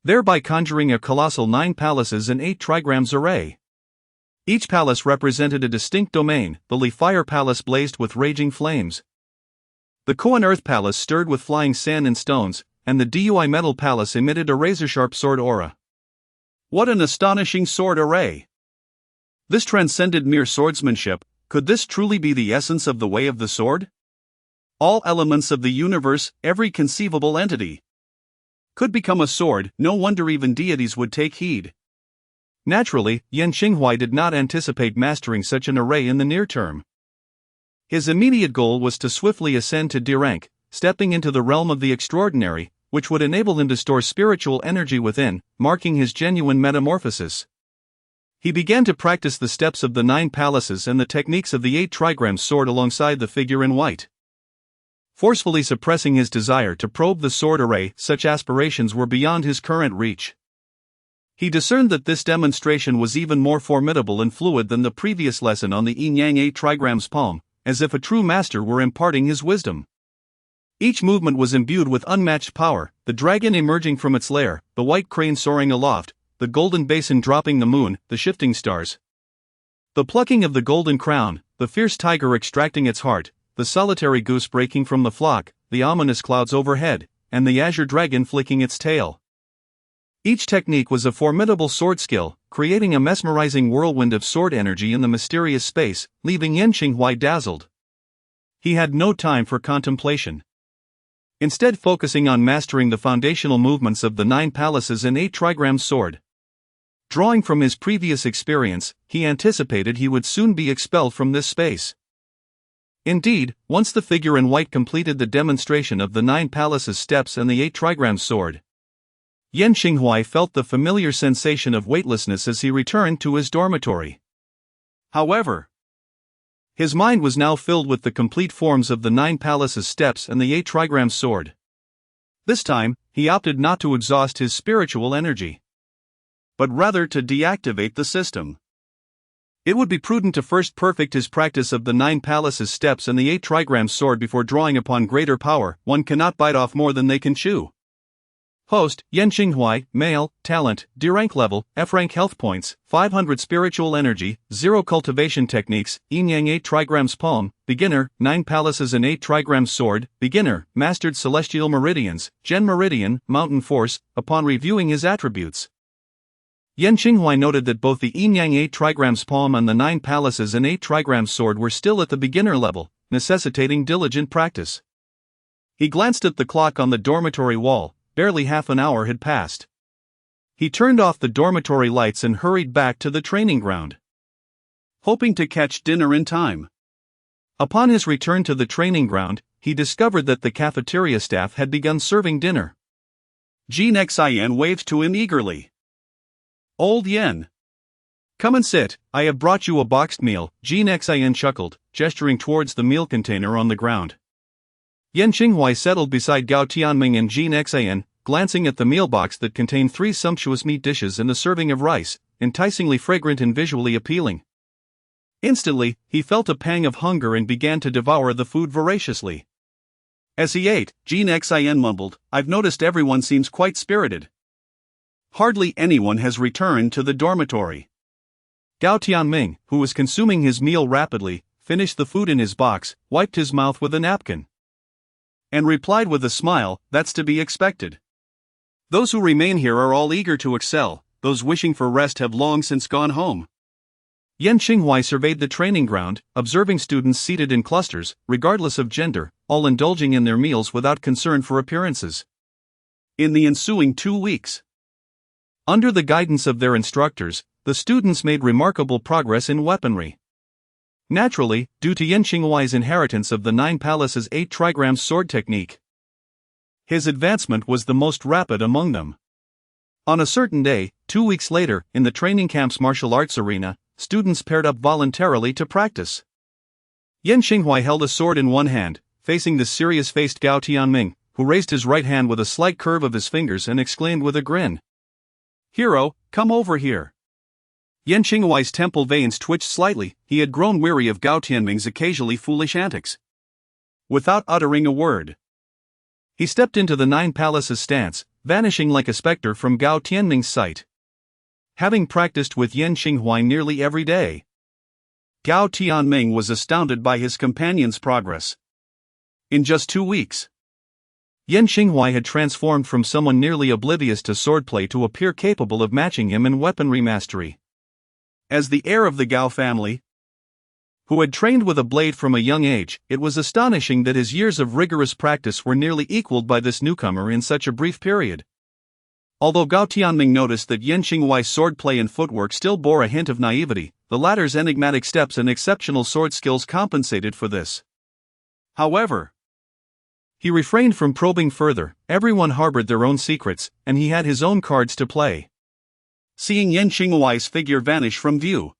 thereby conjuring a colossal 9 palaces and 8 trigrams array. Each palace represented a distinct domain. The Li Fire Palace blazed with raging flames. The Kuan Earth Palace stirred with flying sand and stones, and the Dui Metal Palace emitted a razor-sharp sword aura. What an astonishing sword array! This transcended mere swordsmanship. Could this truly be the essence of the way of the sword? All elements of the universe, every conceivable entity, could become a sword. No wonder even deities would take heed. Naturally, Yan Qinghuai did not anticipate mastering such an array in the near term. His immediate goal was to swiftly ascend to D rank, stepping into the realm of the extraordinary, which would enable him to store spiritual energy within, marking his genuine metamorphosis. He began to practice the steps of the 9 palaces and the techniques of the 8 trigram sword alongside the figure in white. Forcefully suppressing his desire to probe the sword array, such aspirations were beyond his current reach. He discerned that this demonstration was even more formidable and fluid than the previous lesson on the Yin Yang 8 trigrams palm, as if a true master were imparting his wisdom. Each movement was imbued with unmatched power, the dragon emerging from its lair, the white crane soaring aloft, the golden basin dropping the moon, the shifting stars, the plucking of the golden crown, the fierce tiger extracting its heart, the solitary goose breaking from the flock, the ominous clouds overhead, and the azure dragon flicking its tail. Each technique was a formidable sword skill, creating a mesmerizing whirlwind of sword energy in the mysterious space, leaving Yan Qinghuai dazzled. He had no time for contemplation. Instead, focusing on mastering the foundational movements of the 9 palaces and 8 trigram sword. Drawing from his previous experience, he anticipated he would soon be expelled from this space. Indeed, once the figure in white completed the demonstration of the 9 palaces steps and the 8 trigram sword, Yan Qinghuai felt the familiar sensation of weightlessness as he returned to his dormitory. However, his mind was now filled with the complete forms of the 9 palaces steps and the 8 trigram sword. This time, he opted not to exhaust his spiritual energy, but rather to deactivate the system. It would be prudent to first perfect his practice of the 9 palaces steps and the 8 trigram sword before drawing upon greater power. One cannot bite off more than they can chew. Host, Yan Qinghuai, male, talent, D rank level, F rank health points, 500 spiritual energy, 0 cultivation techniques, Yin Yang 8 trigrams palm, beginner, 9 palaces and 8 trigrams sword, beginner, mastered celestial meridians, Gen meridian, mountain force, upon reviewing his attributes. Yan Qinghuai noted that both the Yin Yang 8 trigrams palm and the 9 palaces and 8 trigrams sword were still at the beginner level, necessitating diligent practice. He glanced at the clock on the dormitory wall. Barely half an hour had passed. He turned off the dormitory lights and hurried back to the training ground, hoping to catch dinner in time. Upon his return to the training ground, he discovered that the cafeteria staff had begun serving dinner. Jin Xian waved to him eagerly. "Old Yen. Come and sit, I have brought you a boxed meal," Jin Xian chuckled, gesturing towards the meal container on the ground. Yan Qinghuai settled beside Gao Tianming and Jin Xian, glancing at the meal box that contained 3 sumptuous meat dishes and a serving of rice, enticingly fragrant and visually appealing. Instantly, he felt a pang of hunger and began to devour the food voraciously. As he ate, Jin Xian mumbled, "I've noticed everyone seems quite spirited. Hardly anyone has returned to the dormitory." Gao Tianming, who was consuming his meal rapidly, finished the food in his box, wiped his mouth with a napkin, and replied with a smile, "That's to be expected. Those who remain here are all eager to excel, those wishing for rest have long since gone home." Yan Qinghuai surveyed the training ground, observing students seated in clusters, regardless of gender, all indulging in their meals without concern for appearances. In the ensuing 2 weeks, under the guidance of their instructors, the students made remarkable progress in weaponry. Naturally, due to Yan Qinghuai's inheritance of the 9 palaces 8 trigrams sword technique, his advancement was the most rapid among them. On a certain day, 2 weeks later, in the training camp's martial arts arena, students paired up voluntarily to practice. Yan Qinghuai held a sword in one hand, facing the serious-faced Gao Tianming, who raised his right hand with a slight curve of his fingers and exclaimed with a grin, "Hero, come over here." Yan Qinghuai's temple veins twitched slightly, he had grown weary of Gao Tianming's occasionally foolish antics. Without uttering a word, he stepped into the 9 palaces stance, vanishing like a specter from Gao Tianming's sight. Having practiced with Yan Qinghuai nearly every day, Gao Tianming was astounded by his companion's progress. In just 2 weeks, Yan Qinghuai had transformed from someone nearly oblivious to swordplay to appear capable of matching him in weaponry mastery. As the heir of the Gao family, who had trained with a blade from a young age, it was astonishing that his years of rigorous practice were nearly equaled by this newcomer in such a brief period. Although Gao Tianming noticed that Yan Qinghuai's swordplay and footwork still bore a hint of naivety, the latter's enigmatic steps and exceptional sword skills compensated for this. However, he refrained from probing further. Everyone harbored their own secrets, and he had his own cards to play. Seeing Yan Qinghuai's figure vanish from view,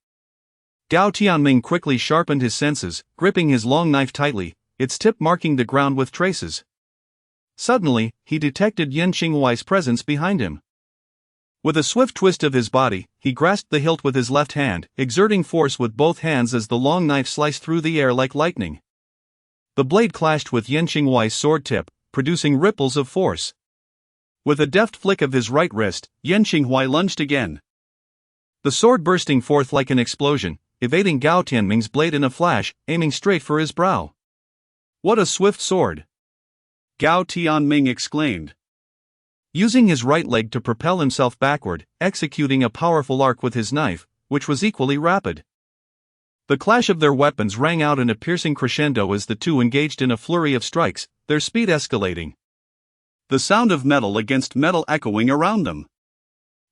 Gao Tianming quickly sharpened his senses, gripping his long knife tightly, its tip marking the ground with traces. Suddenly, he detected Yan Qinghuai's presence behind him. With a swift twist of his body, he grasped the hilt with his left hand, exerting force with both hands as the long knife sliced through the air like lightning. The blade clashed with Yan Qinghuai's sword tip, producing ripples of force. With a deft flick of his right wrist, Yan Qinghuai lunged again, the sword bursting forth like an explosion, evading Gao Tianming's blade in a flash, aiming straight for his brow. "What a swift sword!" Gao Tianming exclaimed, using his right leg to propel himself backward, executing a powerful arc with his knife, which was equally rapid. The clash of their weapons rang out in a piercing crescendo as the two engaged in a flurry of strikes, their speed escalating, the sound of metal against metal echoing around them.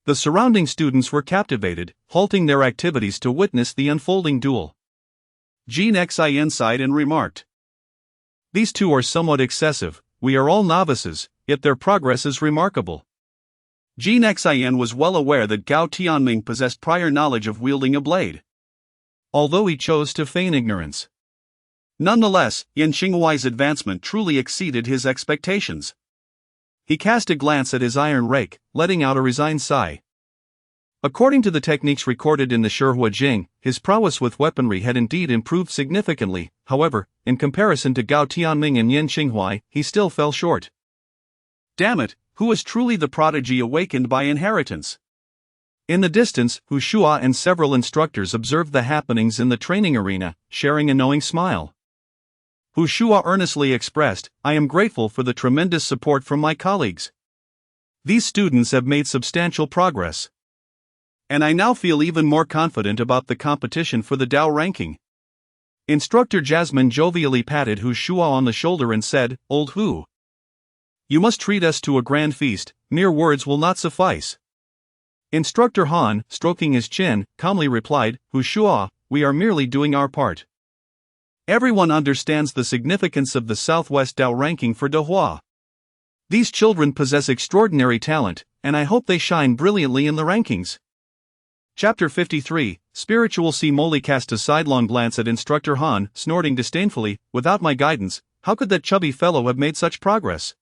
The surrounding students were captivated, halting their activities to witness the unfolding duel. Jin Xian sighed and remarked, "These two are somewhat excessive. We are all novices, yet their progress is remarkable." Jin Xian was well aware that Gao Tianming possessed prior knowledge of wielding a blade, although he chose to feign ignorance. Nonetheless, Yan Qinghuai's advancement truly exceeded his expectations. He cast a glance at his iron rake, letting out a resigned sigh. According to the techniques recorded in the Shihua Jing, his prowess with weaponry had indeed improved significantly. However, in comparison to Gao Tianming and Yan Qinghuai, he still fell short. Damn it, who is truly the prodigy awakened by inheritance? In the distance, Hu Shua and several instructors observed the happenings in the training arena, sharing a knowing smile. Hu Shua earnestly expressed, "I am grateful for the tremendous support from my colleagues. These students have made substantial progress. And I now feel even more confident about the competition for the Dao ranking." Instructor Jasmine jovially patted Hu Shua on the shoulder and said, "Old Hu, you must treat us to a grand feast, mere words will not suffice." Instructor Han, stroking his chin, calmly replied, "Hu Shua, we are merely doing our part. Everyone understands the significance of the Southwest Dao ranking for Dehua. These children possess extraordinary talent, and I hope they shine brilliantly in the rankings." Chapter 53, Spiritual C. Molly cast a sidelong glance at Instructor Han, snorting disdainfully, "Without my guidance, how could that chubby fellow have made such progress?"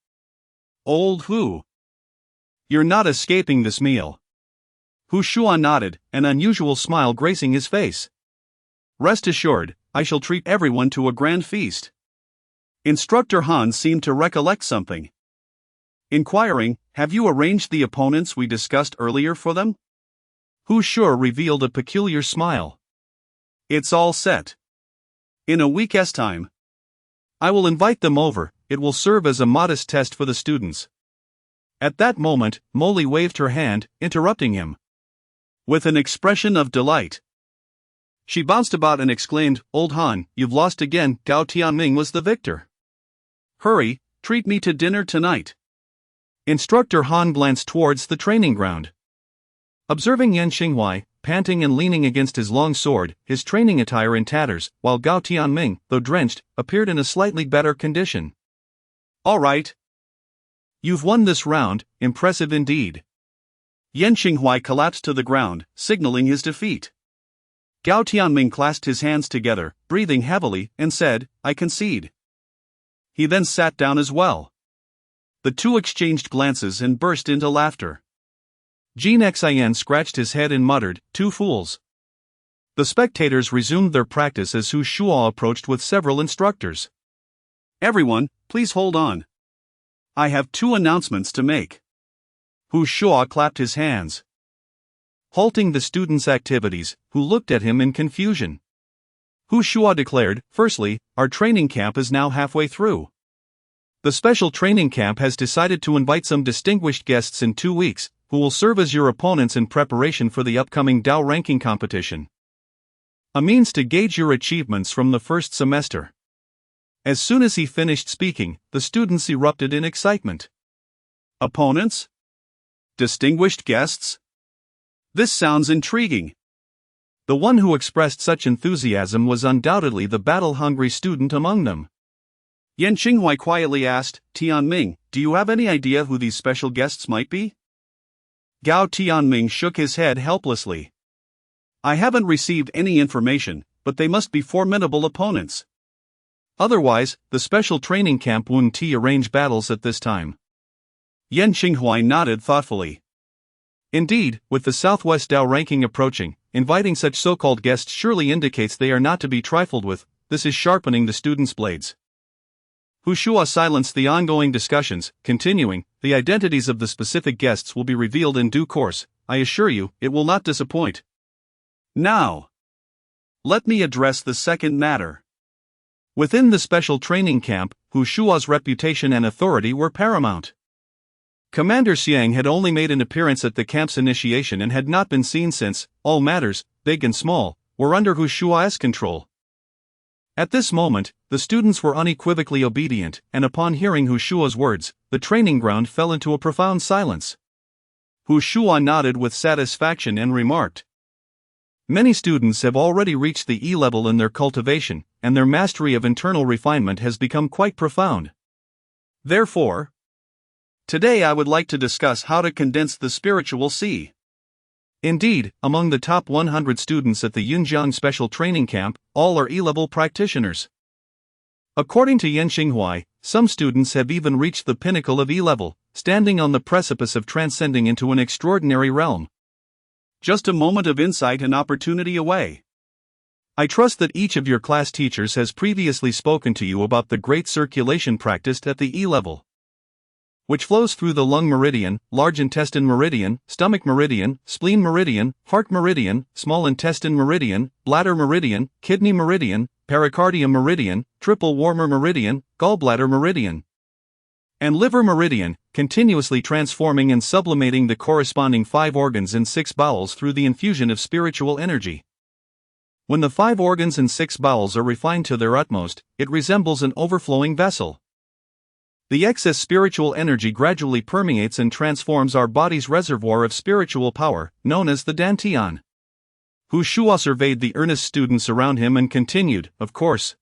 "Old Hu, you're not escaping this meal." Hu Shua nodded, an unusual smile gracing his face. "Rest assured, I shall treat everyone to a grand feast." Instructor Han seemed to recollect something. Inquiring, "Have you arranged the opponents we discussed earlier for them?" Hu Shua revealed a peculiar smile. "It's all set. In a week's time, I will invite them over. It will serve as a modest test for the students." At that moment, Molly waved her hand, interrupting him. With an expression of delight, she bounced about and exclaimed, "Old Han, you've lost again. Gao Tianming was the victor. Hurry, treat me to dinner tonight." Instructor Han glanced towards the training ground. Observing Yan Xinghuai, panting and leaning against his long sword, his training attire in tatters, while Gao Tianming, though drenched, appeared in a slightly better condition. "All right. You've won this round, impressive indeed." Yan Xinghuai collapsed to the ground, signaling his defeat. Gao Tianming clasped his hands together, breathing heavily, and said, "I concede." He then sat down as well. The two exchanged glances and burst into laughter. Jean Xian scratched his head and muttered, "Two fools." The spectators resumed their practice as Hu Shua approached with several instructors. "Everyone, please hold on. I have two announcements to make." Hu Shua clapped his hands, halting the students' activities, who looked at him in confusion. Hu Shua declared, "Firstly, our training camp is now halfway through. The special training camp has decided to invite some distinguished guests in 2 weeks, who will serve as your opponents in preparation for the upcoming Dao ranking competition. A means to gauge your achievements from the first semester." As soon as he finished speaking, the students erupted in excitement. "Opponents? Distinguished guests? This sounds intriguing." The one who expressed such enthusiasm was undoubtedly the battle-hungry student among them. Yan Xinghuai quietly asked, "Tianming, do you have any idea who these special guests might be?" Gao Tianming shook his head helplessly. "I haven't received any information, but they must be formidable opponents. Otherwise, the special training camp wouldn't arrange battles at this time." Yan Xinghuai nodded thoughtfully. Indeed, with the Southwest Dao ranking approaching, inviting such so-called guests surely indicates they are not to be trifled with. This is sharpening the students' blades. Hu Shua silenced the ongoing discussions, continuing, "The identities of the specific guests will be revealed in due course. I assure you, it will not disappoint. Now, let me address the second matter." Within the special training camp, Hu Shua's reputation and authority were paramount. Commander Xiang had only made an appearance at the camp's initiation and had not been seen since. All matters, big and small, were under Hu Shua's control. At this moment, the students were unequivocally obedient, and upon hearing Hu Shua's words, the training ground fell into a profound silence. Hu Shua nodded with satisfaction and remarked, "Many students have already reached the E level in their cultivation, and their mastery of internal refinement has become quite profound. Therefore, today I would like to discuss how to condense the spiritual C." Indeed, among the top 100 students at the Yunjiang Special Training Camp, all are E-level practitioners. According to Yan Xinghuai, some students have even reached the pinnacle of E-level, standing on the precipice of transcending into an extraordinary realm. Just a moment of insight and opportunity away. I trust that each of your class teachers has previously spoken to you about the great circulation practiced at the E-level. which flows through the lung meridian, large intestine meridian, stomach meridian, spleen meridian, heart meridian, small intestine meridian, bladder meridian, kidney meridian, pericardium meridian, triple warmer meridian, gallbladder meridian, and liver meridian, continuously transforming and sublimating the corresponding 5 organs and 6 bowels through the infusion of spiritual energy. When the 5 organs and 6 bowels are refined to their utmost, it resembles an overflowing vessel. The excess spiritual energy gradually permeates and transforms our body's reservoir of spiritual power, known as the dantian. Hu Shua surveyed the earnest students around him and continued, of course.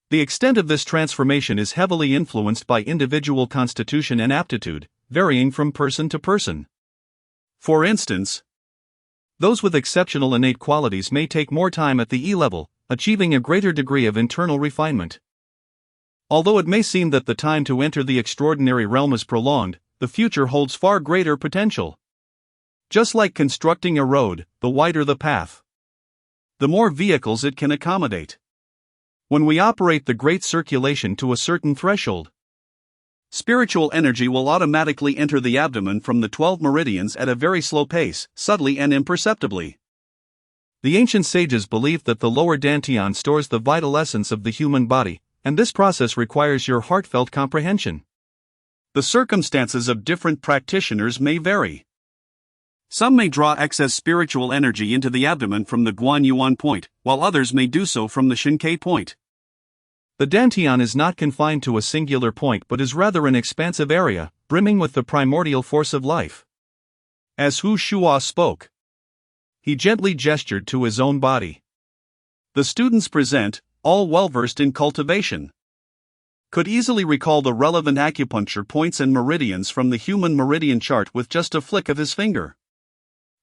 The extent of this transformation is heavily influenced by individual constitution and aptitude, varying from person to person. For instance, those with exceptional innate qualities may take more time at the E level, achieving a greater degree of internal refinement. Although it may seem that the time to enter the extraordinary realm is prolonged, the future holds far greater potential. Just like constructing a road, the wider the path, the more vehicles it can accommodate. When we operate the great circulation to a certain threshold, spiritual energy will automatically enter the abdomen from the 12 meridians at a very slow pace, subtly and imperceptibly. The ancient sages believed that the lower dantian stores the vital essence of the human body, and this process requires your heartfelt comprehension. The circumstances of different practitioners may vary. Some may draw excess spiritual energy into the abdomen from the Guan Yuan point, while others may do so from the Shinkei point. The dantian is not confined to a singular point but is rather an expansive area, brimming with the primordial force of life. As Hu Shua spoke, he gently gestured to his own body. The students present, all well-versed in cultivation, could easily recall the relevant acupuncture points and meridians from the human meridian chart with just a flick of his finger.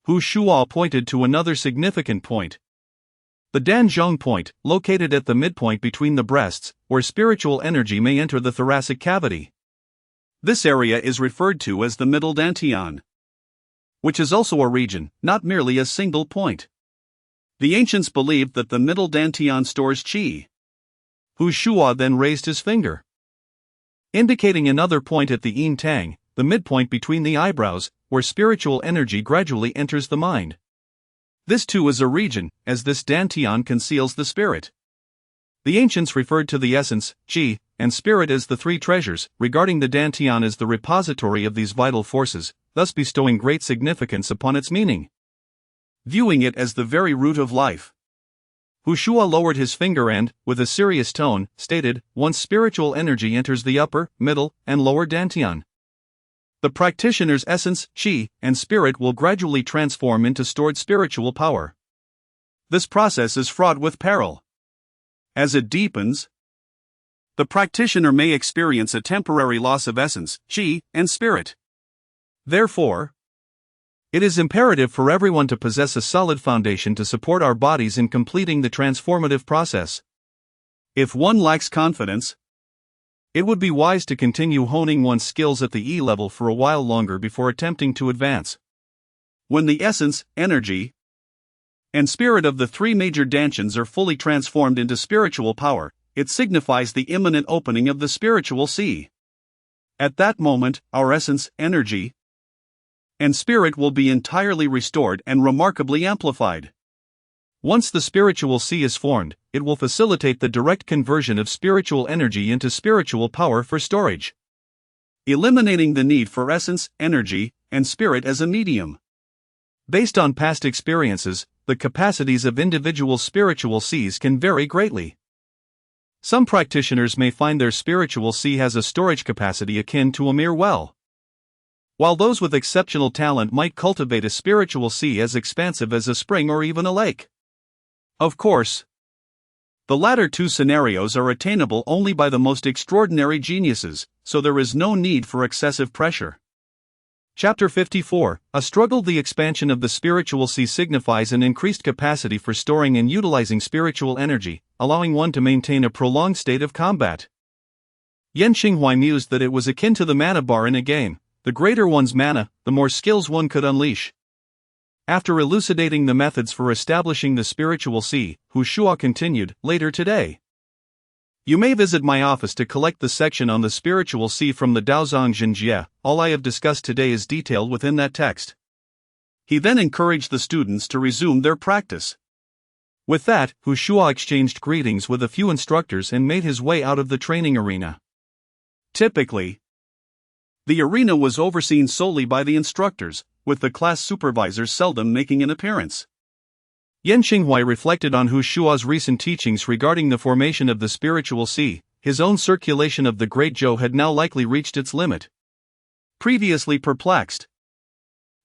Hu Shua pointed to another significant point, the Danzhong point, located at the midpoint between the breasts, where spiritual energy may enter the thoracic cavity. This area is referred to as the middle dantian, which is also a region, not merely a single point. The ancients believed that the middle dantian stores qi. Hu Shua then raised his finger, indicating another point at the yin tang, the midpoint between the eyebrows, where spiritual energy gradually enters the mind. This too is a region, as this dantian conceals the spirit. The ancients referred to the essence, qi, and spirit as the 3 treasures, regarding the dantian as the repository of these vital forces, thus bestowing great significance upon its meaning, viewing it as the very root of life. Hu Shua lowered his finger and, with a serious tone, stated, once spiritual energy enters the upper, middle, and lower dantian, the practitioner's essence, qi, and spirit will gradually transform into stored spiritual power. This process is fraught with peril. As it deepens, the practitioner may experience a temporary loss of essence, qi, and spirit. Therefore, it is imperative for everyone to possess a solid foundation to support our bodies in completing the transformative process. If one lacks confidence, it would be wise to continue honing one's skills at the E level for a while longer before attempting to advance. When the essence, energy, and spirit of the 3 major dantians are fully transformed into spiritual power, it signifies the imminent opening of the spiritual sea. At that moment, our essence, energy, and spirit will be entirely restored and remarkably amplified. Once the spiritual sea is formed, it will facilitate the direct conversion of spiritual energy into spiritual power for storage, eliminating the need for essence, energy, and spirit as a medium. Based on past experiences, the capacities of individual spiritual seas can vary greatly. Some practitioners may find their spiritual sea has a storage capacity akin to a mere well, while those with exceptional talent might cultivate a spiritual sea as expansive as a spring or even a lake. Of course, the latter 2 scenarios are attainable only by the most extraordinary geniuses, so there is no need for excessive pressure. Chapter 54, A Struggle. The expansion of the spiritual sea signifies an increased capacity for storing and utilizing spiritual energy, allowing one to maintain a prolonged state of combat. Yan Xinghuai mused that it was akin to the mana bar in a game. The greater one's mana, the more skills one could unleash. After elucidating the methods for establishing the spiritual sea, Hu Shua continued, later today, You may visit my office to collect the section on the spiritual sea from the Daozang Jinjie. All I have discussed today is detailed within that text. He then encouraged the students to resume their practice. With that, Hu Shua exchanged greetings with a few instructors and made his way out of the training arena. Typically, the arena was overseen solely by the instructors, with the class supervisors seldom making an appearance. Yan Xinghuai reflected on Hu Shua's recent teachings regarding the formation of the spiritual sea. His own circulation of the Great Zhou had now likely reached its limit. Previously perplexed,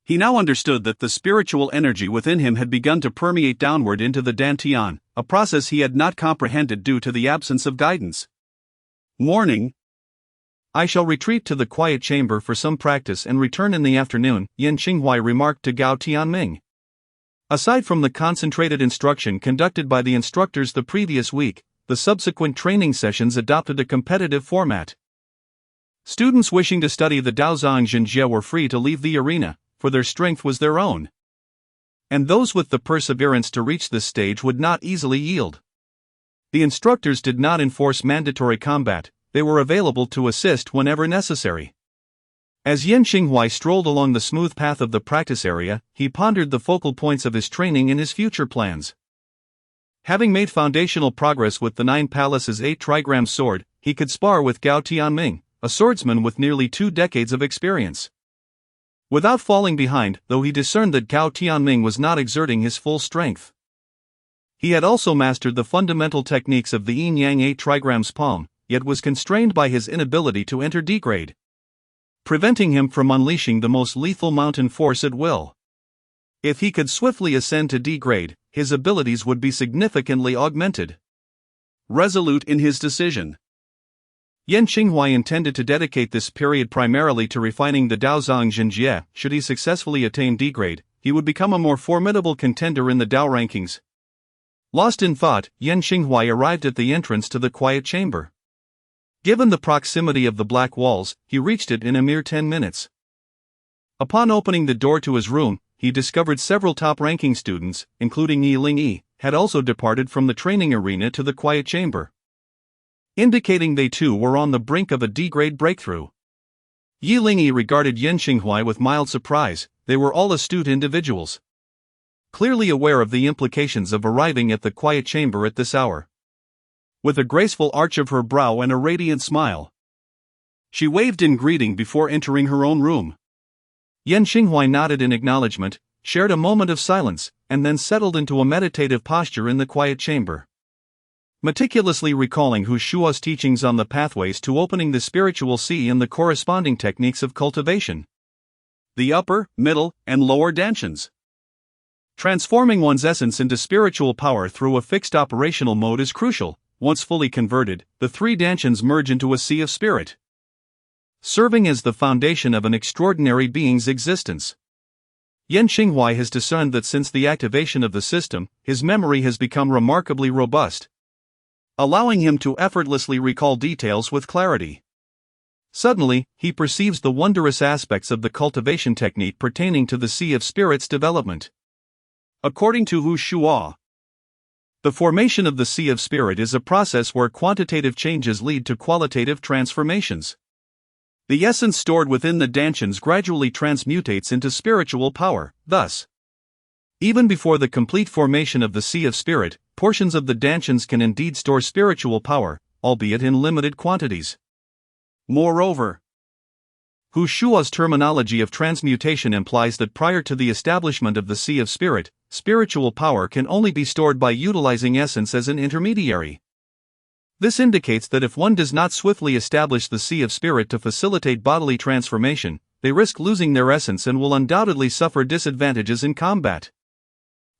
he now understood that the spiritual energy within him had begun to permeate downward into the Dantian, a process he had not comprehended due to the absence of guidance. Morning. I shall retreat to the quiet chamber for some practice and return in the afternoon, Yan Xinghuai remarked to Gao Tianming. Aside from the concentrated instruction conducted by the instructors the previous week, the subsequent training sessions adopted a competitive format. Students wishing to study the Daozang Jinjie were free to leave the arena, for their strength was their own. And those with the perseverance to reach this stage would not easily yield. The instructors did not enforce mandatory combat, they were available to assist whenever necessary. As Yan Xinghuai strolled along the smooth path of the practice area, he pondered the focal points of his training and his future plans. Having made foundational progress with the Nine Palaces 8 trigram sword, he could spar with Gao Tianming, a swordsman with nearly 2 decades of experience. Without falling behind, though he discerned that Gao Tianming was not exerting his full strength. He had also mastered the fundamental techniques of the Yin Yang 8 trigrams palm, yet was constrained by his inability to enter D-grade, preventing him from unleashing the most lethal mountain force at will. If he could swiftly ascend to D-grade, his abilities would be significantly augmented. Resolute in his decision, Yan Xinghuai intended to dedicate this period primarily to refining the Daozang Jinjie. Should he successfully attain D-grade, he would become a more formidable contender in the Dao rankings. Lost in thought, Yan Xinghuai arrived at the entrance to the quiet chamber. Given the proximity of the black walls, he reached it in a mere 10 minutes. Upon opening the door to his room, he discovered several top-ranking students, including Yi Lingyi, had also departed from the training arena to the quiet chamber, indicating they too were on the brink of a D-grade breakthrough. Yi Lingyi regarded Yan Xinghuai with mild surprise. They were all astute individuals, clearly aware of the implications of arriving at the quiet chamber at this hour. With a graceful arch of her brow and a radiant smile, she waved in greeting before entering her own room. Yan Xinghuai nodded in acknowledgement, shared a moment of silence, and then settled into a meditative posture in the quiet chamber, meticulously recalling Hu Shua's teachings on the pathways to opening the spiritual sea and the corresponding techniques of cultivation. The upper, middle, and lower dantians. Transforming one's essence into spiritual power through a fixed operational mode is crucial. Once fully converted, the 3 dantians merge into a sea of spirit, serving as the foundation of an extraordinary being's existence. Yan Xinghuai has discerned that since the activation of the system, his memory has become remarkably robust, allowing him to effortlessly recall details with clarity. Suddenly, he perceives the wondrous aspects of the cultivation technique pertaining to the Sea of Spirit's development. According to Hu Shua, the formation of the Sea of Spirit is a process where quantitative changes lead to qualitative transformations. The essence stored within the dantians gradually transmutates into spiritual power. Thus, even before the complete formation of the Sea of Spirit, portions of the dantians can indeed store spiritual power, albeit in limited quantities. Moreover, Hu Shua's terminology of transmutation implies that prior to the establishment of the Sea of Spirit, spiritual power can only be stored by utilizing essence as an intermediary. This indicates that if one does not swiftly establish the Sea of Spirit to facilitate bodily transformation, they risk losing their essence and will undoubtedly suffer disadvantages in combat.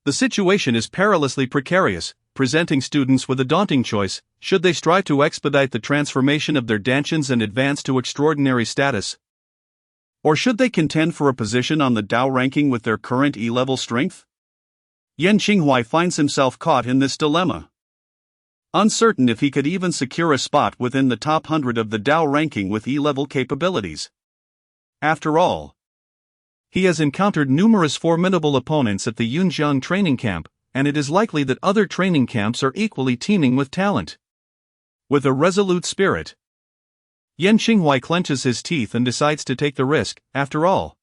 The situation is perilously precarious, presenting students with a daunting choice: should they strive to expedite the transformation of their dantians and advance to extraordinary status, or should they contend for a position on the Dao ranking with their current E-level strength? Yan Xinghuai finds himself caught in this dilemma, uncertain if he could even secure a spot within the top 100 of the Dao ranking with E-level capabilities. After all, he has encountered numerous formidable opponents at the Yunjiang training camp, and it is likely that other training camps are equally teeming with talent. With a resolute spirit, Yan Qinghuai clenches his teeth and decides to take the risk. After all,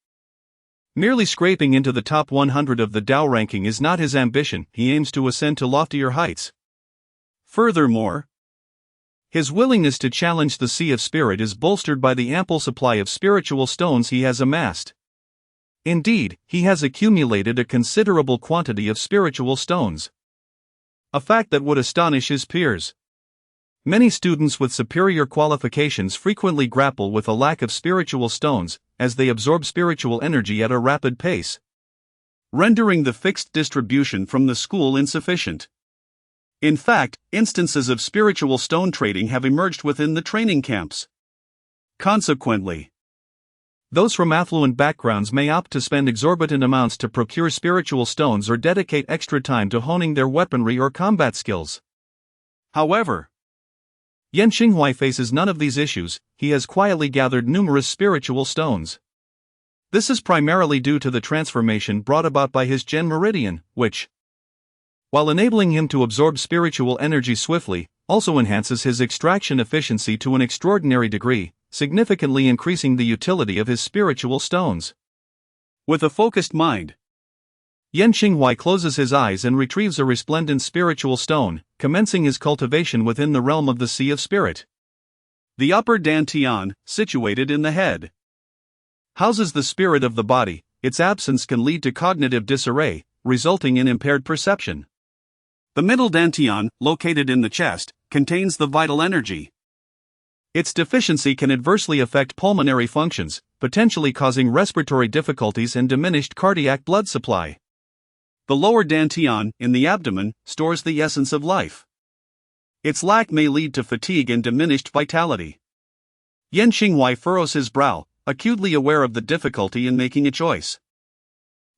merely scraping into the top 100 of the Dao ranking is not his ambition. He aims to ascend to loftier heights. Furthermore, his willingness to challenge the Sea of Spirit is bolstered by the ample supply of spiritual stones he has amassed. Indeed, he has accumulated a considerable quantity of spiritual stones, a fact that would astonish his peers. Many students with superior qualifications frequently grapple with a lack of spiritual stones, as they absorb spiritual energy at a rapid pace, rendering the fixed distribution from the school insufficient. In fact, instances of spiritual stone trading have emerged within the training camps. Consequently, those from affluent backgrounds may opt to spend exorbitant amounts to procure spiritual stones or dedicate extra time to honing their weaponry or combat skills. However, Yan Qinghuai faces none of these issues. He has quietly gathered numerous spiritual stones. This is primarily due to the transformation brought about by his Gen Meridian, which, while enabling him to absorb spiritual energy swiftly, also enhances his extraction efficiency to an extraordinary degree, significantly increasing the utility of his spiritual stones. With a focused mind, Yan Qinghuai closes his eyes and retrieves a resplendent spiritual stone, commencing his cultivation within the realm of the Sea of Spirit. The upper dantian, situated in the head, houses the spirit of the body. Its absence can lead to cognitive disarray, resulting in impaired perception. The middle dantian, located in the chest, contains the vital energy. Its deficiency can adversely affect pulmonary functions, potentially causing respiratory difficulties and diminished cardiac blood supply. The lower dantian, in the abdomen, stores the essence of life. Its lack may lead to fatigue and diminished vitality. Yan Qinghuai furrows his brow, acutely aware of the difficulty in making a choice.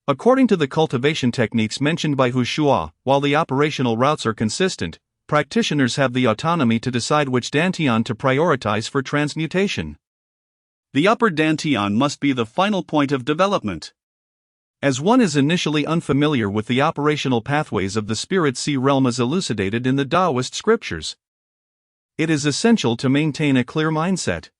According to the cultivation techniques mentioned by Hu Shua, while the operational routes are consistent, practitioners have the autonomy to decide which dantian to prioritize for transmutation. The upper dantian must be the final point of development. As one is initially unfamiliar with the operational pathways of the spirit sea realm as elucidated in the Taoist scriptures, it is essential to maintain a clear mindset.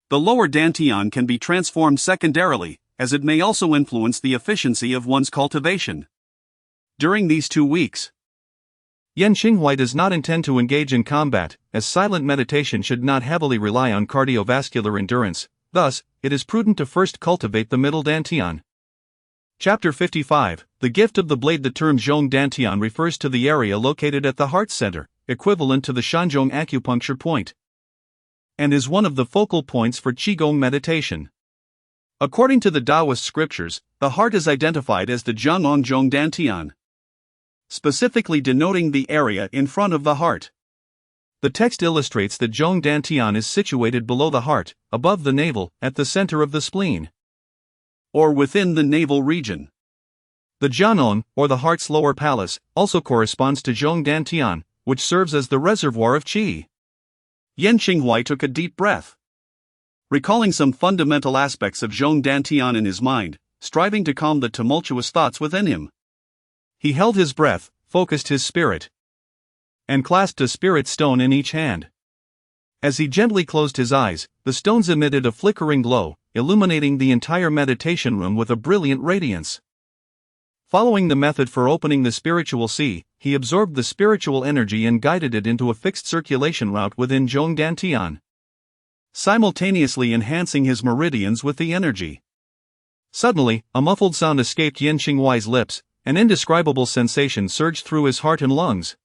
The lower dantian can be transformed secondarily, as it may also influence the efficiency of one's cultivation. During these 2 weeks, Yan Qinghuai does not intend to engage in combat, as silent meditation should not heavily rely on cardiovascular endurance. Thus, it is prudent to first cultivate the middle dantian. Chapter 55, The Gift of the Blade. The term Zhong Dantian refers to the area located at the heart center, equivalent to the Shanzhong acupuncture point, and is one of the focal points for Qigong meditation. According to the Taoist scriptures, the heart is identified as the Zhangong Zhong Dantian, specifically denoting the area in front of the heart. The text illustrates that Zhong Dantian is situated below the heart, above the navel, at the center of the spleen, or within the navel region. The Jianon, or the heart's lower palace, also corresponds to Zhong Dantian, which serves as the reservoir of qi. Yan Qinghuai took a deep breath, recalling some fundamental aspects of Zhong Dantian in his mind, striving to calm the tumultuous thoughts within him. He held his breath, focused his spirit, and clasped a spirit stone in each hand. As he gently closed his eyes, the stones emitted a flickering glow, illuminating the entire meditation room with a brilliant radiance. Following the method for opening the spiritual sea, he absorbed the spiritual energy and guided it into a fixed circulation route within Zhong Dantian, simultaneously enhancing his meridians with the energy. Suddenly, a muffled sound escaped Yan Qinghuai's lips. An indescribable sensation surged through his heart and lungs.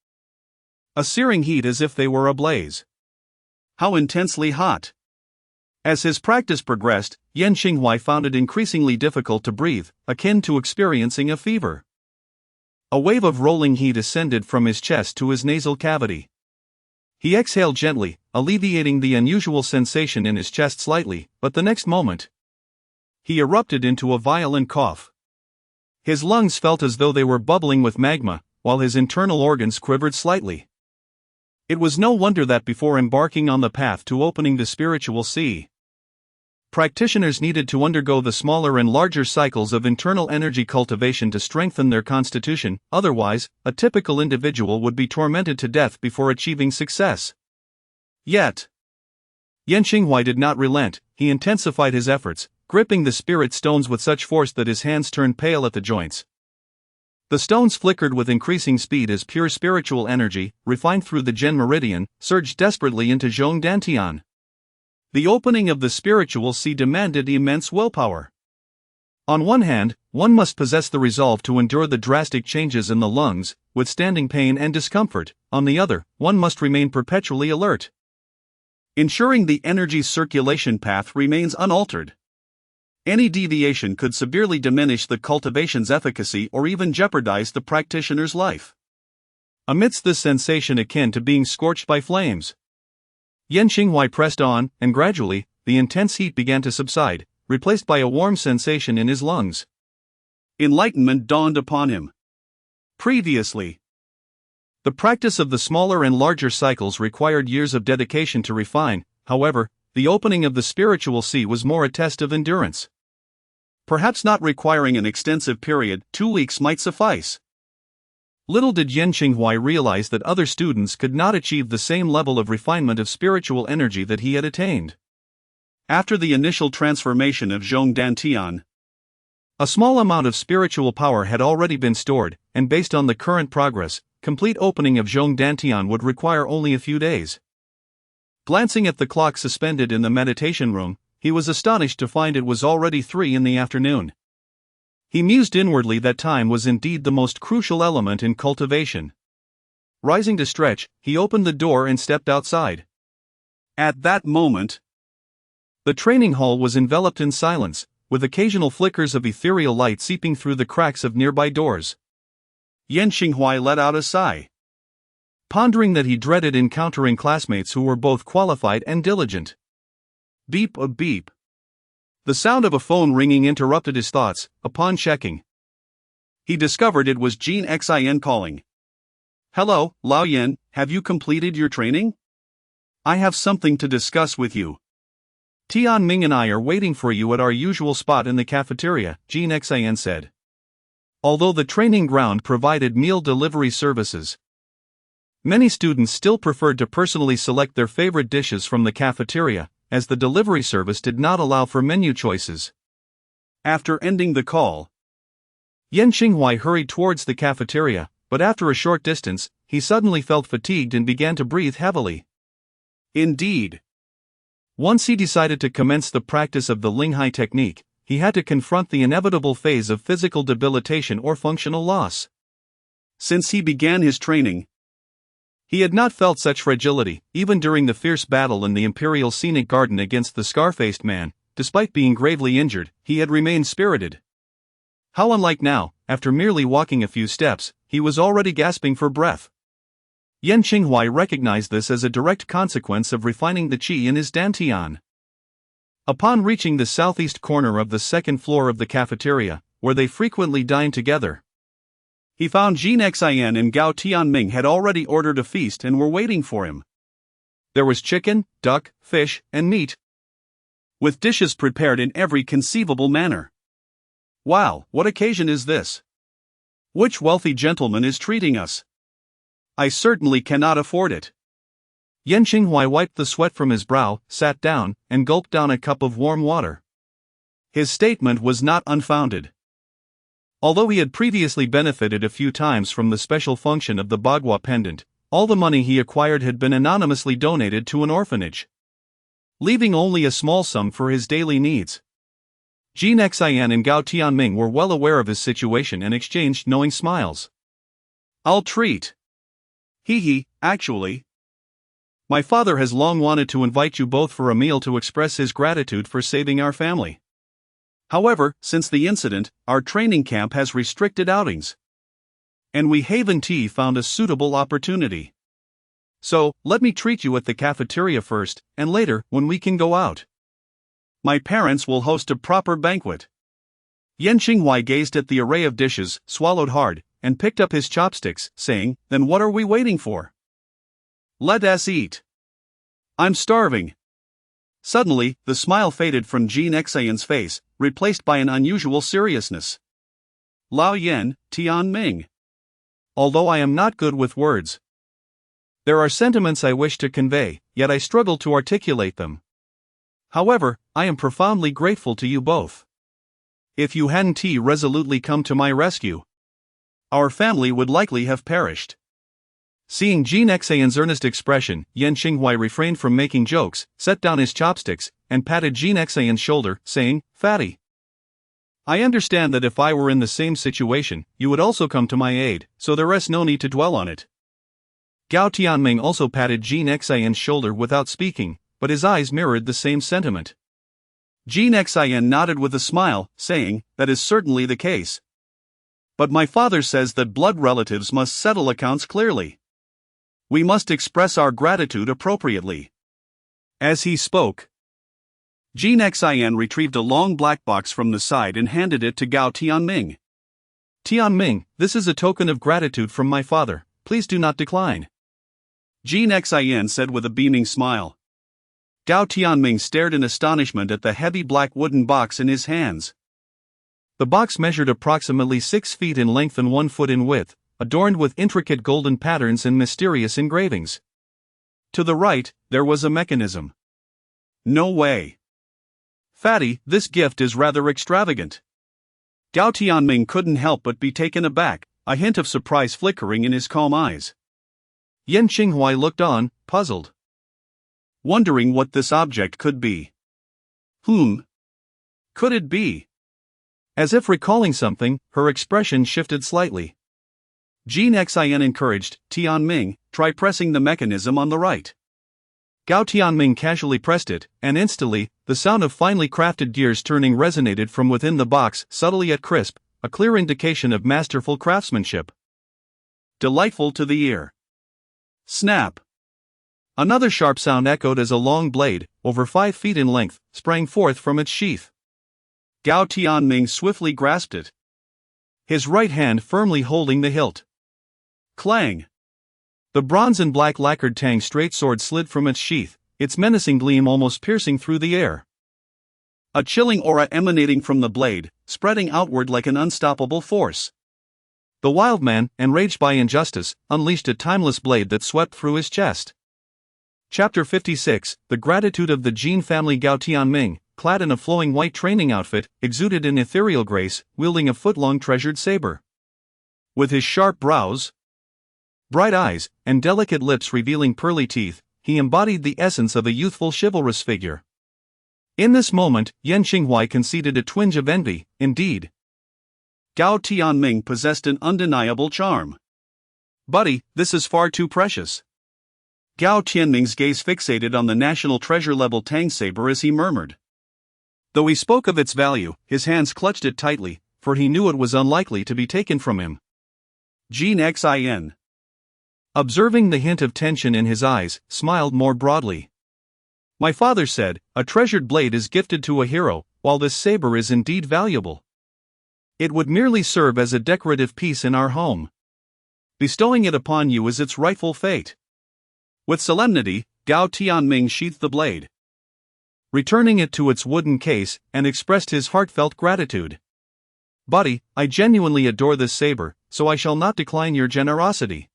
A searing heat as if they were ablaze. How intensely hot! As his practice progressed, Yan Qinghuai found it increasingly difficult to breathe, akin to experiencing a fever. A wave of rolling heat ascended from his chest to his nasal cavity. He exhaled gently, alleviating the unusual sensation in his chest slightly, but the next moment, he erupted into a violent cough. His lungs felt as though they were bubbling with magma, while his internal organs quivered slightly. It was no wonder that before embarking on the path to opening the spiritual sea, practitioners needed to undergo the smaller and larger cycles of internal energy cultivation to strengthen their constitution. Otherwise, a typical individual would be tormented to death before achieving success. Yet, Yan Qinghuai did not relent. He intensified his efforts, gripping the spirit stones with such force that his hands turned pale at the joints. The stones flickered with increasing speed as pure spiritual energy, refined through the Gen Meridian, surged desperately into Zhong Dantian. The opening of the spiritual sea demanded immense willpower. On one hand, one must possess the resolve to endure the drastic changes in the lungs, withstanding pain and discomfort. On the other, one must remain perpetually alert, ensuring the energy circulation path remains unaltered. Any deviation could severely diminish the cultivation's efficacy or even jeopardize the practitioner's life. Amidst this sensation akin to being scorched by flames, Yan Qinghuai pressed on, and gradually, the intense heat began to subside, replaced by a warm sensation in his lungs. Enlightenment dawned upon him. Previously, the practice of the smaller and larger cycles required years of dedication to refine. However, the opening of the spiritual sea was more a test of endurance. Perhaps not requiring an extensive period, 2 weeks might suffice. Little did Yan Qinghuai realize that other students could not achieve the same level of refinement of spiritual energy that he had attained. After the initial transformation of Zhong Dantian, a small amount of spiritual power had already been stored, and based on the current progress, complete opening of Zhong Dantian would require only a few days. Glancing at the clock suspended in the meditation room, he was astonished to find it was already 3 in the afternoon. He mused inwardly that time was indeed the most crucial element in cultivation. Rising to stretch, he opened the door and stepped outside. At that moment, the training hall was enveloped in silence, with occasional flickers of ethereal light seeping through the cracks of nearby doors. Yan Qinghuai let out a sigh, pondering that he dreaded encountering classmates who were both qualified and diligent. Beep a beep. The sound of a phone ringing interrupted his thoughts. Upon checking, he discovered it was Jean Xin calling. Hello, Lao Yan, have you completed your training? I have something to discuss with you. Tian Ming and I are waiting for you at our usual spot in the cafeteria, Jean Xin said. Although the training ground provided meal delivery services, many students still preferred to personally select their favorite dishes from the cafeteria, as the delivery service did not allow for menu choices. After ending the call, Yan Qinghuai hurried towards the cafeteria, but after a short distance, he suddenly felt fatigued and began to breathe heavily. Indeed, once he decided to commence the practice of the Linghai technique, he had to confront the inevitable phase of physical debilitation or functional loss. Since he began his training, he had not felt such fragility. Even during the fierce battle in the Imperial Scenic Garden against the scar-faced man, despite being gravely injured, he had remained spirited. How unlike now, after merely walking a few steps, he was already gasping for breath. Yan Qinghuai recognized this as a direct consequence of refining the qi in his dantian. Upon reaching the southeast corner of the second floor of the cafeteria, where they frequently dined together, he found Jean Xin and Gao Tianming had already ordered a feast and were waiting for him. There was chicken, duck, fish, and meat, with dishes prepared in every conceivable manner. Wow, what occasion is this? Which wealthy gentleman is treating us? I certainly cannot afford it. Yan Qinghuai wiped the sweat from his brow, sat down, and gulped down a cup of warm water. His statement was not unfounded. Although he had previously benefited a few times from the special function of the Bagua pendant, all the money he acquired had been anonymously donated to an orphanage, leaving only a small sum for his daily needs. Jean Xin and Gao Tianming were well aware of his situation and exchanged knowing smiles. I'll treat. Actually, my father has long wanted to invite you both for a meal to express his gratitude for saving our family. However, since the incident, our training camp has restricted outings, and we Haven Tea found a suitable opportunity. So, let me treat you at the cafeteria first, and later, when we can go out, my parents will host a proper banquet. Yan Qinghuai gazed at the array of dishes, swallowed hard, and picked up his chopsticks, saying, Then what are we waiting for? Let us eat. I'm starving. Suddenly, the smile faded from Jean Xion's face, replaced by an unusual seriousness. Lao Yan, Tian Ming. Although I am not good with words, There are sentiments I wish to convey, yet I struggle to articulate them. However, I am profoundly grateful to you both. If you hadn't resolutely come to my rescue, our family would likely have perished. Seeing Jin Xian's earnest expression, Yan Xinghuai refrained from making jokes, set down his chopsticks, and patted Jin Xian's shoulder, saying, "Fatty, I understand that if I were in the same situation, you would also come to my aid, so there is no need to dwell on it." Gao Tianming also patted Jin Xian's shoulder without speaking, but his eyes mirrored the same sentiment. Jin Xian nodded with a smile, saying, "That is certainly the case. But my father says that blood relatives must settle accounts clearly. We must express our gratitude appropriately." As he spoke, Jin Xian retrieved a long black box from the side and handed it to Gao Tianming. "Tianming, this is a token of gratitude from my father, please do not decline," Jin Xian said with a beaming smile. Gao Tianming stared in astonishment at the heavy black wooden box in his hands. The box measured approximately 6 feet in length and 1 foot in width, adorned with intricate golden patterns and mysterious engravings. To the right, there was a mechanism. "No way. Fatty, this gift is rather extravagant." Gao Tianming couldn't help but be taken aback, a hint of surprise flickering in his calm eyes. Yan Xinghuai looked on, puzzled, wondering what this object could be. Could it be? As if recalling something, her expression shifted slightly. Jin Xian encouraged, "Tianming, try pressing the mechanism on the right." Gao Tianming casually pressed it, and instantly, the sound of finely crafted gears turning resonated from within the box, subtly yet crisp, a clear indication of masterful craftsmanship. Delightful to the ear. Snap! Another sharp sound echoed as a long blade, over 5 feet in length, sprang forth from its sheath. Gao Tianming swiftly grasped it, his right hand firmly holding the hilt. Clang! The bronze and black lacquered Tang straight sword slid from its sheath, its menacing gleam almost piercing through the air. A chilling aura emanating from the blade, spreading outward like an unstoppable force. The wild man, enraged by injustice, unleashed a timeless blade that swept through his chest. Chapter 56, The Gratitude of the Jin Family. Gao Tianming, clad in a flowing white training outfit, exuded an ethereal grace, wielding a foot-long treasured saber. With his sharp brows, bright eyes, and delicate lips revealing pearly teeth, he embodied the essence of a youthful chivalrous figure. In this moment, Yan Xinghuai conceded a twinge of envy, indeed. Gao Tianming possessed an undeniable charm. "Buddy, this is far too precious." Gao Tianming's gaze fixated on the national treasure-level Tang saber as he murmured. Though he spoke of its value, his hands clutched it tightly, for he knew it was unlikely to be taken from him. Jin Xian, observing the hint of tension in his eyes, smiled more broadly. "My father said, a treasured blade is gifted to a hero, while this saber is indeed valuable. It would merely serve as a decorative piece in our home. Bestowing it upon you is its rightful fate." With solemnity, Gao Tianming sheathed the blade, returning it to its wooden case, and expressed his heartfelt gratitude. "Buddy, I genuinely adore this saber, so I shall not decline your generosity."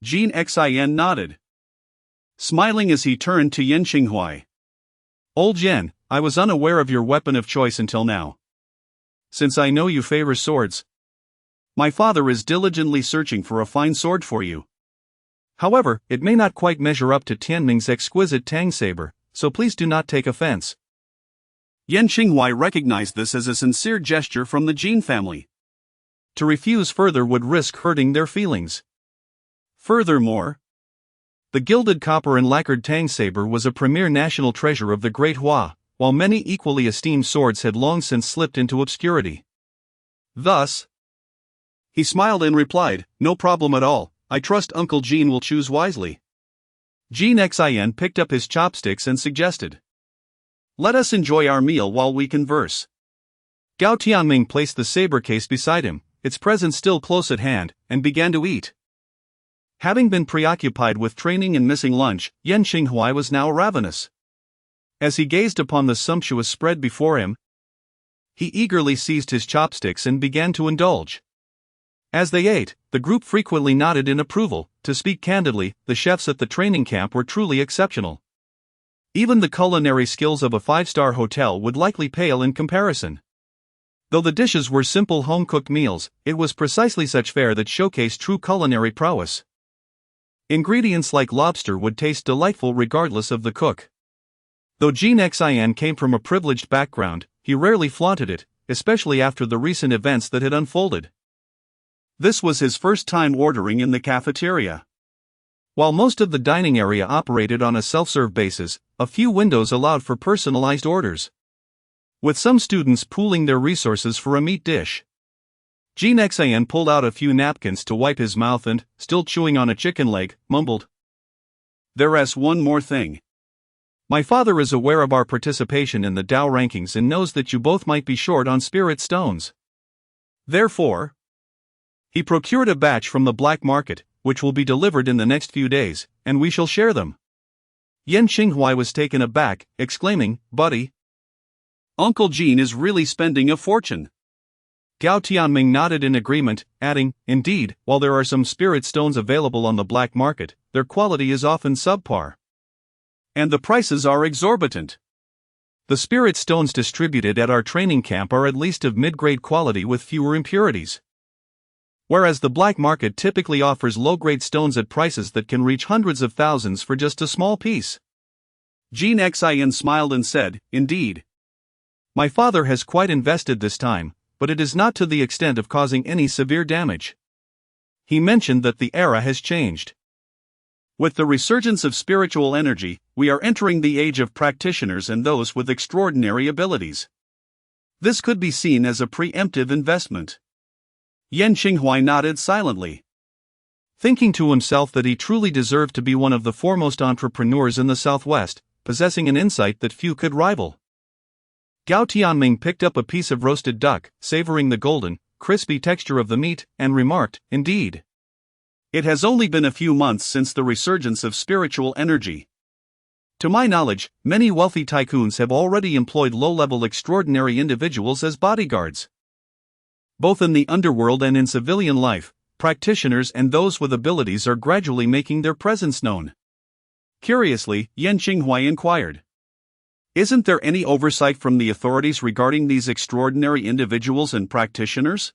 Jin Xian nodded, smiling as he turned to Yan Xinghuai. "Old Yan, I was unaware of your weapon of choice until now. Since I know you favor swords, my father is diligently searching for a fine sword for you. However, it may not quite measure up to Tianming's exquisite Tang saber, so please do not take offense." Yan Xinghuai recognized this as a sincere gesture from the Jin family. To refuse further would risk hurting their feelings. Furthermore, the gilded copper and lacquered Tang saber was a premier national treasure of the Great Hua, while many equally esteemed swords had long since slipped into obscurity. Thus, he smiled and replied, "No problem at all, I trust Uncle Jin will choose wisely." Jin Xian picked up his chopsticks and suggested, "Let us enjoy our meal while we converse." Gao Tianming placed the saber case beside him, its presence still close at hand, and began to eat. Having been preoccupied with training and missing lunch, Yan Xinghuai was now ravenous. As he gazed upon the sumptuous spread before him, he eagerly seized his chopsticks and began to indulge. As they ate, the group frequently nodded in approval. To speak candidly, the chefs at the training camp were truly exceptional. Even the culinary skills of a five-star hotel would likely pale in comparison. Though the dishes were simple home-cooked meals, it was precisely such fare that showcased true culinary prowess. Ingredients like lobster would taste delightful regardless of the cook. Though Jean Xian came from a privileged background, he rarely flaunted it, especially after the recent events that had unfolded. This was his first time ordering in the cafeteria. While most of the dining area operated on a self-serve basis, a few windows allowed for personalized orders, with some students pooling their resources for a meat dish. Jean Xian pulled out a few napkins to wipe his mouth and, still chewing on a chicken leg, mumbled, "There's one more thing. My father is aware of our participation in the Dow rankings and knows that you both might be short on spirit stones. Therefore, he procured a batch from the black market, which will be delivered in the next few days, and we shall share them." Yan Qinghuai was taken aback, exclaiming, "Buddy, Uncle Jean is really spending a fortune." Gao Tianming nodded in agreement, adding, "Indeed, while there are some spirit stones available on the black market, their quality is often subpar. And the prices are exorbitant. The spirit stones distributed at our training camp are at least of mid-grade quality with fewer impurities, whereas the black market typically offers low-grade stones at prices that can reach hundreds of thousands for just a small piece." Jean Xian smiled and said, "Indeed. My father has quite invested this time, but it is not to the extent of causing any severe damage." He mentioned that the era has changed. With the resurgence of spiritual energy, we are entering the age of practitioners and those with extraordinary abilities. This could be seen as a preemptive investment. Yan Qinghuai nodded silently, thinking to himself that he truly deserved to be one of the foremost entrepreneurs in the Southwest, possessing an insight that few could rival. Gao Tianming picked up a piece of roasted duck, savoring the golden, crispy texture of the meat, and remarked, "Indeed. It has only been a few months since the resurgence of spiritual energy. To my knowledge, many wealthy tycoons have already employed low-level extraordinary individuals as bodyguards. Both in the underworld and in civilian life, practitioners and those with abilities are gradually making their presence known." Curiously, Yan Qinghuai inquired, "Isn't there any oversight from the authorities regarding these extraordinary individuals and practitioners?"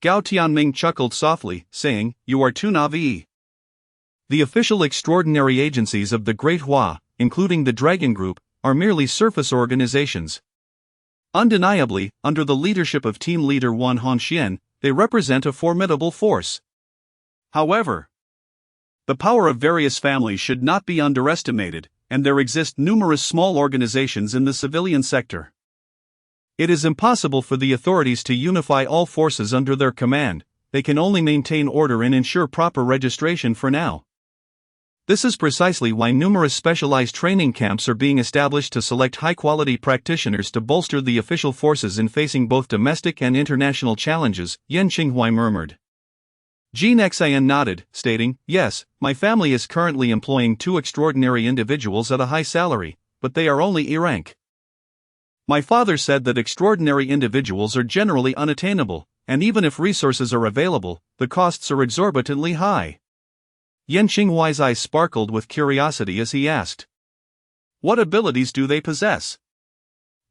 Gao Tianming chuckled softly, saying, "You are too naive. The official extraordinary agencies of the Great Hua, including the Dragon Group, are merely surface organizations. Undeniably, under the leadership of team leader Wan Hongxian, they represent a formidable force. However, the power of various families should not be underestimated, and there exist numerous small organizations in the civilian sector. It is impossible for the authorities to unify all forces under their command. They can only maintain order and ensure proper registration for now. This is precisely why numerous specialized training camps are being established to select high-quality practitioners to bolster the official forces in facing both domestic and international challenges," Yan Qinghuai murmured. Jean Xian nodded, stating, "Yes, my family is currently employing 2 extraordinary individuals at a high salary, but they are only E-rank. My father said that extraordinary individuals are generally unattainable, and even if resources are available, the costs are exorbitantly high." Yan Qinghuai's eyes sparkled with curiosity as he asked, "What abilities do they possess?"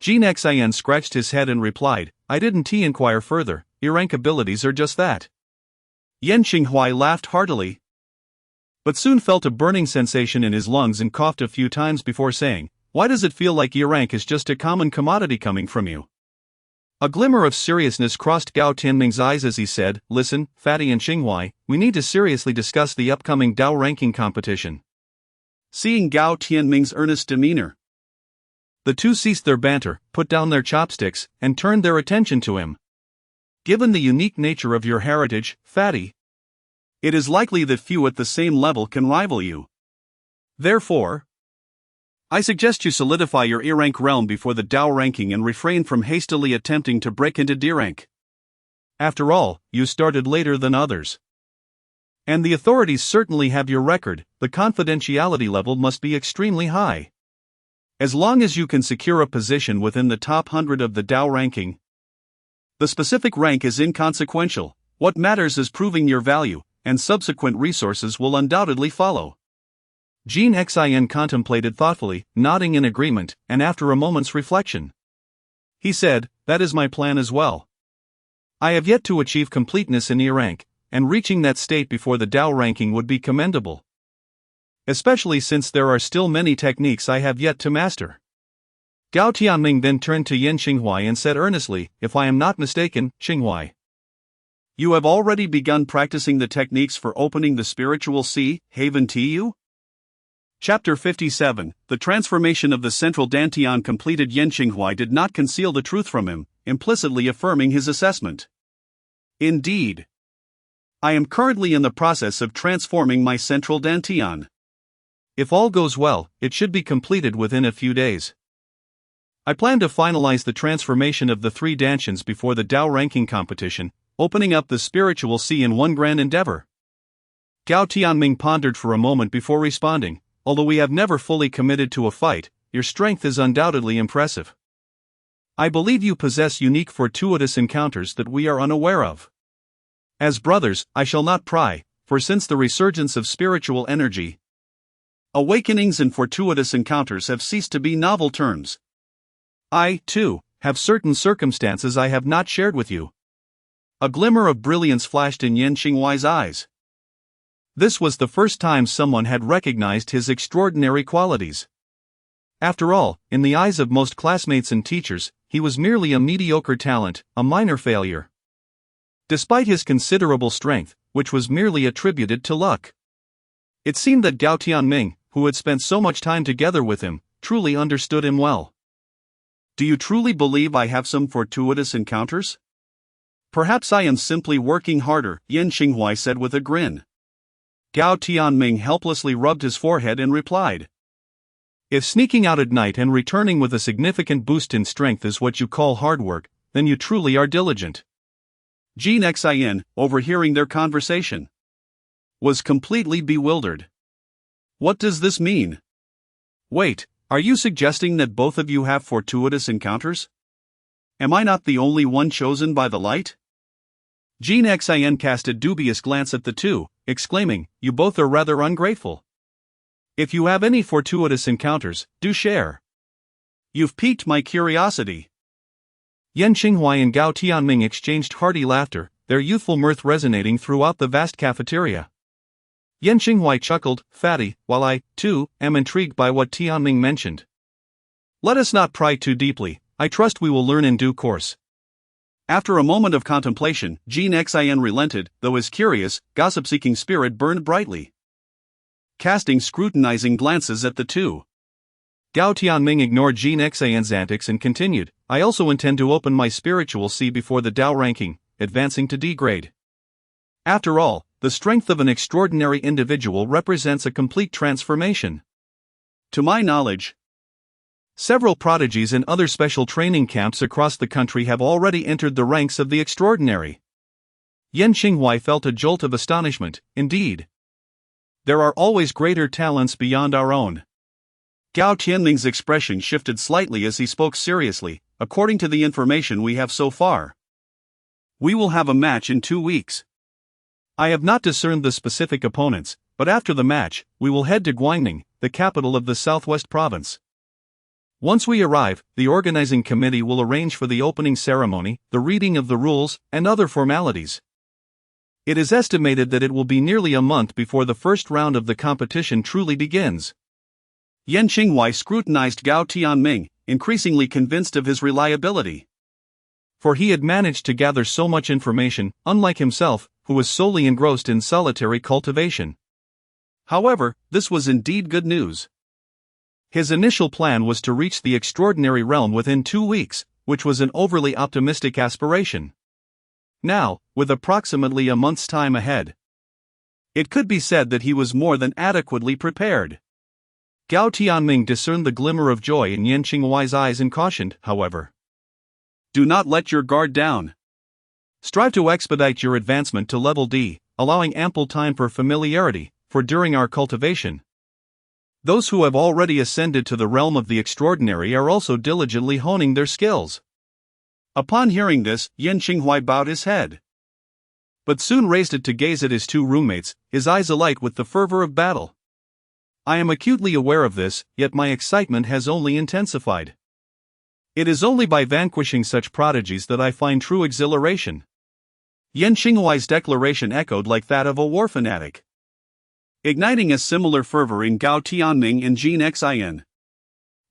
Jean Xian scratched his head and replied, "I didn't inquire further. E-rank abilities are just that." Yan Qinghuai laughed heartily, but soon felt a burning sensation in his lungs and coughed a few times before saying, "Why does it feel like E-rank is just a common commodity coming from you?" A glimmer of seriousness crossed Gao Tianming's eyes as he said, "Listen, Fatty and Qinghuai, we need to seriously discuss the upcoming Dow ranking competition." Seeing Gao Tianming's earnest demeanor, the two ceased their banter, put down their chopsticks, and turned their attention to him. "Given the unique nature of your heritage, Fatty, it is likely that few at the same level can rival you. Therefore, I suggest you solidify your E-rank realm before the Dow ranking and refrain from hastily attempting to break into D-rank. After all, you started later than others. And the authorities certainly have your record. The confidentiality level must be extremely high. As long as you can secure a position within the top 100 of the Dow ranking, the specific rank is inconsequential. What matters is proving your value, and subsequent resources will undoubtedly follow. Jin Xin contemplated thoughtfully, nodding in agreement, and after a moment's reflection, he said, "That is my plan as well. I have yet to achieve completeness in E rank, and reaching that state before the Dao ranking would be commendable. Especially since there are still many techniques I have yet to master." Gao Tianming then turned to Yan Xinghuai and said earnestly, "If I am not mistaken, Xinghuai, You have already begun practicing the techniques for opening the spiritual sea, Haven Tu? Chapter 57, The transformation of the central Dantian completed. Yan Xinghuai did not conceal the truth from him, implicitly affirming his assessment. Indeed. I am currently in the process of transforming my central Dantian. If all goes well, it should be completed within a few days. I plan to finalize the transformation of the 3 Dantians before the Dao ranking competition, opening up the spiritual sea in one grand endeavor." Gao Tianming pondered for a moment before responding, "Although we have never fully committed to a fight, your strength is undoubtedly impressive. I believe you possess unique fortuitous encounters that we are unaware of. As brothers, I shall not pry, for since the resurgence of spiritual energy, awakenings and fortuitous encounters have ceased to be novel terms. I, too, have certain circumstances I have not shared with you." A glimmer of brilliance flashed in Yan Xinghuai's eyes. This was the first time someone had recognized his extraordinary qualities. After all, in the eyes of most classmates and teachers, he was merely a mediocre talent, a minor failure. Despite his considerable strength, which was merely attributed to luck. It seemed that Gao Tianming, who had spent so much time together with him, truly understood him well. Do you truly believe I have some fortuitous encounters? Perhaps I am simply working harder, Yan Xinghuai said with a grin. Gao Tianming helplessly rubbed his forehead and replied, "If sneaking out at night and returning with a significant boost in strength is what you call hard work, then you truly are diligent." Jin Xin, overhearing their conversation, was completely bewildered. What does this mean? Wait, are you suggesting that both of you have fortuitous encounters? Am I not the only one chosen by the light? Jin Xin cast a dubious glance at the two, exclaiming, "You both are rather ungrateful. If you have any fortuitous encounters, do share." You've piqued my curiosity. Yan Xinghuai and Gao Tianming exchanged hearty laughter, their youthful mirth resonating throughout the vast cafeteria. Yan Xinghuai chuckled, "Fatty, while I, too, am intrigued by what Tianming mentioned. Let us not pry too deeply, I trust we will learn in due course." After a moment of contemplation, Jin Xin relented, though his curious, gossip-seeking spirit burned brightly. Casting scrutinizing glances at the two, Gao Tianming ignored Jin Xin's antics and continued, "I also intend to open my spiritual sea before the Dao ranking, advancing to D grade. After all, the strength of an extraordinary individual represents a complete transformation. To my knowledge, several prodigies and other special training camps across the country have already entered the ranks of the extraordinary." Yan Xinghuai felt a jolt of astonishment. Indeed, there are always greater talents beyond our own. Gao Tianming's expression shifted slightly as he spoke seriously. "According to the information we have so far, we will have a match in 2 weeks. I have not discerned the specific opponents, but after the match, we will head to Guangning, the capital of the Southwest Province. Once we arrive, the organizing committee will arrange for the opening ceremony, the reading of the rules, and other formalities. It is estimated that it will be nearly a month before the first round of the competition truly begins." Yan Xinghuai scrutinized Gao Tianming, increasingly convinced of his reliability. For he had managed to gather so much information, unlike himself, who was solely engrossed in solitary cultivation. However, this was indeed good news. His initial plan was to reach the extraordinary realm within 2 weeks, which was an overly optimistic aspiration. Now, with approximately a month's time ahead, it could be said that he was more than adequately prepared. Gao Tianming discerned the glimmer of joy in Yan Xinghuai's eyes and cautioned, however, "Do not let your guard down. Strive to expedite your advancement to level D, allowing ample time for familiarity, for during our cultivation, those who have already ascended to the realm of the extraordinary are also diligently honing their skills." Upon hearing this, Yan Xinghuai bowed his head. but soon raised it to gaze at his two roommates, his eyes alight with the fervor of battle. I am acutely aware of this, yet my excitement has only intensified. It is only by vanquishing such prodigies that I find true exhilaration. Yan Xinghuai's declaration echoed like that of a war fanatic, igniting a similar fervor in Gao Tianming and Jin Xin.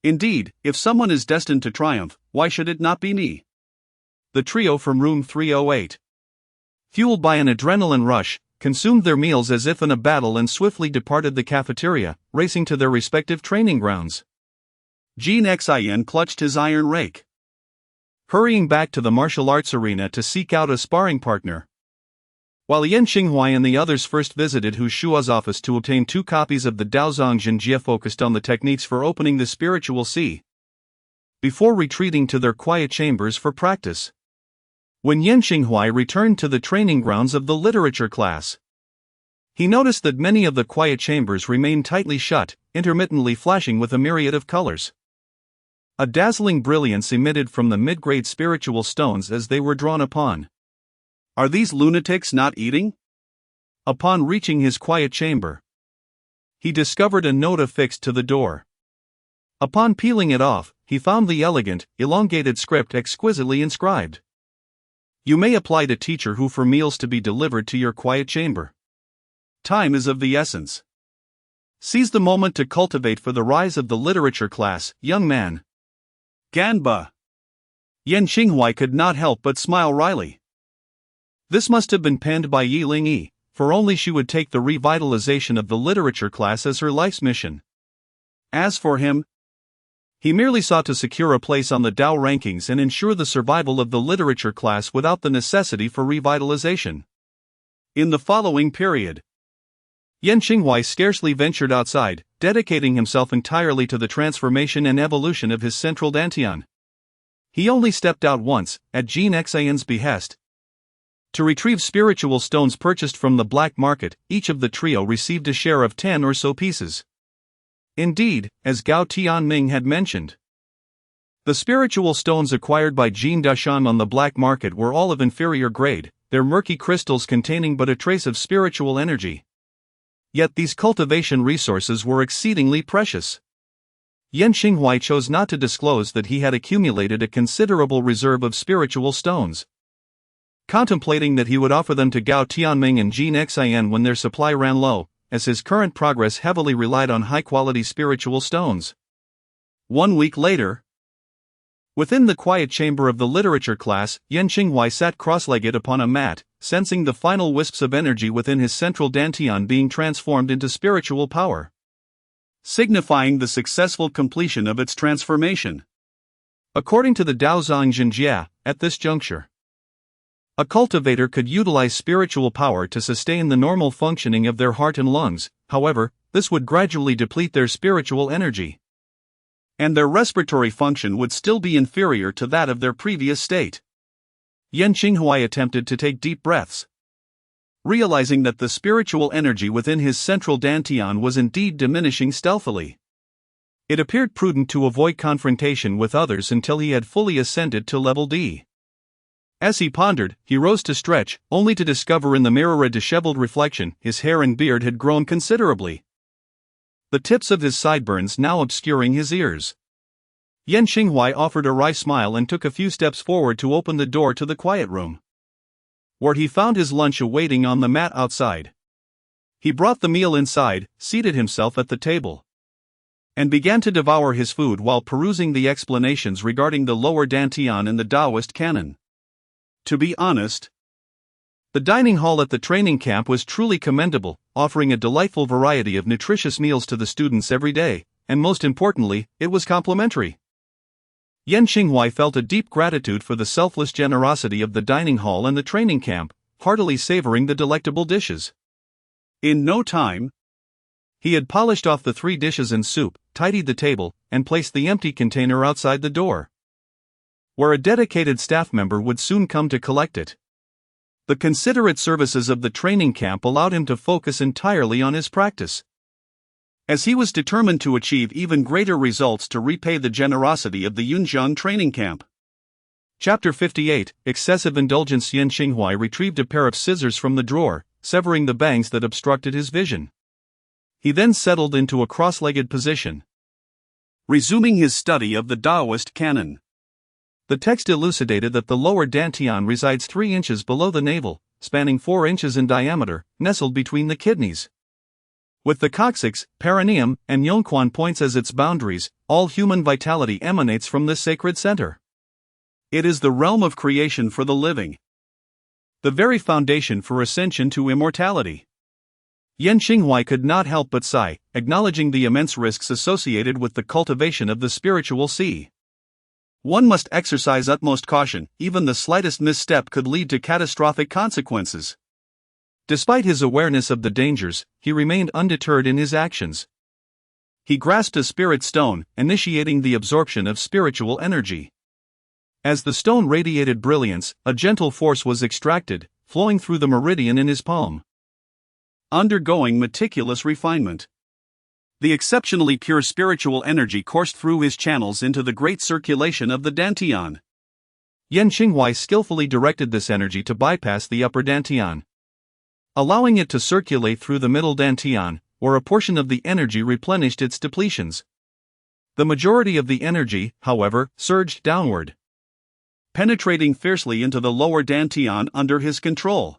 Indeed, if someone is destined to triumph, why should it not be me? The trio from room 308, fueled by an adrenaline rush, consumed their meals as if in a battle and swiftly departed the cafeteria, racing to their respective training grounds. Jin Xin clutched his iron rake, hurrying back to the martial arts arena to seek out a sparring partner. While Yan Xinghuai and the others first visited Hu Shua's office to obtain 2 copies of the Daozang Zhenjie focused on the techniques for opening the spiritual sea, before retreating to their quiet chambers for practice. When Yan Xinghuai returned to the training grounds of the literature class, he noticed that many of the quiet chambers remained tightly shut, intermittently flashing with a myriad of colors. A dazzling brilliance emitted from the mid-grade spiritual stones as they were drawn upon. Are these lunatics not eating? Upon reaching his quiet chamber, he discovered a note affixed to the door. Upon peeling it off, he found the elegant, elongated script exquisitely inscribed. You may apply to teacher Hu for meals to be delivered to your quiet chamber. Time is of the essence. Seize the moment to cultivate for the rise of the literature class, young man. Ganba. Yan Xinghuai could not help but smile wryly. This must have been penned by Yi Lingyi, for only she would take the revitalization of the literature class as her life's mission. As for him, he merely sought to secure a place on the Dao rankings and ensure the survival of the literature class without the necessity for revitalization. In the following period, Yan Xinghuai scarcely ventured outside, dedicating himself entirely to the transformation and evolution of his central dantian. He only stepped out once, at Jin Xin's behest, to retrieve spiritual stones purchased from the black market. Each of the trio received a share of 10 or so pieces. Indeed, as Gao Tianming had mentioned, the spiritual stones acquired by Jin Dashan on the black market were all of inferior grade, their murky crystals containing but a trace of spiritual energy. Yet these cultivation resources were exceedingly precious. Yan Xinghuai chose not to disclose that he had accumulated a considerable reserve of spiritual stones, contemplating that he would offer them to Gao Tianming and Jin Xin when their supply ran low, as his current progress heavily relied on high-quality spiritual stones. 1 week later, within the quiet chamber of the literature class, Yan Xinghuai sat cross-legged upon a mat, sensing the final wisps of energy within his central dantian being transformed into spiritual power, signifying the successful completion of its transformation. According to the Daozang Zhenjie, at this juncture, a cultivator could utilize spiritual power to sustain the normal functioning of their heart and lungs. However, this would gradually deplete their spiritual energy, and their respiratory function would still be inferior to that of their previous state. Yan Xinghuai attempted to take deep breaths, realizing that the spiritual energy within his central dantian was indeed diminishing stealthily. It appeared prudent to avoid confrontation with others until he had fully ascended to level D. As he pondered, he rose to stretch, only to discover in the mirror a disheveled reflection. His hair and beard had grown considerably, the tips of his sideburns now obscuring his ears. Yan Xinghuai offered a wry smile and took a few steps forward to open the door to the quiet room, where he found his lunch awaiting on the mat outside. He brought the meal inside, seated himself at the table, and began to devour his food while perusing the explanations regarding the lower dantian and the Taoist canon. To be honest, the dining hall at the training camp was truly commendable, offering a delightful variety of nutritious meals to the students every day, and most importantly, it was complimentary. Yan Xinghuai felt a deep gratitude for the selfless generosity of the dining hall and the training camp, heartily savoring the delectable dishes. In no time, he had polished off the 3 dishes and soup, tidied the table, and placed the empty container outside the door, where a dedicated staff member would soon come to collect it. The considerate services of the training camp allowed him to focus entirely on his practice, as he was determined to achieve even greater results to repay the generosity of the Yunjiang training camp. Chapter 58, Excessive Indulgence. Yan Xinghuai retrieved a pair of scissors from the drawer, severing the bangs that obstructed his vision. He then settled into a cross-legged position, resuming his study of the Taoist canon. The text elucidated that the lower dantian resides 3 inches below the navel, spanning 4 inches in diameter, nestled between the kidneys. With the coccyx, perineum, and yongquan points as its boundaries, all human vitality emanates from this sacred center. It is the realm of creation for the living, the very foundation for ascension to immortality. Yan Xinghuai could not help but sigh, acknowledging the immense risks associated with the cultivation of the spiritual sea. One must exercise utmost caution, even the slightest misstep could lead to catastrophic consequences. Despite his awareness of the dangers, he remained undeterred in his actions. He grasped a spirit stone, initiating the absorption of spiritual energy. As the stone radiated brilliance, a gentle force was extracted, flowing through the meridian in his palm. Undergoing meticulous refinement, the exceptionally pure spiritual energy coursed through his channels into the great circulation of the dantian. Yan Xinghuai skillfully directed this energy to bypass the upper dantian, allowing it to circulate through the middle dantian, where a portion of the energy replenished its depletions. The majority of the energy, however, surged downward, penetrating fiercely into the lower dantian under his control.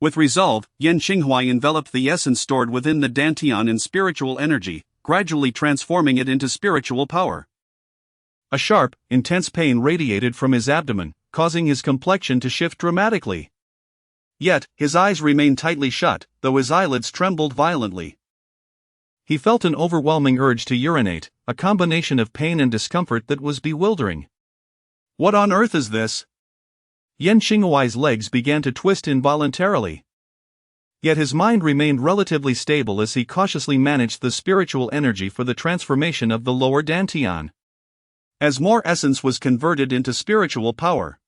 With resolve, Yan Xinghuai enveloped the essence stored within the dantian in spiritual energy, gradually transforming it into spiritual power. A sharp, intense pain radiated from his abdomen, causing his complexion to shift dramatically. Yet, his eyes remained tightly shut, though his eyelids trembled violently. He felt an overwhelming urge to urinate, a combination of pain and discomfort that was bewildering. What on earth is this? Yan Xinghuai's legs began to twist involuntarily. Yet his mind remained relatively stable as he cautiously managed the spiritual energy for the transformation of the lower dantian. As more essence was converted into spiritual power,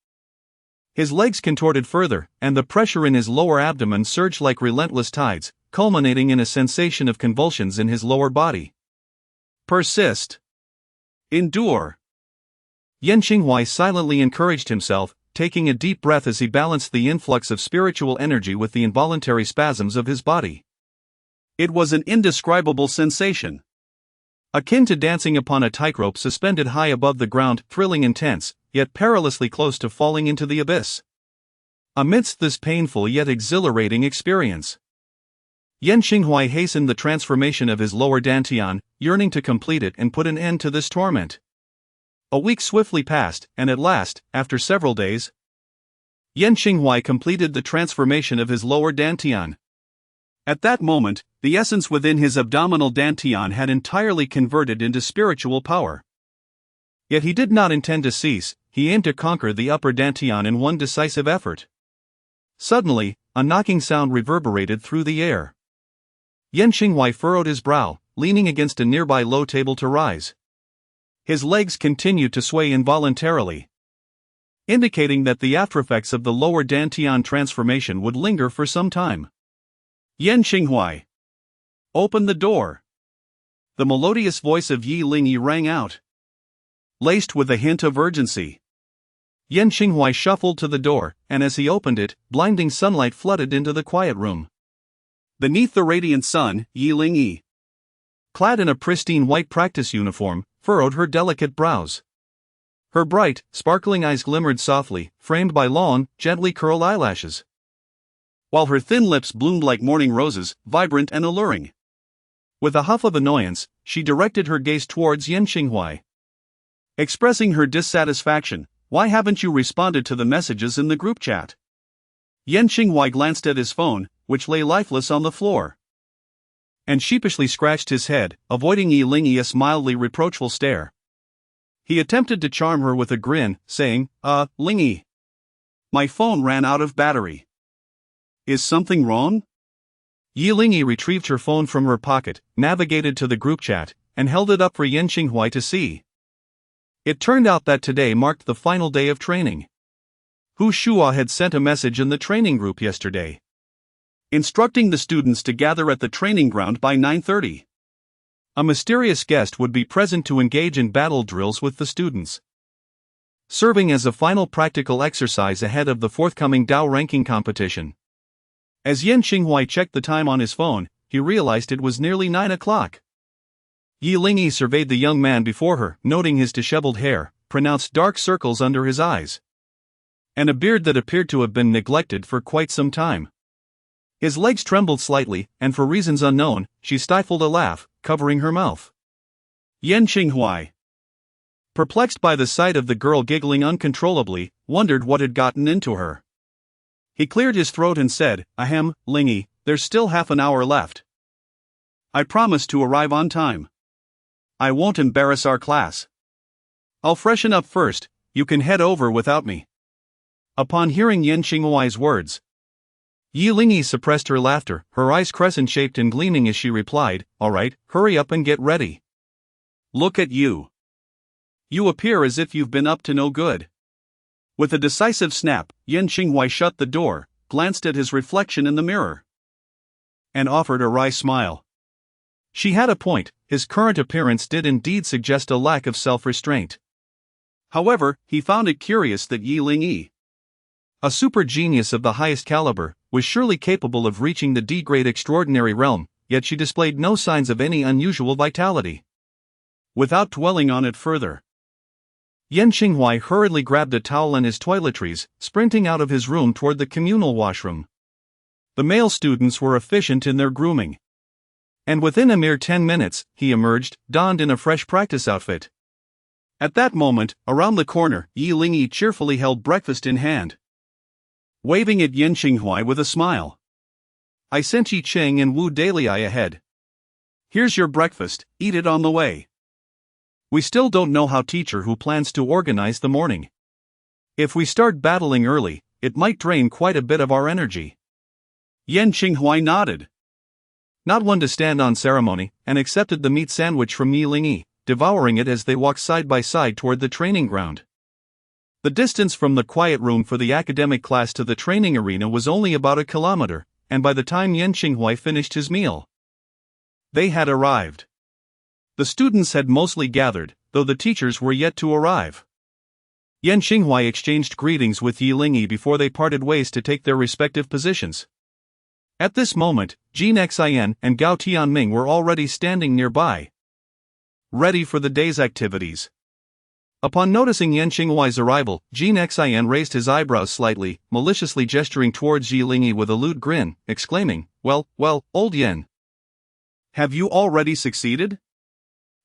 his legs contorted further, and the pressure in his lower abdomen surged like relentless tides, culminating in a sensation of convulsions in his lower body. Persist. Endure. Yan Xinghuai silently encouraged himself, taking a deep breath as he balanced the influx of spiritual energy with the involuntary spasms of his body. It was an indescribable sensation, akin to dancing upon a tightrope suspended high above the ground, thrilling, intense, yet perilously close to falling into the abyss. Amidst this painful yet exhilarating experience, Yan Xinghuai hastened the transformation of his lower dantian, yearning to complete it and put an end to this torment. A week swiftly passed, and at last, after several days, Yan Xinghuai completed the transformation of his lower dantian. At that moment, the essence within his abdominal dantian had entirely converted into spiritual power. Yet he did not intend to cease. He aimed to conquer the upper dantian in one decisive effort. Suddenly, a knocking sound reverberated through the air. Yan Xinghuai furrowed his brow, leaning against a nearby low table to rise. His legs continued to sway involuntarily, indicating that the aftereffects of the lower dantian transformation would linger for some time. Yan Xinghuai, open the door. The melodious voice of Yi Lingyi rang out, laced with a hint of urgency. Yan Xinghuai shuffled to the door, and as he opened it, blinding sunlight flooded into the quiet room. Beneath the radiant sun, Yi Lingyi, clad in a pristine white practice uniform, furrowed her delicate brows. Her bright, sparkling eyes glimmered softly, framed by long, gently curled eyelashes, while her thin lips bloomed like morning roses, vibrant and alluring. With a huff of annoyance, she directed her gaze towards Yan Xinghuai, expressing her dissatisfaction. Why haven't you responded to the messages in the group chat? Yan Xinghuai glanced at his phone, which lay lifeless on the floor, and sheepishly scratched his head, avoiding Yi Lingyi's mildly reproachful stare. He attempted to charm her with a grin, saying, Lingyi, my phone ran out of battery. Is something wrong? Yi Lingyi retrieved her phone from her pocket, navigated to the group chat, and held it up for Yan Xinghuai to see. It turned out that today marked the final day of training. Hu Shua had sent a message in the training group yesterday, instructing the students to gather at the training ground by 9:30. A mysterious guest would be present to engage in battle drills with the students. serving as a final practical exercise ahead of the forthcoming Dao ranking competition. As Yan Xinghuai checked the time on his phone, he realized it was nearly 9 o'clock. Yi Lingyi surveyed the young man before her, noting his disheveled hair, pronounced dark circles under his eyes, and a beard that appeared to have been neglected for quite some time. His legs trembled slightly, and for reasons unknown, she stifled a laugh, covering her mouth. Yan Xinghuai, perplexed by the sight of the girl giggling uncontrollably, wondered what had gotten into her. He cleared his throat and said, "Ahem, Lingyi, there's still half an hour left. I promise to arrive on time. I won't embarrass our class. I'll freshen up first, you can head over without me." Upon hearing Yan Xinghuai's words, Yi Lingyi suppressed her laughter, her eyes crescent-shaped and gleaming as she replied, "All right, hurry up and get ready. Look at you. You appear as if you've been up to no good." With a decisive snap, Yan Xinghuai shut the door, glanced at his reflection in the mirror, and offered a wry smile. She had a point, his current appearance did indeed suggest a lack of self-restraint. However, he found it curious that Yi Lingyi, a super genius of the highest caliber, was surely capable of reaching the D-grade extraordinary realm, yet she displayed no signs of any unusual vitality. Without dwelling on it further, Yan Xinghuai hurriedly grabbed a towel and his toiletries, sprinting out of his room toward the communal washroom. The male students were efficient in their grooming, and within a mere 10 minutes, he emerged, donned in a fresh practice outfit. At that moment, around the corner, Yi Lingyi cheerfully held breakfast in hand, waving at Yan Xinghuai with a smile. "I sent Yi Cheng and Wu Dalai ahead. Here's your breakfast, eat it on the way. We still don't know how teacher who plans to organize the morning. If we start battling early, it might drain quite a bit of our energy." Yan Xinghuai nodded, not one to stand on ceremony, and accepted the meat sandwich from Yi Lingyi, devouring it as they walked side by side toward the training ground. The distance from the quiet room for the academic class to the training arena was only about 1 kilometer, and by the time Yan Xinghuai finished his meal, they had arrived. The students had mostly gathered, though the teachers were yet to arrive. Yan Xinghuai exchanged greetings with Yi Lingyi before they parted ways to take their respective positions. At this moment, Jin Xian and Gao Tianming were already standing nearby, ready for the day's activities. Upon noticing Yan Xinghuai's arrival, Jin Xian raised his eyebrows slightly, maliciously gesturing towards Yi Lingyi with a lewd grin, exclaiming, well, old Yan. Have you already succeeded?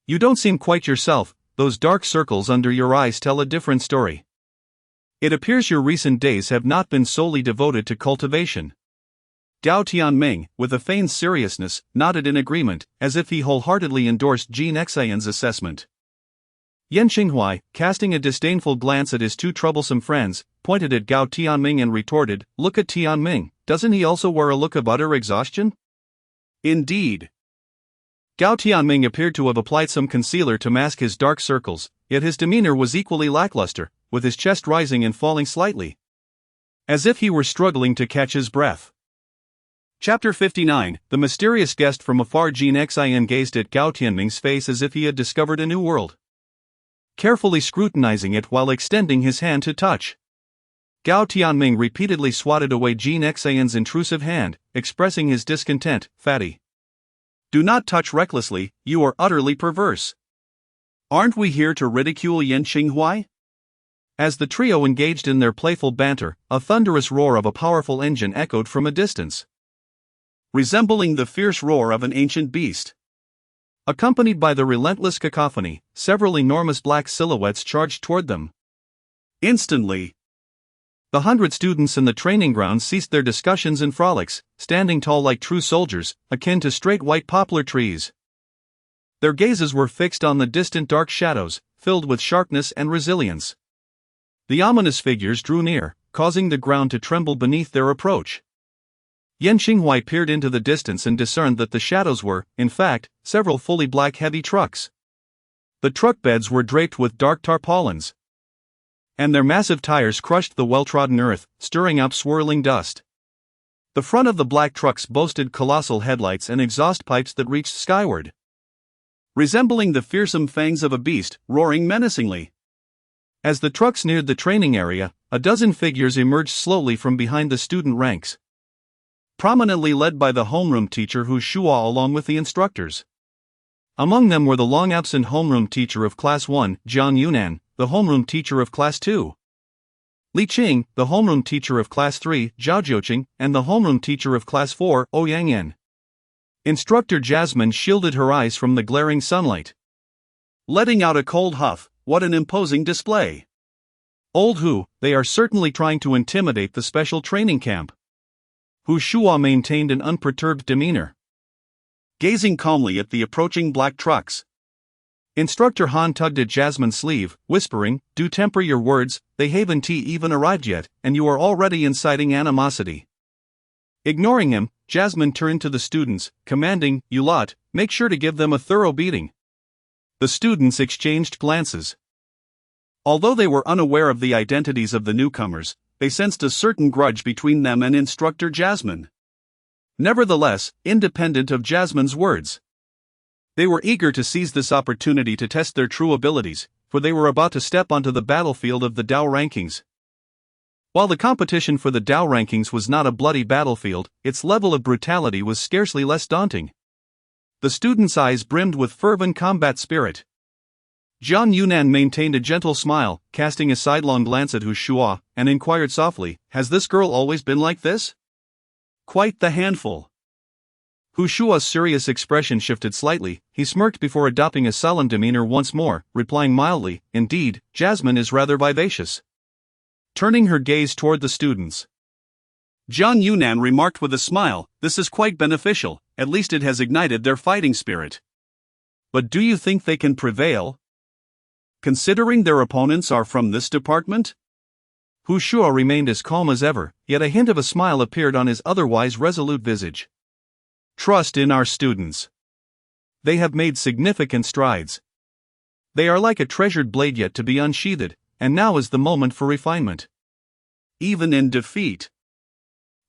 You don't seem quite yourself, those dark circles under your eyes tell a different story. It appears your recent days have not been solely devoted to cultivation." Gao Tianming, with a feigned seriousness, nodded in agreement, as if he wholeheartedly endorsed Jin Xian's assessment. Yan Xinghuai, casting a disdainful glance at his two troublesome friends, pointed at Gao Tianming and retorted, "Look at Tianming, doesn't he also wear a look of utter exhaustion?" Indeed. Gao Tianming appeared to have applied some concealer to mask his dark circles, yet his demeanor was equally lackluster, with his chest rising and falling slightly, as if he were struggling to catch his breath. Chapter 59, The Mysterious Guest. From afar, Jin Xian gazed at Gao Tianming's face as if he had discovered a new world, carefully scrutinizing it while extending his hand to touch. Gao Tianming repeatedly swatted away Jin Xian's intrusive hand, expressing his discontent, "Fatty, do not touch recklessly, you are utterly perverse. Aren't we here to ridicule Yan Xinghuai?" As the trio engaged in their playful banter, a thunderous roar of a powerful engine echoed from a distance, resembling the fierce roar of an ancient beast. Accompanied by the relentless cacophony, several enormous black silhouettes charged toward them. Instantly, the 100 students in the training ground ceased their discussions and frolics, standing tall like true soldiers, akin to straight white poplar trees. Their gazes were fixed on the distant dark shadows, filled with sharpness and resilience. The ominous figures drew near, causing the ground to tremble beneath their approach. Yan Xinghuai peered into the distance and discerned that the shadows were, in fact, several fully black heavy trucks. The truck beds were draped with dark tarpaulins, and their massive tires crushed the well-trodden earth, stirring up swirling dust. The front of the black trucks boasted colossal headlights and exhaust pipes that reached skyward, resembling the fearsome fangs of a beast, roaring menacingly. As the trucks neared the training area, a dozen figures emerged slowly from behind the student ranks, prominently led by the homeroom teacher Hu Shua along with the instructors. Among them were the long-absent homeroom teacher of Class 1, Jiang Yunan, the homeroom teacher of Class 2, Li Qing, the homeroom teacher of Class 3, Zhao Jiuqing, and the homeroom teacher of Class 4, Ouyang Yan. Instructor Jasmine shielded her eyes from the glaring sunlight, letting out a cold huff. What an imposing display! Old Hu, they are certainly trying to intimidate the special training camp. Hu Shua maintained an unperturbed demeanor, gazing calmly at the approaching black trucks. Instructor Han tugged at Jasmine's sleeve, whispering, "Do temper your words, they haven't even arrived yet, and you are already inciting animosity." Ignoring him, Jasmine turned to the students, commanding, "You lot, make sure to give them a thorough beating." The students exchanged glances. Although they were unaware of the identities of the newcomers, they sensed a certain grudge between them and Instructor Jasmine. Nevertheless, independent of Jasmine's words, they were eager to seize this opportunity to test their true abilities, for they were about to step onto the battlefield of the Dao rankings. While the competition for the Dao rankings was not a bloody battlefield, its level of brutality was scarcely less daunting. The students' eyes brimmed with fervent combat spirit. Jiang Yunan maintained a gentle smile, casting a sidelong glance at Hu Shua, and inquired softly, "Has this girl always been like this?" "Quite the handful." Hu Shua's serious expression shifted slightly. He smirked before adopting a sullen demeanor once more, replying mildly, "Indeed, Jasmine is rather vivacious." Turning her gaze toward the students, Jiang Yunan remarked with a smile, "This is quite beneficial, at least it has ignited their fighting spirit. But do you think they can prevail, considering their opponents are from this department?" Hu Shua remained as calm as ever, yet a hint of a smile appeared on his otherwise resolute visage. "Trust in our students. They have made significant strides. They are like a treasured blade yet to be unsheathed, and now is the moment for refinement. Even in defeat,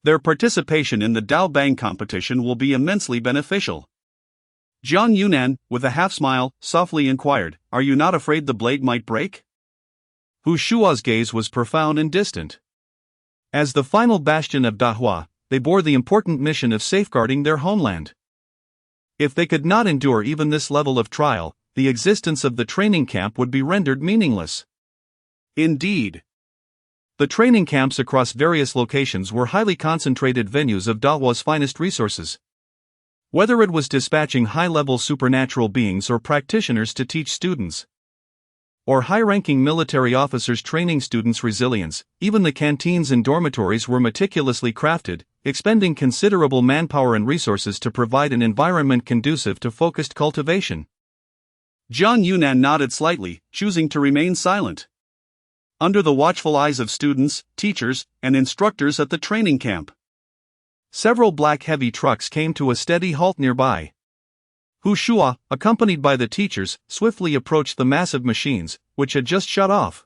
their participation in the Dao Bang competition will be immensely beneficial." Jiang Yunan, with a half-smile, softly inquired, "Are you not afraid the blade might break?" Hu Shua's gaze was profound and distant. As the final bastion of Dahua, they bore the important mission of safeguarding their homeland. If they could not endure even this level of trial, the existence of the training camp would be rendered meaningless. Indeed, the training camps across various locations were highly concentrated venues of Dahua's finest resources. Whether it was dispatching high-level supernatural beings or practitioners to teach students, or high-ranking military officers training students' resilience, even the canteens and dormitories were meticulously crafted, expending considerable manpower and resources to provide an environment conducive to focused cultivation. Jiang Yunan nodded slightly, choosing to remain silent. Under the watchful eyes of students, teachers, and instructors at the training camp, several black heavy trucks came to a steady halt nearby. Hu Shua, accompanied by the teachers, swiftly approached the massive machines, which had just shut off,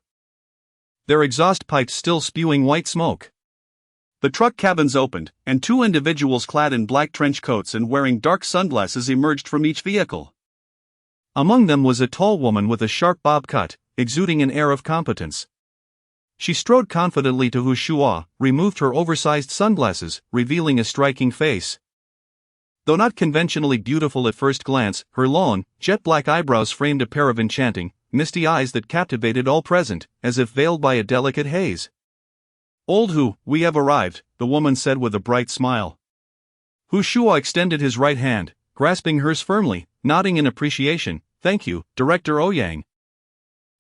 their exhaust pipes still spewing white smoke. The truck cabins opened, and two individuals clad in black trench coats and wearing dark sunglasses emerged from each vehicle. Among them was a tall woman with a sharp bob cut, exuding an air of competence. She strode confidently to Hu Shua, removed her oversized sunglasses, revealing a striking face. Though not conventionally beautiful at first glance, her long, jet-black eyebrows framed a pair of enchanting, misty eyes that captivated all present, as if veiled by a delicate haze. "Old Hu, we have arrived," the woman said with a bright smile. Hu Shua extended his right hand, grasping hers firmly, nodding in appreciation. "Thank you, Director Ouyang,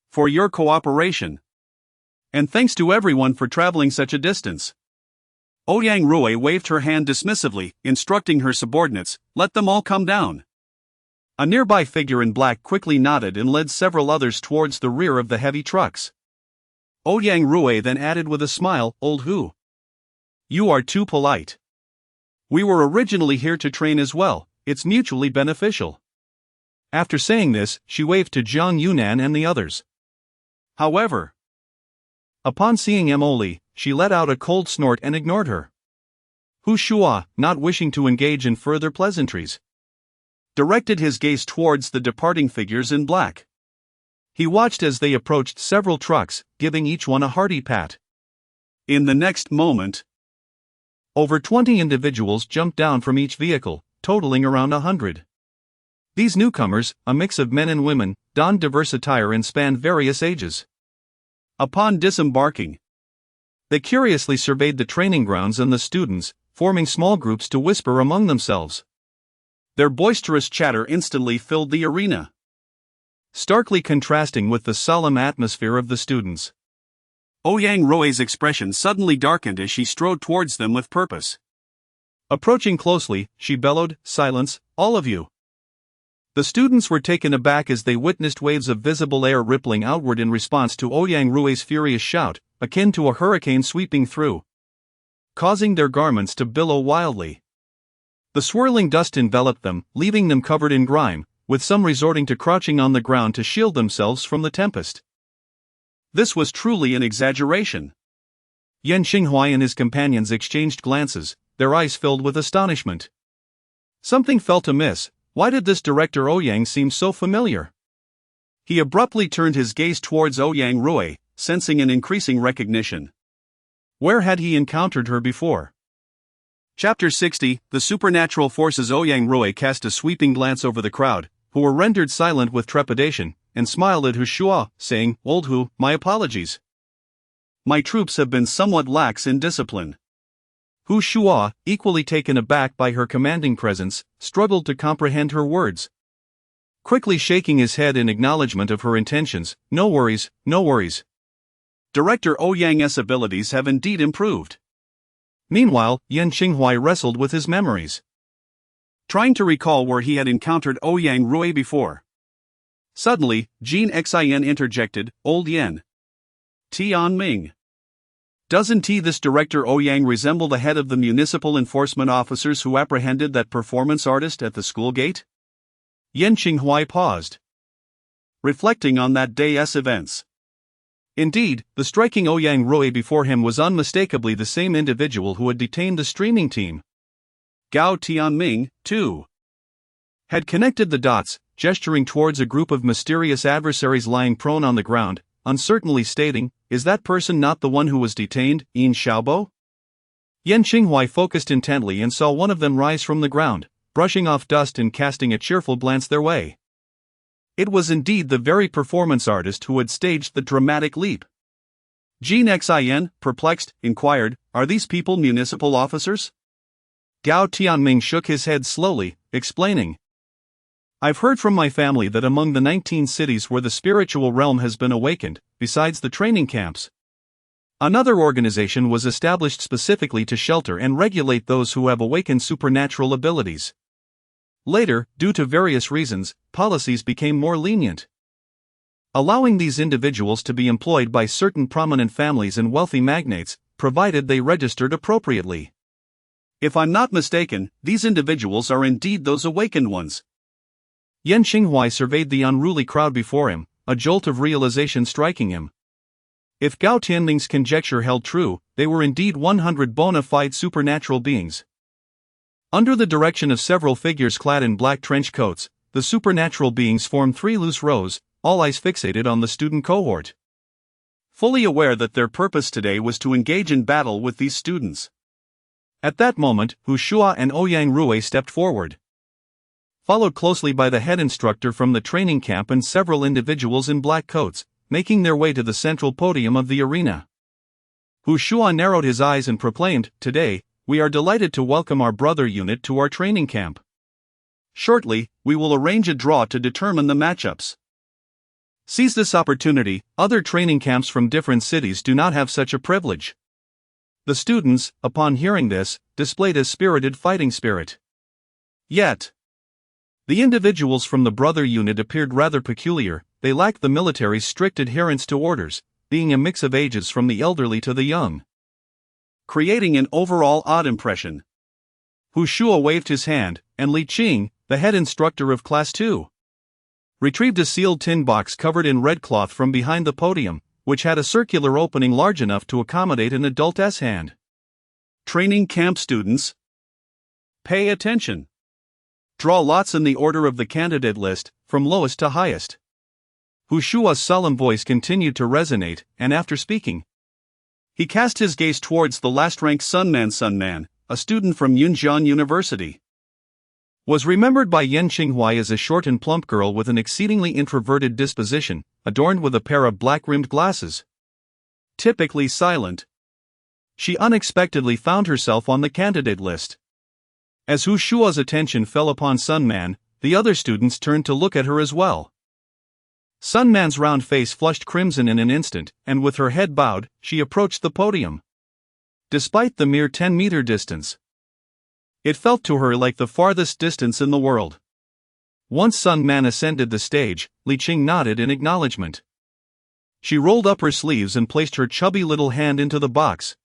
for your cooperation. And thanks to everyone for traveling such a distance." Ouyang Rui waved her hand dismissively, instructing her subordinates, "Let them all come down." A nearby figure in black quickly nodded and led several others towards the rear of the heavy trucks. Ouyang Rui then added with a smile, "Old Hu, you are too polite. We were originally here to train as well, it's mutually beneficial." After saying this, she waved to Jiang Yunan and the others. However, upon seeing Emily, she let out a cold snort and ignored her. Hu Shua, not wishing to engage in further pleasantries, directed his gaze towards the departing figures in black. He watched as they approached several trucks, giving each one a hearty pat. In the next moment, over 20 individuals jumped down from each vehicle, totaling around 100. These newcomers, a mix of men and women, donned diverse attire and spanned various ages. Upon disembarking, they curiously surveyed the training grounds and the students, forming small groups to whisper among themselves. Their boisterous chatter instantly filled the arena, starkly contrasting with the solemn atmosphere of the students. Ouyang Rui's expression suddenly darkened as she strode towards them with purpose. Approaching closely, she bellowed, "Silence, all of you!" The students were taken aback as they witnessed waves of visible air rippling outward in response to Ouyang Rui's furious shout, akin to a hurricane sweeping through, causing their garments to billow wildly. The swirling dust enveloped them, leaving them covered in grime, with some resorting to crouching on the ground to shield themselves from the tempest. This was truly an exaggeration. Yan Xinghuai and his companions exchanged glances, their eyes filled with astonishment. Something felt amiss. Why did this director Ouyang seem so familiar? He abruptly turned his gaze towards Ouyang Rui, sensing an increasing recognition. Where had he encountered her before? Chapter 60, The Supernatural Forces. Ouyang Rui cast a sweeping glance over the crowd, who were rendered silent with trepidation, and smiled at Hu Shua, saying, "Old Hu, my apologies. My troops have been somewhat lax in discipline." Hu Shua, equally taken aback by her commanding presence, struggled to comprehend her words. Quickly shaking his head in acknowledgement of her intentions, "No worries, no worries. Director Ouyang's abilities have indeed improved." Meanwhile, Yan Xinghuai wrestled with his memories, trying to recall where he had encountered Ouyang Rui before. Suddenly, Jean Xin interjected, "Old Yan. Tian Ming. Doesn't this director Ouyang resemble the head of the municipal enforcement officers who apprehended that performance artist at the school gate?" Yan Xinghuai paused, reflecting on that day's events. Indeed, the striking Ouyang Rui before him was unmistakably the same individual who had detained the streaming team. Gao Tianming, too, had connected the dots, gesturing towards a group of mysterious adversaries lying prone on the ground, uncertainly stating, "Is that person not the one who was detained, Yin Xiaobo?" Yan Xinghuai focused intently and saw one of them rise from the ground, brushing off dust and casting a cheerful glance their way. It was indeed the very performance artist who had staged the dramatic leap. Jean Xin, perplexed, inquired, "Are these people municipal officers?" Gao Tianming shook his head slowly, explaining, "I've heard from my family that among the 19 cities where the spiritual realm has been awakened, besides the training camps, another organization was established specifically to shelter and regulate those who have awakened supernatural abilities. Later, due to various reasons, policies became more lenient, allowing these individuals to be employed by certain prominent families and wealthy magnates, provided they registered appropriately. If I'm not mistaken, these individuals are indeed those awakened ones." Yan Xinghuai surveyed the unruly crowd before him, a jolt of realization striking him. If Gao Tianming's conjecture held true, they were indeed 100 bona fide supernatural beings. Under the direction of several figures clad in black trench coats, the supernatural beings formed 3 loose rows, all eyes fixated on the student cohort, fully aware that their purpose today was to engage in battle with these students. At that moment, Hu Shua and Ouyang Rui stepped forward, followed closely by the head instructor from the training camp and several individuals in black coats, making their way to the central podium of the arena. Hu Shua narrowed his eyes and proclaimed, "Today, we are delighted to welcome our brother unit to our training camp. Shortly, we will arrange a draw to determine the matchups. Seize this opportunity, other training camps from different cities do not have such a privilege." The students, upon hearing this, displayed a spirited fighting spirit. Yet, the individuals from the brother unit appeared rather peculiar. They lacked the military's strict adherence to orders, being a mix of ages from the elderly to the young, creating an overall odd impression. Hu Shua waved his hand, and Li Qing, the head instructor of Class 2, retrieved a sealed tin box covered in red cloth from behind the podium, which had a circular opening large enough to accommodate an adult's hand. "Training camp students, pay attention. Draw lots in the order of the candidate list, from lowest to highest. Hu Shua's solemn voice continued to resonate, and after speaking, he cast his gaze towards the last-ranked Sun Man, a student from Yunjian University. Was remembered by Yan Qinghua as a short and plump girl with an exceedingly introverted disposition, adorned with a pair of black-rimmed glasses. Typically silent, she unexpectedly found herself on the candidate list. As Hu Shua's attention fell upon Sun Man, the other students turned to look at her as well. Sun Man's round face flushed crimson in an instant, and with her head bowed, she approached the podium. Despite the mere 10-meter distance, it felt to her like the farthest distance in the world. Once Sun Man ascended the stage, Li Qing nodded in acknowledgement. She rolled up her sleeves and placed her chubby little hand into the box,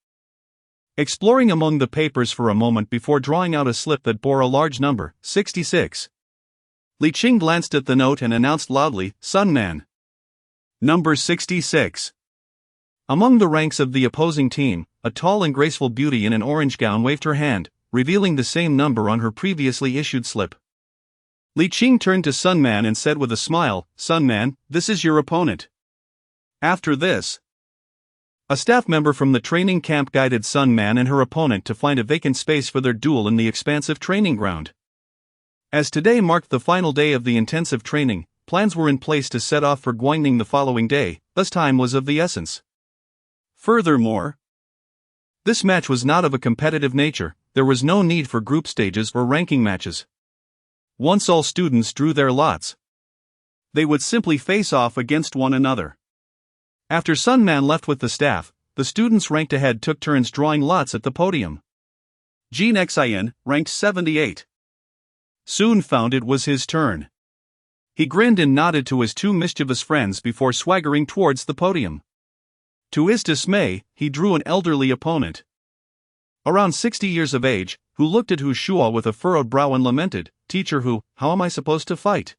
exploring among the papers for a moment before drawing out a slip that bore a large number, 66. Li Qing glanced at the note and announced loudly, "Sun Man. Number 66. Among the ranks of the opposing team, a tall and graceful beauty in an orange gown waved her hand, revealing the same number on her previously issued slip. Li Qing turned to Sun Man and said with a smile, "Sun Man, this is your opponent." After this, a staff member from the training camp guided Sun Man and her opponent to find a vacant space for their duel in the expansive training ground. As today marked the final day of the intensive training, plans were in place to set off for Guangning the following day, thus time was of the essence. Furthermore, this match was not of a competitive nature, there was no need for group stages or ranking matches. Once all students drew their lots, they would simply face off against one another. After Sun Man left with the staff, the students ranked ahead took turns drawing lots at the podium. Jin Xian, ranked 78, soon found it was his turn. He grinned and nodded to his two mischievous friends before swaggering towards the podium. To his dismay, he drew an elderly opponent, around 60 years of age, who looked at Hu Shua with a furrowed brow and lamented, "Teacher Hu, how am I supposed to fight?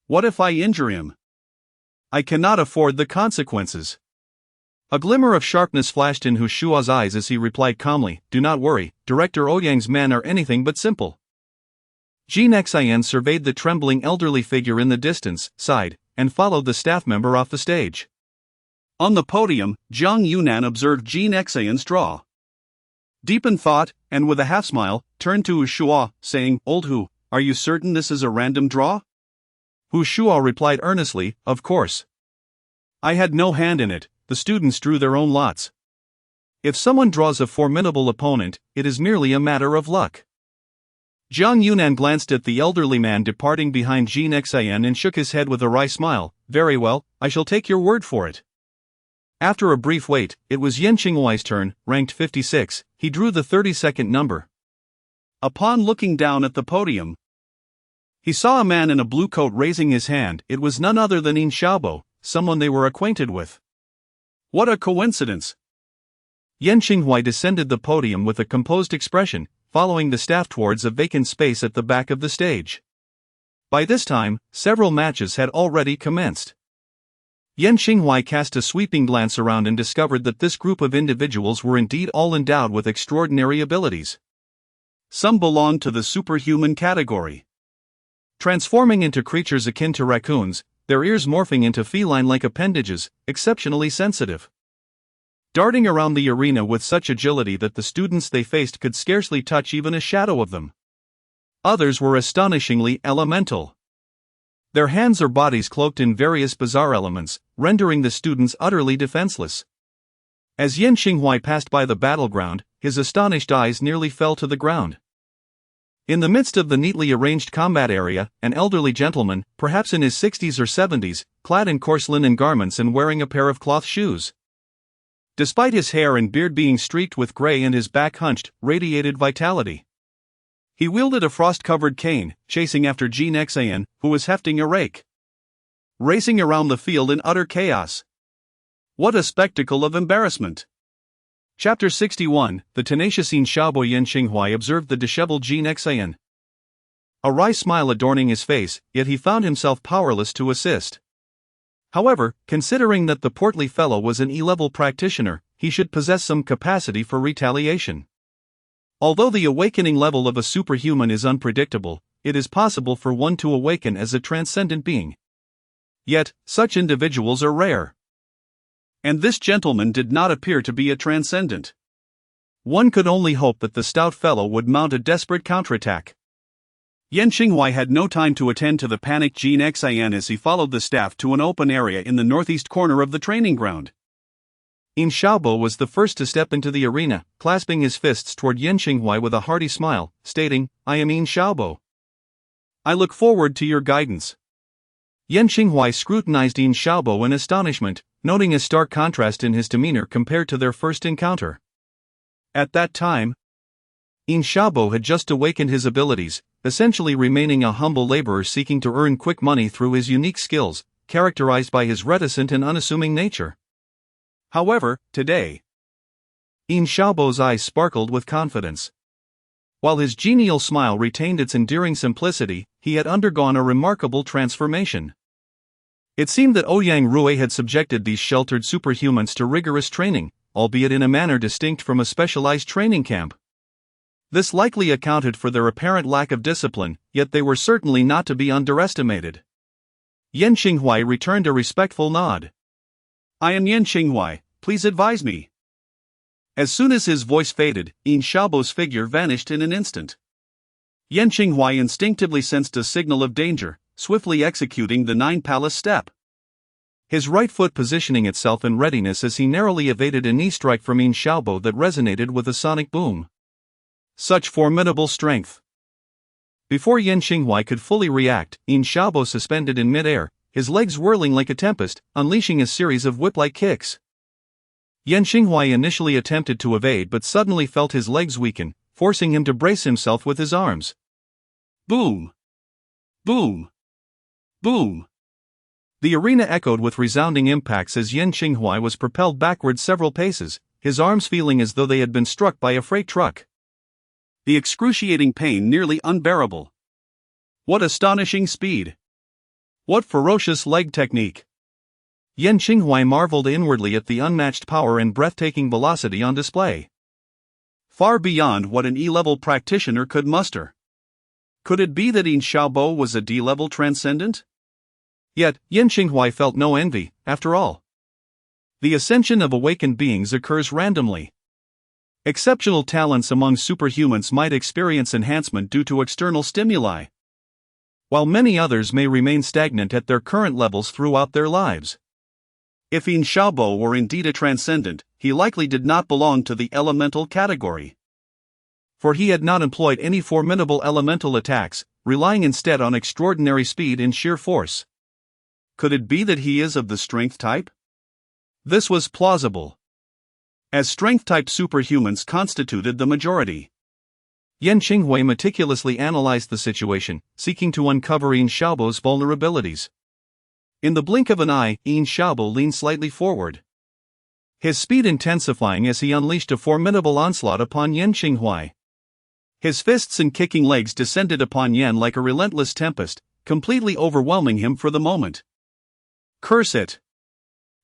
What if I injure him? I cannot afford the consequences." A glimmer of sharpness flashed in Hu Shua's eyes as he replied calmly, "Do not worry, Director Ouyang's men are anything but simple." Jin Xian surveyed the trembling elderly figure in the distance, sighed, and followed the staff member off the stage. On the podium, Zhang Yunan observed Jin Xian's draw. Deep in thought, and with a half-smile, turned to Hu Shua, saying, "Old Hu, are you certain this is a random draw?" Hu Shua replied earnestly, "Of course. I had no hand in it, the students drew their own lots. If someone draws a formidable opponent, it is merely a matter of luck." Zhang Yunan glanced at the elderly man departing behind Jin Xian and shook his head with a wry smile. "Very well, I shall take your word for it." After a brief wait, it was Yan Qinghuai's turn, ranked 56, he drew the 32nd number. Upon looking down at the podium, he saw a man in a blue coat raising his hand. It was none other than Yin Xiaobo, someone they were acquainted with. What a coincidence! Yan Qinghuai descended the podium with a composed expression, following the staff towards a vacant space at the back of the stage. By this time, several matches had already commenced. Yan Qinghuai cast a sweeping glance around and discovered that this group of individuals were indeed all endowed with extraordinary abilities. Some belonged to the superhuman category, transforming into creatures akin to raccoons, their ears morphing into feline-like appendages, exceptionally sensitive, darting around the arena with such agility that the students they faced could scarcely touch even a shadow of them. Others were astonishingly elemental, their hands or bodies cloaked in various bizarre elements, rendering the students utterly defenseless. As Yan Qinghuai passed by the battleground, his astonished eyes nearly fell to the ground. In the midst of the neatly arranged combat area, an elderly gentleman, perhaps in his 60s or 70s, clad in coarse linen garments and wearing a pair of cloth shoes, despite his hair and beard being streaked with gray and his back hunched, radiated vitality. He wielded a frost-covered cane, chasing after Jin Xian, who was hefting a rake, racing around the field in utter chaos. What a spectacle of embarrassment! Chapter 61, the tenacious Yin Xiaobo. Yan Qinghuai observed the disheveled Jin Xian, a wry smile adorning his face, yet he found himself powerless to assist. However, considering that the portly fellow was an E-level practitioner, he should possess some capacity for retaliation. Although the awakening level of a superhuman is unpredictable, it is possible for one to awaken as a transcendent being. Yet, such individuals are rare. And this gentleman did not appear to be a transcendent. One could only hope that the stout fellow would mount a desperate counterattack. Yan Xinghuai had no time to attend to the panicked Jin Xian as he followed the staff to an open area in the northeast corner of the training ground. Yin Xiaobo was the first to step into the arena, clasping his fists toward Yan Xinghuai with a hearty smile, stating, "I am Yin Xiaobo. I look forward to your guidance." Yan Xinghuai scrutinized Yin Xiaobo in astonishment, noting a stark contrast in his demeanor compared to their first encounter. At that time, Yin Xiaobo had just awakened his abilities, essentially remaining a humble laborer seeking to earn quick money through his unique skills, characterized by his reticent and unassuming nature. However, today, Yin Xiaobo's eyes sparkled with confidence. While his genial smile retained its endearing simplicity, he had undergone a remarkable transformation. It seemed that Ouyang Rui had subjected these sheltered superhumans to rigorous training, albeit in a manner distinct from a specialized training camp. This likely accounted for their apparent lack of discipline, yet they were certainly not to be underestimated. Yan Xinghuai returned a respectful nod. "I am Yan Xinghuai, please advise me." As soon as his voice faded, Yin Xiaobo's figure vanished in an instant. Yan Xinghuai instinctively sensed a signal of danger, swiftly executing the 9 palace step. His right foot positioning itself in readiness as he narrowly evaded a knee strike from Yin Xiaobo that resonated with a sonic boom. Such formidable strength. Before Yan Xinghuai could fully react, Yin Xiaobo suspended in midair, his legs whirling like a tempest, unleashing a series of whip-like kicks. Yan Xinghuai initially attempted to evade but suddenly felt his legs weaken, forcing him to brace himself with his arms. Boom! Boom! Boom! The arena echoed with resounding impacts as Yan Xinghuai was propelled backward several paces, his arms feeling as though they had been struck by a freight truck. The excruciating pain nearly unbearable. What astonishing speed! What ferocious leg technique! Yan Xinghuai marveled inwardly at the unmatched power and breathtaking velocity on display. Far beyond what an E-level practitioner could muster. Could it be that Yin Xiaobo was a D-level transcendent? Yet, Yan Xinghuai felt no envy, after all. The ascension of awakened beings occurs randomly. Exceptional talents among superhumans might experience enhancement due to external stimuli, while many others may remain stagnant at their current levels throughout their lives. If Yin Xiaobo were indeed a transcendent, he likely did not belong to the elemental category. For he had not employed any formidable elemental attacks, relying instead on extraordinary speed and sheer force. Could it be that he is of the strength type? This was plausible, as strength-type superhumans constituted the majority. Yan Xinghuai meticulously analyzed the situation, seeking to uncover Yin Xiaobo's vulnerabilities. In the blink of an eye, Yin Xiaobo leaned slightly forward, his speed intensifying as he unleashed a formidable onslaught upon Yan Xinghuai. His fists and kicking legs descended upon Yan like a relentless tempest, completely overwhelming him for the moment. Curse it!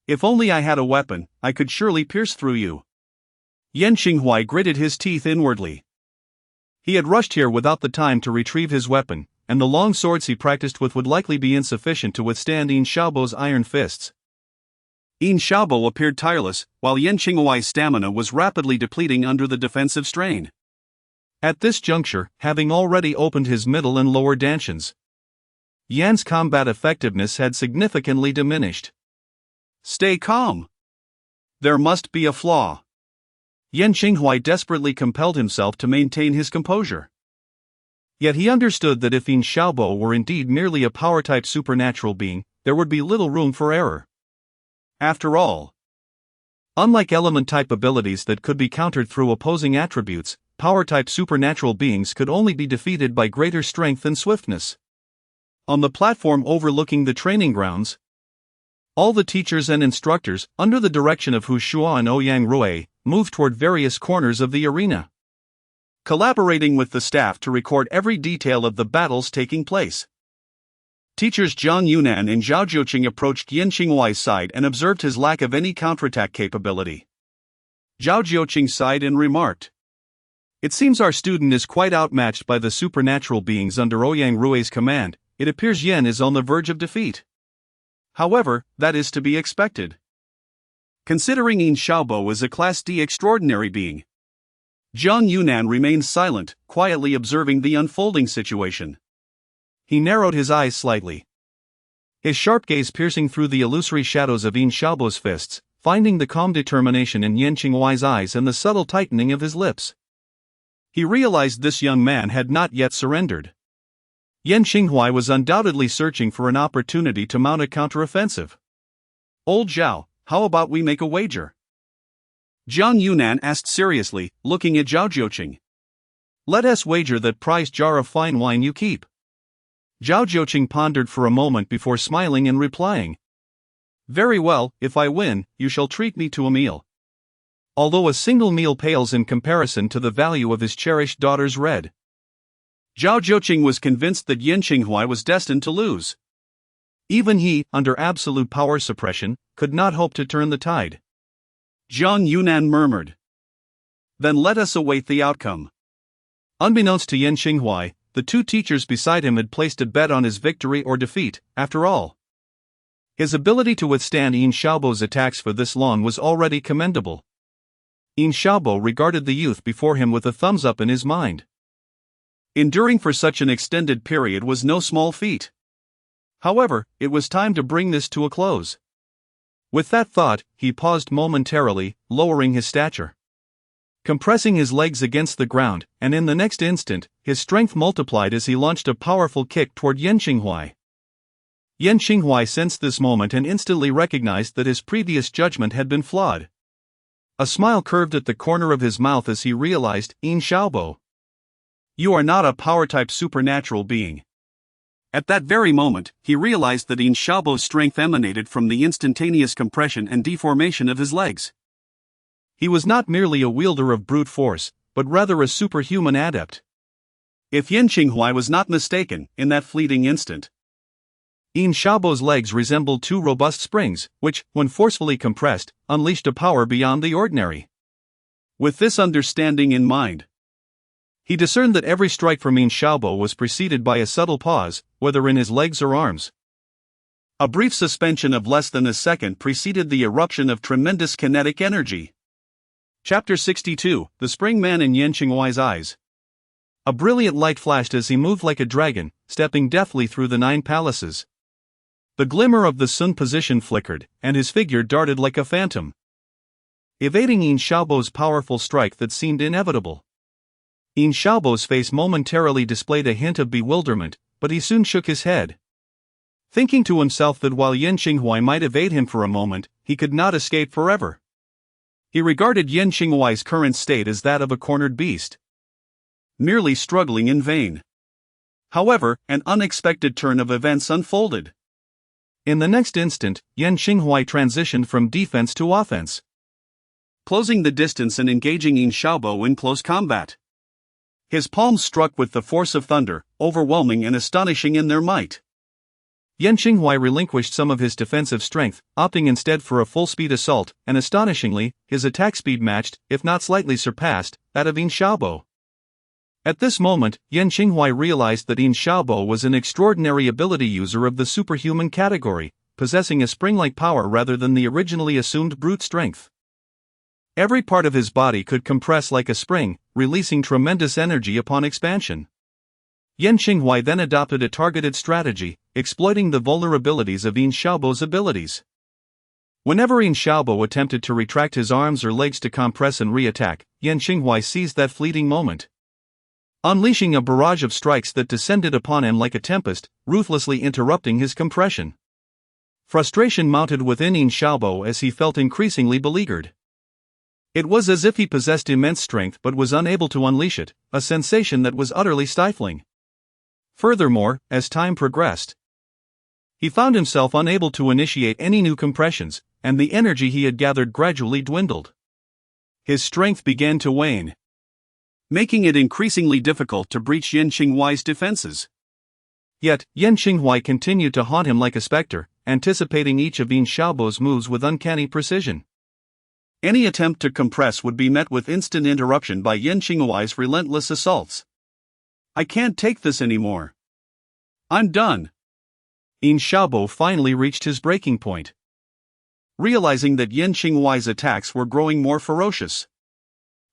If only I had a weapon, I could surely pierce through you. Yan Xinghuai gritted his teeth inwardly. He had rushed here without the time to retrieve his weapon, and the long swords he practiced with would likely be insufficient to withstand Yin Xiaobo's iron fists. Yin Xiaobo appeared tireless, while Yan Xinghuai's stamina was rapidly depleting under the defensive strain. At this juncture, having already opened his middle and lower dantians, Yan's combat effectiveness had significantly diminished. Stay calm. There must be a flaw. Yan Xinghuai desperately compelled himself to maintain his composure. Yet he understood that if Yin Xiaobo were indeed merely a power-type supernatural being, there would be little room for error. After all, unlike element-type abilities that could be countered through opposing attributes, power-type supernatural beings could only be defeated by greater strength and swiftness. On the platform overlooking the training grounds, all the teachers and instructors, under the direction of Hu Shua and Ouyang Rui, moved toward various corners of the arena, collaborating with the staff to record every detail of the battles taking place. Teachers Zhang Yunan and Zhao Jiuqing approached Yan Xinghuai's side and observed his lack of any counterattack capability. Zhao Jiuqing sighed and remarked, "It seems our student is quite outmatched by the supernatural beings under Ouyang Rui's command. It appears Yan is on the verge of defeat." However, that is to be expected, considering Yin Xiaobo is a Class D extraordinary being. Jiang Yunan remained silent, quietly observing the unfolding situation. He narrowed his eyes slightly, his sharp gaze piercing through the illusory shadows of Yin Xiaobo's fists, finding the calm determination in Yan Qinghuai's eyes and the subtle tightening of his lips. He realized this young man had not yet surrendered. Yan Qinghuai was undoubtedly searching for an opportunity to mount a counteroffensive. Old Zhao, how about we make a wager? Jiang Yunan asked seriously, looking at Zhao Jiuqing. Let us wager that prized jar of fine wine you keep. Zhao Jiuqing pondered for a moment before smiling and replying. Very well, if I win, you shall treat me to a meal. Although a single meal pales in comparison to the value of his cherished daughter's red. Zhao Jiuqing was convinced that Yan Qinghuai was destined to lose. Even he, under absolute power suppression, could not hope to turn the tide. Jiang Yunan murmured. Then let us await the outcome. Unbeknownst to Yan Qinghuai, the two teachers beside him had placed a bet on his victory or defeat, after all. His ability to withstand Yin Xiaobo's attacks for this long was already commendable. Yin Xiaobo regarded the youth before him with a thumbs up in his mind. Enduring for such an extended period was no small feat. However, it was time to bring this to a close. With that thought, he paused momentarily, lowering his stature, compressing his legs against the ground, and in the next instant, his strength multiplied as he launched a powerful kick toward Yan Qinghuai. Yan Qinghuai sensed this moment and instantly recognized that his previous judgment had been flawed. A smile curved at the corner of his mouth as he realized, Yin Xiaobo, you are not a power-type supernatural being. At that very moment, he realized that Yin Xiaobo's strength emanated from the instantaneous compression and deformation of his legs. He was not merely a wielder of brute force, but rather a superhuman adept. If Yan Qinghuai was not mistaken, in that fleeting instant, Yin Xiaobo's legs resembled two robust springs, which, when forcefully compressed, unleashed a power beyond the ordinary. With this understanding in mind, he discerned that every strike from Yin Xiaobo was preceded by a subtle pause, whether in his legs or arms. A brief suspension of less than a second preceded the eruption of tremendous kinetic energy. Chapter 62, The Spring Man in Yan Qinghuai's Eyes. A brilliant light flashed as he moved like a dragon, stepping deftly through the 9 palaces. The glimmer of the sun position flickered, and his figure darted like a phantom, evading Yin Xiaobo's powerful strike that seemed inevitable. Yin Xiaobo's face momentarily displayed a hint of bewilderment, but he soon shook his head, thinking to himself that while Yan Qinghuai might evade him for a moment, he could not escape forever. He regarded Yan Qinghuai's current state as that of a cornered beast, merely struggling in vain. However, an unexpected turn of events unfolded. In the next instant, Yan Qinghuai transitioned from defense to offense, closing the distance and engaging Yin Xiaobo in close combat. His palms struck with the force of thunder, overwhelming and astonishing in their might. Yan Qinghuai relinquished some of his defensive strength, opting instead for a full-speed assault, and astonishingly, his attack speed matched, if not slightly surpassed, that of Yin Xiaobo. At this moment, Yan Qinghuai realized that Yin Xiaobo was an extraordinary ability user of the superhuman category, possessing a spring-like power rather than the originally assumed brute strength. Every part of his body could compress like a spring, releasing tremendous energy upon expansion. Yan Qinghuai then adopted a targeted strategy, exploiting the vulnerabilities of Yin Xiaobo's abilities. Whenever Yin Xiaobo attempted to retract his arms or legs to compress and re-attack, Yan Qinghuai seized that fleeting moment, unleashing a barrage of strikes that descended upon him like a tempest, ruthlessly interrupting his compression. Frustration mounted within Yin Xiaobo as he felt increasingly beleaguered. It was as if he possessed immense strength but was unable to unleash it, a sensation that was utterly stifling. Furthermore, as time progressed, he found himself unable to initiate any new compressions, and the energy he had gathered gradually dwindled. His strength began to wane, making it increasingly difficult to breach Yan Qinghuai's defenses. Yet, Yan Qinghuai continued to haunt him like a specter, anticipating each of Yin Xiaobo's moves with uncanny precision. Any attempt to compress would be met with instant interruption by Yan Qinghuai's relentless assaults. I can't take this anymore. I'm done. Yin Xiaobo finally reached his breaking point. Realizing that Yan Qinghuai's attacks were growing more ferocious,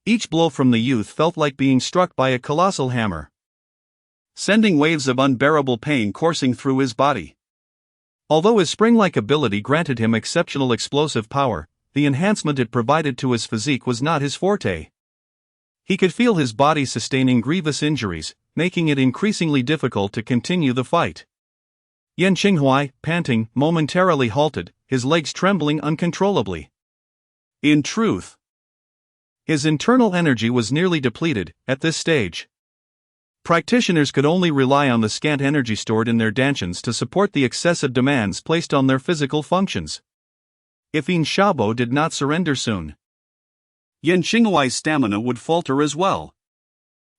each blow from the youth felt like being struck by a colossal hammer, sending waves of unbearable pain coursing through his body. Although his spring-like ability granted him exceptional explosive power, the enhancement it provided to his physique was not his forte. He could feel his body sustaining grievous injuries, making it increasingly difficult to continue the fight. Yan Qinghuai, panting, momentarily halted, his legs trembling uncontrollably. In truth, his internal energy was nearly depleted at this stage. Practitioners could only rely on the scant energy stored in their dantians to support the excessive demands placed on their physical functions. If Yin Xiaobo did not surrender soon, Yan Qinghuai's stamina would falter as well.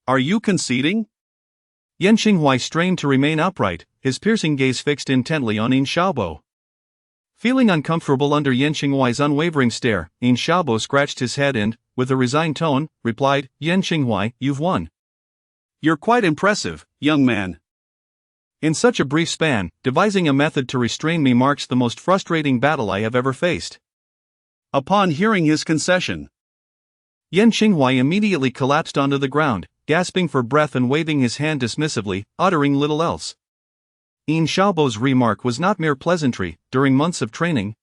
Are you conceding? Yan Qinghuai strained to remain upright, his piercing gaze fixed intently on Yin Xiaobo. Feeling uncomfortable under Yan Qinghuai's unwavering stare, Yin Xiaobo scratched his head and, with a resigned tone, replied, "Yan Qinghuai, you've won. You're quite impressive, young man. In such a brief span, devising a method to restrain me marks the most frustrating battle I have ever faced." Upon hearing his concession, Yan Qinghuai immediately collapsed onto the ground, gasping for breath and waving his hand dismissively, uttering little else. Yin Xiaobo's remark was not mere pleasantry. During months of training,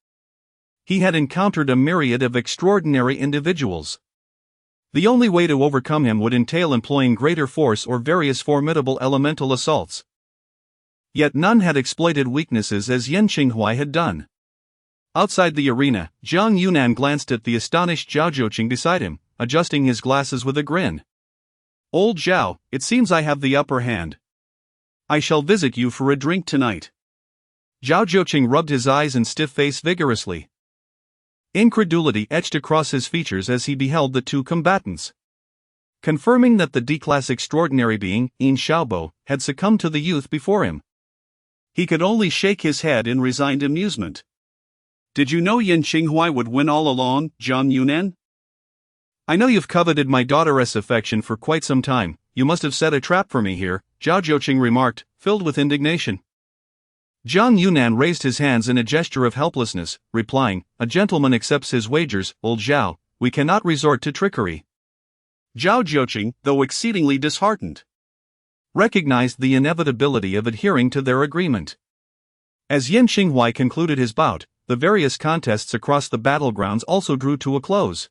he had encountered a myriad of extraordinary individuals. The only way to overcome him would entail employing greater force or various formidable elemental assaults. Yet none had exploited weaknesses as Yan Qinghuai had done. Outside the arena, Jiang Yunan glanced at the astonished Zhao Zhouqing beside him, adjusting his glasses with a grin. "Old Zhao, it seems I have the upper hand. I shall visit you for a drink tonight." Zhao Zhouqing rubbed his eyes and stiff face vigorously. Incredulity etched across his features as he beheld the two combatants, confirming that the D-class extraordinary being, Yin Xiaobo, had succumbed to the youth before him. He could only shake his head in resigned amusement. "Did you know Yan Qinghuai would win all along, Jiang Yunan? I know you've coveted my daughter's affection for quite some time. You must have set a trap for me here," Zhao Zhouqing remarked, filled with indignation. Jiang Yunan raised his hands in a gesture of helplessness, replying, "A gentleman accepts his wagers, old Zhao. We cannot resort to trickery." Zhao Zhouqing, though exceedingly disheartened, recognized the inevitability of adhering to their agreement. As Yan Qinghuai concluded his bout, the various contests across the battlegrounds also drew to a close,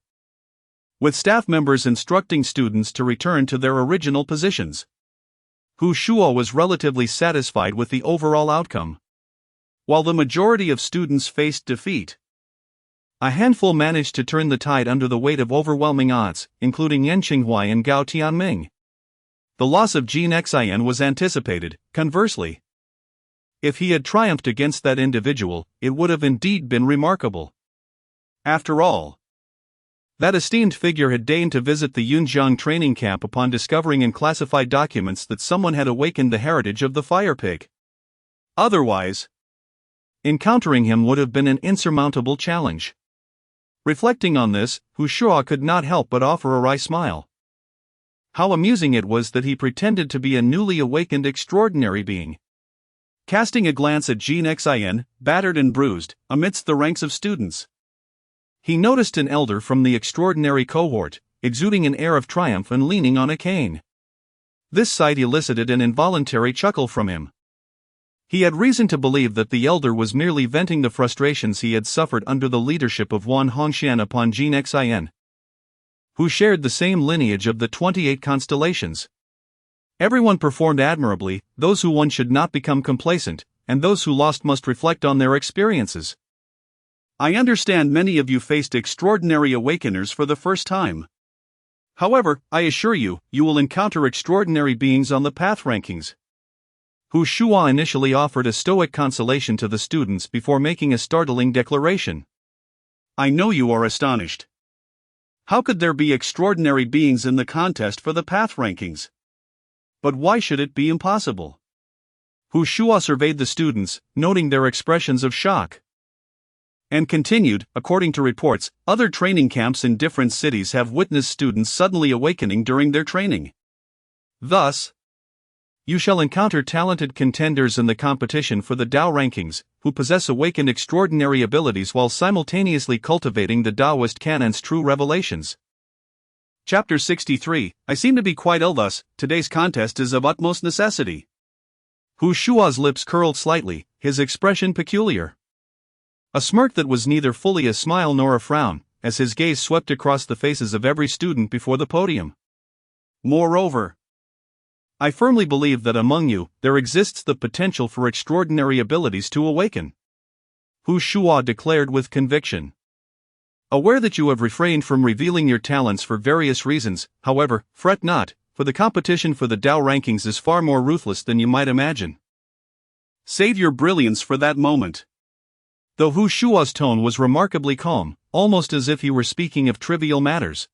with staff members instructing students to return to their original positions. Hu Shuo was relatively satisfied with the overall outcome, while the majority of students faced defeat. A handful managed to turn the tide under the weight of overwhelming odds, including Yan Qinghuai and Gao Tianming. The loss of Jin Xian was anticipated. Conversely, if he had triumphed against that individual, it would have indeed been remarkable. After all, that esteemed figure had deigned to visit the Yunjiang training camp upon discovering in classified documents that someone had awakened the heritage of the fire pig. Otherwise, encountering him would have been an insurmountable challenge. Reflecting on this, Hu Shuo could not help but offer a wry smile. How amusing it was that he pretended to be a newly awakened extraordinary being. Casting a glance at Jin Xian, battered and bruised, amidst the ranks of students, he noticed an elder from the extraordinary cohort, exuding an air of triumph and leaning on a cane. This sight elicited an involuntary chuckle from him. He had reason to believe that the elder was merely venting the frustrations he had suffered under the leadership of Wan Hongxian upon Jin Xian, who shared the same lineage of the 28 constellations. Everyone performed admirably. Those who won should not become complacent, and those who lost must reflect on their experiences. I understand many of you faced extraordinary awakeners for the first time. However, I assure you, you will encounter extraordinary beings on the path rankings. Hu Shuo initially offered a stoic consolation to the students before making a startling declaration. I know you are astonished. How could there be extraordinary beings in the contest for the path rankings? But why should it be impossible? Hu Shuo surveyed the students, noting their expressions of shock, and continued, according to reports, other training camps in different cities have witnessed students suddenly awakening during their training. Thus, You shall encounter talented contenders in the competition for the Tao rankings, who possess awakened extraordinary abilities while simultaneously cultivating the Taoist canon's true revelations. Chapter 63. I seem to be quite ill, thus today's contest is of utmost necessity. Hu Shua's lips curled slightly, his expression peculiar. A smirk that was neither fully a smile nor a frown, as his gaze swept across the faces of every student before the podium. Moreover, I firmly believe that among you there exists the potential for extraordinary abilities to awaken, Hu Shua declared with conviction. Aware that you have refrained from revealing your talents for various reasons, however, fret not, for the competition for the Tao rankings is far more ruthless than you might imagine. Save your brilliance for that moment. Though Hu Shua's tone was remarkably calm, almost as if he were speaking of trivial matters,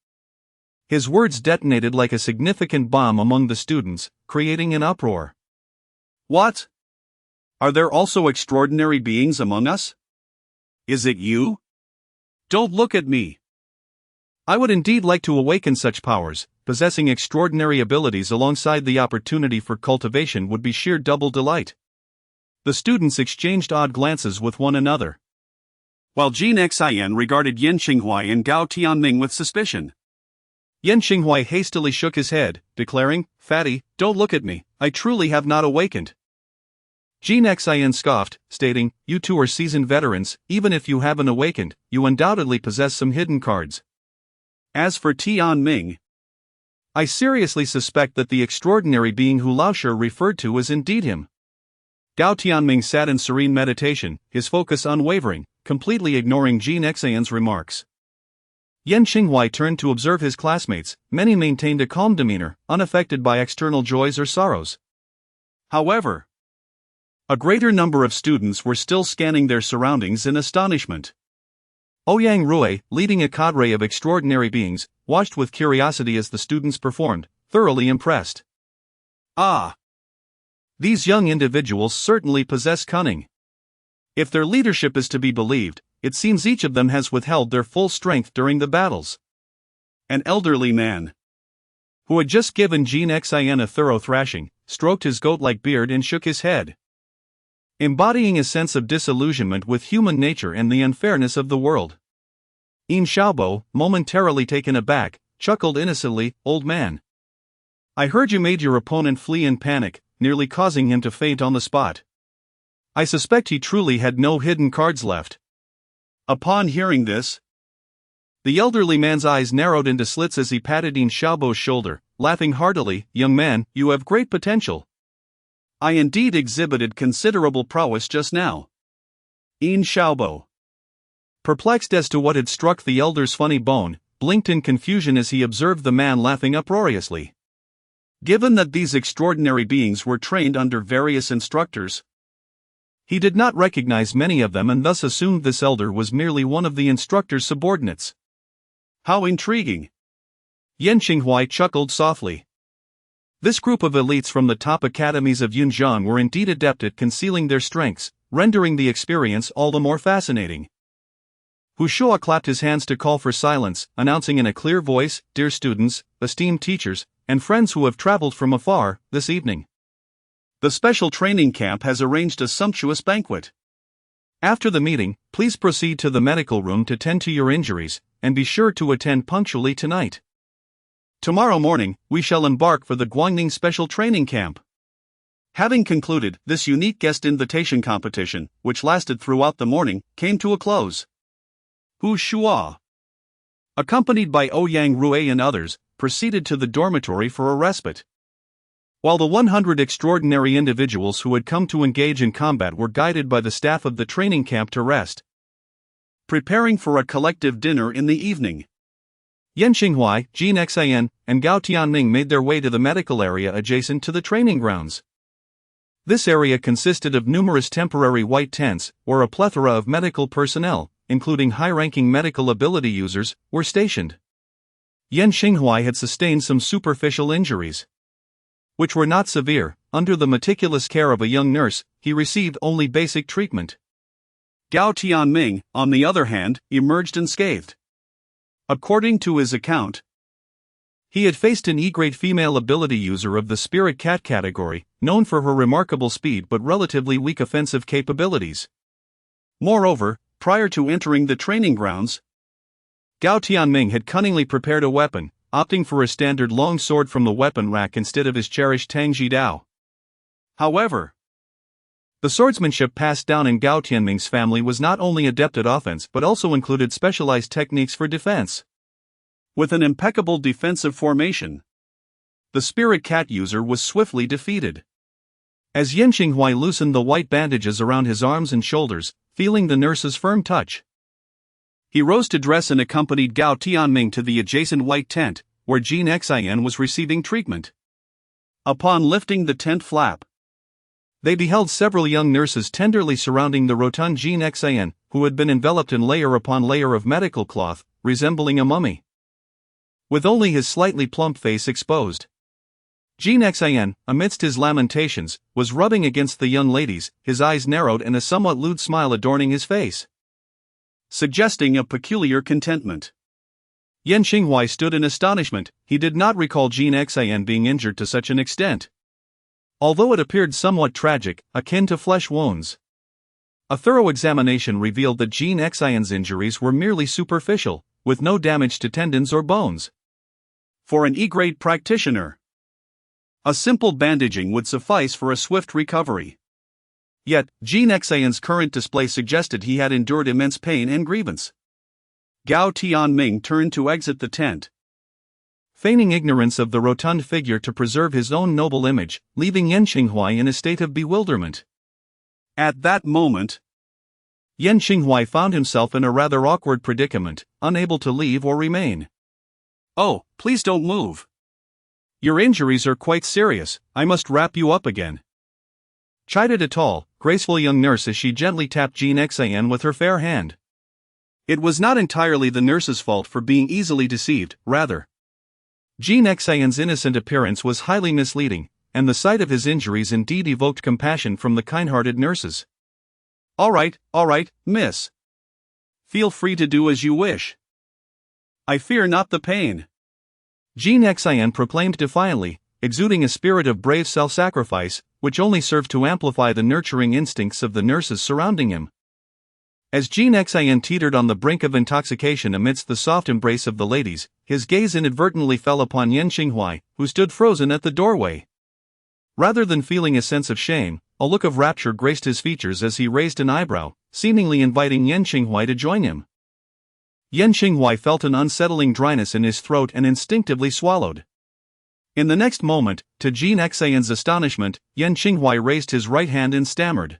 his words detonated like a significant bomb among the students, creating an uproar. What? Are there also extraordinary beings among us? Is it you? Don't look at me. I would indeed like to awaken such powers. Possessing extraordinary abilities alongside the opportunity for cultivation would be sheer double delight. The students exchanged odd glances with one another, while Jin Xian regarded Yan Xinghuai and Gao Tianming with suspicion. Yan Xinghuai hastily shook his head, declaring, "Fatty, don't look at me, I truly have not awakened." Jin Xian scoffed, stating, "You two are seasoned veterans, even if you haven't awakened, you undoubtedly possess some hidden cards." As for Tianming, I seriously suspect that the extraordinary being Hu Laoshi referred to is indeed him. Gao Tianming sat in serene meditation, his focus unwavering, completely ignoring Jin Xian's remarks. Yan Xinghuai turned to observe his classmates. Many maintained a calm demeanor, unaffected by external joys or sorrows. However, a greater number of students were still scanning their surroundings in astonishment. Ouyang Rui, leading a cadre of extraordinary beings, watched with curiosity as the students performed, thoroughly impressed. Ah! These young individuals certainly possess cunning. If their leadership is to be believed, it seems each of them has withheld their full strength during the battles. An elderly man, who had just given Jin Xian a thorough thrashing, stroked his goat-like beard and shook his head, embodying a sense of disillusionment with human nature and the unfairness of the world. Yin Xiaobo, momentarily taken aback, chuckled innocently, "Old man, I heard you made your opponent flee in panic, nearly causing him to faint on the spot. I suspect he truly had no hidden cards left." Upon hearing this, the elderly man's eyes narrowed into slits as he patted Yin Xiaobo's shoulder, laughing heartily, "Young man, you have great potential." I indeed exhibited considerable prowess just now. Yin Xiaobo, perplexed as to what had struck the elder's funny bone, blinked in confusion as he observed the man laughing uproariously. Given that these extraordinary beings were trained under various instructors, he did not recognize many of them and thus assumed this elder was merely one of the instructor's subordinates. How intriguing! Yan Xinghuai chuckled softly. This group of elites from the top academies of Yunzhang were indeed adept at concealing their strengths, rendering the experience all the more fascinating. Hu Shua clapped his hands to call for silence, announcing in a clear voice, "Dear students, esteemed teachers, and friends who have traveled from afar, this evening the special training camp has arranged a sumptuous banquet. After the meeting, please proceed to the medical room to tend to your injuries, and be sure to attend punctually tonight. Tomorrow morning, we shall embark for the Guangning Special Training Camp." Having concluded, this unique guest invitation competition, which lasted throughout the morning, came to a close. Hu Shua, accompanied by Ouyang Rui and others, proceeded to the dormitory for a respite, while the 100 extraordinary individuals who had come to engage in combat were guided by the staff of the training camp to rest, preparing for a collective dinner in the evening. Yan Xinghuai, Jin Xian, and Gao Tianming made their way to the medical area adjacent to the training grounds. This area consisted of numerous temporary white tents, where a plethora of medical personnel, including high-ranking medical ability users, were stationed. Yan Xinghuai had sustained some superficial injuries, which were not severe. Under the meticulous care of a young nurse, he received only basic treatment. Gao Tianming, on the other hand, emerged unscathed. According to his account, He had faced an E-grade female ability user of the Spirit Cat category, known for her remarkable speed but relatively weak offensive capabilities. Moreover, prior to entering the training grounds, Gao Tianming had cunningly prepared a weapon, opting for a standard long sword from the weapon rack instead of his cherished Tangji Dao. However, the swordsmanship passed down in Gao Tianming's family was not only adept at offense but also included specialized techniques for defense. With an impeccable defensive formation, the Spirit Cat user was swiftly defeated. As Yan Xinghuai loosened the white bandages around his arms and shoulders, feeling the nurse's firm touch, he rose to dress and accompanied Gao Tianming to the adjacent white tent, where Jin Xian was receiving treatment. Upon lifting the tent flap, they beheld several young nurses tenderly surrounding the rotund Jin Xian, who had been enveloped in layer upon layer of medical cloth, resembling a mummy, with only his slightly plump face exposed. Jin Xian, amidst his lamentations, was rubbing against the young ladies, his eyes narrowed and a somewhat lewd smile adorning his face, suggesting a peculiar contentment. Yan Xinghuai stood in astonishment. He did not recall Jin Xian being injured to such an extent, although it appeared somewhat tragic, akin to flesh wounds. A thorough examination revealed that Jin Xian's injuries were merely superficial, with no damage to tendons or bones. For an E-grade practitioner, a simple bandaging would suffice for a swift recovery. Yet, Jin Xian's current display suggested he had endured immense pain and grievance. Gao Tianming turned to exit the tent, feigning ignorance of the rotund figure to preserve his own noble image, leaving Yan Xinghuai in a state of bewilderment. At that moment, Yan Xinghuai found himself in a rather awkward predicament, unable to leave or remain. "Oh, please don't move. Your injuries are quite serious, I must wrap you up again," chided a tall, graceful young nurse as she gently tapped Jin Xian with her fair hand. It was not entirely the nurse's fault for being easily deceived, rather, Jin Xian's innocent appearance was highly misleading, and the sight of his injuries indeed evoked compassion from the kind-hearted nurses. All right, miss. Feel free to do as you wish. I fear not the pain," Jin Xian proclaimed defiantly, exuding a spirit of brave self-sacrifice, which only served to amplify the nurturing instincts of the nurses surrounding him. As Jin Xian teetered on the brink of intoxication amidst the soft embrace of the ladies, his gaze inadvertently fell upon Yan Xinghuai, who stood frozen at the doorway. Rather than feeling a sense of shame, a look of rapture graced his features as he raised an eyebrow, seemingly inviting Yan Xinghuai to join him. Yan Xinghuai felt an unsettling dryness in his throat and instinctively swallowed. In the next moment, to Jin Xian's astonishment, Yan Xinghuai raised his right hand and stammered,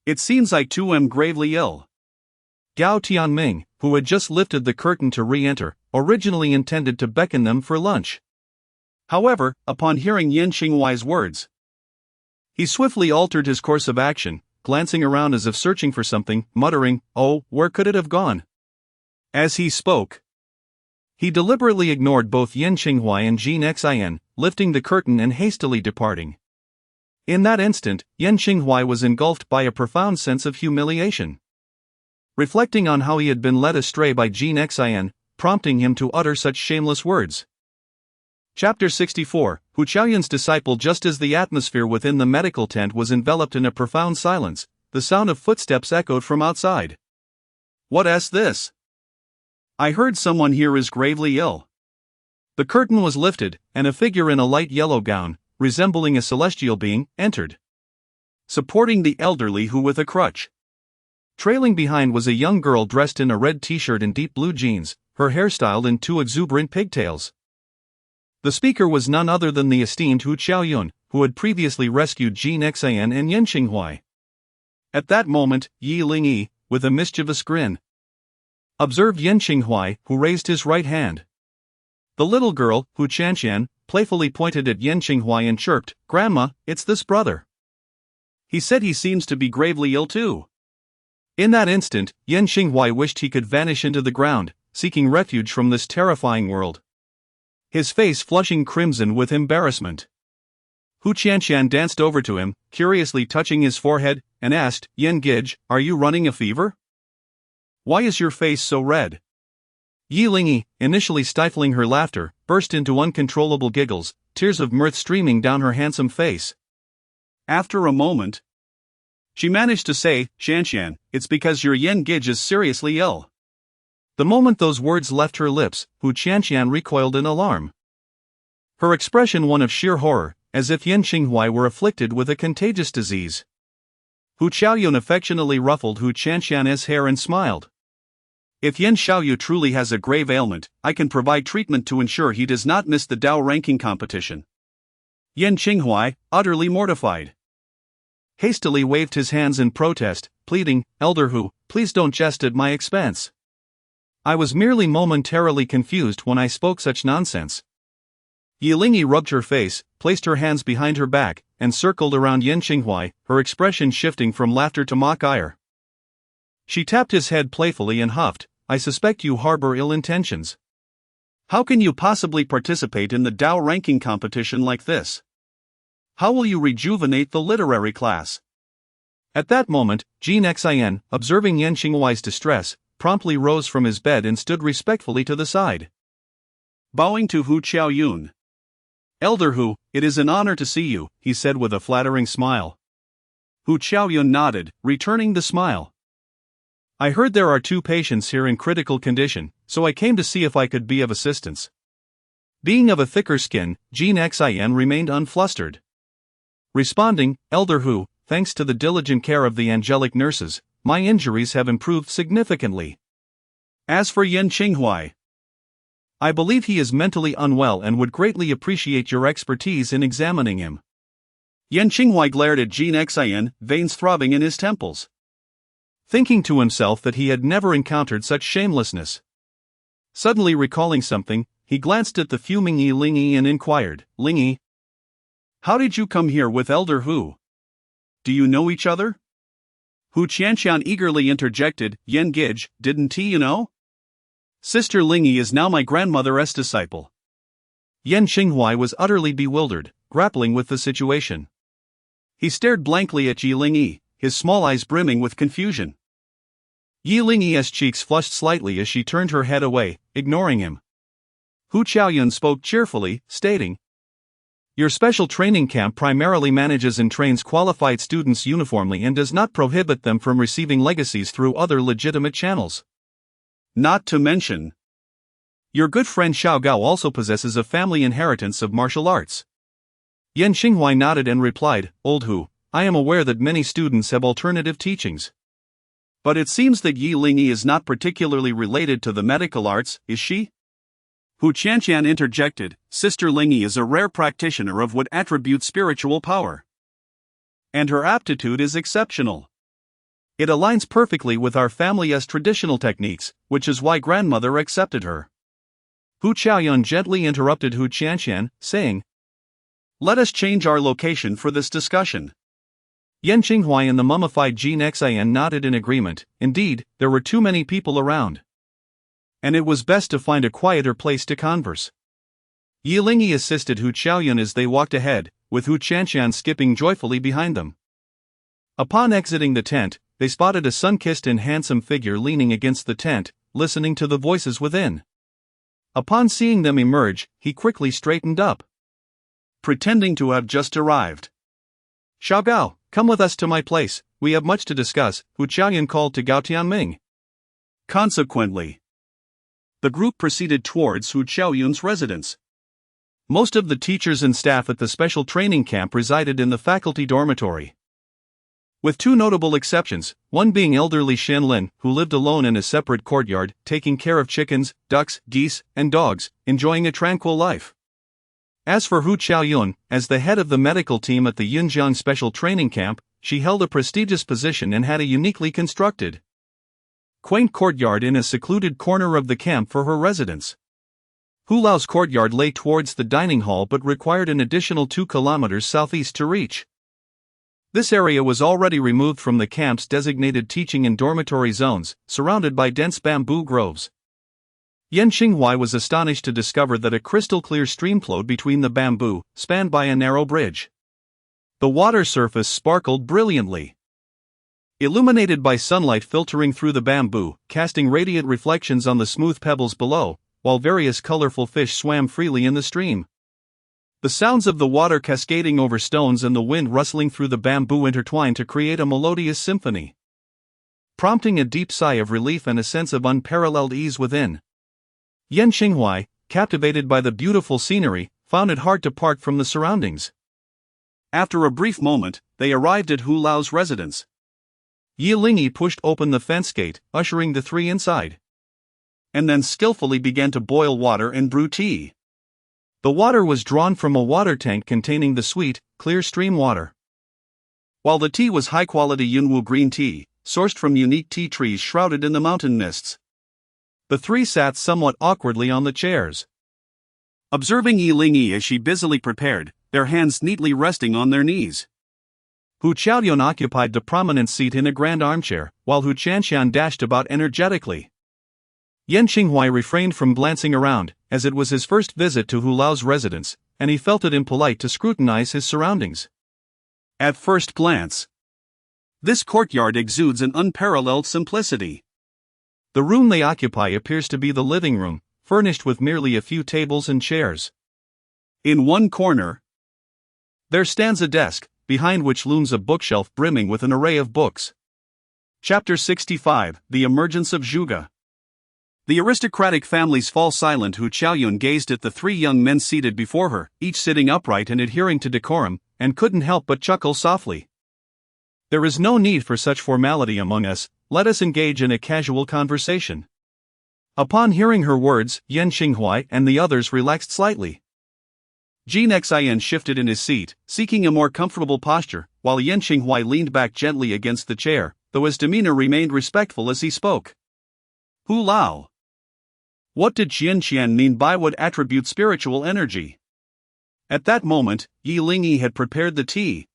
"It seems I too am gravely ill." Gao Tianming, who had just lifted the curtain to re-enter, originally intended to beckon them for lunch. However, upon hearing Yan Xinghuai's words, he swiftly altered his course of action, glancing around as if searching for something, muttering, "Oh, where could it have gone?" As he spoke, he deliberately ignored both Yan Xinghuai and Jin Xian, lifting the curtain and hastily departing. In that instant, Yan Xinghuai was engulfed by a profound sense of humiliation. Reflecting on how he had been led astray by Jin Xian, prompting him to utter such shameless words. Chapter 64, Hu Chaoyun's disciple. Just as the atmosphere within the medical tent was enveloped in a profound silence, the sound of footsteps echoed from outside. "What's this? I heard someone here is gravely ill." The curtain was lifted, and a figure in a light yellow gown, resembling a celestial being, entered, supporting the elderly who with a crutch. Trailing behind was a young girl dressed in a red t-shirt and deep blue jeans, her hair styled in two exuberant pigtails. The speaker was none other than the esteemed Hu Chaoyun, who had previously rescued Jin Xian and Yan Xinghuai. At that moment, Yi Lingyi, with a mischievous grin, observed Yan Xinghuai, who raised his right hand. The little girl, Hu Chanxian, playfully pointed at Yan Xinghuai and chirped, "Grandma, it's this brother. He said he seems to be gravely ill too." In that instant, Yan Xinghuai wished he could vanish into the ground, seeking refuge from this terrifying world, his face flushing crimson with embarrassment. Hu Qianshan danced over to him, curiously touching his forehead, and asked, "Yan Gij, are you running a fever? Why is your face so red?" Yi Lingyi, initially stifling her laughter, burst into uncontrollable giggles, tears of mirth streaming down her handsome face. After a moment, she managed to say, "Shanshan, it's because your Yen Gage is seriously ill." The moment those words left her lips, Hu Qianqian recoiled in alarm. Her expression one of sheer horror, as if Yen Qinghuai were afflicted with a contagious disease. Hu Qiaoyun affectionately ruffled Hu Qianqian's hair and smiled. "If Yen Xiaoyu truly has a grave ailment, I can provide treatment to ensure he does not miss the Dao ranking competition." Yen Qinghuai, utterly mortified, hastily waved his hands in protest, pleading, "Elder Hu, please don't jest at my expense. I was merely momentarily confused when I spoke such nonsense." Yi Lingyi rubbed her face, placed her hands behind her back, and circled around Yen Qinghuai, her expression shifting from laughter to mock ire. She tapped his head playfully and huffed, "I suspect you harbor ill intentions. How can you possibly participate in the Dao ranking competition like this? How will you rejuvenate the literary class?" At that moment, Jin Xin, observing Yen Qinghuai's distress, promptly rose from his bed and stood respectfully to the side. Bowing to Hu Qiaoyun, "Elder Hu, it is an honor to see you," he said with a flattering smile. Hu Qiaoyun nodded, returning the smile. "I heard there are 2 patients here in critical condition, so I came to see if I could be of assistance." Being of a thicker skin, Jin Xin remained unflustered. Responding, "Elder Hu, thanks to the diligent care of the angelic nurses, my injuries have improved significantly. As for Yen Qinghuai, I believe he is mentally unwell and would greatly appreciate your expertise in examining him." Yen Qinghuai glared at Jin Xin, veins throbbing in his temples, thinking to himself that he had never encountered such shamelessness. Suddenly recalling something, he glanced at the fuming Yi Lingyi and inquired, "Lingyi, how did you come here with Elder Hu? Do you know each other?" Hu Qianqian eagerly interjected, "Yen Gage, didn't he, you know? Sister Lingyi is now my grandmother's disciple." Yen Qinghuai was utterly bewildered, grappling with the situation. He stared blankly at Yi Lingyi, his small eyes brimming with confusion. Yi Lingyi's cheeks flushed slightly as she turned her head away, ignoring him. Hu Qiaoyun spoke cheerfully, stating, "Your special training camp primarily manages and trains qualified students uniformly and does not prohibit them from receiving legacies through other legitimate channels. Not to mention, your good friend Xiao Gao also possesses a family inheritance of martial arts." Yen Qinghuai nodded and replied, "Old Hu, I am aware that many students have alternative teachings. But it seems that Yi Lingyi is not particularly related to the medical arts, is she?" Hu Qianqian interjected, "Sister Lingyi is a rare practitioner of what attributes spiritual power. And her aptitude is exceptional. It aligns perfectly with our family's traditional techniques, which is why grandmother accepted her." Hu Qiaoyun gently interrupted Hu Qianqian, saying, "Let us change our location for this discussion." Yen Qinghuai and the mummified Jin Xin nodded in agreement. Indeed, there were too many people around, and it was best to find a quieter place to converse. Yi Lingyi assisted Hu Qiaoyun as they walked ahead, with Hu Qianqian skipping joyfully behind them. Upon exiting the tent, they spotted a sun-kissed and handsome figure leaning against the tent, listening to the voices within. Upon seeing them emerge, he quickly straightened up, pretending to have just arrived. "Xiao Gao, come with us to my place, we have much to discuss," Hu Qiaoyun called to Gao Tianming. Consequently, the group proceeded towards Hu Qiaoyun's residence. Most of the teachers and staff at the special training camp resided in the faculty dormitory, with 2 notable exceptions, one being elderly Shen Lin, who lived alone in a separate courtyard, taking care of chickens, ducks, geese, and dogs, enjoying a tranquil life. As for Hu Qiaoyun, as the head of the medical team at the Yunjiang Special Training Camp, she held a prestigious position and had a uniquely constructed, quaint courtyard in a secluded corner of the camp for her residence. Hu Lao's courtyard lay towards the dining hall but required an additional 2 kilometers southeast to reach. This area was already removed from the camp's designated teaching and dormitory zones, surrounded by dense bamboo groves. Yen Qinghuai was astonished to discover that a crystal-clear stream flowed between the bamboo, spanned by a narrow bridge. The water surface sparkled brilliantly. illuminated by sunlight filtering through the bamboo, casting radiant reflections on the smooth pebbles below, while various colorful fish swam freely in the stream. The sounds of the water cascading over stones and the wind rustling through the bamboo intertwined to create a melodious symphony, prompting a deep sigh of relief and a sense of unparalleled ease within. Yan Xinghuai, captivated by the beautiful scenery, found it hard to part from the surroundings. After a brief moment, they arrived at Hu Lao's residence. Yi Lingyi pushed open the fence gate, ushering the three inside, and then skillfully began to boil water and brew tea. The water was drawn from a water tank containing the sweet, clear stream water, while the tea was high-quality Yunwu green tea, sourced from unique tea trees shrouded in the mountain mists. The three sat somewhat awkwardly on the chairs, observing Yi Lingyi as she busily prepared, their hands neatly resting on their knees. Hu Qiaoyun occupied the prominent seat in a grand armchair, while Hu Chanxian dashed about energetically. Yan Xinghuai refrained from glancing around, as it was his first visit to Hu Lao's residence, and he felt it impolite to scrutinize his surroundings. At first glance, this courtyard exudes an unparalleled simplicity. The room they occupy appears to be the living room, furnished with merely a few tables and chairs. In one corner, there stands a desk, behind which looms a bookshelf brimming with an array of books. Chapter 65, The Emergence of Zhuge. The aristocratic families fall silent. Hu Qiaoyun gazed at the three young men seated before her, each sitting upright and adhering to decorum, and couldn't help but chuckle softly. There is no need for such formality among us, let us engage in a casual conversation. Upon hearing her words, Yan Xinghuai and the others relaxed slightly. Ji Nexian shifted in his seat, seeking a more comfortable posture, while Yan Xinghuai leaned back gently against the chair, though his demeanor remained respectful as he spoke. Hu Lao. What did Qianqian mean by what attribute spiritual energy? At that moment, Yi Lingyi had prepared the tea,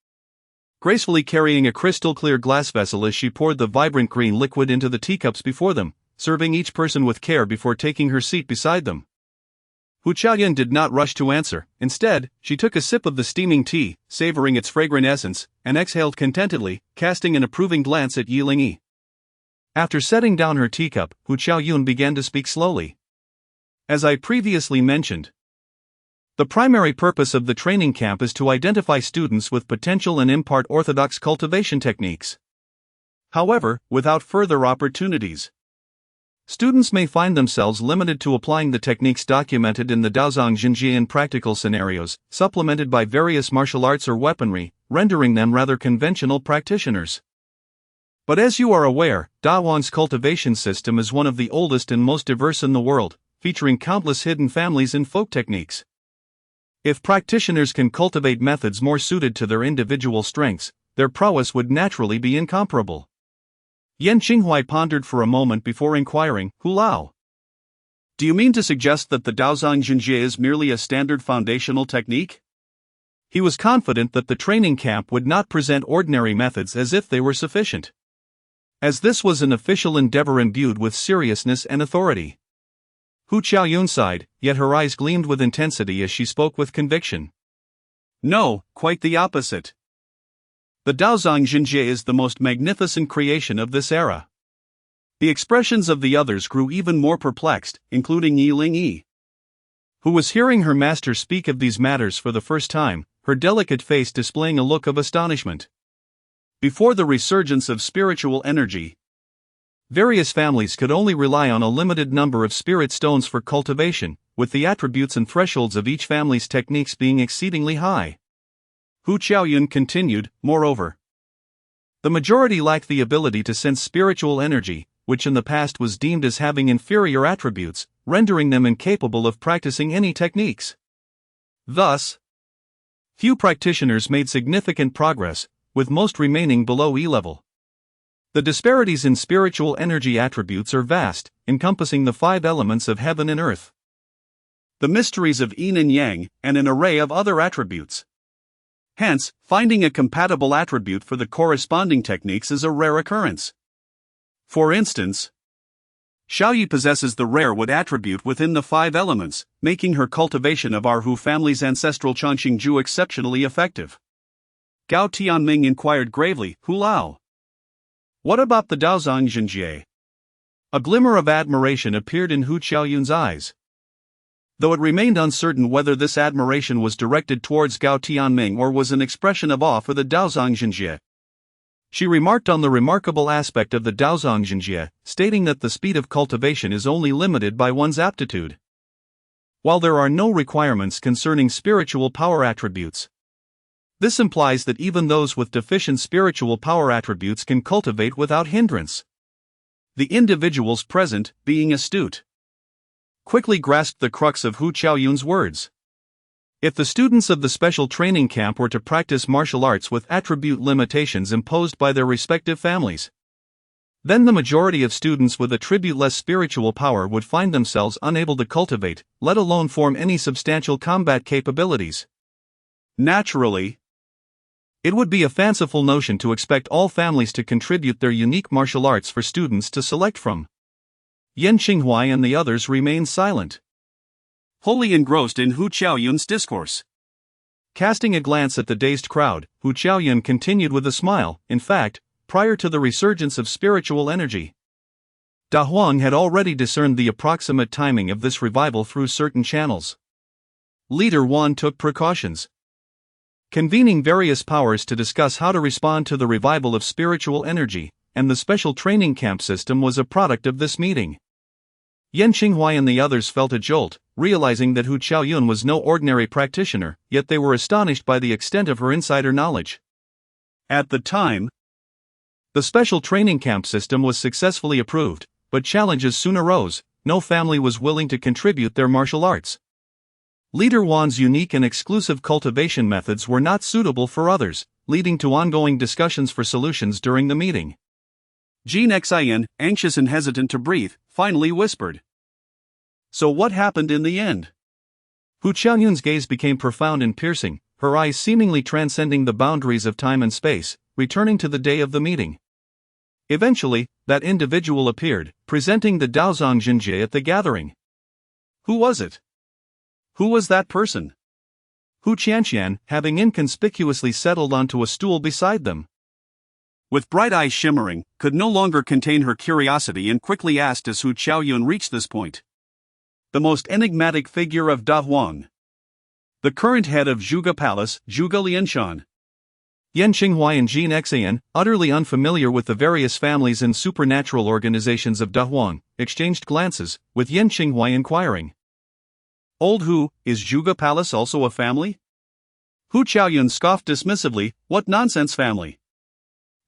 gracefully carrying a crystal-clear glass vessel as she poured the vibrant green liquid into the teacups before them, serving each person with care before taking her seat beside them. Hu Qiaoyun did not rush to answer. Instead, she took a sip of the steaming tea, savoring its fragrant essence, and exhaled contentedly, casting an approving glance at Yi Lingyi. After setting down her teacup, Hu Qiaoyun began to speak slowly. As I previously mentioned, the primary purpose of the training camp is to identify students with potential and impart orthodox cultivation techniques. However, without further opportunities, students may find themselves limited to applying the techniques documented in the Daozang Jinjie in practical scenarios, supplemented by various martial arts or weaponry, rendering them rather conventional practitioners. But as you are aware, Dawang's cultivation system is one of the oldest and most diverse in the world, featuring countless hidden families and folk techniques. If practitioners can cultivate methods more suited to their individual strengths, their prowess would naturally be incomparable. Yan Xinghuai pondered for a moment before inquiring, Hu Lao, do you mean to suggest that the Daozang Jinjie is merely a standard foundational technique? He was confident that the training camp would not present ordinary methods as if they were sufficient, as this was an official endeavor imbued with seriousness and authority. Hu Qiaoyun sighed, yet her eyes gleamed with intensity as she spoke with conviction. No, quite the opposite. The Daozang Jinjie is the most magnificent creation of this era. The expressions of the others grew even more perplexed, including Yi Lingyi, who was hearing her master speak of these matters for the first time, her delicate face displaying a look of astonishment. Before the resurgence of spiritual energy, various families could only rely on a limited number of spirit stones for cultivation, with the attributes and thresholds of each family's techniques being exceedingly high. Hu Qiaoyun continued, moreover, the majority lacked the ability to sense spiritual energy, which in the past was deemed as having inferior attributes, rendering them incapable of practicing any techniques. Thus, few practitioners made significant progress, with most remaining below E-level. The disparities in spiritual energy attributes are vast, encompassing the 5 elements of heaven and earth, the mysteries of yin and yang, and an array of other attributes. Hence, finding a compatible attribute for the corresponding techniques is a rare occurrence. For instance, Xiaoyi possesses the rare wood attribute within the 5 elements, making her cultivation of our Hu family's ancestral Changqingju exceptionally effective. Gao Tianming inquired gravely, Hu Lao, What about the Daozang Jinjie? A glimmer of admiration appeared in Hu Qiaoyun's eyes. Though it remained uncertain whether this admiration was directed towards Gao Tianming or was an expression of awe for the Daozang Jinjie. She remarked on the remarkable aspect of the Daozang Jinjie, stating that the speed of cultivation is only limited by one's aptitude. While there are no requirements concerning spiritual power attributes, this implies that even those with deficient spiritual power attributes can cultivate without hindrance. The individuals present, being astute, quickly grasped the crux of Hu Qiaoyun's words. If the students of the special training camp were to practice martial arts with attribute limitations imposed by their respective families, then the majority of students with attribute-less spiritual power would find themselves unable to cultivate, let alone form any substantial combat capabilities. Naturally, it would be a fanciful notion to expect all families to contribute their unique martial arts for students to select from. Yan Qinghuai and the others remained silent, wholly engrossed in Hu Qiaoyun's discourse. Casting a glance at the dazed crowd, Hu Qiaoyun continued with a smile. In fact, prior to the resurgence of spiritual energy, Da Huang had already discerned the approximate timing of this revival through certain channels. Leader Wan took precautions, convening various powers to discuss how to respond to the revival of spiritual energy, and the special training camp system was a product of this meeting. Yan Qinghuai and the others felt a jolt, realizing that Hu Qiaoyun was no ordinary practitioner, yet they were astonished by the extent of her insider knowledge. At the time, the special training camp system was successfully approved, but challenges soon arose. No family was willing to contribute their martial arts. Leader Wan's unique and exclusive cultivation methods were not suitable for others, leading to ongoing discussions for solutions during the meeting. Jean Xian, anxious and hesitant to breathe, finally whispered. So what happened in the end? Hu Qiaoyun's gaze became profound and piercing, her eyes seemingly transcending the boundaries of time and space, returning to the day of the meeting. Eventually, that individual appeared, presenting the Daozang Jinjie at the gathering. Who was it? Who was that person? Hu Qianqian, having inconspicuously settled onto a stool beside them, with bright eyes shimmering, could no longer contain her curiosity and quickly asked as Hu Qiaoyun reached this point. The most enigmatic figure of Da Huang, the current head of Zhuge Palace, Zhuge Lianshan. Yan Qinghuai and Jean Xian, utterly unfamiliar with the various families and supernatural organizations of Da Huang, exchanged glances, with Yan Qinghuai inquiring. Old Hu, is Zhuge Palace also a family? Hu Qiaoyun scoffed dismissively, what nonsense family?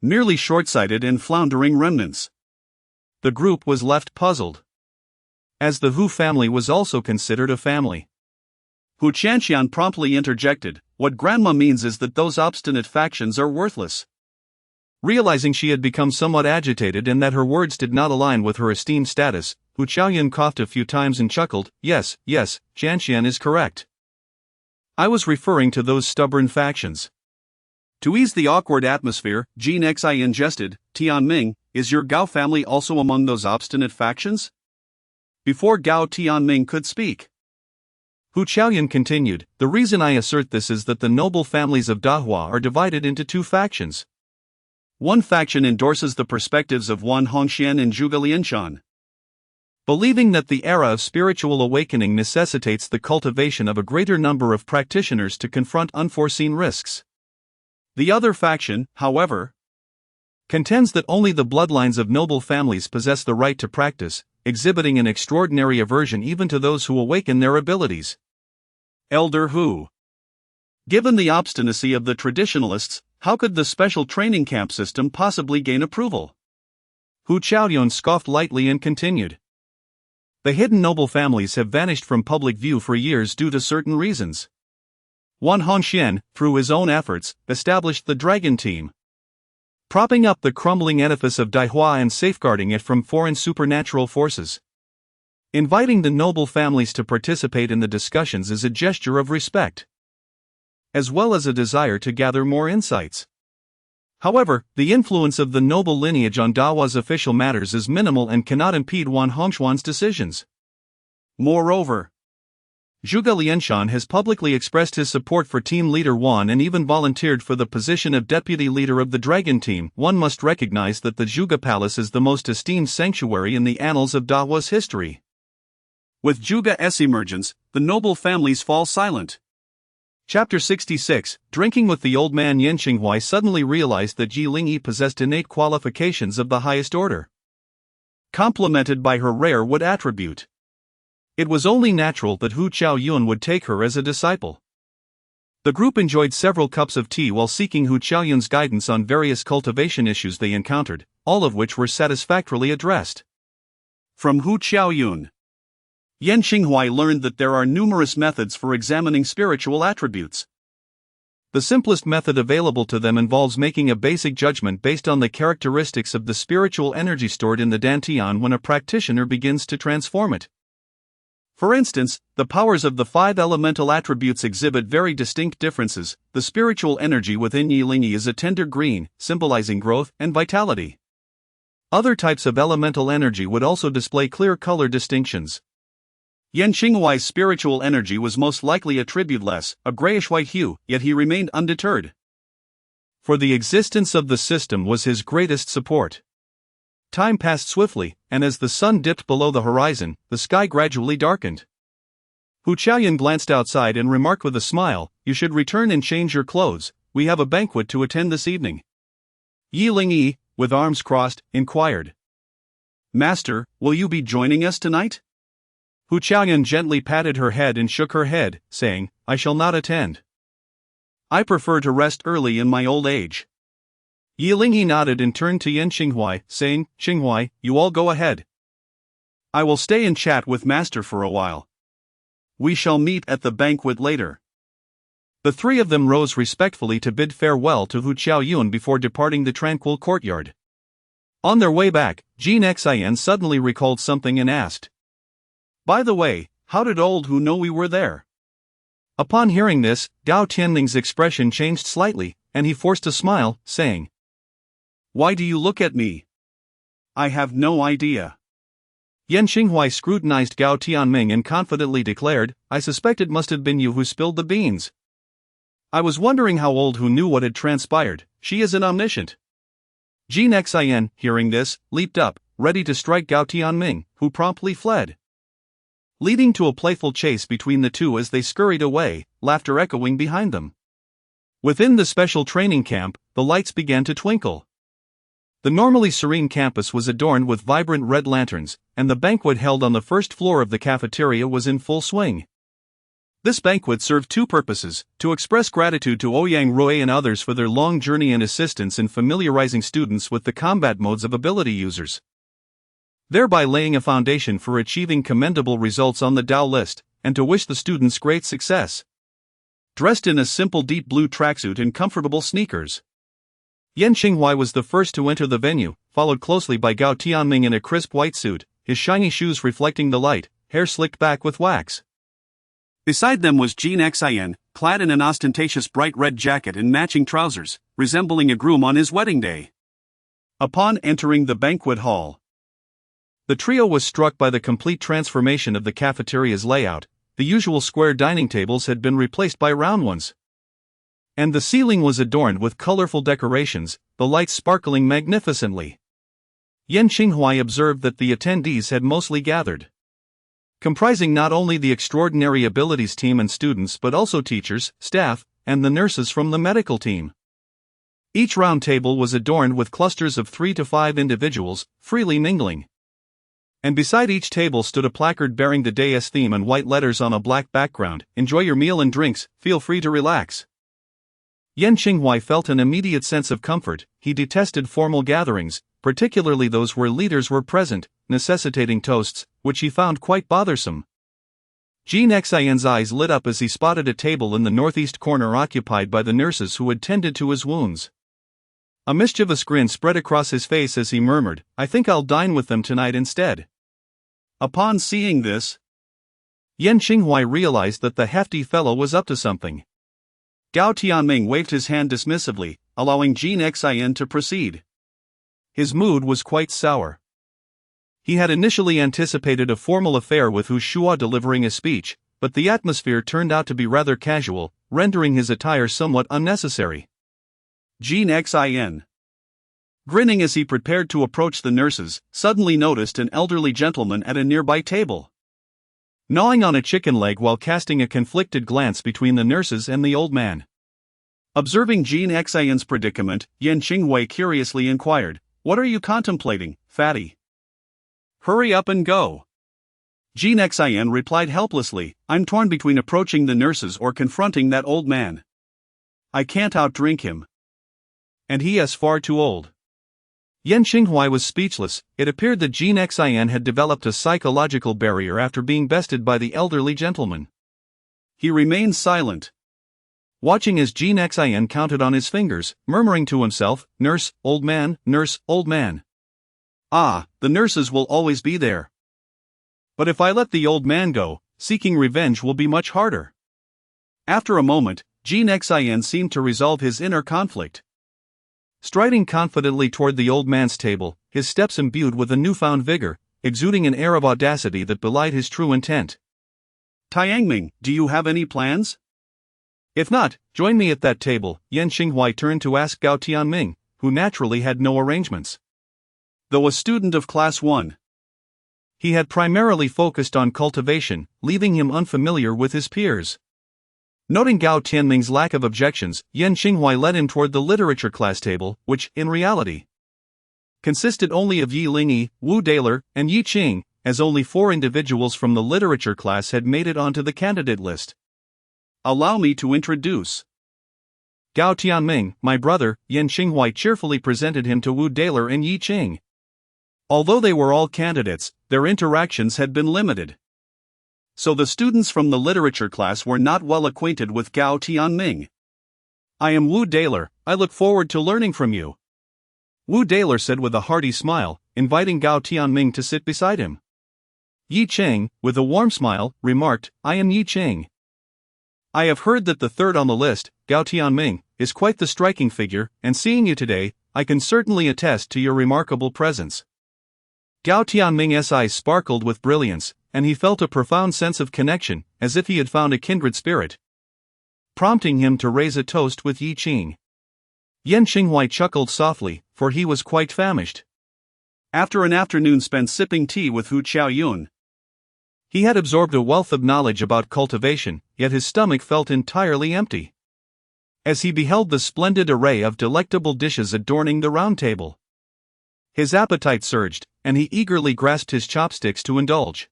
Merely short-sighted and floundering remnants. The group was left puzzled, as the Hu family was also considered a family. Hu Qianqian promptly interjected, what grandma means is that those obstinate factions are worthless. Realizing she had become somewhat agitated and that her words did not align with her esteemed status, Hu Qiaoyun coughed a few times and chuckled, yes, Qianqian is correct. I was referring to those stubborn factions. To ease the awkward atmosphere, Jean Xian jested, Tianming, is your Gao family also among those obstinate factions? Before Gao Tianming could speak, Hu Qiaoyun continued, the reason I assert this is that the noble families of Dahua are divided into two factions. One faction endorses the perspectives of Wan Hongxian and Zhuge Lianshan, believing that the era of spiritual awakening necessitates the cultivation of a greater number of practitioners to confront unforeseen risks. The other faction, however, contends that only the bloodlines of noble families possess the right to practice, exhibiting an extraordinary aversion even to those who awaken their abilities. Elder Hu. Given the obstinacy of the traditionalists, how could the special training camp system possibly gain approval? Hu Qiaoyun scoffed lightly and continued. The hidden noble families have vanished from public view for years due to certain reasons. Wan Hongxian, through his own efforts, established the Dragon Team, propping up the crumbling edifice of Daihua and safeguarding it from foreign supernatural forces. Inviting the noble families to participate in the discussions is a gesture of respect, as well as a desire to gather more insights. However, the influence of the noble lineage on Dahua's official matters is minimal and cannot impede Wan Hongxuan's decisions. Moreover, Zhuge Lianshan has publicly expressed his support for Team Leader Wan and even volunteered for the position of deputy leader of the Dragon Team. One must recognize that the Zhuge Palace is the most esteemed sanctuary in the annals of Dahua's history. With Zhuge's emergence, the noble families fall silent. Chapter 66, Drinking with the Old Man. Yan Xinghuai suddenly realized that Ji Lingyi possessed innate qualifications of the highest order, complemented by her rare wood attribute. It was only natural that Hu Qiaoyun would take her as a disciple. The group enjoyed several cups of tea while seeking Hu Qiaoyun's guidance on various cultivation issues they encountered, all of which were satisfactorily addressed. From Hu Qiaoyun, Yan Xinghuai learned that there are numerous methods for examining spiritual attributes. The simplest method available to them involves making a basic judgment based on the characteristics of the spiritual energy stored in the dantian when a practitioner begins to transform it. For instance, the powers of the 5 elemental attributes exhibit very distinct differences. The spiritual energy within Yi Lingyi is a tender green, symbolizing growth and vitality. Other types of elemental energy would also display clear color distinctions. Yan Xinghuai's spiritual energy was most likely attributeless, a grayish-white hue, yet he remained undeterred. For the existence of the system was his greatest support. Time passed swiftly, and as the sun dipped below the horizon, the sky gradually darkened. Hu Qiaoyun glanced outside and remarked with a smile, "You should return and change your clothes, we have a banquet to attend this evening." Yi Lingyi, with arms crossed, inquired, "Master, will you be joining us tonight?" Hu Qiaoyun gently patted her head and shook her head, saying, "I shall not attend. I prefer to rest early in my old age." Yi Lingyi nodded and turned to Yan Xinghuai, saying, "Xinghuai, you all go ahead. I will stay and chat with Master for a while. We shall meet at the banquet later." The three of them rose respectfully to bid farewell to Hu Qiaoyun before departing the tranquil courtyard. On their way back, Ji Nexien suddenly recalled something and asked, "By the way, how did old Hu know we were there?" Upon hearing this, Gao Tianling's expression changed slightly, and he forced a smile, saying, "Why do you look at me? I have no idea." Yan Xinghuai scrutinized Gao Tianming and confidently declared, "I suspect it must have been you who spilled the beans. I was wondering how old Hu knew what had transpired. She is an omniscient." Ji Nexien, hearing this, leaped up, ready to strike Gao Tianming, who promptly fled, leading to a playful chase between the two as they scurried away, laughter echoing behind them. Within the special training camp, the lights began to twinkle. The normally serene campus was adorned with vibrant red lanterns, and the banquet held on the first floor of the cafeteria was in full swing. This banquet served two purposes: to express gratitude to Ouyang Rui and others for their long journey and assistance in familiarizing students with the combat modes of ability users, thereby laying a foundation for achieving commendable results on the Dao list, and to wish the students great success. Dressed in a simple deep blue tracksuit and comfortable sneakers, Yan Xinghuai was the first to enter the venue, followed closely by Gao Tianming in a crisp white suit, his shiny shoes reflecting the light, hair slicked back with wax. Beside them was Ji Nexien, clad in an ostentatious bright red jacket and matching trousers, resembling a groom on his wedding day. Upon entering the banquet hall, the trio was struck by the complete transformation of the cafeteria's layout. The usual square dining tables had been replaced by round ones, and the ceiling was adorned with colorful decorations, the lights sparkling magnificently. Yan Xinghuai observed that the attendees had mostly gathered, comprising not only the extraordinary abilities team and students but also teachers, staff, and the nurses from the medical team. Each round table was adorned with clusters of 3 to 5 individuals, freely mingling. And beside each table stood a placard bearing the day's theme in white letters on a black background: "Enjoy your meal and drinks, feel free to relax." Yan Xinghuai felt an immediate sense of comfort. He detested formal gatherings, particularly those where leaders were present, necessitating toasts, which he found quite bothersome. Ji Nexien's eyes lit up as he spotted a table in the northeast corner occupied by the nurses who had tended to his wounds. A mischievous grin spread across his face as he murmured, "I think I'll dine with them tonight instead." Upon seeing this, Yan Xinghuai realized that the hefty fellow was up to something. Gao Tianming waved his hand dismissively, allowing Ji Nexien to proceed. His mood was quite sour. He had initially anticipated a formal affair with Hu Shua delivering a speech, but the atmosphere turned out to be rather casual, rendering his attire somewhat unnecessary. Gene Xin, grinning as he prepared to approach the nurses, suddenly noticed an elderly gentleman at a nearby table, gnawing on a chicken leg while casting a conflicted glance between the nurses and the old man. Observing Gene Xin's predicament, Yan Qinghui curiously inquired, "What are you contemplating, fatty? Hurry up and go." Gene Xin replied helplessly, "I'm torn between approaching the nurses or confronting that old man. I can't outdrink him. And he is far too old." Yan Qinghui was speechless. It appeared that Gene Xin had developed a psychological barrier after being bested by the elderly gentleman. He remained silent, watching as Gene Xin counted on his fingers, murmuring to himself, "Nurse, old man, nurse, old man. Ah, the nurses will always be there. But if I let the old man go, seeking revenge will be much harder." After a moment, Gene Xin seemed to resolve his inner conflict. Striding confidently toward the old man's table, his steps imbued with a newfound vigor, exuding an air of audacity that belied his true intent. "Tianming, do you have any plans? If not, join me at that table." Yan Qinghui turned to ask Gao Tianming, who naturally had no arrangements. Though a student of Class 1, he had primarily focused on cultivation, leaving him unfamiliar with his peers. Noting Gao Tianming's lack of objections, Yan Qinghui led him toward the literature class table, which, in reality, consisted only of Yi Lingyi, Wu Daler, and Yi Qing, as only 4 individuals from the literature class had made it onto the candidate list. "Allow me to introduce Gao Tianming, my brother." Yan Qinghui cheerfully presented him to Wu Daler and Yi Qing. Although they were all candidates, their interactions had been limited, so the students from the literature class were not well acquainted with Gao Tianming. "I am Wu Daler, I look forward to learning from you," Wu Daler said with a hearty smile, inviting Gao Tianming to sit beside him. Yi Qing, with a warm smile, remarked, "I am Yi Qing. I have heard that the third on the list, Gao Tianming, is quite the striking figure, and seeing you today, I can certainly attest to your remarkable presence." Gao Tianming's eyes sparkled with brilliance, and he felt a profound sense of connection, as if he had found a kindred spirit, prompting him to raise a toast with Yi Qing. Yan Qinghui chuckled softly, for he was quite famished. After an afternoon spent sipping tea with Hu Qiaoyun, he had absorbed a wealth of knowledge about cultivation, yet his stomach felt entirely empty as he beheld the splendid array of delectable dishes adorning the round table. His appetite surged, and he eagerly grasped his chopsticks to indulge.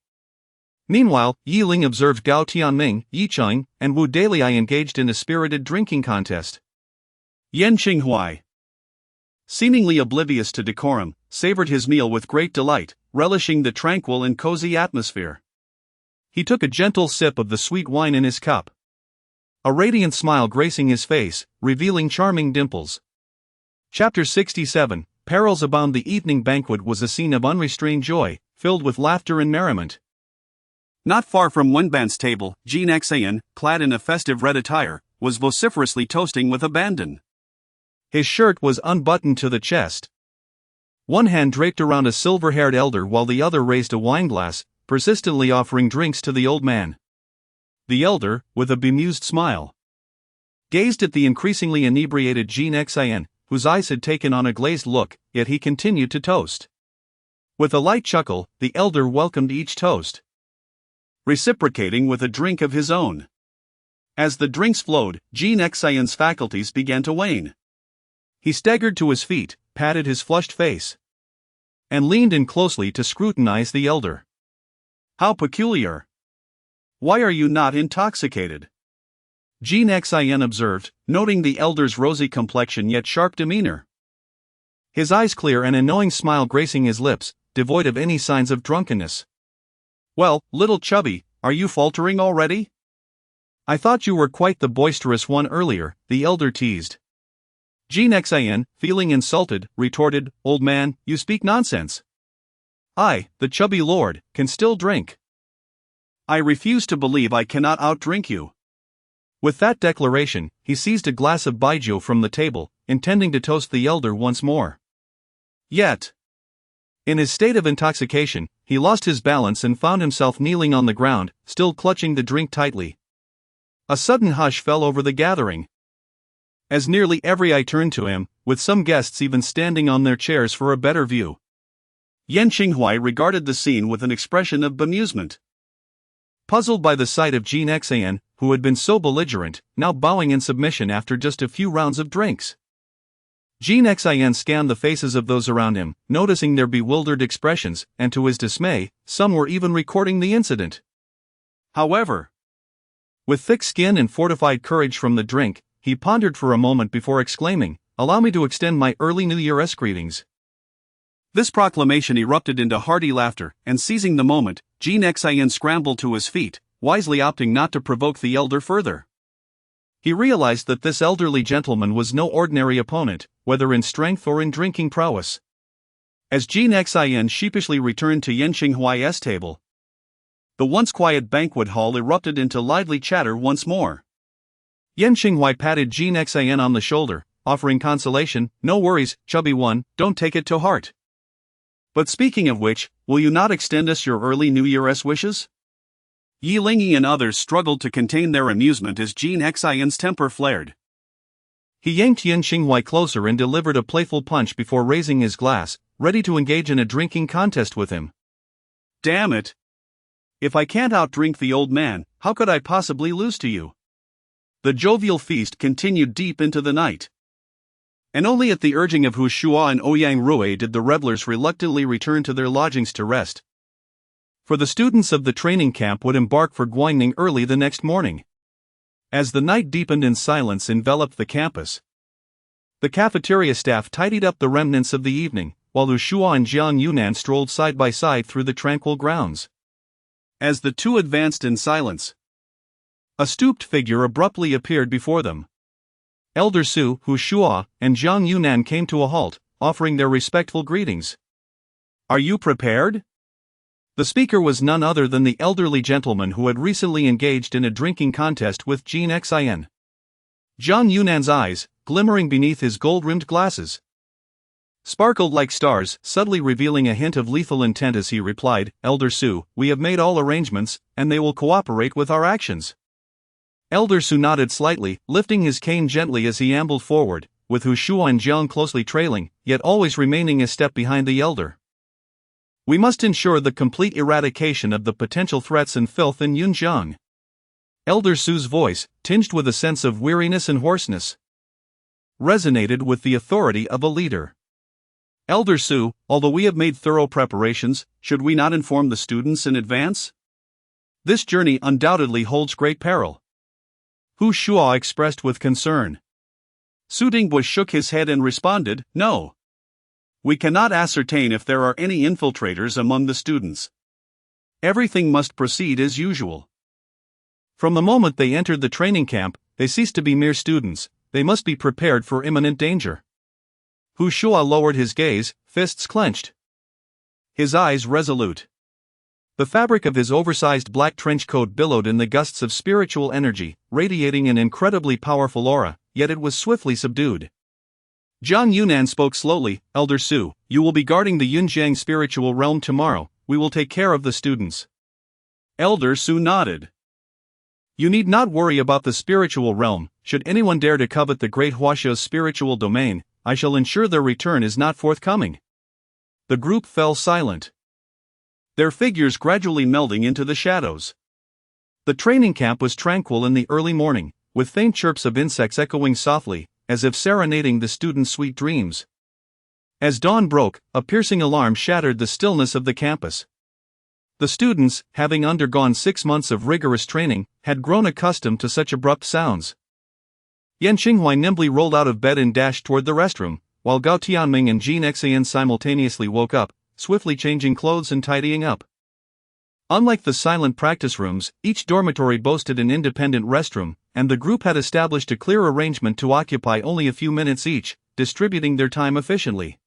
Meanwhile, Yi Ling observed Gao Tianming, Yi Qing, and Wu Dalei engaged in a spirited drinking contest. Yan Qinghui, seemingly oblivious to decorum, savored his meal with great delight, relishing the tranquil and cozy atmosphere. He took a gentle sip of the sweet wine in his cup, a radiant smile gracing his face, revealing charming dimples. Chapter 67, Perils Abound. The evening banquet was a scene of unrestrained joy, filled with laughter and merriment. Not far from Wenban's table, Gene Xin, clad in a festive red attire, was vociferously toasting with abandon. His shirt was unbuttoned to the chest, one hand draped around a silver-haired elder while the other raised a wineglass, persistently offering drinks to the old man. The elder, with a bemused smile, gazed at the increasingly inebriated Gene Xin, whose eyes had taken on a glazed look, yet he continued to toast. With a light chuckle, the elder welcomed each toast, reciprocating with a drink of his own. As the drinks flowed, Gene Xin's faculties began to wane. He staggered to his feet, patted his flushed face, and leaned in closely to scrutinize the elder. "How peculiar. Why are you not intoxicated?" Gene Xin observed, noting the elder's rosy complexion yet sharp demeanor. His eyes clear and a knowing smile gracing his lips, devoid of any signs of drunkenness. "Well, little chubby, are you faltering already?" "I thought you were quite the boisterous one earlier," the elder teased. Gene Xin, feeling insulted, retorted, "Old man, you speak nonsense. I, the chubby lord, can still drink." "I refuse to believe I cannot outdrink you." With that declaration, he seized a glass of baijiu from the table, intending to toast the elder once more. Yet, in his state of intoxication, he lost his balance and found himself kneeling on the ground, still clutching the drink tightly. A sudden hush fell over the gathering, as nearly every eye turned to him, with some guests even standing on their chairs for a better view. Yan Qinghuai regarded the scene with an expression of bemusement. Puzzled by the sight of Jin Xian, who had been so belligerent, now bowing in submission after just a few rounds of drinks. Jin Xian scanned the faces of those around him, noticing their bewildered expressions, and to his dismay, some were even recording the incident. However, with thick skin and fortified courage from the drink, he pondered for a moment before exclaiming, "Allow me to extend my early New Year's greetings." This proclamation erupted into hearty laughter, and seizing the moment, Jin Xian scrambled to his feet, wisely opting not to provoke the elder further. He realized that this elderly gentleman was no ordinary opponent, whether in strength or in drinking prowess. As Jin Xian sheepishly returned to Yan Qinghuai's table, the once quiet banquet hall erupted into lively chatter once more. Yan Qinghuai patted Jin Xian on the shoulder, offering consolation, "No worries, chubby one, don't take it to heart. But speaking of which, will you not extend us your early New Year's wishes?" Yi Lingyi and others struggled to contain their amusement as Jin Xian's temper flared. He yanked Yan Qinghuai closer and delivered a playful punch before raising his glass, ready to engage in a drinking contest with him. "Damn it! If I can't outdrink the old man, how could I possibly lose to you?" The jovial feast continued deep into the night. And only at the urging of Hu Shua and Ouyang Rui did the revelers reluctantly return to their lodgings to rest. For the students of the training camp would embark for Guangning early the next morning. As the night deepened and silence enveloped the campus, the cafeteria staff tidied up the remnants of the evening, while Hu Shua and Jiang Yunan strolled side by side through the tranquil grounds. As the two advanced in silence, a stooped figure abruptly appeared before them. Elder Su, Hu Shua, and Jiang Yunan came to a halt, offering their respectful greetings. "Are you prepared?" The speaker was none other than the elderly gentleman who had recently engaged in a drinking contest with Jin Xian. Jiang Yunan's eyes, glimmering beneath his gold-rimmed glasses, sparkled like stars, subtly revealing a hint of lethal intent as he replied, "Elder Su, we have made all arrangements, and they will cooperate with our actions." Elder Su nodded slightly, lifting his cane gently as he ambled forward, with Hu Shua and Jiang closely trailing, yet always remaining a step behind the elder. "We must ensure the complete eradication of the potential threats and filth in Yunjiang." Elder Su's voice, tinged with a sense of weariness and hoarseness, resonated with the authority of a leader. "Elder Su, although we have made thorough preparations, should we not inform the students in advance? This journey undoubtedly holds great peril." Hu Shua expressed with concern. Su Dingbo shook his head and responded, "No. We cannot ascertain if there are any infiltrators among the students. Everything must proceed as usual." From the moment they entered the training camp, they ceased to be mere students, they must be prepared for imminent danger. Hu Shua lowered his gaze, fists clenched, his eyes resolute. The fabric of his oversized black trench coat billowed in the gusts of spiritual energy, radiating an incredibly powerful aura, yet it was swiftly subdued. Jiang Yunan spoke slowly, "Elder Su, you will be guarding the Yunjiang spiritual realm tomorrow, we will take care of the students." Elder Su nodded. "You need not worry about the spiritual realm. Should anyone dare to covet the Great Huaxia's spiritual domain, I shall ensure their return is not forthcoming." The group fell silent, their figures gradually melding into the shadows. The training camp was tranquil in the early morning, with faint chirps of insects echoing softly, as if serenading the students' sweet dreams. As dawn broke, a piercing alarm shattered the stillness of the campus. The students, having undergone 6 months of rigorous training, had grown accustomed to such abrupt sounds. Yan Qinghuai nimbly rolled out of bed and dashed toward the restroom, while Gao Tianming and Jin Xian simultaneously woke up, swiftly changing clothes and tidying up. Unlike the silent practice rooms, each dormitory boasted an independent restroom, and the group had established a clear arrangement to occupy only a few minutes each, distributing their time efficiently.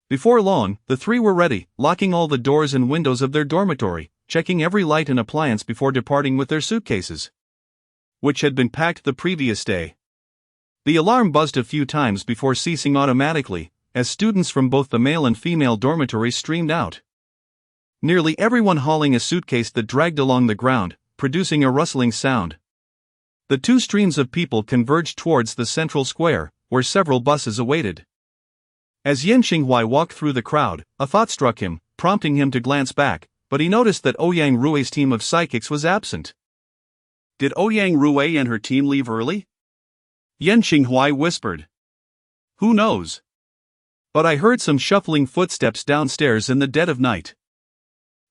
Before long, the three were ready, locking all the doors and windows of their dormitory, checking every light and appliance before departing with their suitcases, which had been packed the previous day. The alarm buzzed a few times before ceasing automatically, as students from both the male and female dormitories streamed out. nearly everyone hauling a suitcase that dragged along the ground, producing a rustling sound. The two streams of people converged towards the central square, where several buses awaited. As Yan Xinghua walked through the crowd, a thought struck him, prompting him to glance back, but he noticed that Ouyang Rui's team of psychics was absent. Did Ouyang Rui and her team leave early? Yan Xinghua whispered. Who knows? But I heard some shuffling footsteps downstairs in the dead of night.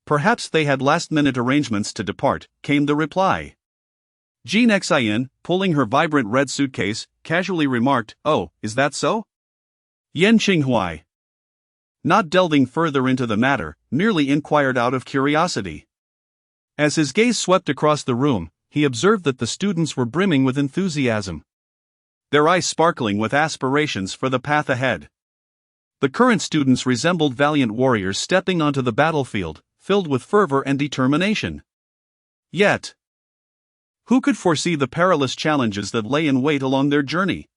Perhaps they had last-minute arrangements to depart, came the reply. Jean Xian, pulling her vibrant red suitcase, casually remarked, "Oh, is that so?" Yan Xinghua, not delving further into the matter, merely inquired out of curiosity. As his gaze swept across the room, he observed that the students were brimming with enthusiasm, their eyes sparkling with aspirations for the path ahead. The current students resembled valiant warriors stepping onto the battlefield, filled with fervor and determination. Yet, who could foresee the perilous challenges that lay in wait along their journey?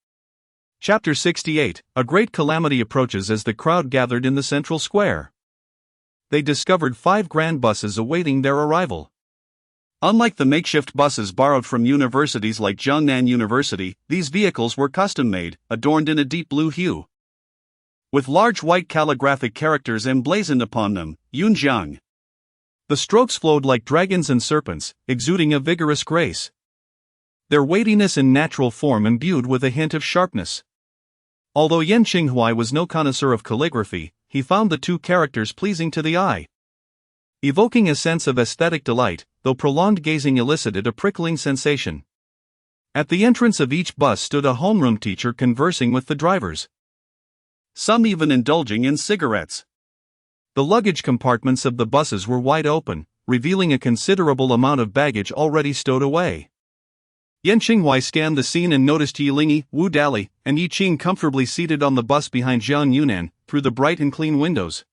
Chapter 68, A great calamity approaches as the crowd gathered in the central square. They discovered 5 grand buses awaiting their arrival. Unlike the makeshift buses borrowed from universities like Jiangnan University, these vehicles were custom-made, adorned in a deep blue hue, with large white calligraphic characters emblazoned upon them, Yunjiang. The strokes flowed like dragons and serpents, exuding a vigorous grace, their weightiness and natural form imbued with a hint of sharpness. Although Yan Xinghua was no connoisseur of calligraphy, he found the 2 characters pleasing to the eye, evoking a sense of aesthetic delight, though prolonged gazing elicited a prickling sensation. At the entrance of each bus stood a homeroom teacher conversing with the drivers, some even indulging in cigarettes. The luggage compartments of the buses were wide open, revealing a considerable amount of baggage already stowed away. Yan Xinghua scanned the scene and noticed Yi Lingyi, Wu Dali, and Yi Qing comfortably seated on the bus behind Jiang Yunan, through the bright and clean windows.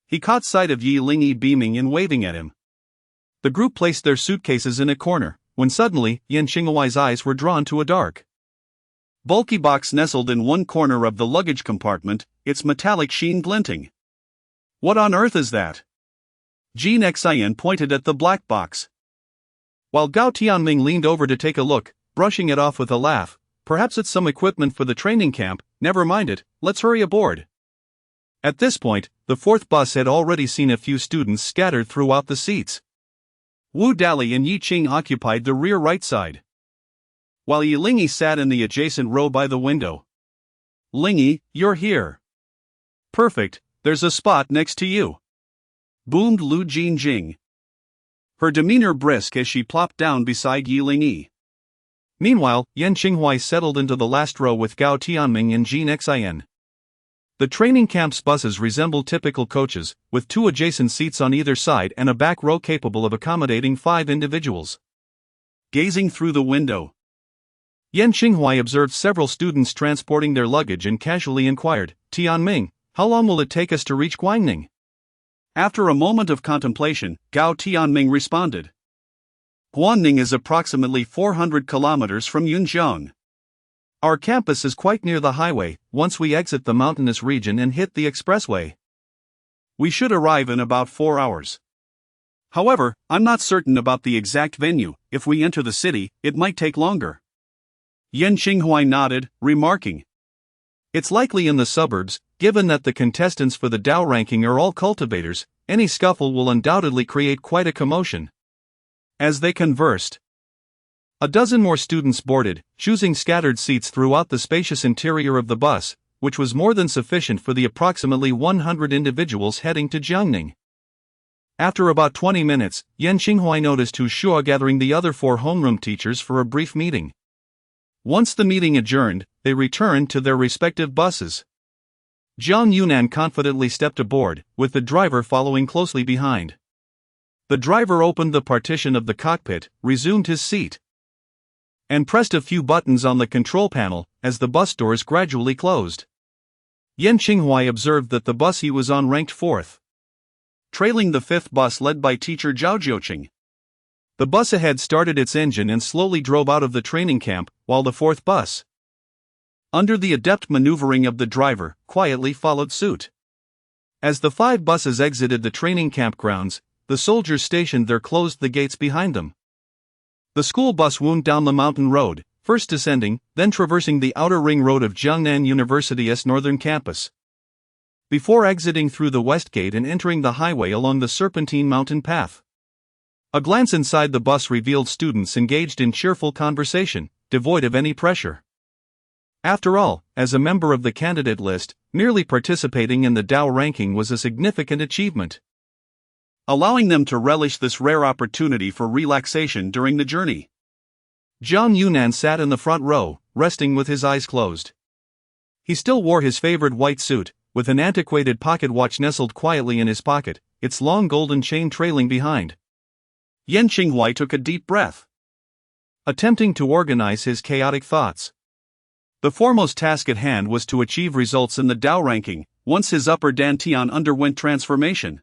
He caught sight of Yi Lingyi beaming and waving at him. The group placed their suitcases in a corner, when suddenly, Yan Xinghua's eyes were drawn to a dark, bulky box nestled in one corner of the luggage compartment, its metallic sheen glinting. What on earth is that? Jean Xian pointed at the black box, while Gao Tianming leaned over to take a look, brushing it off with a laugh. Perhaps it's some equipment for the training camp, never mind it, let's hurry aboard. At this point, the 4th bus had already seen a few students scattered throughout the seats. Wu Dali and Yi Qing occupied the rear right side, while Yi Lingyi sat in the adjacent row by the window. "Lingyi, you're here. Perfect, there's a spot next to you," boomed Lu Jinjing, her demeanor brisk as she plopped down beside Yi Lingyi. Meanwhile, Yan Xinghua settled into the last row with Gao Tianming and Jean Xian. The training camp's buses resemble typical coaches, with 2 adjacent seats on either side and a back row capable of accommodating 5 individuals. Gazing through the window, Yan Xinghua observed several students transporting their luggage and casually inquired, "Tianming, how long will it take us to reach Guangning?" After a moment of contemplation, Gao Tianming responded, "Guangning is approximately 400 kilometers from Yunjiang. Our campus is quite near the highway. Once we exit the mountainous region and hit the expressway, we should arrive in about 4 hours. However, I'm not certain about the exact venue. If we enter the city, it might take longer." Yan Xinghua nodded, remarking, "It's likely in the suburbs, given that the contestants for the Dao ranking are all cultivators. Any scuffle will undoubtedly create quite a commotion." As they conversed, a dozen more students boarded, choosing scattered seats throughout the spacious interior of the bus, which was more than sufficient for the approximately 100 individuals heading to Jiangning. After about 20 minutes, Yan Xinghua noticed Hu Shua gathering the other 4 homeroom teachers for a brief meeting. Once the meeting adjourned, they returned to their respective buses. Jiang Yunan confidently stepped aboard, with the driver following closely behind. The driver opened the partition of the cockpit, resumed his seat, and pressed a few buttons on the control panel as the bus doors gradually closed. Yan Xinghua observed that the bus he was on ranked 4th, trailing the 5th bus led by teacher Zhao Jiuqing. The bus ahead started its engine and slowly drove out of the training camp, while the 4th bus, under the adept maneuvering of the driver, quietly followed suit. As the 5 buses exited the training campgrounds, the soldiers stationed there closed the gates behind them. The school bus wound down the mountain road, first descending, then traversing the outer ring road of Jiangnan University's northern campus, before exiting through the west gate and entering the highway along the Serpentine Mountain path. A glance inside the bus revealed students engaged in cheerful conversation, devoid of any pressure. After all, as a member of the candidate list, merely participating in the Dow ranking was a significant achievement, allowing them to relish this rare opportunity for relaxation during the journey. Jiang Yunan sat in the front row, resting with his eyes closed. He still wore his favorite white suit, with an antiquated pocket watch nestled quietly in his pocket, its long golden chain trailing behind. Yan Qinghuai took a deep breath, attempting to organize his chaotic thoughts. The foremost task at hand was to achieve results in the Dow ranking. Once his upper dantian underwent transformation,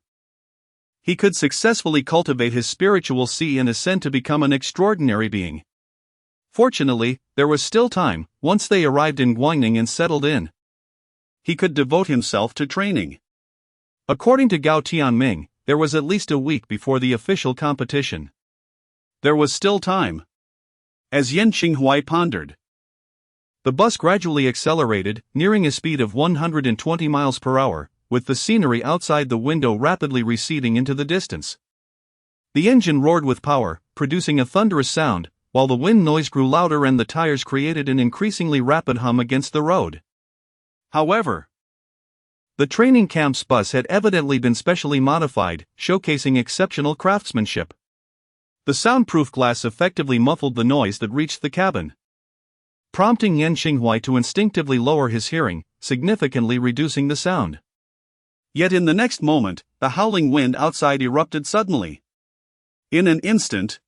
he could successfully cultivate his spiritual sea and ascend to become an extraordinary being. Fortunately, there was still time. Once they arrived in Guangning and settled in, he could devote himself to training. According to Gao Tianming, there was at least a week before the official competition. There was still time, as Yan Qinghuai pondered. The bus gradually accelerated, nearing a speed of 120 miles per hour, with the scenery outside the window rapidly receding into the distance. The engine roared with power, producing a thunderous sound, while the wind noise grew louder and the tires created an increasingly rapid hum against the road. However, the training camp's bus had evidently been specially modified, showcasing exceptional craftsmanship. The soundproof glass effectively muffled the noise that reached the cabin, prompting Yan Qinghuai to instinctively lower his hearing, significantly reducing the sound. Yet in the next moment, the howling wind outside erupted suddenly. In an instant,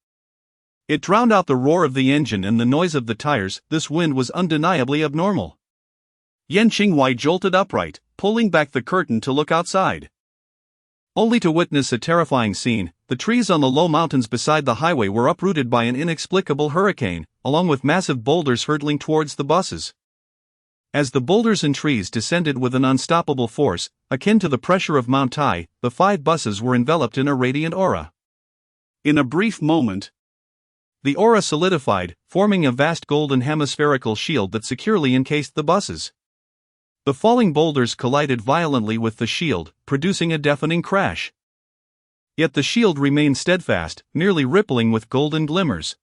it drowned out the roar of the engine and the noise of the tires. This wind was undeniably abnormal. Yan Qinghuai jolted upright, pulling back the curtain to look outside, only to witness a terrifying scene. The trees on the low mountains beside the highway were uprooted by an inexplicable hurricane, along with massive boulders hurtling towards the buses. As the boulders and trees descended with an unstoppable force, akin to the pressure of Mount Tai, the 5 buses were enveloped in a radiant aura. In a brief moment, the aura solidified, forming a vast golden hemispherical shield that securely encased the buses. The falling boulders collided violently with the shield, producing a deafening crash. Yet the shield remained steadfast, merely rippling with golden glimmers.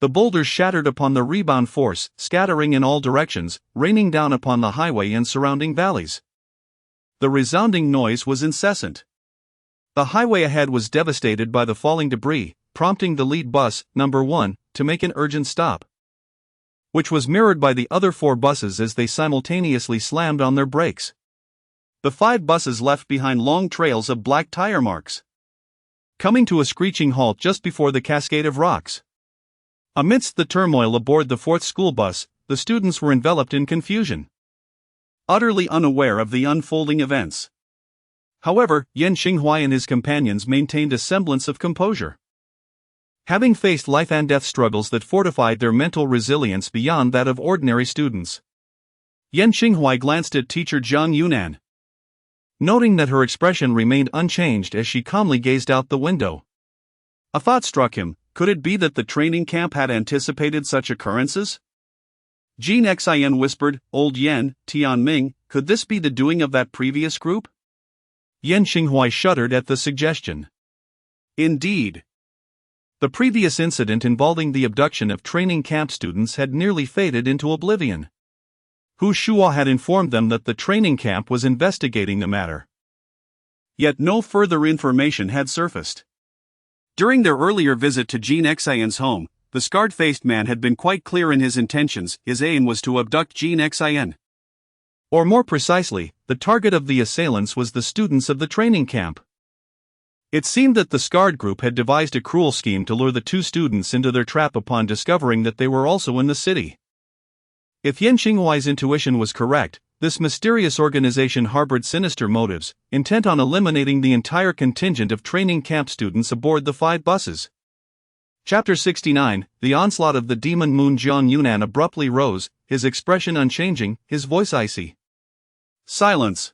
The boulders shattered upon the rebound force, scattering in all directions, raining down upon the highway and surrounding valleys. The resounding noise was incessant. The highway ahead was devastated by the falling debris, prompting the lead bus, number 1, to make an urgent stop, which was mirrored by the other 4 buses as they simultaneously slammed on their brakes. The 5 buses left behind long trails of black tire marks, coming to a screeching halt just before the cascade of rocks. Amidst the turmoil aboard the 4th school bus, the students were enveloped in confusion, utterly unaware of the unfolding events. However, Yan Qinghuai and his companions maintained a semblance of composure. Having faced life and death struggles that fortified their mental resilience beyond that of ordinary students, Yan Qinghuai glanced at teacher Jiang Yunan, noting that her expression remained unchanged as she calmly gazed out the window. A thought struck him. Could it be that the training camp had anticipated such occurrences? Jean Xian whispered, "Old Yan, Tianming, could this be the doing of that previous group?" Yan Qinghuai shuddered at the suggestion. Indeed, the previous incident involving the abduction of training camp students had nearly faded into oblivion. Hu Shua had informed them that the training camp was investigating the matter. Yet no further information had surfaced. During their earlier visit to Jean Xian's home, the scarred-faced man had been quite clear in his intentions. His aim was to abduct Jean Xian. Or more precisely, the target of the assailants was the students of the training camp. It seemed that the scarred group had devised a cruel scheme to lure the 2 students into their trap upon discovering that they were also in the city. If Yan Qinghuai's intuition was correct, this mysterious organization harbored sinister motives, intent on eliminating the entire contingent of training camp students aboard the 5 buses. Chapter 69, The Onslaught of the Demon Moon. Jiang Yunan abruptly rose, his expression unchanging, his voice icy. Silence.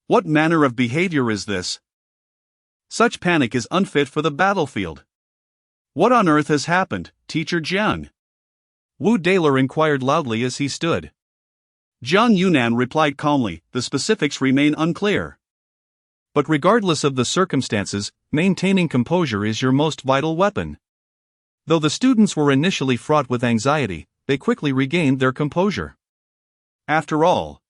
What manner of behavior is this? Such panic is unfit for the battlefield. What on earth has happened, Teacher Jiang? Wu Daler inquired loudly as he stood. Jiang Yunan replied calmly, the specifics remain unclear. But regardless of the circumstances, maintaining composure is your most vital weapon. Though the students were initially fraught with anxiety, they quickly regained their composure. After all,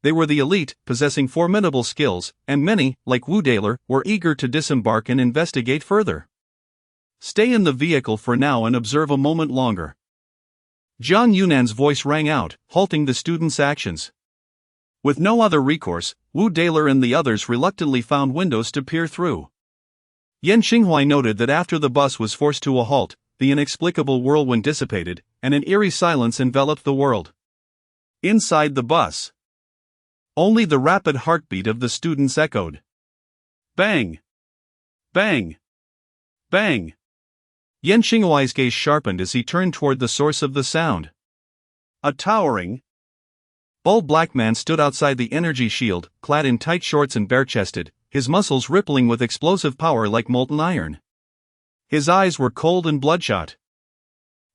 they were the elite, possessing formidable skills, and many, like Wu Daler, were eager to disembark and investigate further. Stay in the vehicle for now and observe a moment longer. Jiang Yunan's voice rang out, halting the students' actions. With no other recourse, Wu Daler and the others reluctantly found windows to peer through. Yan Xinghuai noted that after the bus was forced to a halt, the inexplicable whirlwind dissipated, and an eerie silence enveloped the world. Inside the bus, only the rapid heartbeat of the students echoed. Bang! Bang! Bang! Yan Xinghuai's gaze sharpened as he turned toward the source of the sound. A towering, bald black man stood outside the energy shield, clad in tight shorts and bare-chested, his muscles rippling with explosive power like molten iron. His eyes were cold and bloodshot.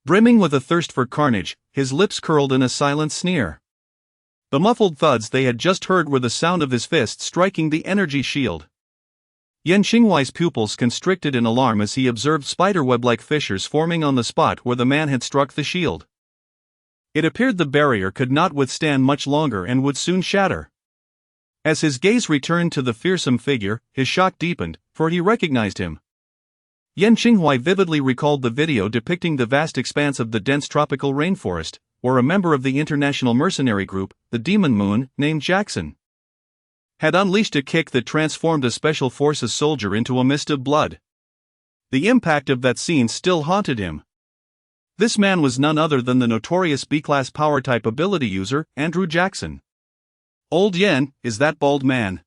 Brimming with a thirst for carnage, his lips curled in a silent sneer. The muffled thuds they had just heard were the sound of his fist striking the energy shield. Yan Xinghuai's pupils constricted in alarm as he observed spiderweb-like fissures forming on the spot where the man had struck the shield. It appeared the barrier could not withstand much longer and would soon shatter. As his gaze returned to the fearsome figure, his shock deepened, for he recognized him. Yan Xinghuai vividly recalled the video depicting the vast expanse of the dense tropical rainforest, where a member of the international mercenary group, the Demon Moon, named Jackson, had unleashed a kick that transformed a special forces soldier into a mist of blood. The impact of that scene still haunted him. This man was none other than the notorious B-class power-type ability user, Andrew Jackson. Old Yan, is that bald man?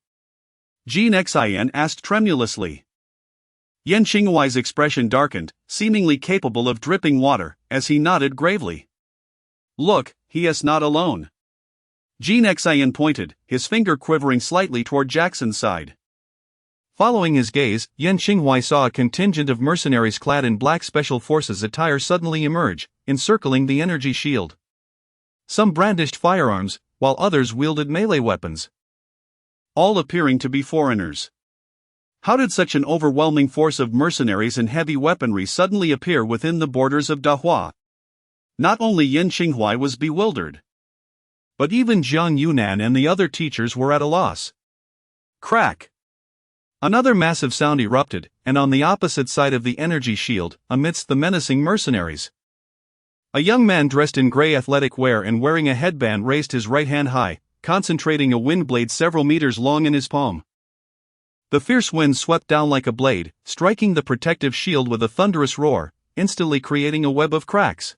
Jean Xian asked tremulously. Yan Xinghuai's expression darkened, seemingly capable of dripping water, as he nodded gravely. Look, he is not alone. Jean Xian pointed, his finger quivering slightly toward Jackson's side. Following his gaze, Yan Xinghuai saw a contingent of mercenaries clad in black special forces attire suddenly emerge, encircling the energy shield. Some brandished firearms, while others wielded melee weapons, all appearing to be foreigners. How did such an overwhelming force of mercenaries and heavy weaponry suddenly appear within the borders of Dahua? Not only Yan Xinghuai was bewildered, but even Jiang Yunan and the other teachers were at a loss. Crack! Another massive sound erupted, and on the opposite side of the energy shield, amidst the menacing mercenaries, a young man dressed in gray athletic wear and wearing a headband raised his right hand high, concentrating a wind blade several meters long in his palm. The fierce wind swept down like a blade, striking the protective shield with a thunderous roar, instantly creating a web of cracks.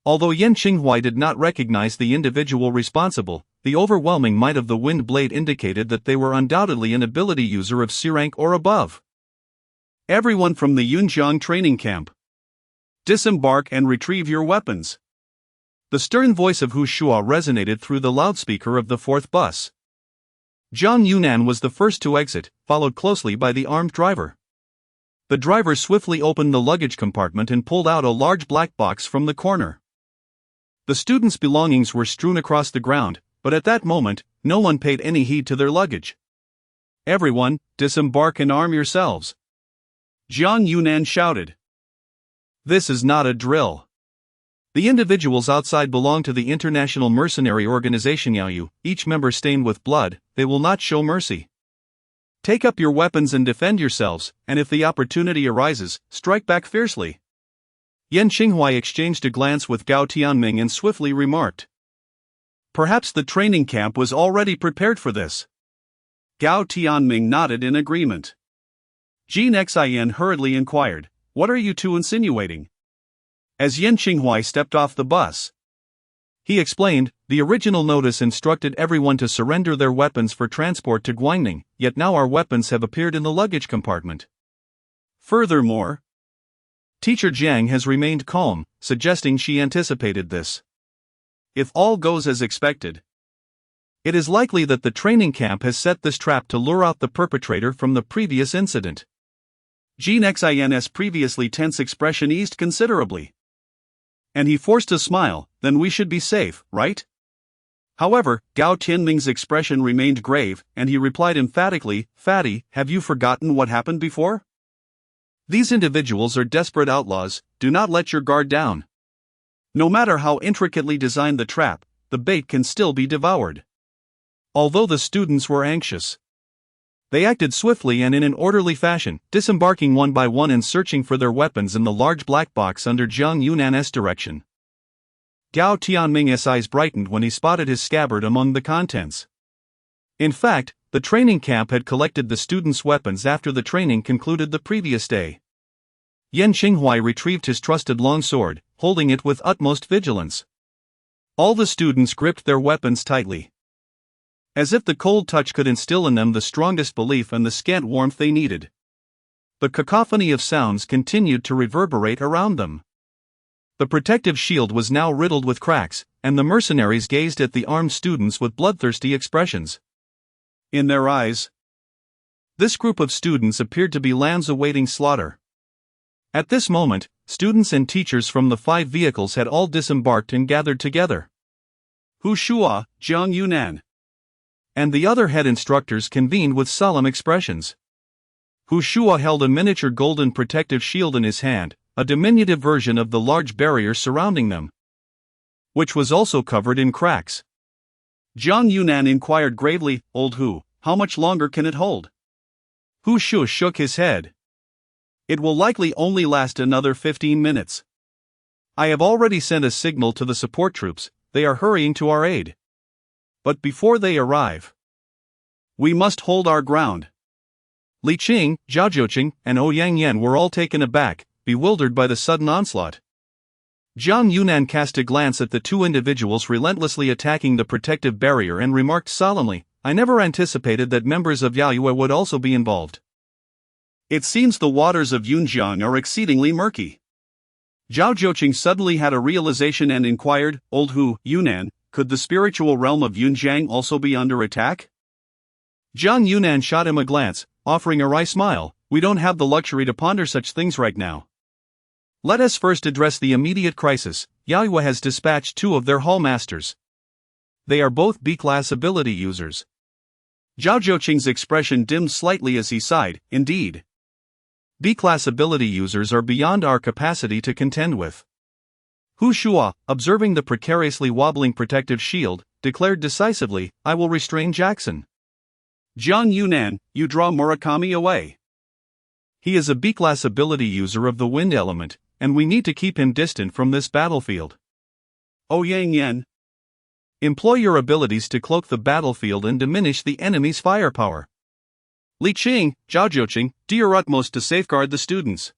Although Yan Xinghuai did not recognize the individual responsible, the overwhelming might of the wind blade indicated that they were undoubtedly an ability user of C rank or above. Everyone from the Yunjiang training camp, disembark and retrieve your weapons. The stern voice of Hu Shua resonated through the loudspeaker of the fourth bus. Jiang Yunan was the first to exit, followed closely by the armed driver. The driver swiftly opened the luggage compartment and pulled out a large black box from the corner. The students' belongings were strewn across the ground, but at that moment, no one paid any heed to their luggage. Everyone, disembark and arm yourselves, Jiang Yunan shouted. This is not a drill. The individuals outside belong to the international mercenary organization Yaoyu, each member stained with blood. They will not show mercy. Take up your weapons and defend yourselves, and if the opportunity arises, strike back fiercely. Yan Xinghuai exchanged a glance with Gao Tianming and swiftly remarked, perhaps the training camp was already prepared for this. Gao Tianming nodded in agreement. Jean Xian hurriedly inquired, what are you two insinuating? As Yan Xinghuai stepped off the bus, he explained, the original notice instructed everyone to surrender their weapons for transport to Guangning, yet now our weapons have appeared in the luggage compartment. Furthermore, Teacher Jiang has remained calm, suggesting she anticipated this. If all goes as expected, It is likely that the training camp has set this trap to lure out the perpetrator from the previous incident. Jin Xin's previously tense expression eased considerably. And he forced a smile. Then we should be safe, right? However, Gao Tianming's expression remained grave, and he replied emphatically, "Fatty, have you forgotten what happened before? These individuals are desperate outlaws, do not let your guard down. No matter how intricately designed the trap, the bait can still be devoured." Although the students were anxious, they acted swiftly and in an orderly fashion, disembarking one by one and searching for their weapons in the large black box under Jiang Yunan's direction. Gao Tianming's eyes brightened when he spotted his scabbard among the contents. In fact, the training camp had collected the students' weapons after the training concluded the previous day. Yan Qinghuai retrieved his trusted longsword, holding it with utmost vigilance. All the students gripped their weapons tightly, as if the cold touch could instill in them the strongest belief and the scant warmth they needed. The cacophony of sounds continued to reverberate around them. The protective shield was now riddled with cracks, and the mercenaries gazed at the armed students with bloodthirsty expressions. In their eyes, this group of students appeared to be lambs awaiting slaughter. At this moment, students and teachers from the 5 vehicles had all disembarked and gathered together. Hu Shua, Jiang Yunan, and the other head instructors convened with solemn expressions. Hu Shua held a miniature golden protective shield in his hand, a diminutive version of the large barrier surrounding them, which was also covered in cracks. Jiang Yunan inquired gravely, "Old Hu, how much longer can it hold?" Hu Shu shook his head. "It will likely only last another 15 minutes. I have already sent a signal to the support troops, they are hurrying to our aid. But before they arrive, we must hold our ground." Li Qing, Zhao Zhouqing, and Ouyang Yan were all taken aback, bewildered by the sudden onslaught. Jiang Yunan cast a glance at the 2 individuals relentlessly attacking the protective barrier and remarked solemnly, "I never anticipated that members of Yaoyue would also be involved. It seems the waters of Yunjiang are exceedingly murky." Zhao Zhouqing suddenly had a realization and inquired, "Old Hu, Yunnan, could the spiritual realm of Yunjiang also be under attack?" Jiang Yunan shot him a glance, offering a wry smile, "We don't have the luxury to ponder such things right now. Let us first address the immediate crisis. Yaoyue has dispatched 2 of their hallmasters. They are both B-class ability users." Zhao Zhouqing's expression dimmed slightly as he sighed, "Indeed. B-class ability users are beyond our capacity to contend with." Hu Shua, observing the precariously wobbling protective shield, declared decisively, "I will restrain Jackson. Jiang Yunan, you draw Murakami away. He is a B-class ability user of the wind element, and we need to keep him distant from this battlefield. Ouyang Yan, employ your abilities to cloak the battlefield and diminish the enemy's firepower. Li Qing, Zhao Zhouqing, do your utmost to safeguard the students."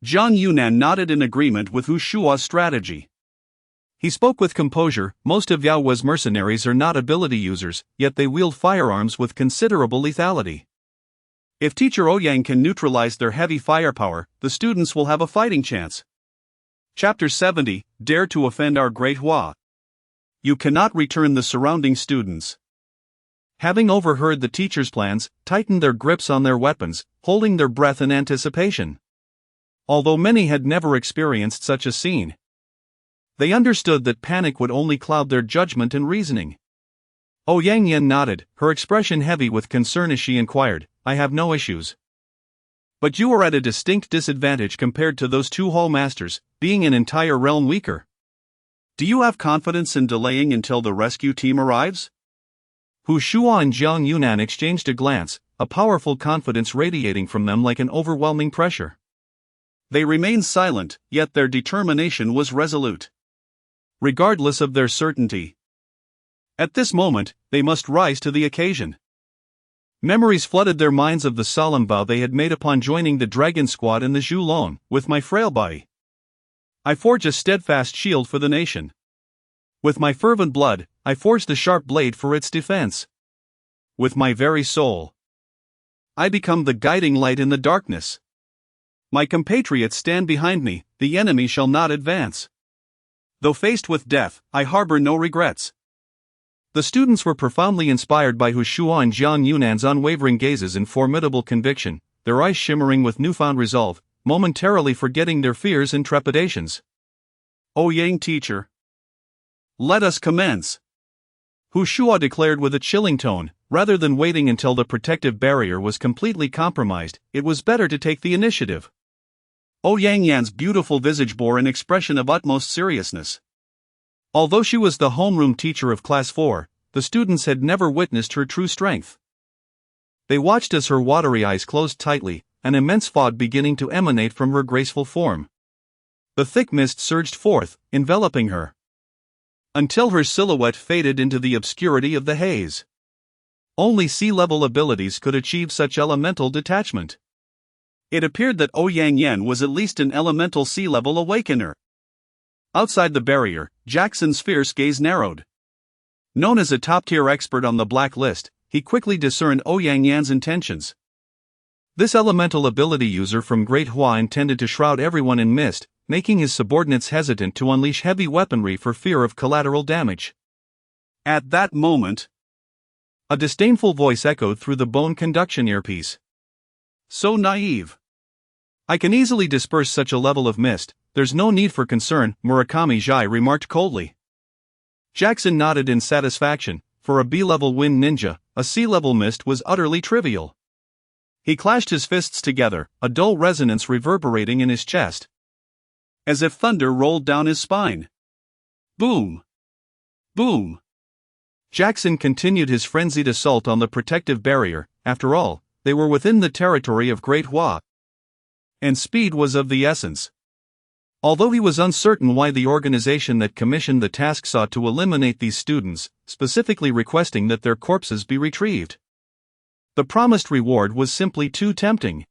Jiang Yunan nodded in agreement with Hu Shua's strategy. He spoke with composure. Most of Yaoyue's mercenaries are not ability users, yet they wield firearms with considerable lethality. If Teacher Ouyang can neutralize their heavy firepower, the students will have a fighting chance. Chapter 70, Dare to Offend Our Great Hua. You cannot return the surrounding students, having overheard the teacher's plans, tightened their grips on their weapons, holding their breath in anticipation. Although many had never experienced such a scene, they understood that panic would only cloud their judgment and reasoning. Ouyang Yan nodded, her expression heavy with concern as she inquired, "I have no issues. But you are at a distinct disadvantage compared to those 2 hallmasters, being an entire realm weaker. Do you have confidence in delaying until the rescue team arrives?" Hu Shua and Jiang Yunan exchanged a glance, a powerful confidence radiating from them like an overwhelming pressure. They remained silent, yet their determination was resolute. Regardless of their certainty, at this moment, they must rise to the occasion. Memories flooded their minds of the solemn vow they had made upon joining the Dragon Squad in the Zhulong. "With my frail body, I forge a steadfast shield for the nation. With my fervent blood, I forge the sharp blade for its defense. With my very soul, I become the guiding light in the darkness. My compatriots stand behind me, the enemy shall not advance. Though faced with death, I harbor no regrets. The students were profoundly inspired by Hu Shua and Jiang Yunan's unwavering gazes and formidable conviction, their eyes shimmering with newfound resolve, momentarily forgetting their fears and trepidations. Ouyang teacher, let us commence, Hu Shua declared with a chilling tone. Rather than waiting until the protective barrier was completely compromised, it was better to take the initiative. Ouyang Yan's beautiful visage bore an expression of utmost seriousness. Although she was the homeroom teacher of Class 4, the students had never witnessed her true strength. They watched as her watery eyes closed tightly, an immense fog beginning to emanate from her graceful form. The thick mist surged forth, enveloping her, until her silhouette faded into the obscurity of the haze. Only sea-level abilities could achieve such elemental detachment. It appeared that Ouyang Yan was at least an elemental sea-level awakener. Outside the barrier, Jackson's fierce gaze narrowed. Known as a top-tier expert on the Black List, he quickly discerned Ouyang Yan's intentions. This elemental ability user from Great Hua intended to shroud everyone in mist, making his subordinates hesitant to unleash heavy weaponry for fear of collateral damage. At that moment, a disdainful voice echoed through the bone conduction earpiece. So naive. I can easily disperse such a level of mist, there's no need for concern, Murakami Zhai remarked coldly. Jackson nodded in satisfaction. For a B-level wind ninja, a sea-level mist was utterly trivial. He clashed his fists together, a dull resonance reverberating in his chest, as if thunder rolled down his spine. Boom! Boom! Jackson continued his frenzied assault on the protective barrier. After all, they were within the territory of Great Hua, and speed was of the essence. Although he was uncertain why the organization that commissioned the task sought to eliminate these students, specifically requesting that their corpses be retrieved, the promised reward was simply too tempting.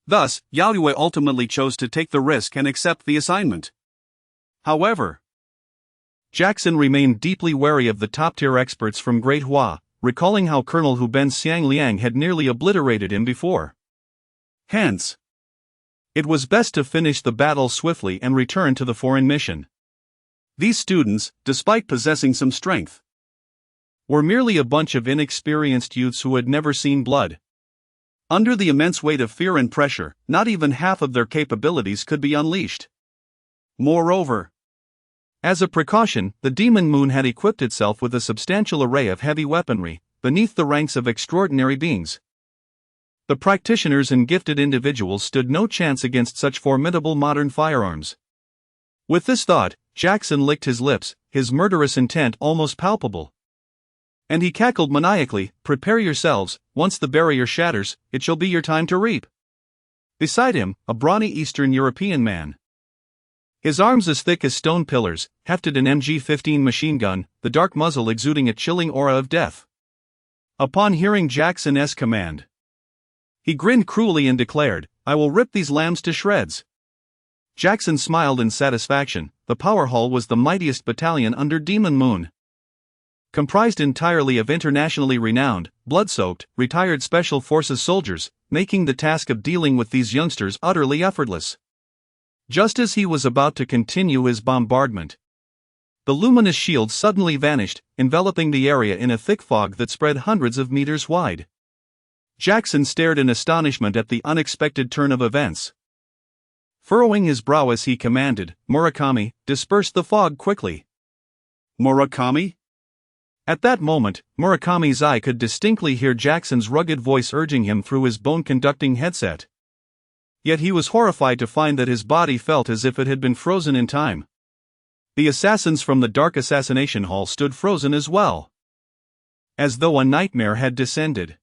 Thus, Yaoyue ultimately chose to take the risk and accept the assignment. However, Jackson remained deeply wary of the top-tier experts from Great Hua, recalling how Colonel Hu Ben Xiangliang had nearly obliterated him before. Hence, it was best to finish the battle swiftly and return to the foreign mission. These students, despite possessing some strength, were merely a bunch of inexperienced youths who had never seen blood. Under the immense weight of fear and pressure, not even half of their capabilities could be unleashed. Moreover, as a precaution, the Demon Moon had equipped itself with a substantial array of heavy weaponry, beneath the ranks of extraordinary beings. The practitioners and gifted individuals stood no chance against such formidable modern firearms. With this thought, Jackson licked his lips, his murderous intent almost palpable. And he cackled maniacally, "Prepare yourselves, once the barrier shatters, it shall be your time to reap." Beside him, a brawny Eastern European man, his arms as thick as stone pillars, hefted an MG-15 machine gun, the dark muzzle exuding a chilling aura of death. Upon hearing Jackson's command, he grinned cruelly and declared, "I will rip these lambs to shreds." Jackson smiled in satisfaction. The Power Hall was the mightiest battalion under Demon Moon, comprised entirely of internationally renowned, blood-soaked, retired Special Forces soldiers, making the task of dealing with these youngsters utterly effortless. Just as he was about to continue his bombardment, the luminous shield suddenly vanished, enveloping the area in a thick fog that spread hundreds of meters wide. Jackson stared in astonishment at the unexpected turn of events. Furrowing his brow as he commanded, "Murakami, disperse the fog quickly." Murakami? At that moment, Murakami's eye could distinctly hear Jackson's rugged voice urging him through his bone-conducting headset. Yet he was horrified to find that his body felt as if it had been frozen in time. The assassins from the Dark Assassination Hall stood frozen as well, as though a nightmare had descended.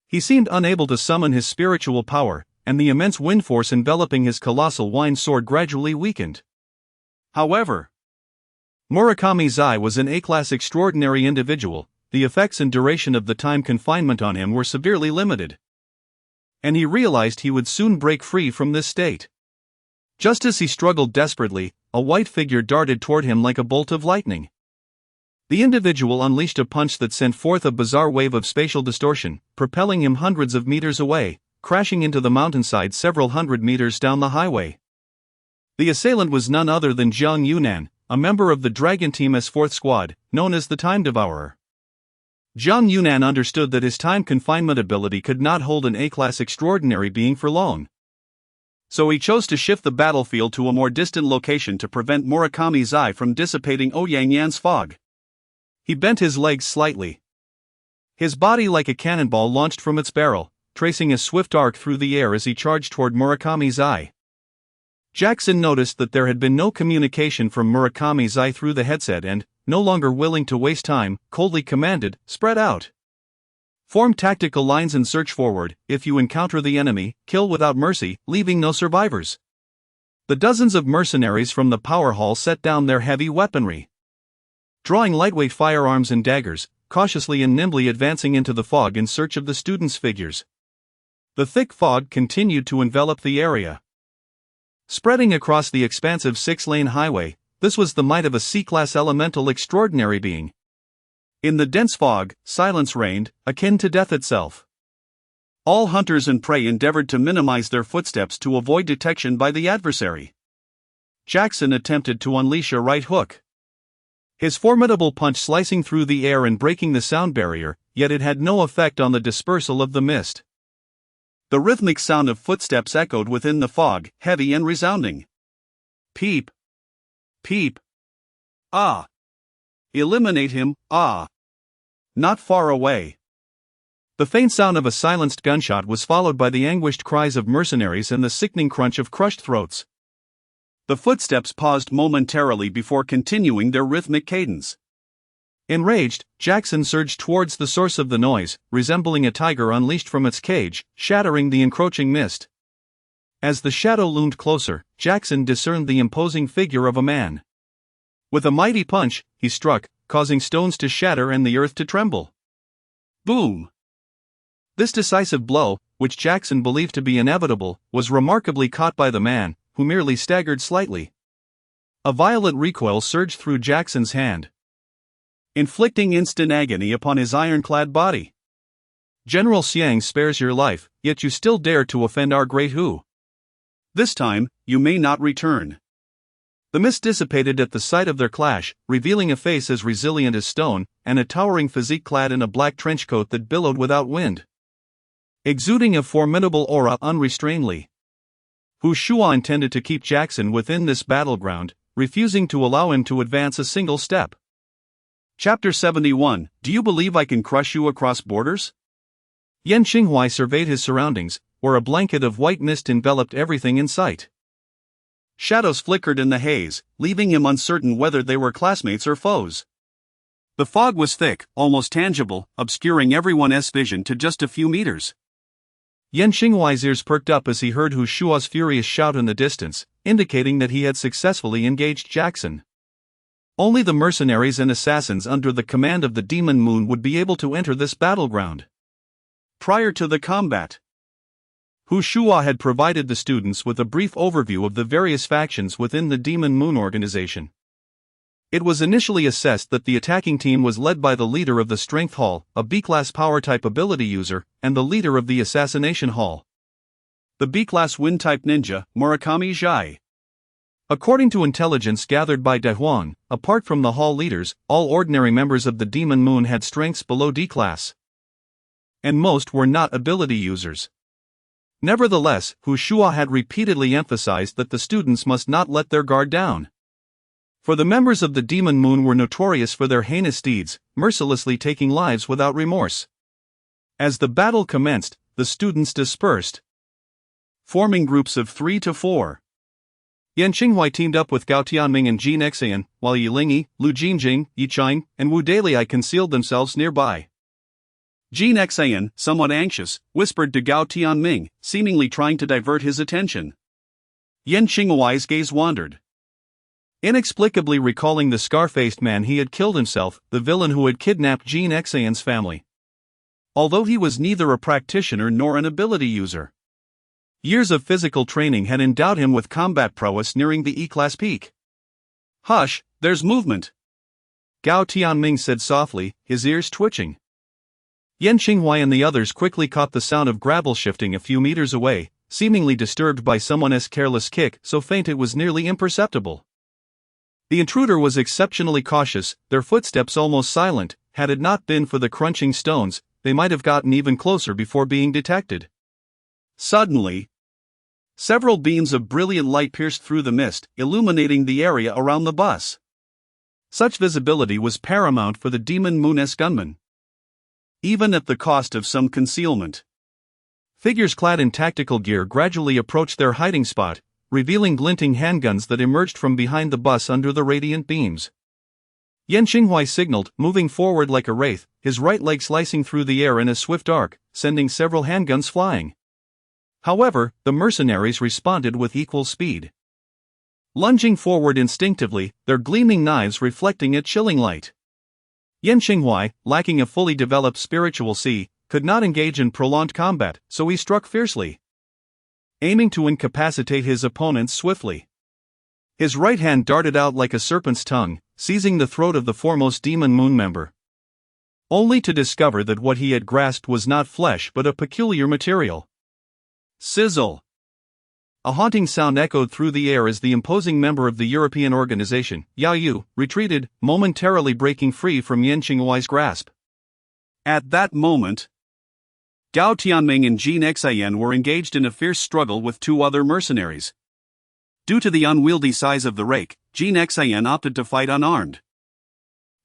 He seemed unable to summon his spiritual power, and the immense wind force enveloping his colossal wine sword gradually weakened. However, Murakami's eye was an A-class extraordinary individual. The effects and duration of the time confinement on him were severely limited, and he realized he would soon break free from this state. Just as he struggled desperately, a white figure darted toward him like a bolt of lightning. The individual unleashed a punch that sent forth a bizarre wave of spatial distortion, propelling him hundreds of meters away, crashing into the mountainside several hundred meters down the highway. The assailant was none other than Jiang Yunnan, a member of the Dragon Team S4th Squad, known as the Time Devourer. Zhang Yunan understood that his time confinement ability could not hold an A-class extraordinary being for long. So he chose to shift the battlefield to a more distant location to prevent Murakami Zai from dissipating Ouyang Yan's fog. He bent his legs slightly. His body like a cannonball launched from its barrel, tracing a swift arc through the air as he charged toward Murakami Zai. Jackson noticed that there had been no communication from Murakami Zai through the headset and, no longer willing to waste time, coldly commanded, "Spread out. Form tactical lines and search forward. If you encounter the enemy, kill without mercy, leaving no survivors." The dozens of mercenaries from the power hall set down their heavy weaponry. Drawing lightweight firearms and daggers, cautiously and nimbly advancing into the fog in search of the students' figures. The thick fog continued to envelop the area. Spreading across the expansive 6-lane highway, this was the might of a C-class elemental extraordinary being. In the dense fog, silence reigned, akin to death itself. All hunters and prey endeavored to minimize their footsteps to avoid detection by the adversary. Jackson attempted to unleash a right hook. His formidable punch slicing through the air and breaking the sound barrier, yet it had no effect on the dispersal of the mist. The rhythmic sound of footsteps echoed within the fog, heavy and resounding. Peep. Peep. Ah. Eliminate him, ah. Not far away. The faint sound of a silenced gunshot was followed by the anguished cries of mercenaries and the sickening crunch of crushed throats. The footsteps paused momentarily before continuing their rhythmic cadence. Enraged, Jackson surged towards the source of the noise, resembling a tiger unleashed from its cage, shattering the encroaching mist. As the shadow loomed closer, Jackson discerned the imposing figure of a man. With a mighty punch, he struck, causing stones to shatter and the earth to tremble. Boom! This decisive blow, which Jackson believed to be inevitable, was remarkably caught by the man, who merely staggered slightly. A violent recoil surged through Jackson's hand, inflicting instant agony upon his ironclad body. General Xiang spares your life, yet you still dare to offend our great Hu. This time, you may not return. The mist dissipated at the sight of their clash, revealing a face as resilient as stone, and a towering physique clad in a black trenchcoat that billowed without wind, exuding a formidable aura unrestrainedly. Hu Shua intended to keep Jackson within this battleground, refusing to allow him to advance a single step. Chapter 71, Do you believe I can crush you across borders? Yan Qinghuai surveyed his surroundings, where a blanket of white mist enveloped everything in sight. Shadows flickered in the haze, leaving him uncertain whether they were classmates or foes. The fog was thick, almost tangible, obscuring everyone's vision to just a few meters. Yan Qinghuai's ears perked up as he heard Hu Shua's furious shout in the distance, indicating that he had successfully engaged Jackson. Only the mercenaries and assassins under the command of the Demon Moon would be able to enter this battleground. Prior to the combat, Hu Shua had provided the students with a brief overview of the various factions within the Demon Moon organization. It was initially assessed that the attacking team was led by the leader of the Strength Hall, a B-class power-type ability user, and the leader of the Assassination Hall, the B-class Wind-type ninja, Murakami Zai. According to intelligence gathered by De Huang, apart from the hall leaders, all ordinary members of the Demon Moon had strengths below D-class, and most were not ability users. Nevertheless, Hu Shua had repeatedly emphasized that the students must not let their guard down. For the members of the Demon Moon were notorious for their heinous deeds, mercilessly taking lives without remorse. As the battle commenced, the students dispersed, forming groups of 3 to 4. Yan Qinghuai teamed up with Gao Tianming and Ji Nexian, while Yi Lingyi, Lu Jingjing, Yi Chine, and Wu Dalei concealed themselves nearby. Ji Nexian, somewhat anxious, whispered to Gao Tianming, seemingly trying to divert his attention. Yan Qinghuai's gaze wandered. Inexplicably recalling the scar-faced man he had killed himself, the villain who had kidnapped Ji Nexian's family. Although he was neither a practitioner nor an ability user, years of physical training had endowed him with combat prowess nearing the E-class peak. Hush, there's movement, Gao Tianming said softly, his ears twitching. Yan Qinghuai and the others quickly caught the sound of gravel shifting a few meters away, seemingly disturbed by someone's careless kick so faint it was nearly imperceptible. The intruder was exceptionally cautious, their footsteps almost silent. Had it not been for the crunching stones, they might have gotten even closer before being detected. Suddenly, several beams of brilliant light pierced through the mist, illuminating the area around the bus. Such visibility was paramount for the Demon Moon-S gunmen, even at the cost of some concealment. Figures clad in tactical gear gradually approached their hiding spot, revealing glinting handguns that emerged from behind the bus under the radiant beams. Yan Xinghuai signaled, moving forward like a wraith, his right leg slicing through the air in a swift arc, sending several handguns flying. However, the mercenaries responded with equal speed. Lunging forward instinctively, their gleaming knives reflecting a chilling light. Yan Xinghuai, lacking a fully developed spiritual C, could not engage in prolonged combat, so he struck fiercely, aiming to incapacitate his opponents swiftly. His right hand darted out like a serpent's tongue, seizing the throat of the foremost Demon Moon member, only to discover that what he had grasped was not flesh but a peculiar material. Sizzle! A haunting sound echoed through the air as the imposing member of the European organization, Yao Yu, retreated, momentarily breaking free from Yan Xinghuai's grasp. At that moment, Gao Tianming and Jin Xian were engaged in a fierce struggle with two other mercenaries. Due to the unwieldy size of the rake, Jin Xian opted to fight unarmed.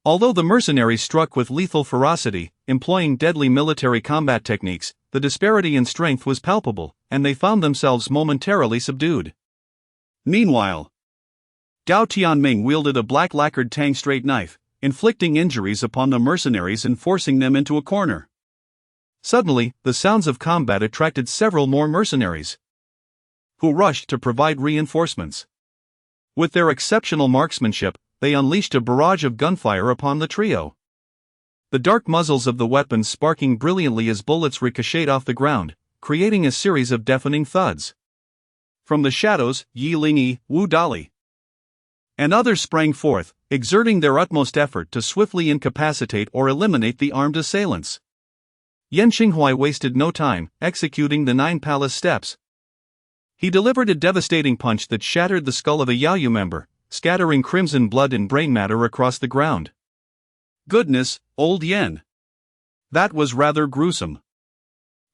Although the mercenaries struck with lethal ferocity, employing deadly military combat techniques, the disparity in strength was palpable, and they found themselves momentarily subdued. Meanwhile, Gao Tianming wielded a black lacquered tang straight knife, inflicting injuries upon the mercenaries and forcing them into a corner. Suddenly, the sounds of combat attracted several more mercenaries, who rushed to provide reinforcements. With their exceptional marksmanship, they unleashed a barrage of gunfire upon the trio, the dark muzzles of the weapons sparking brilliantly as bullets ricocheted off the ground, creating a series of deafening thuds. From the shadows, Yi Lingyi, Wu Dali, and others sprang forth, exerting their utmost effort to swiftly incapacitate or eliminate the armed assailants. Yan Xinghuai wasted no time, executing the 9 palace steps. He delivered a devastating punch that shattered the skull of a Yaoyu member, scattering crimson blood and brain matter across the ground. Goodness, old Yan. That was rather gruesome.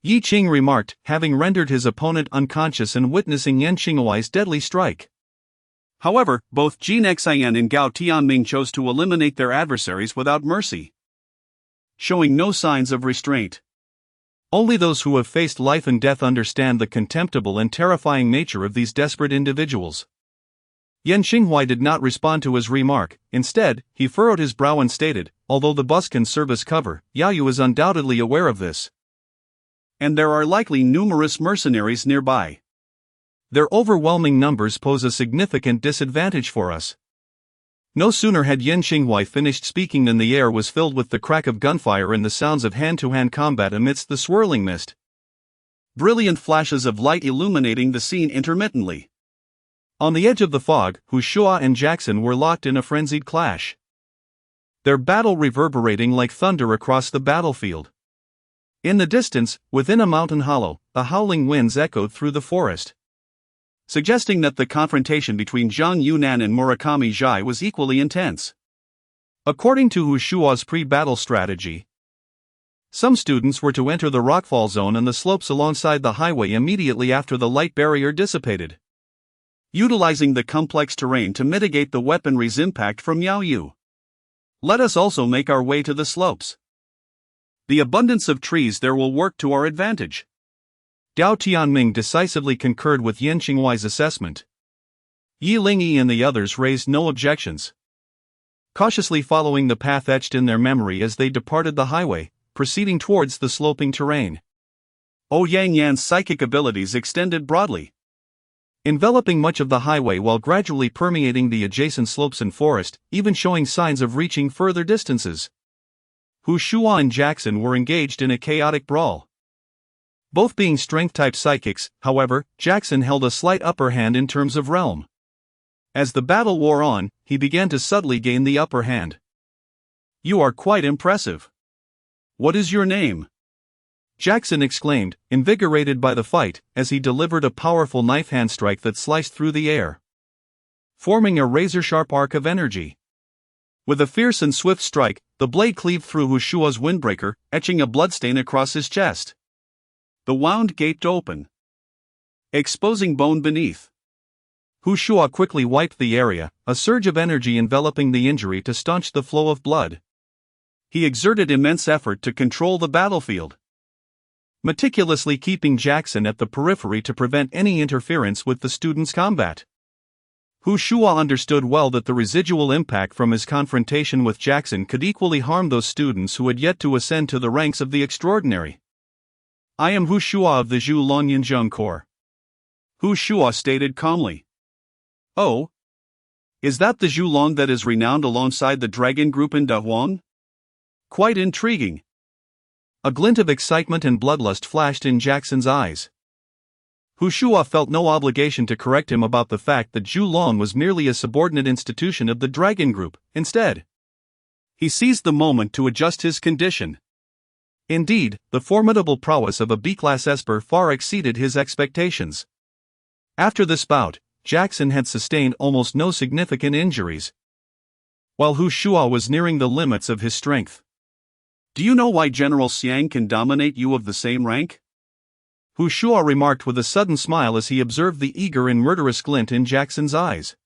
Yi Qing remarked, having rendered his opponent unconscious and witnessing Yan Xinghuai's deadly strike. However, both Jin Xian and Gao Tianming chose to eliminate their adversaries without mercy, showing no signs of restraint. Only those who have faced life and death understand the contemptible and terrifying nature of these desperate individuals. Yan Xinghuai did not respond to his remark. Instead, he furrowed his brow and stated, "Although the bus can serve as cover, Yao Yu is undoubtedly aware of this. And there are likely numerous mercenaries nearby. Their overwhelming numbers pose a significant disadvantage for us." No sooner had Yan Xinghuai finished speaking than the air was filled with the crack of gunfire and the sounds of hand-to-hand combat amidst the swirling mist. Brilliant flashes of light illuminating the scene intermittently. On the edge of the fog, Hu Shua and Jackson were locked in a frenzied clash, their battle reverberating like thunder across the battlefield. In the distance, within a mountain hollow, the howling winds echoed through the forest, suggesting that the confrontation between Zhang Yunan and Murakami Zhai was equally intense. According to Hu Shua's pre-battle strategy, some students were to enter the rockfall zone and the slopes alongside the highway immediately after the light barrier dissipated, utilizing the complex terrain to mitigate the weaponry's impact from Yao Yu. Let us also make our way to the slopes. The abundance of trees there will work to our advantage. Gao Tianming decisively concurred with Yan Xinghuai's assessment. Yi Lingyi and the others raised no objections, cautiously following the path etched in their memory as they departed the highway, proceeding towards the sloping terrain. Ouyang Yan's psychic abilities extended broadly, enveloping much of the highway while gradually permeating the adjacent slopes and forest, even showing signs of reaching further distances. Hu Shua and Jackson were engaged in a chaotic brawl. Both being strength-type psychics, however, Jackson held a slight upper hand in terms of realm. As the battle wore on, he began to subtly gain the upper hand. "You are quite impressive. What is your name?" Jackson exclaimed, invigorated by the fight, as he delivered a powerful knife hand strike that sliced through the air. forming a razor-sharp arc of energy. With a fierce and swift strike, the blade cleaved through Hu Shua's windbreaker, etching a bloodstain across his chest. The wound gaped open, exposing bone beneath. Hu Shua quickly wiped the area, a surge of energy enveloping the injury to staunch the flow of blood. He exerted immense effort to control the battlefield, meticulously keeping Jackson at the periphery to prevent any interference with the student's combat. Hu Shua understood well that the residual impact from his confrontation with Jackson could equally harm those students who had yet to ascend to the ranks of the extraordinary. "I am Hu Shua of the Zhu Lonyanzhong Corps," Hu Shua stated calmly. "Oh? Is that the Zhu Long that is renowned alongside the Dragon Group in Dahuang? Quite intriguing." A glint of excitement and bloodlust flashed in Jackson's eyes. Hu Shua felt no obligation to correct him about the fact that Zhu Long was merely a subordinate institution of the Dragon Group. Instead, he seized the moment to adjust his condition. Indeed, the formidable prowess of a B-class Esper far exceeded his expectations. After this bout, Jackson had sustained almost no significant injuries, while Hu Shua was nearing the limits of his strength. "Do you know why General Xiang can dominate you of the same rank?" Hu Shua remarked with a sudden smile as he observed the eager and murderous glint in Jackson's eyes.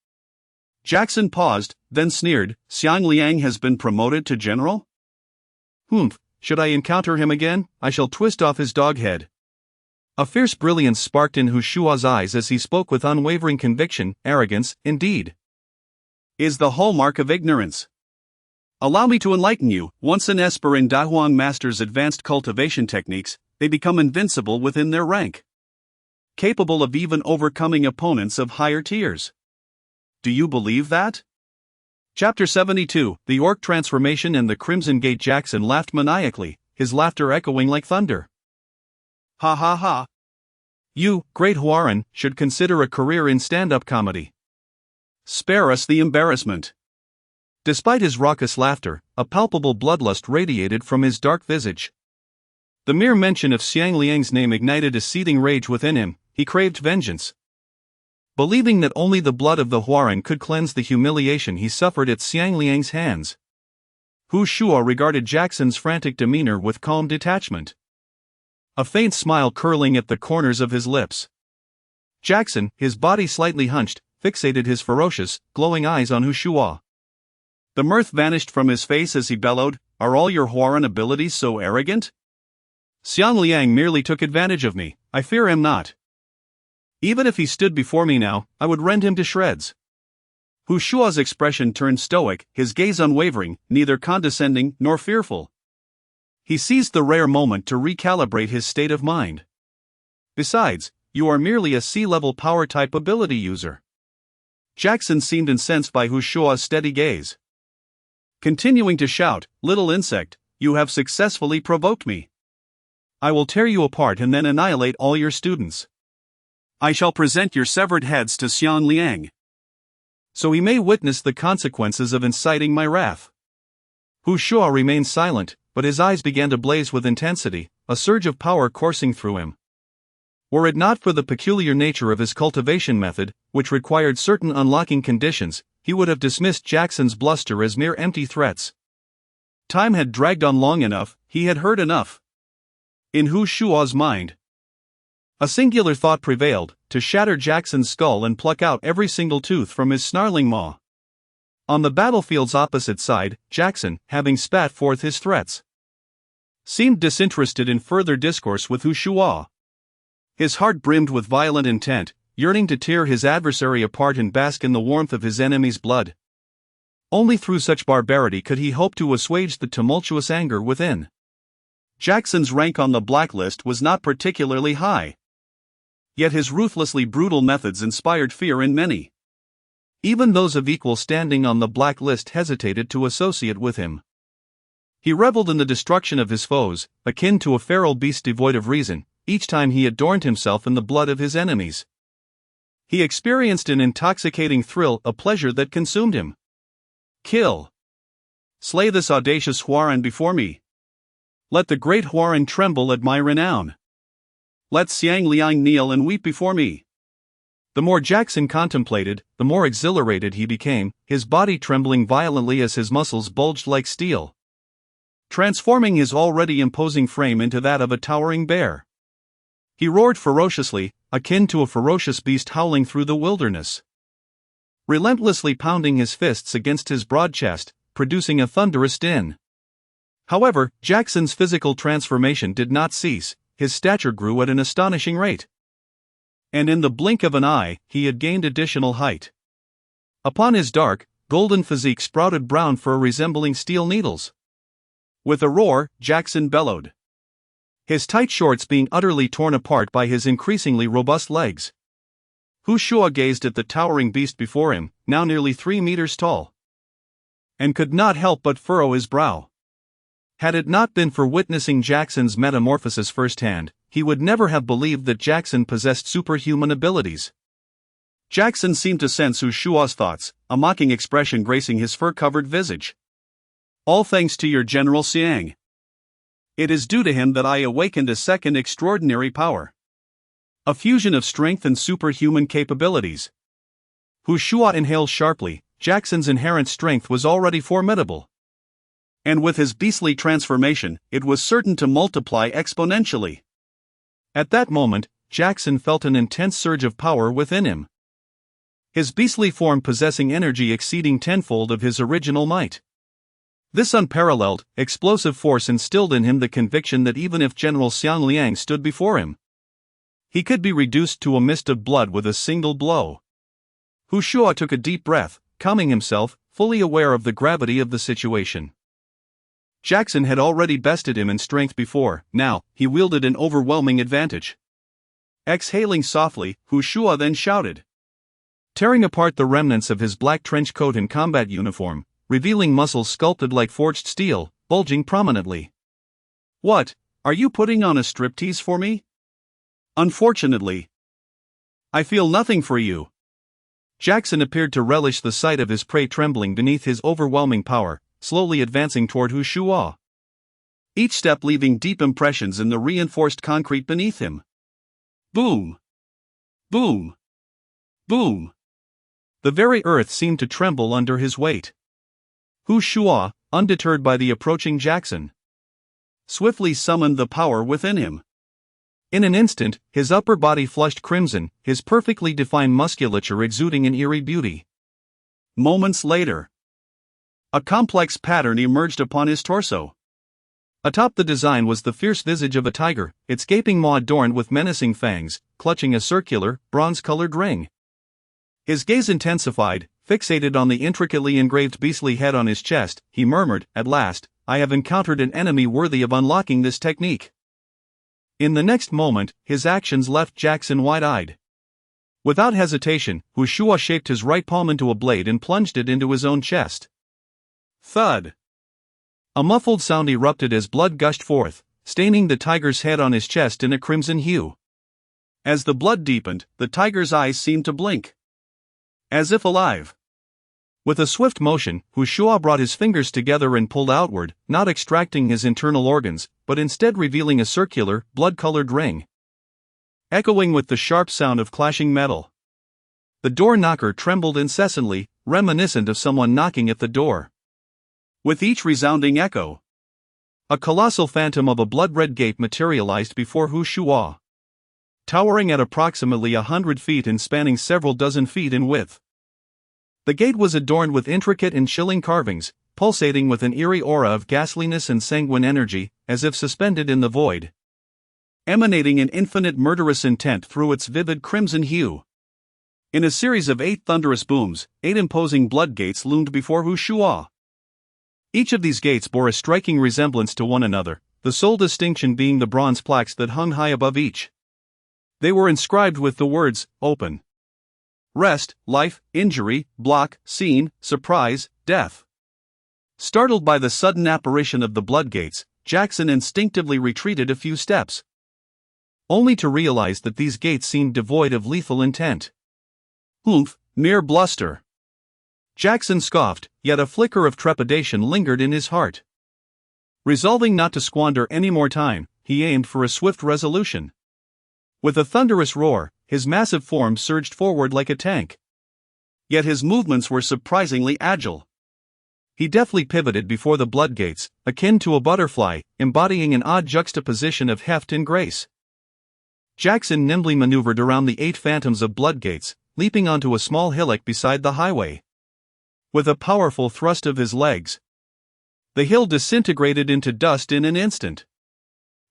Jackson paused, then sneered, "Xiang Liang has been promoted to general? Humph, should I encounter him again, I shall twist off his dog head." A fierce brilliance sparked in Hu Shua's eyes as he spoke with unwavering conviction. "Arrogance, indeed, is the hallmark of ignorance. Allow me to enlighten you. Once an Esper in Dahuang masters advanced cultivation techniques, they become invincible within their rank, capable of even overcoming opponents of higher tiers. Do you believe that?" Chapter 72, The Orc Transformation and the Crimson Gate. Jackson laughed maniacally, his laughter echoing like thunder. "Ha ha ha. You, Great Huaran, should consider a career in stand-up comedy. Spare us the embarrassment." Despite his raucous laughter, a palpable bloodlust radiated from his dark visage. The mere mention of Xiang Liang's name ignited a seething rage within him. He craved vengeance. Believing that only the blood of the Huaran could cleanse the humiliation he suffered at Xiang Liang's hands, Hu Shua regarded Jackson's frantic demeanor with calm detachment, a faint smile curling at the corners of his lips. Jackson, his body slightly hunched, fixated his ferocious, glowing eyes on Hu Shua. The mirth vanished from his face as he bellowed, "Are all your Huaran abilities so arrogant? Xiang Liang merely took advantage of me, I fear him not. Even if he stood before me now, I would rend him to shreds." Hu Shua's expression turned stoic, his gaze unwavering, neither condescending nor fearful. He seized the rare moment to recalibrate his state of mind. "Besides, you are merely a C-level power-type ability user." Jackson seemed incensed by Hu Shua's steady gaze. Continuing to shout, "Little insect, you have successfully provoked me. I will tear you apart and then annihilate all your students. I shall present your severed heads to Xiang Liang, so he may witness the consequences of inciting my wrath." Hu Shua remained silent, but his eyes began to blaze with intensity, a surge of power coursing through him. Were it not for the peculiar nature of his cultivation method, which required certain unlocking conditions, he would have dismissed Jackson's bluster as mere empty threats. Time had dragged on long enough, he had heard enough. In Hu Shua's mind, a singular thought prevailed: to shatter Jackson's skull and pluck out every single tooth from his snarling maw. On the battlefield's opposite side, Jackson, having spat forth his threats, seemed disinterested in further discourse with Hu Shua. His heart brimmed with violent intent, yearning to tear his adversary apart and bask in the warmth of his enemy's blood. Only through such barbarity could he hope to assuage the tumultuous anger within. Jackson's rank on the blacklist was not particularly high, yet his ruthlessly brutal methods inspired fear in many. Even those of equal standing on the blacklist hesitated to associate with him. He reveled in the destruction of his foes, akin to a feral beast devoid of reason, each time he adorned himself in the blood of his enemies. He experienced an intoxicating thrill, a pleasure that consumed him. Kill. Slay this audacious Huaran before me. Let the great Huaran tremble at my renown. Let Xiang Liang kneel and weep before me. The more Jackson contemplated, the more exhilarated he became, his body trembling violently as his muscles bulged like steel, transforming his already imposing frame into that of a towering bear. He roared ferociously, akin to a ferocious beast howling through the wilderness, relentlessly pounding his fists against his broad chest, producing a thunderous din. However, Jackson's physical transformation did not cease. His stature grew at an astonishing rate, and in the blink of an eye, he had gained additional height. Upon his dark, golden physique sprouted brown fur resembling steel needles. With a roar, Jackson bellowed, his tight shorts being utterly torn apart by his increasingly robust legs. Hu Shua gazed at the towering beast before him, now nearly 3 meters tall, and could not help but furrow his brow. Had it not been for witnessing Jackson's metamorphosis firsthand, he would never have believed that Jackson possessed superhuman abilities. Jackson seemed to sense Hu Shua's thoughts, a mocking expression gracing his fur-covered visage. All thanks to your General Xiang. It is due to him that I awakened a second extraordinary power. A fusion of strength and superhuman capabilities. Hu Shua inhaled sharply. Jackson's inherent strength was already formidable, and with his beastly transformation, it was certain to multiply exponentially. At that moment, Jackson felt an intense surge of power within him, his beastly form possessing energy exceeding tenfold of his original might. This unparalleled, explosive force instilled in him the conviction that even if General Xiang Liang stood before him, he could be reduced to a mist of blood with a single blow. Hu Shua took a deep breath, calming himself, fully aware of the gravity of the situation. Jackson had already bested him in strength before. Now, he wielded an overwhelming advantage. Exhaling softly, Hu Shua then shouted, tearing apart the remnants of his black trench coat and combat uniform, revealing muscles sculpted like forged steel, bulging prominently. What, are you putting on a striptease for me? Unfortunately, I feel nothing for you. Jackson appeared to relish the sight of his prey trembling beneath his overwhelming power, slowly advancing toward Hu Shua, each step leaving deep impressions in the reinforced concrete beneath him. Boom! Boom! Boom! The very earth seemed to tremble under his weight. Hu Shua, undeterred by the approaching Jackson, swiftly summoned the power within him. In an instant, his upper body flushed crimson, his perfectly defined musculature exuding an eerie beauty. Moments later, a complex pattern emerged upon his torso. Atop the design was the fierce visage of a tiger, its gaping maw adorned with menacing fangs, clutching a circular, bronze-colored ring. His gaze intensified, fixated on the intricately engraved beastly head on his chest. He murmured, "At last, I have encountered an enemy worthy of unlocking this technique." In the next moment, his actions left Jackson wide-eyed. Without hesitation, Hu Shua shaped his right palm into a blade and plunged it into his own chest. Thud! A muffled sound erupted as blood gushed forth, staining the tiger's head on his chest in a crimson hue. As the blood deepened, the tiger's eyes seemed to blink, as if alive. With a swift motion, Hu Shua brought his fingers together and pulled outward, not extracting his internal organs, but instead revealing a circular, blood-colored ring, echoing with the sharp sound of clashing metal. The door knocker trembled incessantly, reminiscent of someone knocking at the door. With each resounding echo, a colossal phantom of a blood-red gate materialized before Hu Shua, towering at approximately 100 feet and spanning several dozen feet in width. The gate was adorned with intricate and chilling carvings, pulsating with an eerie aura of ghastliness and sanguine energy, as if suspended in the void, emanating an infinite murderous intent through its vivid crimson hue. In a series of 8 thunderous booms, 8 imposing blood gates loomed before Hu Shua. Each of these gates bore a striking resemblance to one another, the sole distinction being the bronze plaques that hung high above each. They were inscribed with the words, "Open," "Rest," "Life," "Injury," "Block," "Scene," "Surprise," "Death." Startled by the sudden apparition of the blood gates, Jackson instinctively retreated a few steps, only to realize that these gates seemed devoid of lethal intent. "Oomph, mere bluster." Jackson scoffed, yet a flicker of trepidation lingered in his heart. Resolving not to squander any more time, he aimed for a swift resolution. With a thunderous roar, his massive form surged forward like a tank. Yet his movements were surprisingly agile. He deftly pivoted before the blood gates, akin to a butterfly, embodying an odd juxtaposition of heft and grace. Jackson nimbly maneuvered around the 8 phantoms of blood gates, leaping onto a small hillock beside the highway. With a powerful thrust of his legs, the hill disintegrated into dust in an instant.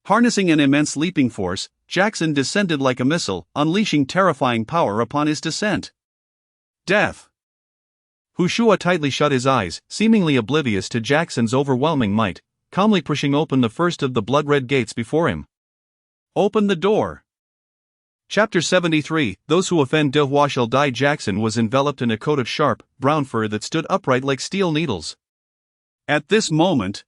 Harnessing an immense leaping force, Jackson descended like a missile, unleashing terrifying power upon his descent. Death! Hu Shua tightly shut his eyes, seemingly oblivious to Jackson's overwhelming might, calmly pushing open the first of the blood-red gates before him. Open the door! Chapter 73, Those Who Offend De Hua Shall Die. Jackson was enveloped in a coat of sharp, brown fur that stood upright like steel needles. At this moment,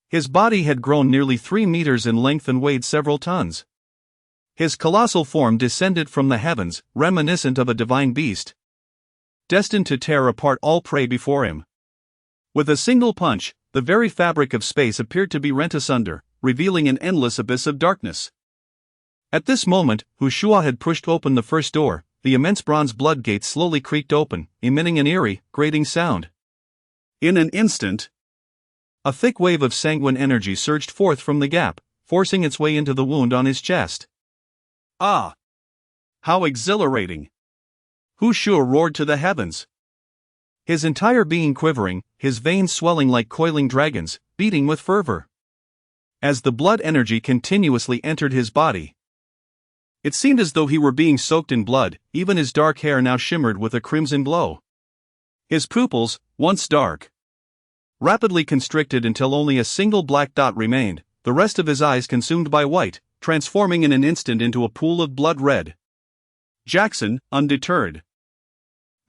his body had grown nearly 3 meters in length and weighed several tons. His colossal form descended from the heavens, reminiscent of a divine beast, destined to tear apart all prey before him. With a single punch, the very fabric of space appeared to be rent asunder, revealing an endless abyss of darkness. At this moment, Hu Shua had pushed open the first door. The immense bronze blood gate slowly creaked open, emitting an eerie, grating sound. In an instant, a thick wave of sanguine energy surged forth from the gap, forcing its way into the wound on his chest. Ah! How exhilarating! Hu Shua roared to the heavens, his entire being quivering, his veins swelling like coiling dragons, beating with fervor. As the blood energy continuously entered his body, it seemed as though he were being soaked in blood. Even his dark hair now shimmered with a crimson glow. His pupils, once dark, rapidly constricted until only a single black dot remained, the rest of his eyes consumed by white, transforming in an instant into a pool of blood red. Jackson, undeterred,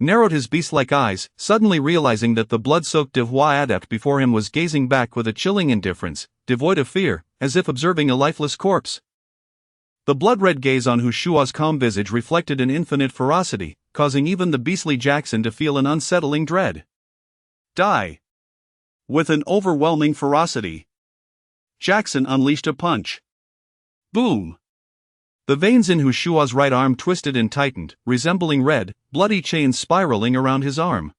narrowed his beast-like eyes, suddenly realizing that the blood-soaked De Hua adept before him was gazing back with a chilling indifference, devoid of fear, as if observing a lifeless corpse. The blood-red gaze on Hu Shua's calm visage reflected an infinite ferocity, causing even the beastly Jackson to feel an unsettling dread. Die! With an overwhelming ferocity, Jackson unleashed a punch. Boom! The veins in Hu Shua's right arm twisted and tightened, resembling red, bloody chains spiraling around his arm.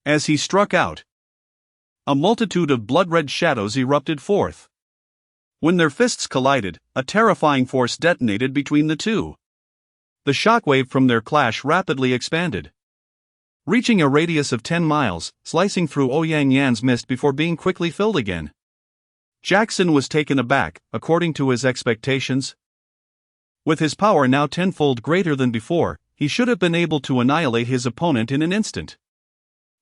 As he struck out, a multitude of blood-red shadows erupted forth. When their fists collided, a terrifying force detonated between the two. The shockwave from their clash rapidly expanded, reaching a radius of 10 miles, slicing through Ouyang Yan's mist before being quickly filled again. Jackson was taken aback, according to his expectations. With his power now tenfold greater than before, he should have been able to annihilate his opponent in an instant.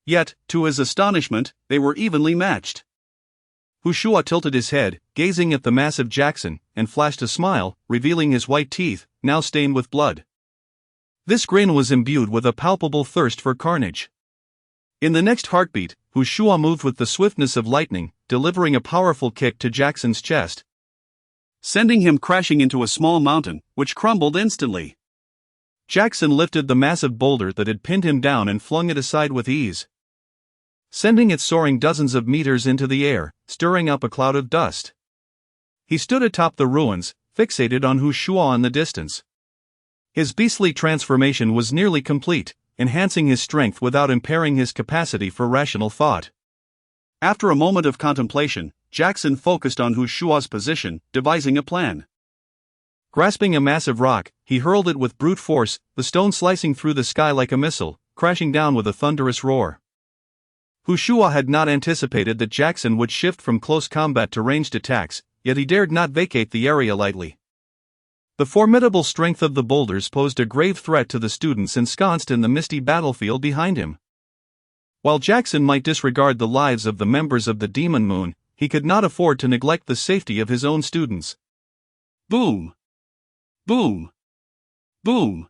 Yet, to his astonishment, they were evenly matched. Hu Shua tilted his head, gazing at the massive Jackson, and flashed a smile, revealing his white teeth, now stained with blood. This grin was imbued with a palpable thirst for carnage. In the next heartbeat, Hu Shua moved with the swiftness of lightning, delivering a powerful kick to Jackson's chest, sending him crashing into a small mountain, which crumbled instantly. Jackson lifted the massive boulder that had pinned him down and flung it aside with ease, sending it soaring dozens of meters into the air, stirring up a cloud of dust. He stood atop the ruins, fixated on Hu Shua in the distance. His beastly transformation was nearly complete, enhancing his strength without impairing his capacity for rational thought. After a moment of contemplation, Jackson focused on Hu Shua's position, devising a plan. Grasping a massive rock, he hurled it with brute force, the stone slicing through the sky like a missile, crashing down with a thunderous roar. Hu Shua had not anticipated that Jackson would shift from close combat to ranged attacks, yet he dared not vacate the area lightly. The formidable strength of the boulders posed a grave threat to the students ensconced in the misty battlefield behind him. While Jackson might disregard the lives of the members of the Demon Moon, he could not afford to neglect the safety of his own students. Boom! Boom! Boom!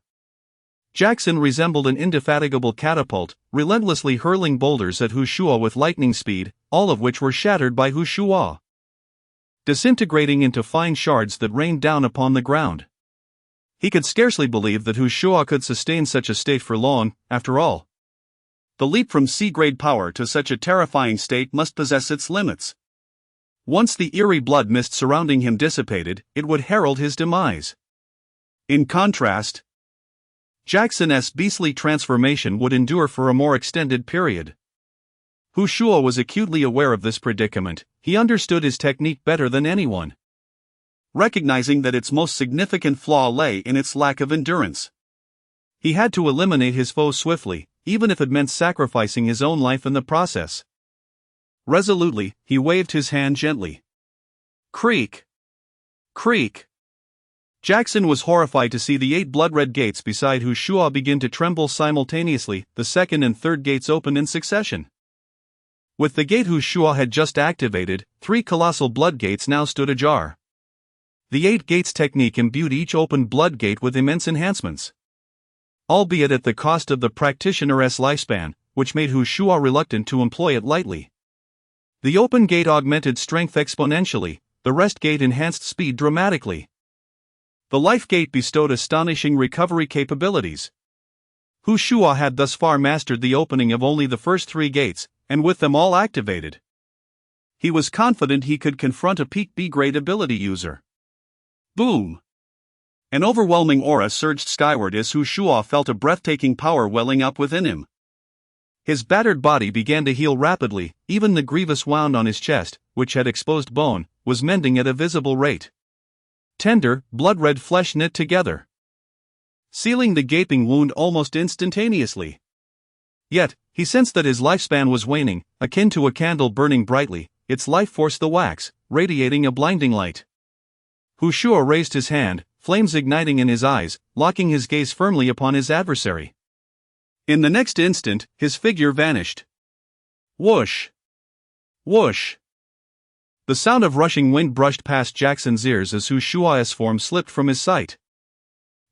Jackson resembled an indefatigable catapult, relentlessly hurling boulders at Hu Shua with lightning speed, all of which were shattered by Hu Shua, disintegrating into fine shards that rained down upon the ground. He could scarcely believe that Hu Shua could sustain such a state for long. After all, the leap from C-grade power to such a terrifying state must possess its limits. Once the eerie blood mist surrounding him dissipated, it would herald his demise. In contrast, Jackson's beastly transformation would endure for a more extended period. Hu Shua was acutely aware of this predicament. He understood his technique better than anyone, recognizing that its most significant flaw lay in its lack of endurance. He had to eliminate his foe swiftly, even if it meant sacrificing his own life in the process. Resolutely, he waved his hand gently. Creak! Creak! Jackson was horrified to see the 8 blood-red gates beside Hu Shua begin to tremble simultaneously. The second and third gates opened in succession. With the gate Hu Shua had just activated, 3 colossal blood gates now stood ajar. The 8 gates technique imbued each opened blood gate with immense enhancements, albeit at the cost of the practitioner's lifespan, which made Hu Shua reluctant to employ it lightly. The open gate augmented strength exponentially, the rest gate enhanced speed dramatically. The life gate bestowed astonishing recovery capabilities. Hu Shua had thus far mastered the opening of only the first 3 gates, and with them all activated, he was confident he could confront a peak B-grade ability user. Boom! An overwhelming aura surged skyward as Hu Shua felt a breathtaking power welling up within him. His battered body began to heal rapidly, even the grievous wound on his chest, which had exposed bone, was mending at a visible rate. Tender, blood-red flesh knit together, sealing the gaping wound almost instantaneously. Yet, he sensed that his lifespan was waning, akin to a candle burning brightly, its life force the wax, radiating a blinding light. Hu Shua raised his hand, flames igniting in his eyes, locking his gaze firmly upon his adversary. In the next instant, his figure vanished. Whoosh! Whoosh! The sound of rushing wind brushed past Jackson's ears as Hu Shua's form slipped from his sight,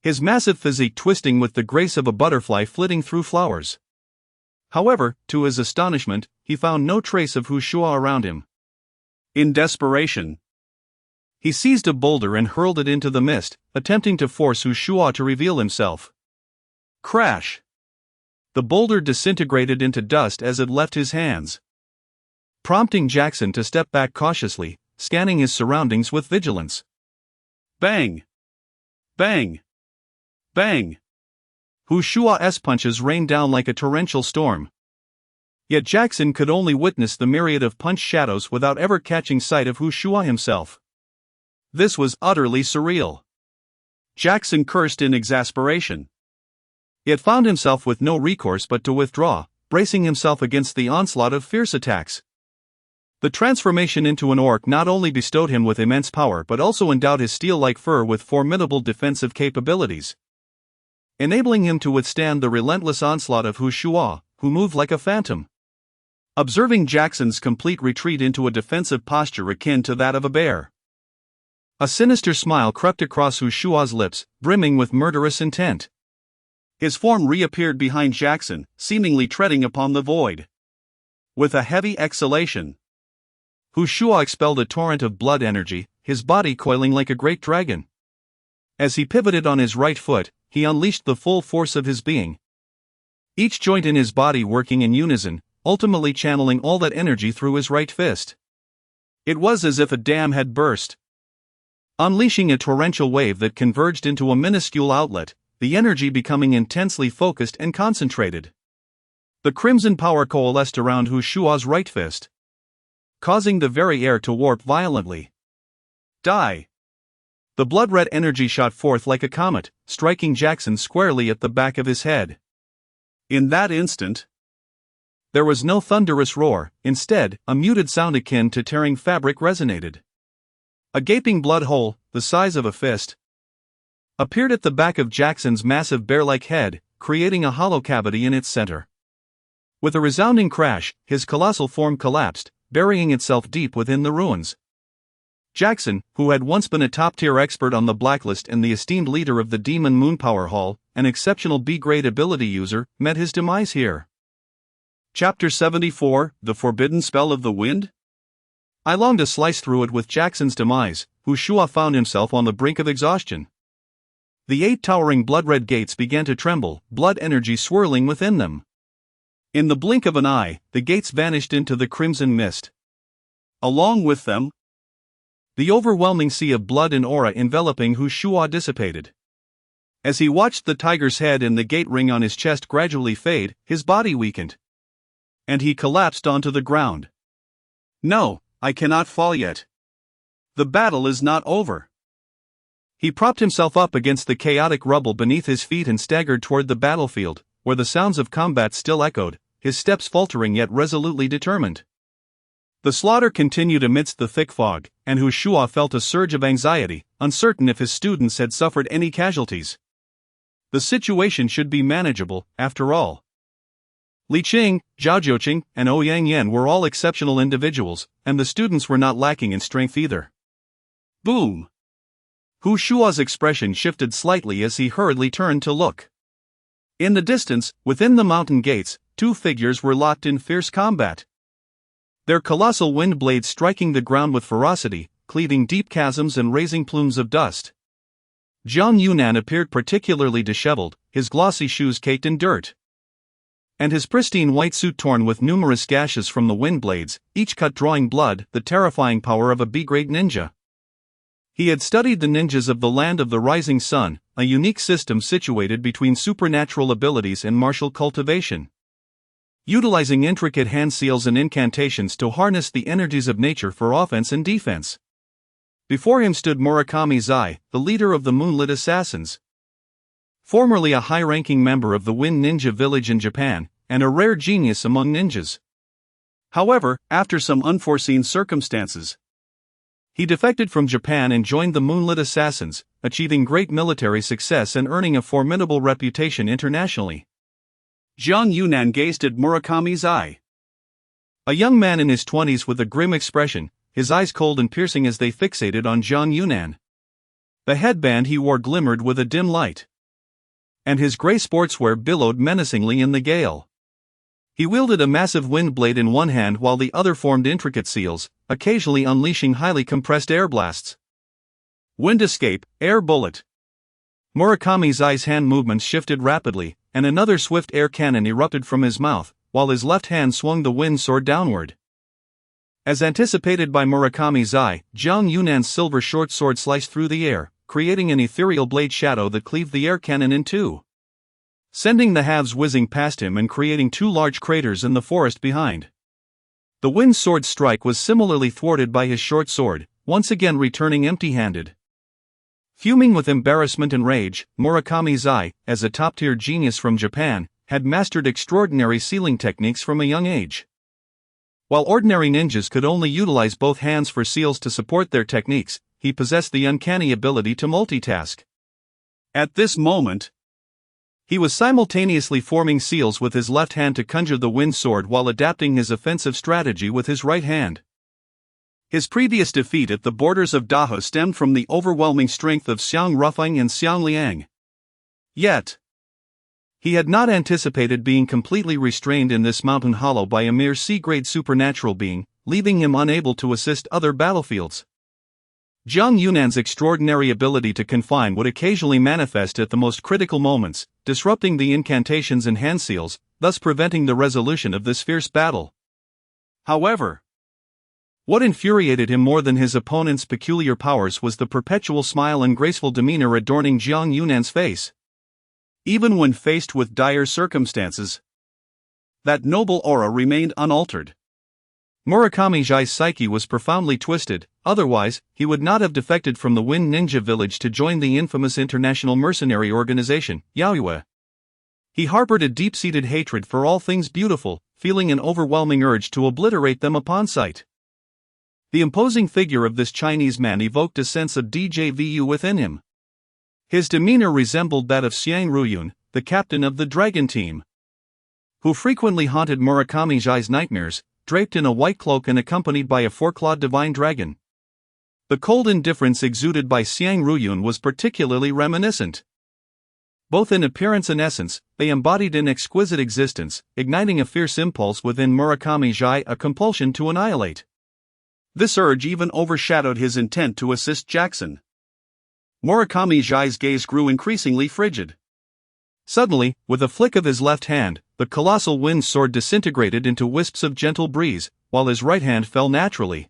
his massive physique twisting with the grace of a butterfly flitting through flowers. However, to his astonishment, he found no trace of Hu Shua around him. In desperation, he seized a boulder and hurled it into the mist, attempting to force Hu Shua to reveal himself. Crash! The boulder disintegrated into dust as it left his hands, prompting Jackson to step back cautiously, scanning his surroundings with vigilance. Bang! Bang! Bang! Hu Shua's punches rained down like a torrential storm. Yet Jackson could only witness the myriad of punch shadows without ever catching sight of Hu Shua himself. This was utterly surreal. Jackson cursed in exasperation. He had found himself with no recourse but to withdraw, bracing himself against the onslaught of fierce attacks. The transformation into an orc not only bestowed him with immense power but also endowed his steel-like fur with formidable defensive capabilities, enabling him to withstand the relentless onslaught of Hu Shua, who moved like a phantom. Observing Jackson's complete retreat into a defensive posture akin to that of a bear, a sinister smile crept across Hu Shua's lips, brimming with murderous intent. His form reappeared behind Jackson, seemingly treading upon the void. With a heavy exhalation, Hu Shua expelled a torrent of blood energy, his body coiling like a great dragon. As he pivoted on his right foot, he unleashed the full force of his being, each joint in his body working in unison, ultimately channeling all that energy through his right fist. It was as if a dam had burst, unleashing a torrential wave that converged into a minuscule outlet, the energy becoming intensely focused and concentrated. The crimson power coalesced around Hu Shua's right fist, causing the very air to warp violently. Die! The blood-red energy shot forth like a comet, striking Jackson squarely at the back of his head. In that instant, there was no thunderous roar, instead, a muted sound akin to tearing fabric resonated. A gaping blood hole, the size of a fist, appeared at the back of Jackson's massive bear-like head, creating a hollow cavity in its center. With a resounding crash, his colossal form collapsed, burying itself deep within the ruins. Jackson, who had once been a top-tier expert on the blacklist and the esteemed leader of the Demon Moonpower Hall, an exceptional B-grade ability user, met his demise here. Chapter 74, The Forbidden Spell of the Wind? I longed to slice through it with Jackson's demise. Hu Shua found himself on the brink of exhaustion. The 8 towering blood-red gates began to tremble, blood energy swirling within them. In the blink of an eye, the gates vanished into the crimson mist. Along with them, the overwhelming sea of blood and aura enveloping Hu Shua dissipated. As he watched the tiger's head and the gate ring on his chest gradually fade, his body weakened. And he collapsed onto the ground. No, I cannot fall yet. The battle is not over. He propped himself up against the chaotic rubble beneath his feet and staggered toward the battlefield, where the sounds of combat still echoed, his steps faltering yet resolutely determined. The slaughter continued amidst the thick fog, and Hu Shua felt a surge of anxiety, uncertain if his students had suffered any casualties. The situation should be manageable, after all. Li Qing, Zhao Jiuqing, and Ouyang Yan were all exceptional individuals, and the students were not lacking in strength either. Boom! Hu Shua's expression shifted slightly as he hurriedly turned to look. In the distance, within the mountain gates, two figures were locked in fierce combat. Their colossal wind blades striking the ground with ferocity, cleaving deep chasms and raising plumes of dust. Jiang Yunan appeared particularly disheveled, his glossy shoes caked in dirt, and his pristine white suit torn with numerous gashes from the wind blades, each cut drawing blood, the terrifying power of a B-grade ninja. He had studied the ninjas of the Land of the Rising Sun, a unique system situated between supernatural abilities and martial cultivation. Utilizing intricate hand seals and incantations to harness the energies of nature for offense and defense. Before him stood Murakami Zai, the leader of the Moonlit Assassins. Formerly a high-ranking member of the Wind Ninja Village in Japan, and a rare genius among ninjas. However, after some unforeseen circumstances, he defected from Japan and joined the Moonlit Assassins, achieving great military success and earning a formidable reputation internationally. Jiang Yunan gazed at Murakami Zai. A young man in his 20s with a grim expression, his eyes cold and piercing as they fixated on Jiang Yunan. The headband he wore glimmered with a dim light, and his gray sportswear billowed menacingly in the gale. He wielded a massive wind blade in one hand while the other formed intricate seals, occasionally unleashing highly compressed air blasts. Wind escape, air bullet. Murakami Zai's hand movements shifted rapidly, and another swift air cannon erupted from his mouth, while his left hand swung the wind sword downward. As anticipated by Murakami Zai, Jiang Yunan's silver short sword sliced through the air, creating an ethereal blade shadow that cleaved the air cannon in two, sending the halves whizzing past him and creating two large craters in the forest behind. The wind sword strike was similarly thwarted by his short sword, once again returning empty-handed. Fuming with embarrassment and rage, Murakami Zai, as a top-tier genius from Japan, had mastered extraordinary sealing techniques from a young age. While ordinary ninjas could only utilize both hands for seals to support their techniques, he possessed the uncanny ability to multitask. At this moment, he was simultaneously forming seals with his left hand to conjure the wind sword while adapting his offensive strategy with his right hand. His previous defeat at the borders of Dahe stemmed from the overwhelming strength of Xiang Rufeng and Xiang Liang. Yet, he had not anticipated being completely restrained in this mountain hollow by a mere C-grade supernatural being, leaving him unable to assist other battlefields. Jiang Yunan's extraordinary ability to confine would occasionally manifest at the most critical moments, disrupting the incantations and hand seals, thus preventing the resolution of this fierce battle. However, what infuriated him more than his opponent's peculiar powers was the perpetual smile and graceful demeanor adorning Jiang Yunan's face. Even when faced with dire circumstances, that noble aura remained unaltered. Murakami Zai's psyche was profoundly twisted, otherwise, he would not have defected from the Wind Ninja Village to join the infamous international mercenary organization, Yaoyue. He harbored a deep-seated hatred for all things beautiful, feeling an overwhelming urge to obliterate them upon sight. The imposing figure of this Chinese man evoked a sense of déjà vu within him. His demeanor resembled that of Xiang Ruyun, the captain of the Dragon Team, who frequently haunted Murakami Zai's nightmares, draped in a white cloak and accompanied by a four-clawed divine dragon. The cold indifference exuded by Xiang Ruyun was particularly reminiscent. Both in appearance and essence, they embodied an exquisite existence, igniting a fierce impulse within Murakami Zai, a compulsion to annihilate. This urge even overshadowed his intent to assist Jackson. Murakami Zai's gaze grew increasingly frigid. Suddenly, with a flick of his left hand, the colossal wind sword disintegrated into wisps of gentle breeze, while his right hand fell naturally,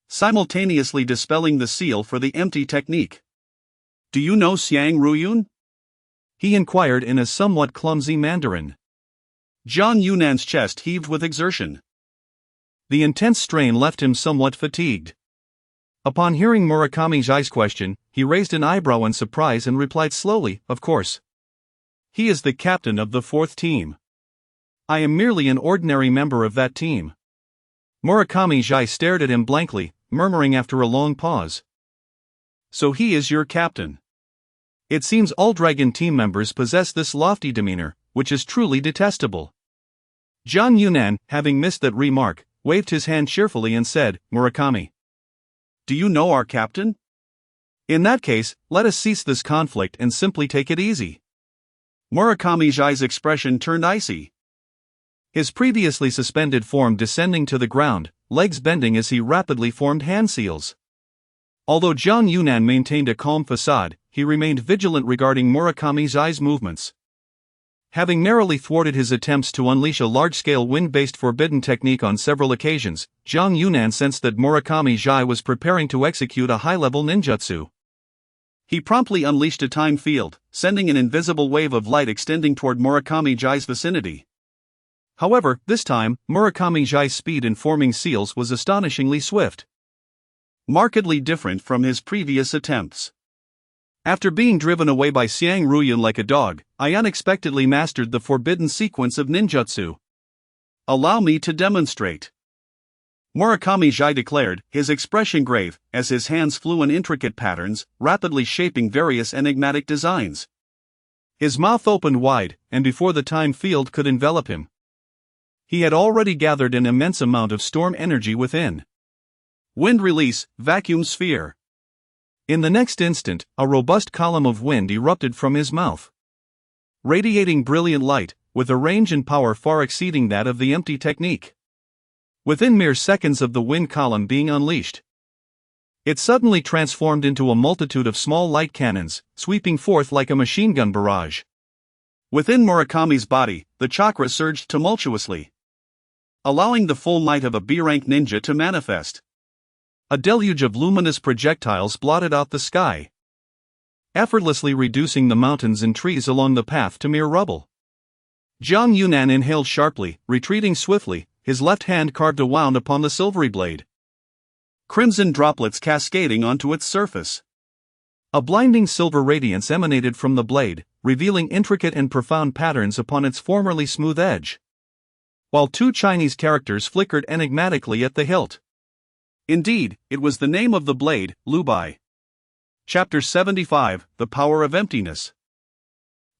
simultaneously dispelling the seal for the empty technique. Do you know Xiang Ruyun? he inquired in a somewhat clumsy Mandarin. Zhang Yunan's chest heaved with exertion. The intense strain left him somewhat fatigued. Upon hearing Murakami Zhai's question, he raised an eyebrow in surprise and replied slowly, "Of course. He is the captain of the 4th team. I am merely an ordinary member of that team." Murakami Zhai stared at him blankly, murmuring after a long pause. "So he is your captain." It seems all Dragon team members possess this lofty demeanor, which is truly detestable. Zhang Yunan, having missed that remark, waved his hand cheerfully and said, "Murakami, do you know our captain? In that case, let us cease this conflict and simply take it easy." Murakami Zhai's expression turned icy. His previously suspended form descending to the ground, legs bending as he rapidly formed hand seals. Although Zhang Yunan maintained a calm facade, he remained vigilant regarding Murakami Zhai's movements. Having narrowly thwarted his attempts to unleash a large-scale wind-based forbidden technique on several occasions, Zhang Yunan sensed that Murakami Zhai was preparing to execute a high-level ninjutsu. He promptly unleashed a time field, sending an invisible wave of light extending toward Murakami Zhai's vicinity. However, this time, Murakami Zhai's speed in forming seals was astonishingly swift. Markedly different from his previous attempts. After being driven away by Xiang Ruyan like a dog, I unexpectedly mastered the forbidden sequence of ninjutsu. Allow me to demonstrate. Murakami Zhai declared, his expression grave, as his hands flew in intricate patterns, rapidly shaping various enigmatic designs. His mouth opened wide, and before the time field could envelop him, he had already gathered an immense amount of storm energy within. Wind release, vacuum sphere. In the next instant, a robust column of wind erupted from his mouth, radiating brilliant light, with a range and power far exceeding that of the empty technique. Within mere seconds of the wind column being unleashed, it suddenly transformed into a multitude of small light cannons, sweeping forth like a machine gun barrage. Within Murakami's body, the chakra surged tumultuously, allowing the full might of a B-rank ninja to manifest. A deluge of luminous projectiles blotted out the sky, effortlessly reducing the mountains and trees along the path to mere rubble. Zhang Yunan inhaled sharply, retreating swiftly, his left hand carved a wound upon the silvery blade, crimson droplets cascading onto its surface. A blinding silver radiance emanated from the blade, revealing intricate and profound patterns upon its formerly smooth edge, while 2 Chinese characters flickered enigmatically at the hilt. Indeed, it was the name of the blade, Lu Bai. Chapter 75, The Power of Emptiness.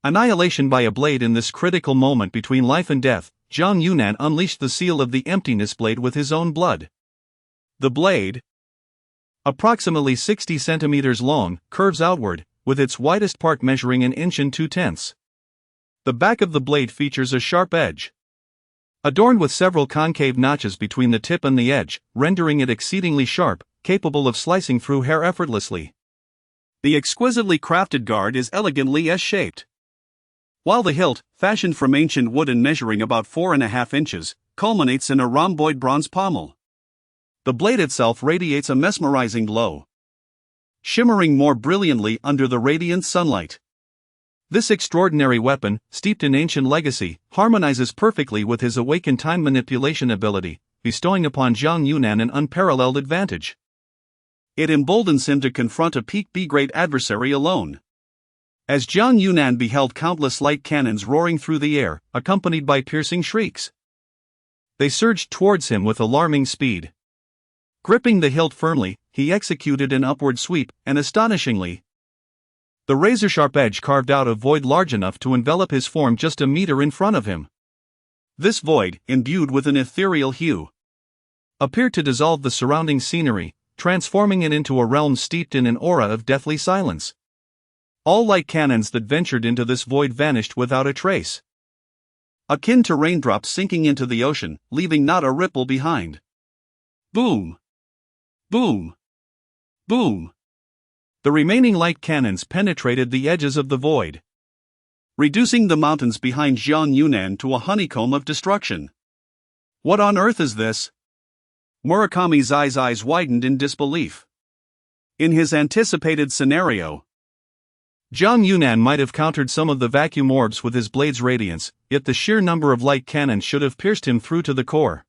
Annihilation by a blade. In this critical moment between life and death, Zhang Yunan unleashed the seal of the emptiness blade with his own blood. The blade, approximately 60 centimeters long, curves outward, with its widest part measuring 1 inch and 2/10. The back of the blade features a sharp edge, adorned with several concave notches between the tip and the edge, rendering it exceedingly sharp, capable of slicing through hair effortlessly. The exquisitely crafted guard is elegantly S-shaped, while the hilt, fashioned from ancient wood and measuring about 4.5 inches, culminates in a rhomboid bronze pommel. The blade itself radiates a mesmerizing glow, shimmering more brilliantly under the radiant sunlight. This extraordinary weapon, steeped in ancient legacy, harmonizes perfectly with his awakened time manipulation ability, bestowing upon Zhang Yunan an unparalleled advantage. It emboldens him to confront a peak B-grade adversary alone. As Zhang Yunan beheld countless light cannons roaring through the air, accompanied by piercing shrieks, they surged towards him with alarming speed. Gripping the hilt firmly, he executed an upward sweep, and astonishingly, the razor-sharp edge carved out a void large enough to envelop his form just a meter in front of him. This void, imbued with an ethereal hue, appeared to dissolve the surrounding scenery, transforming it into a realm steeped in an aura of deathly silence. All light cannons that ventured into this void vanished without a trace, akin to raindrops sinking into the ocean, leaving not a ripple behind. Boom! Boom! Boom! The remaining light cannons penetrated the edges of the void, reducing the mountains behind Zhang Yunan to a honeycomb of destruction. What on earth is this? Murakami Zhai's eyes widened in disbelief. In his anticipated scenario, Zhang Yunnan might have countered some of the vacuum orbs with his blade's radiance, yet the sheer number of light cannons should have pierced him through to the core.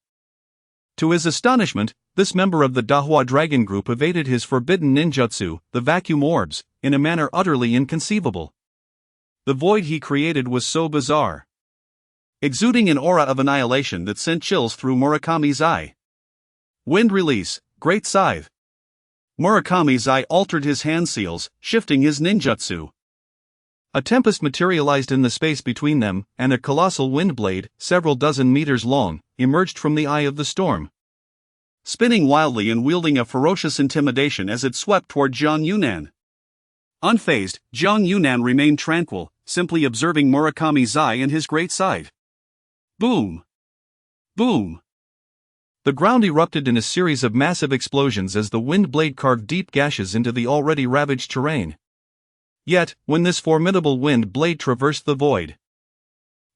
To his astonishment, this member of the Dahua Dragon Group evaded his forbidden ninjutsu, the vacuum orbs, in a manner utterly inconceivable. The void he created was so bizarre, exuding an aura of annihilation that sent chills through Murakami's eye. Wind release, great scythe. Murakami's eye altered his hand seals, shifting his ninjutsu. A tempest materialized in the space between them, and a colossal wind blade, several dozen meters long, emerged from the eye of the storm, spinning wildly and wielding a ferocious intimidation as it swept toward Zhang Yunnan. Unfazed, Zhang Yunnan remained tranquil, simply observing Murakami's eye and his great scythe. Boom! Boom! The ground erupted in a series of massive explosions as the wind blade carved deep gashes into the already ravaged terrain. Yet, when this formidable wind blade traversed the void,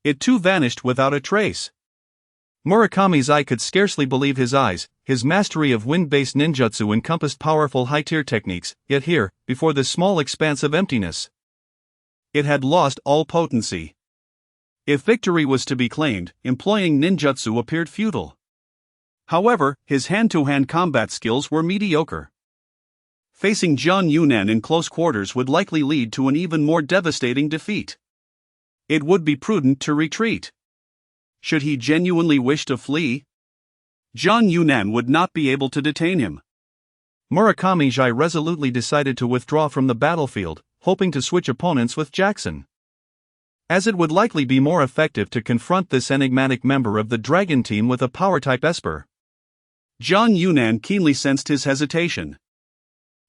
it too vanished without a trace. Murakami's eye could scarcely believe his eyes. His mastery of wind-based ninjutsu encompassed powerful high-tier techniques, yet here, before this small expanse of emptiness, it had lost all potency. If victory was to be claimed, employing ninjutsu appeared futile. However, his hand-to-hand combat skills were mediocre. Facing Zhang Yunnan in close quarters would likely lead to an even more devastating defeat. It would be prudent to retreat. Should he genuinely wish to flee, Zhang Yunnan would not be able to detain him. Murakami Zhai resolutely decided to withdraw from the battlefield, hoping to switch opponents with Jackson, as it would likely be more effective to confront this enigmatic member of the Dragon Team with a power-type Esper. Zhang Yunnan keenly sensed his hesitation.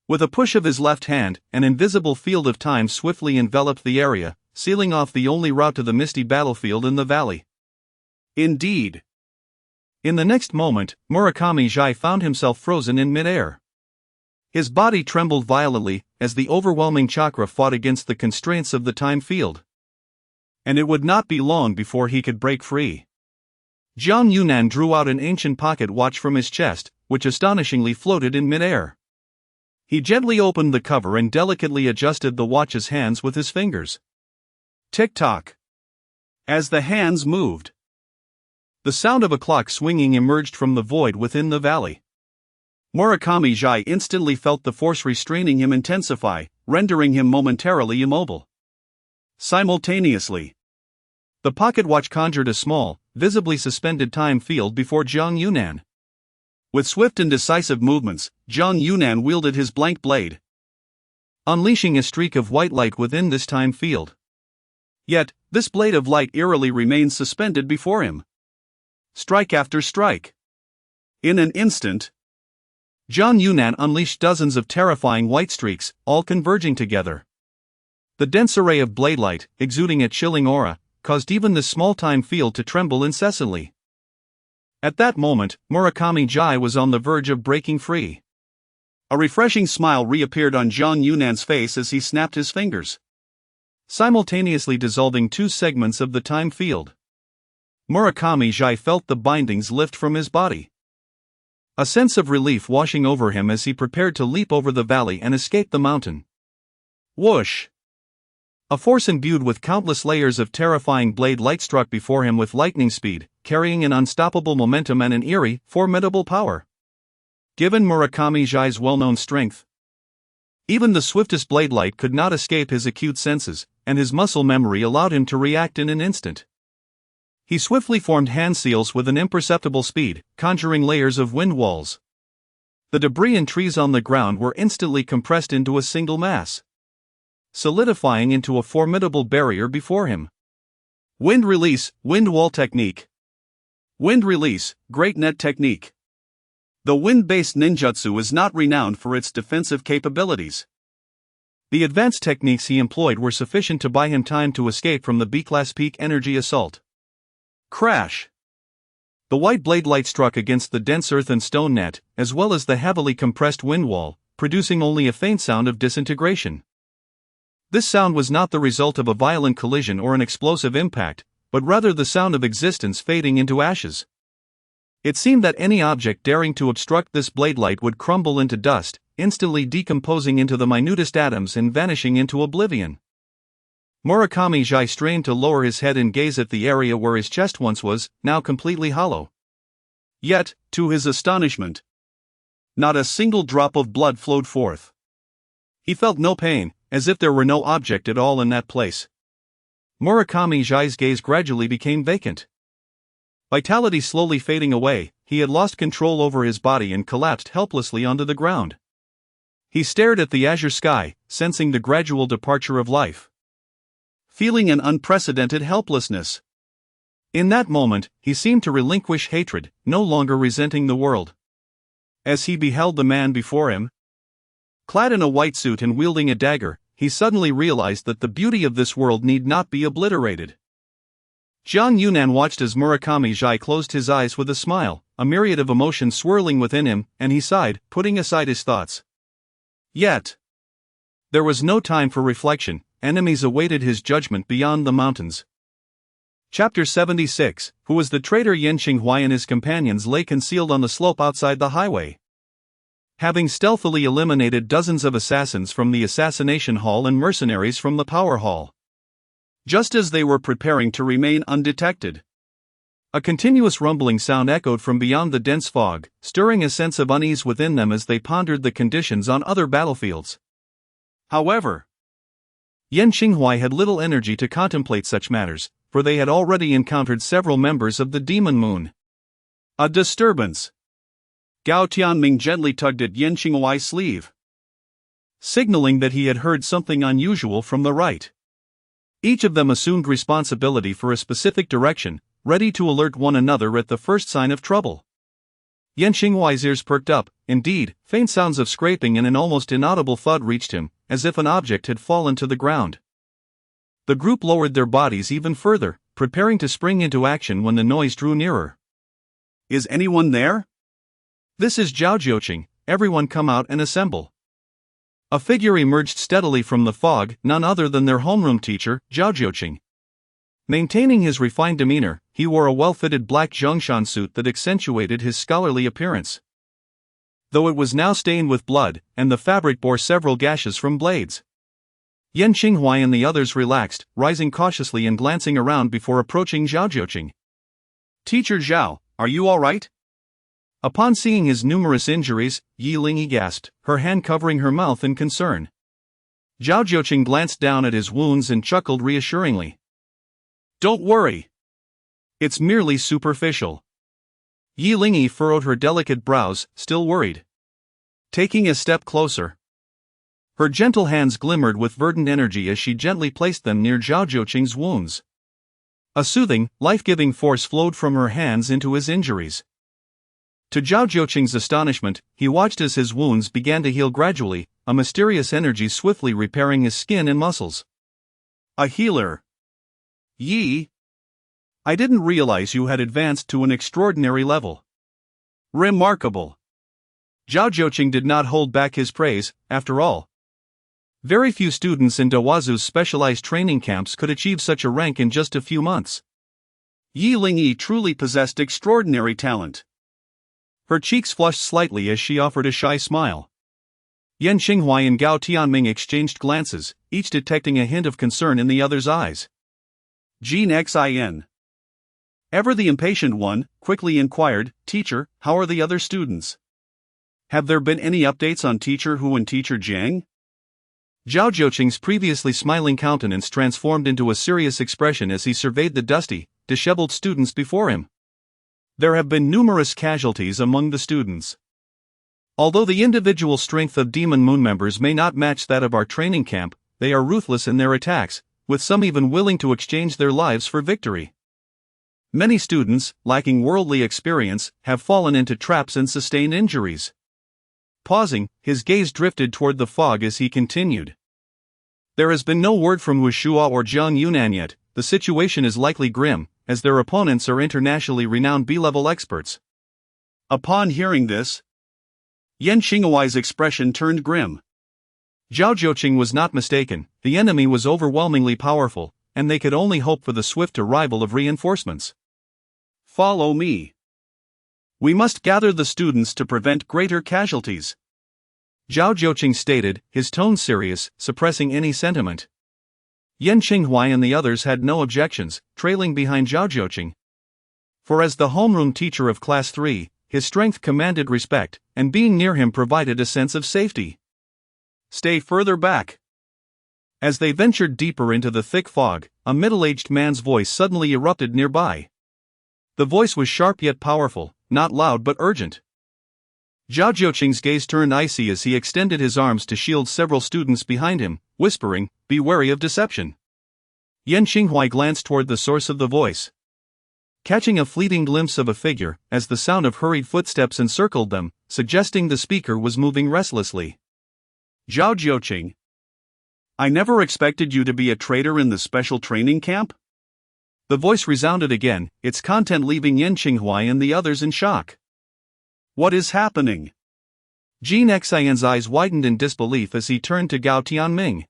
With a push of his left hand, an invisible field of time swiftly enveloped the area, sealing off the only route to the misty battlefield in the valley. Indeed. In the next moment, Murakami Zhai found himself frozen in midair. His body trembled violently as the overwhelming chakra fought against the constraints of the time field. And it would not be long before he could break free. Zhang Yunnan drew out an ancient pocket watch from his chest, which astonishingly floated in midair. He gently opened the cover and delicately adjusted the watch's hands with his fingers. Tick-tock. As the hands moved, the sound of a clock swinging emerged from the void within the valley. Murakami Zhai instantly felt the force restraining him intensify, rendering him momentarily immobile. Simultaneously, the pocket watch conjured a small, visibly suspended time field before Zhang Yunnan. With swift and decisive movements, Zhang Yunnan wielded his blank blade, unleashing a streak of white light within this time field. Yet, this blade of light eerily remained suspended before him. Strike after strike. In an instant, Zhang Yunnan unleashed dozens of terrifying white streaks, all converging together. The dense array of blade light, exuding a chilling aura, caused even this small time field to tremble incessantly. At that moment, Murakami Zhai was on the verge of breaking free. A refreshing smile reappeared on Zhang Yunnan's face as he snapped his fingers, simultaneously dissolving two segments of the time field. Murakami Zhai felt the bindings lift from his body, a sense of relief washing over him as he prepared to leap over the valley and escape the mountain. Whoosh! A force imbued with countless layers of terrifying blade light struck before him with lightning speed, carrying an unstoppable momentum and an eerie, formidable power. Given Murakami Zhai's well-known strength, even the swiftest blade light could not escape his acute senses, and his muscle memory allowed him to react in an instant. He swiftly formed hand seals with an imperceptible speed, conjuring layers of wind walls. The debris and trees on the ground were instantly compressed into a single mass, solidifying into a formidable barrier before him. Wind release, wind wall technique. Wind release, great net technique. The wind-based ninjutsu is not renowned for its defensive capabilities. The advanced techniques he employed were sufficient to buy him time to escape from the B-class peak energy assault. Crash! The white blade light struck against the dense earth and stone net, as well as the heavily compressed wind wall, producing only a faint sound of disintegration. This sound was not the result of a violent collision or an explosive impact, but rather the sound of existence fading into ashes. It seemed that any object daring to obstruct this blade light would crumble into dust, instantly decomposing into the minutest atoms and vanishing into oblivion. Murakami Jai strained to lower his head and gaze at the area where his chest once was, now completely hollow. Yet, to his astonishment, not a single drop of blood flowed forth. He felt no pain, as if there were no object at all in that place. Murakami Jai's gaze gradually became vacant. Vitality slowly fading away, he had lost control over his body and collapsed helplessly onto the ground. He stared at the azure sky, sensing the gradual departure of life. Feeling an unprecedented helplessness. In that moment, he seemed to relinquish hatred, no longer resenting the world. As he beheld the man before him, clad in a white suit and wielding a dagger, he suddenly realized that the beauty of this world need not be obliterated. Jiang Yunan watched as Murakami Jai closed his eyes with a smile, a myriad of emotions swirling within him, and he sighed, putting aside his thoughts. Yet, there was no time for reflection. Enemies awaited his judgment beyond the mountains. Chapter 76, who was the traitor Yan Qinghua and his companions lay concealed on the slope outside the highway. Having stealthily eliminated dozens of assassins from the assassination hall and mercenaries from the power hall. Just as they were preparing to remain undetected, a continuous rumbling sound echoed from beyond the dense fog, stirring a sense of unease within them as they pondered the conditions on other battlefields. However, Yan Qinghua had little energy to contemplate such matters, for they had already encountered several members of the Demon Moon. A disturbance. Gao Tianming gently tugged at Yan Qinghuai's sleeve, signaling that he had heard something unusual from the right. Each of them assumed responsibility for a specific direction, ready to alert one another at the first sign of trouble. Yan Qinghuai's ears perked up. Indeed, faint sounds of scraping and an almost inaudible thud reached him, as if an object had fallen to the ground. The group lowered their bodies even further, preparing to spring into action when the noise drew nearer. Is anyone there? This is Zhao Jiuqing, everyone come out and assemble. A figure emerged steadily from the fog, none other than their homeroom teacher, Zhao Jiuqing. Maintaining his refined demeanor, he wore a well-fitted black Zhongshan suit that accentuated his scholarly appearance. Though it was now stained with blood, and the fabric bore several gashes from blades. Yan Qinghua and the others relaxed, rising cautiously and glancing around before approaching Zhao Jiuqing. Teacher Zhao, are you all right? Upon seeing his numerous injuries, Yi Lingyi gasped, her hand covering her mouth in concern. Zhao Jiuqing glanced down at his wounds and chuckled reassuringly. Don't worry. It's merely superficial. Yi Lingyi furrowed her delicate brows, still worried. Taking a step closer, her gentle hands glimmered with verdant energy as she gently placed them near Zhao Jiuqing's wounds. A soothing, life-giving force flowed from her hands into his injuries. To Zhao Jiuqing's astonishment, he watched as his wounds began to heal gradually, a mysterious energy swiftly repairing his skin and muscles. A healer. Yi, I didn't realize you had advanced to an extraordinary level. Remarkable. Zhao Jiuqing did not hold back his praise. After all, very few students in Dawazu's specialized training camps could achieve such a rank in just a few months. Yi Lingyi truly possessed extraordinary talent. Her cheeks flushed slightly as she offered a shy smile. Yan Qinghua and Gao Tianming exchanged glances, each detecting a hint of concern in the other's eyes. Jin Xin, ever the impatient one, quickly inquired, Teacher, how are the other students? Have there been any updates on Teacher Hu and Teacher Jiang? Zhao Jiuqing's previously smiling countenance transformed into a serious expression as he surveyed the dusty, disheveled students before him. There have been numerous casualties among the students. Although the individual strength of Demon Moon members may not match that of our training camp, they are ruthless in their attacks, with some even willing to exchange their lives for victory. Many students, lacking worldly experience, have fallen into traps and sustained injuries. Pausing, his gaze drifted toward the fog as he continued. There has been no word from Wushua or Jiang Yunan yet. The situation is likely grim, as their opponents are internationally renowned B-level experts. Upon hearing this, Yan Qinghuai's expression turned grim. Zhao Jiuqing was not mistaken, the enemy was overwhelmingly powerful, and they could only hope for the swift arrival of reinforcements. Follow me. We must gather the students to prevent greater casualties. Zhao Jiuqing stated, his tone serious, suppressing any sentiment. Yan Qinghuai and the others had no objections, trailing behind Zhao Zhouqing. For as the homeroom teacher of Class 3, his strength commanded respect, and being near him provided a sense of safety. Stay further back. As they ventured deeper into the thick fog, a middle-aged man's voice suddenly erupted nearby. The voice was sharp yet powerful, not loud but urgent. Zhao Zhouqing's gaze turned icy as he extended his arms to shield several students behind him, whispering, "Be wary of deception." Yan Qinghuai glanced toward the source of the voice. Catching a fleeting glimpse of a figure, as the sound of hurried footsteps encircled them, suggesting the speaker was moving restlessly. Zhao Zhouqing. I never expected you to be a traitor in the special training camp? The voice resounded again, its content leaving Yan Qinghuai and the others in shock. What is happening? Jin Xian's eyes widened in disbelief as he turned to Gao Tianming.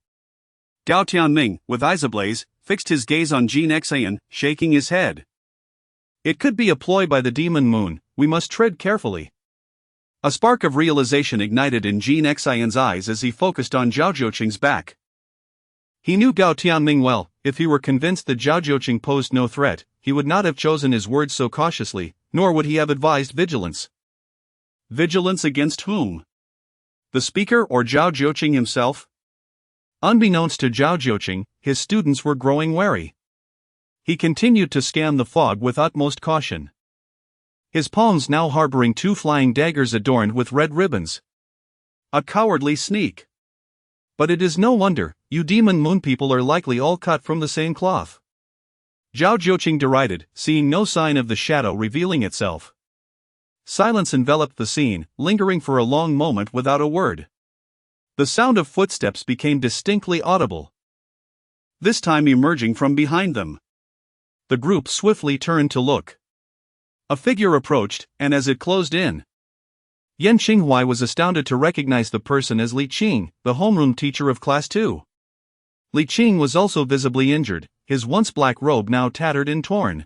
Gao Tianming, with eyes ablaze, fixed his gaze on Jin Xian, shaking his head. It could be a ploy by the demon moon, we must tread carefully. A spark of realization ignited in Jin Xian's eyes as he focused on Zhao Zhouqing's back. He knew Gao Tianming well. If he were convinced that Zhao Zhouqing posed no threat, he would not have chosen his words so cautiously, nor would he have advised vigilance. Vigilance against whom? The speaker or Zhao Zhouqing himself? Unbeknownst to Zhao Zhouqing, his students were growing wary. He continued to scan the fog with utmost caution. His palms now harboring 2 flying daggers adorned with red ribbons. A cowardly sneak. But it is no wonder, you demon moon people are likely all cut from the same cloth. Zhao Zhouqing derided, seeing no sign of the shadow revealing itself. Silence enveloped the scene, lingering for a long moment without a word. The sound of footsteps became distinctly audible, this time emerging from behind them. The group swiftly turned to look. A figure approached, and as it closed in, Yan Qinghuai was astounded to recognize the person as Li Qing, the homeroom teacher of Class 2. Li Qing was also visibly injured, his once black robe now tattered and torn.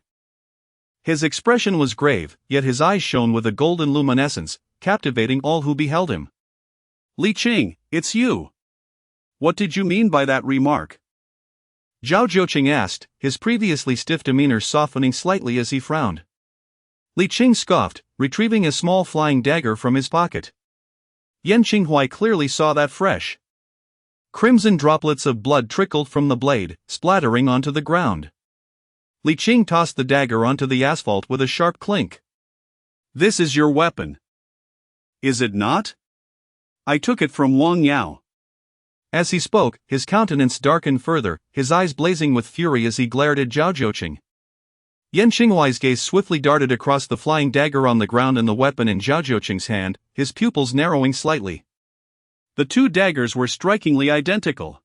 His expression was grave, yet his eyes shone with a golden luminescence, captivating all who beheld him. Li Qing, it's you. What did you mean by that remark? Zhao Zhouqing asked, his previously stiff demeanor softening slightly as he frowned. Li Qing scoffed, retrieving a small flying dagger from his pocket. Yan Qinghuai clearly saw that fresh crimson droplets of blood trickled from the blade, splattering onto the ground. Li Qing tossed the dagger onto the asphalt with a sharp clink. This is your weapon. Is it not? I took it from Wang Yao. As he spoke, his countenance darkened further, his eyes blazing with fury as he glared at Zhao Zhouqing. Yan Qinghuai's gaze swiftly darted across the flying dagger on the ground and the weapon in Zhao Zhouqing's hand, his pupils narrowing slightly. The 2 daggers were strikingly identical.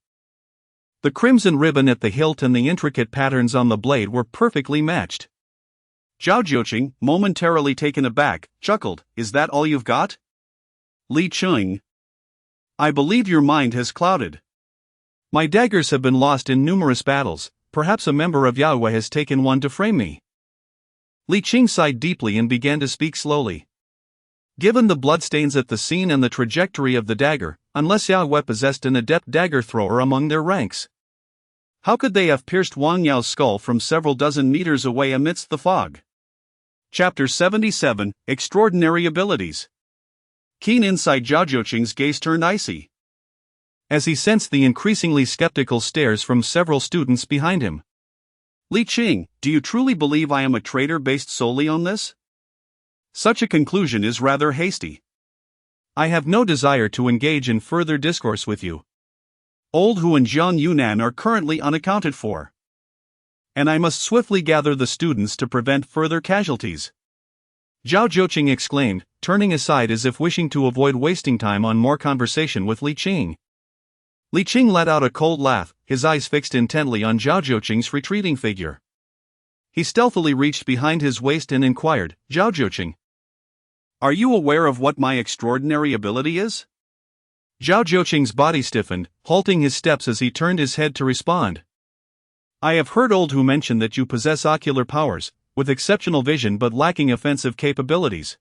The crimson ribbon at the hilt and the intricate patterns on the blade were perfectly matched. Zhao Zhouqing, momentarily taken aback, chuckled, "Is that all you've got? Li Qing, I believe your mind has clouded. My daggers have been lost in numerous battles, perhaps a member of Yahweh has taken one to frame me." Li Qing sighed deeply and began to speak slowly. Given the bloodstains at the scene and the trajectory of the dagger, unless Yahweh possessed an adept dagger thrower among their ranks, how could they have pierced Wang Yao's skull from several dozen meters away amidst the fog? Chapter 77, Extraordinary Abilities. Keen insight. Zhao Zhouqing's gaze turned icy as he sensed the increasingly skeptical stares from several students behind him. Li Qing, do you truly believe I am a traitor based solely on this? Such a conclusion is rather hasty. I have no desire to engage in further discourse with you. Old Hu and Jiang Yunnan are currently unaccounted for, and I must swiftly gather the students to prevent further casualties. Zhao Zhouqing exclaimed, turning aside as if wishing to avoid wasting time on more conversation with Li Qing. Li Qing let out a cold laugh, his eyes fixed intently on Zhao Zhouqing's retreating figure. He stealthily reached behind his waist and inquired, "Zhao Zhouqing, are you aware of what my extraordinary ability is?" Zhao Zhouqing's body stiffened, halting his steps as he turned his head to respond. "I have heard Old Hu mention that you possess ocular powers, with exceptional vision but lacking offensive capabilities.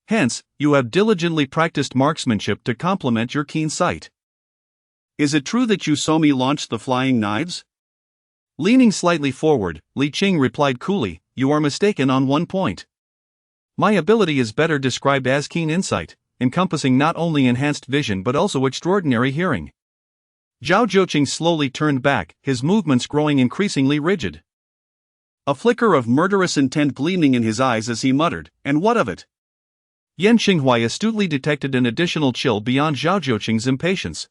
Hence, you have diligently practiced marksmanship to complement your keen sight." Is it true that you saw me launch the flying knives? Leaning slightly forward, Li Qing replied coolly, "You are mistaken on one point. My ability is better described as keen insight, encompassing not only enhanced vision but also extraordinary hearing." Zhao Zhouqing slowly turned back, his movements growing increasingly rigid. A flicker of murderous intent gleaming in his eyes as he muttered, "And what of it?" Yan Xinghuai astutely detected an additional chill beyond Zhao Zhouqing's impatience.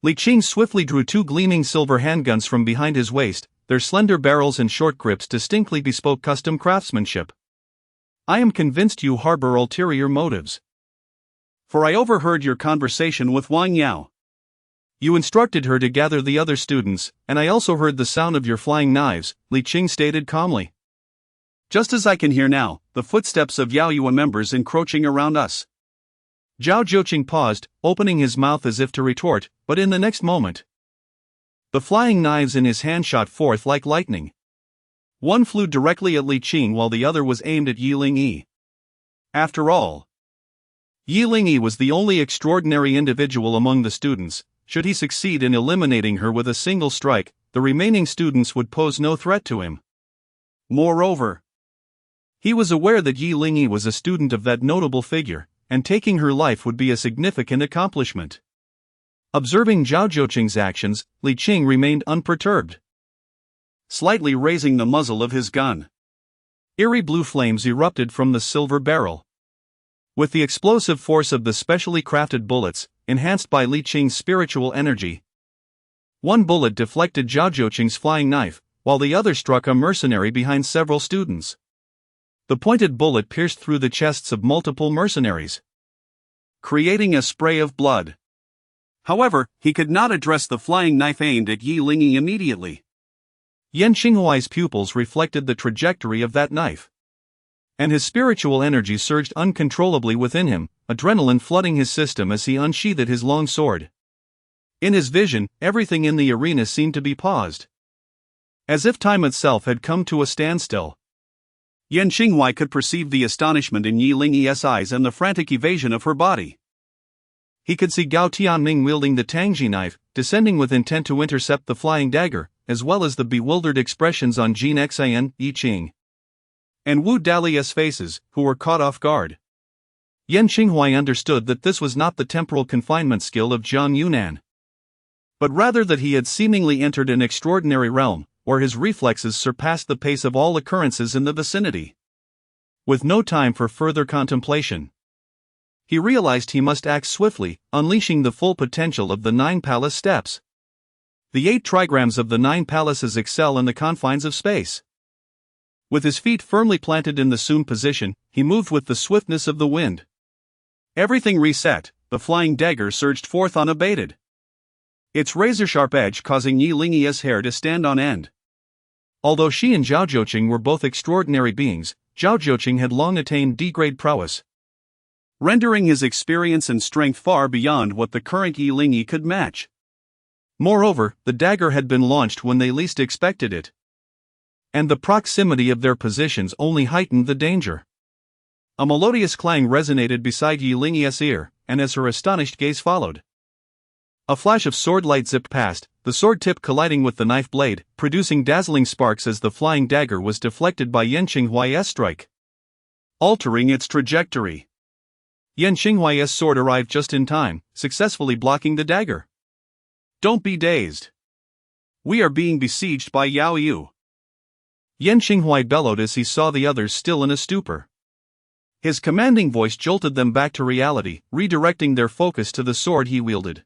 Li Qing swiftly drew two gleaming silver handguns from behind his waist, their slender barrels and short grips distinctly bespoke custom craftsmanship. "I am convinced you harbor ulterior motives. For I overheard your conversation with Wang Yao. You instructed her to gather the other students, and I also heard the sound of your flying knives," Li Qing stated calmly. "Just as I can hear now, the footsteps of Yao Yue members encroaching around us." Zhao Zhouqing paused, opening his mouth as if to retort, but in the next moment, the flying knives in his hand shot forth like lightning. One flew directly at Li Qing while the other was aimed at Yi Lingyi. After all, Yi Lingyi was the only extraordinary individual among the students. Should he succeed in eliminating her with a single strike, the remaining students would pose no threat to him. Moreover, he was aware that Yi Lingyi was a student of that notable figure, and taking her life would be a significant accomplishment. Observing Zhao Zhouqing's actions, Li Qing remained unperturbed. Slightly raising the muzzle of his gun, eerie blue flames erupted from the silver barrel. With the explosive force of the specially crafted bullets, enhanced by Li Qing's spiritual energy, one bullet deflected Zhao Zhouqing's flying knife, while the other struck a mercenary behind several students. The pointed bullet pierced through the chests of multiple mercenaries, creating a spray of blood. However, he could not address the flying knife aimed at Yi Lingyi immediately. Yan Xinghuai's pupils reflected the trajectory of that knife, and his spiritual energy surged uncontrollably within him, adrenaline flooding his system as he unsheathed his long sword. In his vision, everything in the arena seemed to be paused, as if time itself had come to a standstill. Yan Xinghuai could perceive the astonishment in Yi Lingyi's eyes and the frantic evasion of her body. He could see Gao Tianming wielding the Tangji knife, descending with intent to intercept the flying dagger, as well as the bewildered expressions on Jin Xian, Yi Qing, and Wu Dalia's faces, who were caught off guard. Yan Xinghuai understood that this was not the temporal confinement skill of Zhang Yunan, but rather that he had seemingly entered an extraordinary realm, where his reflexes surpassed the pace of all occurrences in the vicinity. With no time for further contemplation, he realized he must act swiftly, unleashing the full potential of the 9 palace steps. The 8 trigrams of the 9 palaces excel in the confines of space. With his feet firmly planted in the Sun position, he moved with the swiftness of the wind. Everything reset, the flying dagger surged forth unabated, its razor-sharp edge causing Yi Lingyi's hair to stand on end. Although she and Zhao Zhouqing were both extraordinary beings, Zhao Zhouqing had long attained D-grade prowess, rendering his experience and strength far beyond what the current Yi Lingyi could match. Moreover, the dagger had been launched when they least expected it, and the proximity of their positions only heightened the danger. A melodious clang resonated beside Yi Lingyi's ear, and as her astonished gaze followed, a flash of sword light zipped past, the sword tip colliding with the knife blade, producing dazzling sparks as the flying dagger was deflected by Yan Xinghuai's strike, altering its trajectory. Yan Xinghuai's sword arrived just in time, successfully blocking the dagger. "Don't be dazed. We are being besieged by Yao Yu," Yan Xinghuai bellowed as he saw the others still in a stupor. His commanding voice jolted them back to reality, redirecting their focus to the sword he wielded.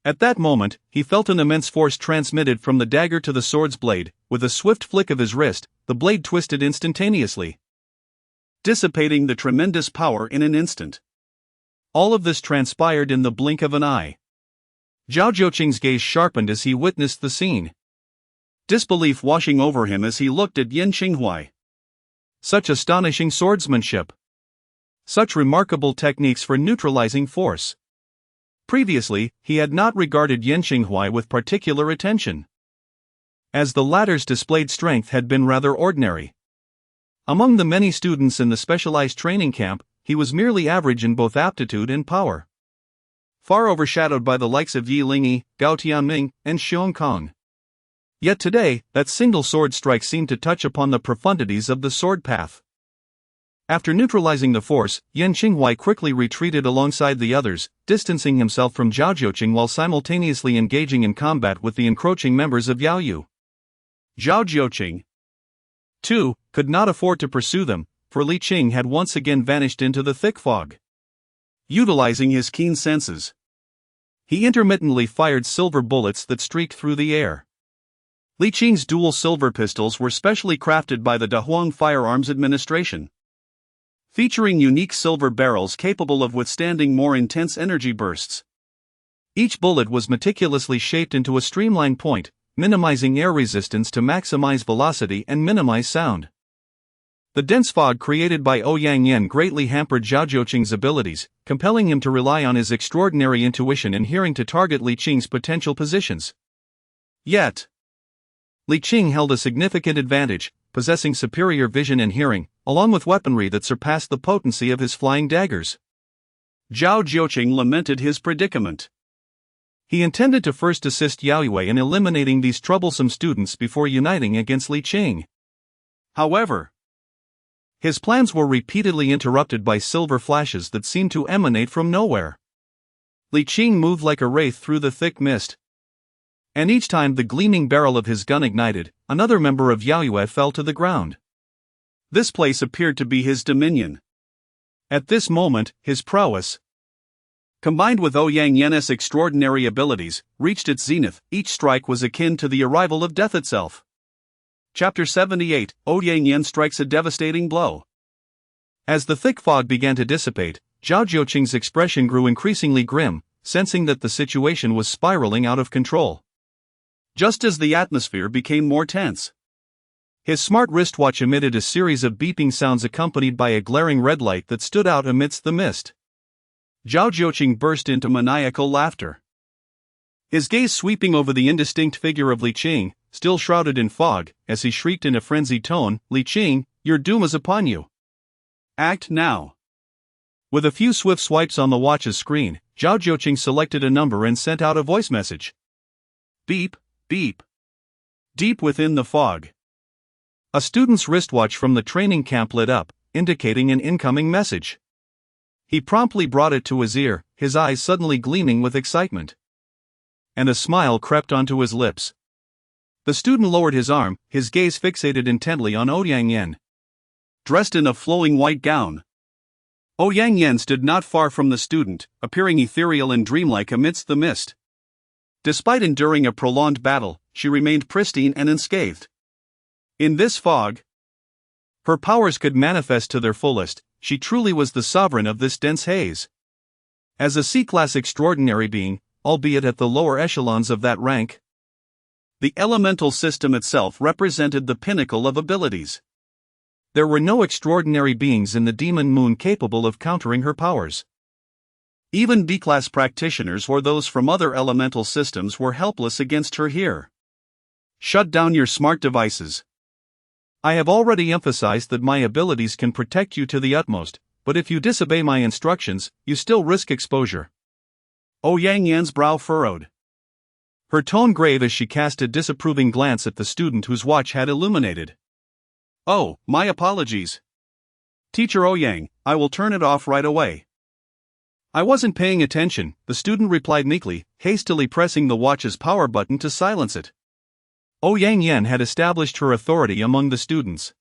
At that moment, he felt an immense force transmitted from the dagger to the sword's blade. With a swift flick of his wrist, the blade twisted instantaneously, dissipating the tremendous power in an instant. All of this transpired in the blink of an eye. Zhao Zhouqing's gaze sharpened as he witnessed the scene, disbelief washing over him as he looked at Yan Xinghuai. Such astonishing swordsmanship! Such remarkable techniques for neutralizing force! Previously, he had not regarded Yan Xinghuai with particular attention, as the latter's displayed strength had been rather ordinary. Among the many students in the specialized training camp, he was merely average in both aptitude and power. far overshadowed by the likes of Yi Lingyi, Gao Tianming, and Xiong Kong. Yet today, that single sword strike seemed to touch upon the profundities of the sword path. After neutralizing the force, Yan Qinghuai quickly retreated alongside the others, distancing himself from Zhao Zhouqing while simultaneously engaging in combat with the encroaching members of Yao Yu. Zhao Zhouqing, too, could not afford to pursue them, for Li Qing had once again vanished into the thick fog. Utilizing his keen senses, he intermittently fired silver bullets that streaked through the air. Li Qing's dual silver pistols were specially crafted by the Dahuang Firearms Administration, featuring unique silver barrels capable of withstanding more intense energy bursts. Each bullet was meticulously shaped into a streamlined point, minimizing air resistance to maximize velocity and minimize sound. The dense fog created by Ouyang Yan greatly hampered Zhao Zhouqing's abilities, compelling him to rely on his extraordinary intuition and hearing to target Li Qing's potential positions. Yet, Li Qing held a significant advantage, possessing superior vision and hearing, along with weaponry that surpassed the potency of his flying daggers. Zhao Zhouqing lamented his predicament. He intended to first assist Yao Yue in eliminating these troublesome students before uniting against Li Qing. However, his plans were repeatedly interrupted by silver flashes that seemed to emanate from nowhere. Li Qing moved like a wraith through the thick mist, and each time the gleaming barrel of his gun ignited, another member of Yao Yue fell to the ground. This place appeared to be his dominion. At this moment, his prowess, combined with Ouyang Yan's extraordinary abilities, reached its zenith. Each strike was akin to the arrival of death itself. Chapter 78, Ouyang Yan strikes a devastating blow. As the thick fog began to dissipate, Zhao Zhouqing's expression grew increasingly grim, sensing that the situation was spiraling out of control. Just as the atmosphere became more tense, his smart wristwatch emitted a series of beeping sounds accompanied by a glaring red light that stood out amidst the mist. Zhao Zhouqing burst into maniacal laughter, his gaze sweeping over the indistinct figure of Li Qing, still shrouded in fog, as he shrieked in a frenzied tone, "Li Qing, your doom is upon you. Act now." With a few swift swipes on the watch's screen, Zhao Zhouqing selected a number and sent out a voice message. Beep, beep. Deep within the fog, a student's wristwatch from the training camp lit up, indicating an incoming message. He promptly brought it to his ear, his eyes suddenly gleaming with excitement. And a smile crept onto his lips. The student lowered his arm, his gaze fixated intently on Ouyang Yan, dressed in a flowing white gown. Ouyang Yan stood not far from the student, appearing ethereal and dreamlike amidst the mist. Despite enduring a prolonged battle, she remained pristine and unscathed. In this fog, her powers could manifest to their fullest. She truly was the sovereign of this dense haze. As a C-class extraordinary being, albeit at the lower echelons of that rank, the elemental system itself represented the pinnacle of abilities. There were no extraordinary beings in the Demon Moon capable of countering her powers. Even D-class practitioners or those from other elemental systems were helpless against her here. Shut down your smart devices. I have already emphasized that my abilities can protect you to the utmost, but if you disobey my instructions, you still risk exposure. Ouyang Yan's brow furrowed, her tone grave as she cast a disapproving glance at the student whose watch had illuminated. Oh, my apologies. Teacher Ouyang, I will turn it off right away. I wasn't paying attention, the student replied meekly, hastily pressing the watch's power button to silence it. Ouyang Yan had established her authority among the students,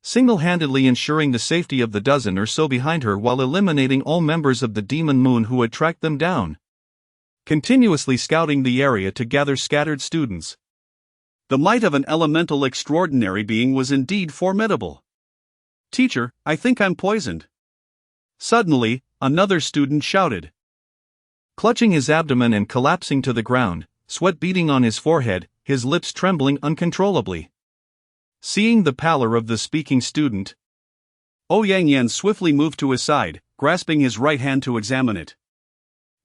single-handedly ensuring the safety of the dozen or so behind her while eliminating all members of the Demon Moon who had tracked them down, continuously scouting the area to gather scattered students. The might of an elemental extraordinary being was indeed formidable. Teacher, I think I'm poisoned. Suddenly, another student shouted. Clutching his abdomen and collapsing to the ground, sweat beading on his forehead, his lips trembling uncontrollably. Seeing the pallor of the speaking student, Ouyang Yan swiftly moved to his side, grasping his right hand to examine it.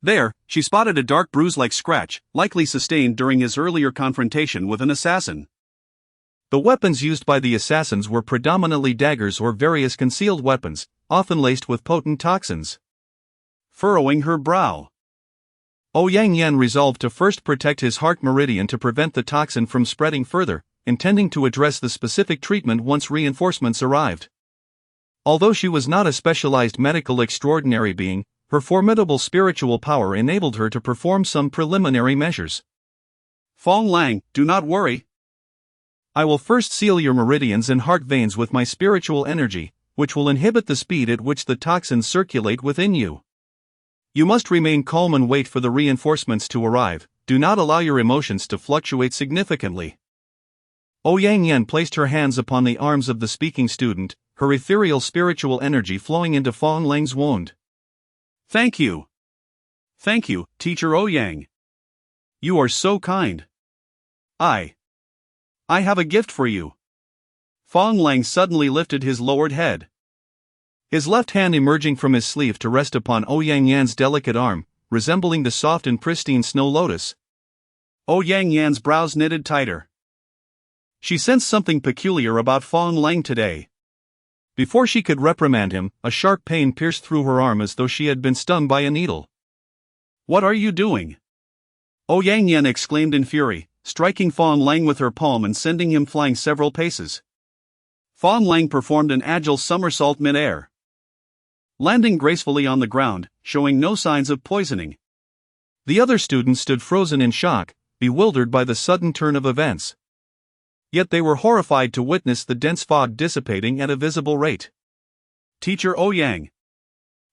There, she spotted a dark bruise-like scratch, likely sustained during his earlier confrontation with an assassin. The weapons used by the assassins were predominantly daggers or various concealed weapons, often laced with potent toxins. Furrowing her brow, Yang Yan resolved to first protect his heart meridian to prevent the toxin from spreading further, intending to address the specific treatment once reinforcements arrived. Although she was not a specialized medical extraordinary being, her formidable spiritual power enabled her to perform some preliminary measures. Fong Lang, do not worry. I will first seal your meridians and heart veins with my spiritual energy, which will inhibit the speed at which the toxins circulate within you. You must remain calm and wait for the reinforcements to arrive. Do not allow your emotions to fluctuate significantly. Yang Yan placed her hands upon the arms of the speaking student, her ethereal spiritual energy flowing into Fong Lang's wound. Thank you. Thank you, Teacher Ouyang. You are so kind. I have a gift for you. Fong Lang suddenly lifted his lowered head. His left hand emerging from his sleeve to rest upon Yang Yan's delicate arm, resembling the soft and pristine snow lotus. Yang Yan's brows knitted tighter. She sensed something peculiar about Fong Lang today. Before she could reprimand him, a sharp pain pierced through her arm as though she had been stung by a needle. What are you doing? Yang Yan exclaimed in fury, striking Fong Lang with her palm and sending him flying several paces. Fong Lang performed an agile somersault mid-air, landing gracefully on the ground, showing no signs of poisoning. The other students stood frozen in shock, bewildered by the sudden turn of events. Yet they were horrified to witness the dense fog dissipating at a visible rate. Teacher Ouyang,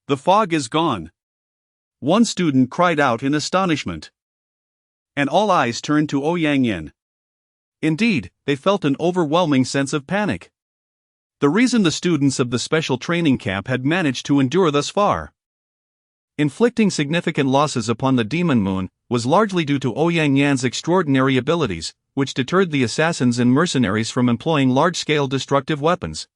the fog is gone. One student cried out in astonishment. And all eyes turned to Yang Yan. Indeed, they felt an overwhelming sense of panic. The reason the students of the special training camp had managed to endure thus far, inflicting significant losses upon the Demon Moon, was largely due to Yang Yan's extraordinary abilities, which deterred the assassins and mercenaries from employing large-scale destructive weapons.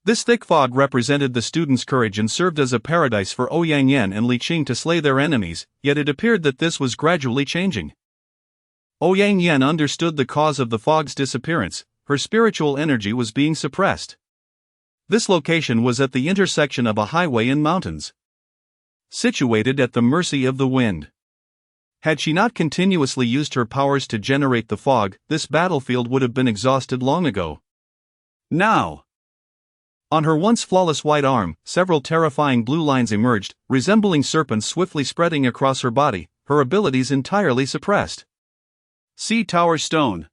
This thick fog represented the students' courage and served as a paradise for Yang Yan and Li Qing to slay their enemies, yet it appeared that this was gradually changing. Yang Yan understood the cause of the fog's disappearance. Her spiritual energy was being suppressed. This location was at the intersection of a highway and mountains, situated at the mercy of the wind. Had she not continuously used her powers to generate the fog, this battlefield would have been exhausted long ago. Now, on her once flawless white arm, several terrifying blue lines emerged, resembling serpents swiftly spreading across her body, her abilities entirely suppressed. Sea Tower Stone.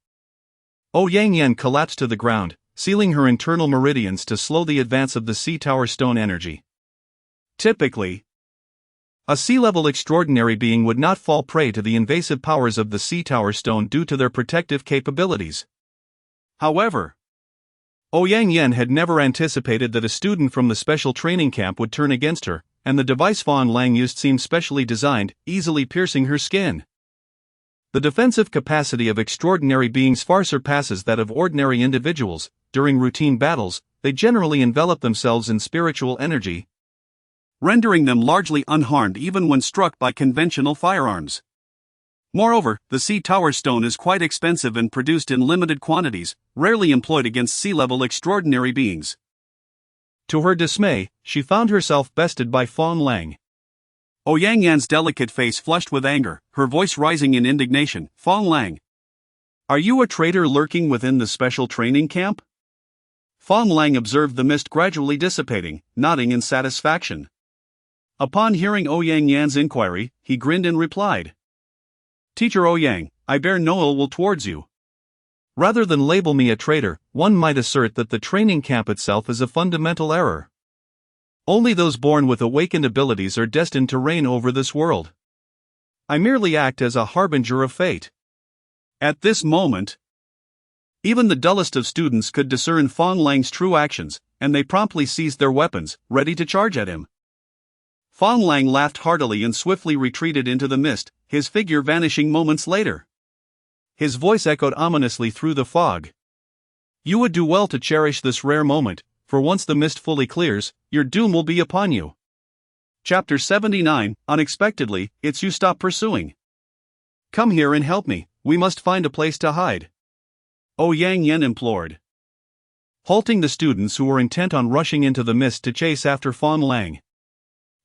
Yang Yan collapsed to the ground, sealing her internal meridians to slow the advance of the Sea Tower Stone energy. Typically, a sea-level extraordinary being would not fall prey to the invasive powers of the Sea Tower Stone due to their protective capabilities. However, Yang Yan had never anticipated that a student from the special training camp would turn against her, and the device Fong Lang used seemed specially designed, easily piercing her skin. The defensive capacity of extraordinary beings far surpasses that of ordinary individuals. During routine battles, they generally envelop themselves in spiritual energy, rendering them largely unharmed even when struck by conventional firearms. Moreover, the Sea Tower Stone is quite expensive and produced in limited quantities, rarely employed against sea-level extraordinary beings. To her dismay, she found herself bested by Fong Lang. Yang Yan's delicate face flushed with anger, her voice rising in indignation. Fong Lang, are you a traitor lurking within the special training camp? Fong Lang observed the mist gradually dissipating, nodding in satisfaction. Upon hearing Yang Yan's inquiry, he grinned and replied, Teacher Ouyang, I bear no ill will towards you. Rather than label me a traitor, one might assert that the training camp itself is a fundamental error. Only those born with awakened abilities are destined to reign over this world. I merely act as a harbinger of fate. At this moment, even the dullest of students could discern Fong Lang's true actions, and they promptly seized their weapons, ready to charge at him. Fong Lang laughed heartily and swiftly retreated into the mist, his figure vanishing moments later. His voice echoed ominously through the fog. You would do well to cherish this rare moment, for once the mist fully clears, your doom will be upon you. Chapter 79, Unexpectedly, it's you stop pursuing. Come here and help me, we must find a place to hide. Yang Yan implored, halting the students who were intent on rushing into the mist to chase after Fong Lang.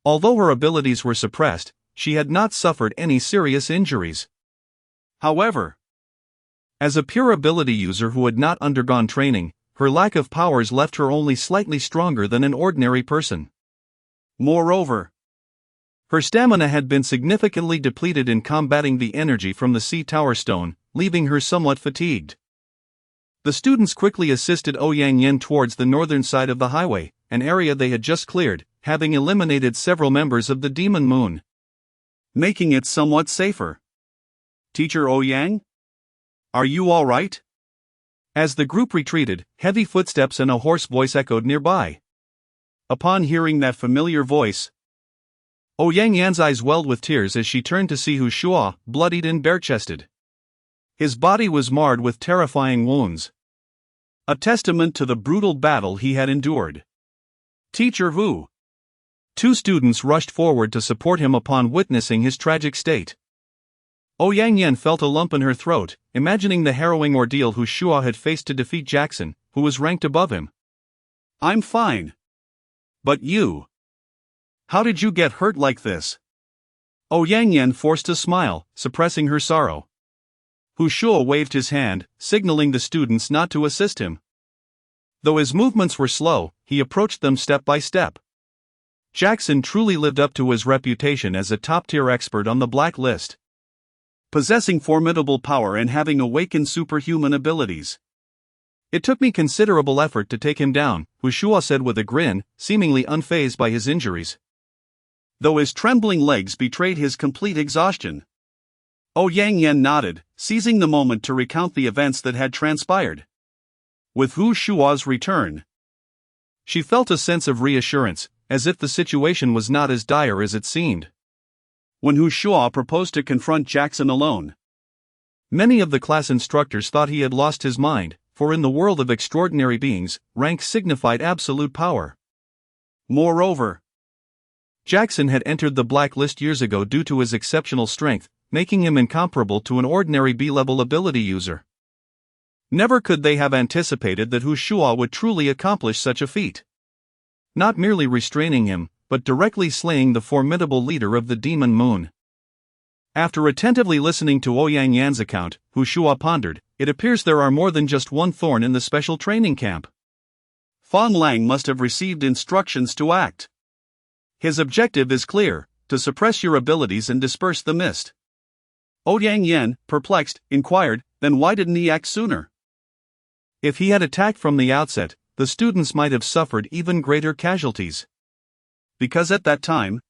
Although her abilities were suppressed, she had not suffered any serious injuries. However, as a pure ability user who had not undergone training, her lack of powers left her only slightly stronger than an ordinary person. Moreover, her stamina had been significantly depleted in combating the energy from the Sea Tower Stone, leaving her somewhat fatigued. The students quickly assisted Ouyang Yin towards the northern side of the highway, an area they had just cleared, having eliminated several members of the Demon Moon, making it somewhat safer. "Teacher Ouyang? Are you all right?" As the group retreated, heavy footsteps and a hoarse voice echoed nearby. Upon hearing that familiar voice, Ouyang Yan's eyes welled with tears as she turned to see Hu Shua, bloodied and bare-chested. His body was marred with terrifying wounds, a testament to the brutal battle he had endured. "Teacher Hu!" Two students rushed forward to support him upon witnessing his tragic state. Ouyang Yan felt a lump in her throat, imagining the harrowing ordeal Hu Shua had faced to defeat Jackson, who was ranked above him. "I'm fine. But you? How did you get hurt like this?" Ouyang Yan forced a smile, suppressing her sorrow. Hu Shua waved his hand, signaling the students not to assist him. Though his movements were slow, he approached them step by step. Jackson truly lived up to his reputation as a top-tier expert on the Black List, possessing formidable power and having awakened superhuman abilities. "It took me considerable effort to take him down," Hu Shua said with a grin, seemingly unfazed by his injuries, though his trembling legs betrayed his complete exhaustion. Ouyang Yan nodded, seizing the moment to recount the events that had transpired. With Hu Shua's return, she felt a sense of reassurance, as if the situation was not as dire as it seemed. When Hu Shua proposed to confront Jackson alone, many of the class instructors thought he had lost his mind, for in the world of extraordinary beings, rank signified absolute power. Moreover, Jackson had entered the Black List years ago due to his exceptional strength, making him incomparable to an ordinary B-level ability user. Never could they have anticipated that Hu Shua would truly accomplish such a feat. Not merely restraining him, but directly slaying the formidable leader of the Demon Moon. After attentively listening to Ouyang Yan's account, Hu Shua pondered, "It appears there are more than just one thorn in the special training camp. Fang Lang must have received instructions to act. His objective is clear, to suppress your abilities and disperse the mist." Ouyang Yan, perplexed, inquired, "Then why didn't he act sooner?" If he had attacked from the outset, the students might have suffered even greater casualties. Because at that time,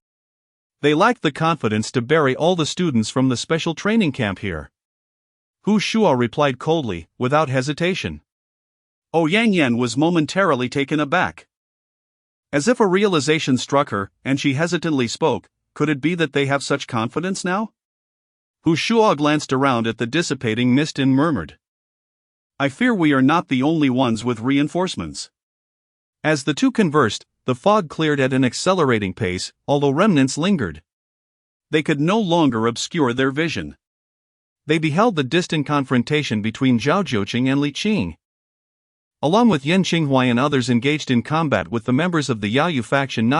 they lacked the confidence to bury all the students from the special training camp here. Hu Shua replied coldly, without hesitation. Ouyang Yan was momentarily taken aback. As if a realization struck her, and she hesitantly spoke, "Could it be that they have such confidence now?" Hu Shua glanced around at the dissipating mist and murmured, "I fear we are not the only ones with reinforcements." As the two conversed, the fog cleared at an accelerating pace, although remnants lingered. They could no longer obscure their vision. They beheld the distant confrontation between Zhao Jiuqing and Li Qing. Along with Yan Qinghuai and others engaged in combat with the members of the Yayu faction not